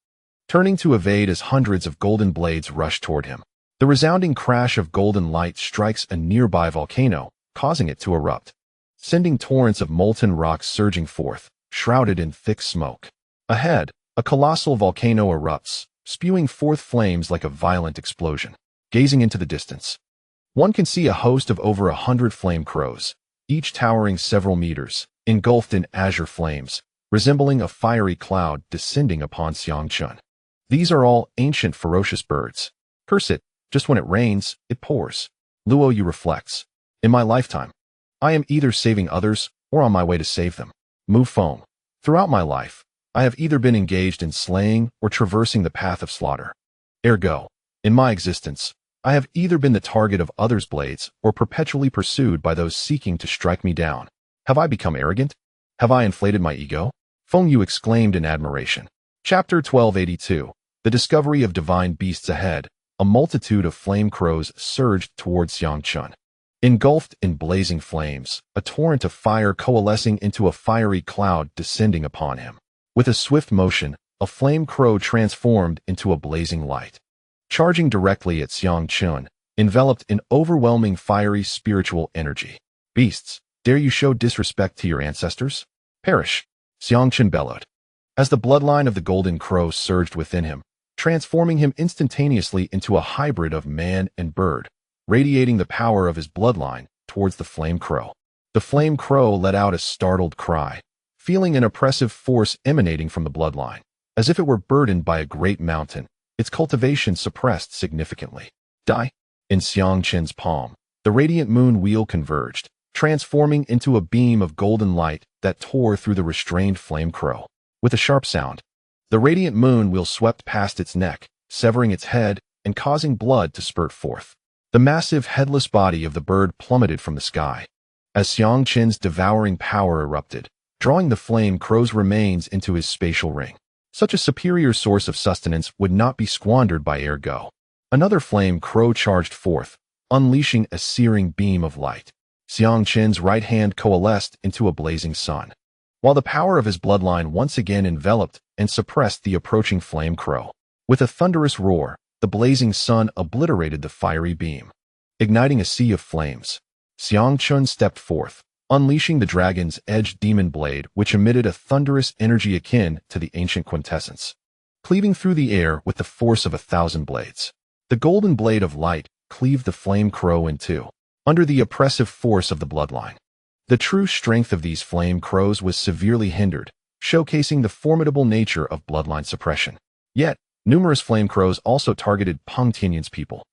turning to evade as hundreds of golden blades rush toward him. The resounding crash of golden light strikes a nearby volcano, causing it to erupt, sending torrents of molten rock surging forth, shrouded in thick smoke. Ahead, a colossal volcano erupts, spewing forth flames like a violent explosion. Gazing into the distance, one can see a host of over 100 flame crows, each towering several meters, engulfed in azure flames, resembling a fiery cloud descending upon Xiang Chun. These are all ancient ferocious birds. Curse it, just when it rains, it pours. Luo Yu reflects. In my lifetime, I am either saving others or on my way to save them. Mu Feng. Throughout my life, I have either been engaged in slaying or traversing the path of slaughter. Ergo, in my existence, I have either been the target of others' blades or perpetually pursued by those seeking to strike me down. Have I become arrogant? Have I inflated my ego? Feng Yu exclaimed in admiration. Chapter 1282. The discovery of divine beasts ahead. A multitude of flame crows surged towards Xiangchun. Engulfed in blazing flames, a torrent of fire coalescing into a fiery cloud descending upon him. With a swift motion, a flame crow transformed into a blazing light. Charging directly at Xiangchun, enveloped in overwhelming fiery spiritual energy. Beasts, dare you show disrespect to your ancestors? Perish! Xiangchun bellowed. As the bloodline of the golden crow surged within him, transforming him instantaneously into a hybrid of man and bird, radiating the power of his bloodline towards the flame crow. The flame crow let out a startled cry, feeling an oppressive force emanating from the bloodline. As if it were burdened by a great mountain, its cultivation suppressed significantly. Die! In Xiangchun's palm, the radiant moon wheel converged, transforming into a beam of golden light that tore through the restrained flame crow. With a sharp sound, the radiant moon wheel swept past its neck, severing its head and causing blood to spurt forth. The massive headless body of the bird plummeted from the sky. As Xiangchun's devouring power erupted, drawing the flame crow's remains into his spatial ring. Such a superior source of sustenance would not be squandered by ergo. Another flame crow charged forth, unleashing a searing beam of light. Xiangchun's right hand coalesced into a blazing sun, while the power of his bloodline once again enveloped and suppressed the approaching flame crow. With a thunderous roar, the blazing sun obliterated the fiery beam, igniting a sea of flames. Xiangchun stepped forth, unleashing the dragon's edged demon blade, which emitted a thunderous energy akin to the ancient quintessence, cleaving through the air with the force of 1,000 blades. The golden blade of light cleaved the flame crow in two, under the oppressive force of the bloodline. The true strength of these flame crows was severely hindered, showcasing the formidable nature of bloodline suppression. Yet, numerous flame crows also targeted Peng Tianyun's people,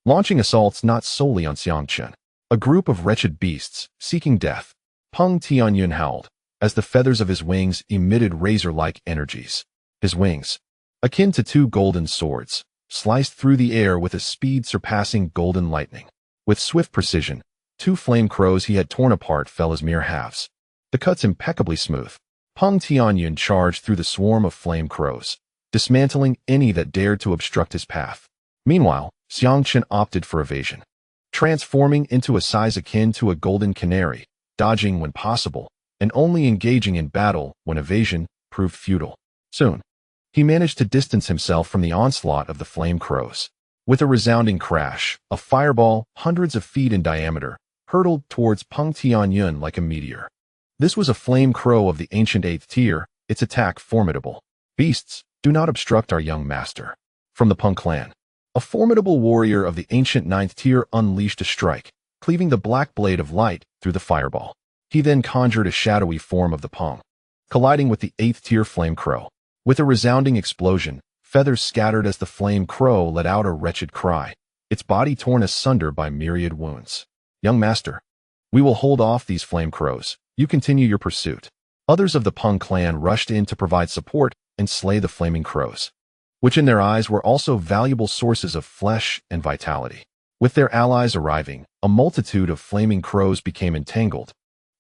launching assaults not solely on Xiangchun. A group of wretched beasts, seeking death. Peng Tianyun howled, as the feathers of his wings emitted razor-like energies. His wings, akin to two golden swords, sliced through the air with a speed surpassing golden lightning. With swift precision, two flame crows he had torn apart fell as mere halves, the cuts impeccably smooth. Peng Tianyun charged through the swarm of flame crows, dismantling any that dared to obstruct his path. Meanwhile, Xiangchun opted for evasion, transforming into a size akin to a golden canary, dodging when possible, and only engaging in battle when evasion proved futile. Soon, he managed to distance himself from the onslaught of the flame crows. With a resounding crash, a fireball, hundreds of feet in diameter, hurtled towards Peng Tianyun like a meteor. This was a flame crow of the ancient 8th tier, its attack formidable. Beasts, do not obstruct our young master. From the Peng clan, a formidable warrior of the ancient 9th tier unleashed a strike, cleaving the black blade of light through the fireball. He then conjured a shadowy form of the Peng, colliding with the 8th tier flame crow. With a resounding explosion, feathers scattered as the flame crow let out a wretched cry, its body torn asunder by myriad wounds. Young master, we will hold off these flame crows. You continue your pursuit. Others of the Peng clan rushed in to provide support and slay the flaming crows, which in their eyes were also valuable sources of flesh and vitality. With their allies arriving, a multitude of flaming crows became entangled,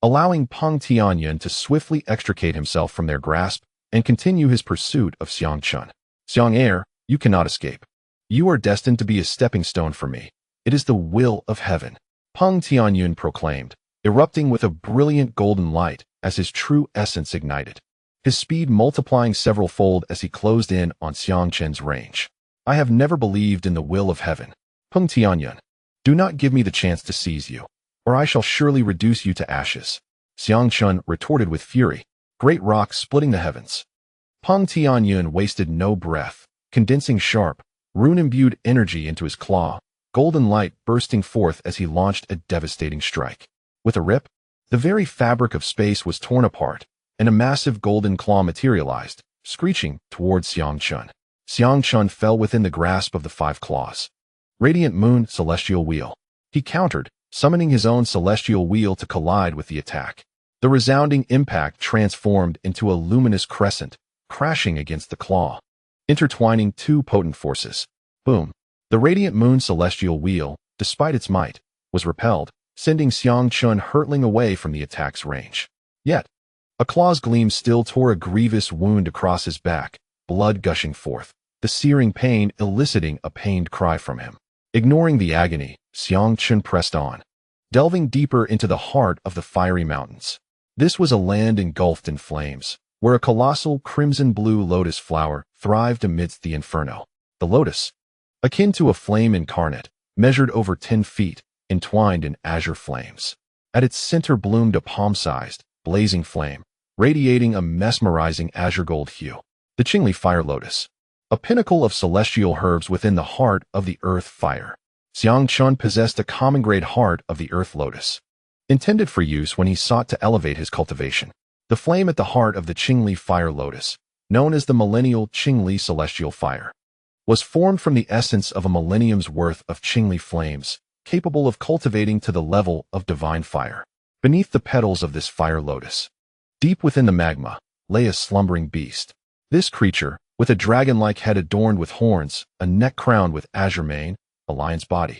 allowing Peng Tianyun to swiftly extricate himself from their grasp and continue his pursuit of Xiangchun. Xiang you cannot escape. You are destined to be a stepping stone for me. It is the will of heaven, Peng Tianyun proclaimed, erupting with a brilliant golden light as his true essence ignited, his speed multiplying several-fold as he closed in on Xiangchun's range. I have never believed in the will of heaven. Peng Tianyun, do not give me the chance to seize you, or I shall surely reduce you to ashes. Xiangchun retorted with fury, great rock splitting the heavens. Peng Tianyun wasted no breath, condensing sharp, rune-imbued energy into his claw, golden light bursting forth as he launched a devastating strike. With a rip, the very fabric of space was torn apart, and a massive golden claw materialized, screeching towards Xiangchun. Xiangchun fell within the grasp of the 5 claws. Radiant Moon Celestial Wheel. He countered, summoning his own celestial wheel to collide with the attack. The resounding impact transformed into a luminous crescent, crashing against the claw, intertwining two potent forces. Boom! The Radiant Moon Celestial Wheel, despite its might, was repelled, sending Xiangchun hurtling away from the attack's range. Yet, A claw's gleam still tore a grievous wound across his back, blood gushing forth, the searing pain eliciting a pained cry from him. Ignoring the agony, Xiang Chun pressed on, delving deeper into the heart of the fiery mountains. This was a land engulfed in flames, where a colossal crimson-blue lotus flower thrived amidst the inferno. The lotus, akin to a flame incarnate, measured over 10 feet, entwined in azure flames. At its center bloomed a palm-sized, blazing flame, radiating a mesmerizing azure gold hue. The Qingli fire lotus, a pinnacle of celestial herbs within the heart of the earth fire. Xiang Chun possessed a common-grade heart of the earth lotus, intended for use when he sought to elevate his cultivation. The flame at the heart of the Qingli fire lotus, known as the millennial Qingli celestial fire, was formed from the essence of a millennium's worth of Qingli flames, capable of cultivating to the level of divine fire. Beneath the petals of this fire lotus, deep within the magma, lay a slumbering beast. This creature, with a dragon-like head adorned with horns, a neck crowned with azure mane, a lion's body,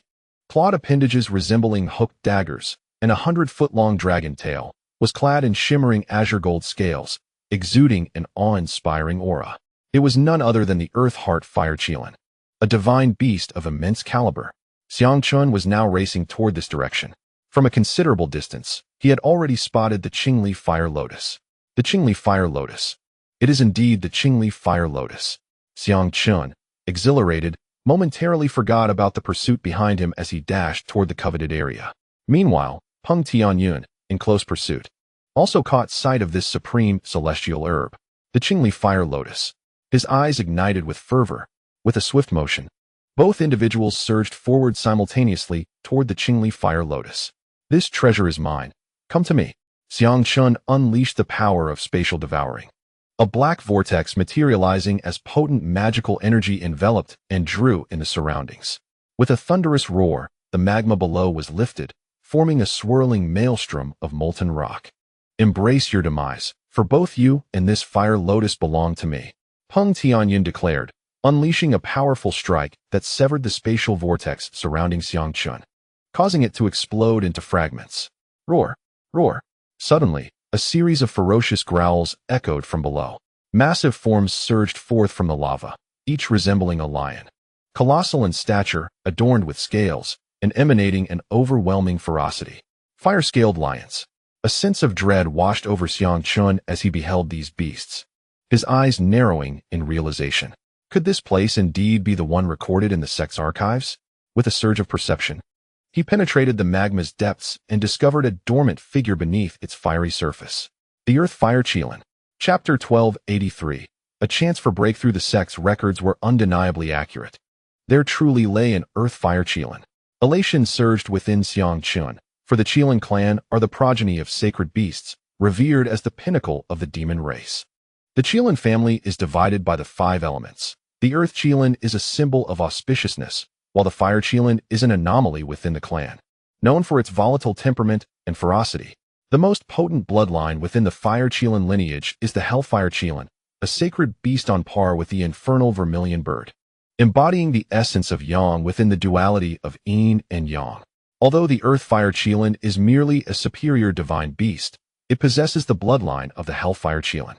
clawed appendages resembling hooked daggers, and a 100-foot-long dragon tail, was clad in shimmering azure gold scales, exuding an awe-inspiring aura. It was none other than the Earth-Heart Fire Qilin, a divine beast of immense caliber. Xiang Chun was now racing toward this direction. From a considerable distance, he had already spotted the Qingli Fire Lotus. The Qingli Fire Lotus. It is indeed the Qingli Fire Lotus. Xiang Chun, exhilarated, momentarily forgot about the pursuit behind him as he dashed toward the coveted area. Meanwhile, Peng Tianyun, in close pursuit, also caught sight of this supreme celestial herb, the Qingli Fire Lotus. His eyes ignited with fervor. With a swift motion, both individuals surged forward simultaneously toward the Qingli Fire Lotus. This treasure is mine. Come to me. Xiang Chun unleashed the power of spatial devouring. A black vortex materializing as potent magical energy enveloped and drew in the surroundings. With a thunderous roar, the magma below was lifted, forming a swirling maelstrom of molten rock. Embrace your demise, for both you and this fire lotus belong to me, Peng Tianyun declared, unleashing a powerful strike that severed the spatial vortex surrounding Xiang Chun, causing it to explode into fragments. Roar! Roar! Suddenly, a series of ferocious growls echoed from below. Massive forms surged forth from the lava, each resembling a lion, colossal in stature, adorned with scales, and emanating an overwhelming ferocity. Fire-scaled lions. A sense of dread washed over Xiang Chun as he beheld these beasts, his eyes narrowing in realization. Could this place indeed be the one recorded in the Sect's archives? With a surge of perception, he penetrated the magma's depths and discovered a dormant figure beneath its fiery surface. The Earth Fire Qilin. Chapter 1283. A chance for breakthrough. The Sect's records were undeniably accurate. There truly lay an Earth Fire Qilin. Elation surged within Xiang Chun, for the Qilin clan are the progeny of sacred beasts, revered as the pinnacle of the demon race. The Qilin family is divided by the 5 elements. The Earth Qilin is a symbol of auspiciousness, while the Fire Qilin is an anomaly within the clan, known for its volatile temperament and ferocity. The most potent bloodline within the Fire Qilin lineage is the Hellfire Qilin, a sacred beast on par with the infernal vermilion bird, embodying the essence of yang within the duality of yin and yang. Although the Earth Fire Qilin is merely a superior divine beast, it possesses the bloodline of the Hellfire Qilin.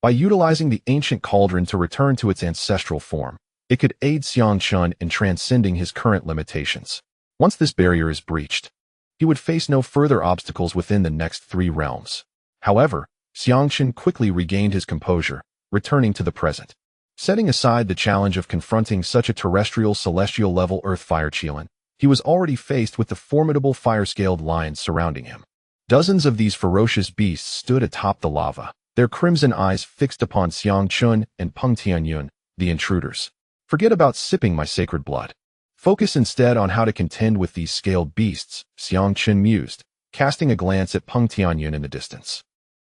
By utilizing the ancient cauldron to return to its ancestral form, it could aid Xiang Chun in transcending his current limitations. Once this barrier is breached, he would face no further obstacles within the next 3 realms. However, Xiang Chun quickly regained his composure, returning to the present. Setting aside the challenge of confronting such a terrestrial celestial-level Earth Fire Qilin, he was already faced with the formidable fire-scaled lions surrounding him. Dozens of these ferocious beasts stood atop the lava, their crimson eyes fixed upon Xiang Chun and Peng Tianyun, the intruders. Forget about sipping my sacred blood. Focus instead on how to contend with these scaled beasts, Xiang Chun mused, casting a glance at Peng Tianyun in the distance.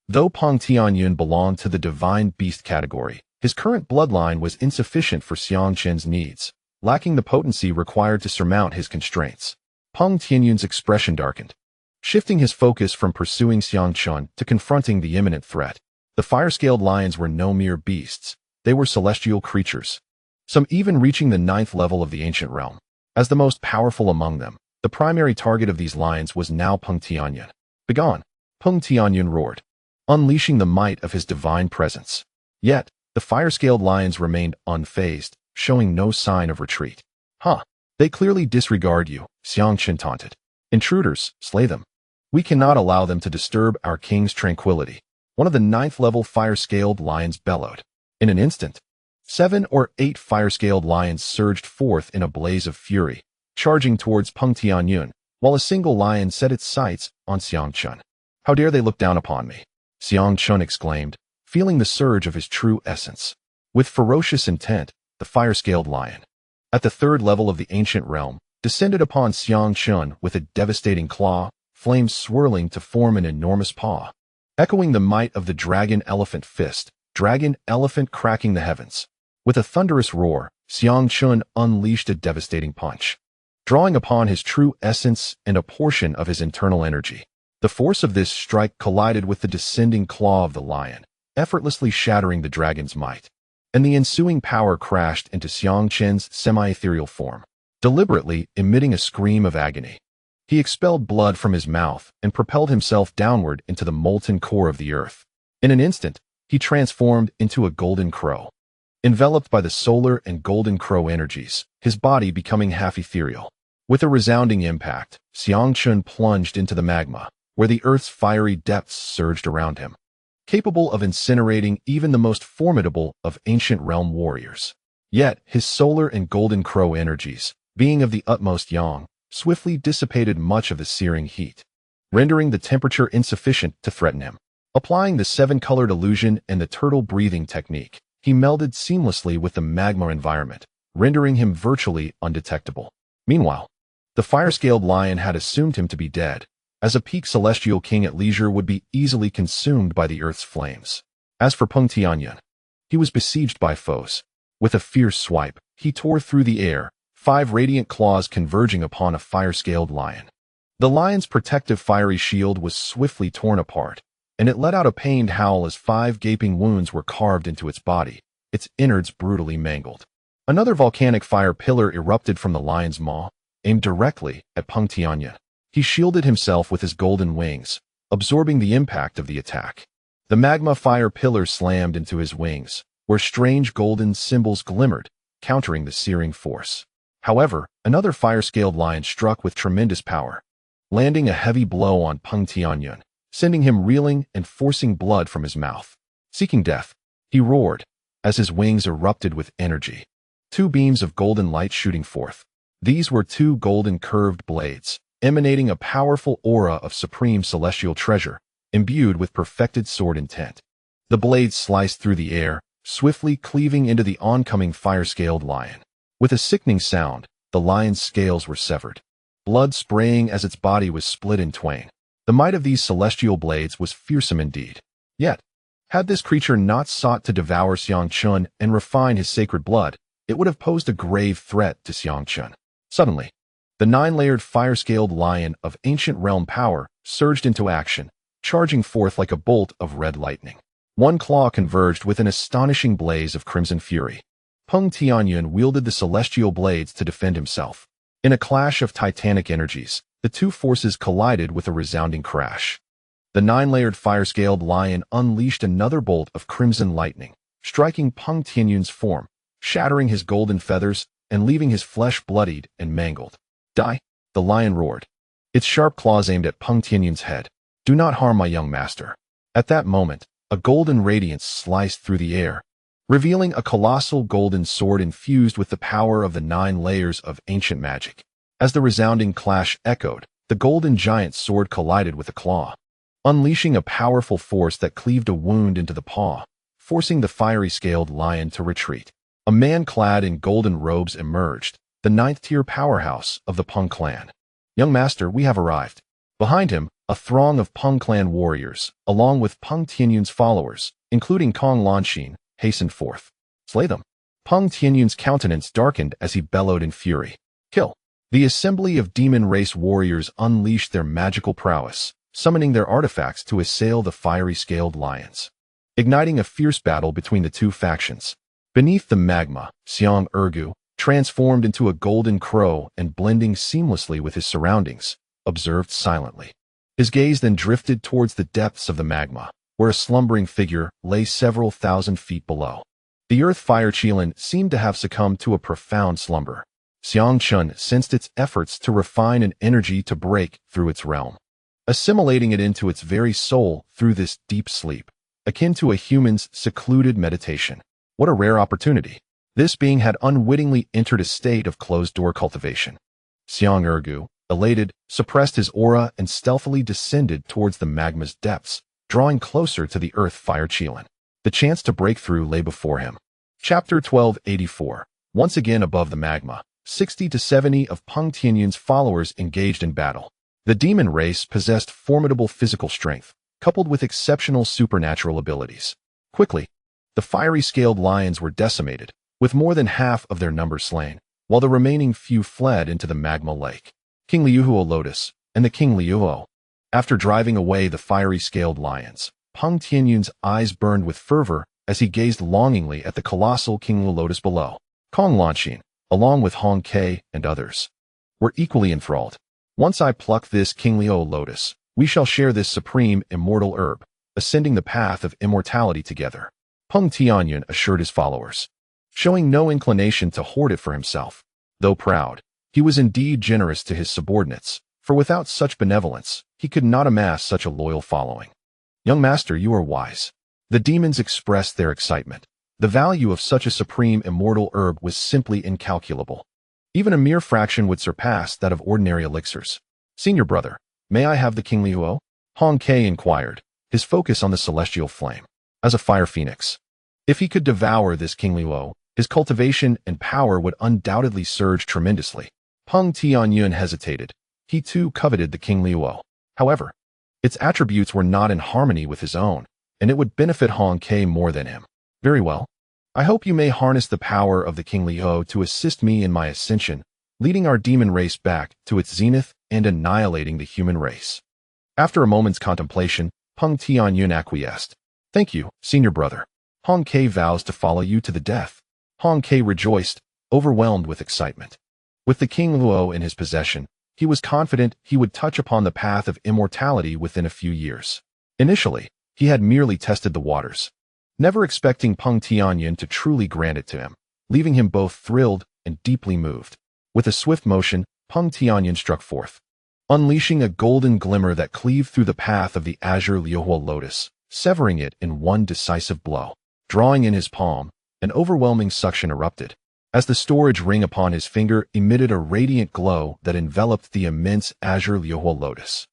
Though Peng Tianyun belonged to the divine beast category, his current bloodline was insufficient for Xiang Chun's needs, lacking the potency required to surmount his constraints. Peng Tianyun's expression darkened, shifting his focus from pursuing Xiang Chun to confronting the imminent threat. The fire-scaled lions were no mere beasts, they were celestial creatures, some even reaching the 9th level of the ancient realm. As the most powerful among them, the primary target of these lions was now Peng Tianyun. Begone! Peng Tianyun roared. unleashing the might of his divine presence. Yet, the fire-scaled lions remained unfazed, showing no sign of retreat. Huh, they clearly disregard you, Xiangchen taunted. Intruders, slay them. We cannot allow them to disturb our king's tranquility. One of the 9th-level fire-scaled lions bellowed. In an instant, 7 or 8 fire-scaled lions surged forth in a blaze of fury, charging towards Peng Tianyun, while a single lion set its sights on Xiangchen. How dare they look down upon me? Xiangchen exclaimed, feeling the surge of his true essence. With ferocious intent, the fire-scaled lion, at the 3rd level of the ancient realm, descended upon Xiangchen with a devastating claw, flames swirling to form an enormous paw. Echoing the might of the dragon-elephant fist, dragon-elephant cracking the heavens. With a thunderous roar, Xiangchen unleashed a devastating punch. Drawing upon his true essence and a portion of his internal energy, the force of this strike collided with the descending claw of the lion, effortlessly shattering the dragon's might. And the ensuing power crashed into Xiangchen's semi-ethereal form, deliberately emitting a scream of agony. He expelled blood from his mouth and propelled himself downward into the molten core of the earth. In an instant, he transformed into a golden crow. Enveloped by the solar and golden crow energies, his body becoming half ethereal. With a resounding impact, Xiangchen plunged into the magma, where the earth's fiery depths surged around him, capable of incinerating even the most formidable of ancient realm warriors. Yet, his solar and golden crow energies, being of the utmost yang, swiftly dissipated much of the searing heat, rendering the temperature insufficient to threaten him. Applying the 7-colored illusion and the turtle breathing technique, he melded seamlessly with the magma environment, rendering him virtually undetectable. Meanwhile, the fire-scaled lion had assumed him to be dead, as a peak celestial king at leisure would be easily consumed by the earth's flames. As for Peng Tianyun, he was besieged by foes. With a fierce swipe, he tore through the air, 5 radiant claws converging upon a fire-scaled lion. The lion's protective fiery shield was swiftly torn apart, and it let out a pained howl as 5 gaping wounds were carved into its body, its innards brutally mangled. Another volcanic fire pillar erupted from the lion's maw, aimed directly at Peng Tianyun. He shielded himself with his golden wings, absorbing the impact of the attack. The magma fire pillar slammed into his wings, where strange golden symbols glimmered, countering the searing force. However, another fire-scaled lion struck with tremendous power, landing a heavy blow on Peng Tianyun, sending him reeling and forcing blood from his mouth. Seeking death, he roared, as his wings erupted with energy. 2 beams of golden light shooting forth. These were 2 golden curved blades, emanating a powerful aura of supreme celestial treasure, imbued with perfected sword intent. The blades sliced through the air, swiftly cleaving into the oncoming fire-scaled lion. With a sickening sound, the lion's scales were severed, blood spraying as its body was split in twain. The might of these celestial blades was fearsome indeed. Yet, had this creature not sought to devour Xiangchen and refine his sacred blood, it would have posed a grave threat to Xiangchen. Suddenly, the 9-layered fire-scaled lion of ancient realm power surged into action, charging forth like a bolt of red lightning. 1 claw converged with an astonishing blaze of crimson fury. Peng Tianyun wielded the celestial blades to defend himself. In a clash of titanic energies, the 2 forces collided with a resounding crash. The 9-layered fire-scaled lion unleashed another bolt of crimson lightning, striking Peng Tianyun's form, shattering his golden feathers and leaving his flesh bloodied and mangled. Die! The lion roared, its sharp claws aimed at Peng Tianyun's head. Do not harm my young master. At that moment, a golden radiance sliced through the air, revealing a colossal golden sword infused with the power of the 9 layers of ancient magic. As the resounding clash echoed, the golden giant sword collided with a claw, unleashing a powerful force that cleaved a wound into the paw, forcing the fiery-scaled lion to retreat. A man clad in golden robes emerged, the 9th-tier powerhouse of the Peng clan. Young master, we have arrived. Behind him, a throng of Peng clan warriors, along with Peng Tianyun's followers, including Kong Lanxin, hastened forth. Slay them. Peng Tianyun's countenance darkened as he bellowed in fury. Kill. The assembly of demon race warriors unleashed their magical prowess, summoning their artifacts to assail the fiery-scaled lions, igniting a fierce battle between the 2 factions. Beneath the magma, Xiang Ergu, transformed into a golden crow and blending seamlessly with his surroundings, observed silently. His gaze then drifted towards the depths of the magma, where a slumbering figure lay several thousand feet below. The earth fire Qilin seemed to have succumbed to a profound slumber. Xiang Chun sensed its efforts to refine an energy to break through its realm, assimilating it into its very soul through this deep sleep, akin to a human's secluded meditation. What a rare opportunity. This being had unwittingly entered a state of closed-door cultivation. Xiang Ergu, elated, suppressed his aura and stealthily descended towards the magma's depths, drawing closer to the earth fire Qilin. The chance to break through lay before him. Chapter 1284. Once again above the magma, 60 to 70 of Peng Tianyun's followers engaged in battle. The demon race possessed formidable physical strength, coupled with exceptional supernatural abilities. Quickly, the fiery scaled lions were decimated, with more than half of their number slain, while the remaining few fled into the magma lake. King Liuhuo Lotus and the King Liuhuo. After driving away the fiery scaled lions, Peng Tianyun's eyes burned with fervor as he gazed longingly at the colossal King Lotus below. Kong Lanxin, along with Hong Ke and others, were equally enthralled. Once I pluck this King Liu Lotus, we shall share this supreme immortal herb, ascending the path of immortality together, Peng Tianyun assured his followers. Showing no inclination to hoard it for himself. Though proud, he was indeed generous to his subordinates, for without such benevolence, he could not amass such a loyal following. Young master, you are wise. The demons expressed their excitement. The value of such a supreme immortal herb was simply incalculable. Even a mere fraction would surpass that of ordinary elixirs. Senior brother, may I have the King Liuo? Hong Ke inquired, his focus on the celestial flame. As a fire phoenix, if he could devour this King Liuo, his cultivation and power would undoubtedly surge tremendously. Peng Tianyun hesitated. He too coveted the King Liuo. However, its attributes were not in harmony with his own, and it would benefit Hong Ke more than him. Very well. I hope you may harness the power of the King Liuo to assist me in my ascension, leading our demon race back to its zenith and annihilating the human race. After a moment's contemplation, Peng Tianyun acquiesced. Thank you, senior brother. Hong Ke vows to follow you to the death. Hong Ke rejoiced, overwhelmed with excitement. With the King Luo in his possession, he was confident he would touch upon the path of immortality within a few years. Initially, he had merely tested the waters, never expecting Peng Tianyun to truly grant it to him, leaving him both thrilled and deeply moved. With a swift motion, Peng Tianyun struck forth, unleashing a golden glimmer that cleaved through the path of the azure Liuhuo lotus, severing it in one decisive blow. Drawing in his palm, an overwhelming suction erupted, as the storage ring upon his finger emitted a radiant glow that enveloped the immense azure Liuhuo lotus,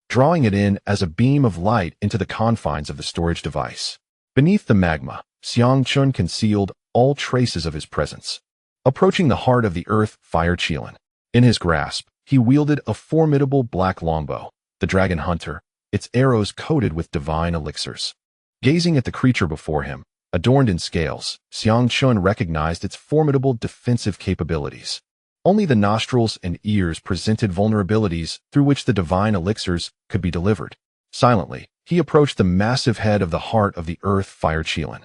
drawing it in as a beam of light into the confines of the storage device. Beneath the magma, Xiang Chun concealed all traces of his presence. Approaching the heart of the earth fire Qilin, in his grasp, he wielded a formidable black longbow, the dragon hunter, its arrows coated with divine elixirs. Gazing at the creature before him, adorned in scales, Xiang Chun recognized its formidable defensive capabilities. Only the nostrils and ears presented vulnerabilities through which the divine elixirs could be delivered. Silently, he approached the massive head of the heart of the earth fire Qilin.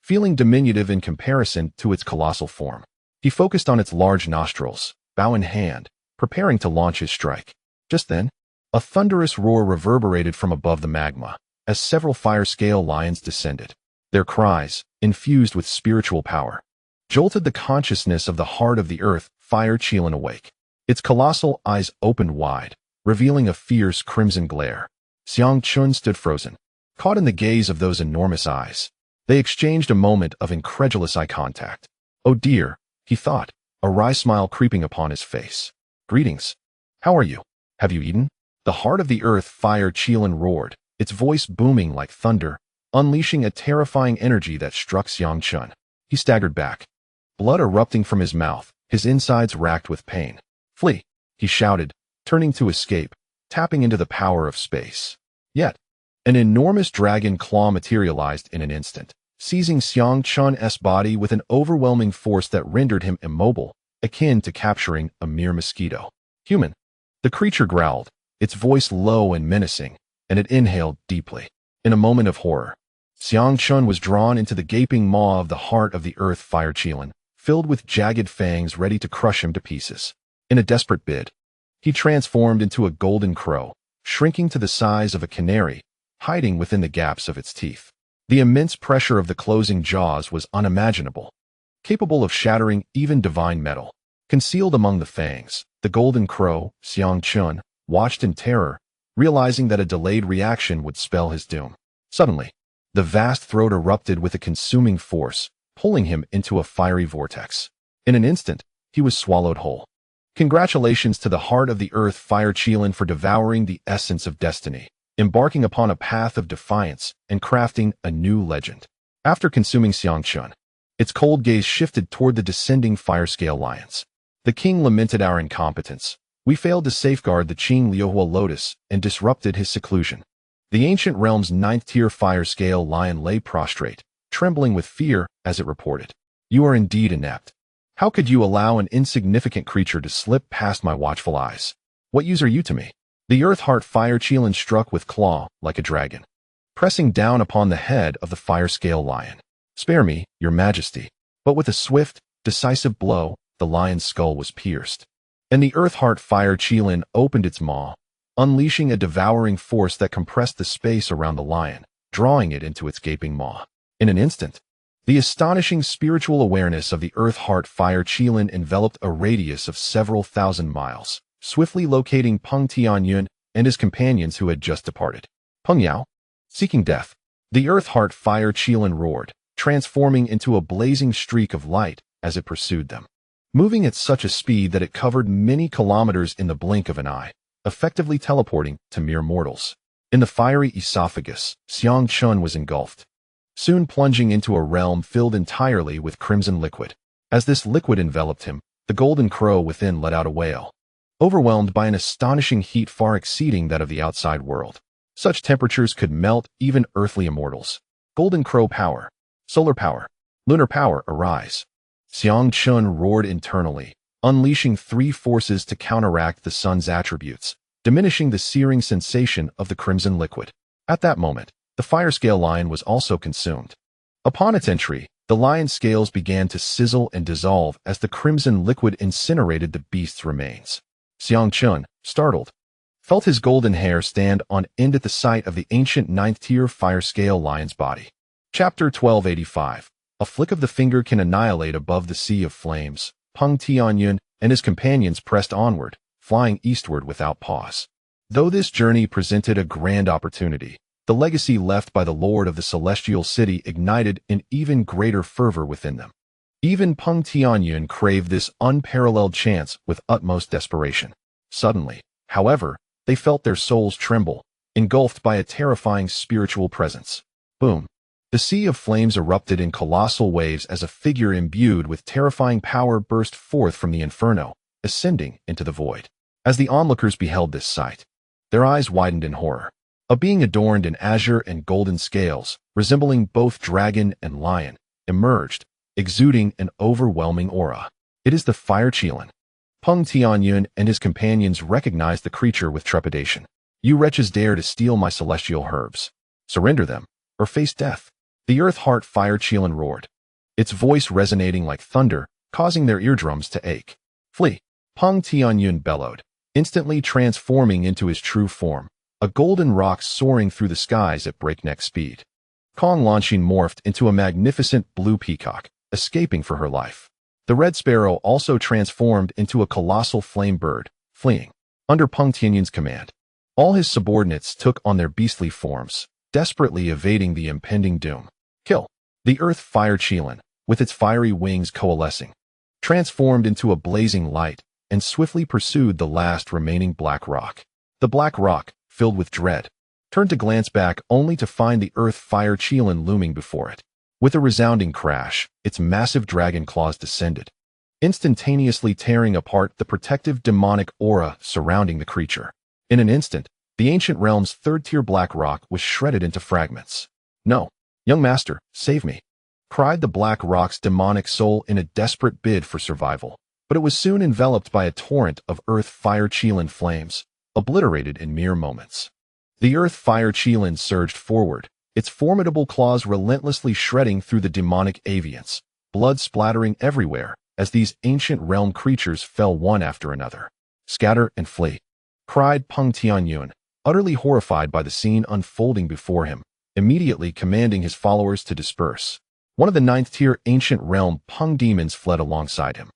Feeling diminutive in comparison to its colossal form, he focused on its large nostrils, bow in hand, preparing to launch his strike. Just then, a thunderous roar reverberated from above the magma, as several fire scale lions descended. Their cries, infused with spiritual power, jolted the consciousness of the heart of the earth fire Qilin awake. Its colossal eyes opened wide, revealing a fierce crimson glare. Xiang Chun stood frozen, caught in the gaze of those enormous eyes. They exchanged a moment of incredulous eye contact. Oh dear, he thought, a wry smile creeping upon his face. Greetings. How are you? Have you eaten? The heart of the earth fire Qilin roared, its voice booming like thunder, unleashing a terrifying energy that struck Xiang Chun. He staggered back, blood erupting from his mouth, his insides racked with pain. Flee, he shouted, turning to escape, tapping into the power of space. Yet, an enormous dragon claw materialized in an instant, seizing Xiang Chun's body with an overwhelming force that rendered him immobile, akin to capturing a mere mosquito. Human. The creature growled, its voice low and menacing, and it inhaled deeply. In a moment of horror, Xiang Chun was drawn into the gaping maw of the heart of the earth fire Qilin, filled with jagged fangs ready to crush him to pieces. In a desperate bid, he transformed into a golden crow, shrinking to the size of a canary, hiding within the gaps of its teeth. The immense pressure of the closing jaws was unimaginable, capable of shattering even divine metal. Concealed among the fangs, the golden crow, Xiang Chun, watched in terror, realizing that a delayed reaction would spell his doom. Suddenly, the vast throat erupted with a consuming force, pulling him into a fiery vortex. In an instant, he was swallowed whole. Congratulations to the heart of the earth fire Qilin for devouring the essence of destiny, embarking upon a path of defiance and crafting a new legend. After consuming Xiangchun, its cold gaze shifted toward the descending fire-scale lions. The king lamented our incompetence. We failed to safeguard the Qing Liuhua lotus and disrupted his seclusion. The ancient realm's ninth-tier fire-scale lion lay prostrate, trembling with fear as it reported. You are indeed inept. How could you allow an insignificant creature to slip past my watchful eyes? What use are you to me? The earth heart fire Qilin struck with claw like a dragon, pressing down upon the head of the fire-scale lion. Spare me, your majesty. But with a swift, decisive blow, the lion's skull was pierced. And the earth heart fire Qilin opened its maw, unleashing a devouring force that compressed the space around the lion, drawing it into its gaping maw. In an instant, the astonishing spiritual awareness of the earth heart fire Qilin enveloped a radius of several thousand miles, swiftly locating Peng Tianyun and his companions who had just departed. Peng Yao? Seeking death. The earth heart fire Qilin roared, transforming into a blazing streak of light as it pursued them. Moving at such a speed that it covered many kilometers in the blink of an eye, effectively teleporting to mere mortals. In the fiery esophagus, Xiang Chun was engulfed, soon plunging into a realm filled entirely with crimson liquid. As this liquid enveloped him, the golden crow within let out a wail, overwhelmed by an astonishing heat far exceeding that of the outside world. Such temperatures could melt even earthly immortals. Golden crow power, solar power, lunar power, arise. Xiang Chun roared internally, unleashing three forces to counteract the sun's attributes, diminishing the searing sensation of the crimson liquid. At that moment, the fire-scale lion was also consumed. Upon its entry, the lion's scales began to sizzle and dissolve as the crimson liquid incinerated the beast's remains. Xiang Chun, startled, felt his golden hair stand on end at the sight of the ancient ninth-tier fire-scale lion's body. Chapter 1285. A flick of the finger can annihilate above the sea of flames. Peng Tianyun and his companions pressed onward, flying eastward without pause. Though this journey presented a grand opportunity, the legacy left by the Lord of the Celestial City ignited an even greater fervor within them. Even Peng Tianyun craved this unparalleled chance with utmost desperation. Suddenly, however, they felt their souls tremble, engulfed by a terrifying spiritual presence. Boom! The sea of flames erupted in colossal waves as a figure imbued with terrifying power burst forth from the inferno, ascending into the void. As the onlookers beheld this sight, their eyes widened in horror. A being adorned in azure and golden scales, resembling both dragon and lion, emerged, exuding an overwhelming aura. It is the fire Qilin. Peng Tianyun and his companions recognized the creature with trepidation. You wretches dare to steal my celestial herbs. Surrender them, or face death. The earth heart fire Qilin roared, its voice resonating like thunder, causing their eardrums to ache. Flee! Peng Tianyun bellowed, instantly transforming into his true form, a golden rock soaring through the skies at breakneck speed. Kong Lanshin morphed into a magnificent blue peacock, escaping for her life. The red sparrow also transformed into a colossal flame bird, fleeing. Under Peng Tianyun's command, all his subordinates took on their beastly forms, desperately evading the impending doom. Kill! The earth fire Qilin, with its fiery wings coalescing, transformed into a blazing light and swiftly pursued the last remaining black rock. The black rock, filled with dread, turned to glance back only to find the earth fire Qilin looming before it. With a resounding crash, its massive dragon claws descended, instantaneously tearing apart the protective demonic aura surrounding the creature. In an instant, the ancient realm's third-tier black rock was shredded into fragments. No, young master, save me, cried the black rock's demonic soul in a desperate bid for survival. But it was soon enveloped by a torrent of earth fire Qilin flames, obliterated in mere moments. The earth fire Qilin surged forward, its formidable claws relentlessly shredding through the demonic avians, blood splattering everywhere as these ancient realm creatures fell one after another. Scatter and flee, cried Peng Tianyun, utterly horrified by the scene unfolding before him, immediately commanding his followers to disperse. One of the ninth-tier ancient realm Peng demons fled alongside him.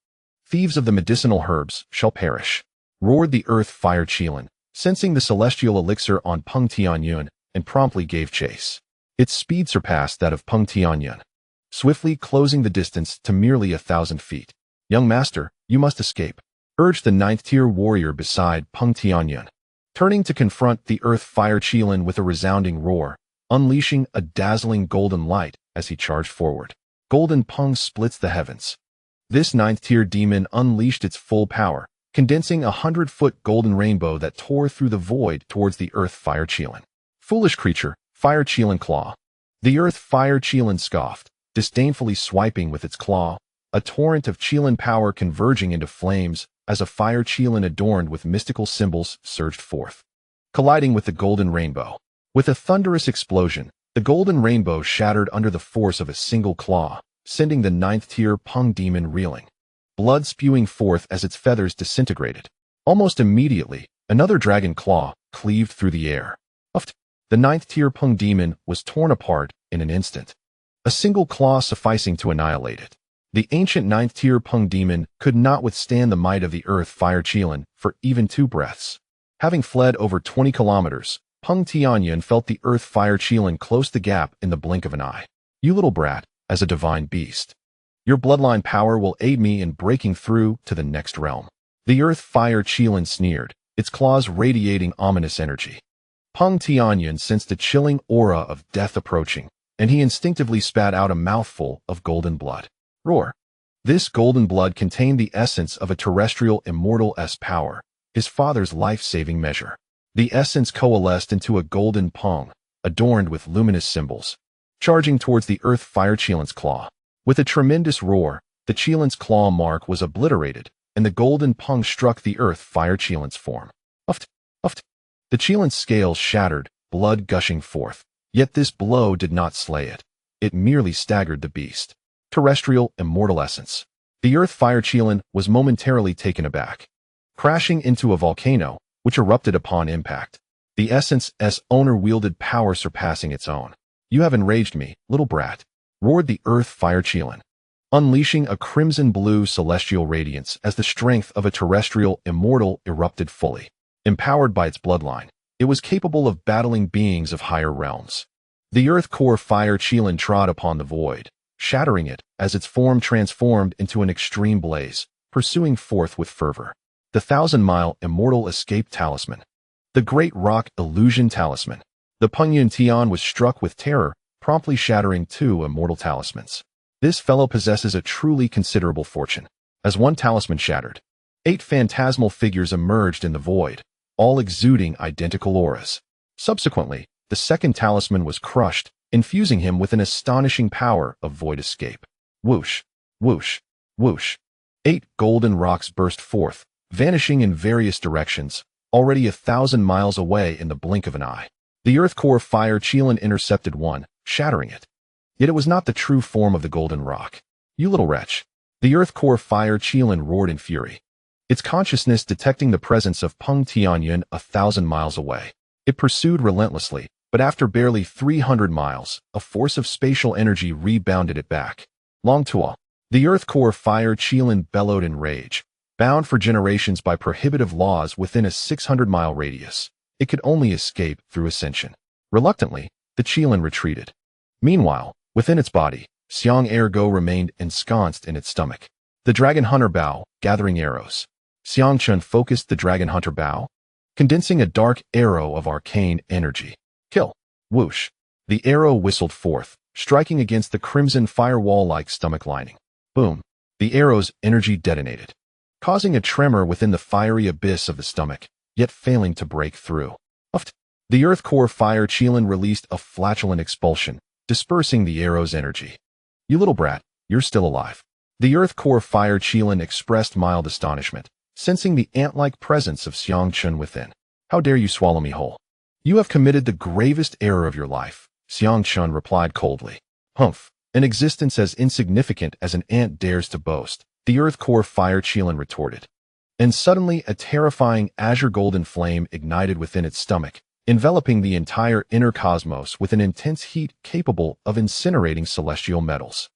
Thieves of the medicinal herbs shall perish, roared the earth fire Qilin, sensing the celestial elixir on Peng Tianyun, and promptly gave chase. Its speed surpassed that of Peng Tianyun, swiftly closing the distance to merely 1,000 feet. Young master, you must escape, urged the ninth-tier warrior beside Peng Tianyun, turning to confront the earth fire Qilin with a resounding roar, unleashing a dazzling golden light as he charged forward. Golden Peng splits the heavens. This ninth-tier demon unleashed its full power, condensing a 100-foot golden rainbow that tore through the void towards the earth fire Qilin. Foolish creature, fire Qilin claw. The earth fire Qilin scoffed, disdainfully swiping with its claw, a torrent of Qilin power converging into flames as a fire Qilin adorned with mystical symbols surged forth, colliding with the golden rainbow. With a thunderous explosion, the golden rainbow shattered under the force of a single claw, sending the ninth-tier Peng demon reeling, blood spewing forth as its feathers disintegrated. Almost immediately, another dragon claw cleaved through the air. The ninth-tier Peng demon was torn apart in an instant, a single claw sufficing to annihilate it. The ancient ninth-tier Peng demon could not withstand the might of the earth fire Qilin for even 2 breaths. Having fled over 20 kilometers, Peng Tianyun felt the earth fire Qilin close the gap in the blink of an eye. You little brat, as a divine beast, your bloodline power will aid me in breaking through to the next realm. The earth fire Qilin sneered, its claws radiating ominous energy. Peng Tianyun sensed a chilling aura of death approaching, and he instinctively spat out a mouthful of golden blood. Roar. This golden blood contained the essence of a terrestrial immortal's power, his father's life-saving measure. The essence coalesced into a golden Peng, adorned with luminous symbols, charging towards the earth fire Qilin's claw. With a tremendous roar, the Qilin's claw mark was obliterated, and the golden Peng struck the earth fire Qilin's form. Uft. The Qilin's scales shattered, blood gushing forth. Yet this blow did not slay it. It merely staggered the beast. Terrestrial immortal essence. The earth fire Qilin was momentarily taken aback, crashing into a volcano, which erupted upon impact. The essence's owner wielded power surpassing its own. You have enraged me, little brat, roared the earth fire Qilin, unleashing a crimson-blue celestial radiance as the strength of a terrestrial immortal erupted fully. Empowered by its bloodline, it was capable of battling beings of higher realms. The earth core fire Qilin trod upon the void, shattering it as its form transformed into an extreme blaze, pursuing forth with fervor. The 1,000-mile immortal escape talisman. The great rock illusion talisman. The Pengyun Tian was struck with terror, promptly shattering 2 immortal talismans. This fellow possesses a truly considerable fortune. As one talisman shattered, 8 phantasmal figures emerged in the void, all exuding identical auras. Subsequently, the second talisman was crushed, infusing him with an astonishing power of void escape. Whoosh, whoosh, whoosh. 8 golden rocks burst forth, vanishing in various directions, already 1,000 miles away in the blink of an eye. The earth core fire Qilin intercepted one, shattering it. Yet it was not the true form of the golden rock. You little wretch. The earth core fire Qilin roared in fury, its consciousness detecting the presence of Peng Tianyun 1,000 miles away. It pursued relentlessly, but after barely 300 miles, a force of spatial energy rebounded it back. Long Tua. The earth core fire Qilin bellowed in rage. Bound for generations by prohibitive laws within a 600-mile radius, it could only escape through ascension. Reluctantly, the Qilin retreated. Meanwhile, within its body, Xiang Ergo remained ensconced in its stomach. The dragon hunter bow, gathering arrows. Xiang Chun focused the dragon hunter bow, condensing a dark arrow of arcane energy. Kill. Whoosh. The arrow whistled forth, striking against the crimson firewall-like stomach lining. Boom. The arrow's energy detonated, causing a tremor within the fiery abyss of the stomach, yet failing to break through. The earth core fire Qilin released a flatulent expulsion, dispersing the arrow's energy. You little brat, you're still alive. The earth core fire Qilin expressed mild astonishment, sensing the ant-like presence of Xiang Chun within. How dare you swallow me whole? You have committed the gravest error of your life, Xiang Chun replied coldly. Humph, an existence as insignificant as an ant dares to boast, the earth core fire Qilin retorted. And suddenly a terrifying azure golden flame ignited within its stomach, enveloping the entire inner cosmos with an intense heat capable of incinerating celestial metals.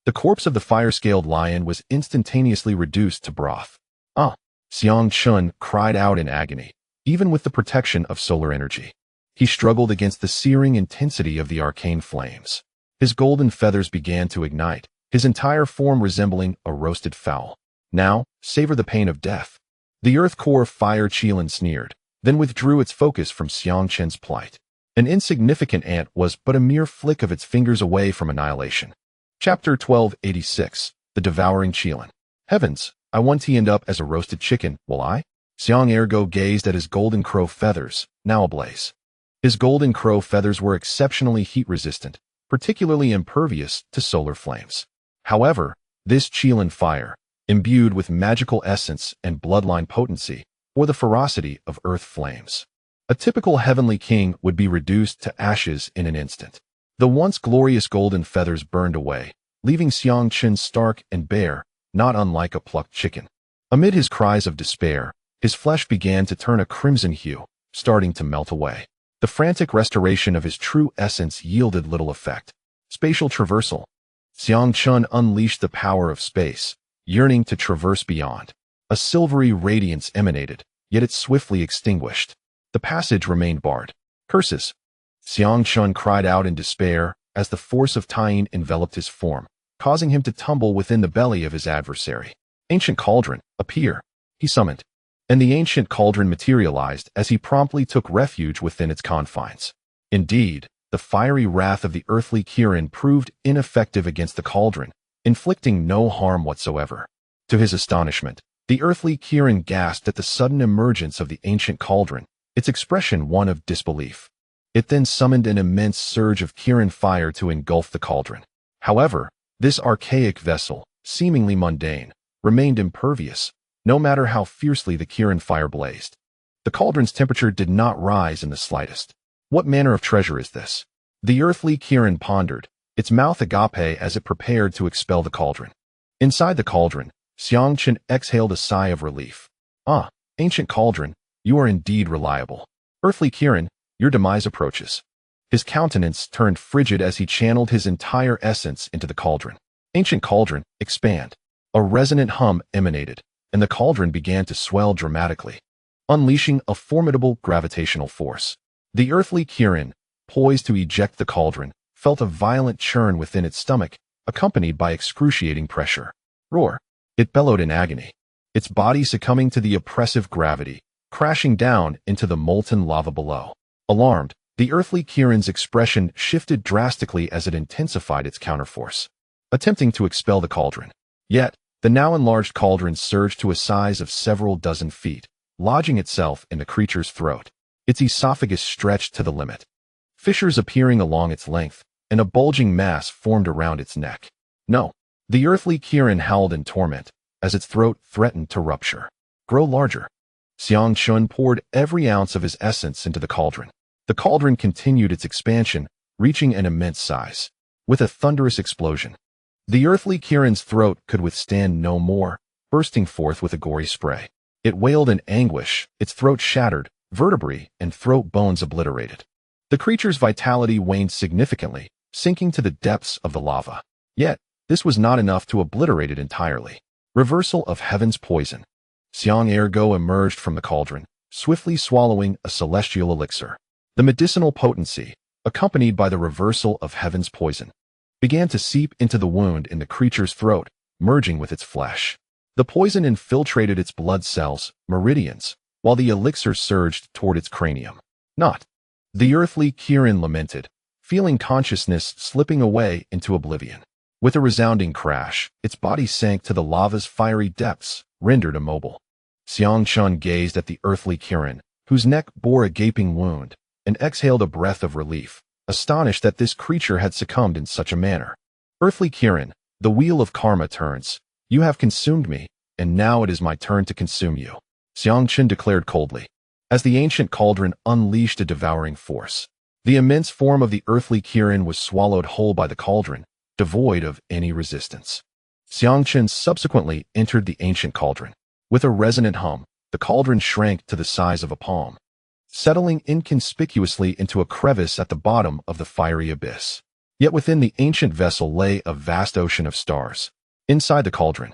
The corpse of the fire-scaled lion was instantaneously reduced to broth. Ah! Xiang Chun cried out in agony, even with the protection of solar energy. He struggled against the searing intensity of the arcane flames. His golden feathers began to ignite, his entire form resembling a roasted fowl. Now, savor the pain of death. The earth core fire Qilin sneered, then withdrew its focus from Xiang Chen's plight. An insignificant ant was but a mere flick of its fingers away from annihilation. Chapter 1286, The Devouring Qilin. Heavens, I want to end up as a roasted chicken, will I? Xiang Ergo gazed at his golden crow feathers, now ablaze. His golden crow feathers were exceptionally heat-resistant, particularly impervious to solar flames. However, this Qilin fire, imbued with magical essence and bloodline potency, or the ferocity of earth flames. A typical heavenly king would be reduced to ashes in an instant. The once glorious golden feathers burned away, leaving Xiang Chen stark and bare, not unlike a plucked chicken. Amid his cries of despair, his flesh began to turn a crimson hue, starting to melt away. The frantic restoration of his true essence yielded little effect. Spatial traversal. Xiang Chun unleashed the power of space, yearning to traverse beyond. A silvery radiance emanated, yet it swiftly extinguished. The passage remained barred. Curses! Xiang Chun cried out in despair as the force of Tying enveloped his form, causing him to tumble within the belly of his adversary. Ancient cauldron, appear, he summoned. And the ancient cauldron materialized as he promptly took refuge within its confines. Indeed, the fiery wrath of the earthly Kirin proved ineffective against the cauldron, inflicting no harm whatsoever. To his astonishment, the earthly Kirin gasped at the sudden emergence of the ancient cauldron, its expression one of disbelief. It then summoned an immense surge of Kirin fire to engulf the cauldron. However, this archaic vessel, seemingly mundane, remained impervious, no matter how fiercely the Kirin fire blazed. The cauldron's temperature did not rise in the slightest. What manner of treasure is this? The earthly Kirin pondered, its mouth agape as it prepared to expel the cauldron. Inside the cauldron, Xiang Chen exhaled a sigh of relief. Ah, ancient cauldron, you are indeed reliable. Earthly Kirin, your demise approaches. His countenance turned frigid as he channeled his entire essence into the cauldron. Ancient cauldron, expand. A resonant hum emanated, and the cauldron began to swell dramatically, unleashing a formidable gravitational force. The earthly Kirin, poised to eject the cauldron, felt a violent churn within its stomach, accompanied by excruciating pressure. Roar! It bellowed in agony, its body succumbing to the oppressive gravity, crashing down into the molten lava below. Alarmed, the earthly Kirin's expression shifted drastically as it intensified its counterforce, attempting to expel the cauldron. Yet, the now enlarged cauldron surged to a size of several dozen feet, lodging itself in the creature's throat. Its esophagus stretched to the limit, fissures appearing along its length, and a bulging mass formed around its neck. No! The earthly Kirin howled in torment, as its throat threatened to rupture. Grow larger. Xiang Chun poured every ounce of his essence into the cauldron. The cauldron continued its expansion, reaching an immense size. With a thunderous explosion, the earthly Kirin's throat could withstand no more, bursting forth with a gory spray. It wailed in anguish, its throat shattered, vertebrae and throat bones obliterated. The creature's vitality waned significantly, sinking to the depths of the lava. Yet, this was not enough to obliterate it entirely. Reversal of heaven's poison. Xiang Ergo emerged from the cauldron, swiftly swallowing a celestial elixir. The medicinal potency, accompanied by the reversal of heaven's poison, began to seep into the wound in the creature's throat, merging with its flesh. The poison infiltrated its blood cells, meridians, while the elixir surged toward its cranium. Not. The earthly Kirin lamented, feeling consciousness slipping away into oblivion. With a resounding crash, its body sank to the lava's fiery depths, rendered immobile. Xiang Chun gazed at the earthly Kirin, whose neck bore a gaping wound, and exhaled a breath of relief, astonished that this creature had succumbed in such a manner. Earthly Kirin, the wheel of karma turns. You have consumed me, and now it is my turn to consume you, Xiang Chun declared coldly, as the ancient cauldron unleashed a devouring force. The immense form of the earthly Kirin was swallowed whole by the cauldron, devoid of any resistance. Xiang Chun subsequently entered the ancient cauldron. With a resonant hum, the cauldron shrank to the size of a palm. settling inconspicuously into a crevice at the bottom of the fiery abyss. Yet within the ancient vessel lay a vast ocean of stars. Inside the cauldron,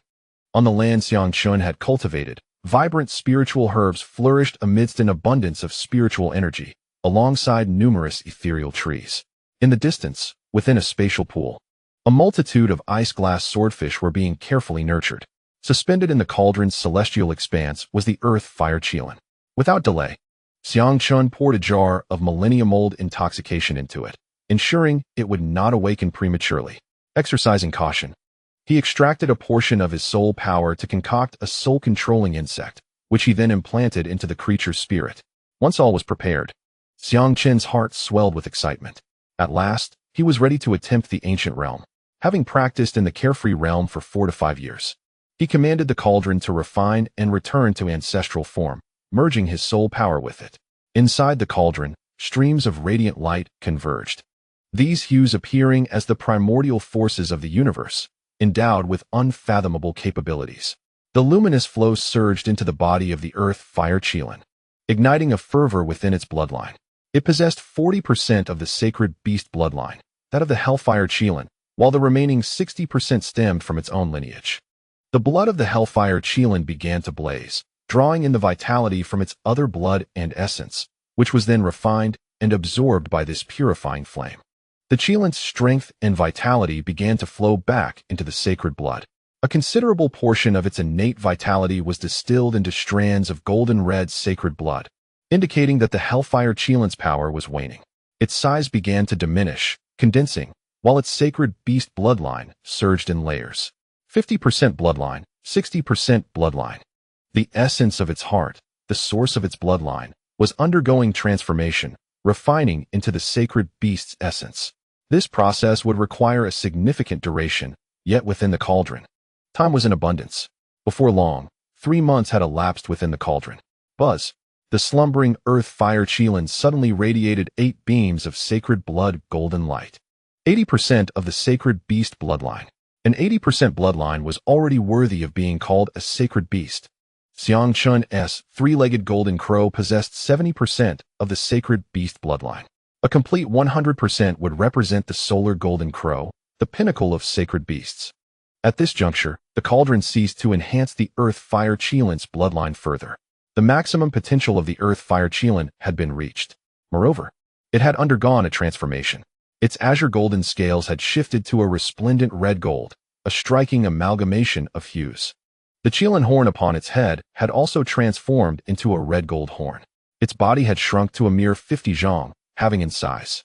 on the land Xiangchun had cultivated, vibrant spiritual herbs flourished amidst an abundance of spiritual energy, alongside numerous ethereal trees. In the distance, within a spatial pool, a multitude of ice-glass swordfish were being carefully nurtured. Suspended in the cauldron's celestial expanse was the earth fire Qilin. Without delay, Xiangchun poured a jar of millennium-old intoxication into it, ensuring it would not awaken prematurely. Exercising caution, he extracted a portion of his soul power to concoct a soul-controlling insect, which he then implanted into the creature's spirit. Once all was prepared, Xiangchun's heart swelled with excitement. At last, he was ready to attempt the ancient realm. Having practiced in the carefree realm for 4 to 5 years, he commanded the cauldron to refine and return to ancestral form, merging his soul power with it. Inside the cauldron, streams of radiant light converged, these hues appearing as the primordial forces of the universe, endowed with unfathomable capabilities. The luminous flow surged into the body of the earth fire Qilin, igniting a fervor within its bloodline. It possessed 40% of the sacred beast bloodline, that of the hellfire Qilin, while the remaining 60% stemmed from its own lineage. The blood of the hellfire Qilin began to blaze, drawing in the vitality from its other blood and essence, which was then refined and absorbed by this purifying flame. The Qilin's strength and vitality began to flow back into the sacred blood. A considerable portion of its innate vitality was distilled into strands of golden-red sacred blood, indicating that the hellfire Qilin's power was waning. Its size began to diminish, condensing, while its sacred beast bloodline surged in layers. 50% bloodline, 60% bloodline. The essence of its heart, the source of its bloodline, was undergoing transformation, refining into the sacred beast's essence. This process would require a significant duration, yet within the cauldron, time was in abundance. Before long, 3 months had elapsed within the cauldron. Buzz, the slumbering earth fire Qilin suddenly radiated 8 beams of sacred blood golden light. 80% of the sacred beast bloodline. An 80% bloodline was already worthy of being called a sacred beast. Xiangchun's 3-legged golden crow possessed 70% of the sacred beast bloodline. A complete 100% would represent the solar golden crow, the pinnacle of sacred beasts. At this juncture, the cauldron ceased to enhance the earth fire Qilin's bloodline further. The maximum potential of the earth fire Qilin had been reached. Moreover, it had undergone a transformation. Its azure golden scales had shifted to a resplendent red gold, a striking amalgamation of hues. The Qilin horn upon its head had also transformed into a red gold horn. Its body had shrunk to a mere 50 zhang, having in size.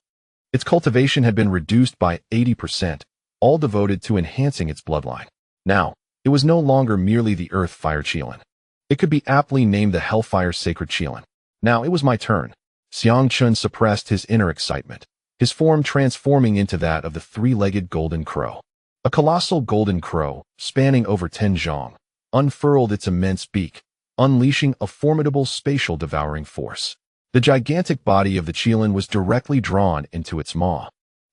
Its cultivation had been reduced by 80%, all devoted to enhancing its bloodline. Now, it was no longer merely the earth fire Qilin. It could be aptly named the hellfire sacred Qilin. Now it was my turn. Xiangchun suppressed his inner excitement, his form transforming into that of the 3-legged golden crow. A colossal golden crow, spanning over 10 zhang, unfurled its immense beak, unleashing a formidable spatial devouring force. The gigantic body of the Qilin was directly drawn into its maw,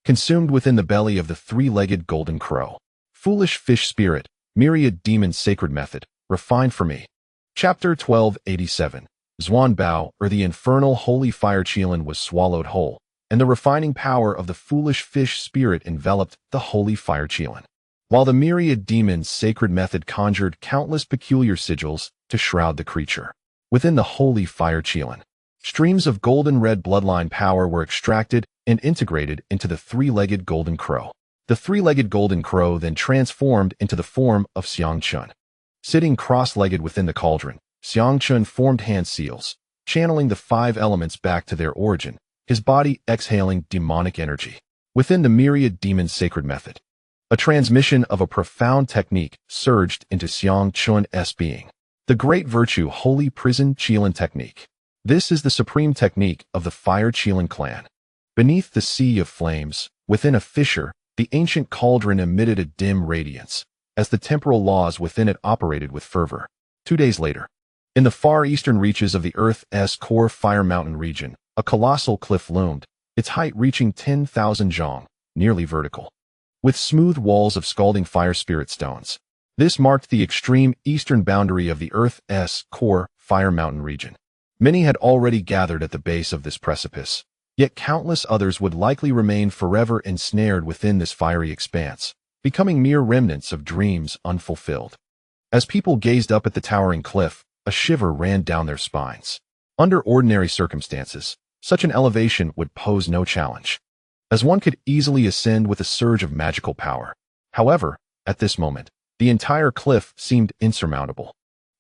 consumed within the belly of the 3-legged golden crow. Foolish fish spirit, myriad demon sacred method, refined for me. Chapter 1287. Zhuan Bao, or the infernal holy fire Qilin, was swallowed whole, and the refining power of the foolish fish spirit enveloped the holy fire Qilin, while the myriad demons sacred method conjured countless peculiar sigils to shroud the creature. Within the holy fire Qilin, streams of golden red bloodline power were extracted and integrated into the 3-legged golden crow. The 3-legged golden crow then transformed into the form of Xiangchun. Sitting cross-legged within the cauldron, Xiangchun formed hand seals, channeling the 5 elements back to their origin, his body exhaling demonic energy. Within the myriad demon sacred method, a transmission of a profound technique surged into Xiangchun's being. The great virtue holy prison Qilin technique. This is the supreme technique of the fire Qilin clan. Beneath the sea of flames, within a fissure, the ancient cauldron emitted a dim radiance, as the temporal laws within it operated with fervor. 2 days later, in the far eastern reaches of the Earth's core fire mountain region, a colossal cliff loomed, its height reaching 10,000 zhang, nearly vertical, with smooth walls of scalding fire spirit stones. This marked the extreme eastern boundary of the Earth's core fire mountain region. Many had already gathered at the base of this precipice, yet countless others would likely remain forever ensnared within this fiery expanse, becoming mere remnants of dreams unfulfilled. As people gazed up at the towering cliff, a shiver ran down their spines. Under ordinary circumstances, such an elevation would pose no challenge, as one could easily ascend with a surge of magical power. However, at this moment, the entire cliff seemed insurmountable.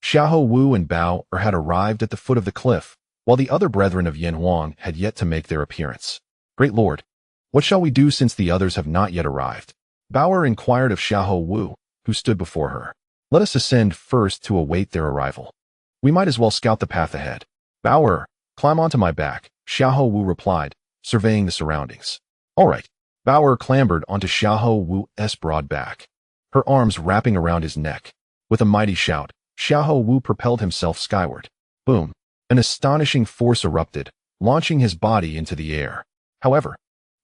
Xiahou Wu and Bao had arrived at the foot of the cliff, while the other brethren of Yan Huang had yet to make their appearance. "Great Lord, what shall we do since the others have not yet arrived?" Bao inquired of Xiahou Wu, who stood before her. "Let us ascend first to await their arrival. We might as well scout the path ahead." "Bao, climb onto my back," Xiahou Wu replied, surveying the surroundings. "All right." Bao clambered onto Xiahou Wu's broad back, her arms wrapping around his neck. With a mighty shout, Xiahou Wu propelled himself skyward. Boom! An astonishing force erupted, launching his body into the air. However,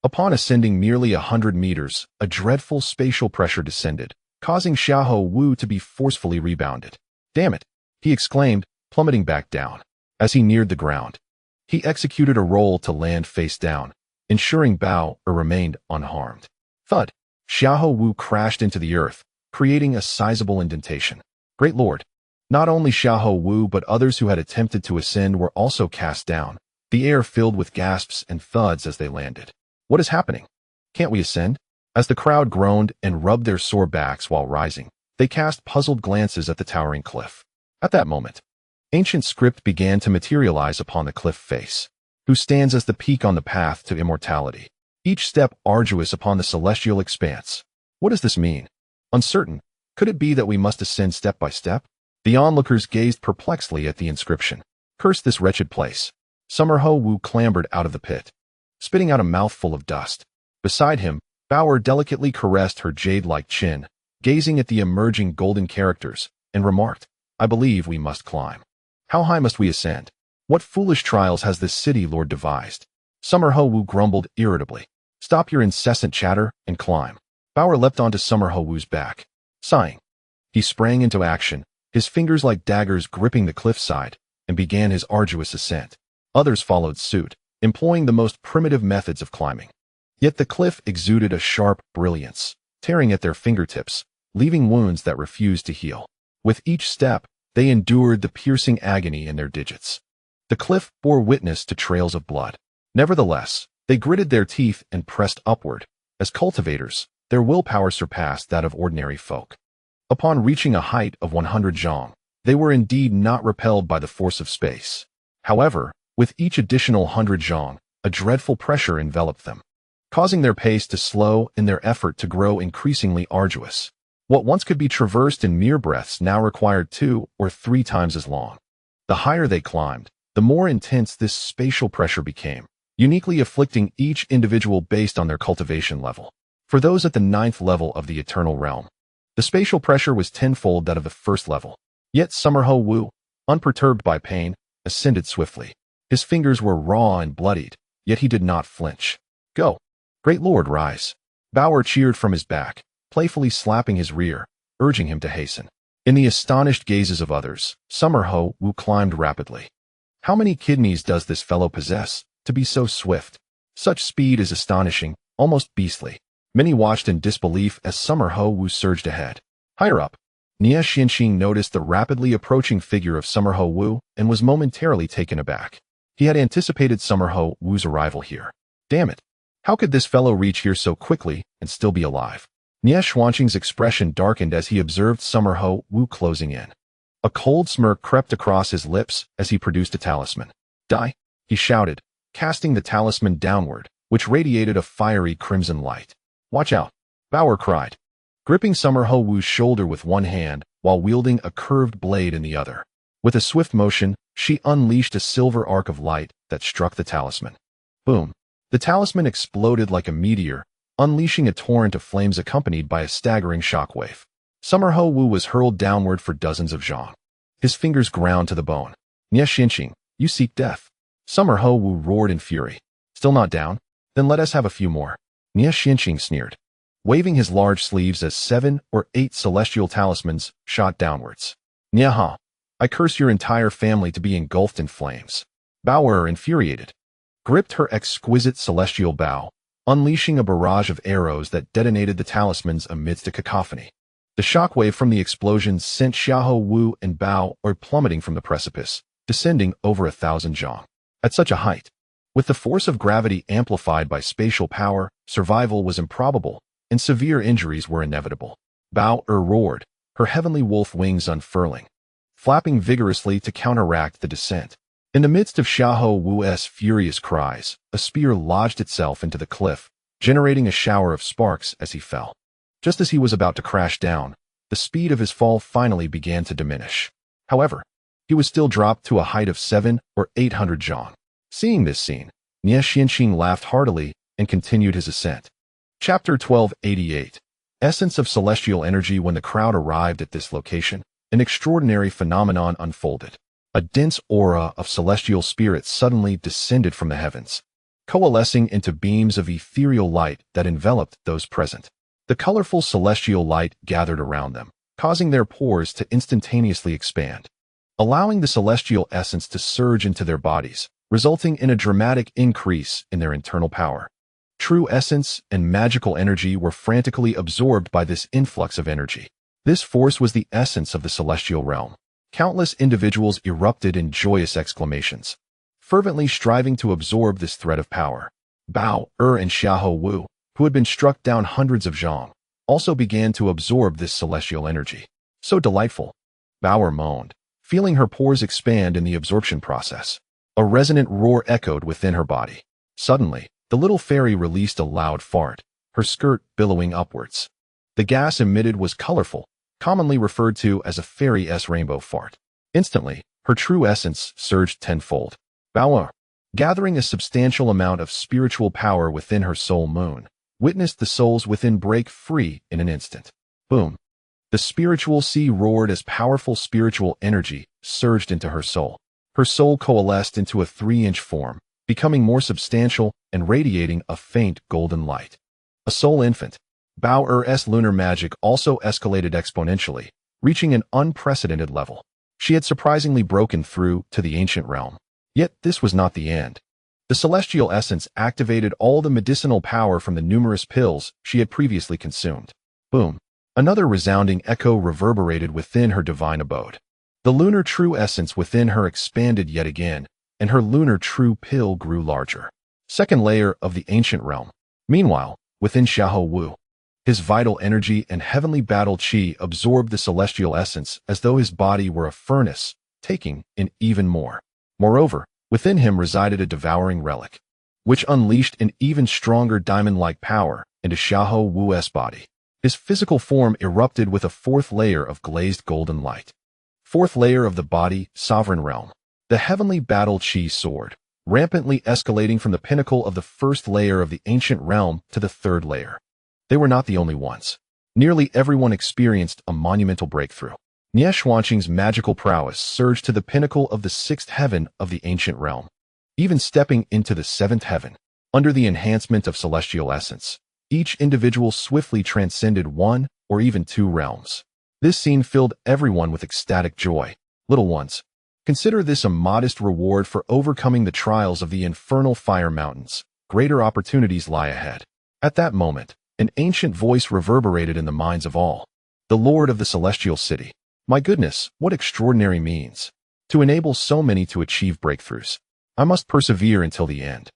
upon ascending nearly 100 meters, a dreadful spatial pressure descended, causing Xiahou Wu to be forcefully rebounded. "Damn it!" he exclaimed, plummeting back down. As he neared the ground, he executed a roll to land face down, ensuring Bao remained unharmed. Thud! Xiahou Wu crashed into the earth, creating a sizable indentation. "Great Lord!" Not only Xiahou Wu but others who had attempted to ascend were also cast down, the air filled with gasps and thuds as they landed. "What is happening? Can't we ascend?" As the crowd groaned and rubbed their sore backs while rising, they cast puzzled glances at the towering cliff. At that moment, ancient script began to materialize upon the cliff face, who stands as the peak on the path to immortality, each step arduous upon the celestial expanse. What does this mean? Uncertain, could it be that we must ascend step by step? The onlookers gazed perplexedly at the inscription. "Curse this wretched place." Summerho Wu clambered out of the pit, spitting out a mouthful of dust. Beside him, Bao delicately caressed her jade-like chin, gazing at the emerging golden characters, and remarked, "I believe we must climb. How high must we ascend? What foolish trials has this city lord devised?" Summerho Wu grumbled irritably. "Stop your incessant chatter and climb." Bao leapt onto Summerho Wu's back. Sighing, he sprang into action, his fingers like daggers gripping the cliffside, and began his arduous ascent. Others followed suit, employing the most primitive methods of climbing. Yet the cliff exuded a sharp brilliance, tearing at their fingertips, leaving wounds that refused to heal. With each step, they endured the piercing agony in their digits. The cliff bore witness to trails of blood. Nevertheless, they gritted their teeth and pressed upward. As cultivators, their willpower surpassed that of ordinary folk. Upon reaching a height of 100 zhang, they were indeed not repelled by the force of space. However, with each additional 100 zhang, a dreadful pressure enveloped them, causing their pace to slow and their effort to grow increasingly arduous. What once could be traversed in mere breaths now required 2 or 3 times as long. The higher they climbed, the more intense this spatial pressure became, uniquely afflicting each individual based on their cultivation level. For those at the 9th level of the Eternal Realm, the spatial pressure was tenfold that of the 1st level. Yet Summerho Wu, unperturbed by pain, ascended swiftly. His fingers were raw and bloodied, yet he did not flinch. "Go! Great Lord, rise!" Bao cheered from his back, playfully slapping his rear, urging him to hasten. In the astonished gazes of others, Summerho Wu climbed rapidly. How many kidneys does this fellow possess, to be so swift? Such speed is astonishing, almost beastly. Many watched in disbelief as Summerho Wu surged ahead. Higher up, Nie Xianqing noticed the rapidly approaching figure of Summerho Wu and was momentarily taken aback. He had anticipated Summerho Wu's arrival here. Damn it! How could this fellow reach here so quickly and still be alive? Nie Xianqing's expression darkened as he observed Summerho Wu closing in. A cold smirk crept across his lips as he produced a talisman. "Die!" he shouted, casting the talisman downward, which radiated a fiery crimson light. "Watch out!" Bao cried, gripping Summerho Wu's shoulder with one hand while wielding a curved blade in the other. With a swift motion, she unleashed a silver arc of light that struck the talisman. Boom! The talisman exploded like a meteor, unleashing a torrent of flames accompanied by a staggering shockwave. Summerho Wu was hurled downward for dozens of zhang. His fingers ground to the bone. "Nie Xianqing, you seek death." Summerho Wu roared in fury. "Still not down? Then let us have a few more." Nie Xianqing sneered, waving his large sleeves as 7 or 8 celestial talismans shot downwards. "Nieha, I curse your entire family to be engulfed in flames. Bao, infuriated, gripped her exquisite celestial bow, unleashing a barrage of arrows that detonated the talismans amidst a cacophony. The shockwave from the explosions sent Xiao Wu and Bao plummeting from the precipice, descending over 1,000 zhang. At such a height, with the force of gravity amplified by spatial power, survival was improbable, and severe injuries were inevitable. Bao roared, her heavenly wolf wings unfurling, flapping vigorously to counteract the descent. In the midst of Xiao Wu's furious cries, a spear lodged itself into the cliff, generating a shower of sparks as he fell. Just as he was about to crash down, the speed of his fall finally began to diminish. However, he was still dropped to a height of 700 or 800 zhang. Seeing this scene, Nie Xianqing laughed heartily and continued his ascent. Chapter 1288. Essence of Celestial Energy. When the crowd arrived at this location, an extraordinary phenomenon unfolded. A dense aura of celestial spirits suddenly descended from the heavens, coalescing into beams of ethereal light that enveloped those present. The colorful celestial light gathered around them, causing their pores to instantaneously expand, allowing the celestial essence to surge into their bodies, resulting in a dramatic increase in their internal power. True essence and magical energy were frantically absorbed by this influx of energy. This force was the essence of the celestial realm. Countless individuals erupted in joyous exclamations, fervently striving to absorb this thread of power. Bao and Xiao Wu, who had been struck down hundreds of zhang, also began to absorb this celestial energy. So delightful, Bao moaned, feeling her pores expand in the absorption process. A resonant roar echoed within her body. Suddenly, the little fairy released a loud fart, her skirt billowing upwards. The gas emitted was colorful, commonly referred to as a fairy's rainbow fart. Instantly, her true essence surged tenfold. Bao, gathering a substantial amount of spiritual power within her soul moon, witnessed the souls within break free in an instant. Boom! The spiritual sea roared as powerful spiritual energy surged into her soul. Her soul coalesced into a 3-inch form, becoming more substantial and radiating a faint golden light. A soul infant. Bao's lunar magic also escalated exponentially, reaching an unprecedented level. She had surprisingly broken through to the ancient realm. Yet this was not the end. The celestial essence activated all the medicinal power from the numerous pills she had previously consumed. Boom! Another resounding echo reverberated within her divine abode. The lunar true essence within her expanded yet again, and her lunar true pill grew larger. Second layer of the ancient realm. Meanwhile, within Xiao Wu, his vital energy and heavenly battle qi absorbed the celestial essence as though his body were a furnace, taking in even more. Moreover, within him resided a devouring relic, which unleashed an even stronger diamond-like power into Xiao Wu's body. His physical form erupted with a 4th layer of glazed golden light. 4th layer of the body, sovereign realm. The heavenly battle qi soared, rampantly escalating from the pinnacle of the 1st layer of the ancient realm to the 3rd layer. They were not the only ones. Nearly everyone experienced a monumental breakthrough. Nie Xuanqing's magical prowess surged to the pinnacle of the 6th heaven of the ancient realm, even stepping into the 7th heaven. Under the enhancement of celestial essence, each individual swiftly transcended 1 or even 2 realms. This scene filled everyone with ecstatic joy. Little ones, consider this a modest reward for overcoming the trials of the infernal fire mountains. Greater opportunities lie ahead. At that moment, an ancient voice reverberated in the minds of all. The Lord of the Celestial City. My goodness, what extraordinary means! To enable so many to achieve breakthroughs, I must persevere until the end.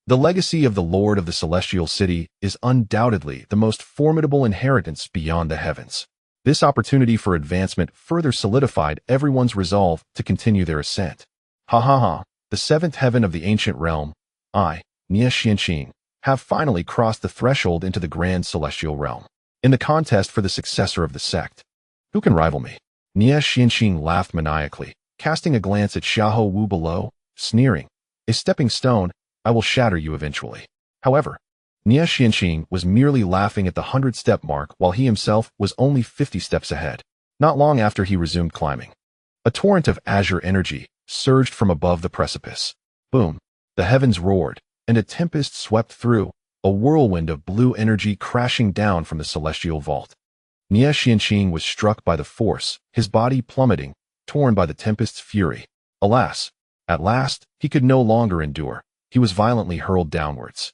The legacy of the Lord of the Celestial City is undoubtedly the most formidable inheritance beyond the heavens. This opportunity for advancement further solidified everyone's resolve to continue their ascent. Ha ha ha, the 7th heaven of the ancient realm, I, Nie Xianqing, have finally crossed the threshold into the grand celestial realm. In the contest for the successor of the sect, who can rival me? Nie Xianqing laughed maniacally, casting a glance at Xiao Wu below, sneering, a stepping stone, I will shatter you eventually. However, Nie Xianqing was merely laughing at the 100-step mark while he himself was only 50 steps ahead. Not long after he resumed climbing, a torrent of azure energy surged from above the precipice. Boom! The heavens roared, and a tempest swept through, a whirlwind of blue energy crashing down from the celestial vault. Nie Xianqing was struck by the force, his body plummeting, torn by the tempest's fury. Alas, at last, he could no longer endure. He was violently hurled downwards,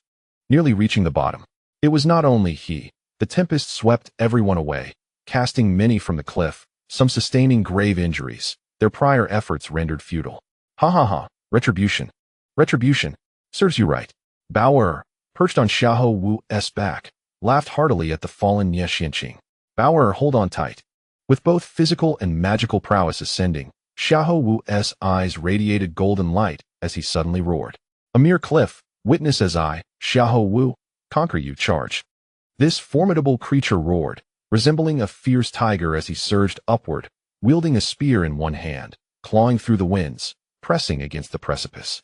nearly reaching the bottom. It was not only he. The tempest swept everyone away, casting many from the cliff, some sustaining grave injuries, their prior efforts rendered futile. Ha ha ha, retribution. Retribution. Serves you right. Bao, perched on Xiao Wu's back, laughed heartily at the fallen Nie Xianqing. Bao, hold on tight. With both physical and magical prowess ascending, Xiao Wu's eyes radiated golden light as he suddenly roared. A mere cliff, witness as I, Xiao Wu, conquer you, charge. This formidable creature roared, resembling a fierce tiger as he surged upward, wielding a spear in one hand, clawing through the winds, pressing against the precipice.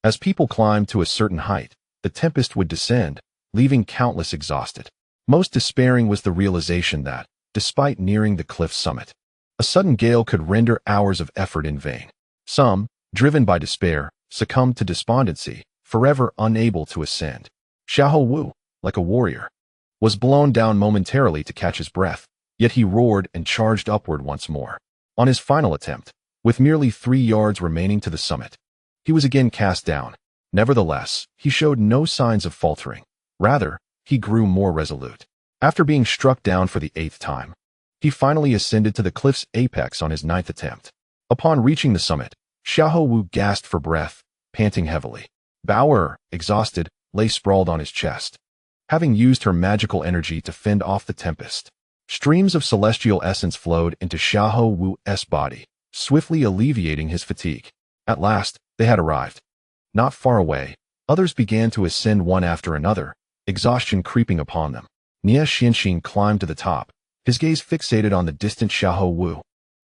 As people climbed to a certain height, the tempest would descend, leaving countless exhausted. Most despairing was the realization that, despite nearing the cliff summit, a sudden gale could render hours of effort in vain. Some, driven by despair, succumbed to despondency, forever unable to ascend. Xiao Wu, like a warrior, was blown down momentarily to catch his breath, yet he roared and charged upward once more. On his final attempt, with merely 3 yards remaining to the summit, he was again cast down. Nevertheless, he showed no signs of faltering. Rather, he grew more resolute. After being struck down for the 8th time, he finally ascended to the cliff's apex on his 9th attempt. Upon reaching the summit, Xiao Wu gasped for breath, panting heavily. Bao, exhausted, lay sprawled on his chest, having used her magical energy to fend off the tempest. Streams of celestial essence flowed into Xiao Wu's body, swiftly alleviating his fatigue. At last, they had arrived. Not far away, others began to ascend one after another, exhaustion creeping upon them. Nie Xianqing climbed to the top, his gaze fixated on the distant Xiao Wu,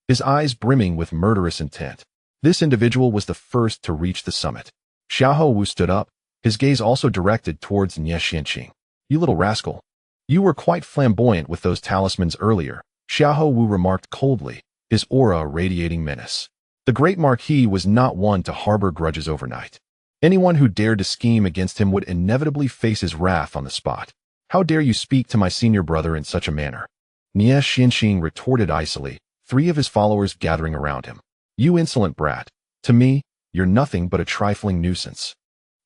his eyes brimming with murderous intent. This individual was the first to reach the summit. Xiao Wu stood up, his gaze also directed towards Nie Xianqing. You little rascal. You were quite flamboyant with those talismans earlier, Xiao Wu remarked coldly, his aura radiating menace. The great Marquis was not one to harbor grudges overnight. Anyone who dared to scheme against him would inevitably face his wrath on the spot. How dare you speak to my senior brother in such a manner? Nie Xianqing retorted icily, 3 of his followers gathering around him. You insolent brat. To me, you're nothing but a trifling nuisance.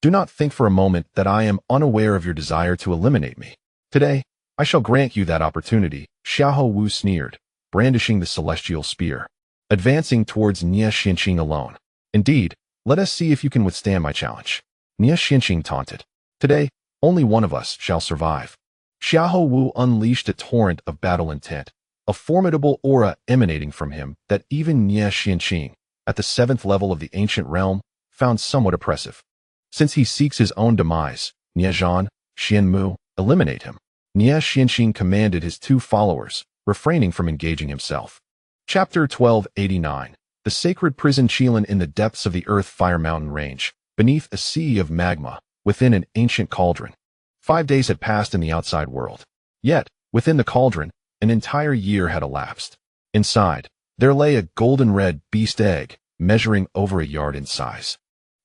Do not think for a moment that I am unaware of your desire to eliminate me. Today, I shall grant you that opportunity, Xiao Wu sneered, brandishing the celestial spear, advancing towards Nie Xianqing alone. Indeed, let us see if you can withstand my challenge. Nie Xianqing taunted. Today, only one of us shall survive. Xiao Wu unleashed a torrent of battle intent, a formidable aura emanating from him that even Nie Xianqing, at the 7th level of the ancient realm, found somewhat oppressive. Since he seeks his own demise, Nie Zhan, Xianmu, eliminate him. Nie Xianqing commanded his 2 followers, refraining from engaging himself. Chapter 1289. The sacred prison Qilin in the depths of the Earth Fire Mountain Range, beneath a sea of magma, within an ancient cauldron. 5 days had passed in the outside world. Yet, within the cauldron, an entire year had elapsed. Inside, there lay a golden-red beast egg, measuring over a yard in size,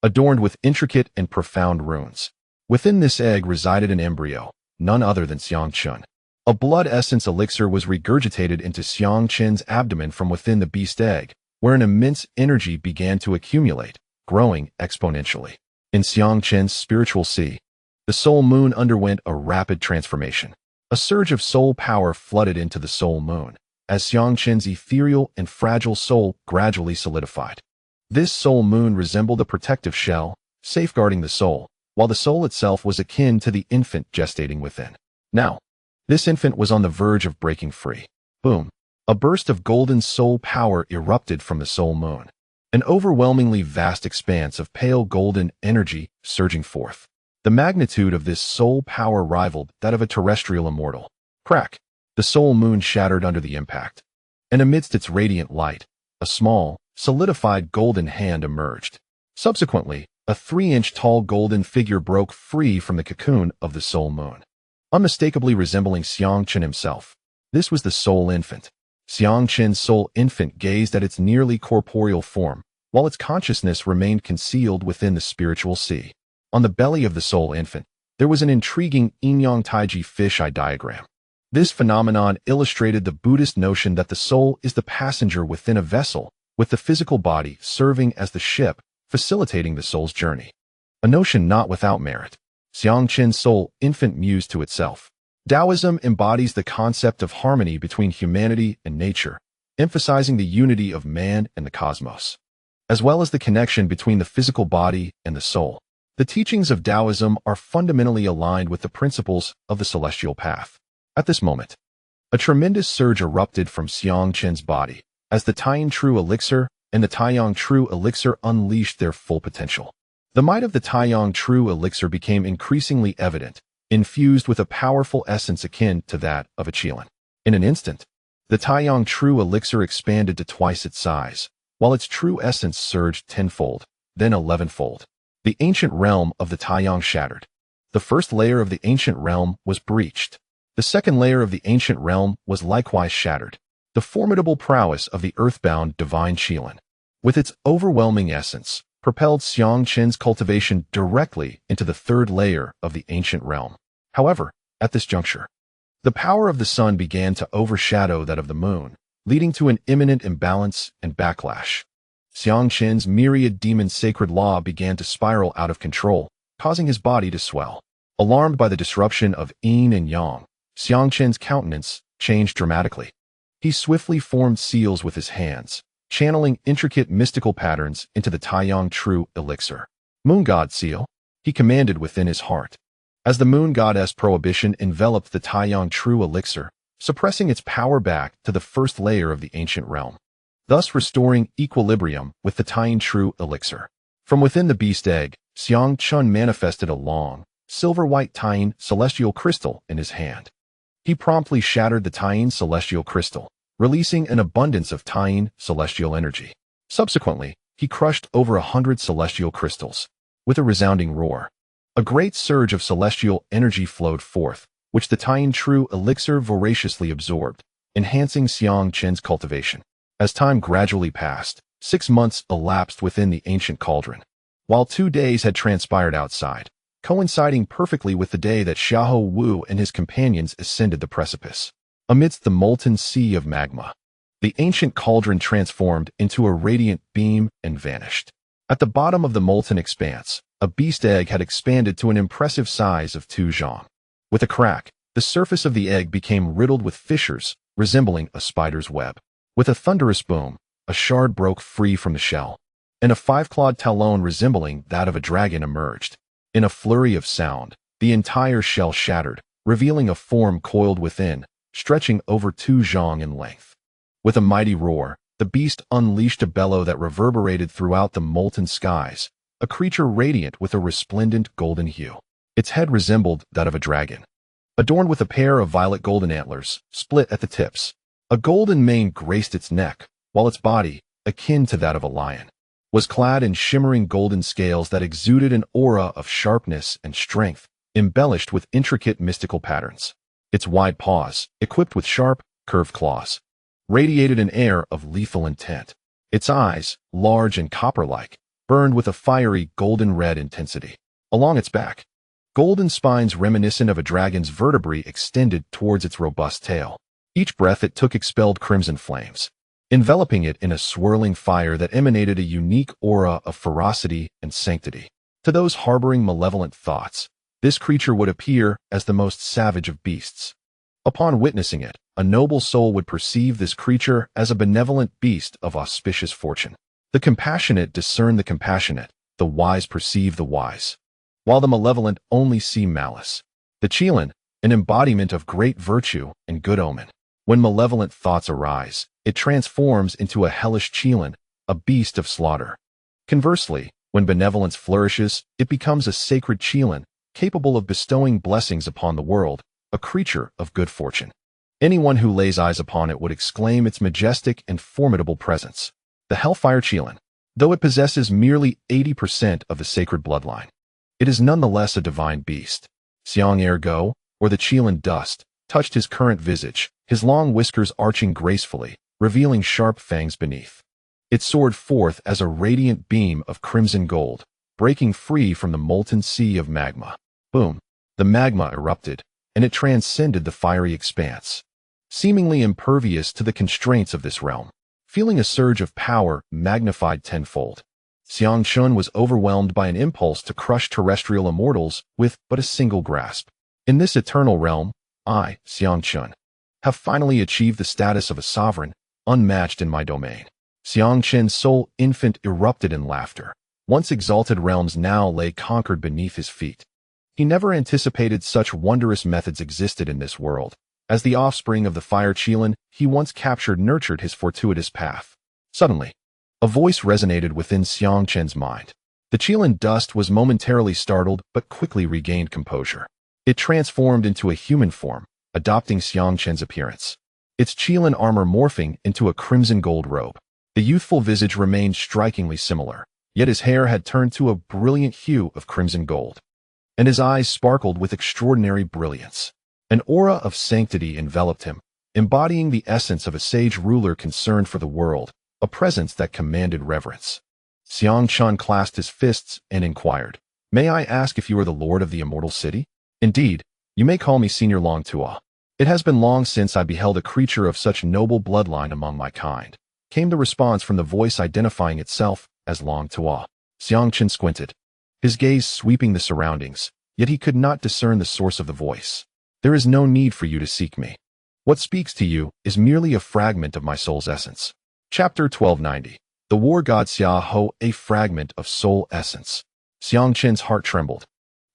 adorned with intricate and profound runes. Within this egg resided an embryo, none other than Xiang Chun. A blood essence elixir was regurgitated into Xiang Chen's abdomen from within the beast egg, where an immense energy began to accumulate, growing exponentially. In Xiang Chen's spiritual sea, the soul moon underwent a rapid transformation. A surge of soul power flooded into the soul moon, as Xiang Chen's ethereal and fragile soul gradually solidified. This soul moon resembled a protective shell, safeguarding the soul, while the soul itself was akin to the infant gestating within. Now, this infant was on the verge of breaking free. Boom! A burst of golden soul power erupted from the soul moon. An overwhelmingly vast expanse of pale golden energy surging forth. The magnitude of this soul power rivaled that of a terrestrial immortal. Crack! The soul moon shattered under the impact. And amidst its radiant light, a small, solidified golden hand emerged. Subsequently, a 3-inch tall golden figure broke free from the cocoon of the soul moon, unmistakably resembling Xiang Chen himself. This was the soul infant. Xiang Chen's soul infant gazed at its nearly corporeal form, while its consciousness remained concealed within the spiritual sea. On the belly of the soul infant, there was an intriguing yin-yang taiji fisheye diagram. This phenomenon illustrated the Buddhist notion that the soul is the passenger within a vessel, with the physical body serving as the ship, facilitating the soul's journey. A notion not without merit. Xiangqin's soul, infant muse to itself. Taoism embodies the concept of harmony between humanity and nature, emphasizing the unity of man and the cosmos, as well as the connection between the physical body and the soul. The teachings of Taoism are fundamentally aligned with the principles of the celestial path. At this moment, a tremendous surge erupted from Xiangqin's body, as the Taiyan True Elixir and the Taiyang True Elixir unleashed their full potential. The might of the Taiyang True Elixir became increasingly evident, infused with a powerful essence akin to that of a qilin. In an instant, the Taiyang True Elixir expanded to twice its size, while its true essence surged tenfold, then 11-fold. The ancient realm of the Taiyang shattered. The first layer of the ancient realm was breached. The second layer of the ancient realm was likewise shattered. The formidable prowess of the earthbound divine qilin, with its overwhelming essence, propelled Xiangqin's cultivation directly into the third layer of the ancient realm. However, at this juncture, the power of the sun began to overshadow that of the moon, leading to an imminent imbalance and backlash. Xiangqin's myriad demon sacred law began to spiral out of control, causing his body to swell. Alarmed by the disruption of yin and yang, Xiangqin's countenance changed dramatically. He swiftly formed seals with his hands, channeling intricate mystical patterns into the Taiyang True Elixir. Moon God Seal, he commanded within his heart. As the moon goddess prohibition enveloped the Taiyang True Elixir, suppressing its power back to the first layer of the ancient realm, thus restoring equilibrium with the Taiyang True Elixir. From within the beast egg, Xiangqin manifested a long, silver-white Taiyang celestial crystal in his hand. He promptly shattered the Taiyang celestial crystal, releasing an abundance of Taiyang celestial energy. Subsequently, he crushed over 100 celestial crystals. With a resounding roar, a great surge of celestial energy flowed forth, which the Taiyang True Elixir voraciously absorbed, enhancing Xiangqin's cultivation. As time gradually passed, 6 months elapsed within the ancient cauldron, while 2 days had transpired outside, coinciding perfectly with the day that Xiahou Wu and his companions ascended the precipice. Amidst the molten sea of magma, the ancient cauldron transformed into a radiant beam and vanished. At the bottom of the molten expanse, a beast egg had expanded to an impressive size of 2 zhang. With a crack, the surface of the egg became riddled with fissures, resembling a spider's web. With a thunderous boom, a shard broke free from the shell, and a 5-clawed talon resembling that of a dragon emerged. In a flurry of sound, the entire shell shattered, revealing a form coiled within, stretching over 2 zhang in length. With a mighty roar, the beast unleashed a bellow that reverberated throughout the molten skies, a creature radiant with a resplendent golden hue. Its head resembled that of a dragon, adorned with a pair of violet golden antlers, split at the tips. A golden mane graced its neck, while its body, akin to that of a lion, was clad in shimmering golden scales that exuded an aura of sharpness and strength, embellished with intricate mystical patterns. Its wide paws, equipped with sharp, curved claws, radiated an air of lethal intent. Its eyes, large and copper-like, burned with a fiery golden-red intensity. Along its back, golden spines reminiscent of a dragon's vertebrae extended towards its robust tail. Each breath it took expelled crimson flames, enveloping it in a swirling fire that emanated a unique aura of ferocity and sanctity. To those harboring malevolent thoughts, this creature would appear as the most savage of beasts. Upon witnessing it, a noble soul would perceive this creature as a benevolent beast of auspicious fortune. The compassionate discern the compassionate, the wise perceive the wise, while the malevolent only see malice. The qilin, an embodiment of great virtue and good omen. When malevolent thoughts arise, it transforms into a hellish qilin, a beast of slaughter. Conversely, when benevolence flourishes, it becomes a sacred qilin, capable of bestowing blessings upon the world, a creature of good fortune. Anyone who lays eyes upon it would exclaim its majestic and formidable presence. The Hellfire qilin, though it possesses merely 80% of the sacred bloodline, it is nonetheless a divine beast. Xiang Ergo, or the qilin dust, touched his current visage, his long whiskers arching gracefully, revealing sharp fangs beneath. It soared forth as a radiant beam of crimson gold, breaking free from the molten sea of magma. Boom! The magma erupted, and it transcended the fiery expanse. Seemingly impervious to the constraints of this realm, feeling a surge of power magnified tenfold. Xiang Chun was overwhelmed by an impulse to crush terrestrial immortals with but a single grasp. In this eternal realm, I, Xiang Chun, have finally achieved the status of a sovereign, unmatched in my domain. Xiang Chun's soul infant erupted in laughter. Once exalted realms now lay conquered beneath his feet. He never anticipated such wondrous methods existed in this world. As the offspring of the fire Qilin, he once captured nurtured his fortuitous path. Suddenly, a voice resonated within Xiang Chun's mind. The Qilin dust was momentarily startled but quickly regained composure. It transformed into a human form, adopting Xiang Chun's appearance. Its Qilin armor morphing into a crimson gold robe. The youthful visage remained strikingly similar, yet his hair had turned to a brilliant hue of crimson gold, and his eyes sparkled with extraordinary brilliance. An aura of sanctity enveloped him, embodying the essence of a sage ruler concerned for the world, a presence that commanded reverence. Xiang Chun clasped his fists and inquired, "May I ask if you are the lord of the immortal city?" "Indeed, you may call me Senior Long Tua. It has been long since I beheld a creature of such noble bloodline among my kind," came the response from the voice identifying itself as Long Tua. Xiang Chun squinted, his gaze sweeping the surroundings, yet he could not discern the source of the voice. "There is no need for you to seek me. What speaks to you is merely a fragment of my soul's essence." Chapter 1290. The War God Xia Ho, a fragment of soul essence. Xiang Chun's heart trembled.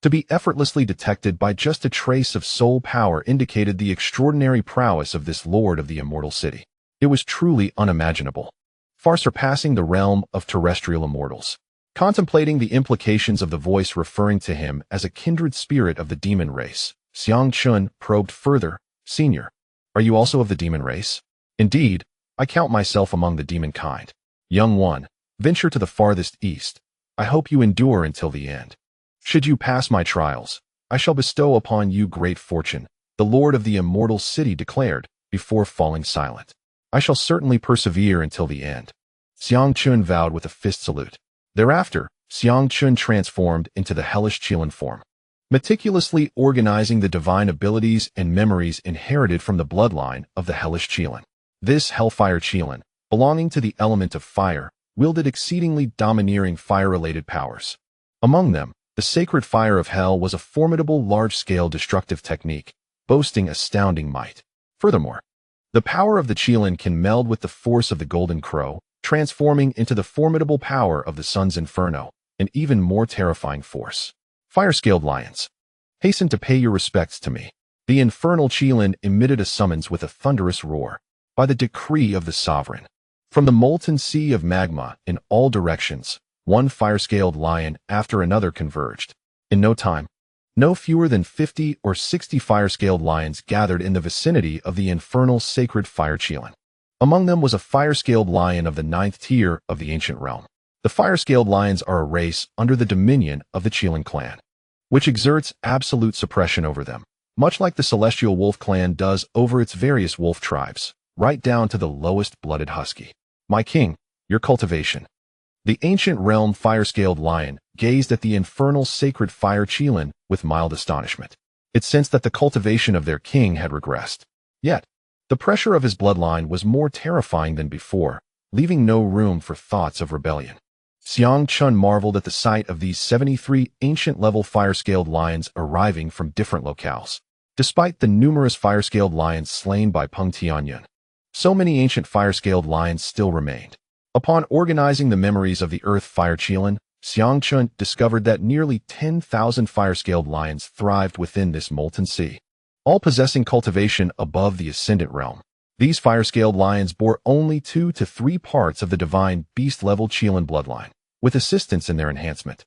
To be effortlessly detected by just a trace of soul power indicated the extraordinary prowess of this lord of the immortal city. It was truly unimaginable, far surpassing the realm of terrestrial immortals. Contemplating the implications of the voice referring to him as a kindred spirit of the demon race, Xiang Chun probed further, "Senior, are you also of the demon race?" "Indeed, I count myself among the demon kind." "Young one, venture to the farthest east. I hope you endure until the end. Should you pass my trials, I shall bestow upon you great fortune," the lord of the immortal city declared, before falling silent. "I shall certainly persevere until the end." Xiang Chun vowed with a fist salute. Thereafter, Xiang Chun transformed into the hellish Qilin form, meticulously organizing the divine abilities and memories inherited from the bloodline of the hellish Qilin. This hellfire Qilin, belonging to the element of fire, wielded exceedingly domineering fire-related powers. Among them, the sacred fire of hell was a formidable large-scale destructive technique, boasting astounding might. Furthermore, the power of the Qilin can meld with the force of the Golden Crow, transforming into the formidable power of the Sun's Inferno, an even more terrifying force. Fire-scaled lions, hasten to pay your respects to me. The infernal Qilin emitted a summons with a thunderous roar. By the decree of the sovereign. From the molten sea of magma in all directions, one fire-scaled lion after another converged. In no time, no fewer than 50 or 60 fire-scaled lions gathered in the vicinity of the infernal sacred fire Qilin. Among them was a fire-scaled lion of the 9th tier of the ancient realm. The fire-scaled lions are a race under the dominion of the Qilin clan, which exerts absolute suppression over them, much like the celestial wolf clan does over its various wolf tribes, right down to the lowest blooded husky. "My king, your cultivation." The ancient realm fire-scaled lion gazed at the infernal sacred fire Qilin with mild astonishment. It sensed that the cultivation of their king had regressed. Yet, the pressure of his bloodline was more terrifying than before, leaving no room for thoughts of rebellion. Xiang Chun marveled at the sight of these 73 ancient-level fire-scaled lions arriving from different locales. Despite the numerous fire-scaled lions slain by Peng Tianyun, so many ancient fire-scaled lions still remained. Upon organizing the memories of the Earth Fire Qilin, Xiang Chun discovered that nearly 10,000 fire-scaled lions thrived within this molten sea, all possessing cultivation above the ascendant realm. These fire-scaled lions bore only 2 to 3 parts of the divine beast-level Qilin bloodline, with assistance in their enhancement.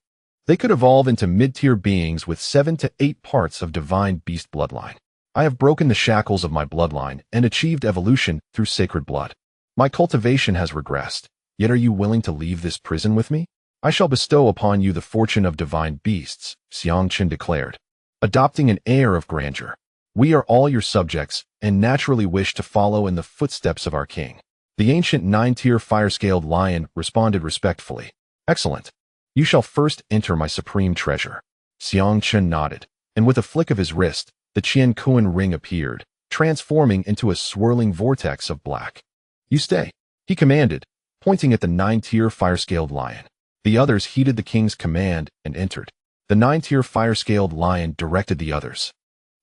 They could evolve into mid-tier beings with 7 to 8 parts of divine beast bloodline. I have broken the shackles of my bloodline and achieved evolution through sacred blood. My cultivation has regressed. Yet are you willing to leave this prison with me? I shall bestow upon you the fortune of divine beasts, Xiang Chun declared, adopting an air of grandeur. We are all your subjects and naturally wish to follow in the footsteps of our king. The ancient 9-tier fire-scaled lion responded respectfully. Excellent. You shall first enter my supreme treasure. Xiang Chun nodded, and with a flick of his wrist, the Qian Kuan ring appeared, transforming into a swirling vortex of black. You stay. he commanded, pointing at the 9-tier fire-scaled lion. The others heeded the king's command and entered. The 9-tier fire-scaled lion directed the others,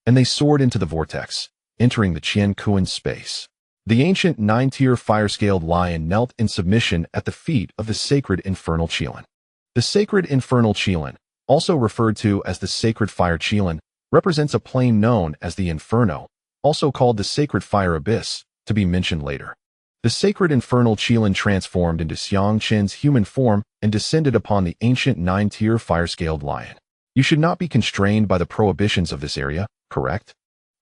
and they soared into the vortex, entering the Qian Kuan space. The ancient 9-tier fire-scaled lion knelt in submission at the feet of the sacred infernal Qilin. The sacred infernal Qilin, also referred to as the sacred fire Qilin, represents a plane known as the Inferno, also called the sacred fire abyss, to be mentioned later. The sacred infernal Qilin transformed into Xiang Qin's human form and descended upon the ancient 9-tier fire-scaled lion. You should not be constrained by the prohibitions of this area, correct?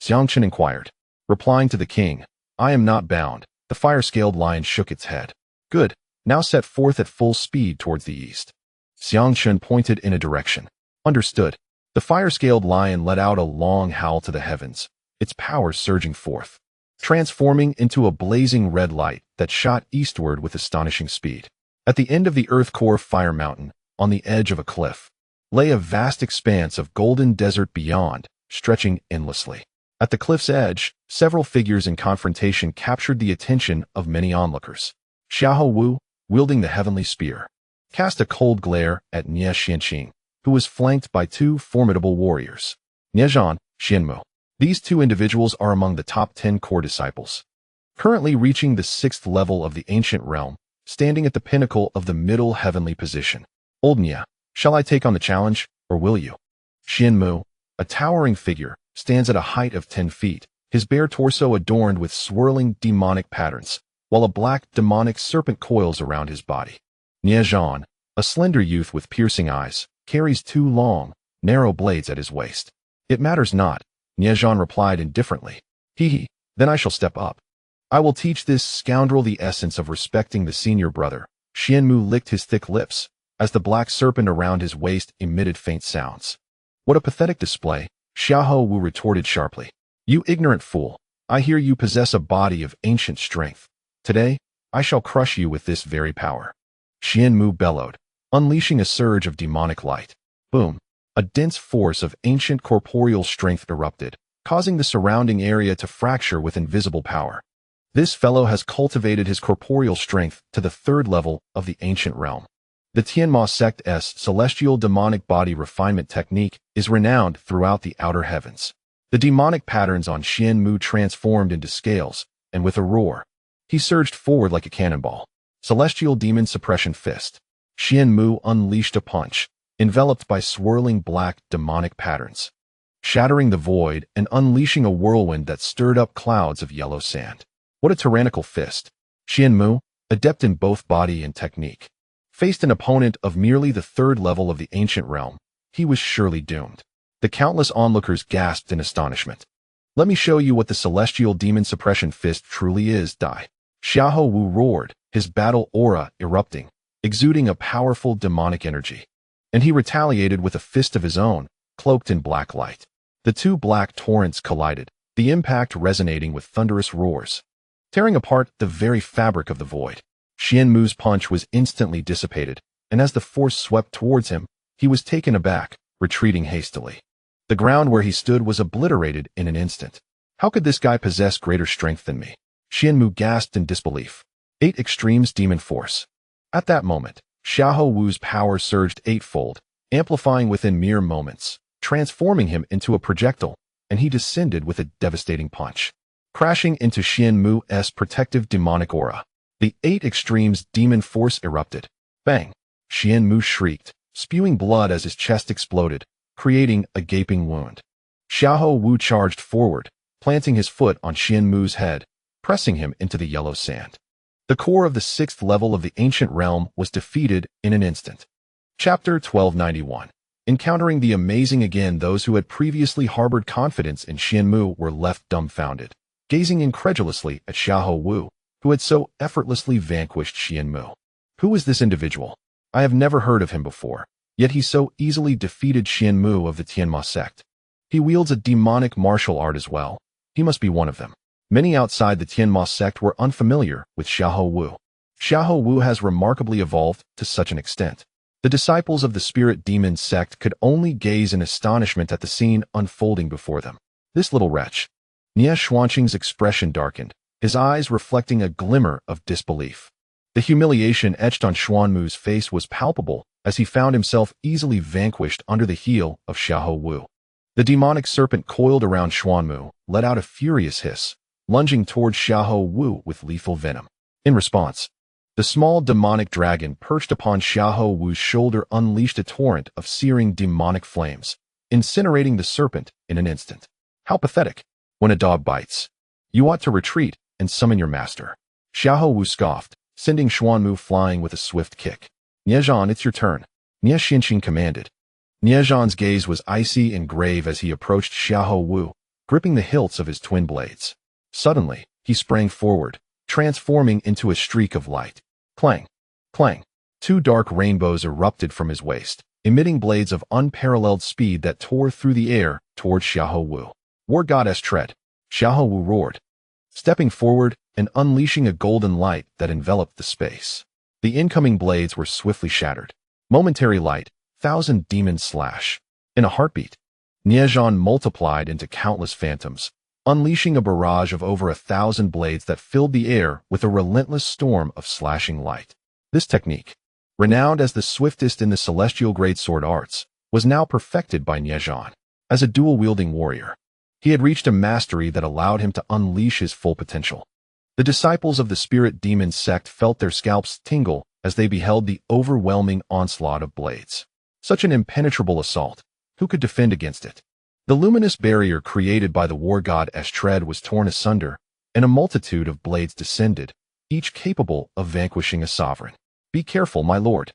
Xiang Qin inquired. Replying to the king, I am not bound. The fire-scaled lion shook its head. Good, now set forth at full speed towards the east. Xiang Qin pointed in a direction. Understood. The fire-scaled lion let out a long howl to the heavens, its powers surging forth, transforming into a blazing red light that shot eastward with astonishing speed. At the end of the Earth Core Fire Mountain, on the edge of a cliff, lay a vast expanse of golden desert beyond, stretching endlessly. At the cliff's edge, several figures in confrontation captured the attention of many onlookers. Xiahou Wu, wielding the heavenly spear, cast a cold glare at Nie Xianqing, who was flanked by two formidable warriors, Niezhan, Xianmu. These two individuals are among the top 10 core disciples, currently reaching the 6th level of the ancient realm, standing at the pinnacle of the middle heavenly position. Old Nie, shall I take on the challenge, or will you? Xianmu, a towering figure, stands at a height of 10 feet, his bare torso adorned with swirling demonic patterns, while a black demonic serpent coils around his body. Niezhan, a slender youth with piercing eyes, carries two long, narrow blades at his waist. It matters not, Niezhan replied indifferently. Hee, then I shall step up. I will teach this scoundrel the essence of respecting the senior brother. Xianmu licked his thick lips, as the black serpent around his waist emitted faint sounds. What a pathetic display, Xiahou Wu retorted sharply. You ignorant fool, I hear you possess a body of ancient strength. Today, I shall crush you with this very power. Xianmu bellowed, unleashing a surge of demonic light. Boom! A dense force of ancient corporeal strength erupted, causing the surrounding area to fracture with invisible power. This fellow has cultivated his corporeal strength to the 3rd level of the ancient realm. The Tianma Sect's celestial demonic body refinement technique is renowned throughout the outer heavens. The demonic patterns on Xianmu transformed into scales, and with a roar, he surged forward like a cannonball. Celestial Demon Suppression Fist. Xianmu unleashed a punch, enveloped by swirling black demonic patterns, shattering the void and unleashing a whirlwind that stirred up clouds of yellow sand. What a tyrannical fist! Xianmu, adept in both body and technique, faced an opponent of merely the 3rd level of the ancient realm. He was surely doomed. The countless onlookers gasped in astonishment. Let me show you what the Celestial Demon Suppression Fist truly is, Dai. Xiahou Wu roared, his battle aura erupting, exuding a powerful demonic energy. And he retaliated with a fist of his own, cloaked in black light. The two black torrents collided, the impact resonating with thunderous roars, tearing apart the very fabric of the void. Xianmu's punch was instantly dissipated, and as the force swept towards him, he was taken aback, retreating hastily. The ground where he stood was obliterated in an instant. How could this guy possess greater strength than me? Xianmu gasped in disbelief. 8 Extremes Demon Force. At that moment, Xiahou Wu's power surged 8-fold, amplifying within mere moments, transforming him into a projectile, and he descended with a devastating punch, crashing into Xianmu's protective demonic aura. The 8 Extremes Demon Force erupted. Bang! Xianmu shrieked, spewing blood as his chest exploded, creating a gaping wound. Xiahou Wu charged forward, planting his foot on Xianmu's head, pressing him into the yellow sand. The core of the 6th level of the ancient realm was defeated in an instant. Chapter 1291. Encountering the amazing again, those who had previously harbored confidence in Xianmu were left dumbfounded, gazing incredulously at Xiahou Wu, who had so effortlessly vanquished Xianmu. Who was this individual? I have never heard of him before, yet he so easily defeated Xianmu of the Tianma sect. He wields a demonic martial art as well. He must be one of them. Many outside the Tianma sect were unfamiliar with Xiahou Wu. Xiahou Wu has remarkably evolved to such an extent. The disciples of the Spirit Demon sect could only gaze in astonishment at the scene unfolding before them. This little wretch. Nie Xuanqing's expression darkened, his eyes reflecting a glimmer of disbelief. The humiliation etched on Xuanmu's face was palpable as he found himself easily vanquished under the heel of Xiahou Wu. The demonic serpent coiled around Xuanmu, let out a furious hiss, lunging toward Xiahou Wu with lethal venom. In response, the small demonic dragon perched upon Xiahou Wu's shoulder unleashed a torrent of searing demonic flames, incinerating the serpent in an instant. How pathetic. When a dog bites, you ought to retreat and summon your master. Xiahou Wu scoffed, sending Xuanmu flying with a swift kick. Niezhan, it's your turn. Nie Xianxin commanded. Niezhan's gaze was icy and grave as he approached Xiahou Wu, gripping the hilts of his twin blades. Suddenly, he sprang forward, transforming into a streak of light. Clang! Clang! Two dark rainbows erupted from his waist, emitting blades of unparalleled speed that tore through the air toward Xiahou Wu. War goddess tread! Xiahou Wu roared, stepping forward and unleashing a golden light that enveloped the space. The incoming blades were swiftly shattered. Momentary light, 1,000 demons slash. In a heartbeat, Niezhan multiplied into countless phantoms, unleashing a barrage of over 1,000 blades that filled the air with a relentless storm of slashing light. This technique, renowned as the swiftest in the celestial greatsword arts, was now perfected by Niezhan. As a dual-wielding warrior, he had reached a mastery that allowed him to unleash his full potential. The disciples of the spirit demon sect felt their scalps tingle as they beheld the overwhelming onslaught of blades. Such an impenetrable assault. Who could defend against it? The luminous barrier created by the war god Estred was torn asunder, and a multitude of blades descended, each capable of vanquishing a sovereign. Be careful, my lord,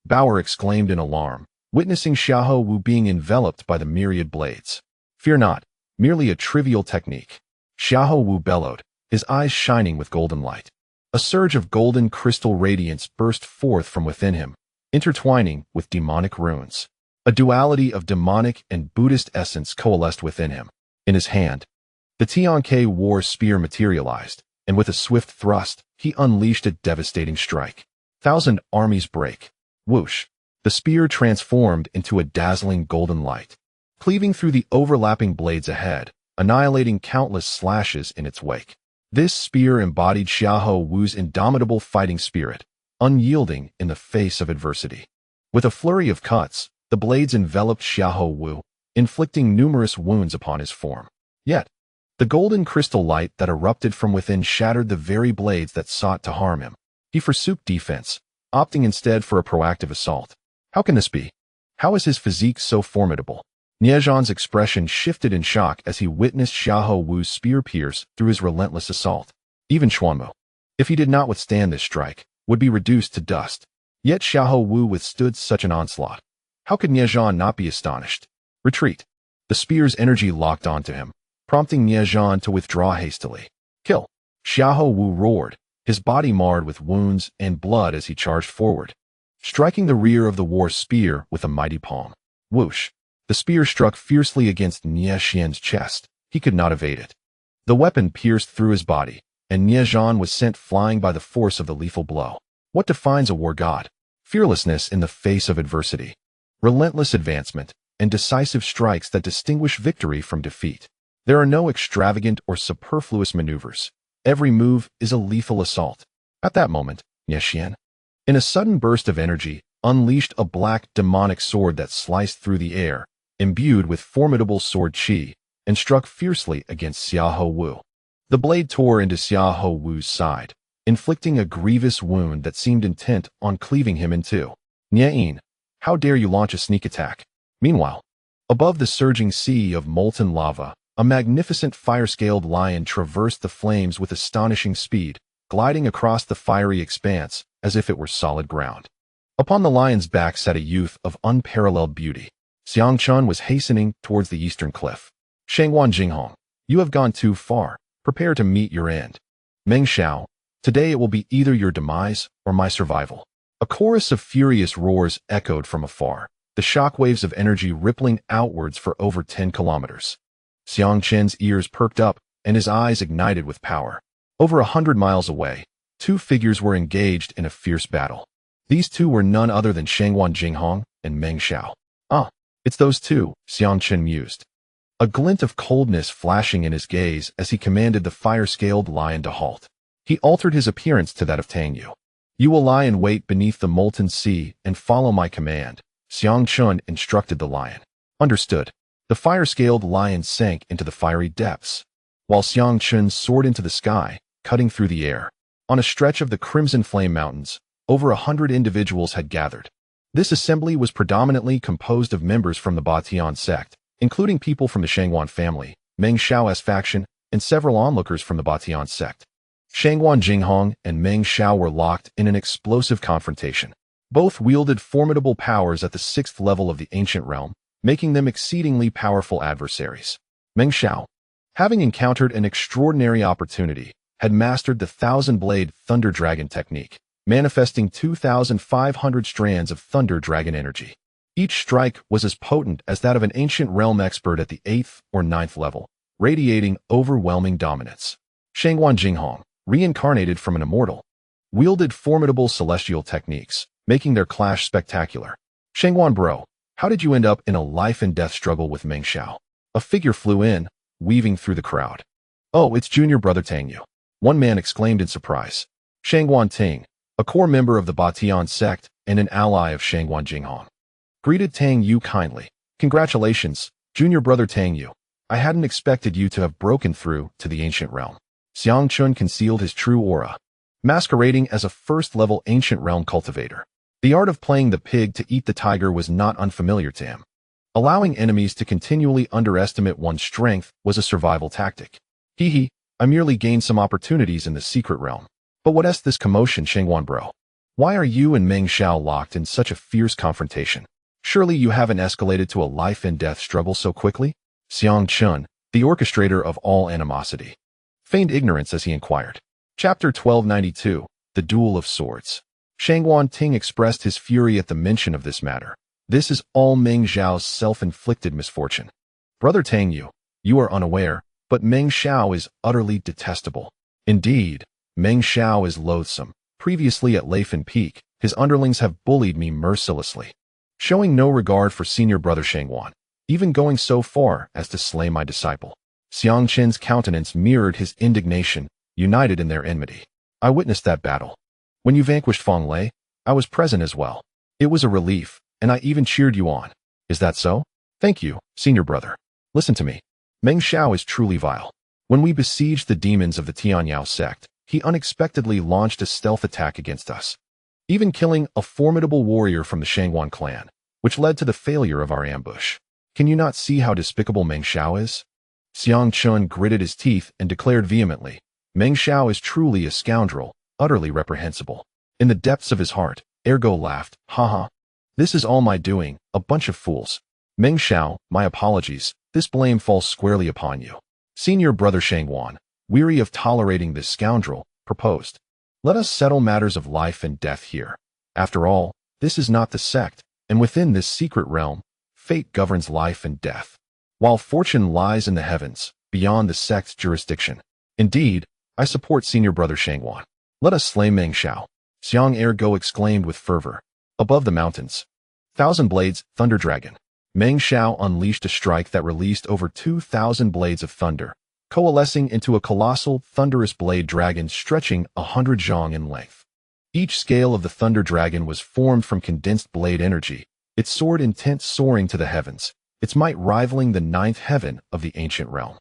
Bauer exclaimed in alarm, witnessing Xiahou Wu being enveloped by the myriad blades. Fear not, merely a trivial technique. Xiahou Wu bellowed, his eyes shining with golden light. A surge of golden crystal radiance burst forth from within him, intertwining with demonic runes. A duality of demonic and Buddhist essence coalesced within him. In his hand, the Tianke war spear materialized, and with a swift thrust, he unleashed a devastating strike. 1,000 armies break. Whoosh! The spear transformed into a dazzling golden light, cleaving through the overlapping blades ahead, annihilating countless slashes in its wake. This spear embodied Xiahou Wu's indomitable fighting spirit, unyielding in the face of adversity. With a flurry of cuts, the blades enveloped Xiahou Wu, inflicting numerous wounds upon his form. Yet, the golden crystal light that erupted from within shattered the very blades that sought to harm him. He forsook defense, opting instead for a proactive assault. How can this be? How is his physique so formidable? Niezhan's expression shifted in shock as he witnessed Xiahou Wu's spear pierce through his relentless assault. Even Xuanmu, if he did not withstand this strike, would be reduced to dust. Yet Xiahou Wu withstood such an onslaught. How could Niezhan not be astonished? Retreat. The spear's energy locked onto him, prompting Niezhan to withdraw hastily. Kill! Xiahou Wu roared, his body marred with wounds and blood as he charged forward, striking the rear of the war spear with a mighty palm. Whoosh! The spear struck fiercely against Niezhan's chest. He could not evade it. The weapon pierced through his body, and Niezhan was sent flying by the force of the lethal blow. What defines a war god? Fearlessness in the face of adversity, relentless advancement, and decisive strikes that distinguish victory from defeat. There are no extravagant or superfluous maneuvers. Every move is a lethal assault. At that moment, Niezhan, in a sudden burst of energy, unleashed a black demonic sword that sliced through the air, imbued with formidable sword chi, and struck fiercely against Xiahou Wu. The blade tore into Xiahou Wu's side, inflicting a grievous wound that seemed intent on cleaving him in two. Nian, how dare you launch a sneak attack? Meanwhile, above the surging sea of molten lava, a magnificent fire-scaled lion traversed the flames with astonishing speed, gliding across the fiery expanse as if it were solid ground. Upon the lion's back sat a youth of unparalleled beauty. Xiang Chun was hastening towards the eastern cliff. Shangwan Jinghong, you have gone too far. Prepare to meet your end. Meng Xiao, today it will be either your demise or my survival. A chorus of furious roars echoed from afar, the shockwaves of energy rippling outwards for over 10 kilometers. Xiang Chen's ears perked up, and his eyes ignited with power. Over 100 miles away, two figures were engaged in a fierce battle. These two were none other than Shangwan Jinghong and Meng Xiao. Ah, it's those two, Xiang Chen mused, a glint of coldness flashing in his gaze as he commanded the fire-scaled lion to halt. He altered his appearance to that of Tang Yu. You will lie in wait beneath the molten sea and follow my command, Xiang Chun instructed the lion. Understood. The fire-scaled lion sank into the fiery depths, while Xiang Chun soared into the sky, cutting through the air. On a stretch of the Crimson Flame Mountains, over 100 individuals had gathered. This assembly was predominantly composed of members from the Batian sect, including people from the Shangwan family, Meng Xiao's faction, and several onlookers from the Batian sect. Shangwan Jinghong and Meng Xiao were locked in an explosive confrontation. Both wielded formidable powers at the 6th level of the ancient realm, making them exceedingly powerful adversaries. Meng Xiao, having encountered an extraordinary opportunity, had mastered the 1000-blade Thunder Dragon technique, manifesting 2,500 strands of Thunder Dragon energy. Each strike was as potent as that of an ancient realm expert at the 8th or 9th level, radiating overwhelming dominance. Shangwan Jinghong, reincarnated from an immortal, wielded formidable celestial techniques, making their clash spectacular. Shangwan bro, how did you end up in a life-and-death struggle with Meng Xiao? A figure flew in, weaving through the crowd. Oh, it's junior brother Tang Yu, one man exclaimed in surprise. Shangwan Ting, a core member of the Batian sect and an ally of Shangwan Jinghong, greeted Tang Yu kindly. Congratulations, junior brother Tang Yu. I hadn't expected you to have broken through to the ancient realm. Xiang Chun concealed his true aura, masquerading as a first-level ancient realm cultivator. The art of playing the pig to eat the tiger was not unfamiliar to him. Allowing enemies to continually underestimate one's strength was a survival tactic. Hee, I merely gained some opportunities in the secret realm. But what's this commotion, Shangwan bro? Why are you and Meng Xiao locked in such a fierce confrontation? Surely you haven't escalated to a life-and-death struggle so quickly? Xiang Chun, the orchestrator of all animosity, feigned ignorance as he inquired. Chapter 1292, The Duel of Swords. Shangwan Ting expressed his fury at the mention of this matter. This is all Meng Xiao's self-inflicted misfortune. Brother Tang Yu, you are unaware, but Meng Xiao is utterly detestable. Indeed, Meng Xiao is loathsome. Previously at Leifan Peak, his underlings have bullied me mercilessly, showing no regard for senior brother Shangwan, even going so far as to slay my disciple. Xiang Chen's countenance mirrored his indignation, united in their enmity. I witnessed that battle. When you vanquished Feng Lei, I was present as well. It was a relief, and I even cheered you on. Is that so? Thank you, senior brother. Listen to me. Meng Xiao is truly vile. When we besieged the demons of the Tianyao sect, he unexpectedly launched a stealth attack against us, even killing a formidable warrior from the Shangwan clan, which led to the failure of our ambush. Can you not see how despicable Meng Xiao is? Xiang Chun gritted his teeth and declared vehemently, Meng Xiao is truly a scoundrel, utterly reprehensible. In the depths of his heart, Ergo laughed, haha. This is all my doing, a bunch of fools. Meng Xiao, my apologies, this blame falls squarely upon you. Senior brother Shangwan, weary of tolerating this scoundrel, proposed. Let us settle matters of life and death here. After all, this is not the sect, and within this secret realm, fate governs life and death, while fortune lies in the heavens, beyond the sect's jurisdiction. Indeed, I support senior brother Shangwan. Let us slay Meng Xiao. Xiang Ergo exclaimed with fervor. Above the mountains, 1,000 blades, Thunder Dragon. Meng Xiao unleashed a strike that released over 2,000 blades of thunder, coalescing into a colossal, thunderous blade dragon stretching 100 zhang in length. Each scale of the Thunder Dragon was formed from condensed blade energy, its sword intent soaring to the heavens, its might rivaling the 9th heaven of the ancient realm.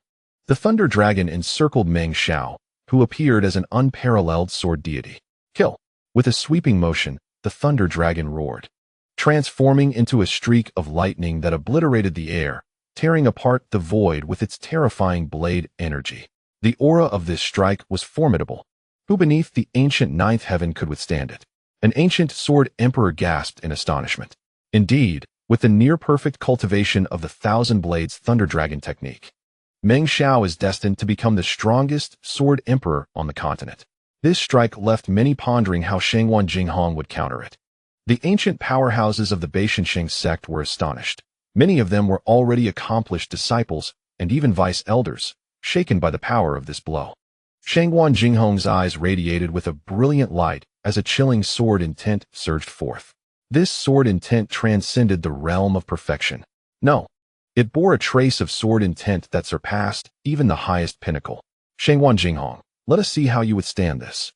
The Thunder Dragon encircled Meng Xiao, who appeared as an unparalleled sword deity. Kill! With a sweeping motion, the Thunder Dragon roared, transforming into a streak of lightning that obliterated the air, tearing apart the void with its terrifying blade energy. The aura of this strike was formidable. Who beneath the ancient 9th heaven could withstand it? An ancient sword emperor gasped in astonishment. Indeed, with the near-perfect cultivation of the 1,000 blades Thunder Dragon technique, Meng Xiao is destined to become the strongest sword emperor on the continent. This strike left many pondering how Shangwan Jinghong would counter it. The ancient powerhouses of the Baishansheng sect were astonished. Many of them were already accomplished disciples and even vice-elders, shaken by the power of this blow. Shangwan Jinghong's eyes radiated with a brilliant light as a chilling sword intent surged forth. This sword intent transcended the realm of perfection. No, it bore a trace of sword intent that surpassed even the highest pinnacle. Shangwan Jinghong, let us see how you withstand this.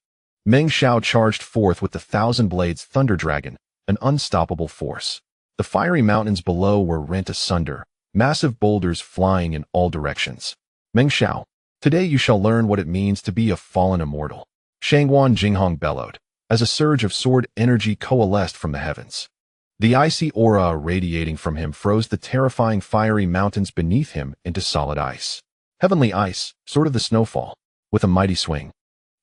Meng Xiao charged forth with the Thousand Blades Thunder Dragon, an unstoppable force. The fiery mountains below were rent asunder, massive boulders flying in all directions. Meng Xiao, today you shall learn what it means to be a fallen immortal. Shangguan Jinghong bellowed, as a surge of sword energy coalesced from the heavens. The icy aura radiating from him froze the terrifying fiery mountains beneath him into solid ice. Heavenly ice, sort of the snowfall. With a mighty swing,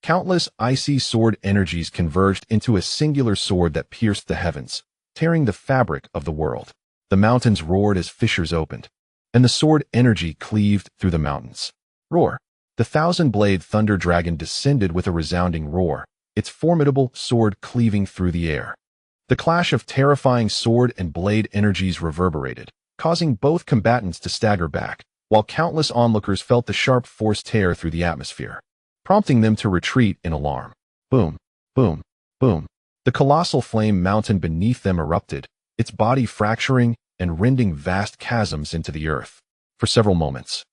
countless icy sword energies converged into a singular sword that pierced the heavens, tearing the fabric of the world. The mountains roared as fissures opened, and the sword energy cleaved through the mountains. Roar! The thousand-blade thunder dragon descended with a resounding roar, its formidable sword cleaving through the air. The clash of terrifying sword and blade energies reverberated, causing both combatants to stagger back, while countless onlookers felt the sharp force tear through the atmosphere, prompting them to retreat in alarm. Boom, boom, boom. The colossal flame mountain beneath them erupted, its body fracturing and rending vast chasms into the earth. For several moments,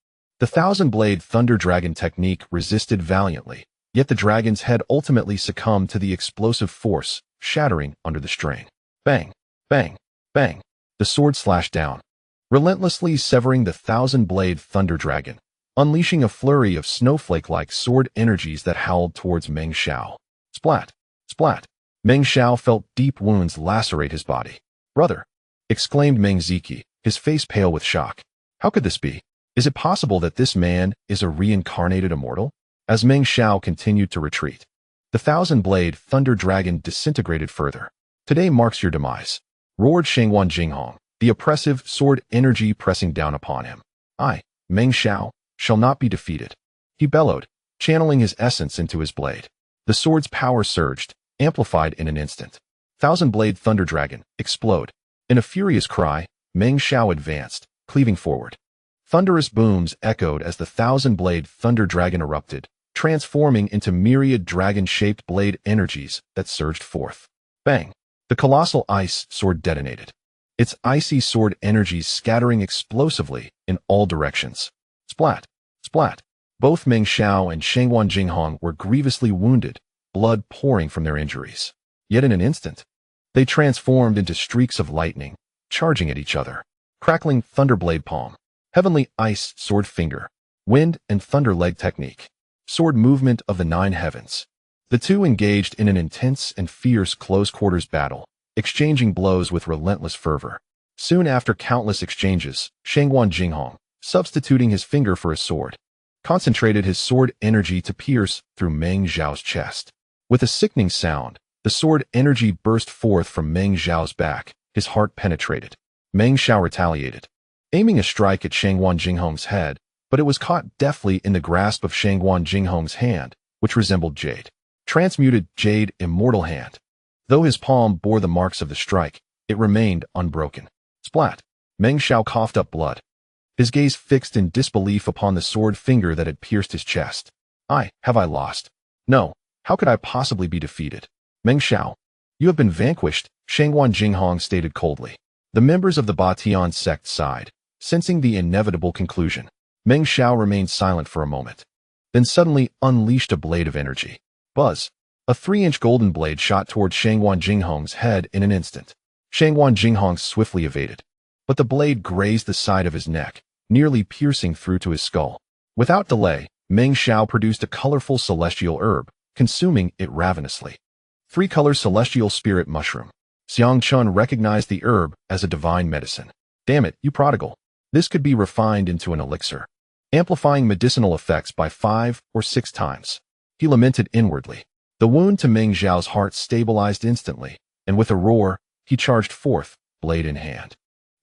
the thousand-blade thunder dragon technique resisted valiantly, yet the dragon's head ultimately succumbed to the explosive force, shattering under the strain. Bang, bang, bang. The sword slashed down, relentlessly severing the thousand-blade thunder dragon, unleashing a flurry of snowflake-like sword energies that howled towards Meng Xiao. Splat, splat. Meng Xiao felt deep wounds lacerate his body. Brother, exclaimed Meng Ziki, his face pale with shock. How could this be? Is it possible that this man is a reincarnated immortal? As Meng Xiao continued to retreat, the thousand-blade thunder dragon disintegrated further. Today marks your demise, roared Shangguan Jinghong, the oppressive sword energy pressing down upon him. I, Meng Xiao, shall not be defeated. He bellowed, channeling his essence into his blade. The sword's power surged, amplified in an instant. Thousand-blade thunder dragon, explode. In a furious cry, Meng Xiao advanced, cleaving forward. Thunderous booms echoed as the thousand-blade thunder dragon erupted, transforming into myriad dragon-shaped blade energies that surged forth. Bang! The colossal ice sword detonated, its icy sword energies scattering explosively in all directions. Splat! Splat! Both Meng Xiao and Shangguan Jinghong were grievously wounded, blood pouring from their injuries. Yet in an instant, they transformed into streaks of lightning, charging at each other. Crackling thunderblade palm, heavenly ice sword finger, wind and thunder leg technique, sword movement of the nine heavens. The two engaged in an intense and fierce close-quarters battle, exchanging blows with relentless fervor. Soon after countless exchanges, Shangguan Jinghong, substituting his finger for a sword, concentrated his sword energy to pierce through Meng Xiao's chest. With a sickening sound, the sword energy burst forth from Meng Xiao's back, his heart penetrated. Meng Xiao retaliated, aiming a strike at Shangguan Jinghong's head, but it was caught deftly in the grasp of Shangguan Jinghong's hand, which resembled jade. Transmuted jade immortal hand. Though his palm bore the marks of the strike, it remained unbroken. Splat! Meng Xiao coughed up blood, his gaze fixed in disbelief upon the sword finger that had pierced his chest. Have I lost? No, how could I possibly be defeated? Meng Xiao, you have been vanquished, Shangguan Jinghong stated coldly. The members of the Batian sect sighed, sensing the inevitable conclusion. Meng Xiao remained silent for a moment, then suddenly unleashed a blade of energy. Buzz! A 3-inch golden blade shot toward Shangguan Jinghong's head in an instant. Shangguan Jinghong swiftly evaded, but the blade grazed the side of his neck, nearly piercing through to his skull. Without delay, Meng Xiao produced a colorful celestial herb, consuming it ravenously. 3-color celestial spirit mushroom. Xiang Chun recognized the herb as a divine medicine. Damn it, you prodigal. This could be refined into an elixir, amplifying medicinal effects by 5 or 6 times. He lamented inwardly. The wound to Meng Xiao's heart stabilized instantly, and with a roar, he charged forth, blade in hand.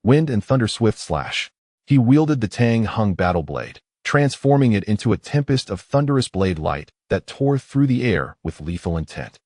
Wind and thunder swift slash. He wielded the Tang Hung battle blade, transforming it into a tempest of thunderous blade light that tore through the air with lethal intent.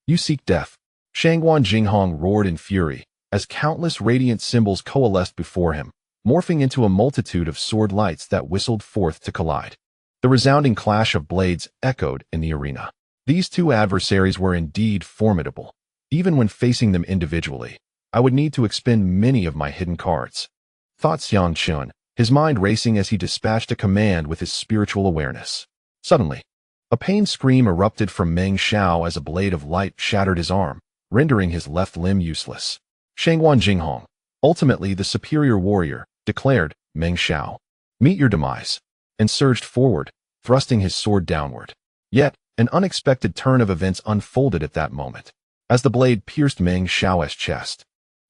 You seek death. Shangguan Jinghong roared in fury, as countless radiant symbols coalesced before him, morphing into a multitude of sword lights that whistled forth to collide. The resounding clash of blades echoed in the arena. These two adversaries were indeed formidable. Even when facing them individually, I would need to expend many of my hidden cards, thought Xiang Chun, his mind racing as he dispatched a command with his spiritual awareness. Suddenly, A pain scream erupted from Meng Xiao as a blade of light shattered his arm, rendering his left limb useless. Shangguan Jinghong, ultimately the superior warrior, declared, Meng Xiao, meet your demise, and surged forward, thrusting his sword downward. Yet, an unexpected turn of events unfolded at that moment. As the blade pierced Meng Xiao's chest,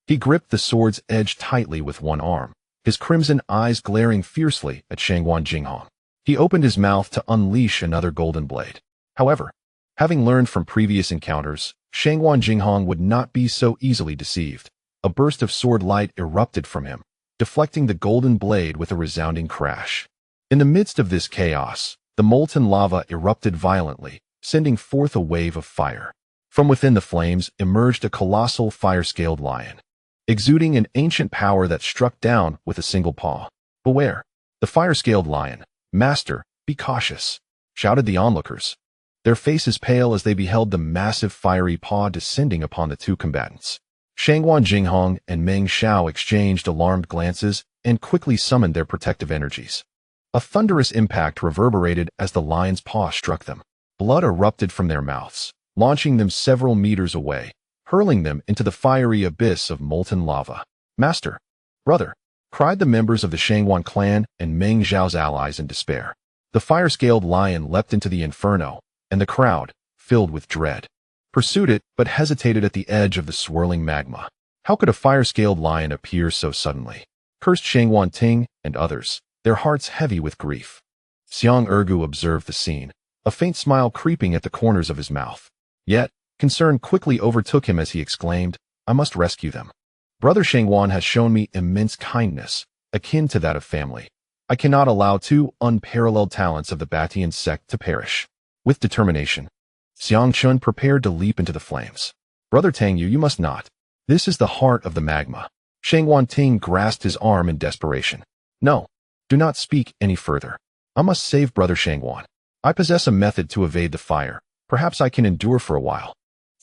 he gripped the sword's edge tightly with one arm, his crimson eyes glaring fiercely at Shangguan Jinghong. He opened his mouth to unleash another golden blade. However, having learned from previous encounters, Shangguan Jinghong would not be so easily deceived. A burst of sword light erupted from him, deflecting the golden blade with a resounding crash. In the midst of this chaos, the molten lava erupted violently, sending forth a wave of fire. From within the flames emerged a colossal fire-scaled lion, exuding an ancient power that struck down with a single paw. Beware! The fire-scaled lion, Master, be cautious, shouted the onlookers, their faces pale as they beheld the massive fiery paw descending upon the two combatants. Shangguan Jinghong and Meng Xiao exchanged alarmed glances and quickly summoned their protective energies. A thunderous impact reverberated as the lion's paw struck them. Blood erupted from their mouths, launching them several meters away, hurling them into the fiery abyss of molten lava. Master! Brother! Cried the members of the Shangguan clan and Meng Xiao's allies in despair. The fire-scaled lion leapt into the inferno, and the crowd, filled with dread, pursued it but hesitated at the edge of the swirling magma. How could a fire-scaled lion appear so suddenly? Cursed Shangguan Ting and others, their hearts heavy with grief. Xiang Ergu observed the scene, a faint smile creeping at the corners of his mouth. Yet, concern quickly overtook him as he exclaimed, I must rescue them. Brother Shangguan has shown me immense kindness, akin to that of family. I cannot allow two unparalleled talents of the Batian sect to perish. With determination, Xiang Chun prepared to leap into the flames. Brother Tangyu, you must not. This is the heart of the magma. Shangguan Ting grasped his arm in desperation. No, do not speak any further. I must save Brother Shangguan. I possess a method to evade the fire. Perhaps I can endure for a while.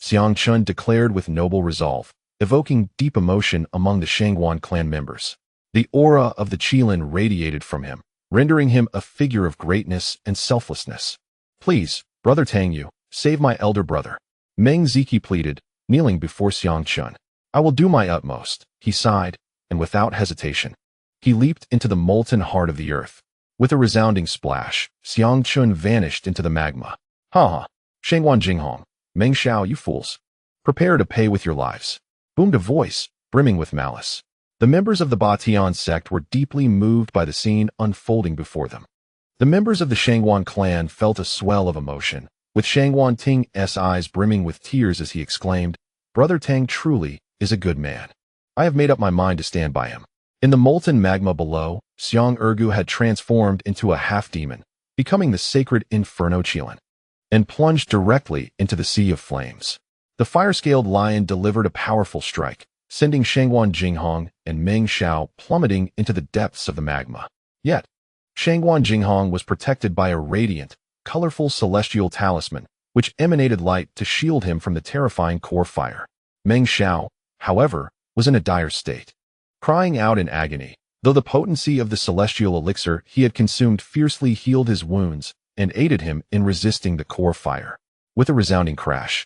Xiang Chun declared with noble resolve, evoking deep emotion among the Shangguan clan members. The aura of the Qilin radiated from him, rendering him a figure of greatness and selflessness. Please, Brother Tangyu, save my elder brother. Meng Ziki pleaded, kneeling before Xiang Chun. I will do my utmost, he sighed, and without hesitation, he leaped into the molten heart of the earth. With a resounding splash, Xiang Chun vanished into the magma. Ha ha! Shangguan Jinghong, Meng Xiao, you fools. Prepare to pay with your lives. Boomed a voice, brimming with malice. The members of the Batian sect were deeply moved by the scene unfolding before them. The members of the Shangguan clan felt a swell of emotion, with Shangguan Ting's eyes brimming with tears as he exclaimed, Brother Tang truly is a good man. I have made up my mind to stand by him. In the molten magma below, Xiang Ergu had transformed into a half-demon, becoming the sacred Inferno Qilin, and plunged directly into the sea of flames. The fire-scaled lion delivered a powerful strike, sending Shangguan Jinghong and Meng Xiao plummeting into the depths of the magma. Yet, Shangguan Jinghong was protected by a radiant, colorful celestial talisman, which emanated light to shield him from the terrifying core fire. Meng Xiao, however, was in a dire state, crying out in agony, though the potency of the celestial elixir he had consumed fiercely healed his wounds and aided him in resisting the core fire. With a resounding crash,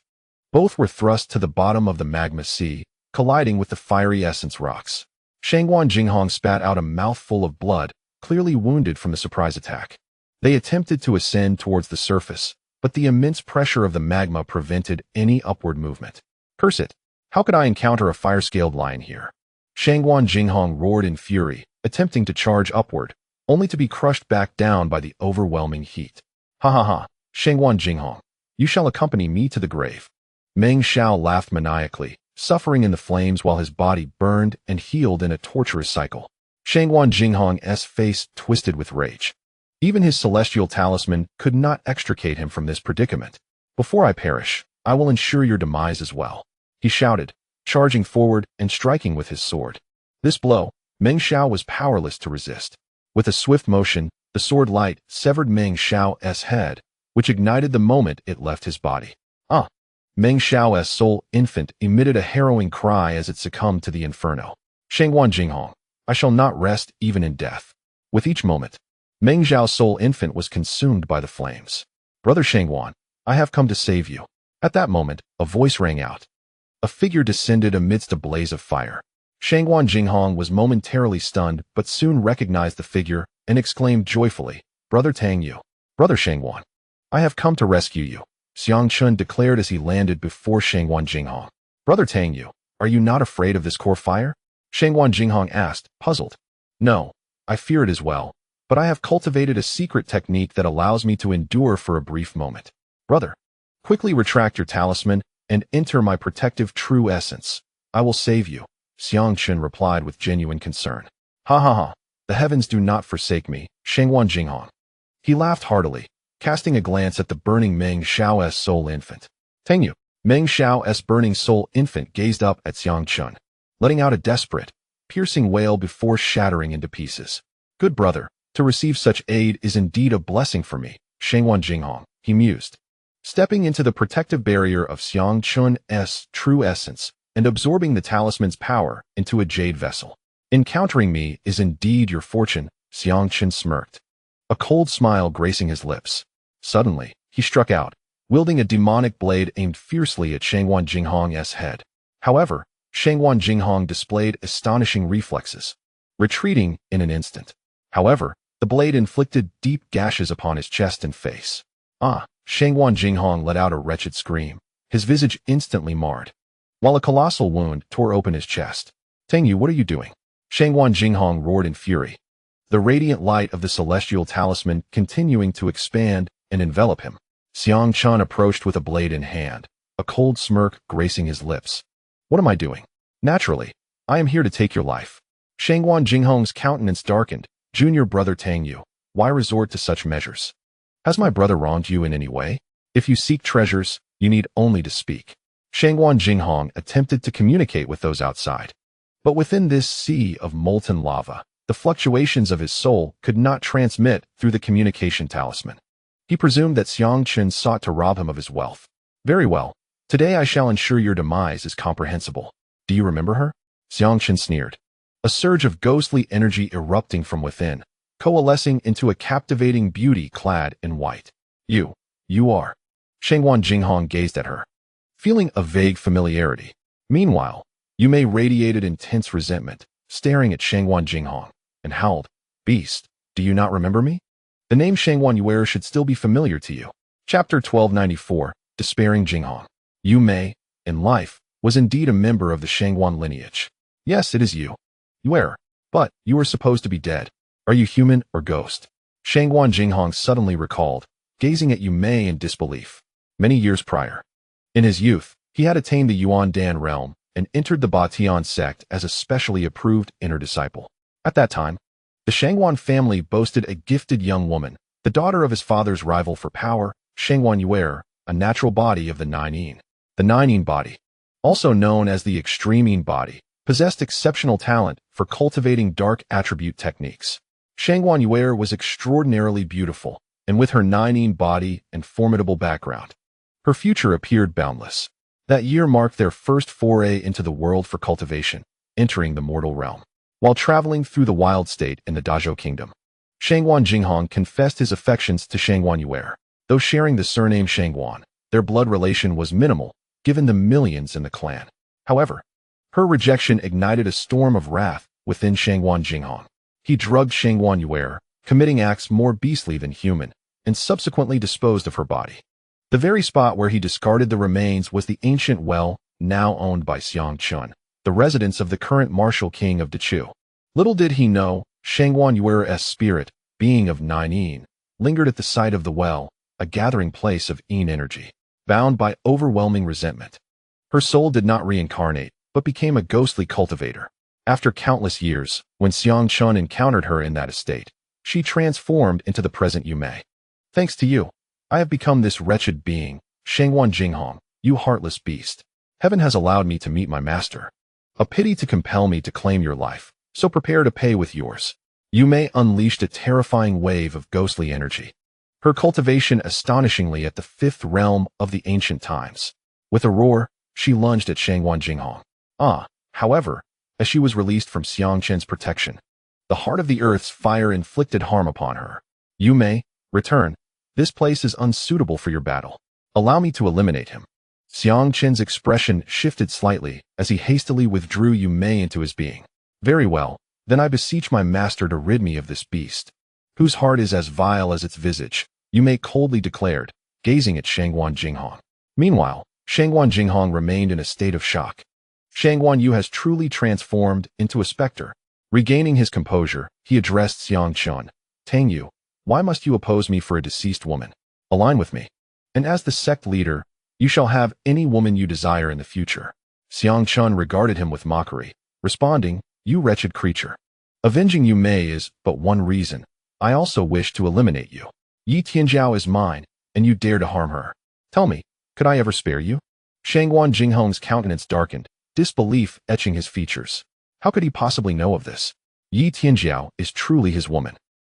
both were thrust to the bottom of the magma sea, colliding with the fiery essence rocks. Shangguan Jinghong spat out a mouthful of blood, clearly wounded from the surprise attack. They attempted to ascend towards the surface, but the immense pressure of the magma prevented any upward movement. Curse it! How could I encounter a fire-scaled lion here? Shangguan Jinghong roared in fury, attempting to charge upward, only to be crushed back down by the overwhelming heat. Ha ha ha! Shangguan Jinghong, you shall accompany me to the grave. Meng Xiao laughed maniacally, suffering in the flames while his body burned and healed in a torturous cycle. Shangguan Jinghong's face twisted with rage. Even his celestial talisman could not extricate him from this predicament. Before I perish, I will ensure your demise as well, he shouted, charging forward and striking with his sword. This blow, Meng Xiao was powerless to resist. With a swift motion, the sword light severed Meng Xiao's head, which ignited the moment it left his body. Ah! Meng Xiao's soul infant emitted a harrowing cry as it succumbed to the inferno. Shangguan Jinghong, I shall not rest even in death. With each moment, Meng Xiao's soul infant was consumed by the flames. Brother Shangwan, I have come to save you. At that moment, a voice rang out. A figure descended amidst a blaze of fire. Shangwan Jinghong was momentarily stunned, but soon recognized the figure and exclaimed joyfully, Brother Tang Yu. Brother Shangwan, I have come to rescue you, Xiang Chun declared as he landed before Shangwan Jinghong. Brother Tang Yu, are you not afraid of this core fire? Shangwan Jinghong asked, puzzled. No, I fear it as well, but I have cultivated a secret technique that allows me to endure for a brief moment. Brother, quickly retract your talisman and enter my protective true essence. I will save you, Xiang Chun replied with genuine concern. Ha ha ha, the heavens do not forsake me, Shangwan Jinghong. He laughed heartily, casting a glance at the burning Meng Xiao's soul infant. Tang Yu, Meng Xiao's burning soul infant gazed up at Xiang Chun, letting out a desperate, piercing wail before shattering into pieces. Good brother, to receive such aid is indeed a blessing for me, Shangwan Jinghong, he mused. Stepping into the protective barrier of Xiang Chun's true essence and absorbing the talisman's power into a jade vessel. Encountering me is indeed your fortune, Xiang Chun smirked, a cold smile gracing his lips. Suddenly, he struck out, wielding a demonic blade aimed fiercely at Shangwan Jinghong's head. However, Shangwan Jinghong displayed astonishing reflexes, retreating in an instant. However, the blade inflicted deep gashes upon his chest and face. Shangwan Jinghong let out a wretched scream, his visage instantly marred, while a colossal wound tore open his chest. Tang Yu, what are you doing? Shangwan Jinghong roared in fury, the radiant light of the celestial talisman continuing to expand and envelop him. Xiang Chun approached with a blade in hand, a cold smirk gracing his lips. What am I doing? Naturally, I am here to take your life. Shangwan Jinghong's countenance darkened. Junior brother Tang Yu, why resort to such measures? Has my brother wronged you in any way? If you seek treasures, you need only to speak. Shangwan Jinghong attempted to communicate with those outside. But within this sea of molten lava, the fluctuations of his soul could not transmit through the communication talisman. He presumed that Xiang Chun sought to rob him of his wealth. Very well. Today I shall ensure your demise is comprehensible. Do you remember her? Xiang Chun sneered, a surge of ghostly energy erupting from within, coalescing into a captivating beauty clad in white. You are. Shangwan Jinghong gazed at her, feeling a vague familiarity. Meanwhile, Yu Mei radiated intense resentment, staring at Shangwan Jinghong, and howled, Beast, do you not remember me? The name Shangwan Yuer should still be familiar to you. Chapter 1294, Despairing Jinghong. Yu Mei, in life, was indeed a member of the Shangwan lineage. Yes, it is you. Yuer, but you are supposed to be dead. Are you human or ghost? Shangwan Jinghong suddenly recalled, gazing at Yu Mei in disbelief. Many years prior, in his youth, he had attained the Yuan Dan realm and entered the Batian sect as a specially approved inner disciple. At that time, the Shangwan family boasted a gifted young woman, the daughter of his father's rival for power, Shangwan Yuer, a natural body of the Nine Yin. The Nine Yin body, also known as the Extreme Yin body, possessed exceptional talent for cultivating dark attribute techniques. Shangwan Yuer was extraordinarily beautiful, and with her Nine Yin body and formidable background, her future appeared boundless. That year marked their first foray into the world for cultivation, entering the mortal realm. While traveling through the wild state in the Dazhou kingdom, Shangwan Jinghong confessed his affections to Shangwan Yuer. Though sharing the surname Shangwan, their blood relation was minimal, given the millions in the clan. However, her rejection ignited a storm of wrath within Shangwan Jinghong. He drugged Shangwan Yuer, committing acts more beastly than human, and subsequently disposed of her body. The very spot where he discarded the remains was the ancient well, now owned by Xiang Chun, the residence of the current martial king of Dechu. Little did he know, Shangwan Yuer's spirit, being of Nine Yin, lingered at the site of the well, a gathering place of Yin energy. Bound by overwhelming resentment, her soul did not reincarnate, but became a ghostly cultivator. After countless years, when Xiang Chun encountered her in that estate, she transformed into the present Yu Mei. Thanks to you, I have become this wretched being, Shangwan Jinghong, you heartless beast. Heaven has allowed me to meet my master. A pity to compel me to claim your life, so prepare to pay with yours. Yu Mei unleashed a terrifying wave of ghostly energy, her cultivation astonishingly at the fifth realm of the ancient times. With a roar, she lunged at Shangwan Jinghong. However, as she was released from Xiang Chen's protection, the heart of the earth's fire inflicted harm upon her. Yu Mei, return. This place is unsuitable for your battle. Allow me to eliminate him. Xiang Qin's expression shifted slightly as he hastily withdrew Yu Mei into his being. Very well, then I beseech my master to rid me of this beast, whose heart is as vile as its visage, Yu Mei coldly declared, gazing at Shangguan Jinghong. Meanwhile, Shangguan Jinghong remained in a state of shock. Shangguan Yu has truly transformed into a specter. Regaining his composure, he addressed Xiang Qin. Tang Yu, why must you oppose me for a deceased woman? Align with me. And as the sect leader, you shall have any woman you desire in the future. Xiang Qin regarded him with mockery, responding, you wretched creature. Avenging Yu Mei is but one reason. I also wish to eliminate you. Yi Tianjiao is mine, and you dare to harm her. Tell me, could I ever spare you? Shangguan Jinghong's countenance darkened, disbelief etching his features. How could he possibly know of this? Yi Tianjiao is truly his woman.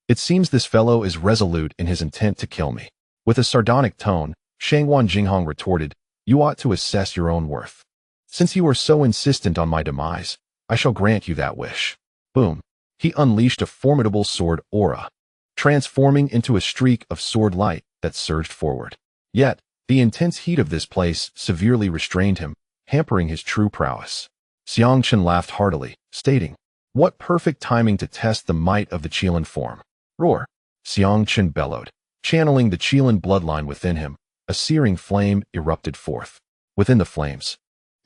It seems this fellow is resolute in his intent to kill me. With a sardonic tone, Shangguan Jinghong retorted, you ought to assess your own worth. Since you are so insistent on my demise, I shall grant you that wish. Boom. He unleashed a formidable sword aura, transforming into a streak of sword light that surged forward. Yet, the intense heat of this place severely restrained him, hampering his true prowess. Xiang Qin laughed heartily, stating, what perfect timing to test the might of the Qilin form. Roar! Xiang Qin bellowed. Channeling the Qilin bloodline within him, a searing flame erupted forth. Within the flames,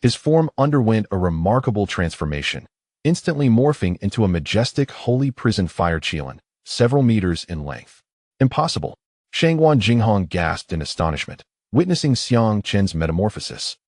his form underwent a remarkable transformation, instantly morphing into a majestic holy prison fire Qilin, several meters in length. Impossible! Shangguan Jinghong gasped in astonishment, witnessing Xiang Qin's metamorphosis.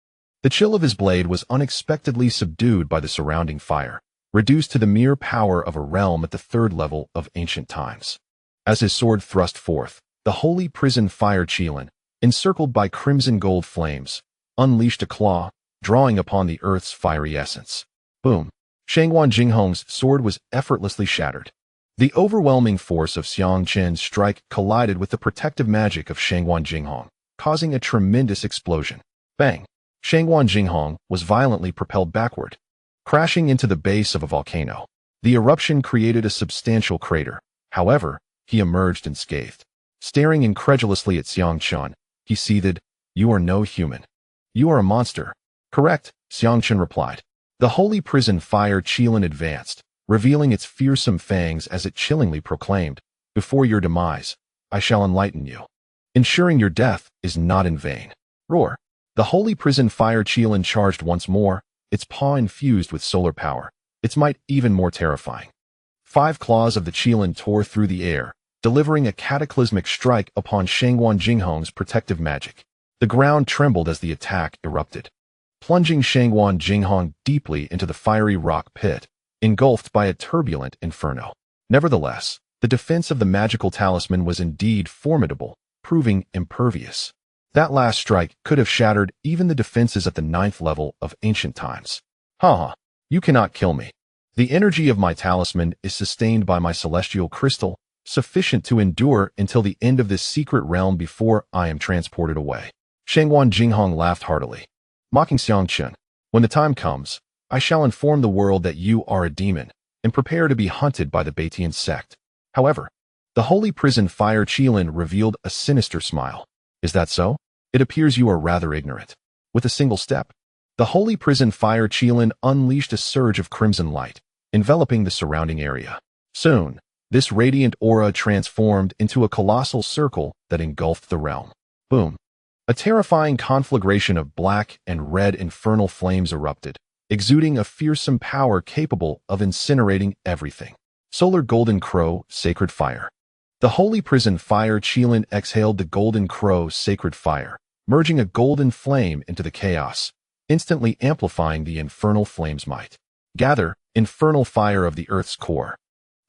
The chill of his blade was unexpectedly subdued by the surrounding fire, reduced to the mere power of a realm at the third level of ancient times. As his sword thrust forth, the holy prison fire Qilin, encircled by crimson gold flames, unleashed a claw, drawing upon the earth's fiery essence. Boom! Shangguan Jinghong's sword was effortlessly shattered. The overwhelming force of Xiang Qin's strike collided with the protective magic of Shangguan Jinghong, causing a tremendous explosion. Bang! Shangguan Jinghong was violently propelled backward, crashing into the base of a volcano. The eruption created a substantial crater. However, he emerged unscathed. Staring incredulously at Xiang Qin, he seethed, you are no human. You are a monster. Correct, Xiang Qin replied. The holy prison fire Qilin advanced, revealing its fearsome fangs as it chillingly proclaimed, before your demise, I shall enlighten you. Ensuring your death is not in vain. Roar! The holy prison fire Qilin charged once more, its paw infused with solar power, its might even more terrifying. 5 claws of the Qilin tore through the air, delivering a cataclysmic strike upon Shangguan Jinghong's protective magic. The ground trembled as the attack erupted, plunging Shangguan Jinghong deeply into the fiery rock pit, engulfed by a turbulent inferno. Nevertheless, the defense of the magical talisman was indeed formidable, proving impervious. That last strike could have shattered even the defenses at the 9th level of ancient times. Haha, you cannot kill me. The energy of my talisman is sustained by my celestial crystal, sufficient to endure until the end of this secret realm before I am transported away. Shangguan Jinghong laughed heartily, mocking Xiang Qin. When the time comes, I shall inform the world that you are a demon, and prepare to be hunted by the Baitian sect. However, the holy prison fire Qilin revealed a sinister smile. Is that so? It appears you are rather ignorant. With a single step, the holy prison fire Qilin unleashed a surge of crimson light, enveloping the surrounding area. Soon, this radiant aura transformed into a colossal circle that engulfed the realm. Boom! A terrifying conflagration of black and red infernal flames erupted, exuding a fearsome power capable of incinerating everything. Solar Golden Crow, Sacred Fire. The holy prison fire Qilin exhaled the Golden Crow Sacred Fire, merging a golden flame into the chaos, instantly amplifying the infernal flame's might. Gather, infernal fire of the earth's core.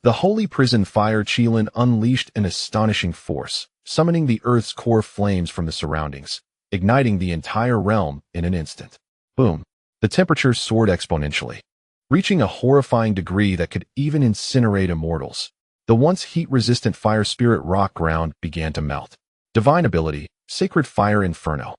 The holy prison fire Qilin unleashed an astonishing force, summoning the earth's core flames from the surroundings, igniting the entire realm in an instant. Boom! The temperature soared exponentially, reaching a horrifying degree that could even incinerate immortals. The once heat-resistant fire spirit rock ground began to melt. Divine ability, Sacred Fire Inferno.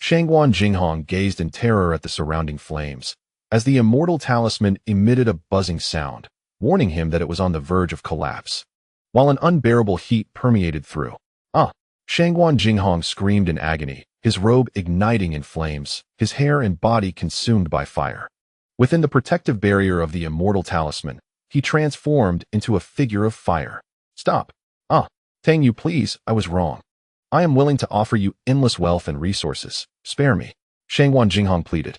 Shangguan Jinghong gazed in terror at the surrounding flames, as the immortal talisman emitted a buzzing sound, warning him that it was on the verge of collapse. While an unbearable heat permeated through. Shangguan Jinghong screamed in agony, his robe igniting in flames, his hair and body consumed by fire. Within the protective barrier of the immortal talisman, he transformed into a figure of fire. Stop. Tang Yu, please, I was wrong. I am willing to offer you endless wealth and resources. Spare me. Shangguan Jinghong pleaded,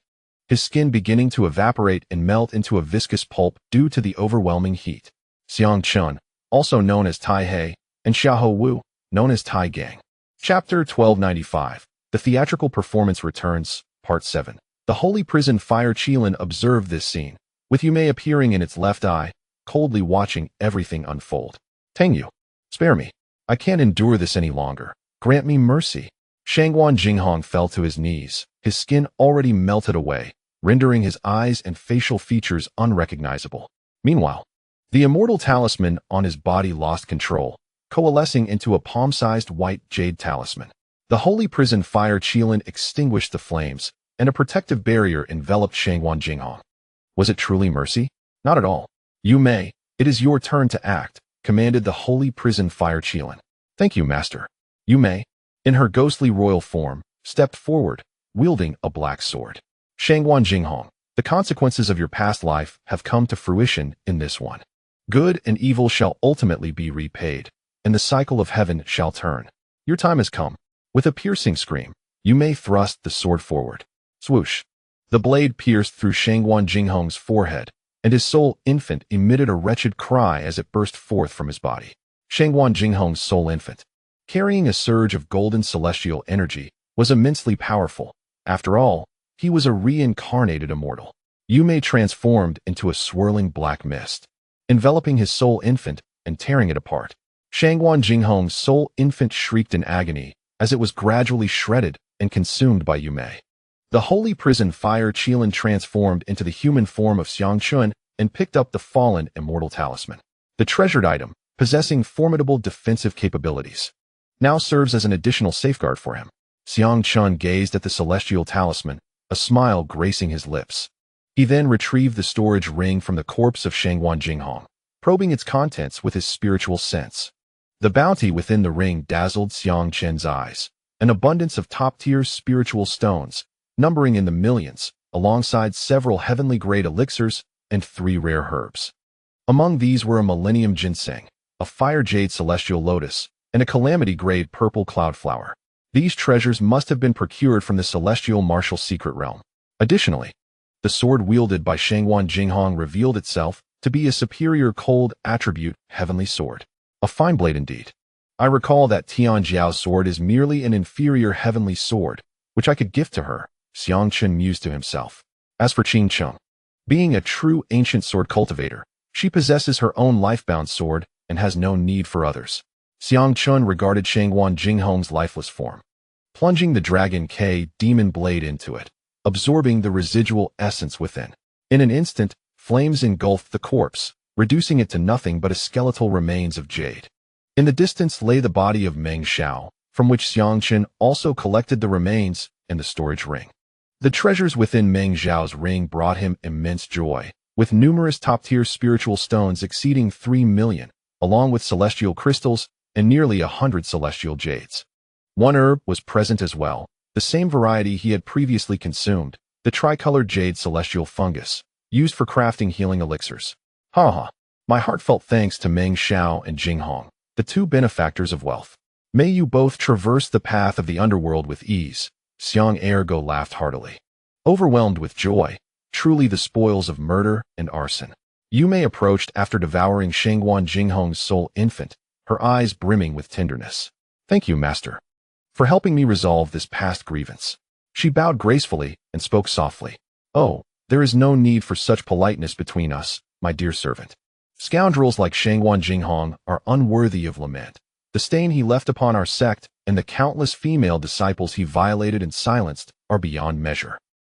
his skin beginning to evaporate and melt into a viscous pulp due to the overwhelming heat. Xiang Chun, also known as Tai He, and Xiahou Wu, known as Tai Gang. Chapter 1295. The Theatrical Performance Returns, Part 7. The Holy Prison Fire Qilin observed this scene, with Yume appearing in its left eye, coldly watching everything unfold. Tang Yu, spare me. I can't endure this any longer. Grant me mercy. Shangguan Jinghong fell to his knees, his skin already melted away, rendering his eyes and facial features unrecognizable. Meanwhile, the immortal talisman on his body lost control, coalescing into a palm-sized white jade talisman. The Holy Prison Fire Qilin extinguished the flames, and a protective barrier enveloped Shangguan Jinghong. Was it truly mercy? Not at all. Yume, it is your turn to act, commanded the Holy Prison Fire Qilin. Thank you, Master. Yume, in her ghostly royal form, stepped forward, wielding a black sword. Shangguan Jinghong, the consequences of your past life have come to fruition in this one. Good and evil shall ultimately be repaid, and the cycle of heaven shall turn. Your time has come. With a piercing scream, Yume thrust the sword forward. Swoosh! The blade pierced through Shangguan Jinghong's forehead, and his soul infant emitted a wretched cry as it burst forth from his body. Shangguan Jinghong's soul infant, carrying a surge of golden celestial energy, was immensely powerful. After all, he was a reincarnated immortal. Yume transformed into a swirling black mist, enveloping his soul infant and tearing it apart. Shangguan Jinghong's soul infant shrieked in agony as it was gradually shredded and consumed by Yume. The Holy Prison Fire Qilin transformed into the human form of Xiang Chun and picked up the fallen immortal talisman. The treasured item, possessing formidable defensive capabilities, now serves as an additional safeguard for him. Xiang Chun gazed at the celestial talisman, a smile gracing his lips. He then retrieved the storage ring from the corpse of Shangguan Jinghong, probing its contents with his spiritual sense. The bounty within the ring dazzled Xiang Chen's eyes, an abundance of top-tier spiritual stones, numbering in the millions, alongside several heavenly-grade elixirs and 3 rare herbs. Among these were a millennium ginseng, a fire jade celestial lotus, and a calamity-grade purple cloudflower. These treasures must have been procured from the celestial martial secret realm. Additionally, the sword wielded by Shangguan Jinghong revealed itself to be a superior cold attribute heavenly sword. A fine blade indeed. I recall that Tian Jiao's sword is merely an inferior heavenly sword, which I could gift to her, Xiang Chun mused to himself. As for Qing Cheng, being a true ancient sword cultivator, she possesses her own lifebound sword and has no need for others. Xiang Chun regarded Shangguan Jinghong's lifeless form, plunging the Dragon K demon blade into it, absorbing the residual essence within. In an instant, flames engulfed the corpse, reducing it to nothing but a skeletal remains of jade. In the distance lay the body of Ling Xiao, from which Xiang Chen also collected the remains and the storage ring. The treasures within Ling Xiao's ring brought him immense joy, with numerous top-tier spiritual stones exceeding 3 million, along with celestial crystals and nearly 100 celestial jades. One herb was present as well, the same variety he had previously consumed, the tricolored jade celestial fungus, used for crafting healing elixirs. My heartfelt thanks to Ling Xiao and Jinghong, the 2 benefactors of wealth. May you both traverse the path of the underworld with ease. Xiang Ergo laughed heartily, overwhelmed with joy, truly the spoils of murder and arson. Yume approached after devouring Shangguan Jinghong's soul infant, her eyes brimming with tenderness. Thank you, Master, for helping me resolve this past grievance. She bowed gracefully and spoke softly. Oh, there is no need for such politeness between us, my dear servant. Scoundrels like Shangguan Jinghong are unworthy of lament. The stain he left upon our sect and the countless female disciples he violated and silenced are beyond measure.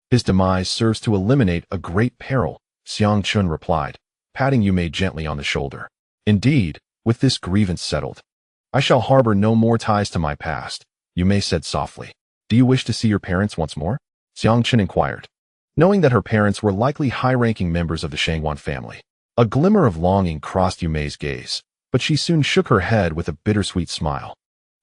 His demise serves to eliminate a great peril, Xiang Chun replied, patting Yume gently on the shoulder. Indeed, with this grievance settled, I shall harbor no more ties to my past, Yume said softly. Do you wish to see your parents once more? Xiang Chun inquired, knowing that her parents were likely high-ranking members of the Shangguan family. A glimmer of longing crossed Yume's gaze, but she soon shook her head with a bittersweet smile.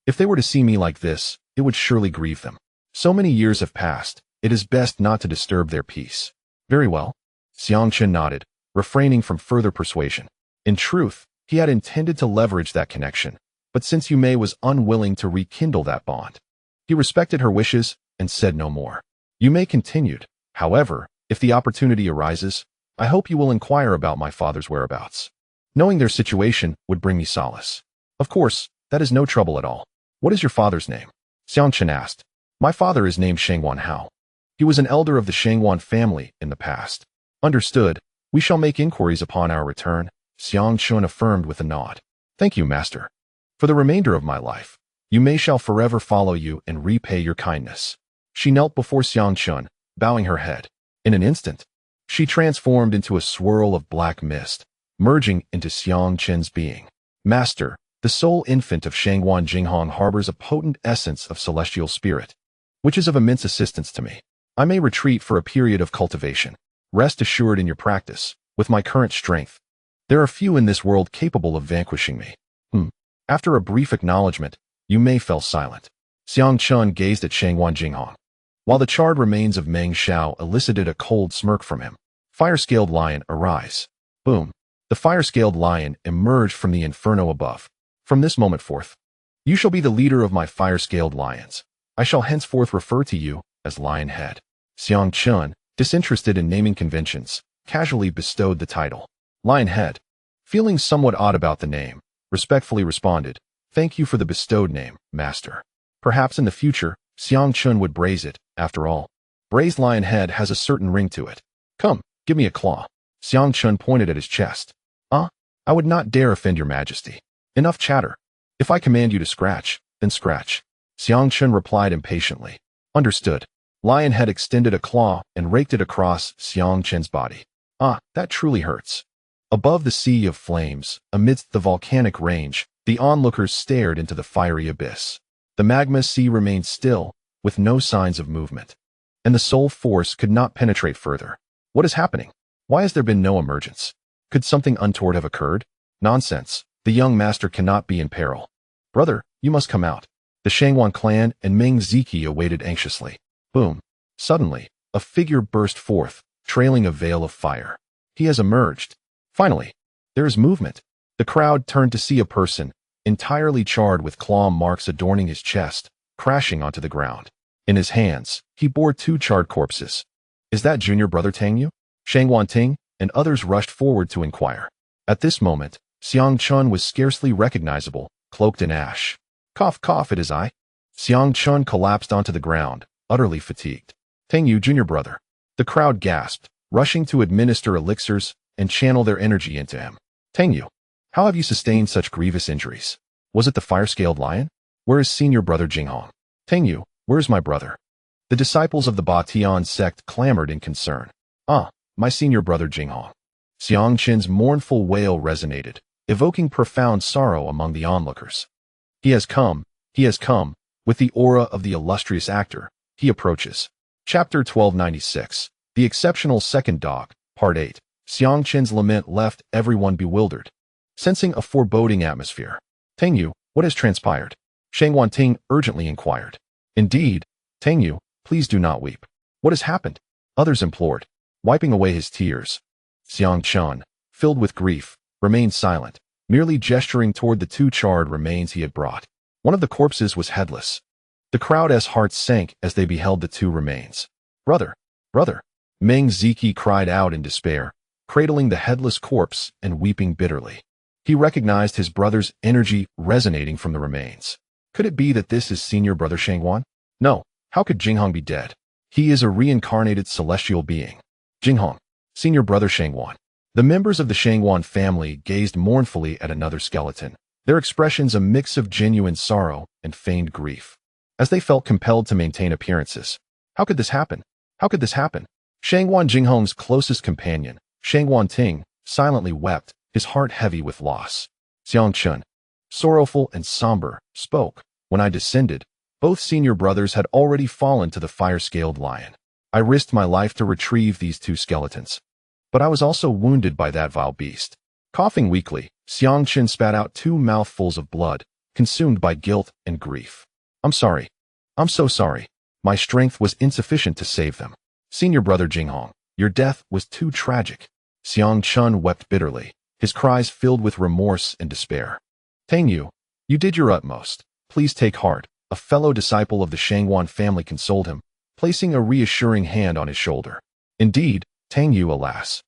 If they were to see me like this, it would surely grieve them. So many years have passed, it is best not to disturb their peace. Very well. Xiangchen nodded, refraining from further persuasion. In truth, he had intended to leverage that connection, but since Yumei was unwilling to rekindle that bond, he respected her wishes and said no more. Yumei continued, however, if the opportunity arises, I hope you will inquire about my father's whereabouts. Knowing their situation would bring me solace. Of course, that is no trouble at all. What is your father's name? Xiangchen asked. My father is named Shangwan Hao. He was an elder of the Shangwan family in the past. Understood. We shall make inquiries upon our return, Xiangchen affirmed with a nod. Thank you, master. For the remainder of my life, Yumei shall forever follow you and repay your kindness. She knelt before Xiangchen, bowing her head. In an instant, she transformed into a swirl of black mist, merging into Xiangchen's being. Master, the sole infant of Shangwan Jinghong harbors a potent essence of celestial spirit, which is of immense assistance to me. I may retreat for a period of cultivation. Rest assured in your practice, with my current strength. There are few in this world capable of vanquishing me. After a brief acknowledgement, Yumei fell silent. Xiangchen gazed at Shangwan Jinghong, while the charred remains of Ling Xiao elicited a cold smirk from him. Fire-scaled lion, arise. Boom. The fire-scaled lion emerged from the inferno above. From this moment forth, you shall be the leader of my fire-scaled lions. I shall henceforth refer to you as Lionhead. Xiangchen, disinterested in naming conventions, casually bestowed the title. Lionhead, feeling somewhat odd about the name, respectfully responded, Thank you for the bestowed name, master. Perhaps in the future, Xiangchen would braze it, after all. Braised Lionhead has a certain ring to it. Come, give me a claw. Xiangchen pointed at his chest. I would not dare offend your majesty. Enough chatter. If I command you to scratch, then scratch. Xiangchen replied impatiently. Understood. Lionhead extended a claw and raked it across Xiangchen's body. That truly hurts. Above the sea of flames, amidst the volcanic range, the onlookers stared into the fiery abyss. The magma sea remained still, with no signs of movement, and the soul force could not penetrate further. What is happening? Why has there been no emergence? Could something untoward have occurred? Nonsense. The young master cannot be in peril. Brother, you must come out. The Shangwan clan and Ming Ziki awaited anxiously. Boom. Suddenly, a figure burst forth, trailing a veil of fire. He has emerged. Finally, there is movement. The crowd turned to see a person, entirely charred with claw marks adorning his chest, crashing onto the ground. In his hands, he bore two charred corpses. Is that junior brother Tangyu? Shangwan Ting and others rushed forward to inquire. At this moment, Xiangchen was scarcely recognizable, cloaked in ash. Cough, cough, it is I. Xiangchen collapsed onto the ground, utterly fatigued. Tangyu, junior brother. The crowd gasped, rushing to administer elixirs and channel their energy into him. Tangyu, how have you sustained such grievous injuries? Was it the fire-scaled lion? Where is senior brother Jinghong? Tangyu, where is my brother? The disciples of the Batian sect clamored in concern. My senior brother Jinghong. Xiangchen's mournful wail resonated, evoking profound sorrow among the onlookers. He has come, with the aura of the illustrious actor. He approaches. Chapter 1296, The Exceptional Second Dog, Part 8. Xiangchen's lament left everyone bewildered, sensing a foreboding atmosphere. Tangyu, what has transpired? Shangwan Ting urgently inquired. Indeed, Tangyu, please do not weep. What has happened? Others implored, wiping away his tears. Xiangchen, filled with grief, remained silent, merely gesturing toward the two charred remains he had brought. One of the corpses was headless. The crowd's hearts sank as they beheld the two remains. Brother! Brother! Ming Ziki cried out in despair, cradling the headless corpse and weeping bitterly. He recognized his brother's energy resonating from the remains. Could it be that this is senior brother Shangwan? No, how could Jinghong be dead? He is a reincarnated celestial being. Jinghong, senior brother Shangwan. The members of the Shangwan family gazed mournfully at another skeleton, their expressions a mix of genuine sorrow and feigned grief, as they felt compelled to maintain appearances. How could this happen? How could this happen? Shangwan Jinghong's closest companion, Shangwan Ting, silently wept, his heart heavy with loss. Xiangchen, sorrowful and somber, spoke. When I descended, both senior brothers had already fallen to the fire-scaled lion. I risked my life to retrieve these two skeletons, but I was also wounded by that vile beast. Coughing weakly, Xiangchen spat out 2 mouthfuls of blood, consumed by guilt and grief. I'm sorry. I'm so sorry. My strength was insufficient to save them. Senior brother Jinghong, your death was too tragic. Xiang Chun wept bitterly, his cries filled with remorse and despair. Tang Yu, you did your utmost. Please take heart. A fellow disciple of the Shangwan family consoled him, placing a reassuring hand on his shoulder. Indeed, Tang Yu, alas.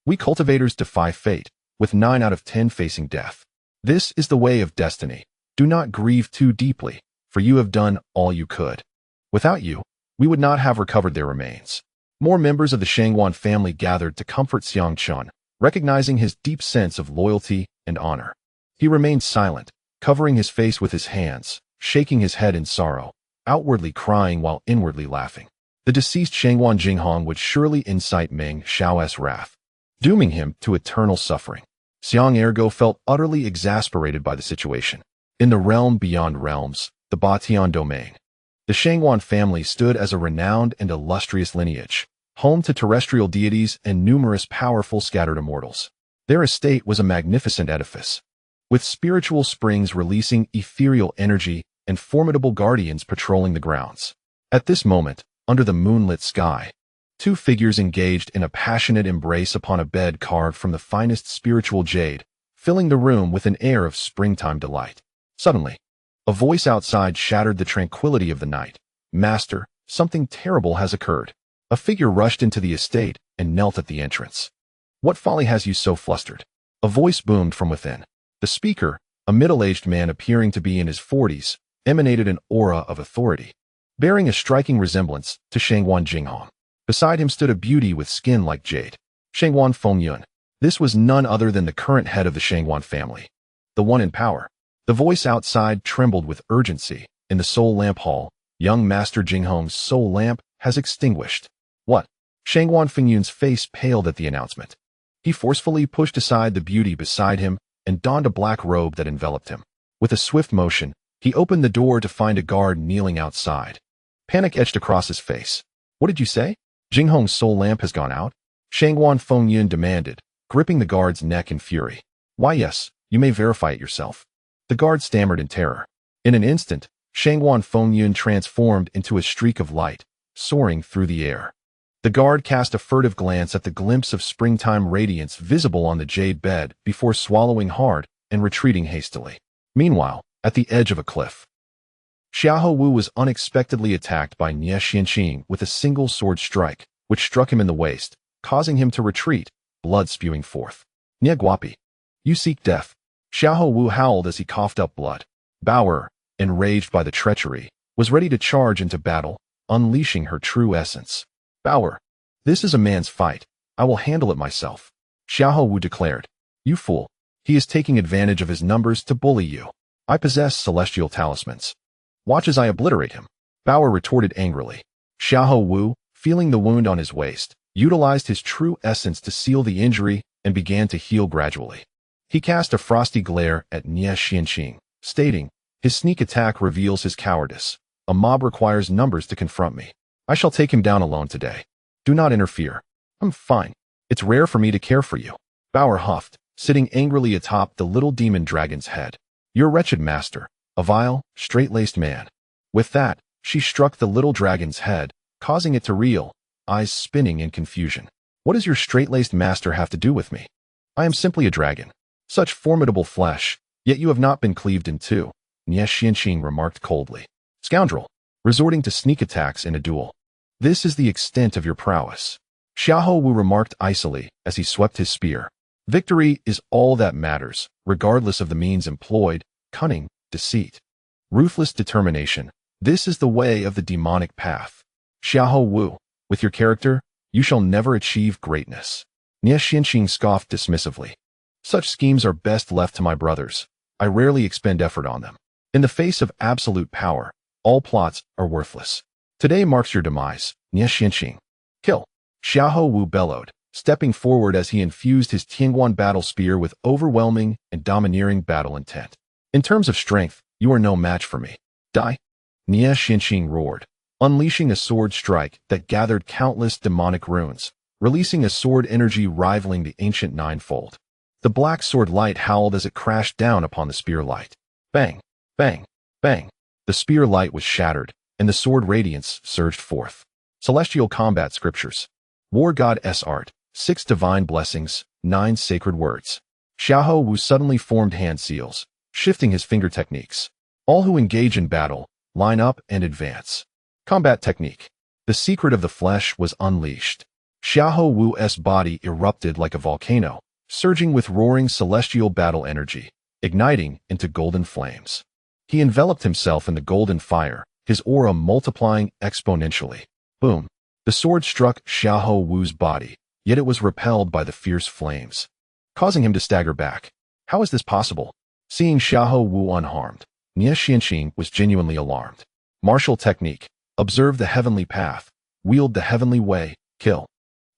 We cultivators defy fate, with 9 out of 10 facing death. This is the way of destiny. Do not grieve too deeply, for you have done all you could. Without you, we would not have recovered their remains. More members of the Shangwan family gathered to comfort Xiang Chun, recognizing his deep sense of loyalty and honor. He remained silent, covering his face with his hands, shaking his head in sorrow, outwardly crying while inwardly laughing. The deceased Shangwan Jinghong would surely incite Ling Xiao's wrath, dooming him to eternal suffering. Xiang Ergo felt utterly exasperated by the situation. In the realm beyond realms, the Batian domain, the Shangwan family stood as a renowned and illustrious lineage, home to terrestrial deities and numerous powerful scattered immortals. Their estate was a magnificent edifice, with spiritual springs releasing ethereal energy and formidable guardians patrolling the grounds. At this moment, under the moonlit sky, 2 figures engaged in a passionate embrace upon a bed carved from the finest spiritual jade, filling the room with an air of springtime delight. Suddenly, a voice outside shattered the tranquility of the night. Master, something terrible has occurred. A figure rushed into the estate and knelt at the entrance. What folly has you so flustered? A voice boomed from within. The speaker, a middle-aged man appearing to be in his 40s, emanated an aura of authority, bearing a striking resemblance to Shangwan Jinghong. Beside him stood a beauty with skin like jade, Shangwan Fengyun. This was none other than the current head of the Shangwan family, the one in power. The voice outside trembled with urgency. In the soul lamp hall, young Master Jinghong's soul lamp has extinguished. What? Shangwan Fengyun's face paled at the announcement. He forcefully pushed aside the beauty beside him and donned a black robe that enveloped him. With a swift motion, he opened the door to find a guard kneeling outside. Panic etched across his face. What did you say? Jinghong's soul lamp has gone out? Shangwan Fengyun demanded, gripping the guard's neck in fury. Why yes, you may verify it yourself. The guard stammered in terror. In an instant, Shangwan Fengyun transformed into a streak of light, soaring through the air. The guard cast a furtive glance at the glimpse of springtime radiance visible on the jade bed before swallowing hard and retreating hastily. Meanwhile, at the edge of a cliff, Xiahou Wu was unexpectedly attacked by Nie Xianqing with a single sword strike, which struck him in the waist, causing him to retreat, blood spewing forth. Nie Guapi, you seek death. Xiahou Wu howled as he coughed up blood. Bauer, enraged by the treachery, was ready to charge into battle, unleashing her true essence. Bauer, this is a man's fight. I will handle it myself. Xiahou Wu declared. You fool. He is taking advantage of his numbers to bully you. I possess celestial talismans. Watch as I obliterate him. Bauer retorted angrily. Xiahou Wu, feeling the wound on his waist, utilized his true essence to seal the injury and began to heal gradually. He cast a frosty glare at Nie Xianqing, stating, his sneak attack reveals his cowardice. A mob requires numbers to confront me. I shall take him down alone today. Do not interfere. I'm fine. It's rare for me to care for you. Bauer huffed, sitting angrily atop the little demon dragon's head. Your wretched master, a vile, straight-laced man. With that, she struck the little dragon's head, causing it to reel, eyes spinning in confusion. What does your straight-laced master have to do with me? I am simply a dragon. Such formidable flesh, yet you have not been cleaved in two, Nie Xianqing remarked coldly. Scoundrel, resorting to sneak attacks in a duel. This is the extent of your prowess. Xiahou Wu remarked icily as he swept his spear. Victory is all that matters, regardless of the means employed, cunning, deceit, ruthless determination. This is the way of the demonic path. Xiahou Wu, with your character, you shall never achieve greatness. Nie Xianqing scoffed dismissively. Such schemes are best left to my brothers. I rarely expend effort on them. In the face of absolute power, all plots are worthless. Today marks your demise, Nie Xianqing. Kill. Xiahou Wu bellowed, stepping forward as he infused his Tianguan battle spear with overwhelming and domineering battle intent. In terms of strength, you are no match for me. Die. Nie Xianqing roared, unleashing a sword strike that gathered countless demonic runes, releasing a sword energy rivaling the ancient ninefold. The black sword light howled as it crashed down upon the spear light. Bang! Bang! Bang! The spear light was shattered, and the sword radiance surged forth. Celestial Combat Scriptures. War God S. Art. 6 Divine Blessings, 9 Sacred Words. Xiao Wu suddenly formed hand seals, shifting his finger techniques. All who engage in battle, line up and advance. Combat Technique. The secret of the flesh was unleashed. Xiao Wu's body erupted like a volcano, surging with roaring celestial battle energy, igniting into golden flames. He enveloped himself in the golden fire, his aura multiplying exponentially. Boom! The sword struck Xiao Wu's body, yet it was repelled by the fierce flames, causing him to stagger back. How is this possible? Seeing Xiao Wu unharmed, Nie Xianqing was genuinely alarmed. Martial technique. Observe the heavenly path, wield the heavenly way, kill.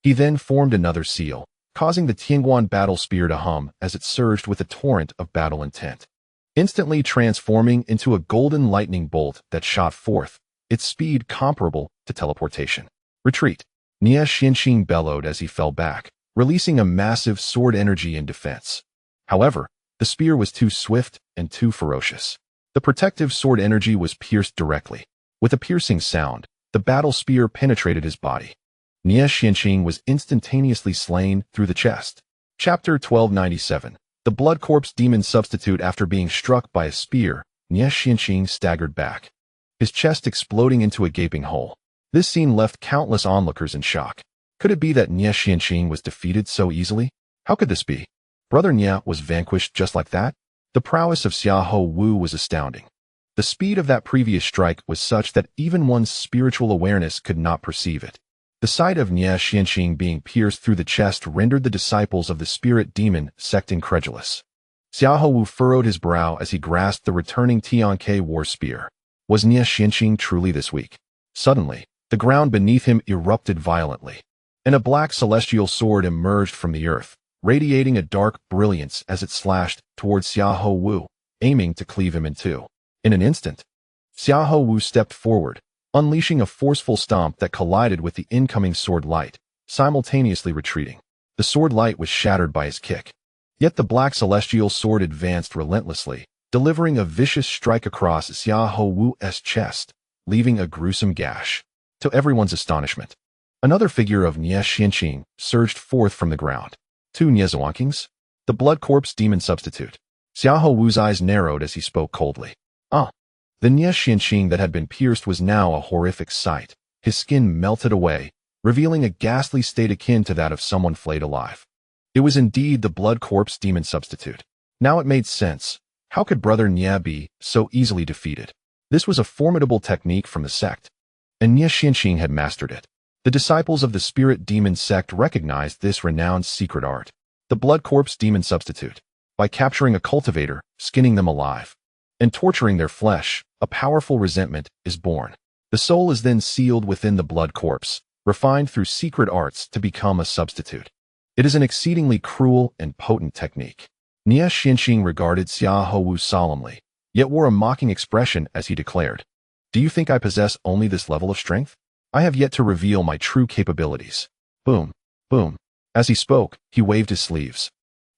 He then formed another seal, causing the Tianguan battle spear to hum as it surged with a torrent of battle intent, instantly transforming into a golden lightning bolt that shot forth, its speed comparable to teleportation. Retreat. Nie Xianqing bellowed as he fell back, releasing a massive sword energy in defense. However, the spear was too swift and too ferocious. The protective sword energy was pierced directly. With a piercing sound, the battle spear penetrated his body. Nie Xianqing was instantaneously slain through the chest. Chapter 1297. The Blood Corpse Demon Substitute. After being struck by a spear, Nie Xianqing staggered back, his chest exploding into a gaping hole. This scene left countless onlookers in shock. Could it be that Nie Xianqing was defeated so easily? How could this be? Brother Nie was vanquished just like that? The prowess of Xiao Wu was astounding. The speed of that previous strike was such that even one's spiritual awareness could not perceive it. The sight of Nie Xianqing being pierced through the chest rendered the disciples of the spirit demon sect incredulous. Xiao Wu furrowed his brow as he grasped the returning Tianke war spear. Was Nie Xianqing truly this weak? Suddenly, the ground beneath him erupted violently, and a black celestial sword emerged from the earth, radiating a dark brilliance as it slashed towards Xiao Wu, aiming to cleave him in two. In an instant, Xiao Wu stepped forward, unleashing a forceful stomp that collided with the incoming sword light, simultaneously retreating. The sword light was shattered by his kick. Yet the black celestial sword advanced relentlessly, delivering a vicious strike across Xiao Wu's chest, leaving a gruesome gash. To everyone's astonishment, another figure of Nie Xianqing surged forth from the ground. 2 Nie Zhuangqings? The Blood Corpse Demon Substitute. Xiao Wu's eyes narrowed as he spoke coldly. The Nie Xianqing that had been pierced was now a horrific sight. His skin melted away, revealing a ghastly state akin to that of someone flayed alive. It was indeed the Blood Corpse Demon Substitute. Now it made sense. How could Brother Nie be so easily defeated? This was a formidable technique from the sect, and Nie Xianqing had mastered it. The disciples of the Spirit Demon sect recognized this renowned secret art, the Blood Corpse Demon Substitute. By capturing a cultivator, skinning them alive, and torturing their flesh, a powerful resentment is born. The soul is then sealed within the blood corpse, refined through secret arts to become a substitute. It is an exceedingly cruel and potent technique. Nie Xianqing regarded Xiao Wu solemnly, yet wore a mocking expression as he declared, "Do you think I possess only this level of strength? I have yet to reveal my true capabilities." Boom, boom. As he spoke, he waved his sleeves,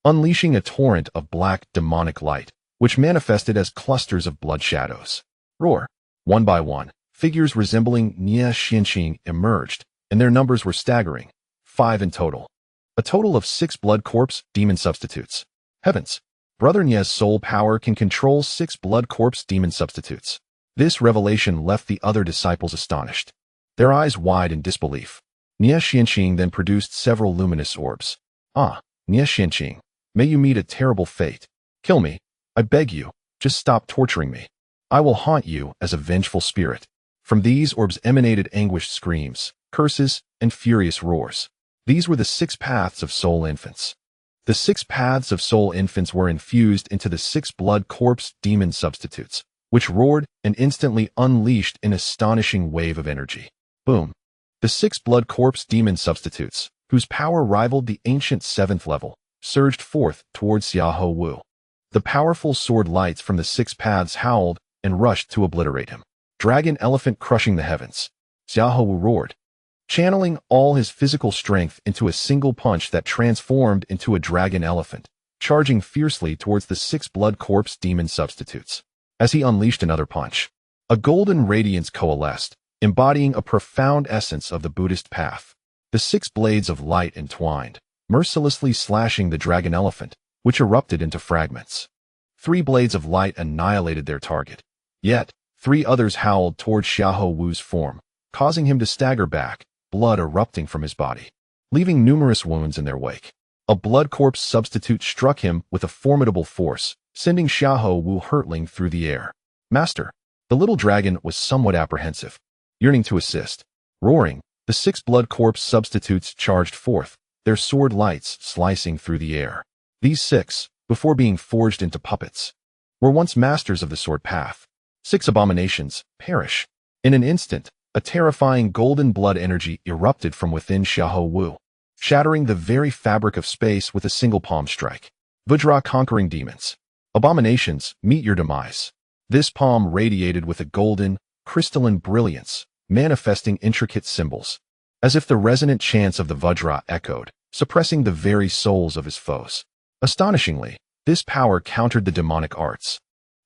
unleashing a torrent of black, demonic light, which manifested as clusters of blood shadows. Roar! One by one, figures resembling Nie Xianqing emerged, and their numbers were staggering. 5 in total. A total of 6 blood corpse demon substitutes. Heavens! Brother Nie's soul power can control 6 blood corpse demon substitutes. This revelation left the other disciples astonished, their eyes wide in disbelief. Nie Xianqing then produced several luminous orbs. Nie Xianqing, may you meet a terrible fate. Kill me. I beg you, just stop torturing me. I will haunt you as a vengeful spirit. From these orbs emanated anguished screams, curses, and furious roars. These were the 6 paths of soul infants. The 6 paths of soul infants were infused into the 6 blood corpse demon substitutes, which roared and instantly unleashed an astonishing wave of energy. Boom! The 6 blood corpse demon substitutes, whose power rivaled the ancient 7th level, surged forth towards Xiao Wu. The powerful sword lights from the 6 paths howled and rushed to obliterate him. Dragon elephant crushing the heavens. Xiao Wu roared, channeling all his physical strength into a single punch that transformed into a dragon elephant, charging fiercely towards the 6 blood corpse demon substitutes. as he unleashed another punch. A golden radiance coalesced, embodying a profound essence of the Buddhist path. The 6 blades of light entwined, mercilessly slashing the dragon elephant, which erupted into fragments. 3 blades of light annihilated their target. Yet, 3 others howled toward Xiao Wu's form, causing him to stagger back, blood erupting from his body, leaving numerous wounds in their wake. A blood corpse substitute struck him with a formidable force, sending Xiao Wu hurtling through the air. Master, the little dragon was somewhat apprehensive, yearning to assist. Roaring, the 6 blood corpse substitutes charged forth, their sword lights slicing through the air. These 6, before being forged into puppets, were once masters of the sword path. 6 abominations perish. In an instant, a terrifying golden blood energy erupted from within Xiao Wu, shattering the very fabric of space with a single palm strike. Vajra conquering demons. Abominations, meet your demise. This palm radiated with a golden, crystalline brilliance, manifesting intricate symbols, as if the resonant chants of the Vajra echoed, suppressing the very souls of his foes. Astonishingly, this power countered the demonic arts,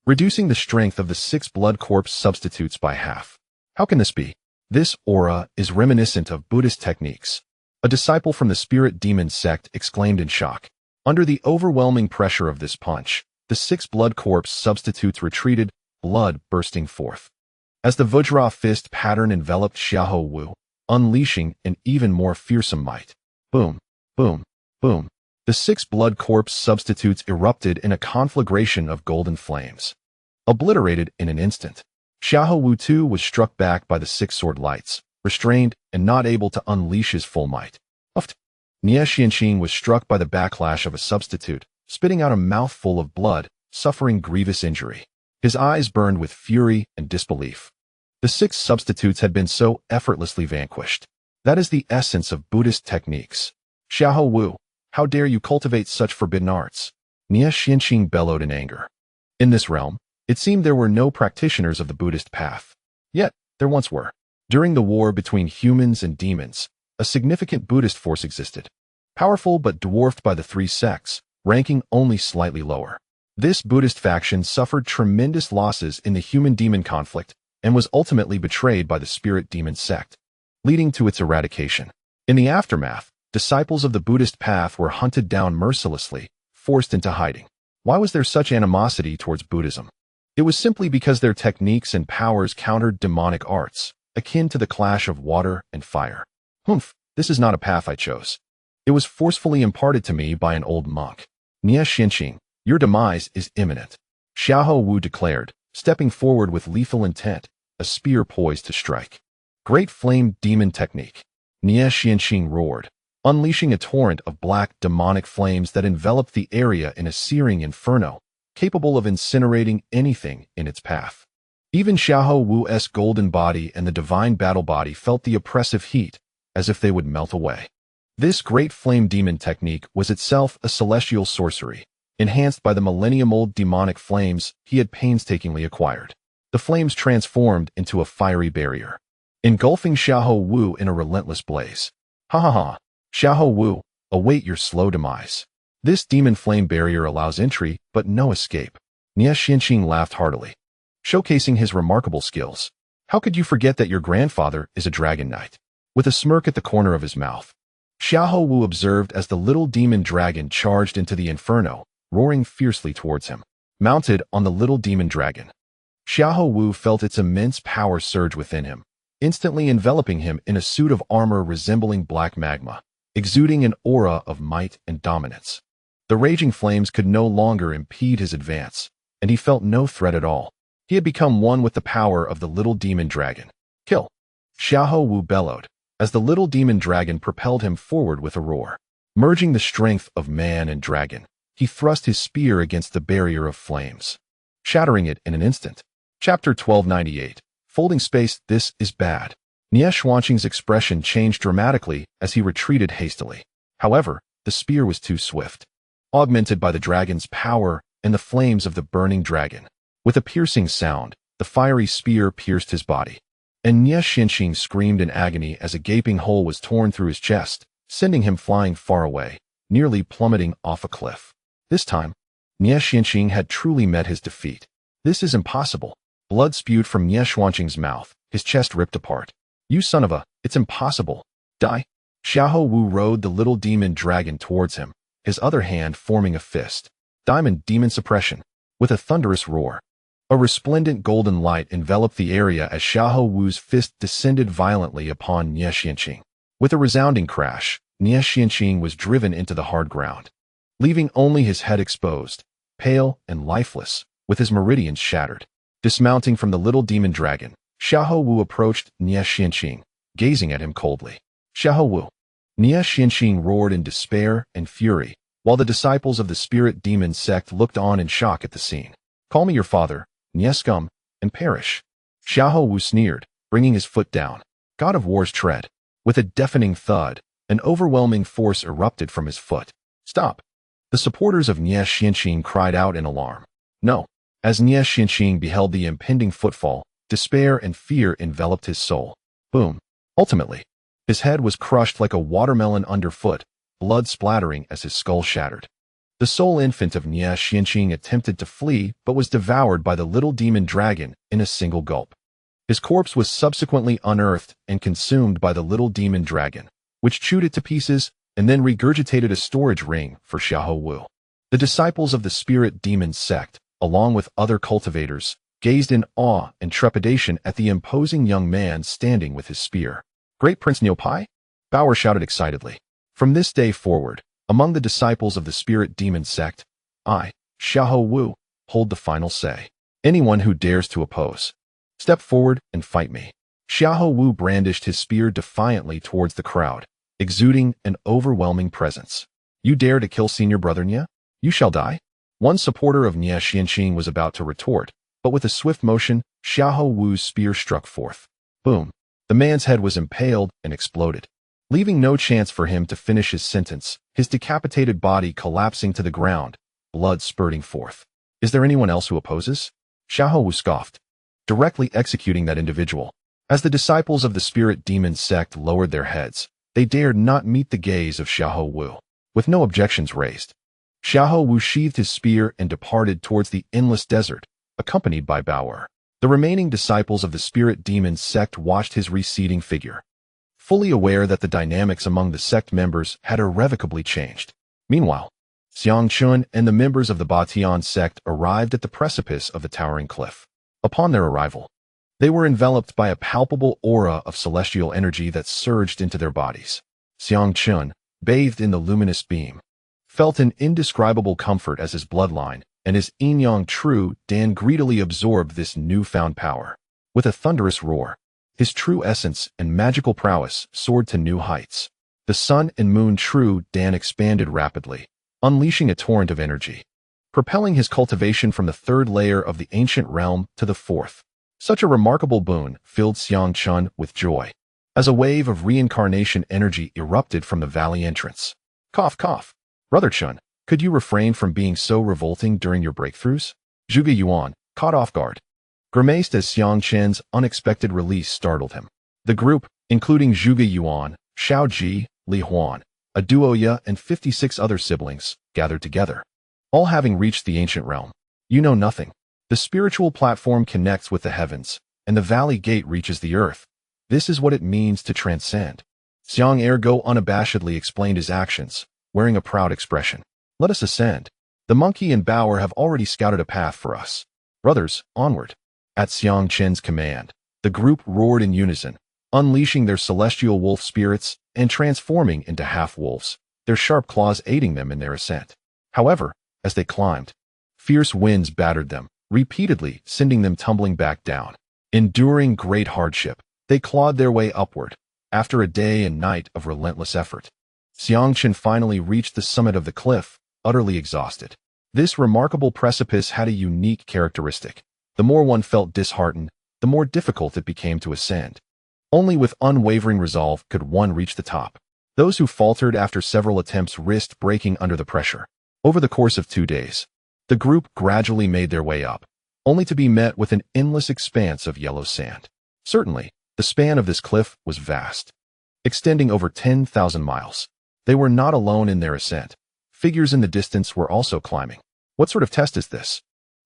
reducing the strength of the 6 blood corpse substitutes by half. How can this be? This aura is reminiscent of Buddhist techniques. A disciple from the spirit demon sect exclaimed in shock. Under the overwhelming pressure of this punch, the 6 blood corpse substitutes retreated, blood bursting forth, as the Vajra fist pattern enveloped Xiao Wu, unleashing an even more fearsome might. Boom, boom, boom. The 6 blood corpse substitutes erupted in a conflagration of golden flames, obliterated in an instant. Xiao Wu too was struck back by the 6 sword lights, restrained and not able to unleash his full might. Uft. Nie Xianqing was struck by the backlash of a substitute, spitting out a mouthful of blood, suffering grievous injury. His eyes burned with fury and disbelief. The 6 substitutes had been so effortlessly vanquished. That is the essence of Buddhist techniques. Xiao Wu, how dare you cultivate such forbidden arts? Nie Xianqing bellowed in anger. In this realm, it seemed there were no practitioners of the Buddhist path. Yet, there once were. During the war between humans and demons, a significant Buddhist force existed. Powerful but dwarfed by the 3 sects, ranking only slightly lower. This Buddhist faction suffered tremendous losses in the human-demon conflict and was ultimately betrayed by the spirit demon sect, leading to its eradication. In the aftermath, disciples of the Buddhist path were hunted down mercilessly, forced into hiding. Why was there such animosity towards Buddhism? It was simply because their techniques and powers countered demonic arts, akin to the clash of water and fire. Humph, this is not a path I chose. It was forcefully imparted to me by an old monk. Nie Xianqing, your demise is imminent, Xiao Wu declared, stepping forward with lethal intent, a spear poised to strike. Great flame demon technique. Nie Xianqing roared, unleashing a torrent of black demonic flames that enveloped the area in a searing inferno, capable of incinerating anything in its path. Even Xiao Wu's golden body and the divine battle body felt the oppressive heat, as if they would melt away. This great flame demon technique was itself a celestial sorcery, enhanced by the millennium-old demonic flames he had painstakingly acquired. The flames transformed into a fiery barrier, engulfing Xiao Wu in a relentless blaze. Ha ha ha, Xiao Wu, await your slow demise. This demon flame barrier allows entry, but no escape. Nie Xianqing laughed heartily, showcasing his remarkable skills. How could you forget that your grandfather is a dragon knight? With a smirk at the corner of his mouth, Xiao Wu observed as the little demon dragon charged into the inferno, roaring fiercely towards him. Mounted on the little demon dragon, Xiao Wu felt its immense power surge within him, instantly enveloping him in a suit of armor resembling black magma, exuding an aura of might and dominance. The raging flames could no longer impede his advance, and he felt no threat at all. He had become one with the power of the little demon dragon. Kill! Xiao Wu bellowed, as the little demon dragon propelled him forward with a roar. Merging the strength of man and dragon, he thrust his spear against the barrier of flames, shattering it in an instant. Chapter 1298. Folding space. This is bad. Nie Xianqing's expression changed dramatically as he retreated hastily. However, the spear was too swift, augmented by the dragon's power and the flames of the burning dragon. With a piercing sound, the fiery spear pierced his body, and Nie Xianqing screamed in agony as a gaping hole was torn through his chest, sending him flying far away, nearly plummeting off a cliff. This time, Nie Xianqing had truly met his defeat. This is impossible. Blood spewed from Nie Xuanqing's mouth, his chest ripped apart. You son of a, it's impossible. Die. Xiao Wu rode the little demon dragon towards him, his other hand forming a fist. Diamond demon suppression. With a thunderous roar. A resplendent golden light enveloped the area as Xiao Wu's fist descended violently upon Nie Xuanqing. With a resounding crash, Nie Xuanqing was driven into the hard ground, leaving only his head exposed, pale and lifeless, with his meridians shattered. Dismounting from the little demon dragon, Xiao Wu approached Nie Xuanqing, gazing at him coldly. Xiao Wu. Nie Xuanqing roared in despair and fury, while the disciples of the spirit demon sect looked on in shock at the scene. Call me your father, Nie scum, and perish. Xiao Wu sneered, bringing his foot down. God of War's tread. With a deafening thud, an overwhelming force erupted from his foot. Stop. The supporters of Nie Xuanqing cried out in alarm. No. As Nie Xuanqing beheld the impending footfall, despair and fear enveloped his soul. Boom. Ultimately, his head was crushed like a watermelon underfoot, blood splattering as his skull shattered. The sole infant of Nie Xuanqing attempted to flee but was devoured by the little demon dragon in a single gulp. His corpse was subsequently unearthed and consumed by the little demon dragon, which chewed it to pieces and then regurgitated a storage ring for Xiao Wu. The disciples of the spirit demon sect, along with other cultivators, gazed in awe and trepidation at the imposing young man standing with his spear. Great Prince Niu Pai? Bauer shouted excitedly. From this day forward, among the disciples of the spirit demon sect, I, Xiao Wu, hold the final say. Anyone who dares to oppose, step forward and fight me. Xiao Wu brandished his spear defiantly towards the crowd, exuding an overwhelming presence. You dare to kill senior brother Nie? You shall die? One supporter of Nie Xuanqing was about to retort, but with a swift motion, Xiao Wu's spear struck forth. Boom. The man's head was impaled and exploded, leaving no chance for him to finish his sentence, his decapitated body collapsing to the ground, blood spurting forth. Is there anyone else who opposes? Xiao Wu scoffed, directly executing that individual. As the disciples of the spirit demon sect lowered their heads, they dared not meet the gaze of Xiao Wu. With no objections raised, Xiao Wu sheathed his spear and departed towards the endless desert, accompanied by Bauer. The remaining disciples of the spirit demon sect watched his receding figure, fully aware that the dynamics among the sect members had irrevocably changed. Meanwhile, Xiang Chun and the members of the Batian sect arrived at the precipice of the towering cliff. Upon their arrival, they were enveloped by a palpable aura of celestial energy that surged into their bodies. Xiang Chun, bathed in the luminous beam, felt an indescribable comfort as his bloodline and his yin-yang true Dan greedily absorbed this newfound power. With a thunderous roar, his true essence and magical prowess soared to new heights. The sun and moon true Dan expanded rapidly, unleashing a torrent of energy, propelling his cultivation from the third layer of the ancient realm to the fourth. Such a remarkable boon filled Xiang Chun with joy, as a wave of reincarnation energy erupted from the valley entrance. Cough, cough. Brother Chun, could you refrain from being so revolting during your breakthroughs? Zhuge Yuan, caught off guard, grimaced as Xiang Chen's unexpected release startled him. The group, including Zhuge Yuan, Xiao Ji, Li Huan, a Duoya, and 56 other siblings, gathered together, all having reached the ancient realm. You know nothing. The spiritual platform connects with the heavens, and the valley gate reaches the earth. This is what it means to transcend. Xiang Ergo unabashedly explained his actions, wearing a proud expression. Let us ascend. The monkey and Bauer have already scouted a path for us. Brothers, onward. At Xiang Chen's command, the group roared in unison, unleashing their celestial wolf spirits and transforming into half-wolves, their sharp claws aiding them in their ascent. However, as they climbed, fierce winds battered them, repeatedly sending them tumbling back down. Enduring great hardship, they clawed their way upward, after a day and night of relentless effort. Xiang Chen finally reached the summit of the cliff, utterly exhausted. This remarkable precipice had a unique characteristic. The more one felt disheartened, the more difficult it became to ascend. Only with unwavering resolve could one reach the top. Those who faltered after several attempts risked breaking under the pressure. Over the course of 2 days, the group gradually made their way up, only to be met with an endless expanse of yellow sand. Certainly, the span of this cliff was vast, extending over 10,000 miles. They were not alone in their ascent. Figures in the distance were also climbing. What sort of test is this?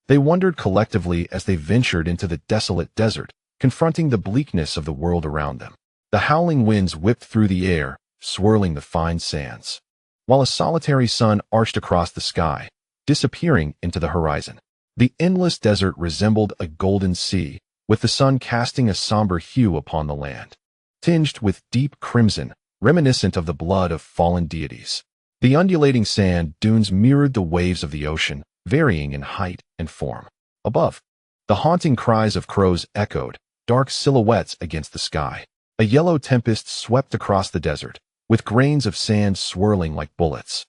They wondered collectively as they ventured into the desolate desert, confronting the bleakness of the world around them. The howling winds whipped through the air, swirling the fine sands, while a solitary sun arched across the sky, disappearing into the horizon. The endless desert resembled a golden sea, with the sun casting a somber hue upon the land, tinged with deep crimson, reminiscent of the blood of fallen deities. The undulating sand dunes mirrored the waves of the ocean, varying in height and form. Above, the haunting cries of crows echoed, dark silhouettes against the sky. A yellow tempest swept across the desert, with grains of sand swirling like bullets,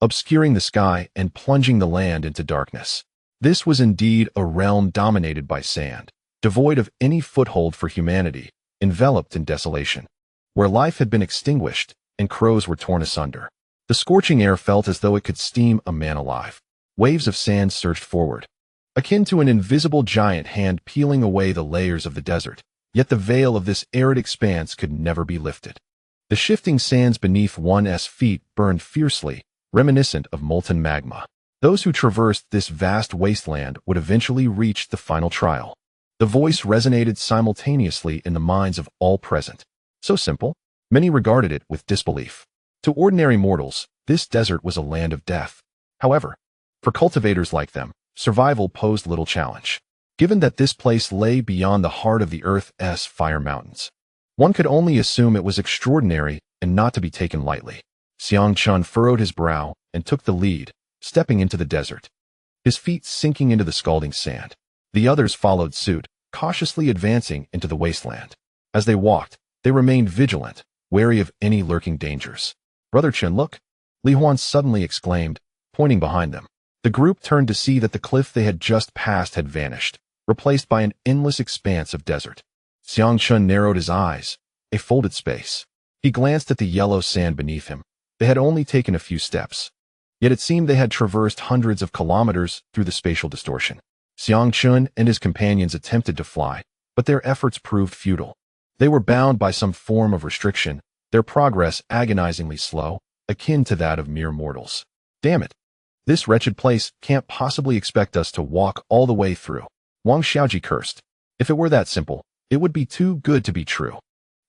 obscuring the sky and plunging the land into darkness. This was indeed a realm dominated by sand, devoid of any foothold for humanity, enveloped in desolation, where life had been extinguished and crows were torn asunder. The scorching air felt as though it could steam a man alive. Waves of sand surged forward, akin to an invisible giant hand peeling away the layers of the desert, yet the veil of this arid expanse could never be lifted. The shifting sands beneath one's feet burned fiercely, reminiscent of molten magma. Those who traversed this vast wasteland would eventually reach the final trial. The voice resonated simultaneously in the minds of all present. So simple, many regarded it with disbelief. To ordinary mortals, this desert was a land of death. However, for cultivators like them, survival posed little challenge. Given that this place lay beyond the heart of the Earth's fire mountains, one could only assume it was extraordinary and not to be taken lightly. Xiang Chun furrowed his brow and took the lead, stepping into the desert, his feet sinking into the scalding sand. The others followed suit, cautiously advancing into the wasteland. As they walked, they remained vigilant, wary of any lurking dangers. "Brother Chen, look!" Li Huan suddenly exclaimed, pointing behind them. The group turned to see that the cliff they had just passed had vanished, replaced by an endless expanse of desert. Xiang Chun narrowed his eyes, a folded space. He glanced at the yellow sand beneath him. They had only taken a few steps, yet it seemed they had traversed hundreds of kilometers through the spatial distortion. Xiang Chun and his companions attempted to fly, but their efforts proved futile. They were bound by some form of restriction, their progress agonizingly slow, akin to that of mere mortals. "Damn it! This wretched place can't possibly expect us to walk all the way through." Wang Xiaoji cursed. "If it were that simple, it would be too good to be true."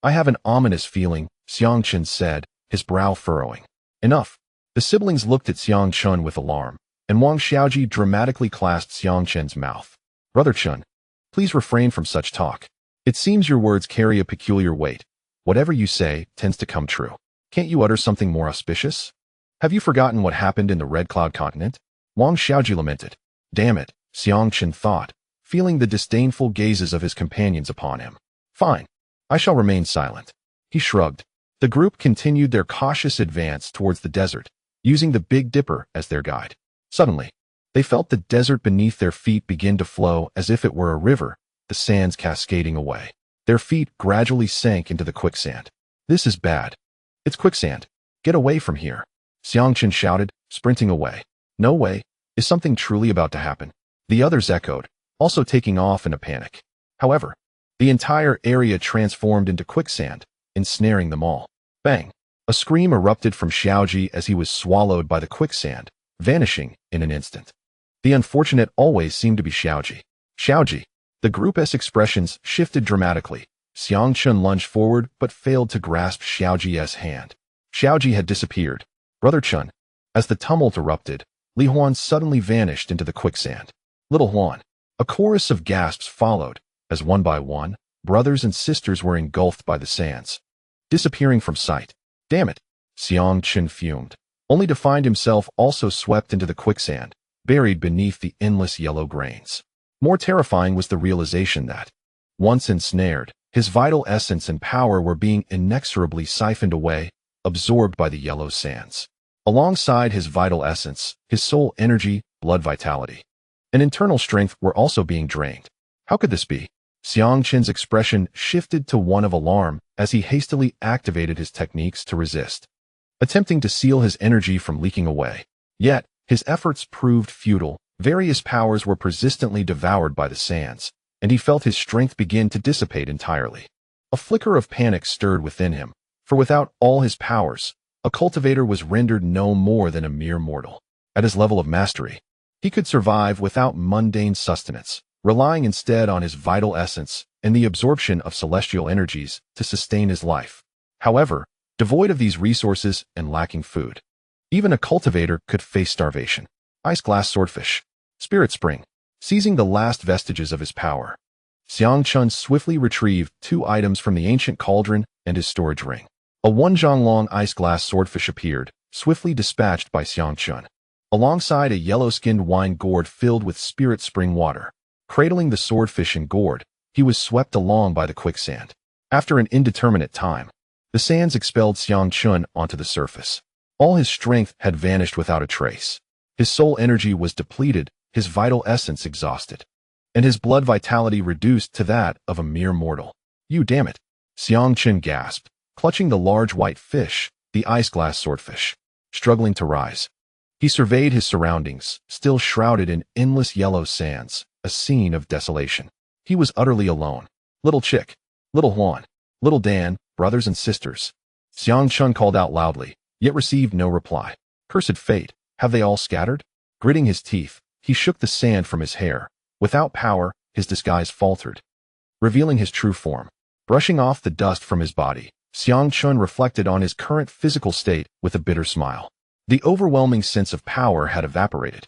"I have an ominous feeling," Xiang Chun said, his brow furrowing. "Enough." The siblings looked at Xiang Chun with alarm, and Wang Xiaoji dramatically clasped Xiang Chun's mouth. "Brother Chun, please refrain from such talk. It seems your words carry a peculiar weight. Whatever you say tends to come true. Can't you utter something more auspicious? Have you forgotten what happened in the Red Cloud continent?" Wang Xiaoji lamented. "Damn it," Xiang Chun thought, feeling the disdainful gazes of his companions upon him. "Fine. I shall remain silent." He shrugged. The group continued their cautious advance towards the desert, using the Big Dipper as their guide. Suddenly, they felt the desert beneath their feet begin to flow as if it were a river, the sands cascading away. Their feet gradually sank into the quicksand. "This is bad. It's quicksand. Get away from here," Xiang Chun shouted, sprinting away. "No way. Is something truly about to happen?" The others echoed, also taking off in a panic. However, the entire area transformed into quicksand, ensnaring them all. Bang! A scream erupted from Xiaoji as he was swallowed by the quicksand, vanishing in an instant. The unfortunate always seemed to be Xiaoji. "Xiaoji!" The group's expressions shifted dramatically. Xiang Chun lunged forward but failed to grasp Xiaoji's hand. Xiaoji had disappeared. "Brother Chun." As the tumult erupted, Li Huan suddenly vanished into the quicksand. "Little Huan." A chorus of gasps followed, as one by one, brothers and sisters were engulfed by the sands, disappearing from sight. "Damn it," Xiang Chun fumed, only to find himself also swept into the quicksand, buried beneath the endless yellow grains. More terrifying was the realization that, once ensnared, his vital essence and power were being inexorably siphoned away, absorbed by the yellow sands. Alongside his vital essence, his soul energy, blood vitality, and internal strength were also being drained. How could this be? Xiang Chun's expression shifted to one of alarm as he hastily activated his techniques to resist, attempting to seal his energy from leaking away. Yet, his efforts proved futile. Various powers were persistently devoured by the sands, and he felt his strength begin to dissipate entirely. A flicker of panic stirred within him, for without all his powers, a cultivator was rendered no more than a mere mortal. At his level of mastery, He could survive without mundane sustenance, relying instead on his vital essence and the absorption of celestial energies to sustain his life. However, devoid of these resources and lacking food, even a cultivator could face starvation. Ice glass swordfish. Spirit spring. Seizing the last vestiges of his power, Xiang Chun swiftly retrieved 2 items from the ancient cauldron and his storage ring. A 1-zhang-long ice glass swordfish appeared, swiftly dispatched by Xiang Chun, alongside a yellow-skinned wine gourd filled with spirit spring water. Cradling the swordfish and gourd, he was swept along by the quicksand. After an indeterminate time, the sands expelled Xiang Chun onto the surface. All his strength had vanished without a trace. His soul energy was depleted, his vital essence exhausted, and his blood vitality reduced to that of a mere mortal. You damn it! Xiang Chun gasped, clutching the large white fish, the ice glass swordfish, struggling to rise. He surveyed his surroundings, still shrouded in endless yellow sands, a scene of desolation. He was utterly alone. Little Chick, Little Huan, Little Dan, brothers and sisters. Xiang Chun called out loudly, yet received no reply. Cursed fate, have they all scattered? Gritting his teeth, he shook the sand from his hair. Without power, his disguise faltered, revealing his true form. Brushing off the dust from his body, Xiang Chun reflected on his current physical state with a bitter smile. The overwhelming sense of power had evaporated,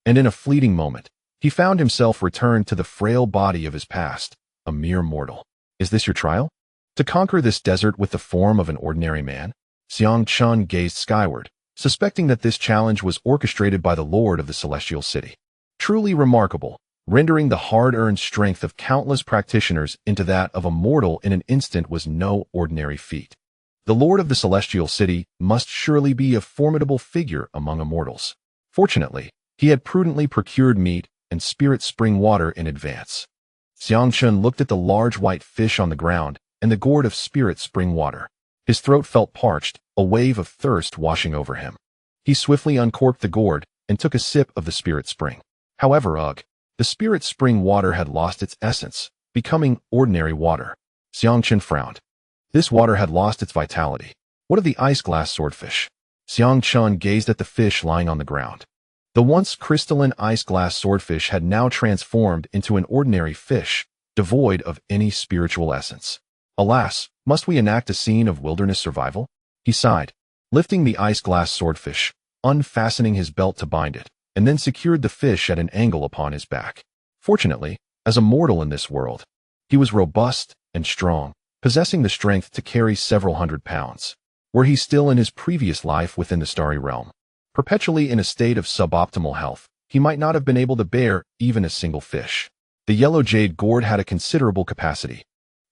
and in a fleeting moment, he found himself returned to the frail body of his past, a mere mortal. Is this your trial? To conquer this desert with the form of an ordinary man? Xiang Chun gazed skyward, suspecting that this challenge was orchestrated by the Lord of the Celestial City. Truly remarkable, rendering the hard-earned strength of countless practitioners into that of a mortal in an instant was no ordinary feat. The Lord of the Celestial City must surely be a formidable figure among immortals. Fortunately, he had prudently procured meat and spirit spring water in advance. Xiang Chun looked at the large white fish on the ground and the gourd of spirit spring water. His throat felt parched, a wave of thirst washing over him. He swiftly uncorked the gourd and took a sip of the spirit spring. However, the spirit spring water had lost its essence, becoming ordinary water. Xiang Chun frowned. This water had lost its vitality. What of the ice glass swordfish? Xiang Chun gazed at the fish lying on the ground. The once crystalline ice glass swordfish had now transformed into an ordinary fish, devoid of any spiritual essence. Alas, must we enact a scene of wilderness survival? He sighed, lifting the ice glass swordfish, unfastening his belt to bind it, and then secured the fish at an angle upon his back. Fortunately, as a mortal in this world, he was robust and strong, possessing the strength to carry several hundred pounds. Were he still in his previous life within the starry realm, perpetually in a state of suboptimal health, he might not have been able to bear even a single fish. The yellow jade gourd had a considerable capacity.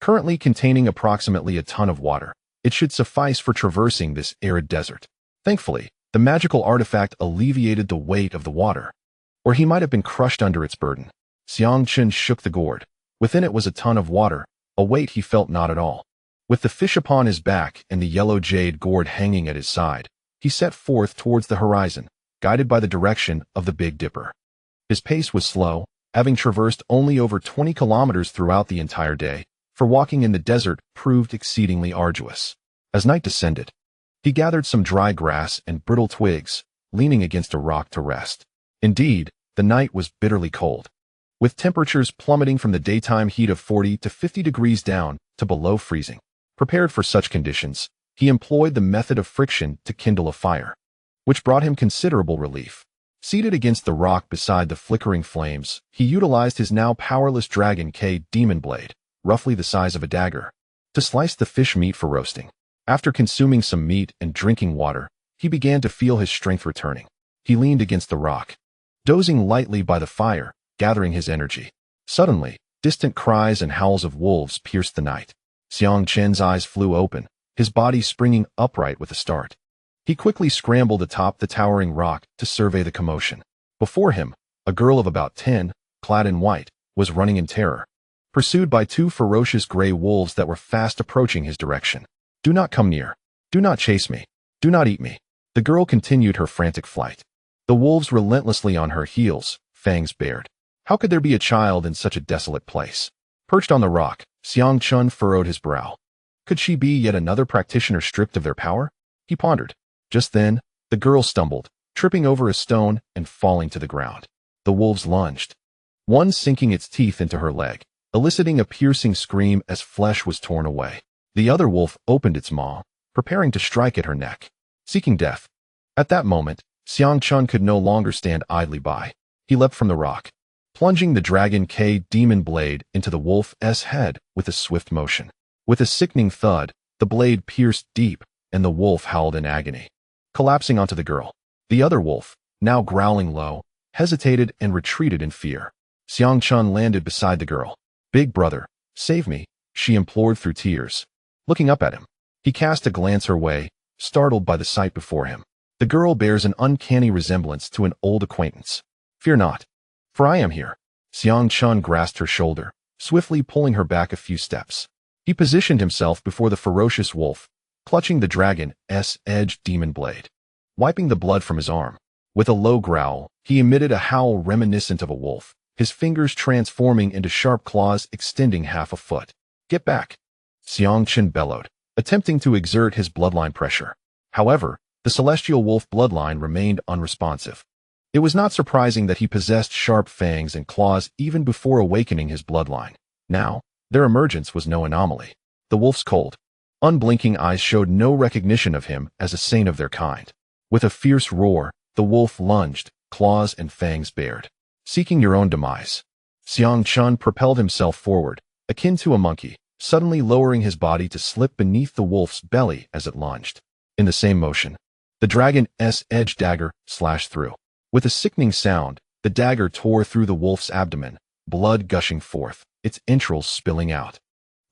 Currently containing approximately a ton of water, it should suffice for traversing this arid desert. Thankfully, the magical artifact alleviated the weight of the water, or he might have been crushed under its burden. Xiang Chun shook the gourd. Within it was a ton of water, a weight he felt not at all. With the fish upon his back and the yellow jade gourd hanging at his side, he set forth towards the horizon, guided by the direction of the Big Dipper. His pace was slow, having traversed only over 20 kilometers throughout the entire day, for walking in the desert proved exceedingly arduous. As night descended, he gathered some dry grass and brittle twigs, leaning against a rock to rest. Indeed, the night was bitterly cold, with temperatures plummeting from the daytime heat of 40 to 50 degrees down to below freezing. Prepared for such conditions, he employed the method of friction to kindle a fire, which brought him considerable relief. Seated against the rock beside the flickering flames, he utilized his now powerless Dragon K demon blade, roughly the size of a dagger, to slice the fish meat for roasting. After consuming some meat and drinking water, he began to feel his strength returning. He leaned against the rock, dozing lightly by the fire, gathering his energy. Suddenly, distant cries and howls of wolves pierced the night. Xiang Chun's eyes flew open, his body springing upright with a start. He quickly scrambled atop the towering rock to survey the commotion. Before him, a girl of about 10, clad in white, was running in terror, pursued by 2 ferocious gray wolves that were fast approaching his direction. Do not come near. Do not chase me. Do not eat me. The girl continued her frantic flight. The wolves relentlessly on her heels, fangs bared. How could there be a child in such a desolate place? Perched on the rock, Xiang Chun furrowed his brow. Could she be yet another practitioner stripped of their power? He pondered. Just then, the girl stumbled, tripping over a stone and falling to the ground. the wolves lunged, one sinking its teeth into her leg, eliciting a piercing scream as flesh was torn away. The other wolf opened its maw, preparing to strike at her neck, seeking death. At that moment, Xiang Chun could no longer stand idly by. He leapt from the rock, plunging the Dragon K demon blade into the wolf's head with a swift motion. With a sickening thud, the blade pierced deep, and the wolf howled in agony, collapsing onto the girl. The other wolf, now growling low, hesitated and retreated in fear. Xiang Chun landed beside the girl. "Big brother, save me," she implored through tears. Looking up at him, he cast a glance her way, startled by the sight before him. The girl bears an uncanny resemblance to an old acquaintance. "Fear not, for I am here." Xiang Chun grasped her shoulder, swiftly pulling her back a few steps. He positioned himself before the ferocious wolf, clutching the dragon's edged demon blade, wiping the blood from his arm. With a low growl, he emitted a howl reminiscent of a wolf, his fingers transforming into sharp claws extending half a foot. "Get back!" Xiang Chun bellowed, attempting to exert his bloodline pressure. However, the celestial wolf bloodline remained unresponsive. It was not surprising that he possessed sharp fangs and claws even before awakening his bloodline. Now, their emergence was no anomaly. The wolf's cold, unblinking eyes showed no recognition of him as a saint of their kind. With a fierce roar, the wolf lunged, claws and fangs bared, seeking your own demise. Xiang Chun propelled himself forward, akin to a monkey, suddenly lowering his body to slip beneath the wolf's belly as it lunged. In the same motion, the dragon's edged dagger slashed through. With a sickening sound, the dagger tore through the wolf's abdomen, blood gushing forth, its entrails spilling out.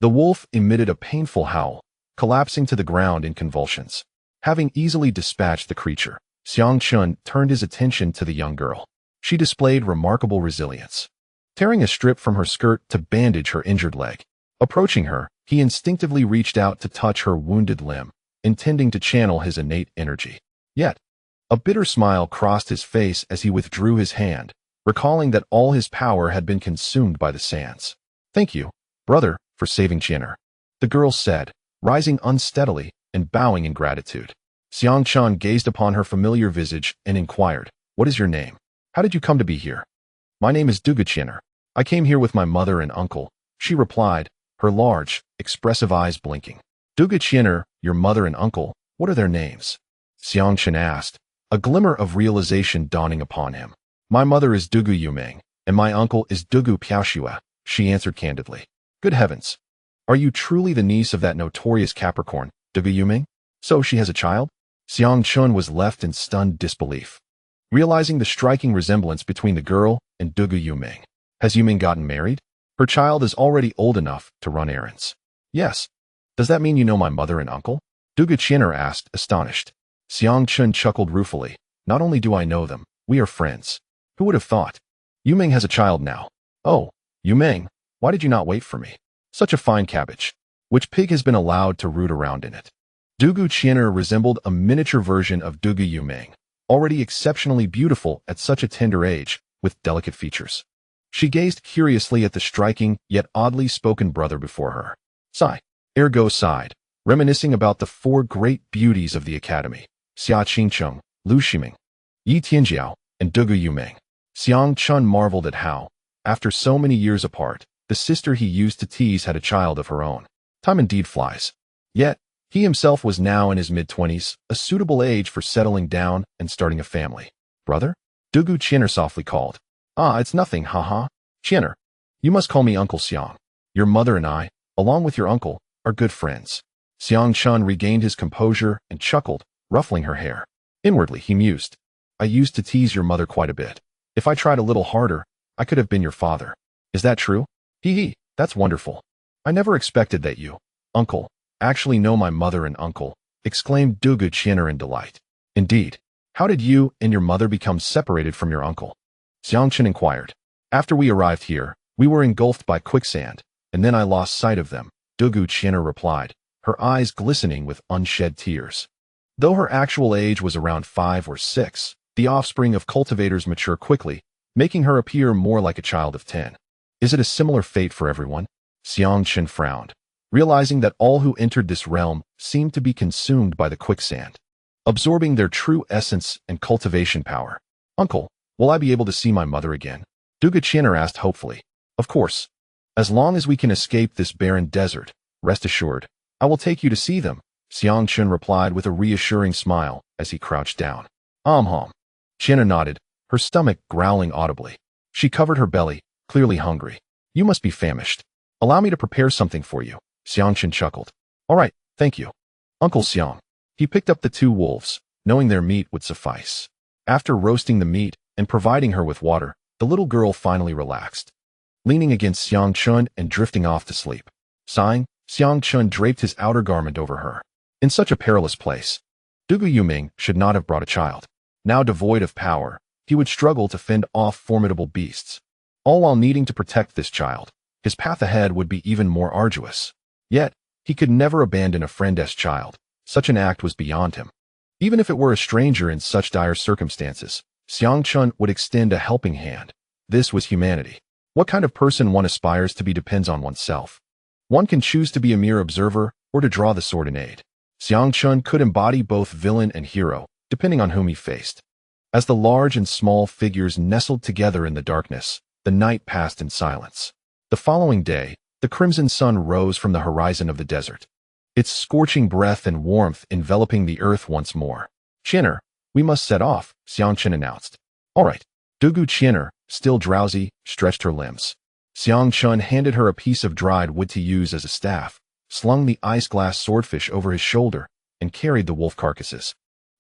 The wolf emitted a painful howl, collapsing to the ground in convulsions. Having easily dispatched the creature, Xiang Chun turned his attention to the young girl. She displayed remarkable resilience, tearing a strip from her skirt to bandage her injured leg. Approaching her, he instinctively reached out to touch her wounded limb, intending to channel his innate energy. Yet, a bitter smile crossed his face as he withdrew his hand, recalling that all his power had been consumed by the sands. "Thank you, brother, for saving Qian'er," the girl said, rising unsteadily and bowing in gratitude. Xiang Chun gazed upon her familiar visage and inquired, "What is your name? How did you come to be here?" "My name is Dugu Qian'er. I came here with my mother and uncle," she replied, her large, expressive eyes blinking. "Dugu Qian'er, your mother and uncle, what are their names?" Xiang Chun asked, a glimmer of realization dawning upon him. "My mother is Dugu Yumeng, and my uncle is Dugu Piaoxua," she answered candidly. "Good heavens! Are you truly the niece of that notorious Capricorn, Dugu Yumeng? So she has a child?" Xiang Chun was left in stunned disbelief, realizing the striking resemblance between the girl and Dugu Yumeng. "Has Yumeng gotten married? Her child is already old enough to run errands." "Yes. Does that mean you know my mother and uncle?" Dugu Qian'er asked, astonished. Xiang Chun chuckled ruefully. "Not only do I know them, we are friends. Who would have thought? Yumeng has a child now." "Oh, Yumeng, why did you not wait for me? Such a fine cabbage. Which pig has been allowed to root around in it?" Dugu Qian'er resembled a miniature version of Dugu Yumeng, already exceptionally beautiful at such a tender age, with delicate features. She gazed curiously at the striking yet oddly spoken brother before her. Sigh. Ergo sighed, reminiscing about the four great beauties of the academy: Xia Qingcheng, Lu Ximing, Yi Tianjiao, and Dugu Yumeng. Xiang Chun marveled at how, after so many years apart, the sister he used to tease had a child of her own. Time indeed flies. Yet, he himself was now in his mid-20s, a suitable age for settling down and starting a family. "Brother?" Dugu Qian'er softly called. "Ah, it's nothing, haha. Qian'er, you must call me Uncle Xiang. Your mother and I, along with your uncle, are good friends." Xiang Chun regained his composure and chuckled, ruffling her hair. Inwardly, he mused. "I used to tease your mother quite a bit. If I tried a little harder, I could have been your father. Is that true?" Hee, that's wonderful. I never expected that you, uncle, actually know my mother and uncle," exclaimed Dugu Qian'er in delight. "Indeed. How did you and your mother become separated from your uncle?" Xiang Chun inquired. "After we arrived here, we were engulfed by quicksand, and then I lost sight of them," Dugu Qian'er replied, her eyes glistening with unshed tears. Though her actual age was around 5 or 6, the offspring of cultivators mature quickly, making her appear more like a child of 10. "Is it a similar fate for everyone?" Xiang Chun frowned, realizing that all who entered this realm seemed to be consumed by the quicksand, absorbing their true essence and cultivation power. "Uncle, Will I be able to see my mother again? Duga Qian'er asked hopefully. Of course. As long as we can escape this barren desert, rest assured, I will take you to see them, Xiang Chun replied with a reassuring smile as he crouched down. Hom. Qian'er nodded, her stomach growling audibly. She covered her belly, clearly hungry. You must be famished. Allow me to prepare something for you, Xiang Chun chuckled. All right, thank you. Uncle Xiang. He picked up the 2 wolves, knowing their meat would suffice. After roasting the meat and providing her with water, the little girl finally relaxed. Leaning against Xiang Chun and drifting off to sleep. Sighing, Xiang Chun draped his outer garment over her. In such a perilous place, Dugu Yuming should not have brought a child. Now devoid of power, he would struggle to fend off formidable beasts. All while needing to protect this child, his path ahead would be even more arduous. Yet, he could never abandon a friend's child. Such an act was beyond him. Even if it were a stranger in such dire circumstances, Xiang Chun would extend a helping hand. This was humanity. What kind of person one aspires to be depends on oneself. One can choose to be a mere observer or to draw the sword in aid. Xiang Chun could embody both villain and hero, depending on whom he faced. As the large and small figures nestled together in the darkness, the night passed in silence. The following day, the crimson sun rose from the horizon of the desert, its scorching breath and warmth enveloping the earth once more. Qian'er, we must set off, Xiang Chun announced. All right. Dugu Qian'er, still drowsy, stretched her limbs. Xiang Chun handed her a piece of dried wood to use as a staff, slung the ice-glass swordfish over his shoulder, and carried the wolf carcasses,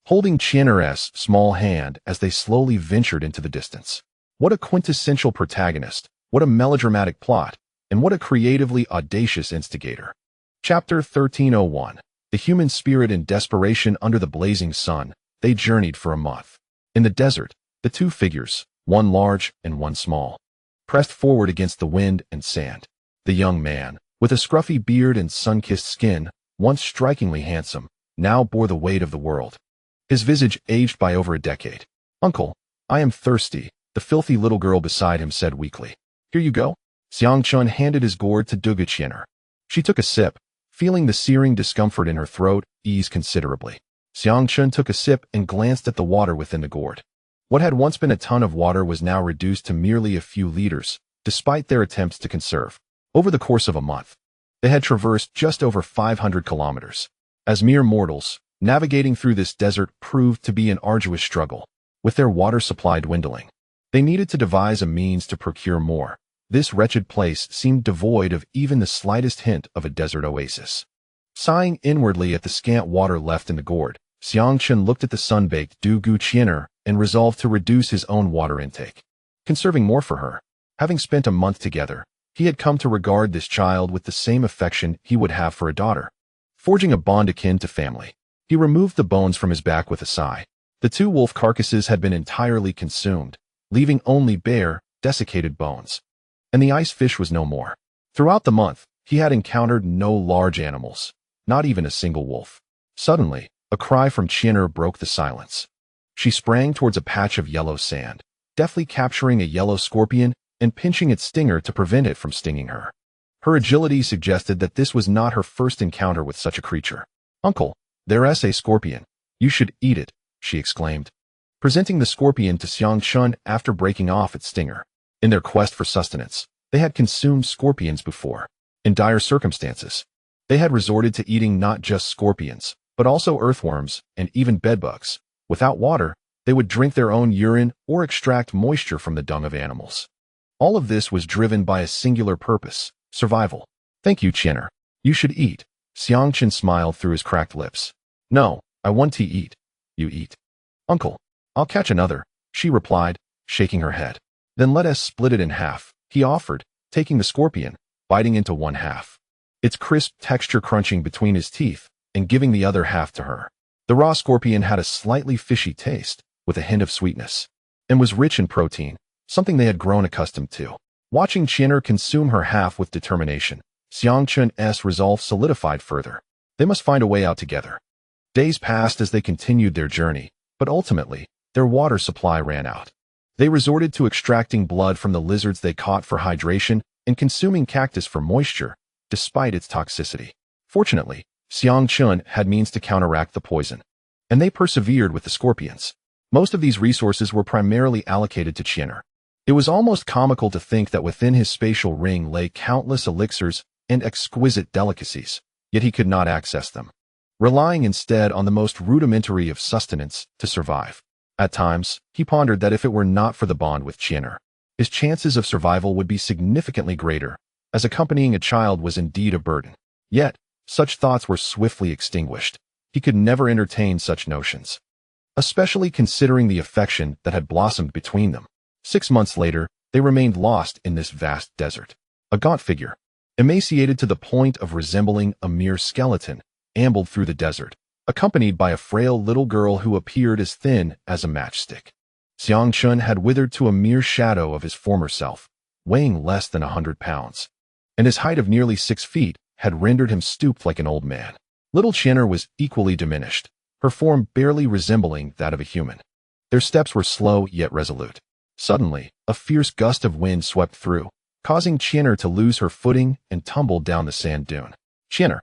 holding Qian'er's small hand as they slowly ventured into the distance. What a quintessential protagonist, what a melodramatic plot, and what a creatively audacious instigator. Chapter 1301. The human spirit in desperation under the blazing sun. They journeyed for a month. In the desert, the 2 figures, one large and one small, pressed forward against the wind and sand. The young man, with a scruffy beard and sun-kissed skin, once strikingly handsome, now bore the weight of the world. His visage aged by over a decade. Uncle, I am thirsty, the filthy little girl beside him said weakly. Here you go. Xiang Chun handed his gourd to Dugu Qian'er. She took a sip, feeling the searing discomfort in her throat ease considerably. Xiang Chun took a sip and glanced at the water within the gourd. What had once been a ton of water was now reduced to merely a few liters, despite their attempts to conserve. Over the course of a month, they had traversed just over 500 kilometers. As mere mortals, navigating through this desert proved to be an arduous struggle. With their water supply dwindling, they needed to devise a means to procure more. This wretched place seemed devoid of even the slightest hint of a desert oasis. Sighing inwardly at the scant water left in the gourd, Xiang Chun looked at the sun-baked Dugu Qian'er and resolved to reduce his own water intake, conserving more for her. Having spent a month together, he had come to regard this child with the same affection he would have for a daughter, forging a bond akin to family. He removed the bones from his back with a sigh. The 2 wolf carcasses had been entirely consumed, leaving only bare, desiccated bones. And the ice fish was no more. Throughout the month, he had encountered no large animals, not even a single wolf. Suddenly, a cry from Qian'er broke the silence. She sprang towards a patch of yellow sand, deftly capturing a yellow scorpion and pinching its stinger to prevent it from stinging her. Her agility suggested that this was not her first encounter with such a creature. Uncle, there's a scorpion. You should eat it, she exclaimed, presenting the scorpion to Xiang Chun after breaking off its stinger. In their quest for sustenance, they had consumed scorpions before. In dire circumstances, they had resorted to eating not just scorpions, but also earthworms and even bedbugs. Without water, they would drink their own urine or extract moisture from the dung of animals. All of this was driven by a singular purpose: survival. Thank you, Qian'er. You should eat. Xiang Chun smiled through his cracked lips. No, I want to eat. You eat. Uncle, I'll catch another, she replied, shaking her head. Then let us split it in half, he offered, taking the scorpion, biting into one half, its crisp texture crunching between his teeth, and giving the other half to her. The raw scorpion had a slightly fishy taste, with a hint of sweetness, and was rich in protein, something they had grown accustomed to. Watching Qian'er consume her half with determination, Xiang Chun's resolve solidified further. They must find a way out together. Days passed as they continued their journey, but ultimately, their water supply ran out. They resorted to extracting blood from the lizards they caught for hydration and consuming cactus for moisture, despite its toxicity. Fortunately, Xiang Chun had means to counteract the poison, and they persevered with the scorpions. Most of these resources were primarily allocated to Qianer. It was almost comical to think that within his spatial ring lay countless elixirs and exquisite delicacies, yet he could not access them, relying instead on the most rudimentary of sustenance to survive. At times, he pondered that if it were not for the bond with Qianer, his chances of survival would be significantly greater, as accompanying a child was indeed a burden. Yet, such thoughts were swiftly extinguished. He could never entertain such notions, especially considering the affection that had blossomed between them. 6 months later, they remained lost in this vast desert. A gaunt figure, emaciated to the point of resembling a mere skeleton, ambled through the desert, accompanied by a frail little girl who appeared as thin as a matchstick. Xiang Chun had withered to a mere shadow of his former self, weighing less than 100 pounds, and his height of nearly 6 feet had rendered him stooped like an old man. Little Qianer was equally diminished, her form barely resembling that of a human. Their steps were slow yet resolute. Suddenly, a fierce gust of wind swept through, causing Qianer to lose her footing and tumble down the sand dune. Qianer!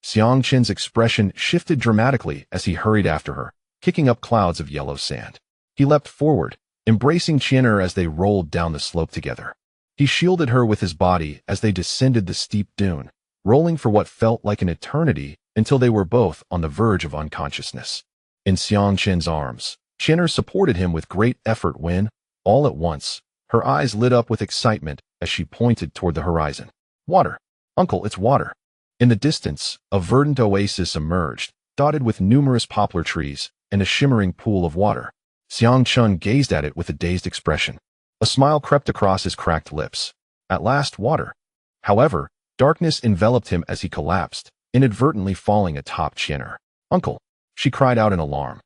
Xiang Chun's expression shifted dramatically as he hurried after her, kicking up clouds of yellow sand. He leapt forward, embracing Qianer as they rolled down the slope together. He shielded her with his body as they descended the steep dune, rolling for what felt like an eternity until they were both on the verge of unconsciousness. In Xiang Chun's arms, Qianer supported him with great effort when, all at once, her eyes lit up with excitement as she pointed toward the horizon. Water! Uncle, it's water! In the distance, a verdant oasis emerged, dotted with numerous poplar trees and a shimmering pool of water. Xiang Chun gazed at it with a dazed expression. A smile crept across his cracked lips. At last, water. However, darkness enveloped him as he collapsed, inadvertently falling atop Qianer. Uncle! She cried out in alarm,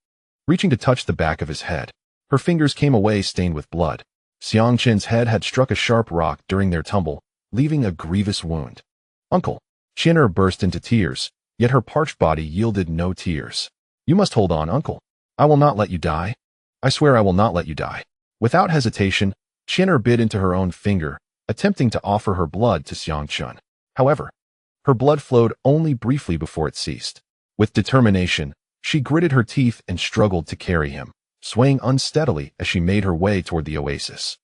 reaching to touch the back of his head. Her fingers came away stained with blood. Xiang Chun's head had struck a sharp rock during their tumble, leaving a grievous wound. Uncle! Qianer burst into tears, yet her parched body yielded no tears. You must hold on, uncle. I will not let you die. I swear I will not let you die. Without hesitation, Qianer bit into her own finger, attempting to offer her blood to Xiang Chun. However, her blood flowed only briefly before it ceased. With determination, she gritted her teeth and struggled to carry him, swaying unsteadily as she made her way toward the oasis.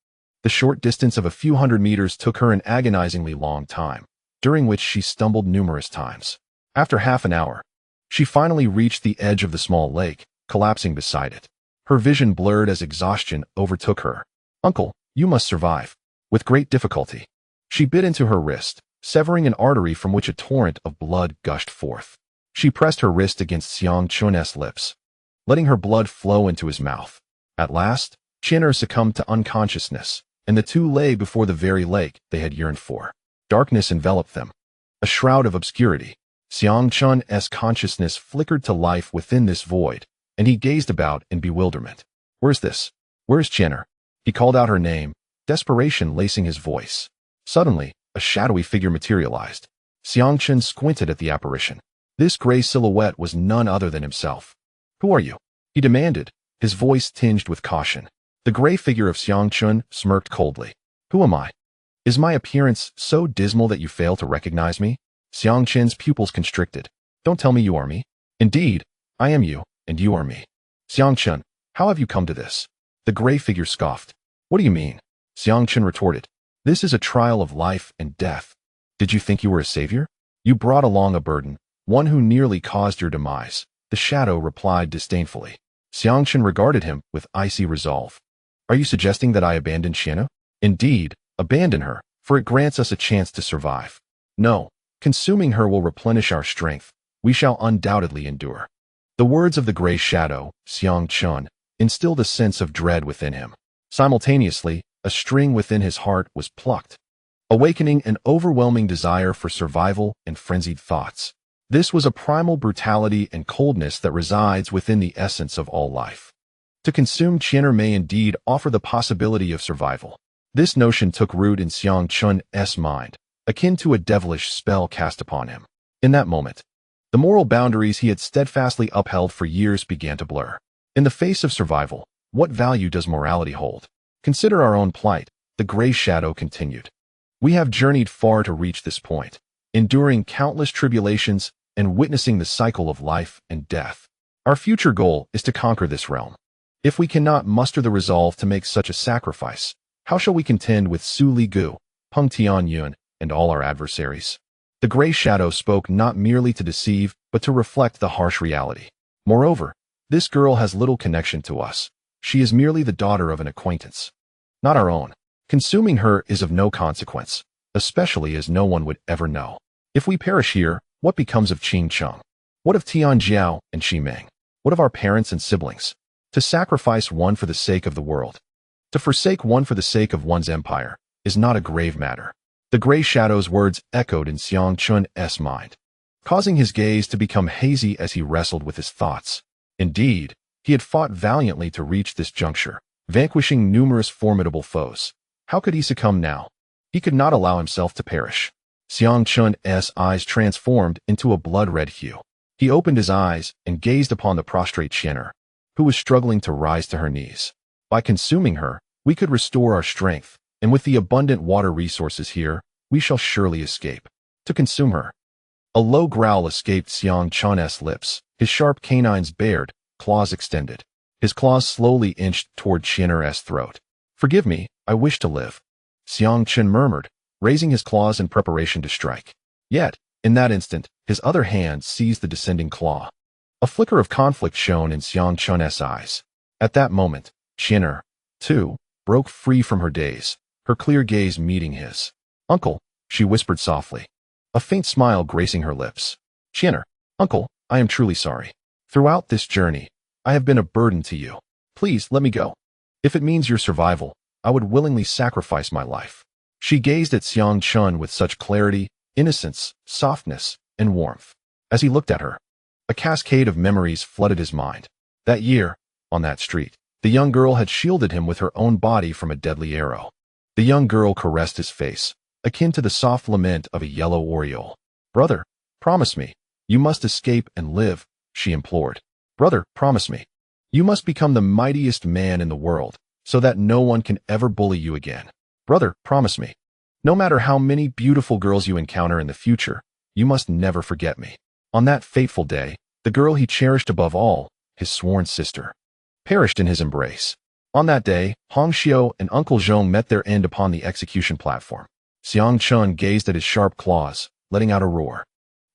The short distance of a few hundred meters took her an agonizingly long time, during which she stumbled numerous times. After half an hour, she finally reached the edge of the small lake, collapsing beside it. Her vision blurred as exhaustion overtook her. Uncle, you must survive. With great difficulty, she bit into her wrist, severing an artery from which a torrent of blood gushed forth. She pressed her wrist against Xiang Chun's lips, letting her blood flow into his mouth. At last, Qianer succumbed to unconsciousness, and the two lay before the very lake they had yearned for. Darkness enveloped them, a shroud of obscurity. Xiang Chun's consciousness flickered to life within this void, and he gazed about in bewilderment. Where's this? Where's Qianer? He called out her name, desperation lacing his voice. Suddenly, a shadowy figure materialized. Xiang Chun squinted at the apparition. This gray silhouette was none other than himself. Who are you? He demanded, his voice tinged with caution. The gray figure of Xiang Chun smirked coldly. Who am I? Is my appearance so dismal that you fail to recognize me? Xiang Chun's pupils constricted. Don't tell me you are me. Indeed, I am you, and you are me. Xiang Chun, how have you come to this? The gray figure scoffed. What do you mean? Xiang Chun retorted. This is a trial of life and death. Did you think you were a savior? You brought along a burden, one who nearly caused your demise. The shadow replied disdainfully. Xiang Chun regarded him with icy resolve. Are you suggesting that I abandon Qianer? Indeed, abandon her, for it grants us a chance to survive. No, consuming her will replenish our strength. We shall undoubtedly endure. The words of the gray shadow, Xiang Chun, instilled a sense of dread within him. Simultaneously, a string within his heart was plucked, awakening an overwhelming desire for survival and frenzied thoughts. This was a primal brutality and coldness that resides within the essence of all life. To consume Qianer may indeed offer the possibility of survival. This notion took root in Xiang Chun's mind, akin to a devilish spell cast upon him. In that moment, the moral boundaries he had steadfastly upheld for years began to blur. In the face of survival, what value does morality hold? Consider our own plight, the gray shadow continued. We have journeyed far to reach this point, enduring countless tribulations and witnessing the cycle of life and death. Our future goal is to conquer this realm. If we cannot muster the resolve to make such a sacrifice, how shall we contend with Su Li Gu, Peng Tian Yun, and all our adversaries? The gray shadow spoke not merely to deceive, but to reflect the harsh reality. Moreover, this girl has little connection to us. She is merely the daughter of an acquaintance, not our own. Consuming her is of no consequence, especially as no one would ever know. If we perish here, what becomes of Qing Cheng? What of Tian Jiao and Shi Meng? What of our parents and siblings? To sacrifice one for the sake of the world, to forsake one for the sake of one's empire, is not a grave matter. The gray shadow's words echoed in Xiang Chun's mind, causing his gaze to become hazy as he wrestled with his thoughts. Indeed, he had fought valiantly to reach this juncture, vanquishing numerous formidable foes. How could he succumb now? He could not allow himself to perish. Xiang Chun's eyes transformed into a blood-red hue. He opened his eyes and gazed upon the prostrate Qianer, who was struggling to rise to her knees. By consuming her, we could restore our strength, and with the abundant water resources here, we shall surely escape. To consume her. A low growl escaped Xiang Chun's lips, his sharp canines bared, claws extended. His claws slowly inched toward Qianer's throat. Forgive me, I wish to live. Xiang Chun murmured, raising his claws in preparation to strike. Yet, in that instant, his other hand seized the descending claw. A flicker of conflict shone in Xiang Chun's eyes. At that moment, Qianer, too, broke free from her daze, her clear gaze meeting his. Uncle, she whispered softly, a faint smile gracing her lips. Qianer, uncle, I am truly sorry. Throughout this journey, I have been a burden to you. Please let me go. If it means your survival, I would willingly sacrifice my life. She gazed at Xiang Chun with such clarity, innocence, softness, and warmth. As he looked at her, a cascade of memories flooded his mind. That year, on that street, the young girl had shielded him with her own body from a deadly arrow. The young girl caressed his face, akin to the soft lament of a yellow oriole. Brother, promise me. You must escape and live, she implored. Brother, promise me. You must become the mightiest man in the world, so that no one can ever bully you again. Brother, promise me. No matter how many beautiful girls you encounter in the future, you must never forget me. On that fateful day, the girl he cherished above all, his sworn sister, perished in his embrace. On that day, Hong Xiao and Uncle Zhong met their end upon the execution platform. Xiang Chun gazed at his sharp claws, letting out a roar.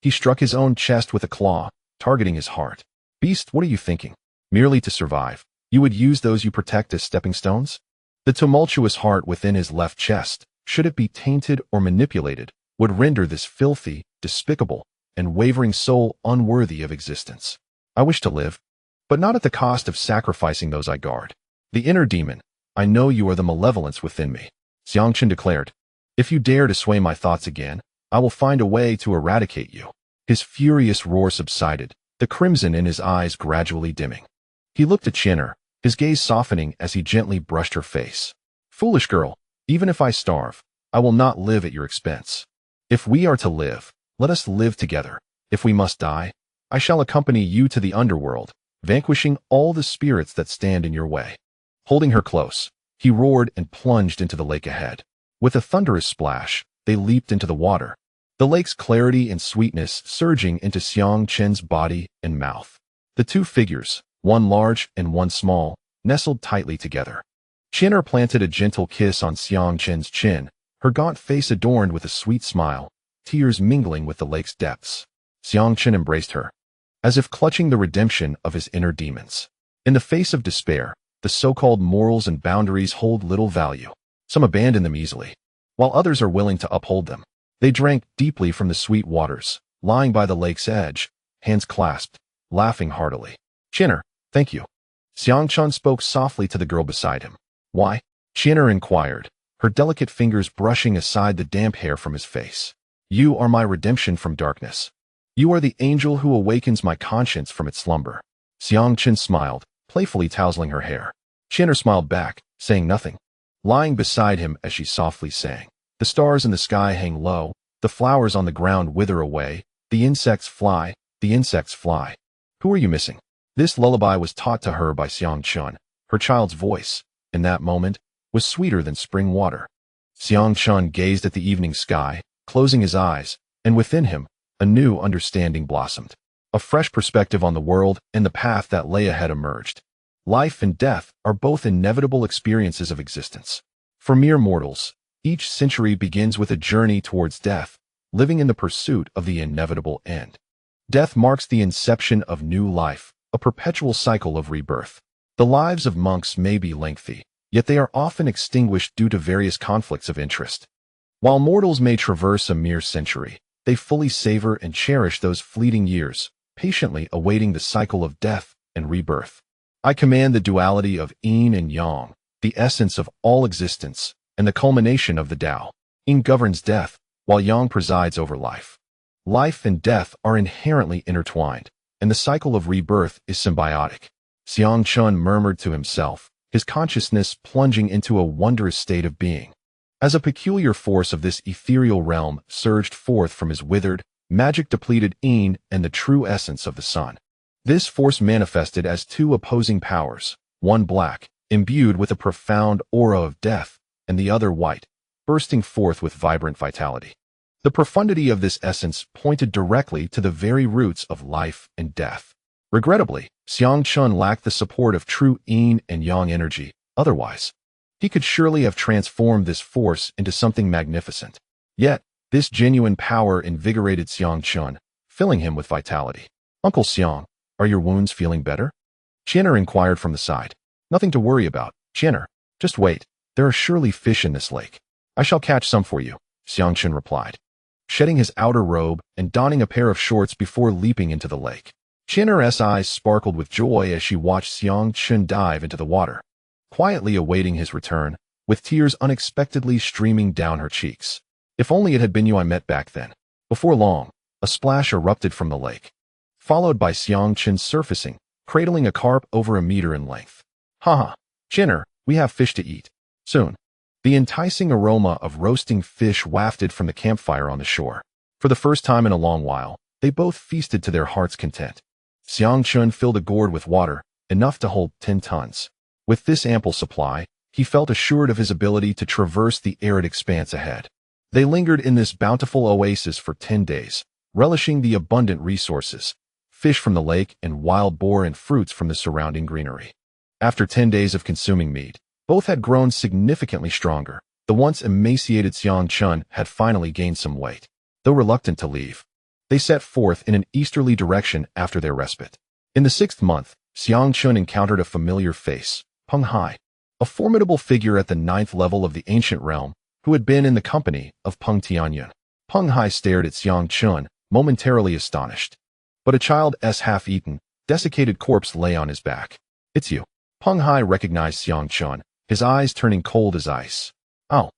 He struck his own chest with a claw, targeting his heart. Beast, what are you thinking? Merely to survive, you would use those you protect as stepping stones? The tumultuous heart within his left chest, should it be tainted or manipulated, would render this filthy, despicable, and wavering soul unworthy of existence. I wish to live, but not at the cost of sacrificing those I guard. The inner demon, I know you are the malevolence within me, Xiang Chun declared. If you dare to sway my thoughts again, I will find a way to eradicate you. His furious roar subsided, the crimson in his eyes gradually dimming. He looked at Qianer, his gaze softening as he gently brushed her face. Foolish girl, even if I starve, I will not live at your expense. If we are to live, let us live together. If we must die, I shall accompany you to the underworld, vanquishing all the spirits that stand in your way. Holding her close, he roared and plunged into the lake ahead. With a thunderous splash, they leaped into the water, the lake's clarity and sweetness surging into Xiang Chun's body and mouth. The two figures, one large and one small, nestled tightly together. Qianer planted a gentle kiss on Xiang Chun's chin, her gaunt face adorned with a sweet smile, tears mingling with the lake's depths. Xiang Chun embraced her, as if clutching the redemption of his inner demons. In the face of despair, the so-called morals and boundaries hold little value. Some abandon them easily, while others are willing to uphold them. They drank deeply from the sweet waters, lying by the lake's edge, hands clasped, laughing heartily. Qianer, thank you. Xiang Chun spoke softly to the girl beside him. Why? Qianer inquired, her delicate fingers brushing aside the damp hair from his face. You are my redemption from darkness. You are the angel who awakens my conscience from its slumber. Xiang Chun smiled, playfully tousling her hair. Qianer smiled back, saying nothing. Lying beside him as she softly sang. The stars in the sky hang low, the flowers on the ground wither away, the insects fly, the insects fly. Who are you missing? This lullaby was taught to her by Xiang Chun. Her child's voice, in that moment, was sweeter than spring water. Xiang Chun gazed at the evening sky, closing his eyes, and within him, a new understanding blossomed. A fresh perspective on the world and the path that lay ahead emerged. Life and death are both inevitable experiences of existence. For mere mortals, each century begins with a journey towards death, living in the pursuit of the inevitable end. Death marks the inception of new life, a perpetual cycle of rebirth. The lives of monks may be lengthy, yet they are often extinguished due to various conflicts of interest. While mortals may traverse a mere century, they fully savor and cherish those fleeting years, patiently awaiting the cycle of death and rebirth. I command the duality of yin and yang, the essence of all existence, and the culmination of the Tao. Yin governs death, while yang presides over life. Life and death are inherently intertwined, and the cycle of rebirth is symbiotic. Xiang Chun murmured to himself, his consciousness plunging into a wondrous state of being. As a peculiar force of this ethereal realm surged forth from his withered, magic-depleted yin and the true essence of the sun. This force manifested as two opposing powers, one black, imbued with a profound aura of death, and the other white, bursting forth with vibrant vitality. The profundity of this essence pointed directly to the very roots of life and death. Regrettably, Xiang Chun lacked the support of true yin and yang energy, otherwise, he could surely have transformed this force into something magnificent. Yet, this genuine power invigorated Xiang Chun, filling him with vitality. "Uncle Xiang, are your wounds feeling better?" Qian'er inquired from the side. "Nothing to worry about, Qian'er. Just wait, there are surely fish in this lake. I shall catch some for you," Xiang Chun replied, shedding his outer robe and donning a pair of shorts before leaping into the lake. Qian'er's eyes sparkled with joy as she watched Xiang Chun dive into the water, quietly awaiting his return, with tears unexpectedly streaming down her cheeks. "If only it had been you I met back then." Before long, a splash erupted from the lake, followed by Xiang Chun surfacing, cradling a carp over a meter in length. "Haha, Qian'er, we have fish to eat soon." The enticing aroma of roasting fish wafted from the campfire on the shore. For the first time in a long while, they both feasted to their heart's content. Xiang Chun filled a gourd with water, enough to hold 10 tons. With this ample supply, he felt assured of his ability to traverse the arid expanse ahead. They lingered in this bountiful oasis for 10 days, relishing the abundant resources, fish from the lake and wild boar and fruits from the surrounding greenery. After 10 days of consuming meat, both had grown significantly stronger. The once emaciated Xiang Chun had finally gained some weight. Though reluctant to leave, they set forth in an easterly direction after their respite. In the 6th month, Xiang Chun encountered a familiar face, Peng Hai, a formidable figure at the 9th level of the ancient realm, who had been in the company of Peng Tianyun. Peng Hai stared at Xiang Chun, momentarily astonished. But a child's half-eaten, desiccated corpse lay on his back. "It's you." Peng Hai recognized Xiang Chun, his eyes turning cold as ice. "Oh,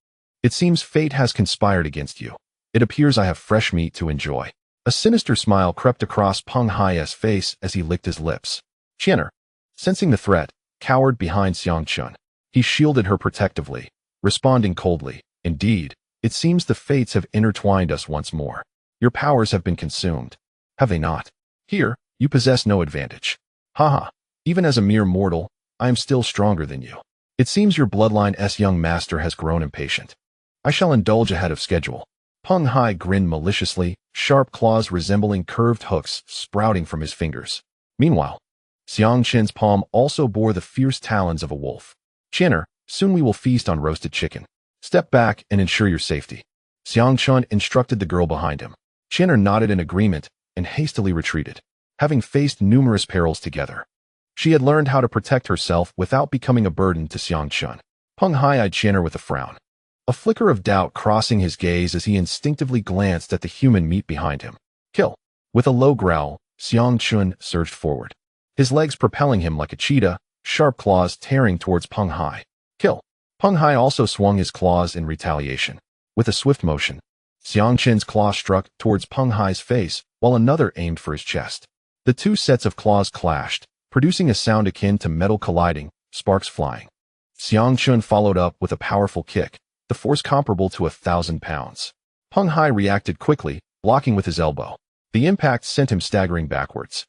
it seems fate has conspired against you. It appears I have fresh meat to enjoy." A sinister smile crept across Peng Hai's face as he licked his lips. Qian'er, sensing the threat, cowered behind Xiang Chun. He shielded her protectively, responding coldly, "Indeed, it seems the fates have intertwined us once more. Your powers have been consumed, have they not? Here, you possess no advantage. Haha, even as a mere mortal, I am still stronger than you. It seems your bloodline's young master has grown impatient. I shall indulge ahead of schedule." Peng Hai grinned maliciously, sharp claws resembling curved hooks sprouting from his fingers. Meanwhile, Xiang Chun's palm also bore the fierce talons of a wolf. "Qian'er, soon we will feast on roasted chicken. Step back and ensure your safety," Xiang Chun instructed the girl behind him. Qian'er nodded in agreement and hastily retreated. Having faced numerous perils together, she had learned how to protect herself without becoming a burden to Xiang Chun. Peng Hai eyed Qian'er with a frown, a flicker of doubt crossing his gaze as he instinctively glanced at the human meat behind him. "Kill." With a low growl, Xiang Chun surged forward, his legs propelling him like a cheetah, sharp claws tearing towards Peng Hai. "Kill." Peng Hai also swung his claws in retaliation. With a swift motion, Xiang Chun's claw struck towards Peng Hai's face, while another aimed for his chest. The two sets of claws clashed, producing a sound akin to metal colliding, sparks flying. Xiang Chun followed up with a powerful kick, the force comparable to 1,000 pounds. Peng Hai reacted quickly, blocking with his elbow. The impact sent him staggering backwards.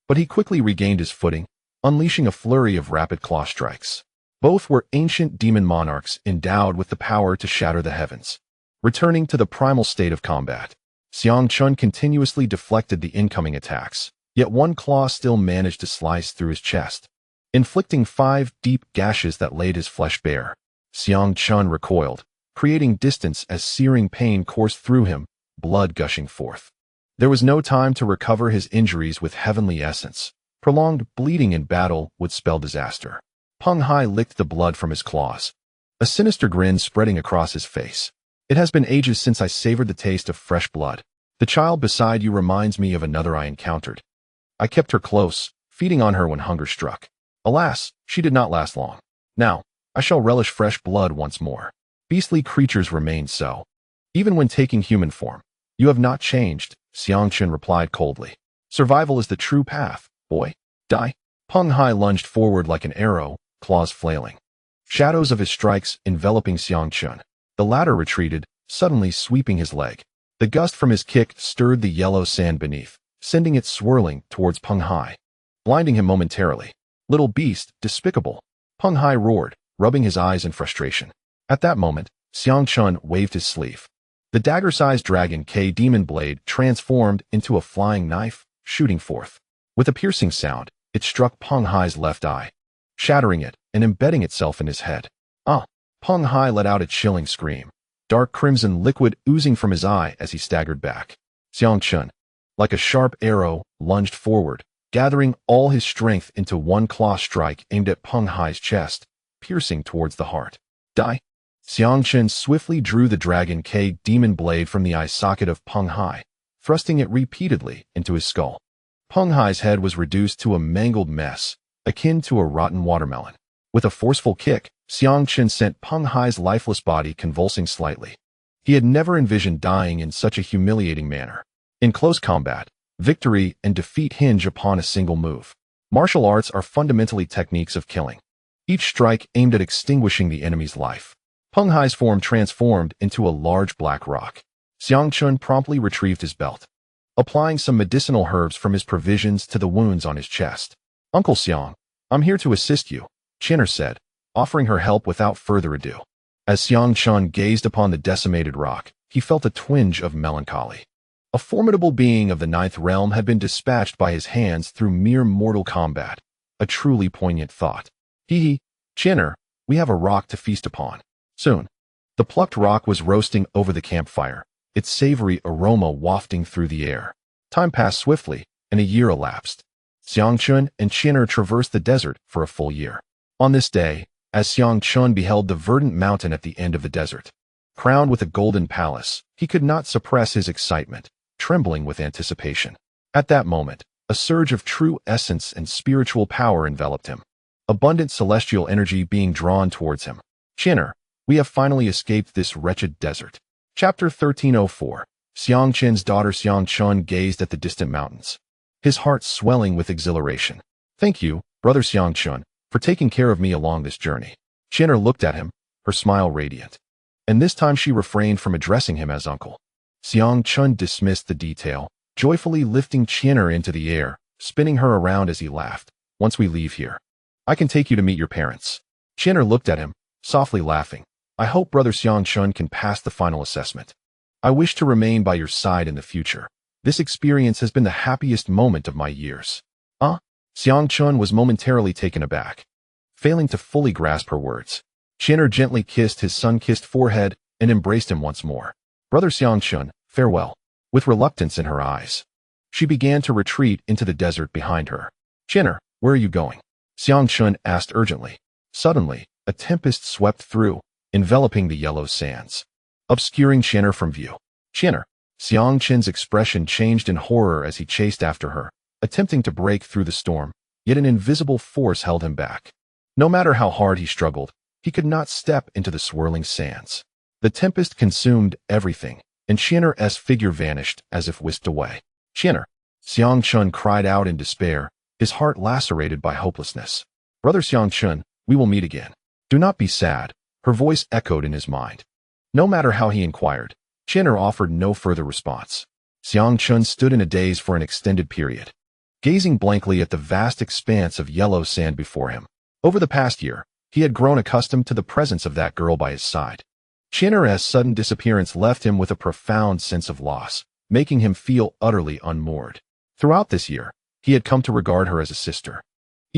But he quickly regained his footing, unleashing a flurry of rapid claw strikes. Both were ancient demon monarchs endowed with the power to shatter the heavens. Returning to the primal state of combat, Xiang Chun continuously deflected the incoming attacks, yet one claw still managed to slice through his chest. inflicting 5 deep gashes that laid his flesh bare. Xiang Chun recoiled, creating distance as searing pain coursed through him, blood gushing forth. There was no time to recover his injuries with heavenly essence. Prolonged bleeding in battle would spell disaster. Peng Hai licked the blood from his claws, a sinister grin spreading across his face. It has been ages since I savored the taste of fresh blood. The child beside you reminds me of another I encountered. I kept her close, feeding on her when hunger struck. Alas, she did not last long. Now, I shall relish fresh blood once more. Beastly creatures remain so. Even when taking human form. You have not changed, Xiang Chun replied coldly. Survival is the true path, boy. Die. Peng Hai lunged forward like an arrow, claws flailing. Shadows of his strikes enveloping Xiang Chun. The latter retreated, suddenly sweeping his leg. The gust from his kick stirred the yellow sand beneath, sending it swirling towards Peng Hai, blinding him momentarily. Little beast, despicable. Peng Hai roared, rubbing his eyes in frustration. At that moment, Xiang Chun waved his sleeve. The dagger-sized dragon K demon blade transformed into a flying knife, shooting forth. With a piercing sound, it struck Peng Hai's left eye, shattering it and embedding itself in his head. Ah! Peng Hai let out a chilling scream, dark crimson liquid oozing from his eye as he staggered back. Xiang Chun, like a sharp arrow, lunged forward, gathering all his strength into one claw strike aimed at Peng Hai's chest, piercing towards the heart. Die! Xiang Chun swiftly drew the Dragon K demon blade from the eye socket of Peng Hai, thrusting it repeatedly into his skull. Peng Hai's head was reduced to a mangled mess, akin to a rotten watermelon. With a forceful kick, Xiang Chun sent Peng Hai's lifeless body convulsing slightly. He had never envisioned dying in such a humiliating manner. In close combat, victory and defeat hinge upon a single move. Martial arts are fundamentally techniques of killing, each strike aimed at extinguishing the enemy's life. Peng Hai's form transformed into a large black rock. Xiang Chun promptly retrieved his belt, applying some medicinal herbs from his provisions to the wounds on his chest. Uncle Xiang, I'm here to assist you, Chinner said, offering her help without further ado. As Xiang Chun gazed upon the decimated rock, he felt a twinge of melancholy. A formidable being of the ninth realm had been dispatched by his hands through mere mortal combat. A truly poignant thought. Hee, Chinner, we have a rock to feast upon. Soon, the plucked rock was roasting over the campfire, its savory aroma wafting through the air. Time passed swiftly, and a year elapsed. Xiang Chun and Chinner traversed the desert for a full year. On this day, as Xiang Chun beheld the verdant mountain at the end of the desert, crowned with a golden palace, he could not suppress his excitement, trembling with anticipation. At that moment, a surge of true essence and spiritual power enveloped him, abundant celestial energy being drawn towards him. Chinner, we have finally escaped this wretched desert. Chapter 1304. Xiang Chen's daughter Xiang Chun gazed at the distant mountains, his heart swelling with exhilaration. Thank you, brother Xiang Chun, for taking care of me along this journey. Chinner looked at him, her smile radiant. And this time she refrained from addressing him as uncle. Xiang Chun dismissed the detail, joyfully lifting Chinner into the air, spinning her around as he laughed. Once we leave here, I can take you to meet your parents. Chinner looked at him, softly laughing. I hope brother Xiang Chun can pass the final assessment. I wish to remain by your side in the future. This experience has been the happiest moment of my years. Xiang Chun was momentarily taken aback, failing to fully grasp her words. Chinner gently kissed his sun-kissed forehead and embraced him once more. Brother Xiang Chun, farewell. With reluctance in her eyes, she began to retreat into the desert behind her. Chinner, where are you going? Xiang Chun asked urgently. Suddenly, a tempest swept through, enveloping the yellow sands, obscuring Chinner from view. Chinner. Xiang Chun's expression changed in horror as he chased after her, attempting to break through the storm, yet an invisible force held him back. No matter how hard he struggled, he could not step into the swirling sands. The tempest consumed everything, and Chinner's figure vanished as if whisked away. Chinner. Xiang Chun cried out in despair, his heart lacerated by hopelessness. Brother Xiang Chun, we will meet again. Do not be sad. Her voice echoed in his mind. No matter how he inquired, Chinner offered no further response. Xiang Chun stood in a daze for an extended period, gazing blankly at the vast expanse of yellow sand before him. Over the past year, he had grown accustomed to the presence of that girl by his side. Chinner's sudden disappearance left him with a profound sense of loss, making him feel utterly unmoored. Throughout this year, he had come to regard her as a sister.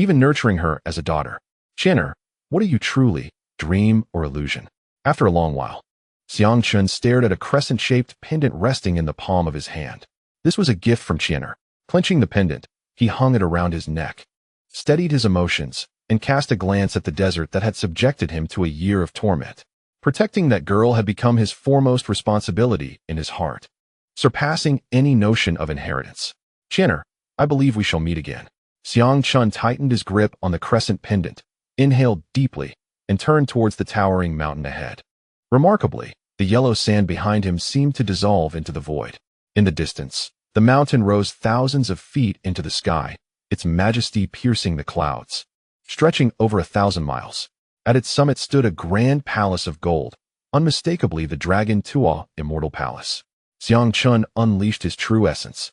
even nurturing her as a daughter. Qian'er, what are you truly, dream or illusion? After a long while, Xiang Chun stared at a crescent-shaped pendant resting in the palm of his hand. This was a gift from Qian'er. Clenching the pendant, he hung it around his neck, steadied his emotions, and cast a glance at the desert that had subjected him to a year of torment. Protecting that girl had become his foremost responsibility in his heart, surpassing any notion of inheritance. Qian'er, I believe we shall meet again. Xiang Chun tightened his grip on the crescent pendant, inhaled deeply, and turned towards the towering mountain ahead. Remarkably, the yellow sand behind him seemed to dissolve into the void. In the distance, the mountain rose thousands of feet into the sky, its majesty piercing the clouds, stretching over 1,000 miles. At its summit stood a grand palace of gold, unmistakably the Dragon Tuo Immortal Palace. Xiang Chun unleashed his true essence,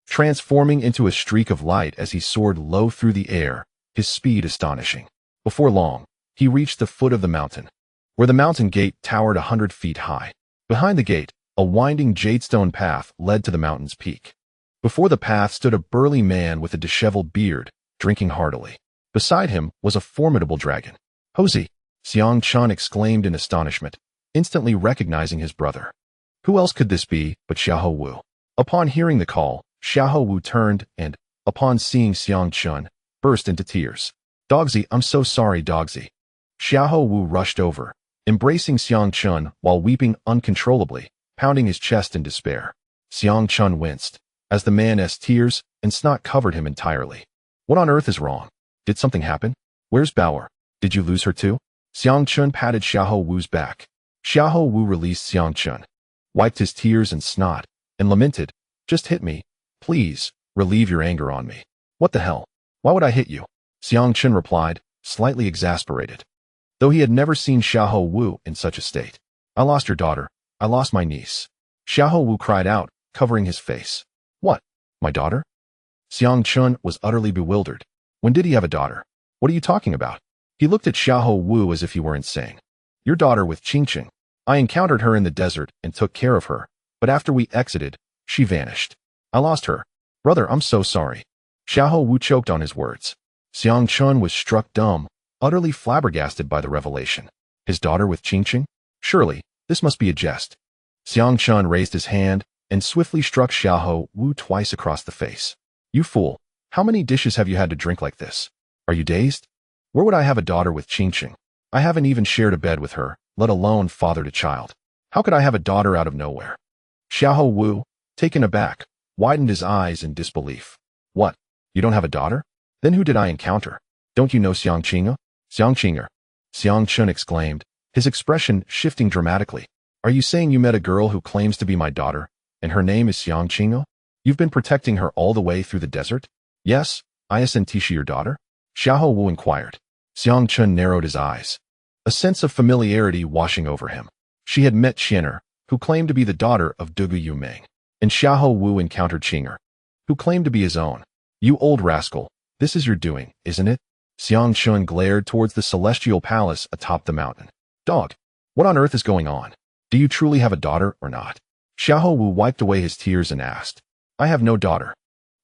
transforming into a streak of light as he soared low through the air, his speed astonishing. Before long, he reached the foot of the mountain, where the mountain gate towered 100 feet high. Behind the gate, a winding jadestone path led to the mountain's peak. Before the path stood a burly man with a disheveled beard, drinking heartily. Beside him was a formidable dragon. Hosey! Xiang Chun exclaimed in astonishment, instantly recognizing his brother. Who else could this be but Xiahou Wu? Upon hearing the call, Xiahou Wu turned and, upon seeing Xiang Chun, burst into tears. Dogsy, I'm so sorry, Dogsy. Xiahou Wu rushed over, embracing Xiang Chun while weeping uncontrollably, pounding his chest in despair. Xiang Chun winced, as the man's tears and snot covered him entirely. What on earth is wrong? Did something happen? Where's Bauer? Did you lose her too? Xiang Chun patted Xiahou Wu's back. Xiahou Wu released Xiang Chun, wiped his tears and snot, and lamented, Just hit me. Please, relieve your anger on me. What the hell? Why would I hit you? Xiang Chun replied, slightly exasperated, though he had never seen Xiahou Wu in such a state. I lost your daughter. I lost my niece. Xiahou Wu cried out, covering his face. What? My daughter? Xiang Chun was utterly bewildered. When did he have a daughter? What are you talking about? He looked at Xiahou Wu as if he were insane. Your daughter with Qingqing. I encountered her in the desert and took care of her, but after we exited, she vanished. I lost her. Brother, I'm so sorry. Xiahou Wu choked on his words. Xiang Chun was struck dumb, utterly flabbergasted by the revelation. His daughter with Qingqing? Surely, this must be a jest. Xiang Chun raised his hand and swiftly struck Xiahou Wu twice across the face. You fool, how many dishes have you had to drink like this? Are you dazed? Where would I have a daughter with Qingqing? I haven't even shared a bed with her, let alone fathered a child. How could I have a daughter out of nowhere? Xiahou Wu, taken aback, widened his eyes in disbelief. What? You don't have a daughter? Then who did I encounter? Don't you know Xiang Qing'e? Xiang Qing'er. Xiang Chun exclaimed, his expression shifting dramatically. Are you saying you met a girl who claims to be my daughter, and her name is Xiang Qing'e? You've been protecting her all the way through the desert? Yes, isn't she your daughter? Xiahou Wu inquired. Xiang Chun narrowed his eyes, a sense of familiarity washing over him. She had met Qian'er, who claimed to be the daughter of Dugu Yumeng, and Xiahou Wu encountered Qing'er, who claimed to be his own. You old rascal, this is your doing, isn't it? Xiang Chun glared towards the celestial palace atop the mountain. Dog, what on earth is going on? Do you truly have a daughter or not? Xiahou Wu wiped away his tears and asked. I have no daughter.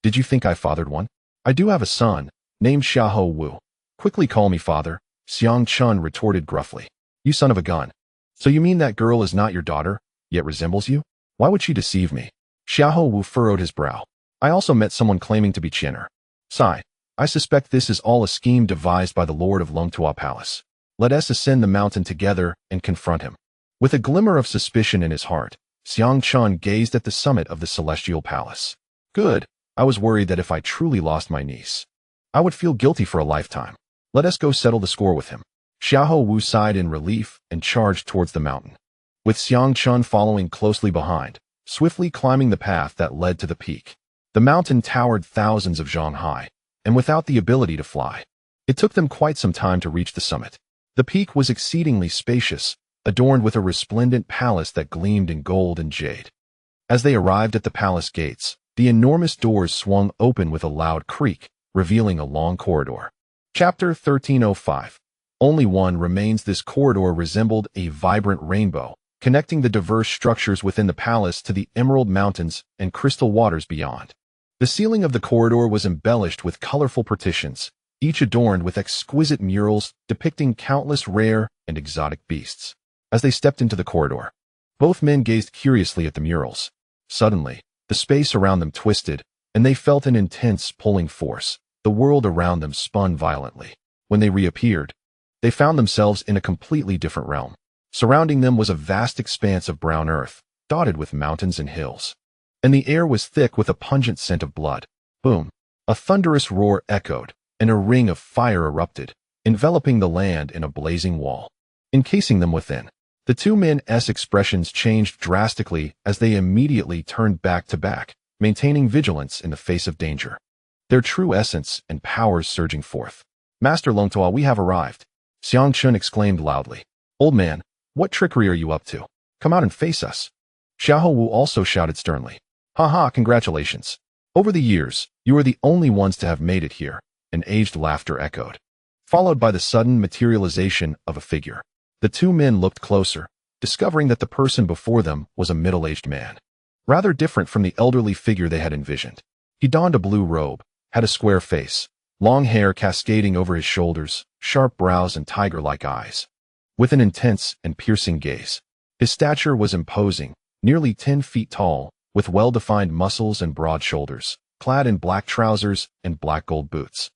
Did you think I fathered one? I do have a son, named Xiahou Wu. Quickly call me father, Xiang Chun retorted gruffly. You son of a gun. So you mean that girl is not your daughter, yet resembles you? Why would she deceive me? Xiahou Wu furrowed his brow. I also met someone claiming to be Qian'er. Sigh. I suspect this is all a scheme devised by the Lord of Longtua Palace. Let us ascend the mountain together and confront him. With a glimmer of suspicion in his heart, Xiang Chun gazed at the summit of the celestial palace. Good. I was worried that if I truly lost my niece, I would feel guilty for a lifetime. Let us go settle the score with him. Xiahou Wu sighed in relief and charged towards the mountain, with Xiang Chun following closely behind, swiftly climbing the path that led to the peak. The mountain towered thousands of zhang high, and without the ability to fly. It took them quite some time to reach the summit. The peak was exceedingly spacious, adorned with a resplendent palace that gleamed in gold and jade. As they arrived at the palace gates, the enormous doors swung open with a loud creak, revealing a long corridor. Chapter 1305. Only one remains. This corridor resembled a vibrant rainbow, connecting the diverse structures within the palace to the emerald mountains and crystal waters beyond. The ceiling of the corridor was embellished with colorful partitions, each adorned with exquisite murals depicting countless rare and exotic beasts. As they stepped into the corridor, both men gazed curiously at the murals. Suddenly, the space around them twisted, and they felt an intense pulling force. The world around them spun violently. When they reappeared, they found themselves in a completely different realm. Surrounding them was a vast expanse of brown earth, dotted with mountains and hills. And the air was thick with a pungent scent of blood. Boom! A thunderous roar echoed, and a ring of fire erupted, enveloping the land in a blazing wall, encasing them within. The two men's expressions changed drastically as they immediately turned back to back, maintaining vigilance in the face of danger. Their true essence and powers surging forth. "Master Long Tua, we have arrived," Xiang Chun exclaimed loudly. "Old man, what trickery are you up to? Come out and face us." Xiahou Wu also shouted sternly. "Ha, congratulations. Over the years, you are the only ones to have made it here," an aged laughter echoed, followed by the sudden materialization of a figure. The two men looked closer, discovering that the person before them was a middle-aged man, rather different from the elderly figure they had envisioned. He donned a blue robe, had a square face, long hair cascading over his shoulders, sharp brows and tiger-like eyes, with an intense and piercing gaze. His stature was imposing, nearly 10 feet tall, with well-defined muscles and broad shoulders, clad in black trousers and black gold boots.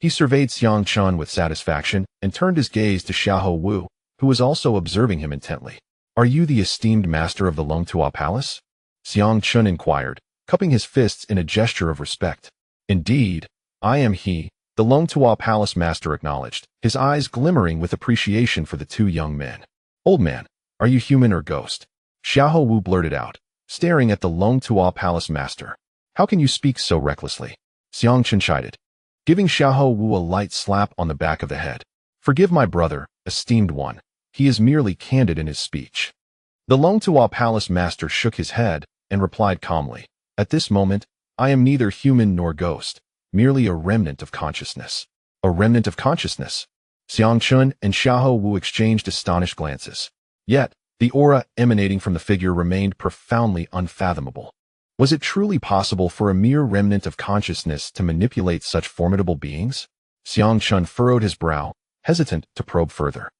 He surveyed Xiang Chun with satisfaction and turned his gaze to Xiahou Wu, who was also observing him intently. "Are you the esteemed master of the Long Tua Palace?" Xiang Chun inquired, cupping his fists in a gesture of respect. "Indeed, I am he," the Long Tua Palace master acknowledged, his eyes glimmering with appreciation for the two young men. "Old man, are you human or ghost?" Xiahou Wu blurted out, staring at the Long Tua Palace master. "How can you speak so recklessly?" Xiang Chun chided, giving Xiahou Wu a light slap on the back of the head. "Forgive my brother, esteemed one. He is merely candid in his speech." The Long Tua Palace master shook his head and replied calmly, "At this moment, I am neither human nor ghost, merely a remnant of consciousness." "A remnant of consciousness?" Xiang Chun and Xiahou Wu exchanged astonished glances. Yet, the aura emanating from the figure remained profoundly unfathomable. Was it truly possible for a mere remnant of consciousness to manipulate such formidable beings? Xiang Chun furrowed his brow, hesitant to probe further.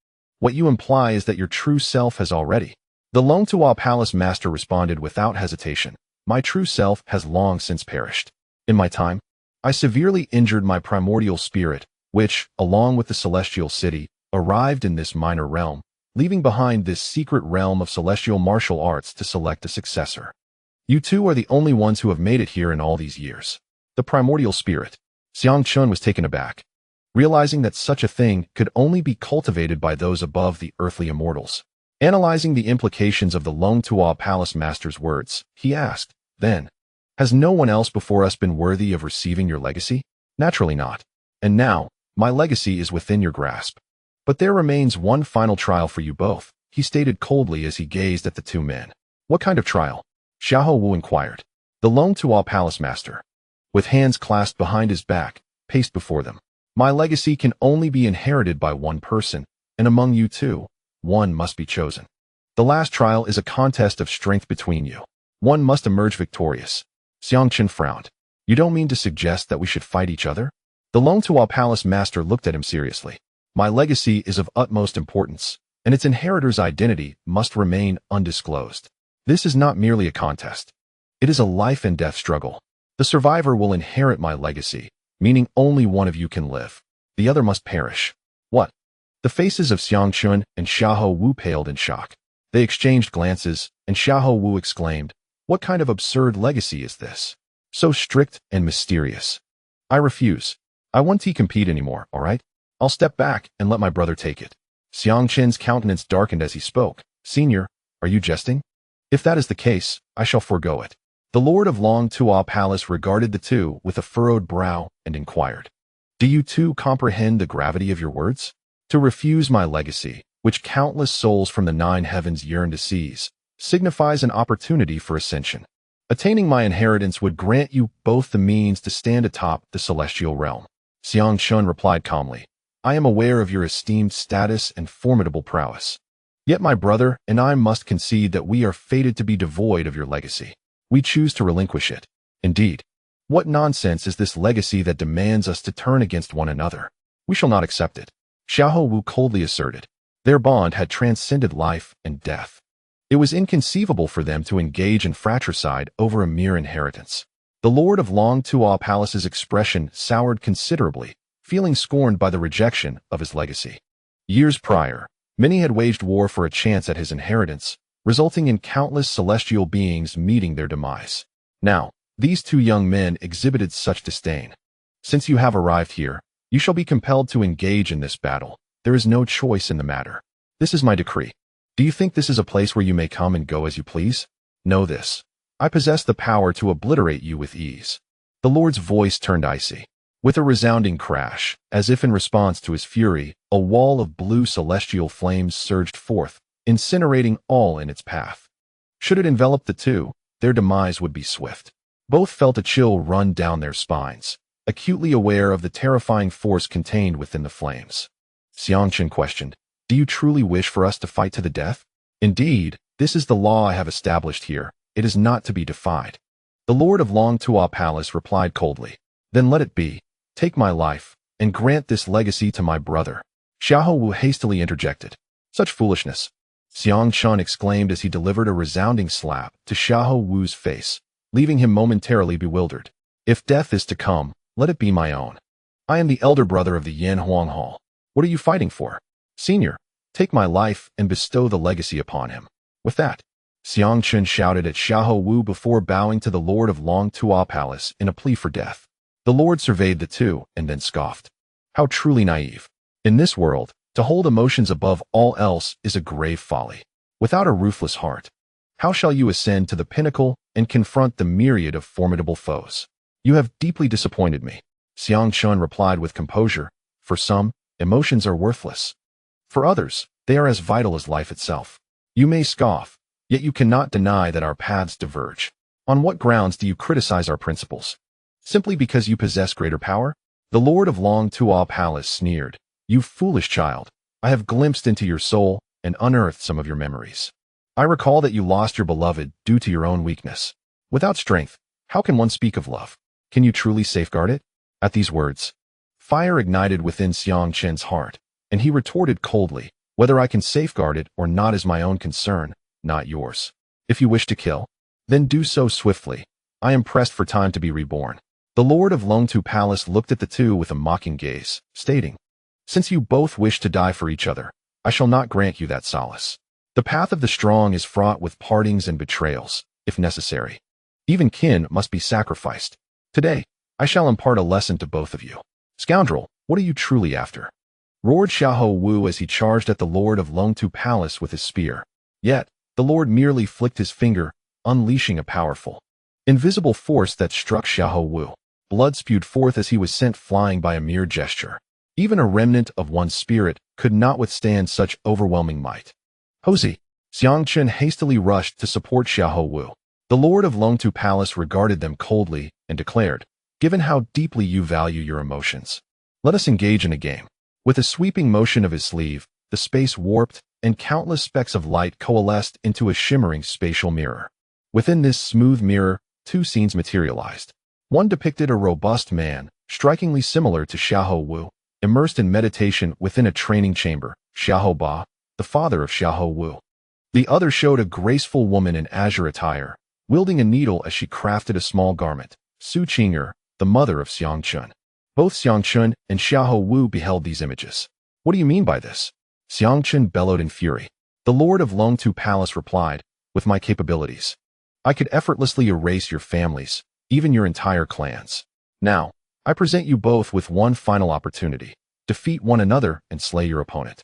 "What you imply is that your true self has already..." The Long Tua Palace master responded without hesitation. "My true self has long since perished. In my time, I severely injured my primordial spirit, which, along with the celestial city, arrived in this minor realm, leaving behind this secret realm of celestial martial arts to select a successor. You two are the only ones who have made it here in all these years." The primordial spirit. Xiang Chun was taken aback, realizing that such a thing could only be cultivated by those above the earthly immortals. Analyzing the implications of the Long Tua Palace master's words, he asked, "Then, has no one else before us been worthy of receiving your legacy?" "Naturally not. And now, my legacy is within your grasp. But there remains one final trial for you both," he stated coldly as he gazed at the two men. "What kind of trial?" Xiahou Wu inquired. The Long Tua Palace master, with hands clasped behind his back, paced before them. "My legacy can only be inherited by one person, and among you two, one must be chosen. The last trial is a contest of strength between you. One must emerge victorious." Xiang Chun frowned. "You don't mean to suggest that we should fight each other?" The Long Tua Palace master looked at him seriously. "My legacy is of utmost importance, and its inheritor's identity must remain undisclosed. This is not merely a contest. It is a life and death struggle. The survivor will inherit my legacy, meaning only one of you can live. The other must perish." "What?" The faces of Xiang Chun and Xiahou Wu paled in shock. They exchanged glances, and Xiahou Wu exclaimed, "What kind of absurd legacy is this? So strict and mysterious. I refuse. I won't compete anymore, all right? I'll step back and let my brother take it." Xiang Chen's countenance darkened as he spoke. "Senior, are you jesting? If that is the case, I shall forego it." The Lord of Long Tua Palace regarded the two with a furrowed brow and inquired, "Do you two comprehend the gravity of your words? To refuse my legacy, which countless souls from the 9 heavens yearn to seize, signifies an opportunity for ascension. Attaining my inheritance would grant you both the means to stand atop the celestial realm." Xiang Chun replied calmly, "I am aware of your esteemed status and formidable prowess. Yet my brother and I must concede that we are fated to be devoid of your legacy. We choose to relinquish it." "Indeed. What nonsense is this legacy that demands us to turn against one another? We shall not accept it, Xiao Wu coldly asserted. Their bond had transcended life and death. It was inconceivable for them to engage in fratricide over a mere inheritance. The Lord of Long Tuo Palace's expression soured considerably, feeling scorned by the rejection of his legacy. Years prior, many had waged war for a chance at his inheritance, resulting in countless celestial beings meeting their demise. Now, these two young men exhibited such disdain. Since you have arrived here, you shall be compelled to engage in this battle. There is no choice in the matter. This is my decree. Do you think this is a place where you may come and go as you please? Know this. I possess the power to obliterate you with ease. The Lord's voice turned icy. With a resounding crash, as if in response to his fury, a wall of blue celestial flames surged forth, incinerating all in its path. Should it envelop the two, their demise would be swift. Both felt a chill run down their spines, acutely aware of the terrifying force contained within the flames. Xiangchen questioned, "Do you truly wish for us to fight to the death?" "Indeed, this is the law I have established here. It is not to be defied." The Lord of Long Tuo Palace replied coldly, "Then let it be. Take my life, and grant this legacy to my brother." Xiao Wu hastily interjected. "Such foolishness!" Xiangchen exclaimed as he delivered a resounding slap to Xiao Wu's face, leaving him momentarily bewildered. "If death is to come, let it be my own. I am the elder brother of the Yan Huang Hall. What are you fighting for? Senior, take my life and bestow the legacy upon him." With that, Xiangchen shouted at Xiao Wu before bowing to the Lord of Long Tuo Palace in a plea for death. The Lord surveyed the two and then scoffed. How truly naive. In this world, to hold emotions above all else is a grave folly. Without a ruthless heart, how shall you ascend to the pinnacle and confront the myriad of formidable foes? You have deeply disappointed me, Xiangchen replied with composure. For some, emotions are worthless. For others, they are as vital as life itself. You may scoff, yet you cannot deny that our paths diverge. On what grounds do you criticize our principles? Simply because you possess greater power? The Lord of Long Tuo Palace sneered. You foolish child, I have glimpsed into your soul and unearthed some of your memories. I recall that you lost your beloved due to your own weakness. Without strength, how can one speak of love? Can you truly safeguard it? At these words, fire ignited within Xiangchen's heart, and he retorted coldly, whether I can safeguard it or not is my own concern, not yours. If you wish to kill, then do so swiftly. I am pressed for time to be reborn. The Lord of Longtu Palace looked at the two with a mocking gaze, stating, "Since you both wish to die for each other, I shall not grant you that solace. The path of the strong is fraught with partings and betrayals, if necessary. Even kin must be sacrificed. Today, I shall impart a lesson to both of you. Scoundrel, what are you truly after?" Roared Xiao Wu as he charged at the Lord of Longtu Palace with his spear. Yet, the Lord merely flicked his finger, unleashing a powerful, invisible force that struck Xiao Wu. Blood spewed forth as he was sent flying by a mere gesture. Even a remnant of one's spirit could not withstand such overwhelming might. Hozi, Xiangchen hastily rushed to support Xiao Wu. The Lord of Longtu Palace regarded them coldly and declared, "Given how deeply you value your emotions, let us engage in a game." With a sweeping motion of his sleeve, the space warped, and countless specks of light coalesced into a shimmering spatial mirror. Within this smooth mirror, two scenes materialized. One depicted a robust man, strikingly similar to Xiao Wu, immersed in meditation within a training chamber, Xiao Ba, the father of Xiao Wu. The other showed a graceful woman in azure attire, wielding a needle as she crafted a small garment, Su Qing'er, the mother of Xiangchen. Both Xiangchen and Xiao Wu beheld these images. "What do you mean by this?" Xiangchen bellowed in fury. The Lord of Longtu Palace replied, "With my capabilities, I could effortlessly erase your families, even your entire clans. Now, I present you both with one final opportunity. Defeat one another and slay your opponent.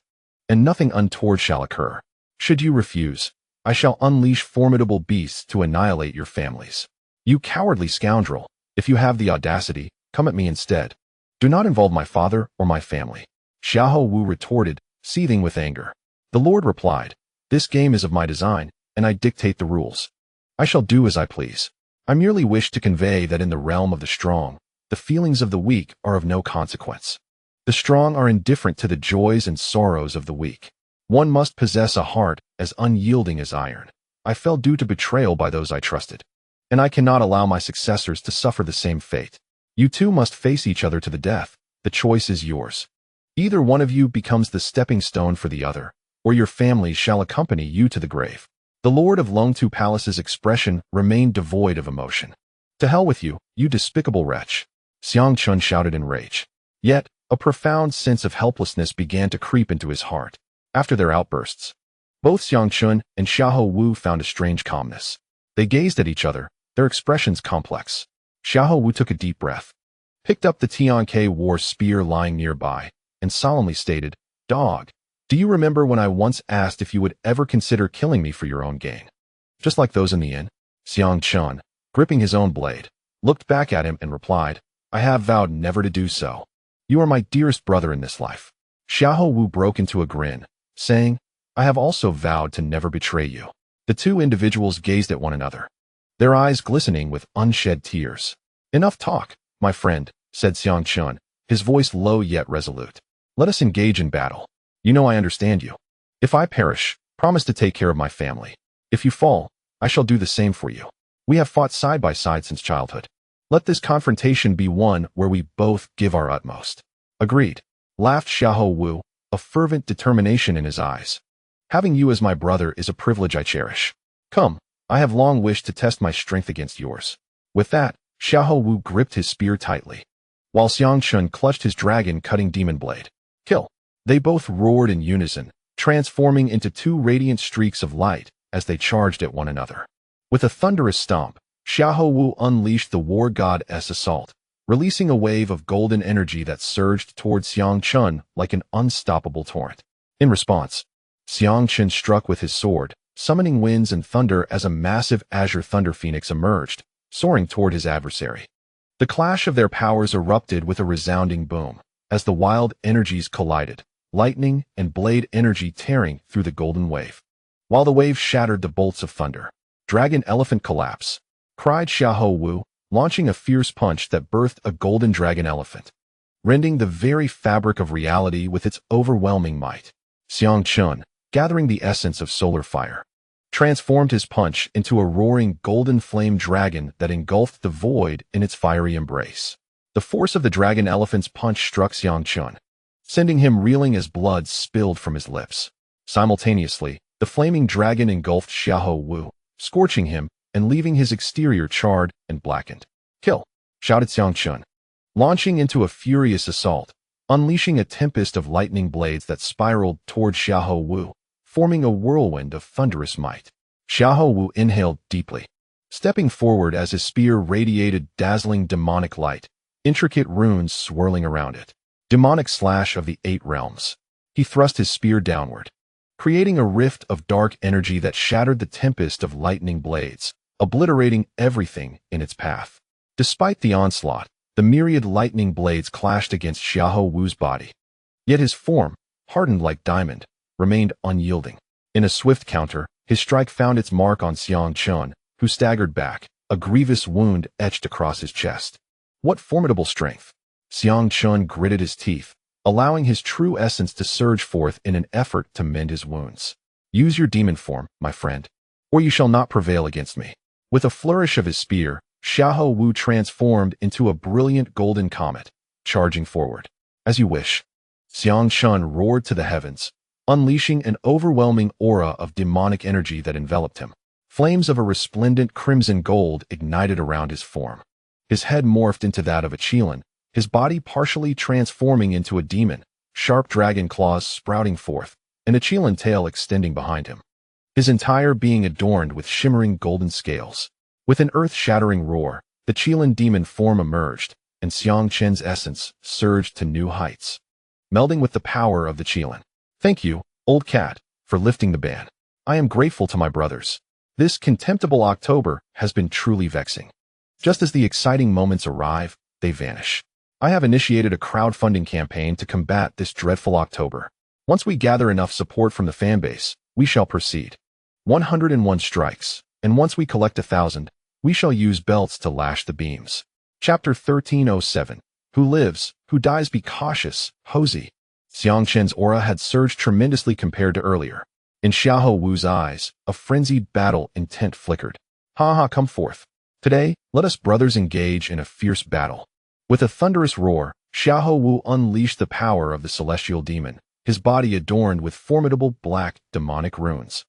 And nothing untoward shall occur. Should you refuse, I shall unleash formidable beasts to annihilate your families. You cowardly scoundrel, if you have the audacity, come at me instead. Do not involve my father or my family." Xiao Wu retorted, seething with anger. The Lord replied, "This game is of my design, and I dictate the rules. I shall do as I please. I merely wish to convey that in the realm of the strong, the feelings of the weak are of no consequence. The strong are indifferent to the joys and sorrows of the weak. One must possess a heart as unyielding as iron. I fell due to betrayal by those I trusted. and I cannot allow my successors to suffer the same fate. You two must face each other to the death. The choice is yours. Either one of you becomes the stepping stone for the other, or your families shall accompany you to the grave. The Lord of Longtu Palace's expression remained devoid of emotion. To hell with you, you despicable wretch, Xiang Chun shouted in rage. Yet, a profound sense of helplessness began to creep into his heart. After their outbursts, both Xiang Chun and Xiahou Wu found a strange calmness. They gazed at each other, their expressions complex. Xiahou Wu took a deep breath, picked up the Tianke war spear lying nearby, and solemnly stated, "Dog, do you remember when I once asked if you would ever consider killing me for your own gain?" Just like those in the inn, Xiang Chun, gripping his own blade, looked back at him and replied, "I have vowed never to do so. You are my dearest brother in this life." Xiahou Wu broke into a grin, saying, "I have also vowed to never betray you." The two individuals gazed at one another, their eyes glistening with unshed tears. "Enough talk, my friend," said Xiang Chun, his voice low yet resolute. "Let us engage in battle. You know I understand you. If I perish, promise to take care of my family. If you fall, I shall do the same for you. We have fought side by side since childhood. Let this confrontation be one where we both give our utmost." "Agreed," laughed Xiahou Wu, a fervent determination in his eyes. "Having you as my brother is a privilege I cherish. Come, I have long wished to test my strength against yours." With that, Xiahou Wu gripped his spear tightly, while Xiang Chun clutched his dragon-cutting demon blade. "Kill!" They both roared in unison, transforming into two radiant streaks of light as they charged at one another. With a thunderous stomp, Xiahou Wu unleashed the war god's assault, releasing a wave of golden energy that surged toward Xiang Chun like an unstoppable torrent. In response, Xiang Chun struck with his sword, summoning winds and thunder as a massive azure thunder phoenix emerged, soaring toward his adversary. The clash of their powers erupted with a resounding boom, as the wild energies collided, lightning and blade energy tearing through the golden wave. While the wave shattered the bolts of thunder, "Dragon Elephant Collapse," cried Xiahou Wu, launching a fierce punch that birthed a golden dragon elephant, rending the very fabric of reality with its overwhelming might. Xiang Chun, gathering the essence of solar fire, transformed his punch into a roaring golden flame dragon that engulfed the void in its fiery embrace. The force of the dragon elephant's punch struck Xiang Chun, sending him reeling as blood spilled from his lips. Simultaneously, the flaming dragon engulfed Xiahou Wu, scorching him and leaving his exterior charred and blackened. "Kill!" shouted Xiang Chun, launching into a furious assault, unleashing a tempest of lightning blades that spiraled toward Xiahou Wu, forming a whirlwind of thunderous might. Xiahou Wu inhaled deeply, stepping forward as his spear radiated dazzling demonic light, intricate runes swirling around it. Demonic slash of the 8 realms. He thrust his spear downward, creating a rift of dark energy that shattered the tempest of lightning blades, obliterating everything in its path. Despite the onslaught, the myriad lightning blades clashed against Xiahou Wu's body. Yet his form, hardened like diamond, remained unyielding. In a swift counter, his strike found its mark on Xiang Chun, who staggered back, a grievous wound etched across his chest. What formidable strength! Xiang Chun gritted his teeth, allowing his true essence to surge forth in an effort to mend his wounds. "Use your demon form, my friend, or you shall not prevail against me." With a flourish of his spear, Xiahou Wu transformed into a brilliant golden comet, charging forward. "As you wish." Xiang Chun roared to the heavens, unleashing an overwhelming aura of demonic energy that enveloped him. Flames of a resplendent crimson gold ignited around his form. His head morphed into that of a Qilin, his body partially transforming into a demon, sharp dragon claws sprouting forth, and a Qilin tail extending behind him. His entire being adorned with shimmering golden scales. With an earth-shattering roar, the Qilin demon form emerged, and Xiang Chun's essence surged to new heights, melding with the power of the Qilin. "Thank you, old cat, for lifting the ban. I am grateful to my brothers. This contemptible October has been truly vexing. Just as the exciting moments arrive, they vanish. I have initiated a crowdfunding campaign to combat this dreadful October. Once we gather enough support from the fanbase, we shall proceed. 101 strikes, and once we collect 1,000, we shall use belts to lash the beams." Chapter 1307. Who lives, who dies, be cautious, Hosey. Xiang Chun's aura had surged tremendously compared to earlier. In Xiahou Wu's eyes, a frenzied battle intent flickered. "Ha ha, come forth. Today, let us brothers engage in a fierce battle. With a thunderous roar, Xiao Wu unleashed the power of the celestial demon, his body adorned with formidable black, demonic runes.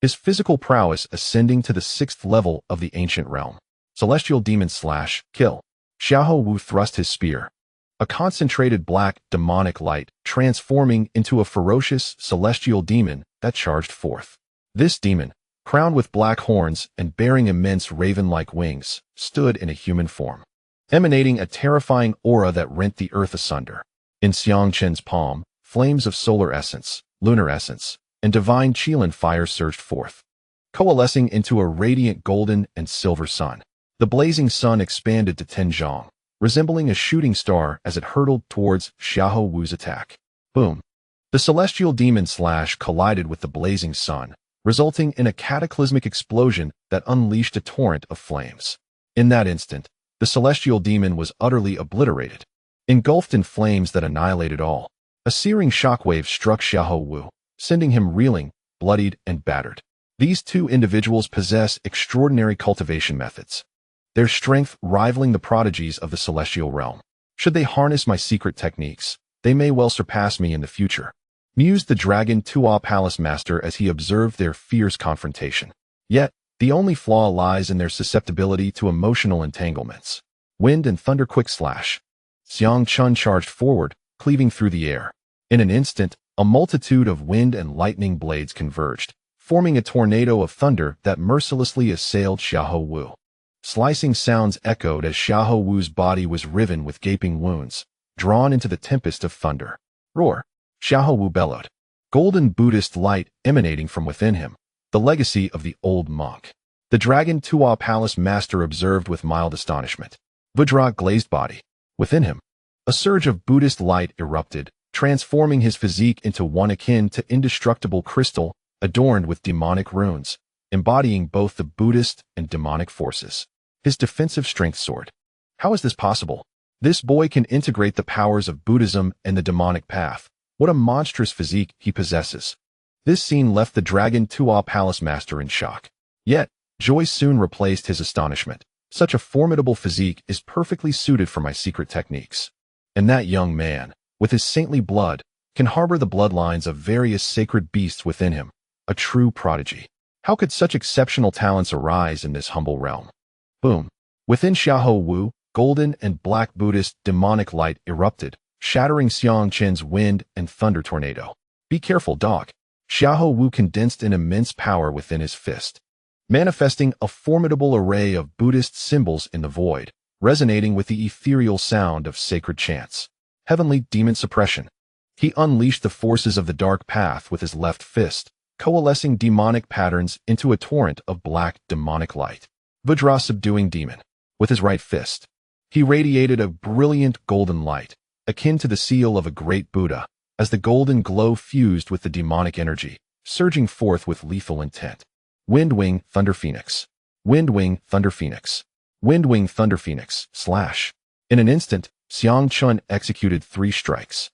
His physical prowess ascending to the 6th level of the ancient realm. Celestial demon / kill. Xiao Wu thrust his spear. A concentrated black, demonic light, transforming into a ferocious, celestial demon that charged forth. This demon, crowned with black horns and bearing immense raven-like wings, stood in a human form, emanating a terrifying aura that rent the earth asunder. In Xiang Chen's palm, flames of solar essence, lunar essence, and divine Qilin fire surged forth, coalescing into a radiant golden and silver sun. The blazing sun expanded to 10 zhang, resembling a shooting star as it hurtled towards Xiao Wu's attack. Boom! The celestial demon / collided with the blazing sun, resulting in a cataclysmic explosion that unleashed a torrent of flames. In that instant, the celestial demon was utterly obliterated, engulfed in flames that annihilated all. A searing shockwave struck Xiao Wu, sending him reeling, bloodied, and battered. These two individuals possess extraordinary cultivation methods, their strength rivaling the prodigies of the celestial realm. Should they harness my secret techniques, they may well surpass me in the future, mused the dragon Tua Palace Master as he observed their fierce confrontation. Yet, the only flaw lies in their susceptibility to emotional entanglements. Wind and thunder quick slash. Xiang Chun charged forward, cleaving through the air. In an instant, a multitude of wind and lightning blades converged, forming a tornado of thunder that mercilessly assailed Xiao Wu. Slicing sounds echoed as Xiao Wu's body was riven with gaping wounds, drawn into the tempest of thunder. Roar! Xiao Wu bellowed. Golden Buddhist light emanating from within him, the legacy of the old monk. The dragon Tua Palace Master observed with mild astonishment. Vajra glazed body. Within him, a surge of Buddhist light erupted, transforming his physique into one akin to indestructible crystal, adorned with demonic runes, embodying both the Buddhist and demonic forces. His defensive strength soared. How is this possible? This boy can integrate the powers of Buddhism and the demonic path. What a monstrous physique he possesses. This scene left the dragon Tua Palace Master in shock. Yet, joy soon replaced his astonishment. Such a formidable physique is perfectly suited for my secret techniques. And that young man, with his saintly blood, can harbor the bloodlines of various sacred beasts within him. A true prodigy. How could such exceptional talents arise in this humble realm? Boom! Within Xiao Wu, golden and black Buddhist demonic light erupted, shattering Xiang Chen's wind and thunder tornado. Be careful, dog. Xiao Wu condensed an immense power within his fist, manifesting a formidable array of Buddhist symbols in the void, resonating with the ethereal sound of sacred chants. Heavenly demon suppression. He unleashed the forces of the dark path with his left fist, coalescing demonic patterns into a torrent of black demonic light. Vajra subduing demon. With his right fist, he radiated a brilliant golden light, akin to the seal of a great Buddha, as the golden glow fused with the demonic energy, surging forth with lethal intent. Wind Wing Thunder Phoenix. Wind Wing Thunder Phoenix. Wind Wing Thunder Phoenix / In an instant, Xiang Chun executed 3 strikes,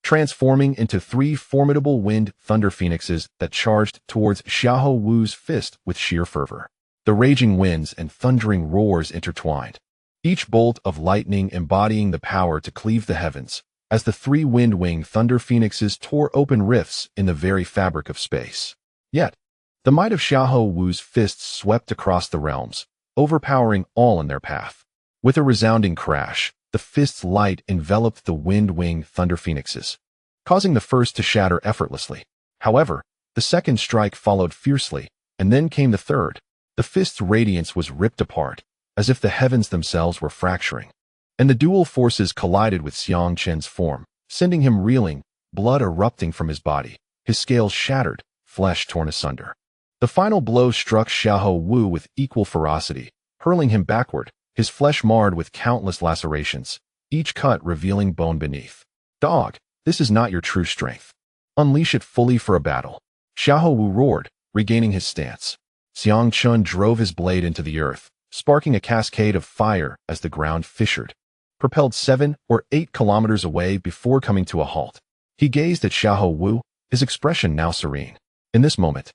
transforming into 3 formidable wind thunder phoenixes that charged towards Xiao Wu's fist with sheer fervor. The raging winds and thundering roars intertwined, each bolt of lightning embodying the power to cleave the heavens, as the 3 wind-wing thunder phoenixes tore open rifts in the very fabric of space. Yet, the might of Xiao Wu's fists swept across the realms, overpowering all in their path. With a resounding crash, the fist's light enveloped the wind-wing thunder phoenixes, causing the first to shatter effortlessly. However, the second strike followed fiercely, and then came the third. The fist's radiance was ripped apart, as if the heavens themselves were fracturing, and the dual forces collided with Xiang Chen's form, sending him reeling, blood erupting from his body, his scales shattered, flesh torn asunder. The final blow struck Xiao Wu with equal ferocity, hurling him backward, his flesh marred with countless lacerations, each cut revealing bone beneath. Dog, this is not your true strength. Unleash it fully for a battle. Xiao Wu roared, regaining his stance. Xiang Chun drove his blade into the earth, sparking a cascade of fire as the ground fissured, propelled 7 or 8 kilometers away before coming to a halt. He gazed at Xiao Wu, his expression now serene. In this moment,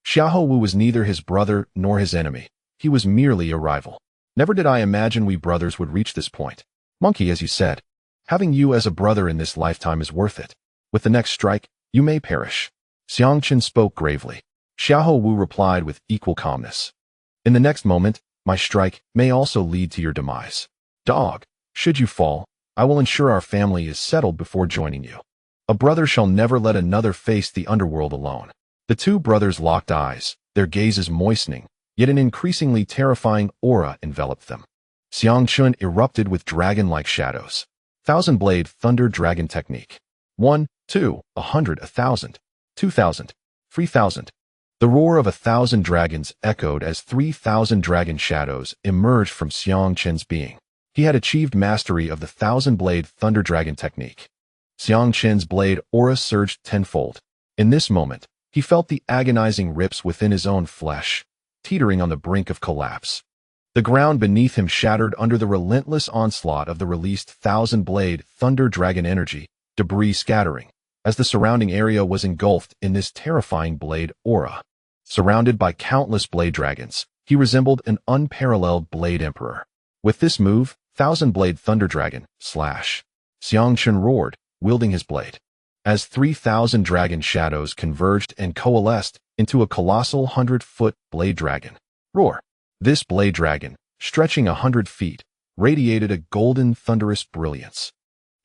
Xiao Wu was neither his brother nor his enemy. He was merely a rival. Never did I imagine we brothers would reach this point. Monkey, as you said, having you as a brother in this lifetime is worth it. With the next strike, you may perish. Xiang Chen spoke gravely. Xiahou Wu replied with equal calmness. In the next moment, my strike may also lead to your demise. Dog, should you fall, I will ensure our family is settled before joining you. A brother shall never let another face the underworld alone. The two brothers locked eyes, their gazes moistening, yet an increasingly terrifying aura enveloped them. Xiang Chun erupted with dragon-like shadows. Thousand Blade Thunder Dragon Technique. 1, 2, 100, 1,000, 2,000, 3,000. The roar of 1,000 dragons echoed as 3,000 dragon shadows emerged from Xiang Chen's being. He had achieved mastery of the Thousand Blade Thunder Dragon Technique. Xiang Chen's blade aura surged tenfold. In this moment, he felt the agonizing rips within his own flesh, teetering on the brink of collapse. The ground beneath him shattered under the relentless onslaught of the released Thousand Blade Thunder Dragon energy, debris scattering, as the surrounding area was engulfed in this terrifying blade aura. Surrounded by countless blade dragons, he resembled an unparalleled blade emperor. With this move, Thousand Blade Thunder Dragon, slash. Xiang Chen roared, wielding his blade. As 3,000 dragon shadows converged and coalesced into a colossal 100-foot blade dragon. Roar! This blade dragon, stretching 100 feet, radiated a golden thunderous brilliance.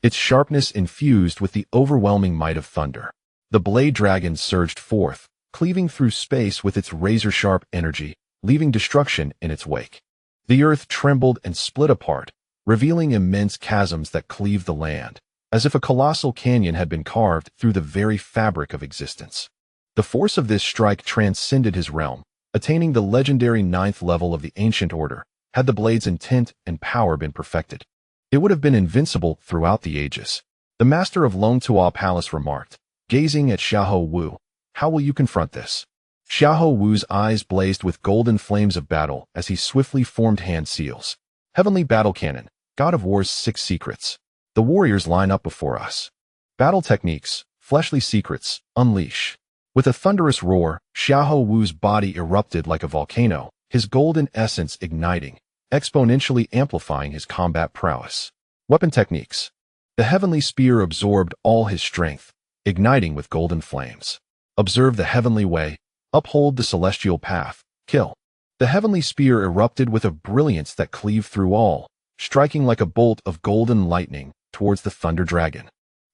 Its sharpness infused with the overwhelming might of thunder. The blade dragon surged forth, cleaving through space with its razor-sharp energy, leaving destruction in its wake. The earth trembled and split apart, revealing immense chasms that cleaved the land, as if a colossal canyon had been carved through the very fabric of existence. The force of this strike transcended his realm, attaining the legendary 9th level of the Ancient Order, had the blade's intent and power been perfected. It would have been invincible throughout the ages. The master of Long Tuo Palace remarked, gazing at Xiahou Wu, how will you confront this? Xiahou Wu's eyes blazed with golden flames of battle as he swiftly formed hand seals. Heavenly Battle Cannon, God of War's 6 secrets. The warriors line up before us. Battle techniques, fleshly secrets, unleash. With a thunderous roar, Xiahou Wu's body erupted like a volcano, his golden essence igniting, exponentially amplifying his combat prowess. Weapon techniques. The heavenly spear absorbed all his strength, igniting with golden flames. Observe the heavenly way, uphold the celestial path, kill. The heavenly spear erupted with a brilliance that cleaved through all, striking like a bolt of golden lightning towards the thunder dragon.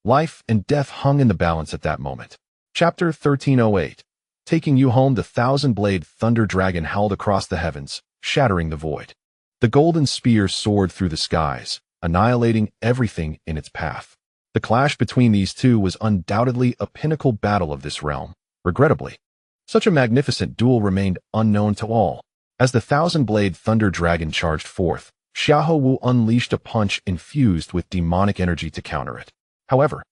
Life and death hung in the balance at that moment. Chapter 1308. Taking you home, the thousand-blade thunder dragon howled across the heavens, shattering the void. The golden spear soared through the skies, annihilating everything in its path. The clash between these two was undoubtedly a pinnacle battle of this realm. Regrettably, such a magnificent duel remained unknown to all. As the thousand-blade thunder dragon charged forth, Xiahou Wu unleashed a punch infused with demonic energy to counter it. However,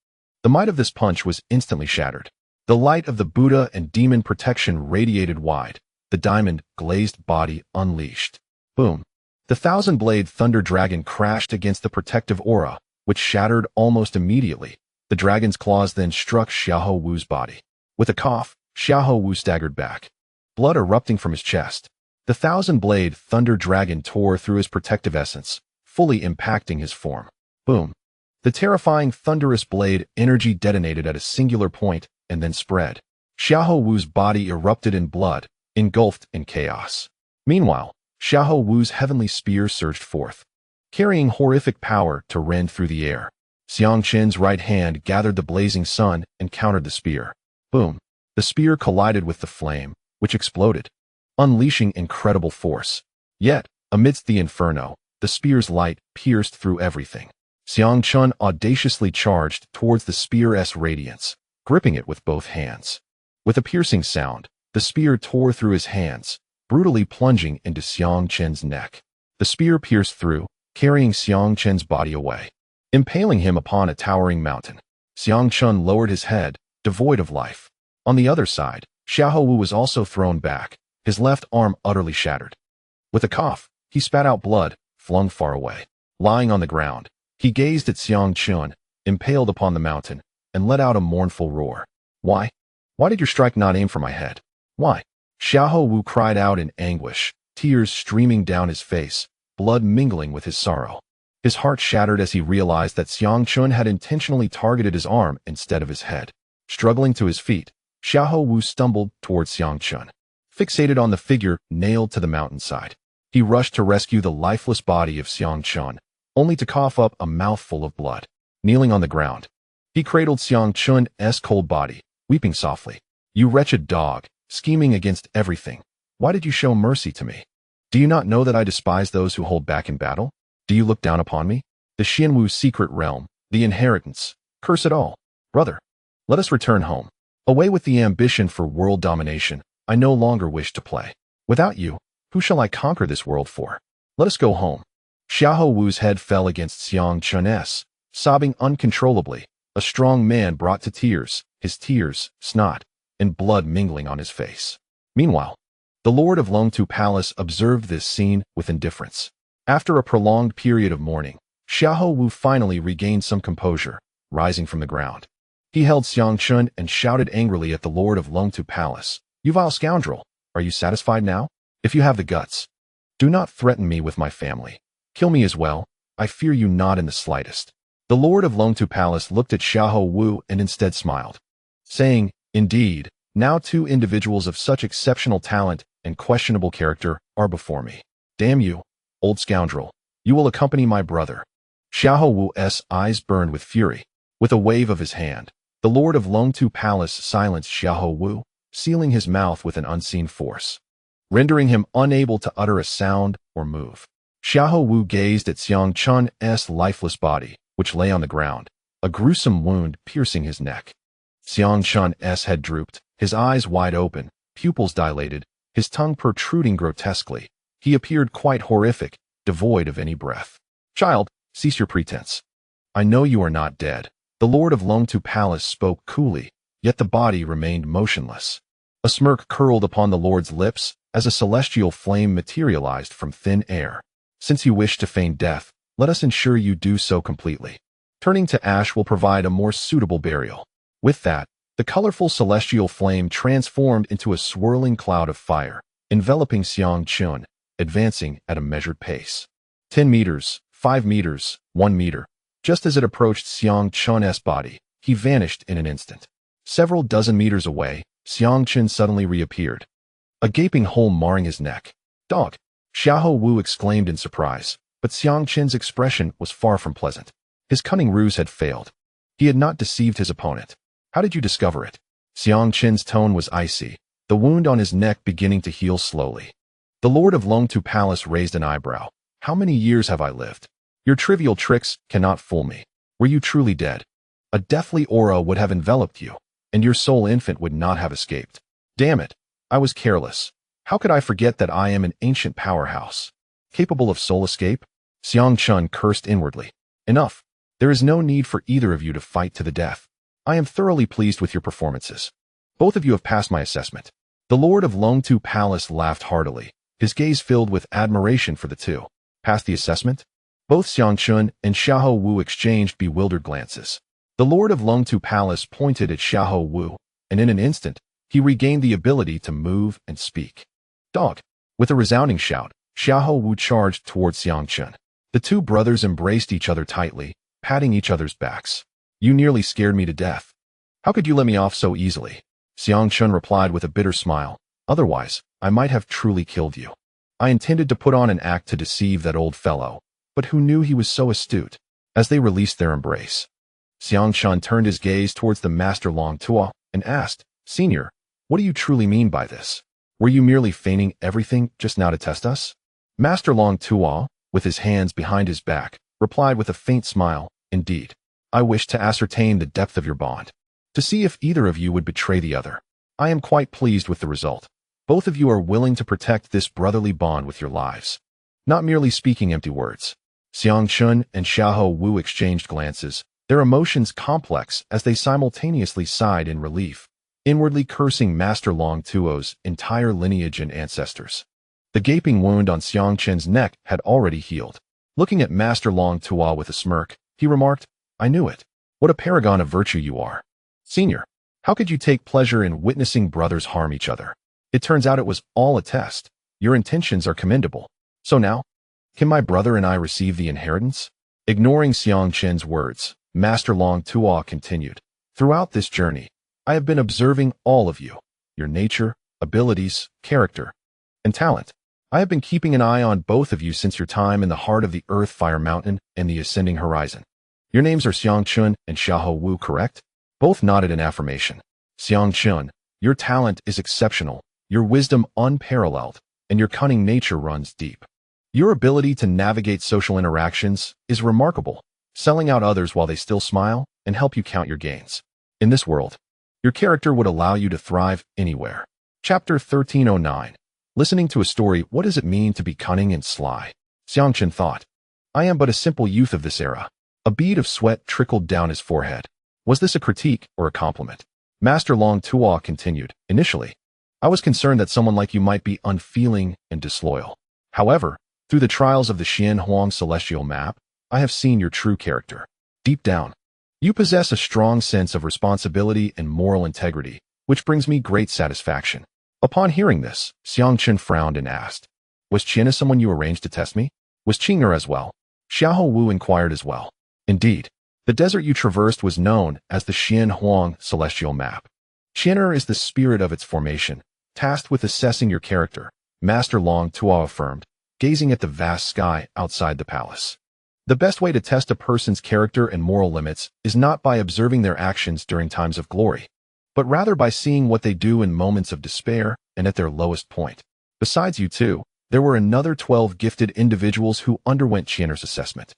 the might of this punch was instantly shattered. The light of the Buddha and demon protection radiated wide, the diamond-glazed body unleashed. Boom! The thousand-blade thunder dragon crashed against the protective aura, which shattered almost immediately. The dragon's claws then struck Xiahou Wu's body. With a cough, Xiahou Wu staggered back, blood erupting from his chest. The thousand-blade thunder dragon tore through his protective essence, fully impacting his form. Boom! The terrifying thunderous blade energy detonated at a singular point and then spread. Xiahou Wu's body erupted in blood, engulfed in chaos. Meanwhile, Xiahou Wu's heavenly spear surged forth, carrying horrific power to rend through the air. Xiang Chen's right hand gathered the blazing sun and countered the spear. Boom! The spear collided with the flame, which exploded, unleashing incredible force. Yet, amidst the inferno, the spear's light pierced through everything. Xiang Chun audaciously charged towards the spear's radiance, gripping it with both hands. With a piercing sound, the spear tore through his hands, brutally plunging into Xiang Chen's neck. The spear pierced through, carrying Xiang Chen's body away, impaling him upon a towering mountain. Xiang Chun lowered his head, devoid of life. On the other side, Xiahou Wu was also thrown back, his left arm utterly shattered. With a cough, he spat out blood, flung far away. Lying on the ground, he gazed at Xiang Chun, impaled upon the mountain, and let out a mournful roar. Why? Why did your strike not aim for my head? Why? Xiahou Wu cried out in anguish, tears streaming down his face, blood mingling with his sorrow. His heart shattered as he realized that Xiang Chun had intentionally targeted his arm instead of his head. Struggling to his feet, Xiahou Wu stumbled towards Xiang Chun. Fixated on the figure nailed to the mountainside, he rushed to rescue the lifeless body of Xiang Chun, only to cough up a mouthful of blood. Kneeling on the ground, he cradled Xiang Chun's cold body, weeping softly. "You wretched dog, scheming against everything. Why did you show mercy to me? Do you not know that I despise those who hold back in battle? Do you look down upon me? The Xianwu secret realm, the inheritance. Curse it all. Brother, let us return home. Away with the ambition for world domination. I no longer wish to play. Without you, who shall I conquer this world for? Let us go home." Xiahou Wu's head fell against Xiang Chun's, sobbing uncontrollably, a strong man brought to tears, his tears, snot, and blood mingling on his face. Meanwhile, the Lord of Longtu Palace observed this scene with indifference. After a prolonged period of mourning, Xiahou Wu finally regained some composure, rising from the ground. He held Xiang Chun and shouted angrily at the Lord of Longtu Palace, "You vile scoundrel, are you satisfied now? If you have the guts, do not threaten me with my family. Kill me as well. I fear you not in the slightest." The Lord of Longtu Palace looked at Xiahou Wu and instead smiled, saying, "Indeed, now two individuals of such exceptional talent and questionable character are before me. Damn you, old scoundrel, you will accompany my brother." Xiahou Wu's eyes burned with fury. With a wave of his hand, the Lord of Longtu Palace silenced Xiahou Wu, sealing his mouth with an unseen force, rendering him unable to utter a sound or move. Xiahou Wu gazed at Xiang Chun's lifeless body, which lay on the ground, a gruesome wound piercing his neck. Xiang Chun's head drooped, his eyes wide open, pupils dilated, his tongue protruding grotesquely. He appeared quite horrific, devoid of any breath. "Child, cease your pretense. I know you are not dead." The Lord of Longtu Palace spoke coolly, yet the body remained motionless. A smirk curled upon the Lord's lips as a celestial flame materialized from thin air. "Since you wish to feign death, let us ensure you do so completely. Turning to ash will provide a more suitable burial." With that, the colorful celestial flame transformed into a swirling cloud of fire, enveloping Xiang Chun, advancing at a measured pace. 10 meters, 5 meters, 1 meter. Just as it approached Xiang Chun's body, he vanished in an instant. Several dozen meters away, Xiang Chun suddenly reappeared, a gaping hole marring his neck. "Dog!" Xiahou Wu exclaimed in surprise, but Xiang Chun's expression was far from pleasant. His cunning ruse had failed. He had not deceived his opponent. "How did you discover it?" Xiang Chun's tone was icy, the wound on his neck beginning to heal slowly. The Lord of Longtu Palace raised an eyebrow. "How many years have I lived? Your trivial tricks cannot fool me. Were you truly dead, a deathly aura would have enveloped you, and your soul infant would not have escaped. Damn it, I was careless. How could I forget that I am an ancient powerhouse, capable of soul escape?" Xiang Chun cursed inwardly. "Enough. There is no need for either of you to fight to the death. I am thoroughly pleased with your performances. Both of you have passed my assessment." The Lord of Longtu Palace laughed heartily, his gaze filled with admiration for the two. "Passed the assessment?" Both Xiang Chun and Xiahou Wu exchanged bewildered glances. The Lord of Longtu Palace pointed at Xiahou Wu, and in an instant, he regained the ability to move and speak. "Dog!" With a resounding shout, Xiahou Wu charged towards Xiang Chun. The two brothers embraced each other tightly, patting each other's backs. "You nearly scared me to death. How could you let me off so easily?" Xiang Chun replied with a bitter smile. "Otherwise, I might have truly killed you. I intended to put on an act to deceive that old fellow, but who knew he was so astute?" As they released their embrace, Xiang Chun turned his gaze towards the Master Long Tuo and asked, "Senior, what do you truly mean by this? Were you merely feigning everything just now to test us?" Master Long Tuo, with his hands behind his back, replied with a faint smile, "Indeed, I wish to ascertain the depth of your bond, to see if either of you would betray the other. I am quite pleased with the result. Both of you are willing to protect this brotherly bond with your lives, not merely speaking empty words." Xiang Chun and Xiahou Wu exchanged glances, their emotions complex as they simultaneously sighed in relief, inwardly cursing Master Long Tuo's entire lineage and ancestors. The gaping wound on Xiang Chun's neck had already healed. Looking at Master Long Tuo with a smirk, he remarked, "I knew it. What a paragon of virtue you are. Senior, how could you take pleasure in witnessing brothers harm each other? It turns out it was all a test. Your intentions are commendable. So now, Can my brother and I receive the inheritance? Ignoring Xiang Chen's words, Master Long Tuo continued. Throughout this journey, I have been observing all of you, your nature, abilities, character, and talent. I have been keeping an eye on both of you since your time in the heart of the Earth Fire Mountain and the Ascending Horizon. Your names are Xiang Chun and Xiahou Wu, correct? Both nodded in affirmation. Xiang Chun, your talent is exceptional, your wisdom unparalleled, and your cunning nature runs deep. Your ability to navigate social interactions is remarkable, selling out others while they still smile and help you count your gains. In this world, your character would allow you to thrive anywhere. Chapter 1309. Listening to a story, what does it mean to be cunning and sly? Xiang Chen thought. I am but a simple youth of this era. A bead of sweat trickled down his forehead. Was this a critique or a compliment? Master Long Tuo continued. Initially, I was concerned that someone like you might be unfeeling and disloyal. However, through the trials of the Xian Huang celestial map, I have seen your true character. Deep down, you possess a strong sense of responsibility and moral integrity, which brings me great satisfaction. Upon hearing this, Xiang Chen frowned and asked, was Qian someone you arranged to test me? Was Qing'er as well? Xiahou Wu inquired as well. Indeed, the desert you traversed was known as the Xian Huang celestial map. Qing'er is the spirit of its formation, tasked with assessing your character, Master Long Tuo affirmed, gazing at the vast sky outside the palace. The best way to test a person's character and moral limits is not by observing their actions during times of glory, but rather by seeing what they do in moments of despair and at their lowest point. Besides you two, there were another 12 gifted individuals who underwent Qing'er's assessment.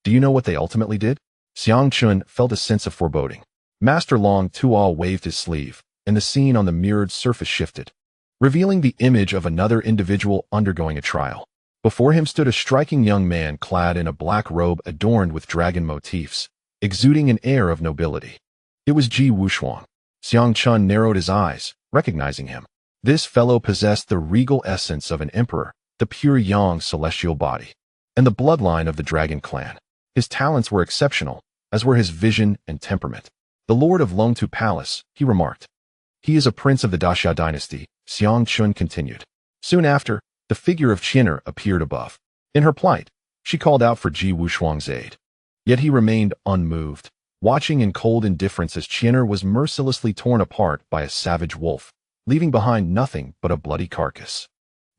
Do you know what they ultimately did? Xiang Chun felt a sense of foreboding. Master Long Tuo waved his sleeve, and the scene on the mirrored surface shifted, revealing the image of another individual undergoing a trial. Before him stood a striking young man clad in a black robe adorned with dragon motifs, exuding an air of nobility. It was Ji Wushuang. Xiang Chun narrowed his eyes, recognizing him. This fellow possessed the regal essence of an emperor, the pure yang celestial body, and the bloodline of the dragon clan. His talents were exceptional, as were his vision and temperament. The lord of Longtu Palace, he remarked. He is a prince of the Daxia dynasty, Xiang Chun continued. Soon after, the figure of Qing'er appeared above. In her plight, she called out for Ji Wushuang's aid. Yet he remained unmoved, watching in cold indifference as Qing'er was mercilessly torn apart by a savage wolf, leaving behind nothing but a bloody carcass.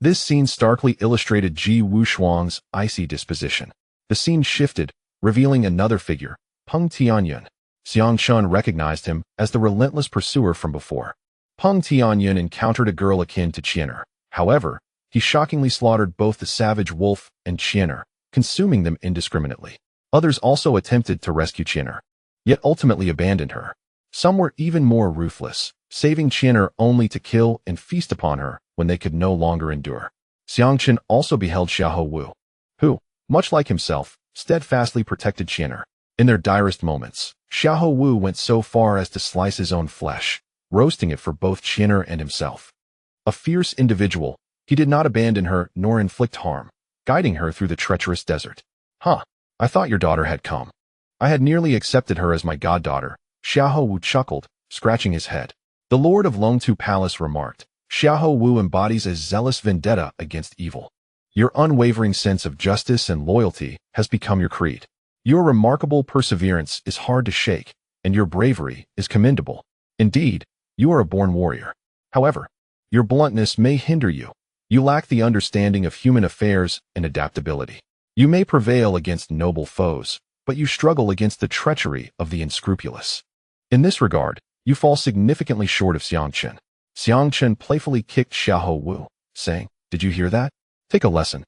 This scene starkly illustrated Ji Wushuang's icy disposition. The scene shifted, revealing another figure, Peng Tianyun. Xiang Chun recognized him as the relentless pursuer from before. Peng Tianyun encountered a girl akin to Qing'er. However, he shockingly slaughtered both the savage wolf and Qing'er, consuming them indiscriminately. Others also attempted to rescue Qing'er, yet ultimately abandoned her. Some were even more ruthless, saving Qing'er only to kill and feast upon her when they could no longer endure. Xiang Chen also beheld Xiahou Wu, who, much like himself, steadfastly protected Qing'er. In their direst moments, Xiahou Wu went so far as to slice his own flesh, roasting it for both Qing'er and himself. A fierce individual, he did not abandon her nor inflict harm, guiding her through the treacherous desert. I thought your daughter had come. I had nearly accepted her as my goddaughter, Xiahou Wu chuckled, scratching his head. The lord of Longtu Palace remarked, Xiahou Wu embodies a zealous vendetta against evil. Your unwavering sense of justice and loyalty has become your creed. Your remarkable perseverance is hard to shake, and your bravery is commendable. Indeed, you are a born warrior. However, your bluntness may hinder you. You lack the understanding of human affairs and adaptability. You may prevail against noble foes, but you struggle against the treachery of the unscrupulous. In this regard, you fall significantly short of Xiang Chen. Xiang Chen playfully kicked Xiahou Wu, saying, Did you hear that? Take a lesson.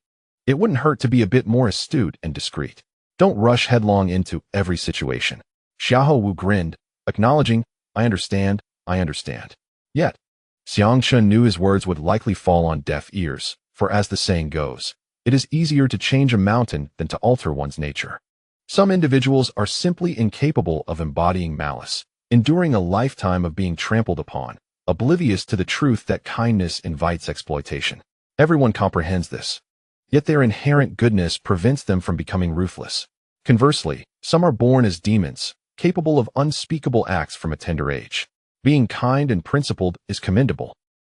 It wouldn't hurt to be a bit more astute and discreet. Don't rush headlong into every situation. Xiahou Wu grinned, acknowledging, I understand. Yet, Xiang Chen knew his words would likely fall on deaf ears, for as the saying goes, it is easier to change a mountain than to alter one's nature. Some individuals are simply incapable of embodying malice, enduring a lifetime of being trampled upon, oblivious to the truth that kindness invites exploitation. Everyone comprehends this. Yet their inherent goodness prevents them from becoming ruthless. Conversely, some are born as demons, capable of unspeakable acts from a tender age. Being kind and principled is commendable,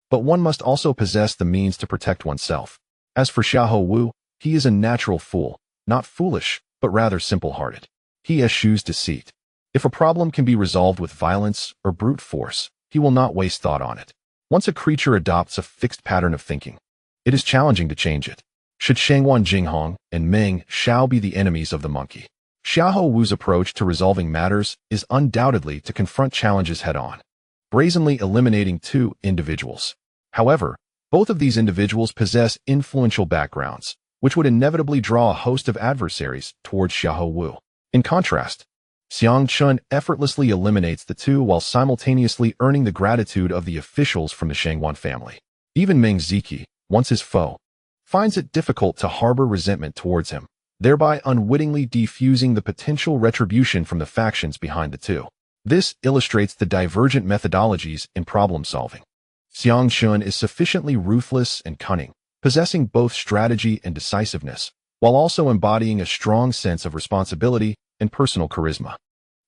but one must also possess the means to protect oneself. As for Xiahou Wu, He is a natural fool, not foolish, but rather simple-hearted. He eschews deceit. If a problem can be resolved with violence or brute force, he will not waste thought on it. Once a creature adopts a fixed pattern of thinking, it is challenging to change it. Should Shangwan Jinghong and Meng Xiao be the enemies of the monkey? Xiahou Wu's approach to resolving matters is undoubtedly to confront challenges head-on, brazenly eliminating two individuals. However, both of these individuals possess influential backgrounds, which would inevitably draw a host of adversaries towards Xiahou Wu. In contrast, Xiang Chun effortlessly eliminates the two while simultaneously earning the gratitude of the officials from the Shangwan family. Even Meng Ziki, once his foe, finds it difficult to harbor resentment towards him, thereby unwittingly defusing the potential retribution from the factions behind the two. This illustrates the divergent methodologies in problem-solving. Xiang Chun is sufficiently ruthless and cunning, possessing both strategy and decisiveness, while also embodying a strong sense of responsibility and personal charisma.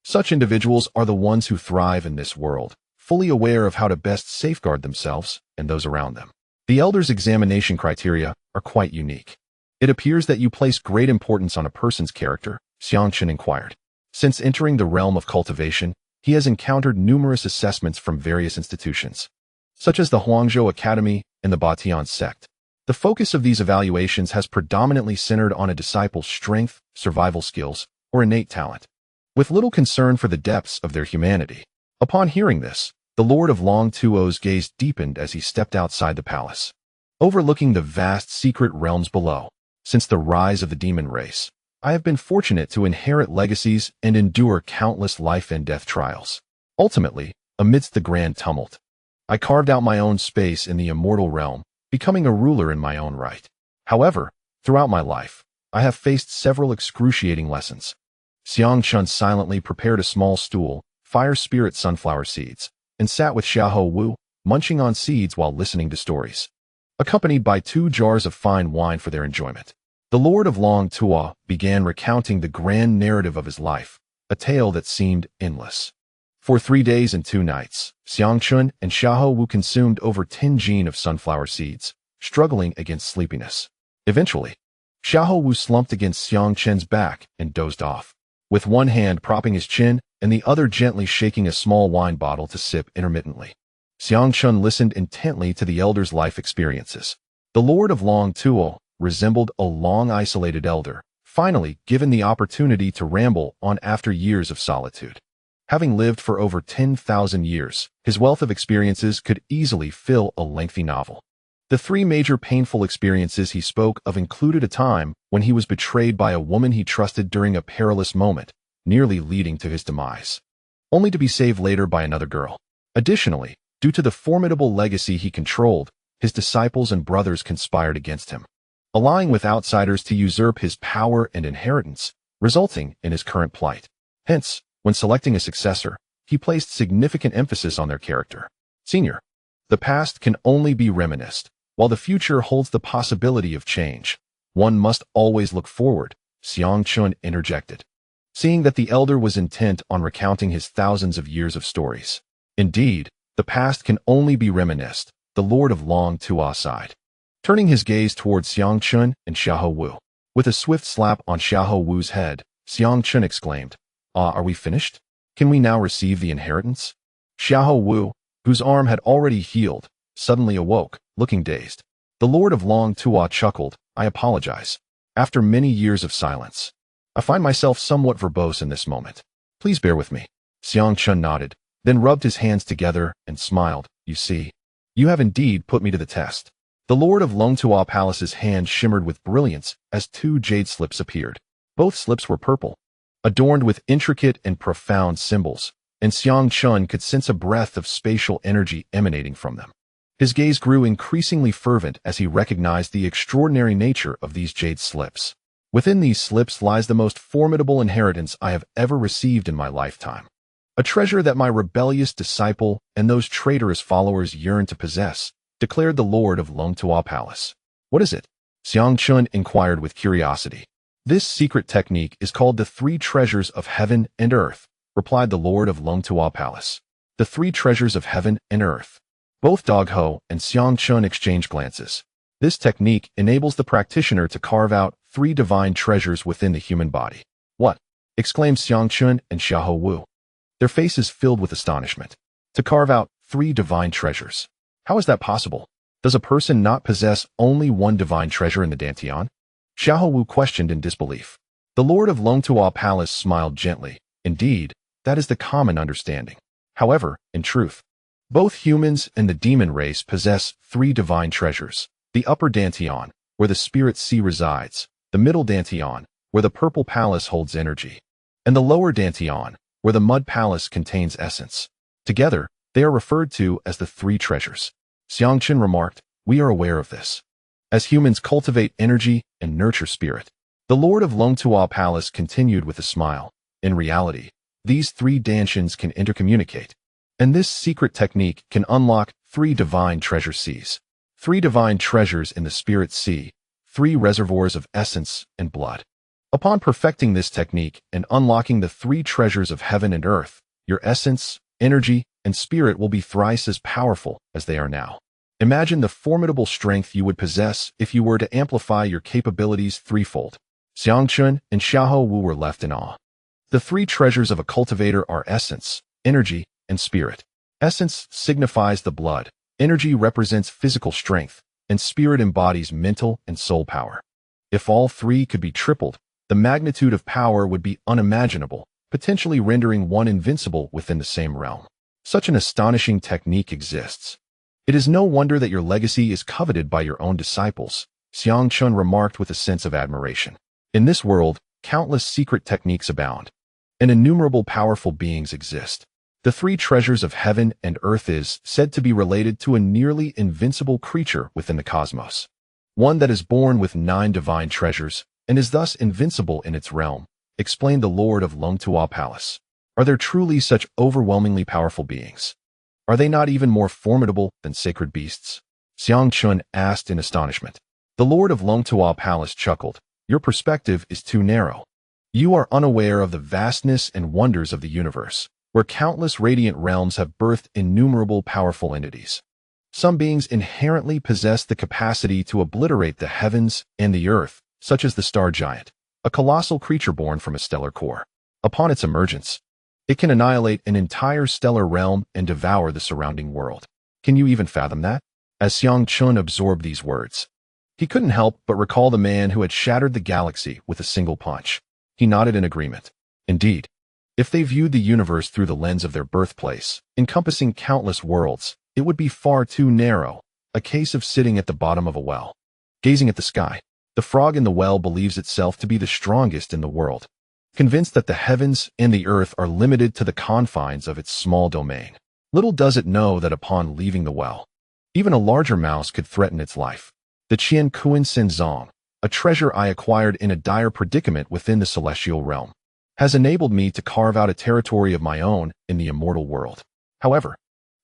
Such individuals are the ones who thrive in this world, fully aware of how to best safeguard themselves and those around them. The Elder's examination criteria are quite unique. It appears that you place great importance on a person's character, Xiang Chun inquired. Since entering the realm of cultivation, he has encountered numerous assessments from various institutions, such as the Huangzhou Academy and the Batian Sect. The focus of these evaluations has predominantly centered on a disciple's strength, survival skills, or innate talent, with little concern for the depths of their humanity. Upon hearing this, the Lord of Long Tuo's gaze deepened as he stepped outside the palace, overlooking the vast secret realms below. Since the rise of the demon race, I have been fortunate to inherit legacies and endure countless life and death trials. Ultimately, amidst the grand tumult, I carved out my own space in the immortal realm, becoming a ruler in my own right. However, throughout my life, I have faced several excruciating lessons. Xiang Chun silently prepared a small stool, fire spirit sunflower seeds, and sat with Xiahou Wu, munching on seeds while listening to stories, accompanied by 2 jars of fine wine for their enjoyment. The Lord of Long Tuo began recounting the grand narrative of his life, a tale that seemed endless. For 3 days and 2 nights, Xiang Chun and Xiahou Wu consumed over 10 jin of sunflower seeds, struggling against sleepiness. Eventually, Xiahou Wu slumped against Xiang Chun's back and dozed off, with one hand propping his chin and the other gently shaking a small wine bottle to sip intermittently. Xiang Chun listened intently to the elder's life experiences. The Lord of Long Tuo resembled a long-isolated elder, finally given the opportunity to ramble on after years of solitude. Having lived for over 10,000 years, his wealth of experiences could easily fill a lengthy novel. The 3 major painful experiences he spoke of included a time when he was betrayed by a woman he trusted during a perilous moment, nearly leading to his demise, only to be saved later by another girl. Additionally, due to the formidable legacy he controlled, his disciples and brothers conspired against him, allying with outsiders to usurp his power and inheritance, resulting in his current plight. Hence, when selecting a successor, he placed significant emphasis on their character. Senior, the past can only be reminisced, while the future holds the possibility of change. One must always look forward, Xiang Chun interjected, seeing that the elder was intent on recounting his thousands of years of stories. Indeed, the past can only be reminisced, the Lord of Long Tuo sighed, turning his gaze towards Xiang Chun and Xiahou Wu. With a swift slap on Xiahou Wu's head, Xiang Chun exclaimed, "Ah, are we finished? Can we now receive the inheritance?" Xiahou Wu, whose arm had already healed, suddenly awoke, looking dazed. The Lord of Long Tuo chuckled, "I apologize. After many years of silence, I find myself somewhat verbose in this moment. Please bear with me." Xiang Chun nodded, then rubbed his hands together and smiled. "You see, you have indeed put me to the test." The Lord of Long Tuo Palace's hand shimmered with brilliance as 2 jade slips appeared. Both slips were purple, adorned with intricate and profound symbols, and Xiang Chun could sense a breath of spatial energy emanating from them. His gaze grew increasingly fervent as he recognized the extraordinary nature of these jade slips. Within these slips lies the most formidable inheritance I have ever received in my lifetime, a treasure that my rebellious disciple and those traitorous followers yearn to possess, declared the Lord of Long Tuo Palace. "What is it?" Xiang Chun inquired with curiosity. "This secret technique is called the 3 treasures of heaven and earth," replied the Lord of Long Tuo Palace. "The 3 treasures of heaven and earth." Both Dog Ho and Xiang Chun exchanged glances, This technique enables the practitioner to carve out 3 divine treasures within the human body. What? Exclaimed Xiangchun and Xiahou Wu, their faces filled with astonishment. To carve out 3 divine treasures. How is that possible? Does a person not possess only one divine treasure in the Dantian? Xiahou Wu questioned in disbelief. The Lord of Longtua Palace smiled gently. Indeed, that is the common understanding. However, in truth, both humans and the demon race possess 3 divine treasures. The upper Dantian, where the spirit sea resides, the middle Dantian, where the purple palace holds energy, and the lower Dantian, where the mud palace contains essence. Together, they are referred to as the 3 treasures. Xiangqun remarked, we are aware of this. As humans cultivate energy and nurture spirit. The Lord of Longtua Palace continued with a smile. In reality, these 3 Dantians can intercommunicate, and this secret technique can unlock 3 divine treasure seas. 3 divine treasures in the spirit sea, 3 reservoirs of essence and blood. Upon perfecting this technique and unlocking the 3 treasures of heaven and earth, your essence, energy, and spirit will be thrice as powerful as they are now. Imagine the formidable strength you would possess if you were to amplify your capabilities threefold. Xiangchun and Xiahou Wu were left in awe. The 3 treasures of a cultivator are essence, energy, and spirit. Essence signifies the blood, energy represents physical strength, and spirit embodies mental and soul power. If all 3 could be tripled, the magnitude of power would be unimaginable, potentially rendering one invincible within the same realm. Such an astonishing technique exists. It is no wonder that your legacy is coveted by your own disciples, Xiangchun remarked with a sense of admiration. In this world, countless secret techniques abound, and innumerable powerful beings exist. The 3 treasures of heaven and earth is said to be related to a nearly invincible creature within the cosmos. One that is born with 9 divine treasures and is thus invincible in its realm, explained the Lord of Longtua Palace. Are there truly such overwhelmingly powerful beings? Are they not even more formidable than sacred beasts? Xiangchun asked in astonishment. The Lord of Longtua Palace chuckled. Your perspective is too narrow. You are unaware of the vastness and wonders of the universe, where countless radiant realms have birthed innumerable powerful entities. Some beings inherently possess the capacity to obliterate the heavens and the earth, such as the star giant, a colossal creature born from a stellar core. Upon its emergence, it can annihilate an entire stellar realm and devour the surrounding world. Can you even fathom that? As Xiangchun absorbed these words, he couldn't help but recall the man who had shattered the galaxy with a single punch. He nodded in agreement. Indeed, if they viewed the universe through the lens of their birthplace, encompassing countless worlds, it would be far too narrow, a case of sitting at the bottom of a well, gazing at the sky. The frog in the well believes itself to be the strongest in the world, convinced that the heavens and the earth are limited to the confines of its small domain. Little does it know that upon leaving the well, even a larger mouse could threaten its life. The Qian Kuan Senzong, a treasure I acquired in a dire predicament within the celestial realm, has enabled me to carve out a territory of my own in the immortal world. However,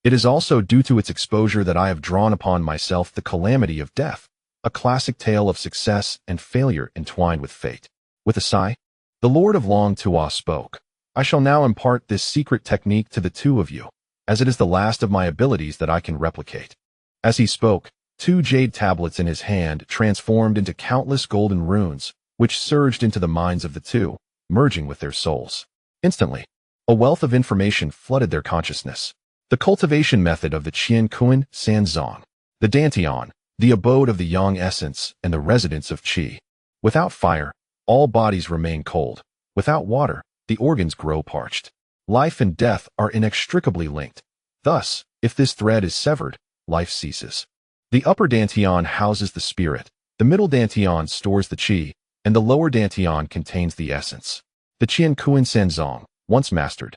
it is also due to its exposure that I have drawn upon myself the calamity of death, a classic tale of success and failure entwined with fate. With a sigh, the Lord of Longtua spoke. I shall now impart this secret technique to the 2 of you, as it is the last of my abilities that I can replicate. As he spoke, 2 jade tablets in his hand transformed into countless golden runes, which surged into the minds of the 2, merging with their souls. Instantly, a wealth of information flooded their consciousness. The cultivation method of the Qian Kuan Sanzong, the Dantian, the abode of the yang essence and the residence of qi. Without fire, all bodies remain cold. Without water, the organs grow parched. Life and death are inextricably linked. Thus, if this thread is severed, life ceases. The upper Dantian houses the spirit, the middle Dantian stores the qi, and the lower Dantian contains the essence. The Qian Kuan Sanzong, once mastered,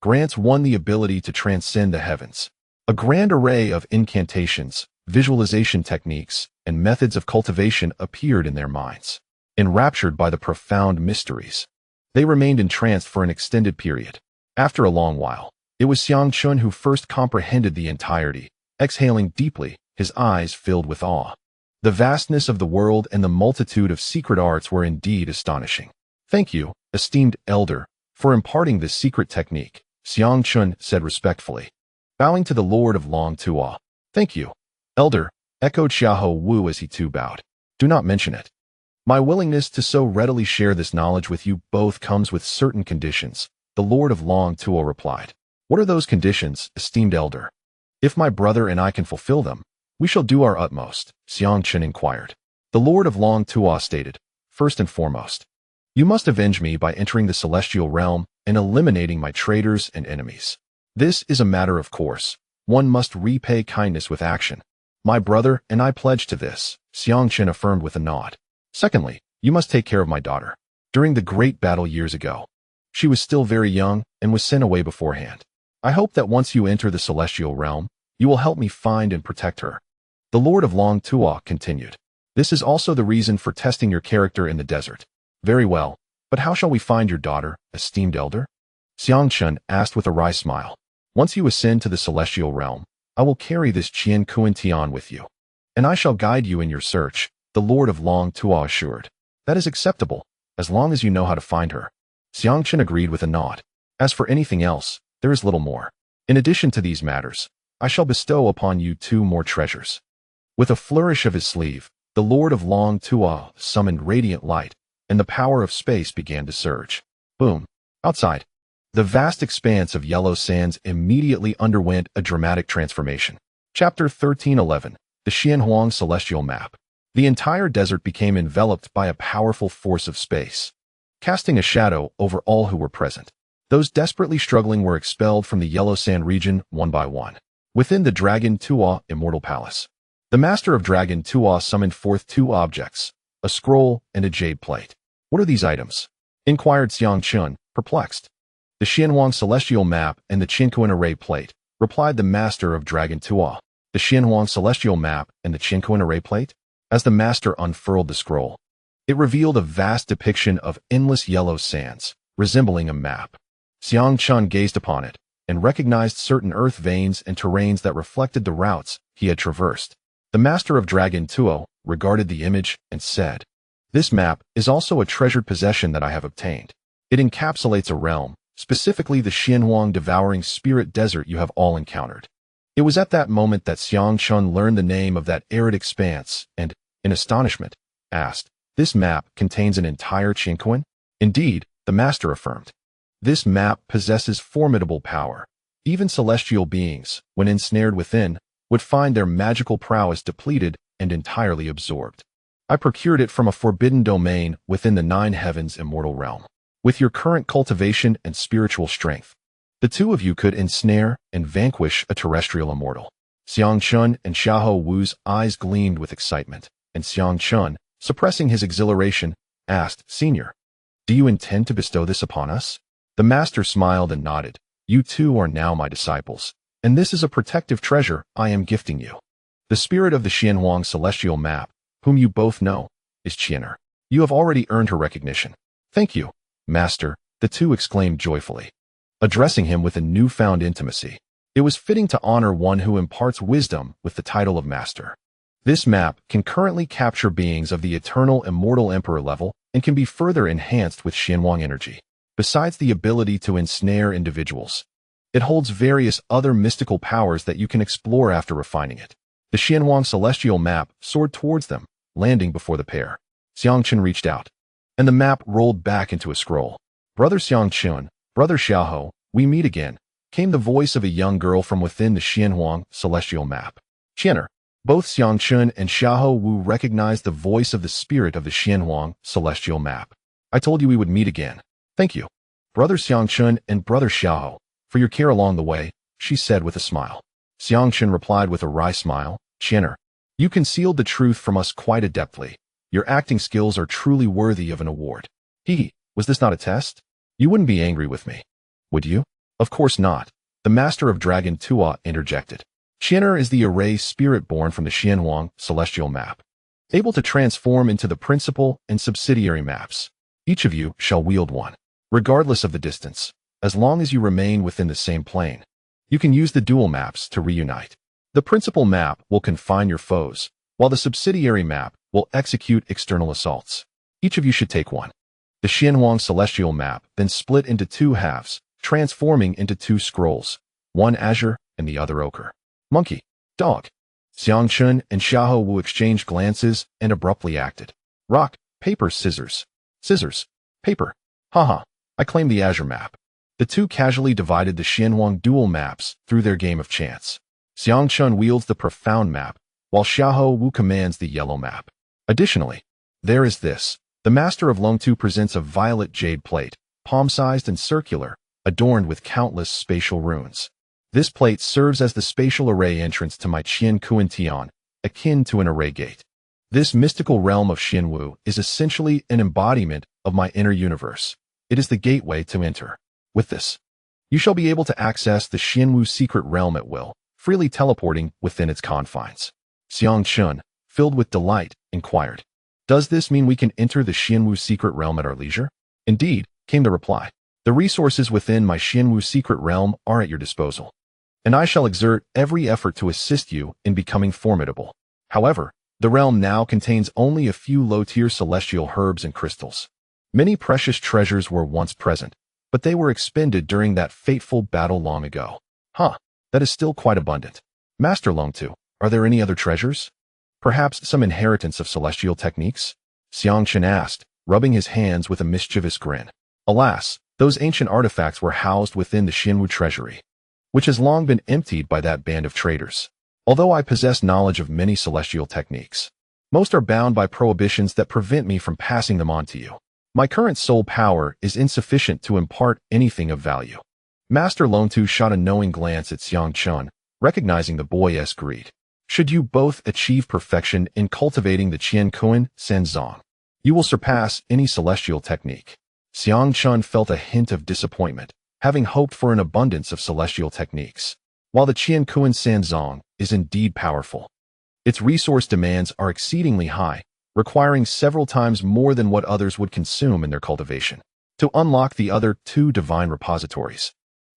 grants one the ability to transcend the heavens. A grand array of incantations, visualization techniques, and methods of cultivation appeared in their minds. Enraptured by the profound mysteries, they remained entranced for an extended period. After a long while, it was Xiangchun who first comprehended the entirety. Exhaling deeply, his eyes filled with awe. The vastness of the world and the multitude of secret arts were indeed astonishing. Thank you, esteemed elder, for imparting this secret technique, Xiangchun said respectfully, bowing to the Lord of Longtua. Thank you, elder, echoed Xiao Wu as he too bowed. Do not mention it. My willingness to so readily share this knowledge with you both comes with certain conditions, the Lord of Long Tuo replied. What are those conditions, esteemed elder? If my brother and I can fulfill them, we shall do our utmost, Xiang Chen inquired. The Lord of Long Tuo stated, first and foremost, you must avenge me by entering the celestial realm and eliminating my traitors and enemies. This is a matter of course. One must repay kindness with action. My brother and I pledge to this, Xiang Chen affirmed with a nod. Secondly, you must take care of my daughter. During the great battle years ago, she was still very young and was sent away beforehand. I hope that once you enter the celestial realm, you will help me find and protect her. The Lord of Long Tuo continued. This is also the reason for testing your character in the desert. Very well, but how shall we find your daughter, esteemed elder? Xiang Chen asked with a wry smile. Once you ascend to the celestial realm, I will carry this Qian Kuan Tian with you, and I shall guide you in your search, the Lord of Long Tuo assured. That is acceptable, as long as you know how to find her. Xiang Chen agreed with a nod. As for anything else, there is little more. In addition to these matters, I shall bestow upon you 2 more treasures. With a flourish of his sleeve, the Lord of Long Tuo summoned radiant light, and the power of space began to surge. Boom. Outside, the vast expanse of yellow sands immediately underwent a dramatic transformation. Chapter 1311, the Xianhuang Celestial Map. The entire desert became enveloped by a powerful force of space, casting a shadow over all who were present. Those desperately struggling were expelled from the yellow sand region one by one. Within the Dragon Tuo Immortal Palace, the Master of Dragon Tuo summoned forth 2 objects, a scroll and a jade plate. What are these items? Inquired Xiang Chen, perplexed. The Xianhuang Celestial Map and the Qinkuan Array Plate, replied the Master of Dragon Tuo. The Xianhuang Celestial Map and the Qinkuan Array Plate? As the Master unfurled the scroll, it revealed a vast depiction of endless yellow sands, resembling a map. Xiang Chen gazed upon it, and recognized certain earth veins and terrains that reflected the routes he had traversed. The Master of Dragon Tuo regarded the image and said, this map is also a treasured possession that I have obtained. It encapsulates a realm, specifically the Xianhuang devouring spirit desert you have all encountered. It was at that moment that Xiang Chen learned the name of that arid expanse and, in astonishment, asked, this map contains an entire Qinkuan? Indeed, the Master affirmed. This map possesses formidable power. Even celestial beings, when ensnared within, would find their magical prowess depleted and entirely absorbed. I procured it from a forbidden domain within the 9 heavens immortal realm. With your current cultivation and spiritual strength, the 2 of you could ensnare and vanquish a terrestrial immortal. Xiang Chen and Xiao Wu's eyes gleamed with excitement, and Xiang Chen, suppressing his exhilaration, asked, Senior, do you intend to bestow this upon us? The Master smiled and nodded. You 2 are now my disciples, and this is a protective treasure I am gifting you. The spirit of the Xianhuang Celestial Map, whom you both know, is Qianer. You have already earned her recognition. Thank you, Master, the 2 exclaimed joyfully, addressing him with a newfound intimacy. It was fitting to honor one who imparts wisdom with the title of Master. This map can currently capture beings of the eternal immortal emperor level and can be further enhanced with Xianhuang energy. Besides the ability to ensnare individuals, it holds various other mystical powers that you can explore after refining it. The Xianhuang Celestial Map soared towards them, landing before the pair. Xiang Chen reached out, and the map rolled back into a scroll. Brother Xiang Chen, Brother Xiaoho, we meet again, came the voice of a young girl from within the Xianhuang Celestial Map. Qianer. Both Xiang Chen and Xiao Wu recognized the voice of the spirit of the Xianhuang Celestial Map. I told you we would meet again. Thank you, Brother Xiang Chen and Brother Xiao, for your care along the way, she said with a smile. Xiang Chen replied with a wry smile, Qianer, you concealed the truth from us quite adeptly. Your acting skills are truly worthy of an award. Was this not a test? You wouldn't be angry with me, would you? Of course not, the Master of Dragon Tuo interjected. Qianer is the array spirit born from the Xianhuang Celestial Map, able to transform into the principal and subsidiary maps. Each of you shall wield one, regardless of the distance, as long as you remain within the same plane. You can use the dual maps to reunite. The principal map will confine your foes, while the subsidiary map will execute external assaults. Each of you should take one. The Xianhuang Celestial Map then split into 2 halves, transforming into 2 scrolls, one azure and the other ochre. Monkey. Dog. Xiang Chun and Xiahou Wu exchanged glances and abruptly acted. Rock, paper, scissors. Scissors. Paper. Haha. I claim the Azure map. The two casually divided the Xianhuang dual maps through their game of chance. Xiang Chun wields the profound map, while Xiahou Wu commands the yellow map. Additionally, there is this. The Master of Longtu presents a violet jade plate, palm-sized and circular, adorned with countless spatial runes. This plate serves as the spatial array entrance to my Qian Kuan Tian, akin to an array gate. This mystical realm of Xianwu is essentially an embodiment of my inner universe. It is the gateway to enter. With this, you shall be able to access the Xianwu secret realm at will, freely teleporting within its confines. Xiang Chun, filled with delight, inquired, "Does this mean we can enter the Xianwu secret realm at our leisure?" "Indeed," came the reply. "The resources within my Xianwu secret realm are at your disposal, and I shall exert every effort to assist you in becoming formidable. However, the realm now contains only a few low-tier celestial herbs and crystals. Many precious treasures were once present, but they were expended during that fateful battle long ago." "Huh, that is still quite abundant. Master Longtu, are there any other treasures? Perhaps some inheritance of celestial techniques?" Xiang Chun asked, rubbing his hands with a mischievous grin. "Alas, those ancient artifacts were housed within the Xianwu treasury, which has long been emptied by that band of traitors. Although I possess knowledge of many celestial techniques, most are bound by prohibitions that prevent me from passing them on to you. My current soul power is insufficient to impart anything of value." Master Longtu shot a knowing glance at Xiang Chun, recognizing the boy's greed. "Should you both achieve perfection in cultivating the Qian Kuan Sanzong, you will surpass any celestial technique." Xiang Chun felt a hint of disappointment, having hoped for an abundance of celestial techniques. While the Qian Kuan Sanzong is indeed powerful, its resource demands are exceedingly high, requiring several times more than what others would consume in their cultivation. To unlock the other two divine repositories,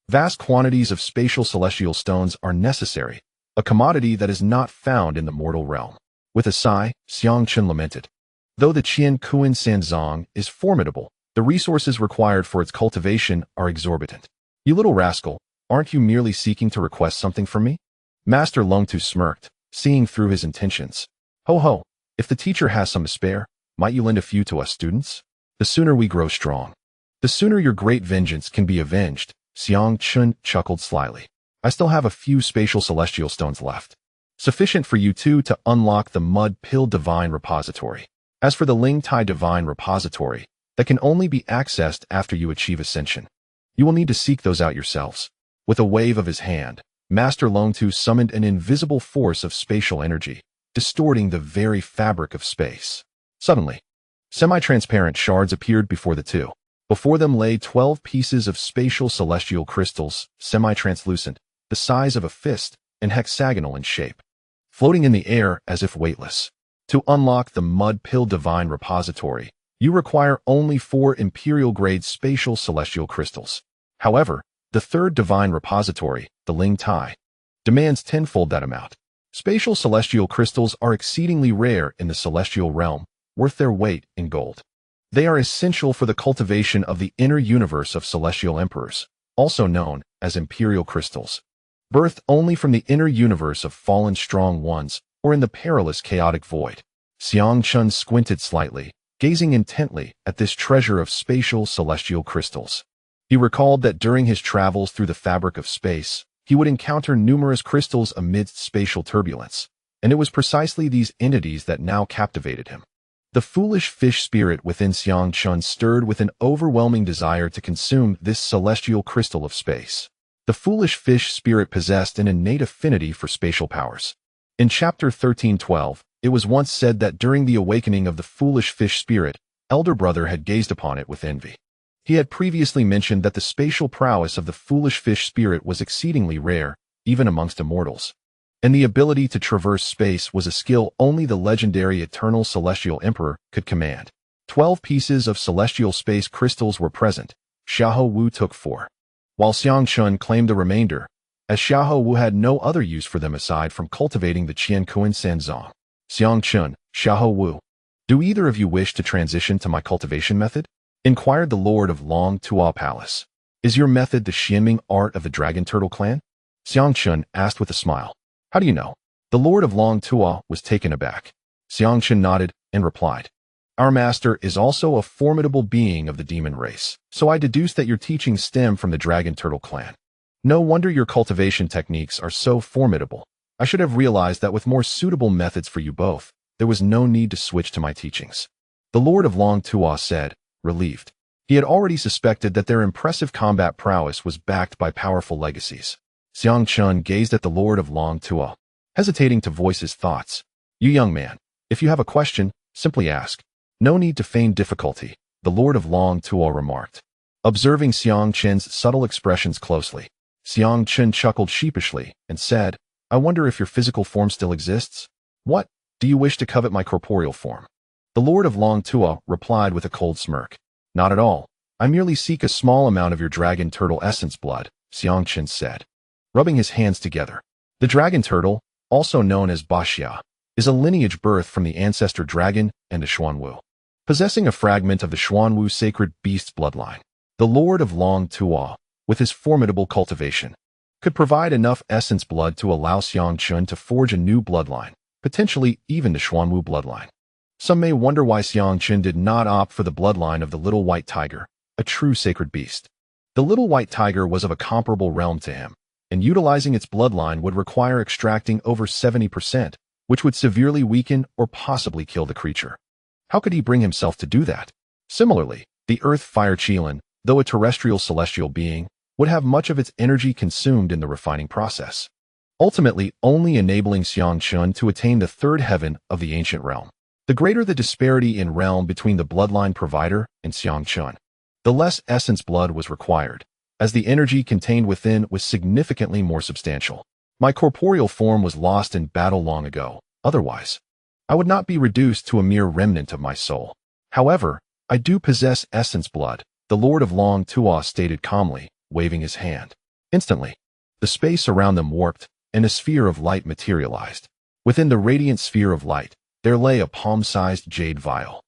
vast quantities of spatial celestial stones are necessary, a commodity that is not found in the mortal realm. With a sigh, Xiang Chun lamented, "Though the Qian Kuan Sanzong is formidable, the resources required for its cultivation are exorbitant. You little rascal, aren't you merely seeking to request something from me?" Master Longtu smirked, seeing through his intentions. "Ho ho, if the teacher has some to spare, might you lend a few to us students? The sooner we grow strong, the sooner your great vengeance can be avenged." Xiang Chun chuckled slyly. "I still have a few spatial celestial stones left, sufficient for you two to unlock the Mud Pill Divine Repository. As for the Ling Tai Divine Repository, that can only be accessed after you achieve ascension. You will need to seek those out yourselves." With a wave of his hand, Master Longtu summoned an invisible force of spatial energy, distorting the very fabric of space. Suddenly, semi-transparent shards appeared before the two. Before them lay 12 pieces of spatial celestial crystals, semi-translucent, the size of a fist, and hexagonal in shape, floating in the air as if weightless. To unlock the Mud Pill Divine Repository, you require only 4 Imperial-grade spatial celestial crystals. However, the third divine repository, the Ling Tai, demands tenfold that amount. Spatial celestial crystals are exceedingly rare in the celestial realm, worth their weight in gold. They are essential for the cultivation of the inner universe of celestial emperors, also known as imperial crystals, birthed only from the inner universe of fallen strong ones or in the perilous chaotic void. Xiang Chun squinted slightly, gazing intently at this treasure of spatial celestial crystals. He recalled that during his travels through the fabric of space, he would encounter numerous crystals amidst spatial turbulence, and it was precisely these entities that now captivated him. The foolish fish spirit within Xiang Chun stirred with an overwhelming desire to consume this celestial crystal of space. The foolish fish spirit possessed an innate affinity for spatial powers. In chapter 13:12, it was once said that during the awakening of the foolish fish spirit, Elder Brother had gazed upon it with envy. He had previously mentioned that the spatial prowess of the foolish fish spirit was exceedingly rare, even amongst immortals, and the ability to traverse space was a skill only the legendary Eternal Celestial Emperor could command. 12 pieces of celestial space crystals were present. Xiahou Wu took 4, while Xiang Chun claimed the remainder, as Xiahou Wu had no other use for them aside from cultivating the Qian Kuan Sanzong. Xiang Chun, Xiahou Wu, do either of you wish to transition to my cultivation method? Inquired the Lord of Long Tua Palace. Is your method the Xianming art of the Dragon Turtle clan? Xiang Chun asked with a smile. How do you know? The Lord of Long Tua was taken aback. Xiangqun nodded and replied, "Our master is also a formidable being of the demon race, so I deduce that your teachings stem from the dragon turtle clan. No wonder your cultivation techniques are so formidable. I should have realized that with more suitable methods for you both, there was no need to switch to my teachings." The Lord of Long Tua said, relieved. He had already suspected that their impressive combat prowess was backed by powerful legacies. Xiangqun gazed at the Lord of Long Tua, hesitating to voice his thoughts. "You young man, if you have a question, simply ask. No need to feign difficulty," the Lord of Long Tua remarked. Observing Xiangqun's subtle expressions closely, Xiangqun chuckled sheepishly and said, "I wonder if your physical form still exists? What? Do you wish to covet my corporeal form?" The Lord of Long Tua replied with a cold smirk. "Not at all. I merely seek a small amount of your dragon turtle essence blood," Xiangqun said, rubbing his hands together. The dragon turtle, also known as Baxia, is a lineage birth from the ancestor dragon and the Xuanwu, possessing a fragment of the Xuanwu sacred beast's bloodline. The Lord of Long Tua, with his formidable cultivation, could provide enough essence blood to allow Xiangqun to forge a new bloodline, potentially even the Xuanwu bloodline. Some may wonder why Xiangqun did not opt for the bloodline of the little white tiger, a true sacred beast. The little white tiger was of a comparable realm to him, and utilizing its bloodline would require extracting over 70%, which would severely weaken or possibly kill the creature. How could he bring himself to do that? Similarly, the earth fire Qilin, though a terrestrial celestial being, would have much of its energy consumed in the refining process, ultimately only enabling Xiangqun to attain the third heaven of the ancient realm. The greater the disparity in realm between the bloodline provider and Xiangqun, the less essence blood was required, as the energy contained within was significantly more substantial. My corporeal form was lost in battle long ago. Otherwise, I would not be reduced to a mere remnant of my soul. However, I do possess essence blood, the Lord of Long Tua stated calmly, waving his hand. Instantly, the space around them warped, and a sphere of light materialized. Within the radiant sphere of light, there lay a palm-sized jade vial,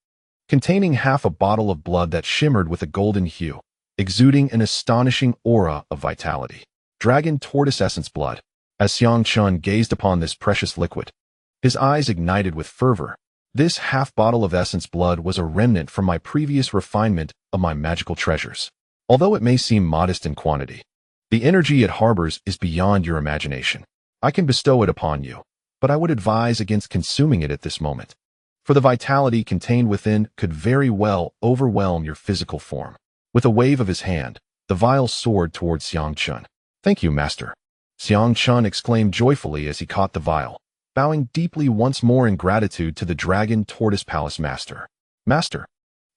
containing half a bottle of blood that shimmered with a golden hue, exuding an astonishing aura of vitality. Dragon tortoise essence blood. As Xiangqun gazed upon this precious liquid, his eyes ignited with fervor. This half bottle of essence blood was a remnant from my previous refinement of my magical treasures. Although it may seem modest in quantity, the energy it harbors is beyond your imagination. I can bestow it upon you, but I would advise against consuming it at this moment, for the vitality contained within could very well overwhelm your physical form. With a wave of his hand, the vial soared towards Xiangqun. "Thank you, master," Xiangqun exclaimed joyfully as he caught the vial, bowing deeply once more in gratitude to the Dragon Tortoise Palace master. "Master,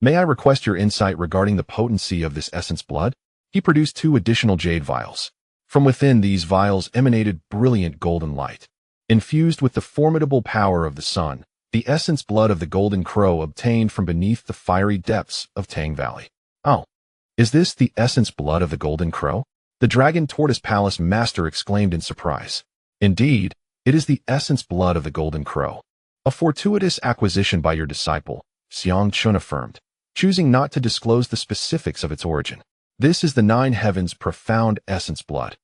may I request your insight regarding the potency of this essence blood?" He produced 2 additional jade vials. From within these vials emanated brilliant golden light. Infused with the formidable power of the sun, the essence blood of the Golden Crow obtained from beneath the fiery depths of Tang Valley. "Oh, is this the essence blood of the Golden Crow?" The Dragon Tortoise Palace master exclaimed in surprise. "Indeed, it is the essence blood of the Golden Crow. A fortuitous acquisition by your disciple," Xiangqun affirmed, choosing not to disclose the specifics of its origin. "This is the 9 heavens' profound essence blood,"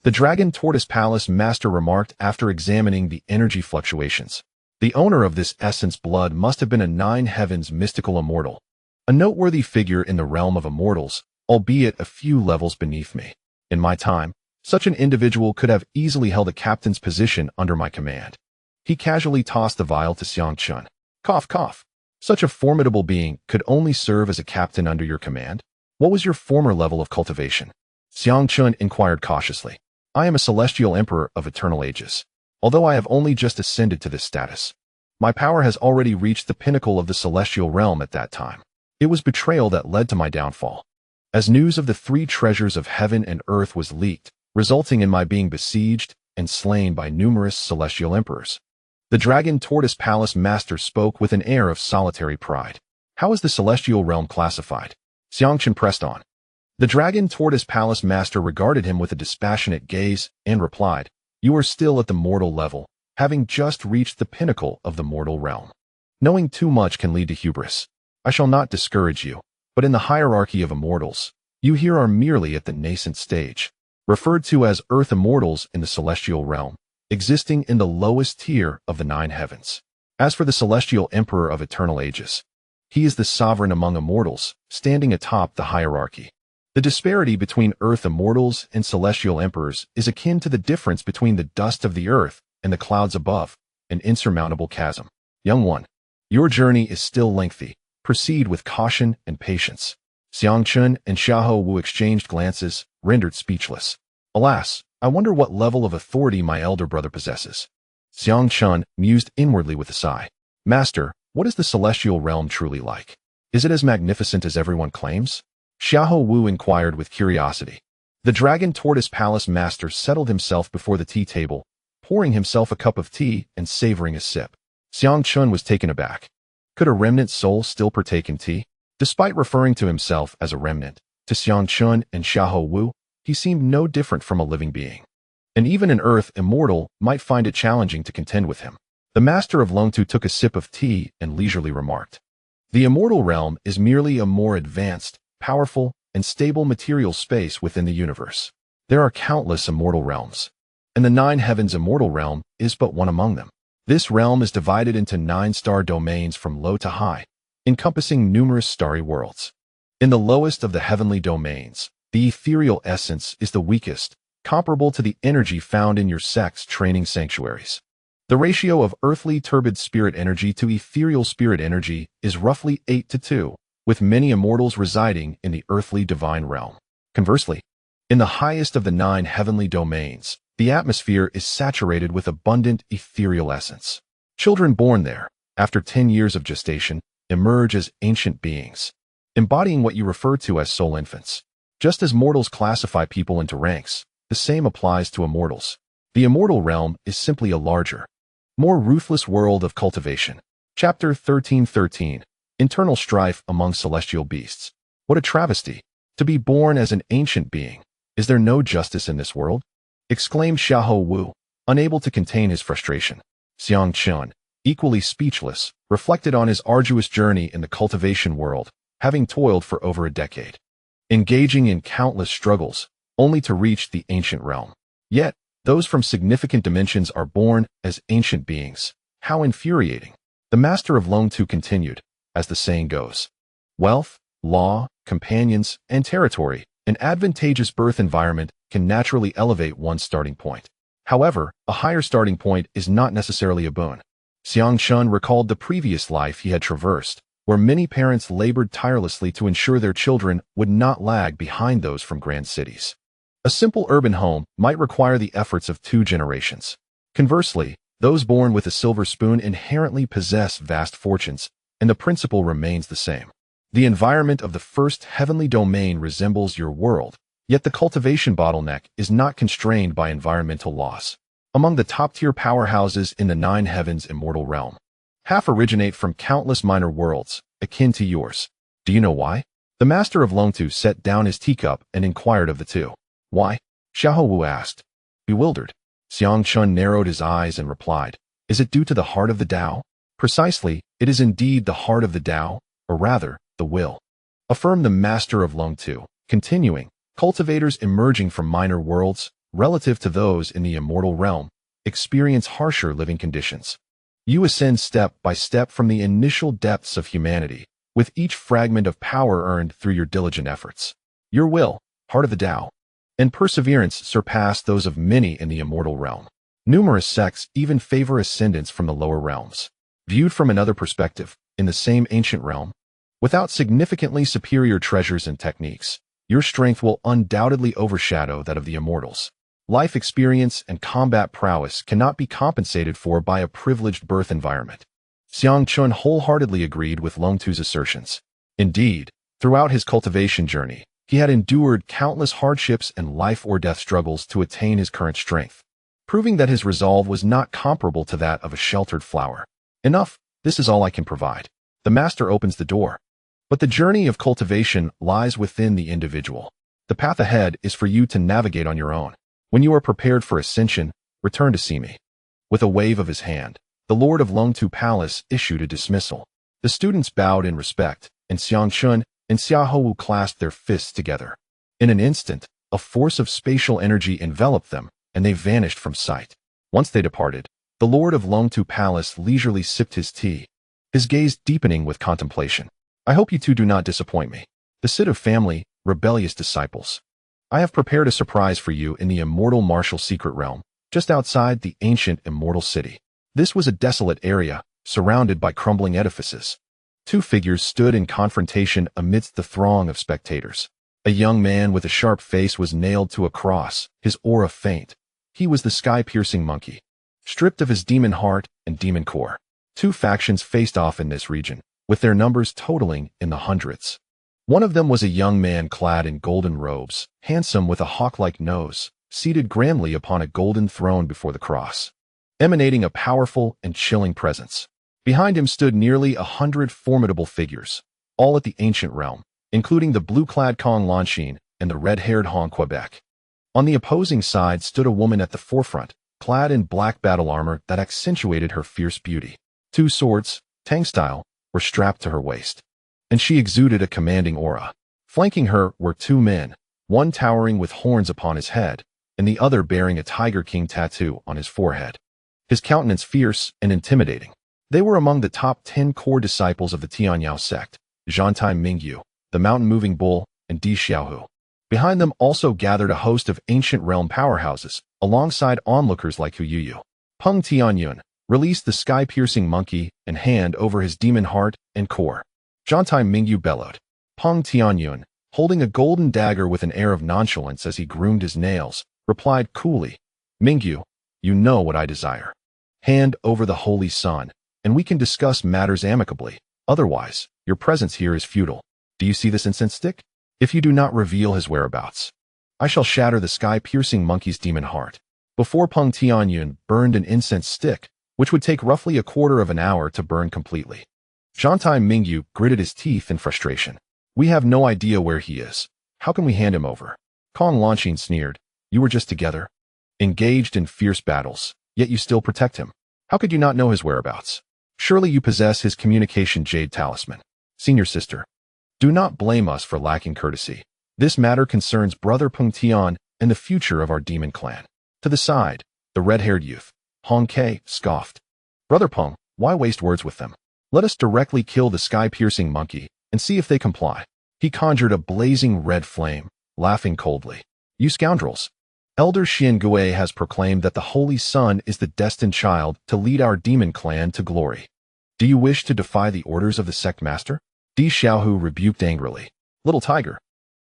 the Dragon Tortoise Palace master remarked after examining the energy fluctuations. "The owner of this essence blood must have been a 9 heavens mystical immortal, a noteworthy figure in the realm of immortals, albeit a few levels beneath me. In my time, such an individual could have easily held a captain's position under my command." He casually tossed the vial to Xiangqun. "Cough, cough. Such a formidable being could only serve as a captain under your command? What was your former level of cultivation?" Xiangqun inquired cautiously. "I am a celestial emperor of eternal ages. Although I have only just ascended to this status, my power has already reached the pinnacle of the celestial realm at that time. It was betrayal that led to my downfall, as news of the 3 treasures of heaven and earth was leaked, resulting in my being besieged and slain by numerous celestial emperors." The Dragon Tortoise Palace master spoke with an air of solitary pride. "How is the celestial realm classified?" Xiangqun pressed on. The Dragon Tortoise Palace master regarded him with a dispassionate gaze and replied, "You are still at the mortal level, having just reached the pinnacle of the mortal realm. Knowing too much can lead to hubris. I shall not discourage you, but in the hierarchy of immortals, you here are merely at the nascent stage. Referred to as Earth Immortals in the celestial realm, existing in the lowest tier of the 9 heavens. As for the celestial emperor of eternal ages, he is the sovereign among immortals, standing atop the hierarchy. The disparity between earth immortals and celestial emperors is akin to the difference between the dust of the earth and the clouds above, an insurmountable chasm. Young one, your journey is still lengthy. Proceed with caution and patience. Xiang Chun and Xiahou Wu exchanged glances, rendered speechless. Alas, I wonder what level of authority my elder brother possesses. Xiang Chun mused inwardly with a sigh. Master, what is the celestial realm truly like? Is it as magnificent as everyone claims? Xiahou Wu inquired with curiosity. The Dragon Tortoise Palace master settled himself before the tea table, pouring himself a cup of tea and savoring a sip. Xiang Chun was taken aback. Could a remnant soul still partake in tea? Despite referring to himself as a remnant, to Xiang Chun and Xiahou Wu, he seemed no different from a living being. And even an earth immortal might find it challenging to contend with him. The master of Longtu took a sip of tea and leisurely remarked, the immortal realm is merely a more advanced, powerful, and stable material space within the universe. There are countless immortal realms, and the 9 heavens immortal realm is but one among them. This realm is divided into 9 star domains from low to high, encompassing numerous starry worlds. In the lowest of the heavenly domains, the ethereal essence is the weakest, comparable to the energy found in your sect's training sanctuaries. The ratio of earthly turbid spirit energy to ethereal spirit energy is roughly 8:2, with many immortals residing in the earthly divine realm. Conversely, in the highest of the 9 heavenly domains, the atmosphere is saturated with abundant ethereal essence. Children born there, after 10 years of gestation, emerge as ancient beings, embodying what you refer to as soul infants. Just as mortals classify people into ranks, the same applies to immortals. The immortal realm is simply a larger, more ruthless world of cultivation. Chapter 13:13. Internal strife among celestial beasts. What a travesty, to be born as an ancient being. Is there no justice in this world? Exclaimed Xiahou Wu, unable to contain his frustration. Xiang Chun, equally speechless, reflected on his arduous journey in the cultivation world, having toiled for over a decade, engaging in countless struggles, only to reach the ancient realm. Yet, those from significant dimensions are born as ancient beings. How infuriating. The master of Longtu continued, as the saying goes, wealth, law, companions, and territory, an advantageous birth environment can naturally elevate one's starting point. However, a higher starting point is not necessarily a boon. Xiang Chun recalled the previous life he had traversed, where many parents labored tirelessly to ensure their children would not lag behind those from grand cities. A simple urban home might require the efforts of 2 generations. Conversely, those born with a silver spoon inherently possess vast fortunes, and the principle remains the same. The environment of the first heavenly domain resembles your world, yet the cultivation bottleneck is not constrained by environmental laws. Among the top-tier powerhouses in the 9 heavens immortal realm, half originate from countless minor worlds, akin to yours. Do you know why? The master of Longtu set down his teacup and inquired of the 2. Why? Xiahou Wu asked. Bewildered, Xiang Chun narrowed his eyes and replied, is it due to the heart of the Tao? Precisely, it is indeed the heart of the Tao, or rather, the will. Affirmed the master of Longtu, continuing, cultivators emerging from minor worlds, relative to those in the immortal realm, experience harsher living conditions. You ascend step by step from the initial depths of humanity, with each fragment of power earned through your diligent efforts. Your will, heart of the Tao, and perseverance surpass those of many in the immortal realm. Numerous sects even favor ascendants from the lower realms. Viewed from another perspective, in the same ancient realm, without significantly superior treasures and techniques, your strength will undoubtedly overshadow that of the immortals. Life experience and combat prowess cannot be compensated for by a privileged birth environment. Xiang Chun wholeheartedly agreed with Longtu's assertions. Indeed, throughout his cultivation journey, he had endured countless hardships and life-or-death struggles to attain his current strength, proving that his resolve was not comparable to that of a sheltered flower. Enough, this is all I can provide. The master opens the door. But the journey of cultivation lies within the individual. The path ahead is for you to navigate on your own. When you are prepared for ascension, return to see me. With a wave of his hand, the Lord of Longtu Palace issued a dismissal. The students bowed in respect, and Xiang Chun and Xiahou Wu clasped their fists together. In an instant, a force of spatial energy enveloped them, and they vanished from sight. Once they departed, the lord of Longtu Palace leisurely sipped his tea, his gaze deepening with contemplation. I hope you two do not disappoint me. The Cid of family, rebellious disciples. I have prepared a surprise for you in the immortal martial secret realm, just outside the ancient immortal city. This was a desolate area, surrounded by crumbling edifices. Two figures stood in confrontation amidst the throng of spectators. A young man with a sharp face was nailed to a cross, his aura faint. He was the sky-piercing monkey, stripped of his demon heart and demon core. Two factions faced off in this region, with their numbers totaling in the hundreds. One of them was a young man clad in golden robes, handsome with a hawk-like nose, seated grandly upon a golden throne before the cross, emanating a powerful and chilling presence. Behind him stood nearly 100 formidable figures, all at the ancient realm, including the blue-clad Kong Lanshin and the red-haired Hong Quebec. On the opposing side stood a woman at the forefront, clad in black battle armor that accentuated her fierce beauty. Two swords, Tang style, were strapped to her waist, and she exuded a commanding aura. Flanking her were two men, one towering with horns upon his head, and the other bearing a Tiger King tattoo on his forehead, his countenance fierce and intimidating. They were among the top 10 core disciples of the Tianyao sect, Zhantai Mingyu, the mountain-moving bull, and Di Xiaohu. Behind them also gathered a host of ancient realm powerhouses, alongside onlookers like Hu Yuyu. Peng Tianyun released the sky-piercing monkey and hand over his demon heart and core. Zhantai Mingyu bellowed. Peng Tianyun, holding a golden dagger with an air of nonchalance as he groomed his nails, replied coolly, Mingyu, you know what I desire. Hand over the holy sun, and we can discuss matters amicably. Otherwise, your presence here is futile. Do you see this incense stick? If you do not reveal his whereabouts, I shall shatter the sky-piercing monkey's demon heart. Before Peng Tianyun burned an incense stick, which would take roughly a quarter of an hour to burn completely. Zhantai Mingyu gritted his teeth in frustration. We have no idea where he is. How can we hand him over? Kong Lanshin sneered. You were just together, engaged in fierce battles, yet you still protect him. How could you not know his whereabouts? Surely you possess his communication jade talisman. Senior sister, do not blame us for lacking courtesy. This matter concerns Brother Peng Tian and the future of our demon clan. To the side, the red-haired youth, Hong Kei, scoffed. Brother Peng, why waste words with them? Let us directly kill the sky-piercing monkey and see if they comply. He conjured a blazing red flame, laughing coldly. You scoundrels! Elder Xian Gui has proclaimed that the Holy Sun is the destined child to lead our demon clan to glory. Do you wish to defy the orders of the sect master? Di Xiaohu rebuked angrily. Little tiger,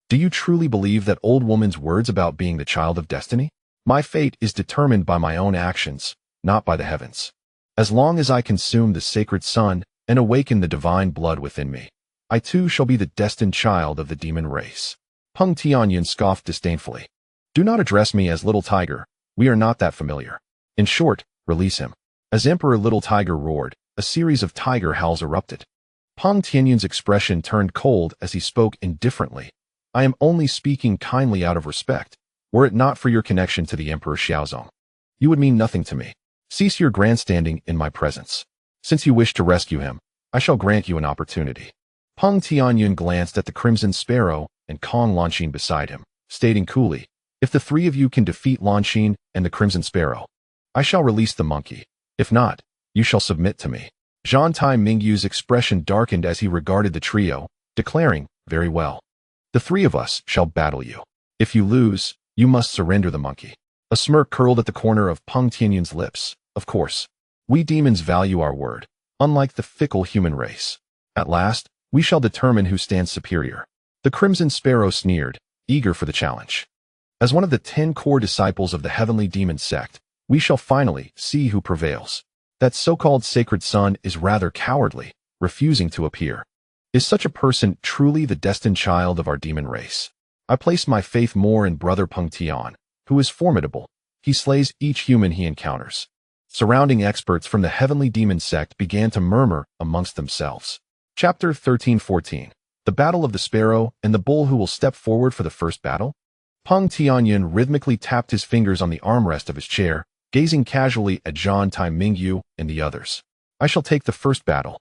do you truly believe that old woman's words about being the child of destiny? My fate is determined by my own actions, not by the heavens. As long as I consume the sacred sun and awaken the divine blood within me, I too shall be the destined child of the demon race. Peng Tianyun scoffed disdainfully. Do not address me as Little Tiger, we are not that familiar. In short, release him. As Emperor Little Tiger roared, a series of tiger howls erupted. Peng Tianyun's expression turned cold as he spoke indifferently. I am only speaking kindly out of respect. Were it not for your connection to the Emperor Xiaozong, you would mean nothing to me. Cease your grandstanding in my presence. Since you wish to rescue him, I shall grant you an opportunity. Peng Tianyun glanced at the Crimson Sparrow and Kong Lanshin beside him, stating coolly, if the three of you can defeat Lanshin and the Crimson Sparrow, I shall release the monkey. If not, you shall submit to me. Zhantai Mingyu's expression darkened as he regarded the trio, declaring, very well. The three of us shall battle you. If you lose, you must surrender the monkey. A smirk curled at the corner of Peng Tianyun's lips. Of course, we demons value our word, unlike the fickle human race. At last, we shall determine who stands superior. The Crimson Sparrow sneered, eager for the challenge. As one of the 10 core disciples of the heavenly demon sect, we shall finally see who prevails. That so-called sacred son is rather cowardly, refusing to appear. Is such a person truly the destined child of our demon race? I place my faith more in Brother Peng Tian, who is formidable. He slays each human he encounters. Surrounding experts from the heavenly demon sect began to murmur amongst themselves. Chapter 13-14. The Battle of the Sparrow and the Bull Who Will Step Forward for the First Battle? Peng Tianyun rhythmically tapped his fingers on the armrest of his chair, gazing casually at Zhantai Mingyu and the others. I shall take the first battle.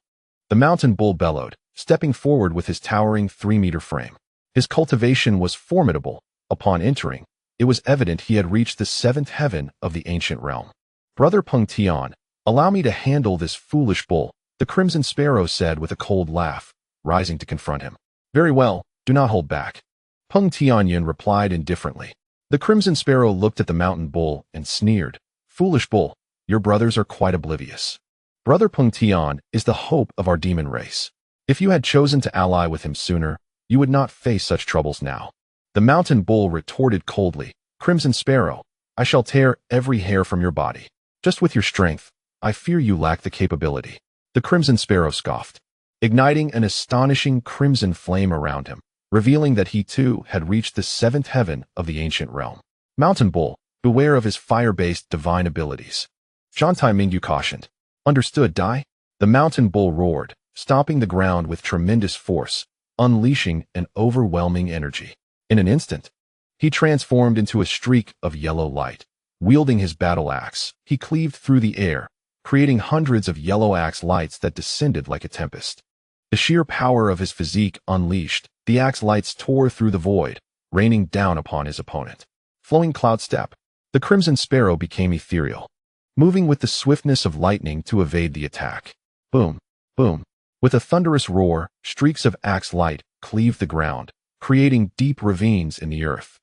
The mountain bull bellowed, stepping forward with his towering 3-meter frame. His cultivation was formidable. Upon entering, it was evident he had reached the 7th heaven of the ancient realm. Brother Peng Tian, allow me to handle this foolish bull, the Crimson Sparrow said with a cold laugh, rising to confront him. Very well, do not hold back. Peng Tianyin replied indifferently. The Crimson Sparrow looked at the mountain bull and sneered. Foolish bull, your brothers are quite oblivious. Brother Peng Tian is the hope of our demon race. If you had chosen to ally with him sooner, you would not face such troubles now. The mountain bull retorted coldly. Crimson Sparrow, I shall tear every hair from your body. Just with your strength, I fear you lack the capability. The Crimson Sparrow scoffed, igniting an astonishing crimson flame around him, revealing that he too had reached the seventh heaven of the ancient realm. Mountain bull, beware of his fire-based divine abilities. Zhang Taimingyu cautioned. Understood, Dai? The mountain bull roared, stomping the ground with tremendous force, unleashing an overwhelming energy. In an instant, he transformed into a streak of yellow light. Wielding his battle axe, he cleaved through the air, creating hundreds of yellow axe lights that descended like a tempest. The sheer power of his physique unleashed, the axe lights tore through the void, raining down upon his opponent. Flowing cloud step, the Crimson Sparrow became ethereal, moving with the swiftness of lightning to evade the attack. Boom, boom. With a thunderous roar, streaks of axe light cleaved the ground, creating deep ravines in the earth.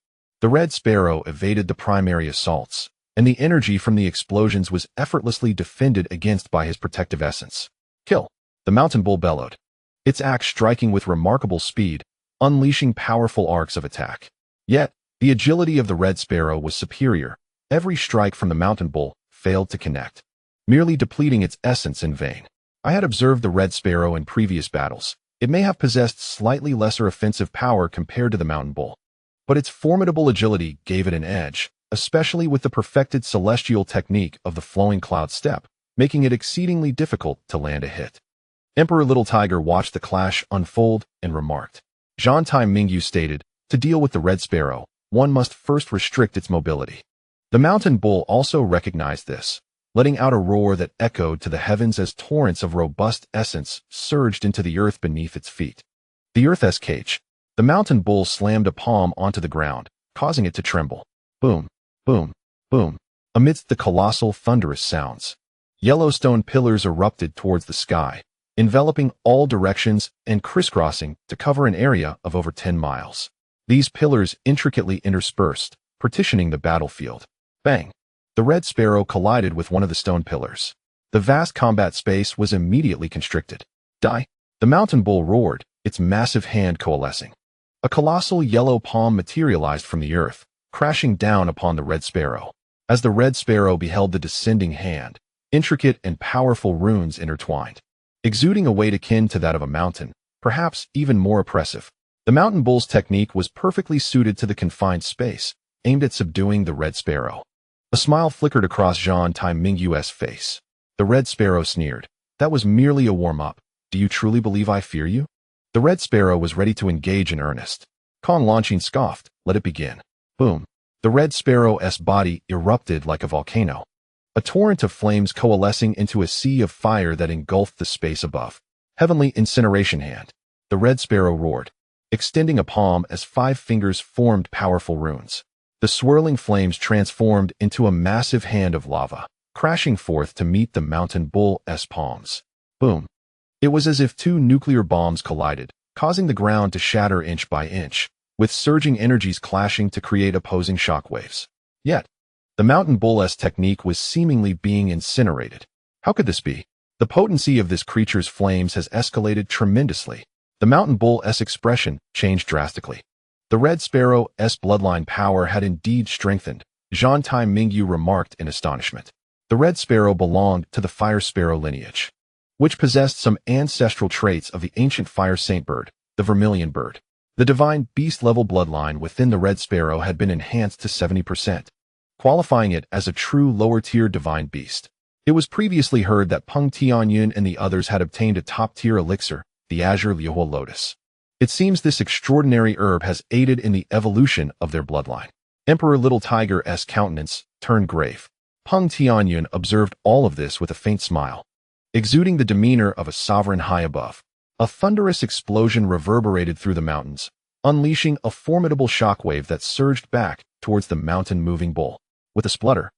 The Red Sparrow evaded the primary assaults, and the energy from the explosions was effortlessly defended against by his protective essence. Kill! The mountain bull bellowed, its axe striking with remarkable speed, unleashing powerful arcs of attack. Yet, the agility of the Red Sparrow was superior. Every strike from the mountain bull failed to connect, merely depleting its essence in vain. I had observed the Red Sparrow in previous battles. It may have possessed slightly lesser offensive power compared to the mountain bull, but its formidable agility gave it an edge, especially with the perfected celestial technique of the flowing cloud step, making it exceedingly difficult to land a hit. Emperor Little Tiger watched the clash unfold and remarked. Zhang Taimingyu stated, to deal with the Red Sparrow, one must first restrict its mobility. The mountain bull also recognized this, letting out a roar that echoed to the heavens as torrents of robust essence surged into the earth beneath its feet. The earth's cage. The mountain bull slammed a palm onto the ground, causing it to tremble. Boom, boom, boom. Amidst the colossal thunderous sounds, Yellowstone pillars erupted towards the sky, enveloping all directions and crisscrossing to cover an area of over 10 miles. These pillars intricately interspersed, partitioning the battlefield. Bang! The Red Sparrow collided with one of the stone pillars. The vast combat space was immediately constricted. Die! The mountain bull roared, its massive hand coalescing. A colossal yellow palm materialized from the earth, crashing down upon the Red Sparrow. As the Red Sparrow beheld the descending hand, intricate and powerful runes intertwined, exuding a weight akin to that of a mountain, perhaps even more oppressive. The mountain bull's technique was perfectly suited to the confined space, aimed at subduing the Red Sparrow. A smile flickered across Zhang Taimingyu's face. The Red Sparrow sneered. That was merely a warm-up. Do you truly believe I fear you? The Red Sparrow was ready to engage in earnest. Kong Launching scoffed. Let it begin. Boom. The Red Sparrow's body erupted like a volcano, a torrent of flames coalescing into a sea of fire that engulfed the space above. Heavenly incineration hand. The Red Sparrow roared, extending a palm as 5 fingers formed powerful runes. The swirling flames transformed into a massive hand of lava, crashing forth to meet the mountain bull's palms. Boom. It was as if 2 nuclear bombs collided, causing the ground to shatter inch by inch, with surging energies clashing to create opposing shockwaves. Yet, the mountain bull's technique was seemingly being incinerated. How could this be? The potency of this creature's flames has escalated tremendously. The mountain bull's expression changed drastically. The Red Sparrow's bloodline power had indeed strengthened, Zhang Taimingyu remarked in astonishment. The Red Sparrow belonged to the Fire Sparrow lineage, which possessed some ancestral traits of the ancient fire saint bird, the vermilion bird. The divine beast-level bloodline within the Red Sparrow had been enhanced to 70%, qualifying it as a true lower-tier divine beast. It was previously heard that Peng Tianyun and the others had obtained a top-tier elixir, the Azure Liuhua Lotus. It seems this extraordinary herb has aided in the evolution of their bloodline. Emperor Little Tiger's countenance turned grave. Peng Tianyun observed all of this with a faint smile, exuding the demeanor of a sovereign high above. A thunderous explosion reverberated through the mountains, unleashing a formidable shockwave that surged back towards the mountain-moving bull. With a splutter,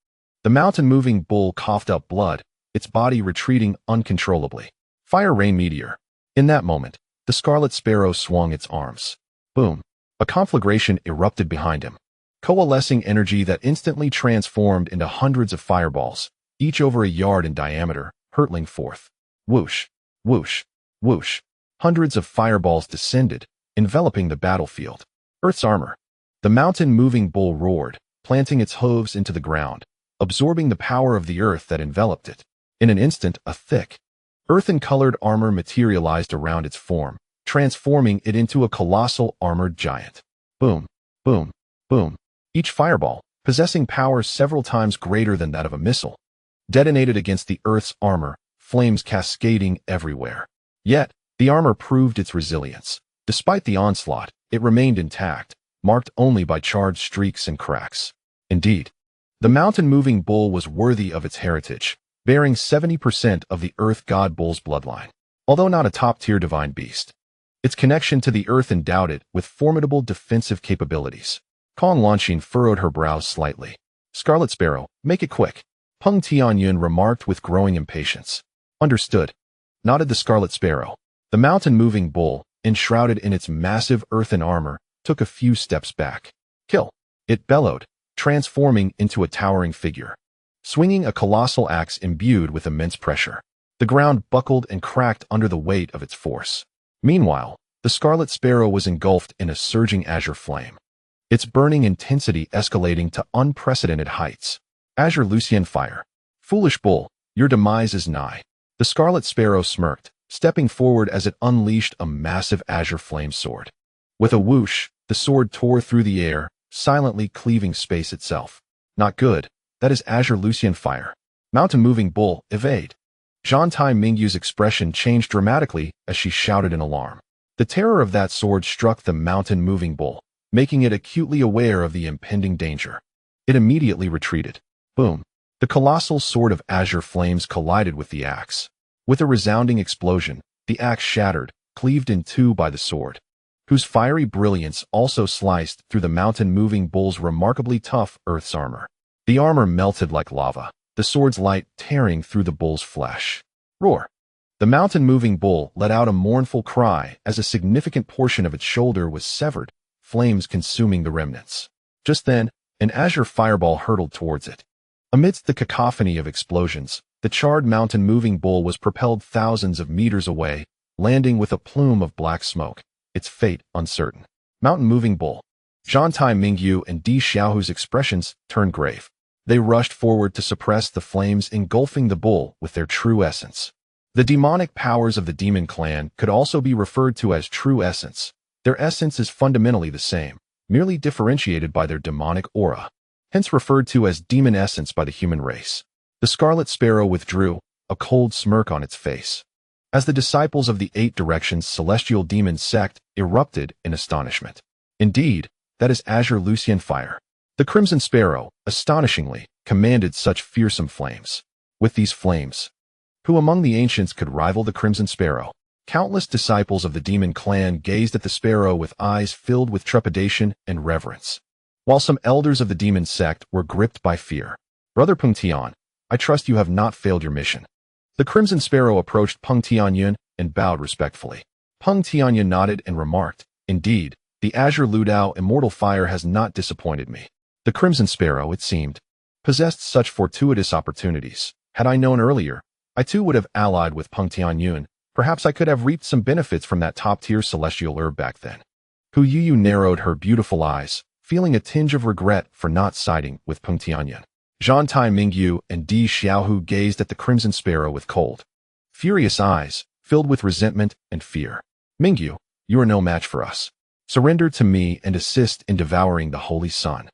The mountain-moving bull coughed up blood, its body retreating uncontrollably. Fire rain meteor. In that moment, the scarlet sparrow swung its arms. Boom. A conflagration erupted behind him. Coalescing energy that instantly transformed into hundreds of fireballs, each over a yard in diameter, hurtling forth. Whoosh, whoosh, whoosh. Hundreds of fireballs descended, enveloping the battlefield. Earth's armor. The mountain-moving bull roared, planting its hooves into the ground, absorbing the power of the earth that enveloped it. In an instant, a thick, earthen-colored armor materialized around its form, transforming it into a colossal armored giant. Boom, boom, boom. Each fireball, possessing power several times greater than that of a missile, detonated against the Earth's armor, flames cascading everywhere. Yet, the armor proved its resilience. Despite the onslaught, it remained intact, marked only by charred streaks and cracks. Indeed, the mountain-moving bull was worthy of its heritage, bearing 70% of the Earth God Bull's bloodline. Although not a top-tier divine beast, its connection to the Earth endowed it with formidable defensive capabilities. Kong Lanxin furrowed her brows slightly. Scarlet Sparrow, make it quick. Peng Tianyun remarked with growing impatience. Understood, nodded the Scarlet Sparrow. The mountain-moving bull, enshrouded in its massive earthen armor, took a few steps back. Kill! It bellowed, transforming into a towering figure, swinging a colossal axe imbued with immense pressure. The ground buckled and cracked under the weight of its force. Meanwhile, the Scarlet Sparrow was engulfed in a surging azure flame, its burning intensity escalating to unprecedented heights. Azure Lucian fire. Foolish bull, your demise is nigh. The Scarlet Sparrow smirked, stepping forward as it unleashed a massive azure flame sword. With a whoosh, the sword tore through the air, silently cleaving space itself. Not good. That is Azure Lucian fire. Mountain-moving bull, evade. Zhantai Mingyu's expression changed dramatically as she shouted in alarm. The terror of that sword struck the mountain-moving bull, making it acutely aware of the impending danger. It immediately retreated. Boom. The colossal sword of azure flames collided with the axe. With a resounding explosion, the axe shattered, cleaved in two by the sword, whose fiery brilliance also sliced through the mountain-moving bull's remarkably tough Earth's armor. The armor melted like lava, the sword's light tearing through the bull's flesh. Roar! The mountain-moving bull let out a mournful cry as a significant portion of its shoulder was severed, flames consuming the remnants. Just then, an azure fireball hurtled towards it. Amidst the cacophony of explosions, the charred mountain-moving bull was propelled thousands of meters away, landing with a plume of black smoke, its fate uncertain. Mountain-moving bull. Zhantai Mingyu and Di Xiaohu's expressions turned grave. They rushed forward to suppress the flames engulfing the bull with their true essence. The demonic powers of the demon clan could also be referred to as true essence. Their essence is fundamentally the same, merely differentiated by their demonic aura, hence referred to as demon essence by the human race. The Scarlet Sparrow withdrew, a cold smirk on its face, as the disciples of the Eight Directions Celestial Demon Sect erupted in astonishment. Indeed, that is Azure Lucian fire. The Crimson Sparrow, astonishingly, commanded such fearsome flames. With these flames, who among the ancients could rival the Crimson Sparrow? Countless disciples of the demon clan gazed at the sparrow with eyes filled with trepidation and reverence, while some elders of the demon sect were gripped by fear. Brother Peng Tian, I trust you have not failed your mission. The Crimson Sparrow approached Peng Tianyun and bowed respectfully. Peng Tianyun nodded and remarked, Indeed, the Azure Ludao immortal fire has not disappointed me. The Crimson Sparrow, it seemed, possessed such fortuitous opportunities. Had I known earlier, I too would have allied with Peng Tianyun. Perhaps I could have reaped some benefits from that top-tier celestial herb back then. Hu Yuyu narrowed her beautiful eyes, feeling a tinge of regret for not siding with Peng Tianyun. Zhantai Mingyu and Di Xiaohu gazed at the Crimson Sparrow with cold, furious eyes, filled with resentment and fear. Mingyu, you are no match for us. Surrender to me and assist in devouring the Holy Sun.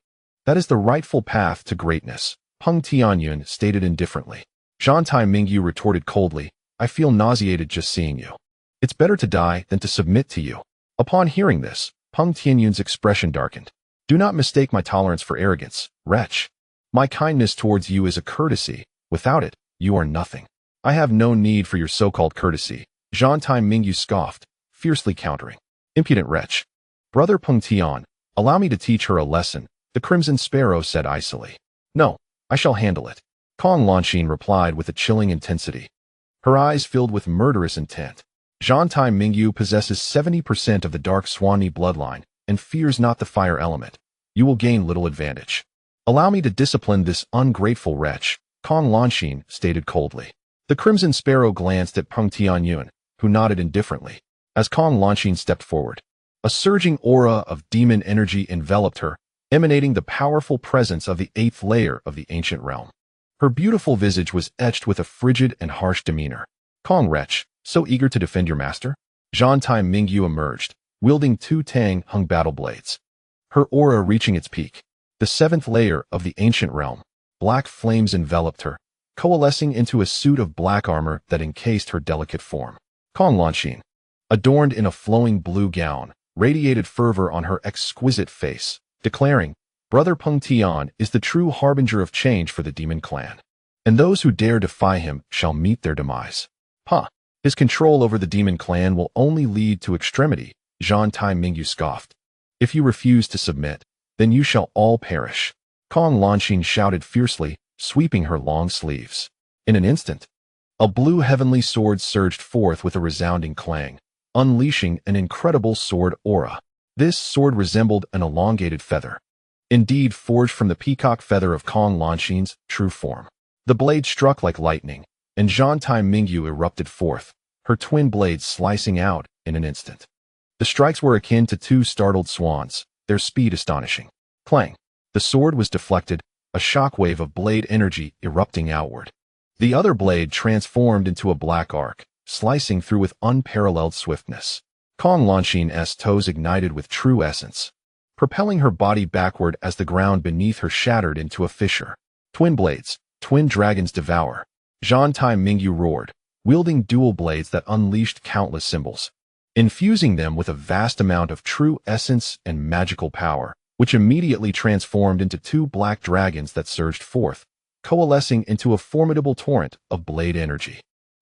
That is the rightful path to greatness, Peng Tianyun stated indifferently. Zhantai Mingyu retorted coldly, I feel nauseated just seeing you. It's better to die than to submit to you. Upon hearing this, Peng Tianyun's expression darkened. Do not mistake my tolerance for arrogance, wretch. My kindness towards you is a courtesy. Without it, you are nothing. I have no need for your so-called courtesy. Zhantai Mingyu scoffed, fiercely countering. Impudent wretch. Brother Peng Tian, allow me to teach her a lesson, the Crimson Sparrow said icily. No, I shall handle it. Kong Lanqin replied with a chilling intensity. Her eyes filled with murderous intent. Zhantai Mingyu possesses 70% of the Dark Swanni bloodline and fears not the fire element. You will gain little advantage. Allow me to discipline this ungrateful wretch, Kong Lanqin stated coldly. The Crimson Sparrow glanced at Peng Tianyun, who nodded indifferently. As Kong Lanqin stepped forward, a surging aura of demon energy enveloped her, emanating the powerful presence of the 8th layer of the ancient realm. Her beautiful visage was etched with a frigid and harsh demeanor. Kong wretch, so eager to defend your master? Zhantai Mingyu emerged, wielding 2 Tang-hung battle blades. Her aura reaching its peak. The 7th layer of the ancient realm, black flames enveloped her, coalescing into a suit of black armor that encased her delicate form. Kong Lanqin, adorned in a flowing blue gown, radiated fervor on her exquisite face, declaring, Brother Peng Tian is the true harbinger of change for the demon clan, and those who dare defy him shall meet their demise. His control over the demon clan will only lead to extremity, Zhantai Mingyu scoffed. If you refuse to submit, then you shall all perish. Kong Lanqin shouted fiercely, sweeping her long sleeves. In an instant, a blue heavenly sword surged forth with a resounding clang, unleashing an incredible sword aura. This sword resembled an elongated feather, indeed forged from the peacock feather of Kong Lanqin's true form. The blade struck like lightning, and Zhantai Mingyu erupted forth, her twin blades slicing out in an instant. The strikes were akin to 2 startled swans, their speed astonishing. Clang! The sword was deflected, a shockwave of blade energy erupting outward. The other blade transformed into a black arc, slicing through with unparalleled swiftness. Kong Lanqin's toes ignited with true essence, propelling her body backward as the ground beneath her shattered into a fissure. Twin blades, twin dragons devour. Zhantai Mingyu roared, wielding dual blades that unleashed countless symbols, infusing them with a vast amount of true essence and magical power, which immediately transformed into 2 black dragons that surged forth, coalescing into a formidable torrent of blade energy.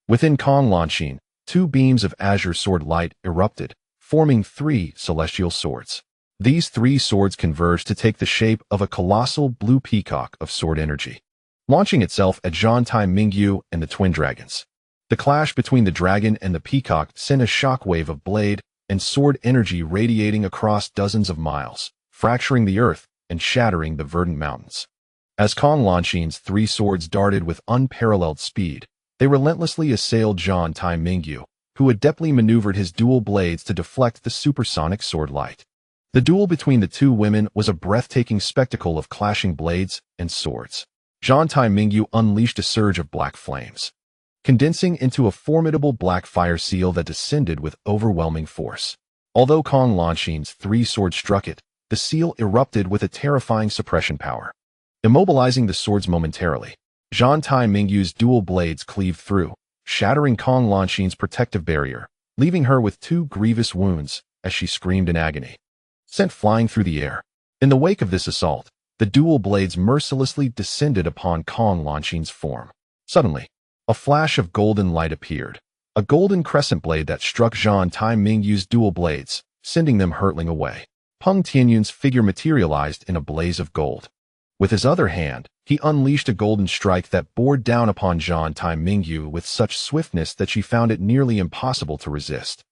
Within Kong Lanqin, 2 beams of azure sword light erupted, forming 3 celestial swords. These 3 swords converged to take the shape of a colossal blue peacock of sword energy, launching itself at Zhantai Mingyu and the twin dragons. The clash between the dragon and the peacock sent a shockwave of blade and sword energy radiating across dozens of miles, fracturing the earth and shattering the verdant mountains. As Kong Lanqin's 3 swords darted with unparalleled speed, they relentlessly assailed Zhantai Mingyu, who adeptly maneuvered his dual blades to deflect the supersonic sword light. The duel between the 2 women was a breathtaking spectacle of clashing blades and swords. Zhantai Mingyu unleashed a surge of black flames, condensing into a formidable black fire seal that descended with overwhelming force. Although Kong Lanqin's 3 swords struck it, the seal erupted with a terrifying suppression power, immobilizing the swords momentarily. Zhantai Mingyu's dual blades cleaved through, shattering Kong Lanqin's protective barrier, leaving her with 2 grievous wounds as she screamed in agony. Sent flying through the air. In the wake of this assault, the dual blades mercilessly descended upon Kong Lanqin's form. Suddenly, a flash of golden light appeared, a golden crescent blade that struck Zhantai Mingyu's dual blades, sending them hurtling away. Peng Tianyun's figure materialized in a blaze of gold. With his other hand, he unleashed a golden strike that bore down upon Zhantai Mingyu with such swiftness that she found it nearly impossible to resist.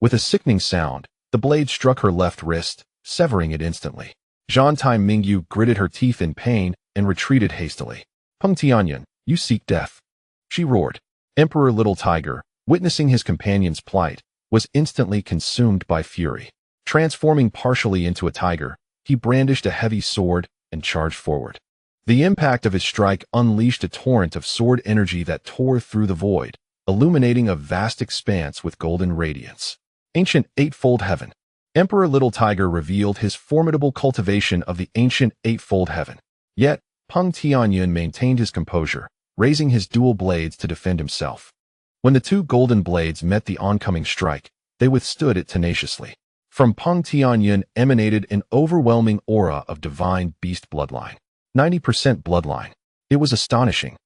With a sickening sound, the blade struck her left wrist, severing it instantly. Zhantai Mingyu gritted her teeth in pain and retreated hastily. Peng Tianyun, you seek death, she roared. Emperor Little Tiger, witnessing his companion's plight, was instantly consumed by fury. Transforming partially into a tiger, he brandished a heavy sword and charged forward. The impact of his strike unleashed a torrent of sword energy that tore through the void, illuminating a vast expanse with golden radiance. Ancient Eightfold Heaven. Emperor Little Tiger revealed his formidable cultivation of the ancient Eightfold Heaven. Yet, Peng Tianyun maintained his composure, raising his dual blades to defend himself. When the 2 golden blades met the oncoming strike, they withstood it tenaciously. From Peng Tianyun emanated an overwhelming aura of divine beast bloodline. 90% bloodline. It was astonishing.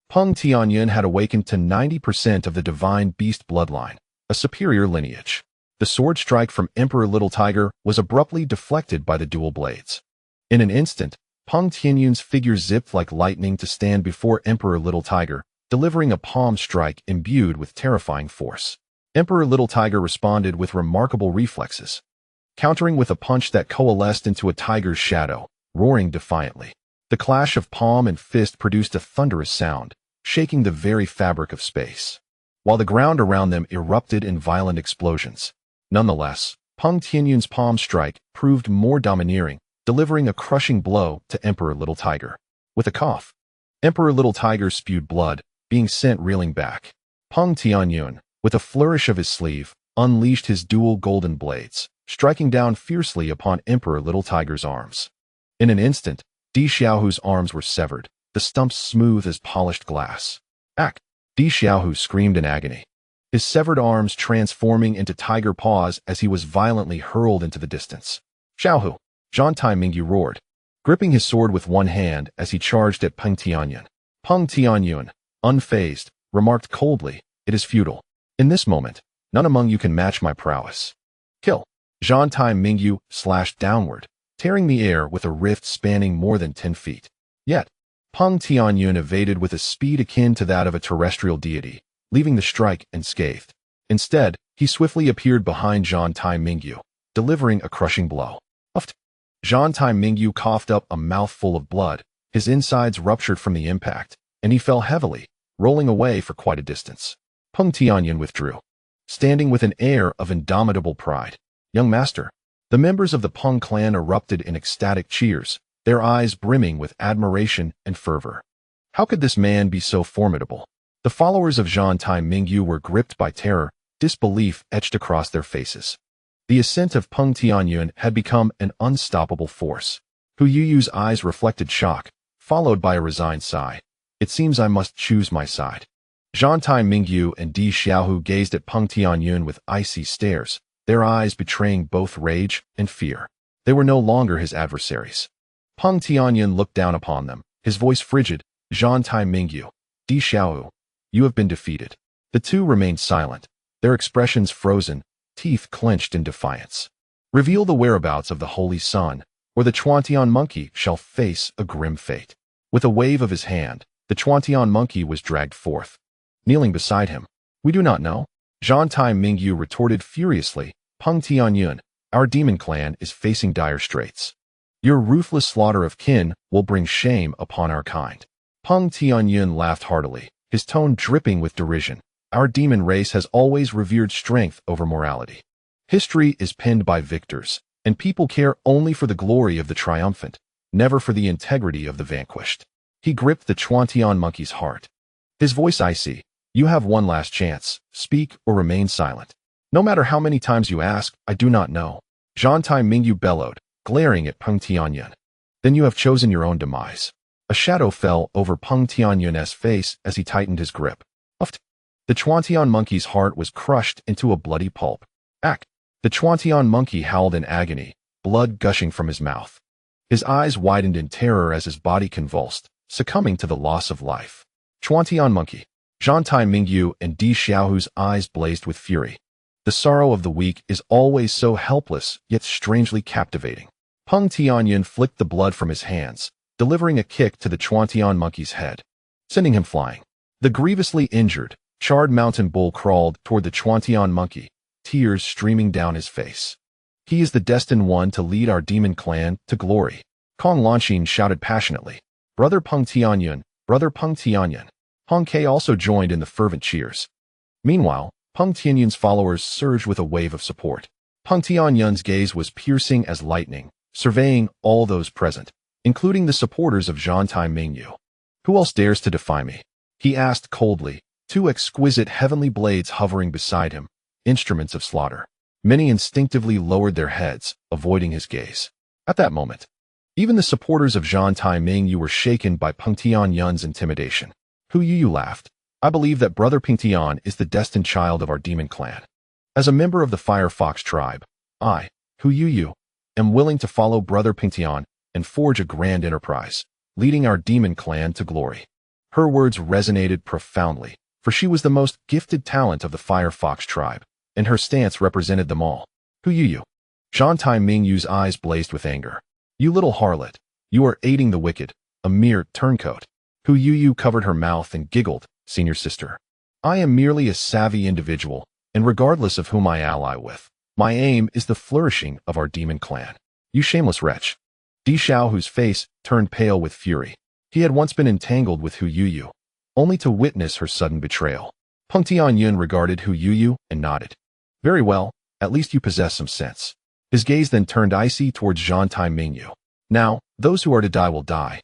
Peng Tianyun had awakened to 90% of the divine beast bloodline, a superior lineage. The sword strike from Emperor Little Tiger was abruptly deflected by the dual blades. In an instant, Peng Tianyun's figure zipped like lightning to stand before Emperor Little Tiger, delivering a palm strike imbued with terrifying force. Emperor Little Tiger responded with remarkable reflexes, countering with a punch that coalesced into a tiger's shadow, roaring defiantly. The clash of palm and fist produced a thunderous sound, shaking the very fabric of space, while the ground around them erupted in violent explosions. Nonetheless, Peng Tianyun's palm strike proved more domineering, delivering a crushing blow to Emperor Little Tiger. With a cough, Emperor Little Tiger spewed blood, being sent reeling back. Peng Tianyun, with a flourish of his sleeve, unleashed his dual golden blades, striking down fiercely upon Emperor Little Tiger's arms. In an instant, Di Xiaohu's arms were severed, the stumps smooth as polished glass. Ack! Di Xiaohu screamed in agony, his severed arms transforming into tiger paws as he was violently hurled into the distance. Xiaohu! Zhantai Mingyu roared, gripping his sword with one hand as he charged at Peng Tianyun. Peng Tianyun, unfazed, remarked coldly, "It is futile. In this moment, none among you can match my prowess." Kill! Zhantai Mingyu slashed downward, tearing the air with a rift spanning more than 10 feet. Yet, Peng Tianyun evaded with a speed akin to that of a terrestrial deity, leaving the strike unscathed. Instead, he swiftly appeared behind Zhantai Mingyu, delivering a crushing blow. Uft! Zhantai Mingyu coughed up a mouthful of blood, his insides ruptured from the impact, and he fell heavily, rolling away for quite a distance. Peng Tianyun withdrew, standing with an air of indomitable pride. "Young master." The members of the Peng clan erupted in ecstatic cheers, their eyes brimming with admiration and fervor. How could this man be so formidable? The followers of Zhantai Mingyu were gripped by terror, disbelief etched across their faces. The ascent of Peng Tianyun had become an unstoppable force. Hu Yuyu's eyes reflected shock, followed by a resigned sigh. "It seems I must choose my side." Zhantai Mingyu and Di Xiaohu gazed at Peng Tianyun with icy stares, their eyes betraying both rage and fear. They were no longer his adversaries. Peng Tianyun looked down upon them, his voice frigid. "Zhantai Mingyu, Di Xiaohu, you have been defeated." The two remained silent, their expressions frozen, teeth clenched in defiance. "Reveal the whereabouts of the Holy Sun, or the Chuantian monkey shall face a grim fate." With a wave of his hand, the Chuantian monkey was dragged forth. Kneeling beside him, "We do not know." Zhantai Mingyu retorted furiously, "Peng Tianyun, our demon clan is facing dire straits. Your ruthless slaughter of kin will bring shame upon our kind." Peng Tianyun laughed heartily, his tone dripping with derision. "Our demon race has always revered strength over morality. History is penned by victors, and people care only for the glory of the triumphant, never for the integrity of the vanquished." He gripped the Chuantian monkey's heart, his voice icy. "You have one last chance. Speak or remain silent. No matter how many times you ask, I do not know." Zhantai Mingyu bellowed, glaring at Peng Tianyun. "Then you have chosen your own demise." A shadow fell over Peng Tianyun's face as he tightened his grip. Uft! The Chuantian monkey's heart was crushed into a bloody pulp. Ack! The Chuantian monkey howled in agony, blood gushing from his mouth. His eyes widened in terror as his body convulsed, succumbing to the loss of life. Chuantian monkey. Zhantai Mingyu and Di Xiaohu's eyes blazed with fury. The sorrow of the weak is always so helpless, yet strangely captivating. Peng Tianyun flicked the blood from his hands, delivering a kick to the Chuantian monkey's head, sending him flying. The grievously injured, charred mountain bull crawled toward the Chuantian monkey, tears streaming down his face. "He is the destined one to lead our demon clan to glory." Kong Lanqin shouted passionately. "Brother Peng Tianyun, Brother Peng Tianyun." Hong Kei also joined in the fervent cheers. Meanwhile, Peng Tianyun's followers surged with a wave of support. Peng Tianyun's gaze was piercing as lightning, surveying all those present, including the supporters of Zhantai Mingyu. "Who else dares to defy me?" he asked coldly, two exquisite heavenly blades hovering beside him, instruments of slaughter. Many instinctively lowered their heads, avoiding his gaze. At that moment, even the supporters of Zhantai Mingyu were shaken by Peng Tianyun's intimidation. Hu Yuyu laughed. "I believe that Brother Peng Tian is the destined child of our demon clan. As a member of the Fire Fox tribe, I, Hu Yuyu, am willing to follow Brother Peng Tian and forge a grand enterprise, leading our demon clan to glory." Her words resonated profoundly, for she was the most gifted talent of the Fire Fox tribe, and her stance represented them all. "Hu Yuyu." Zhantai Mingyu's eyes blazed with anger. "You little harlot, You are aiding the wicked, a mere turncoat. Hu Yu covered her mouth and giggled, senior sister. I am merely a savvy individual, and regardless of whom I ally with, my aim is the flourishing of our demon clan. You shameless wretch. Di Xiao, whose face turned pale with fury. He had once been entangled with Hu Yu, only to witness her sudden betrayal. Peng Tianyun regarded Hu Yu and nodded. Very well, at least you possess some sense. His gaze then turned icy towards Zhan Tai Mingyu. Now, those who are to die will die.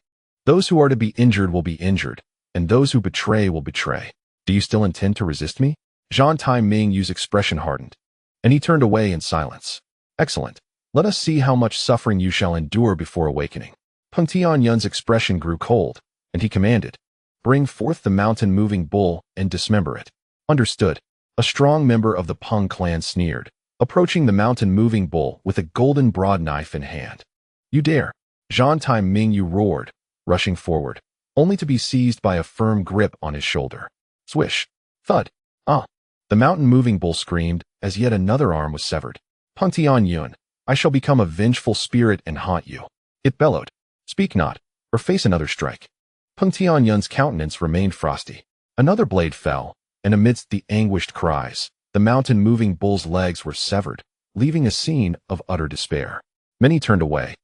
Those who are to be injured will be injured, and those who betray will betray. Do you still intend to resist me? Zhan Tai Mingyu's expression hardened, and he turned away in silence. Excellent. Let us see how much suffering you shall endure before awakening. Peng Tianyun's expression grew cold, and he commanded, bring forth the mountain-moving bull and dismember it. Understood. A strong member of the Peng clan sneered, approaching the mountain-moving bull with a golden broad-knife in hand. You dare! Zhan Tai Mingyu roared, rushing forward, only to be seized by a firm grip on his shoulder. Swish! Thud! Ah! The mountain-moving bull screamed as yet another arm was severed. Peng Tianyun, I shall become a vengeful spirit and haunt you. It bellowed. Speak not, or face another strike. Peng Tianyun's countenance remained frosty. Another blade fell, and amidst the anguished cries, the mountain-moving bull's legs were severed, leaving a scene of utter despair. Many turned away,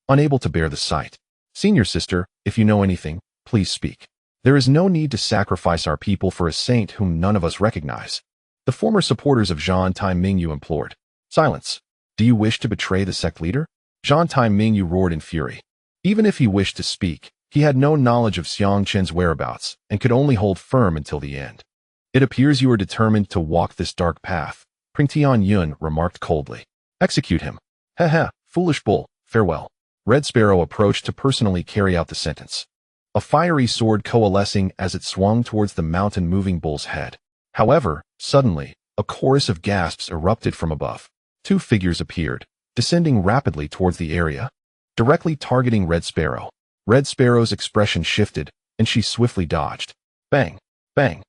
unable to bear the sight. Senior sister, if you know anything, please speak. There is no need to sacrifice our people for a saint whom none of us recognize. The former supporters of Zhan Tai Mingyu implored. Silence. Do you wish to betray the sect leader? Zhan Tai Mingyu roared in fury. Even if he wished to speak, he had no knowledge of Xiang Chen's whereabouts and could only hold firm until the end. It appears you are determined to walk this dark path, Peng Tianyun remarked coldly. Execute him. Heh, foolish bull, farewell. Red Sparrow approached to personally carry out the sentence, a fiery sword coalescing as it swung towards the mountain-moving bull's head. However, suddenly, a chorus of gasps erupted from above. Two figures appeared, descending rapidly towards the area, directly targeting Red Sparrow. Red Sparrow's expression shifted, and she swiftly dodged. Bang! Bang!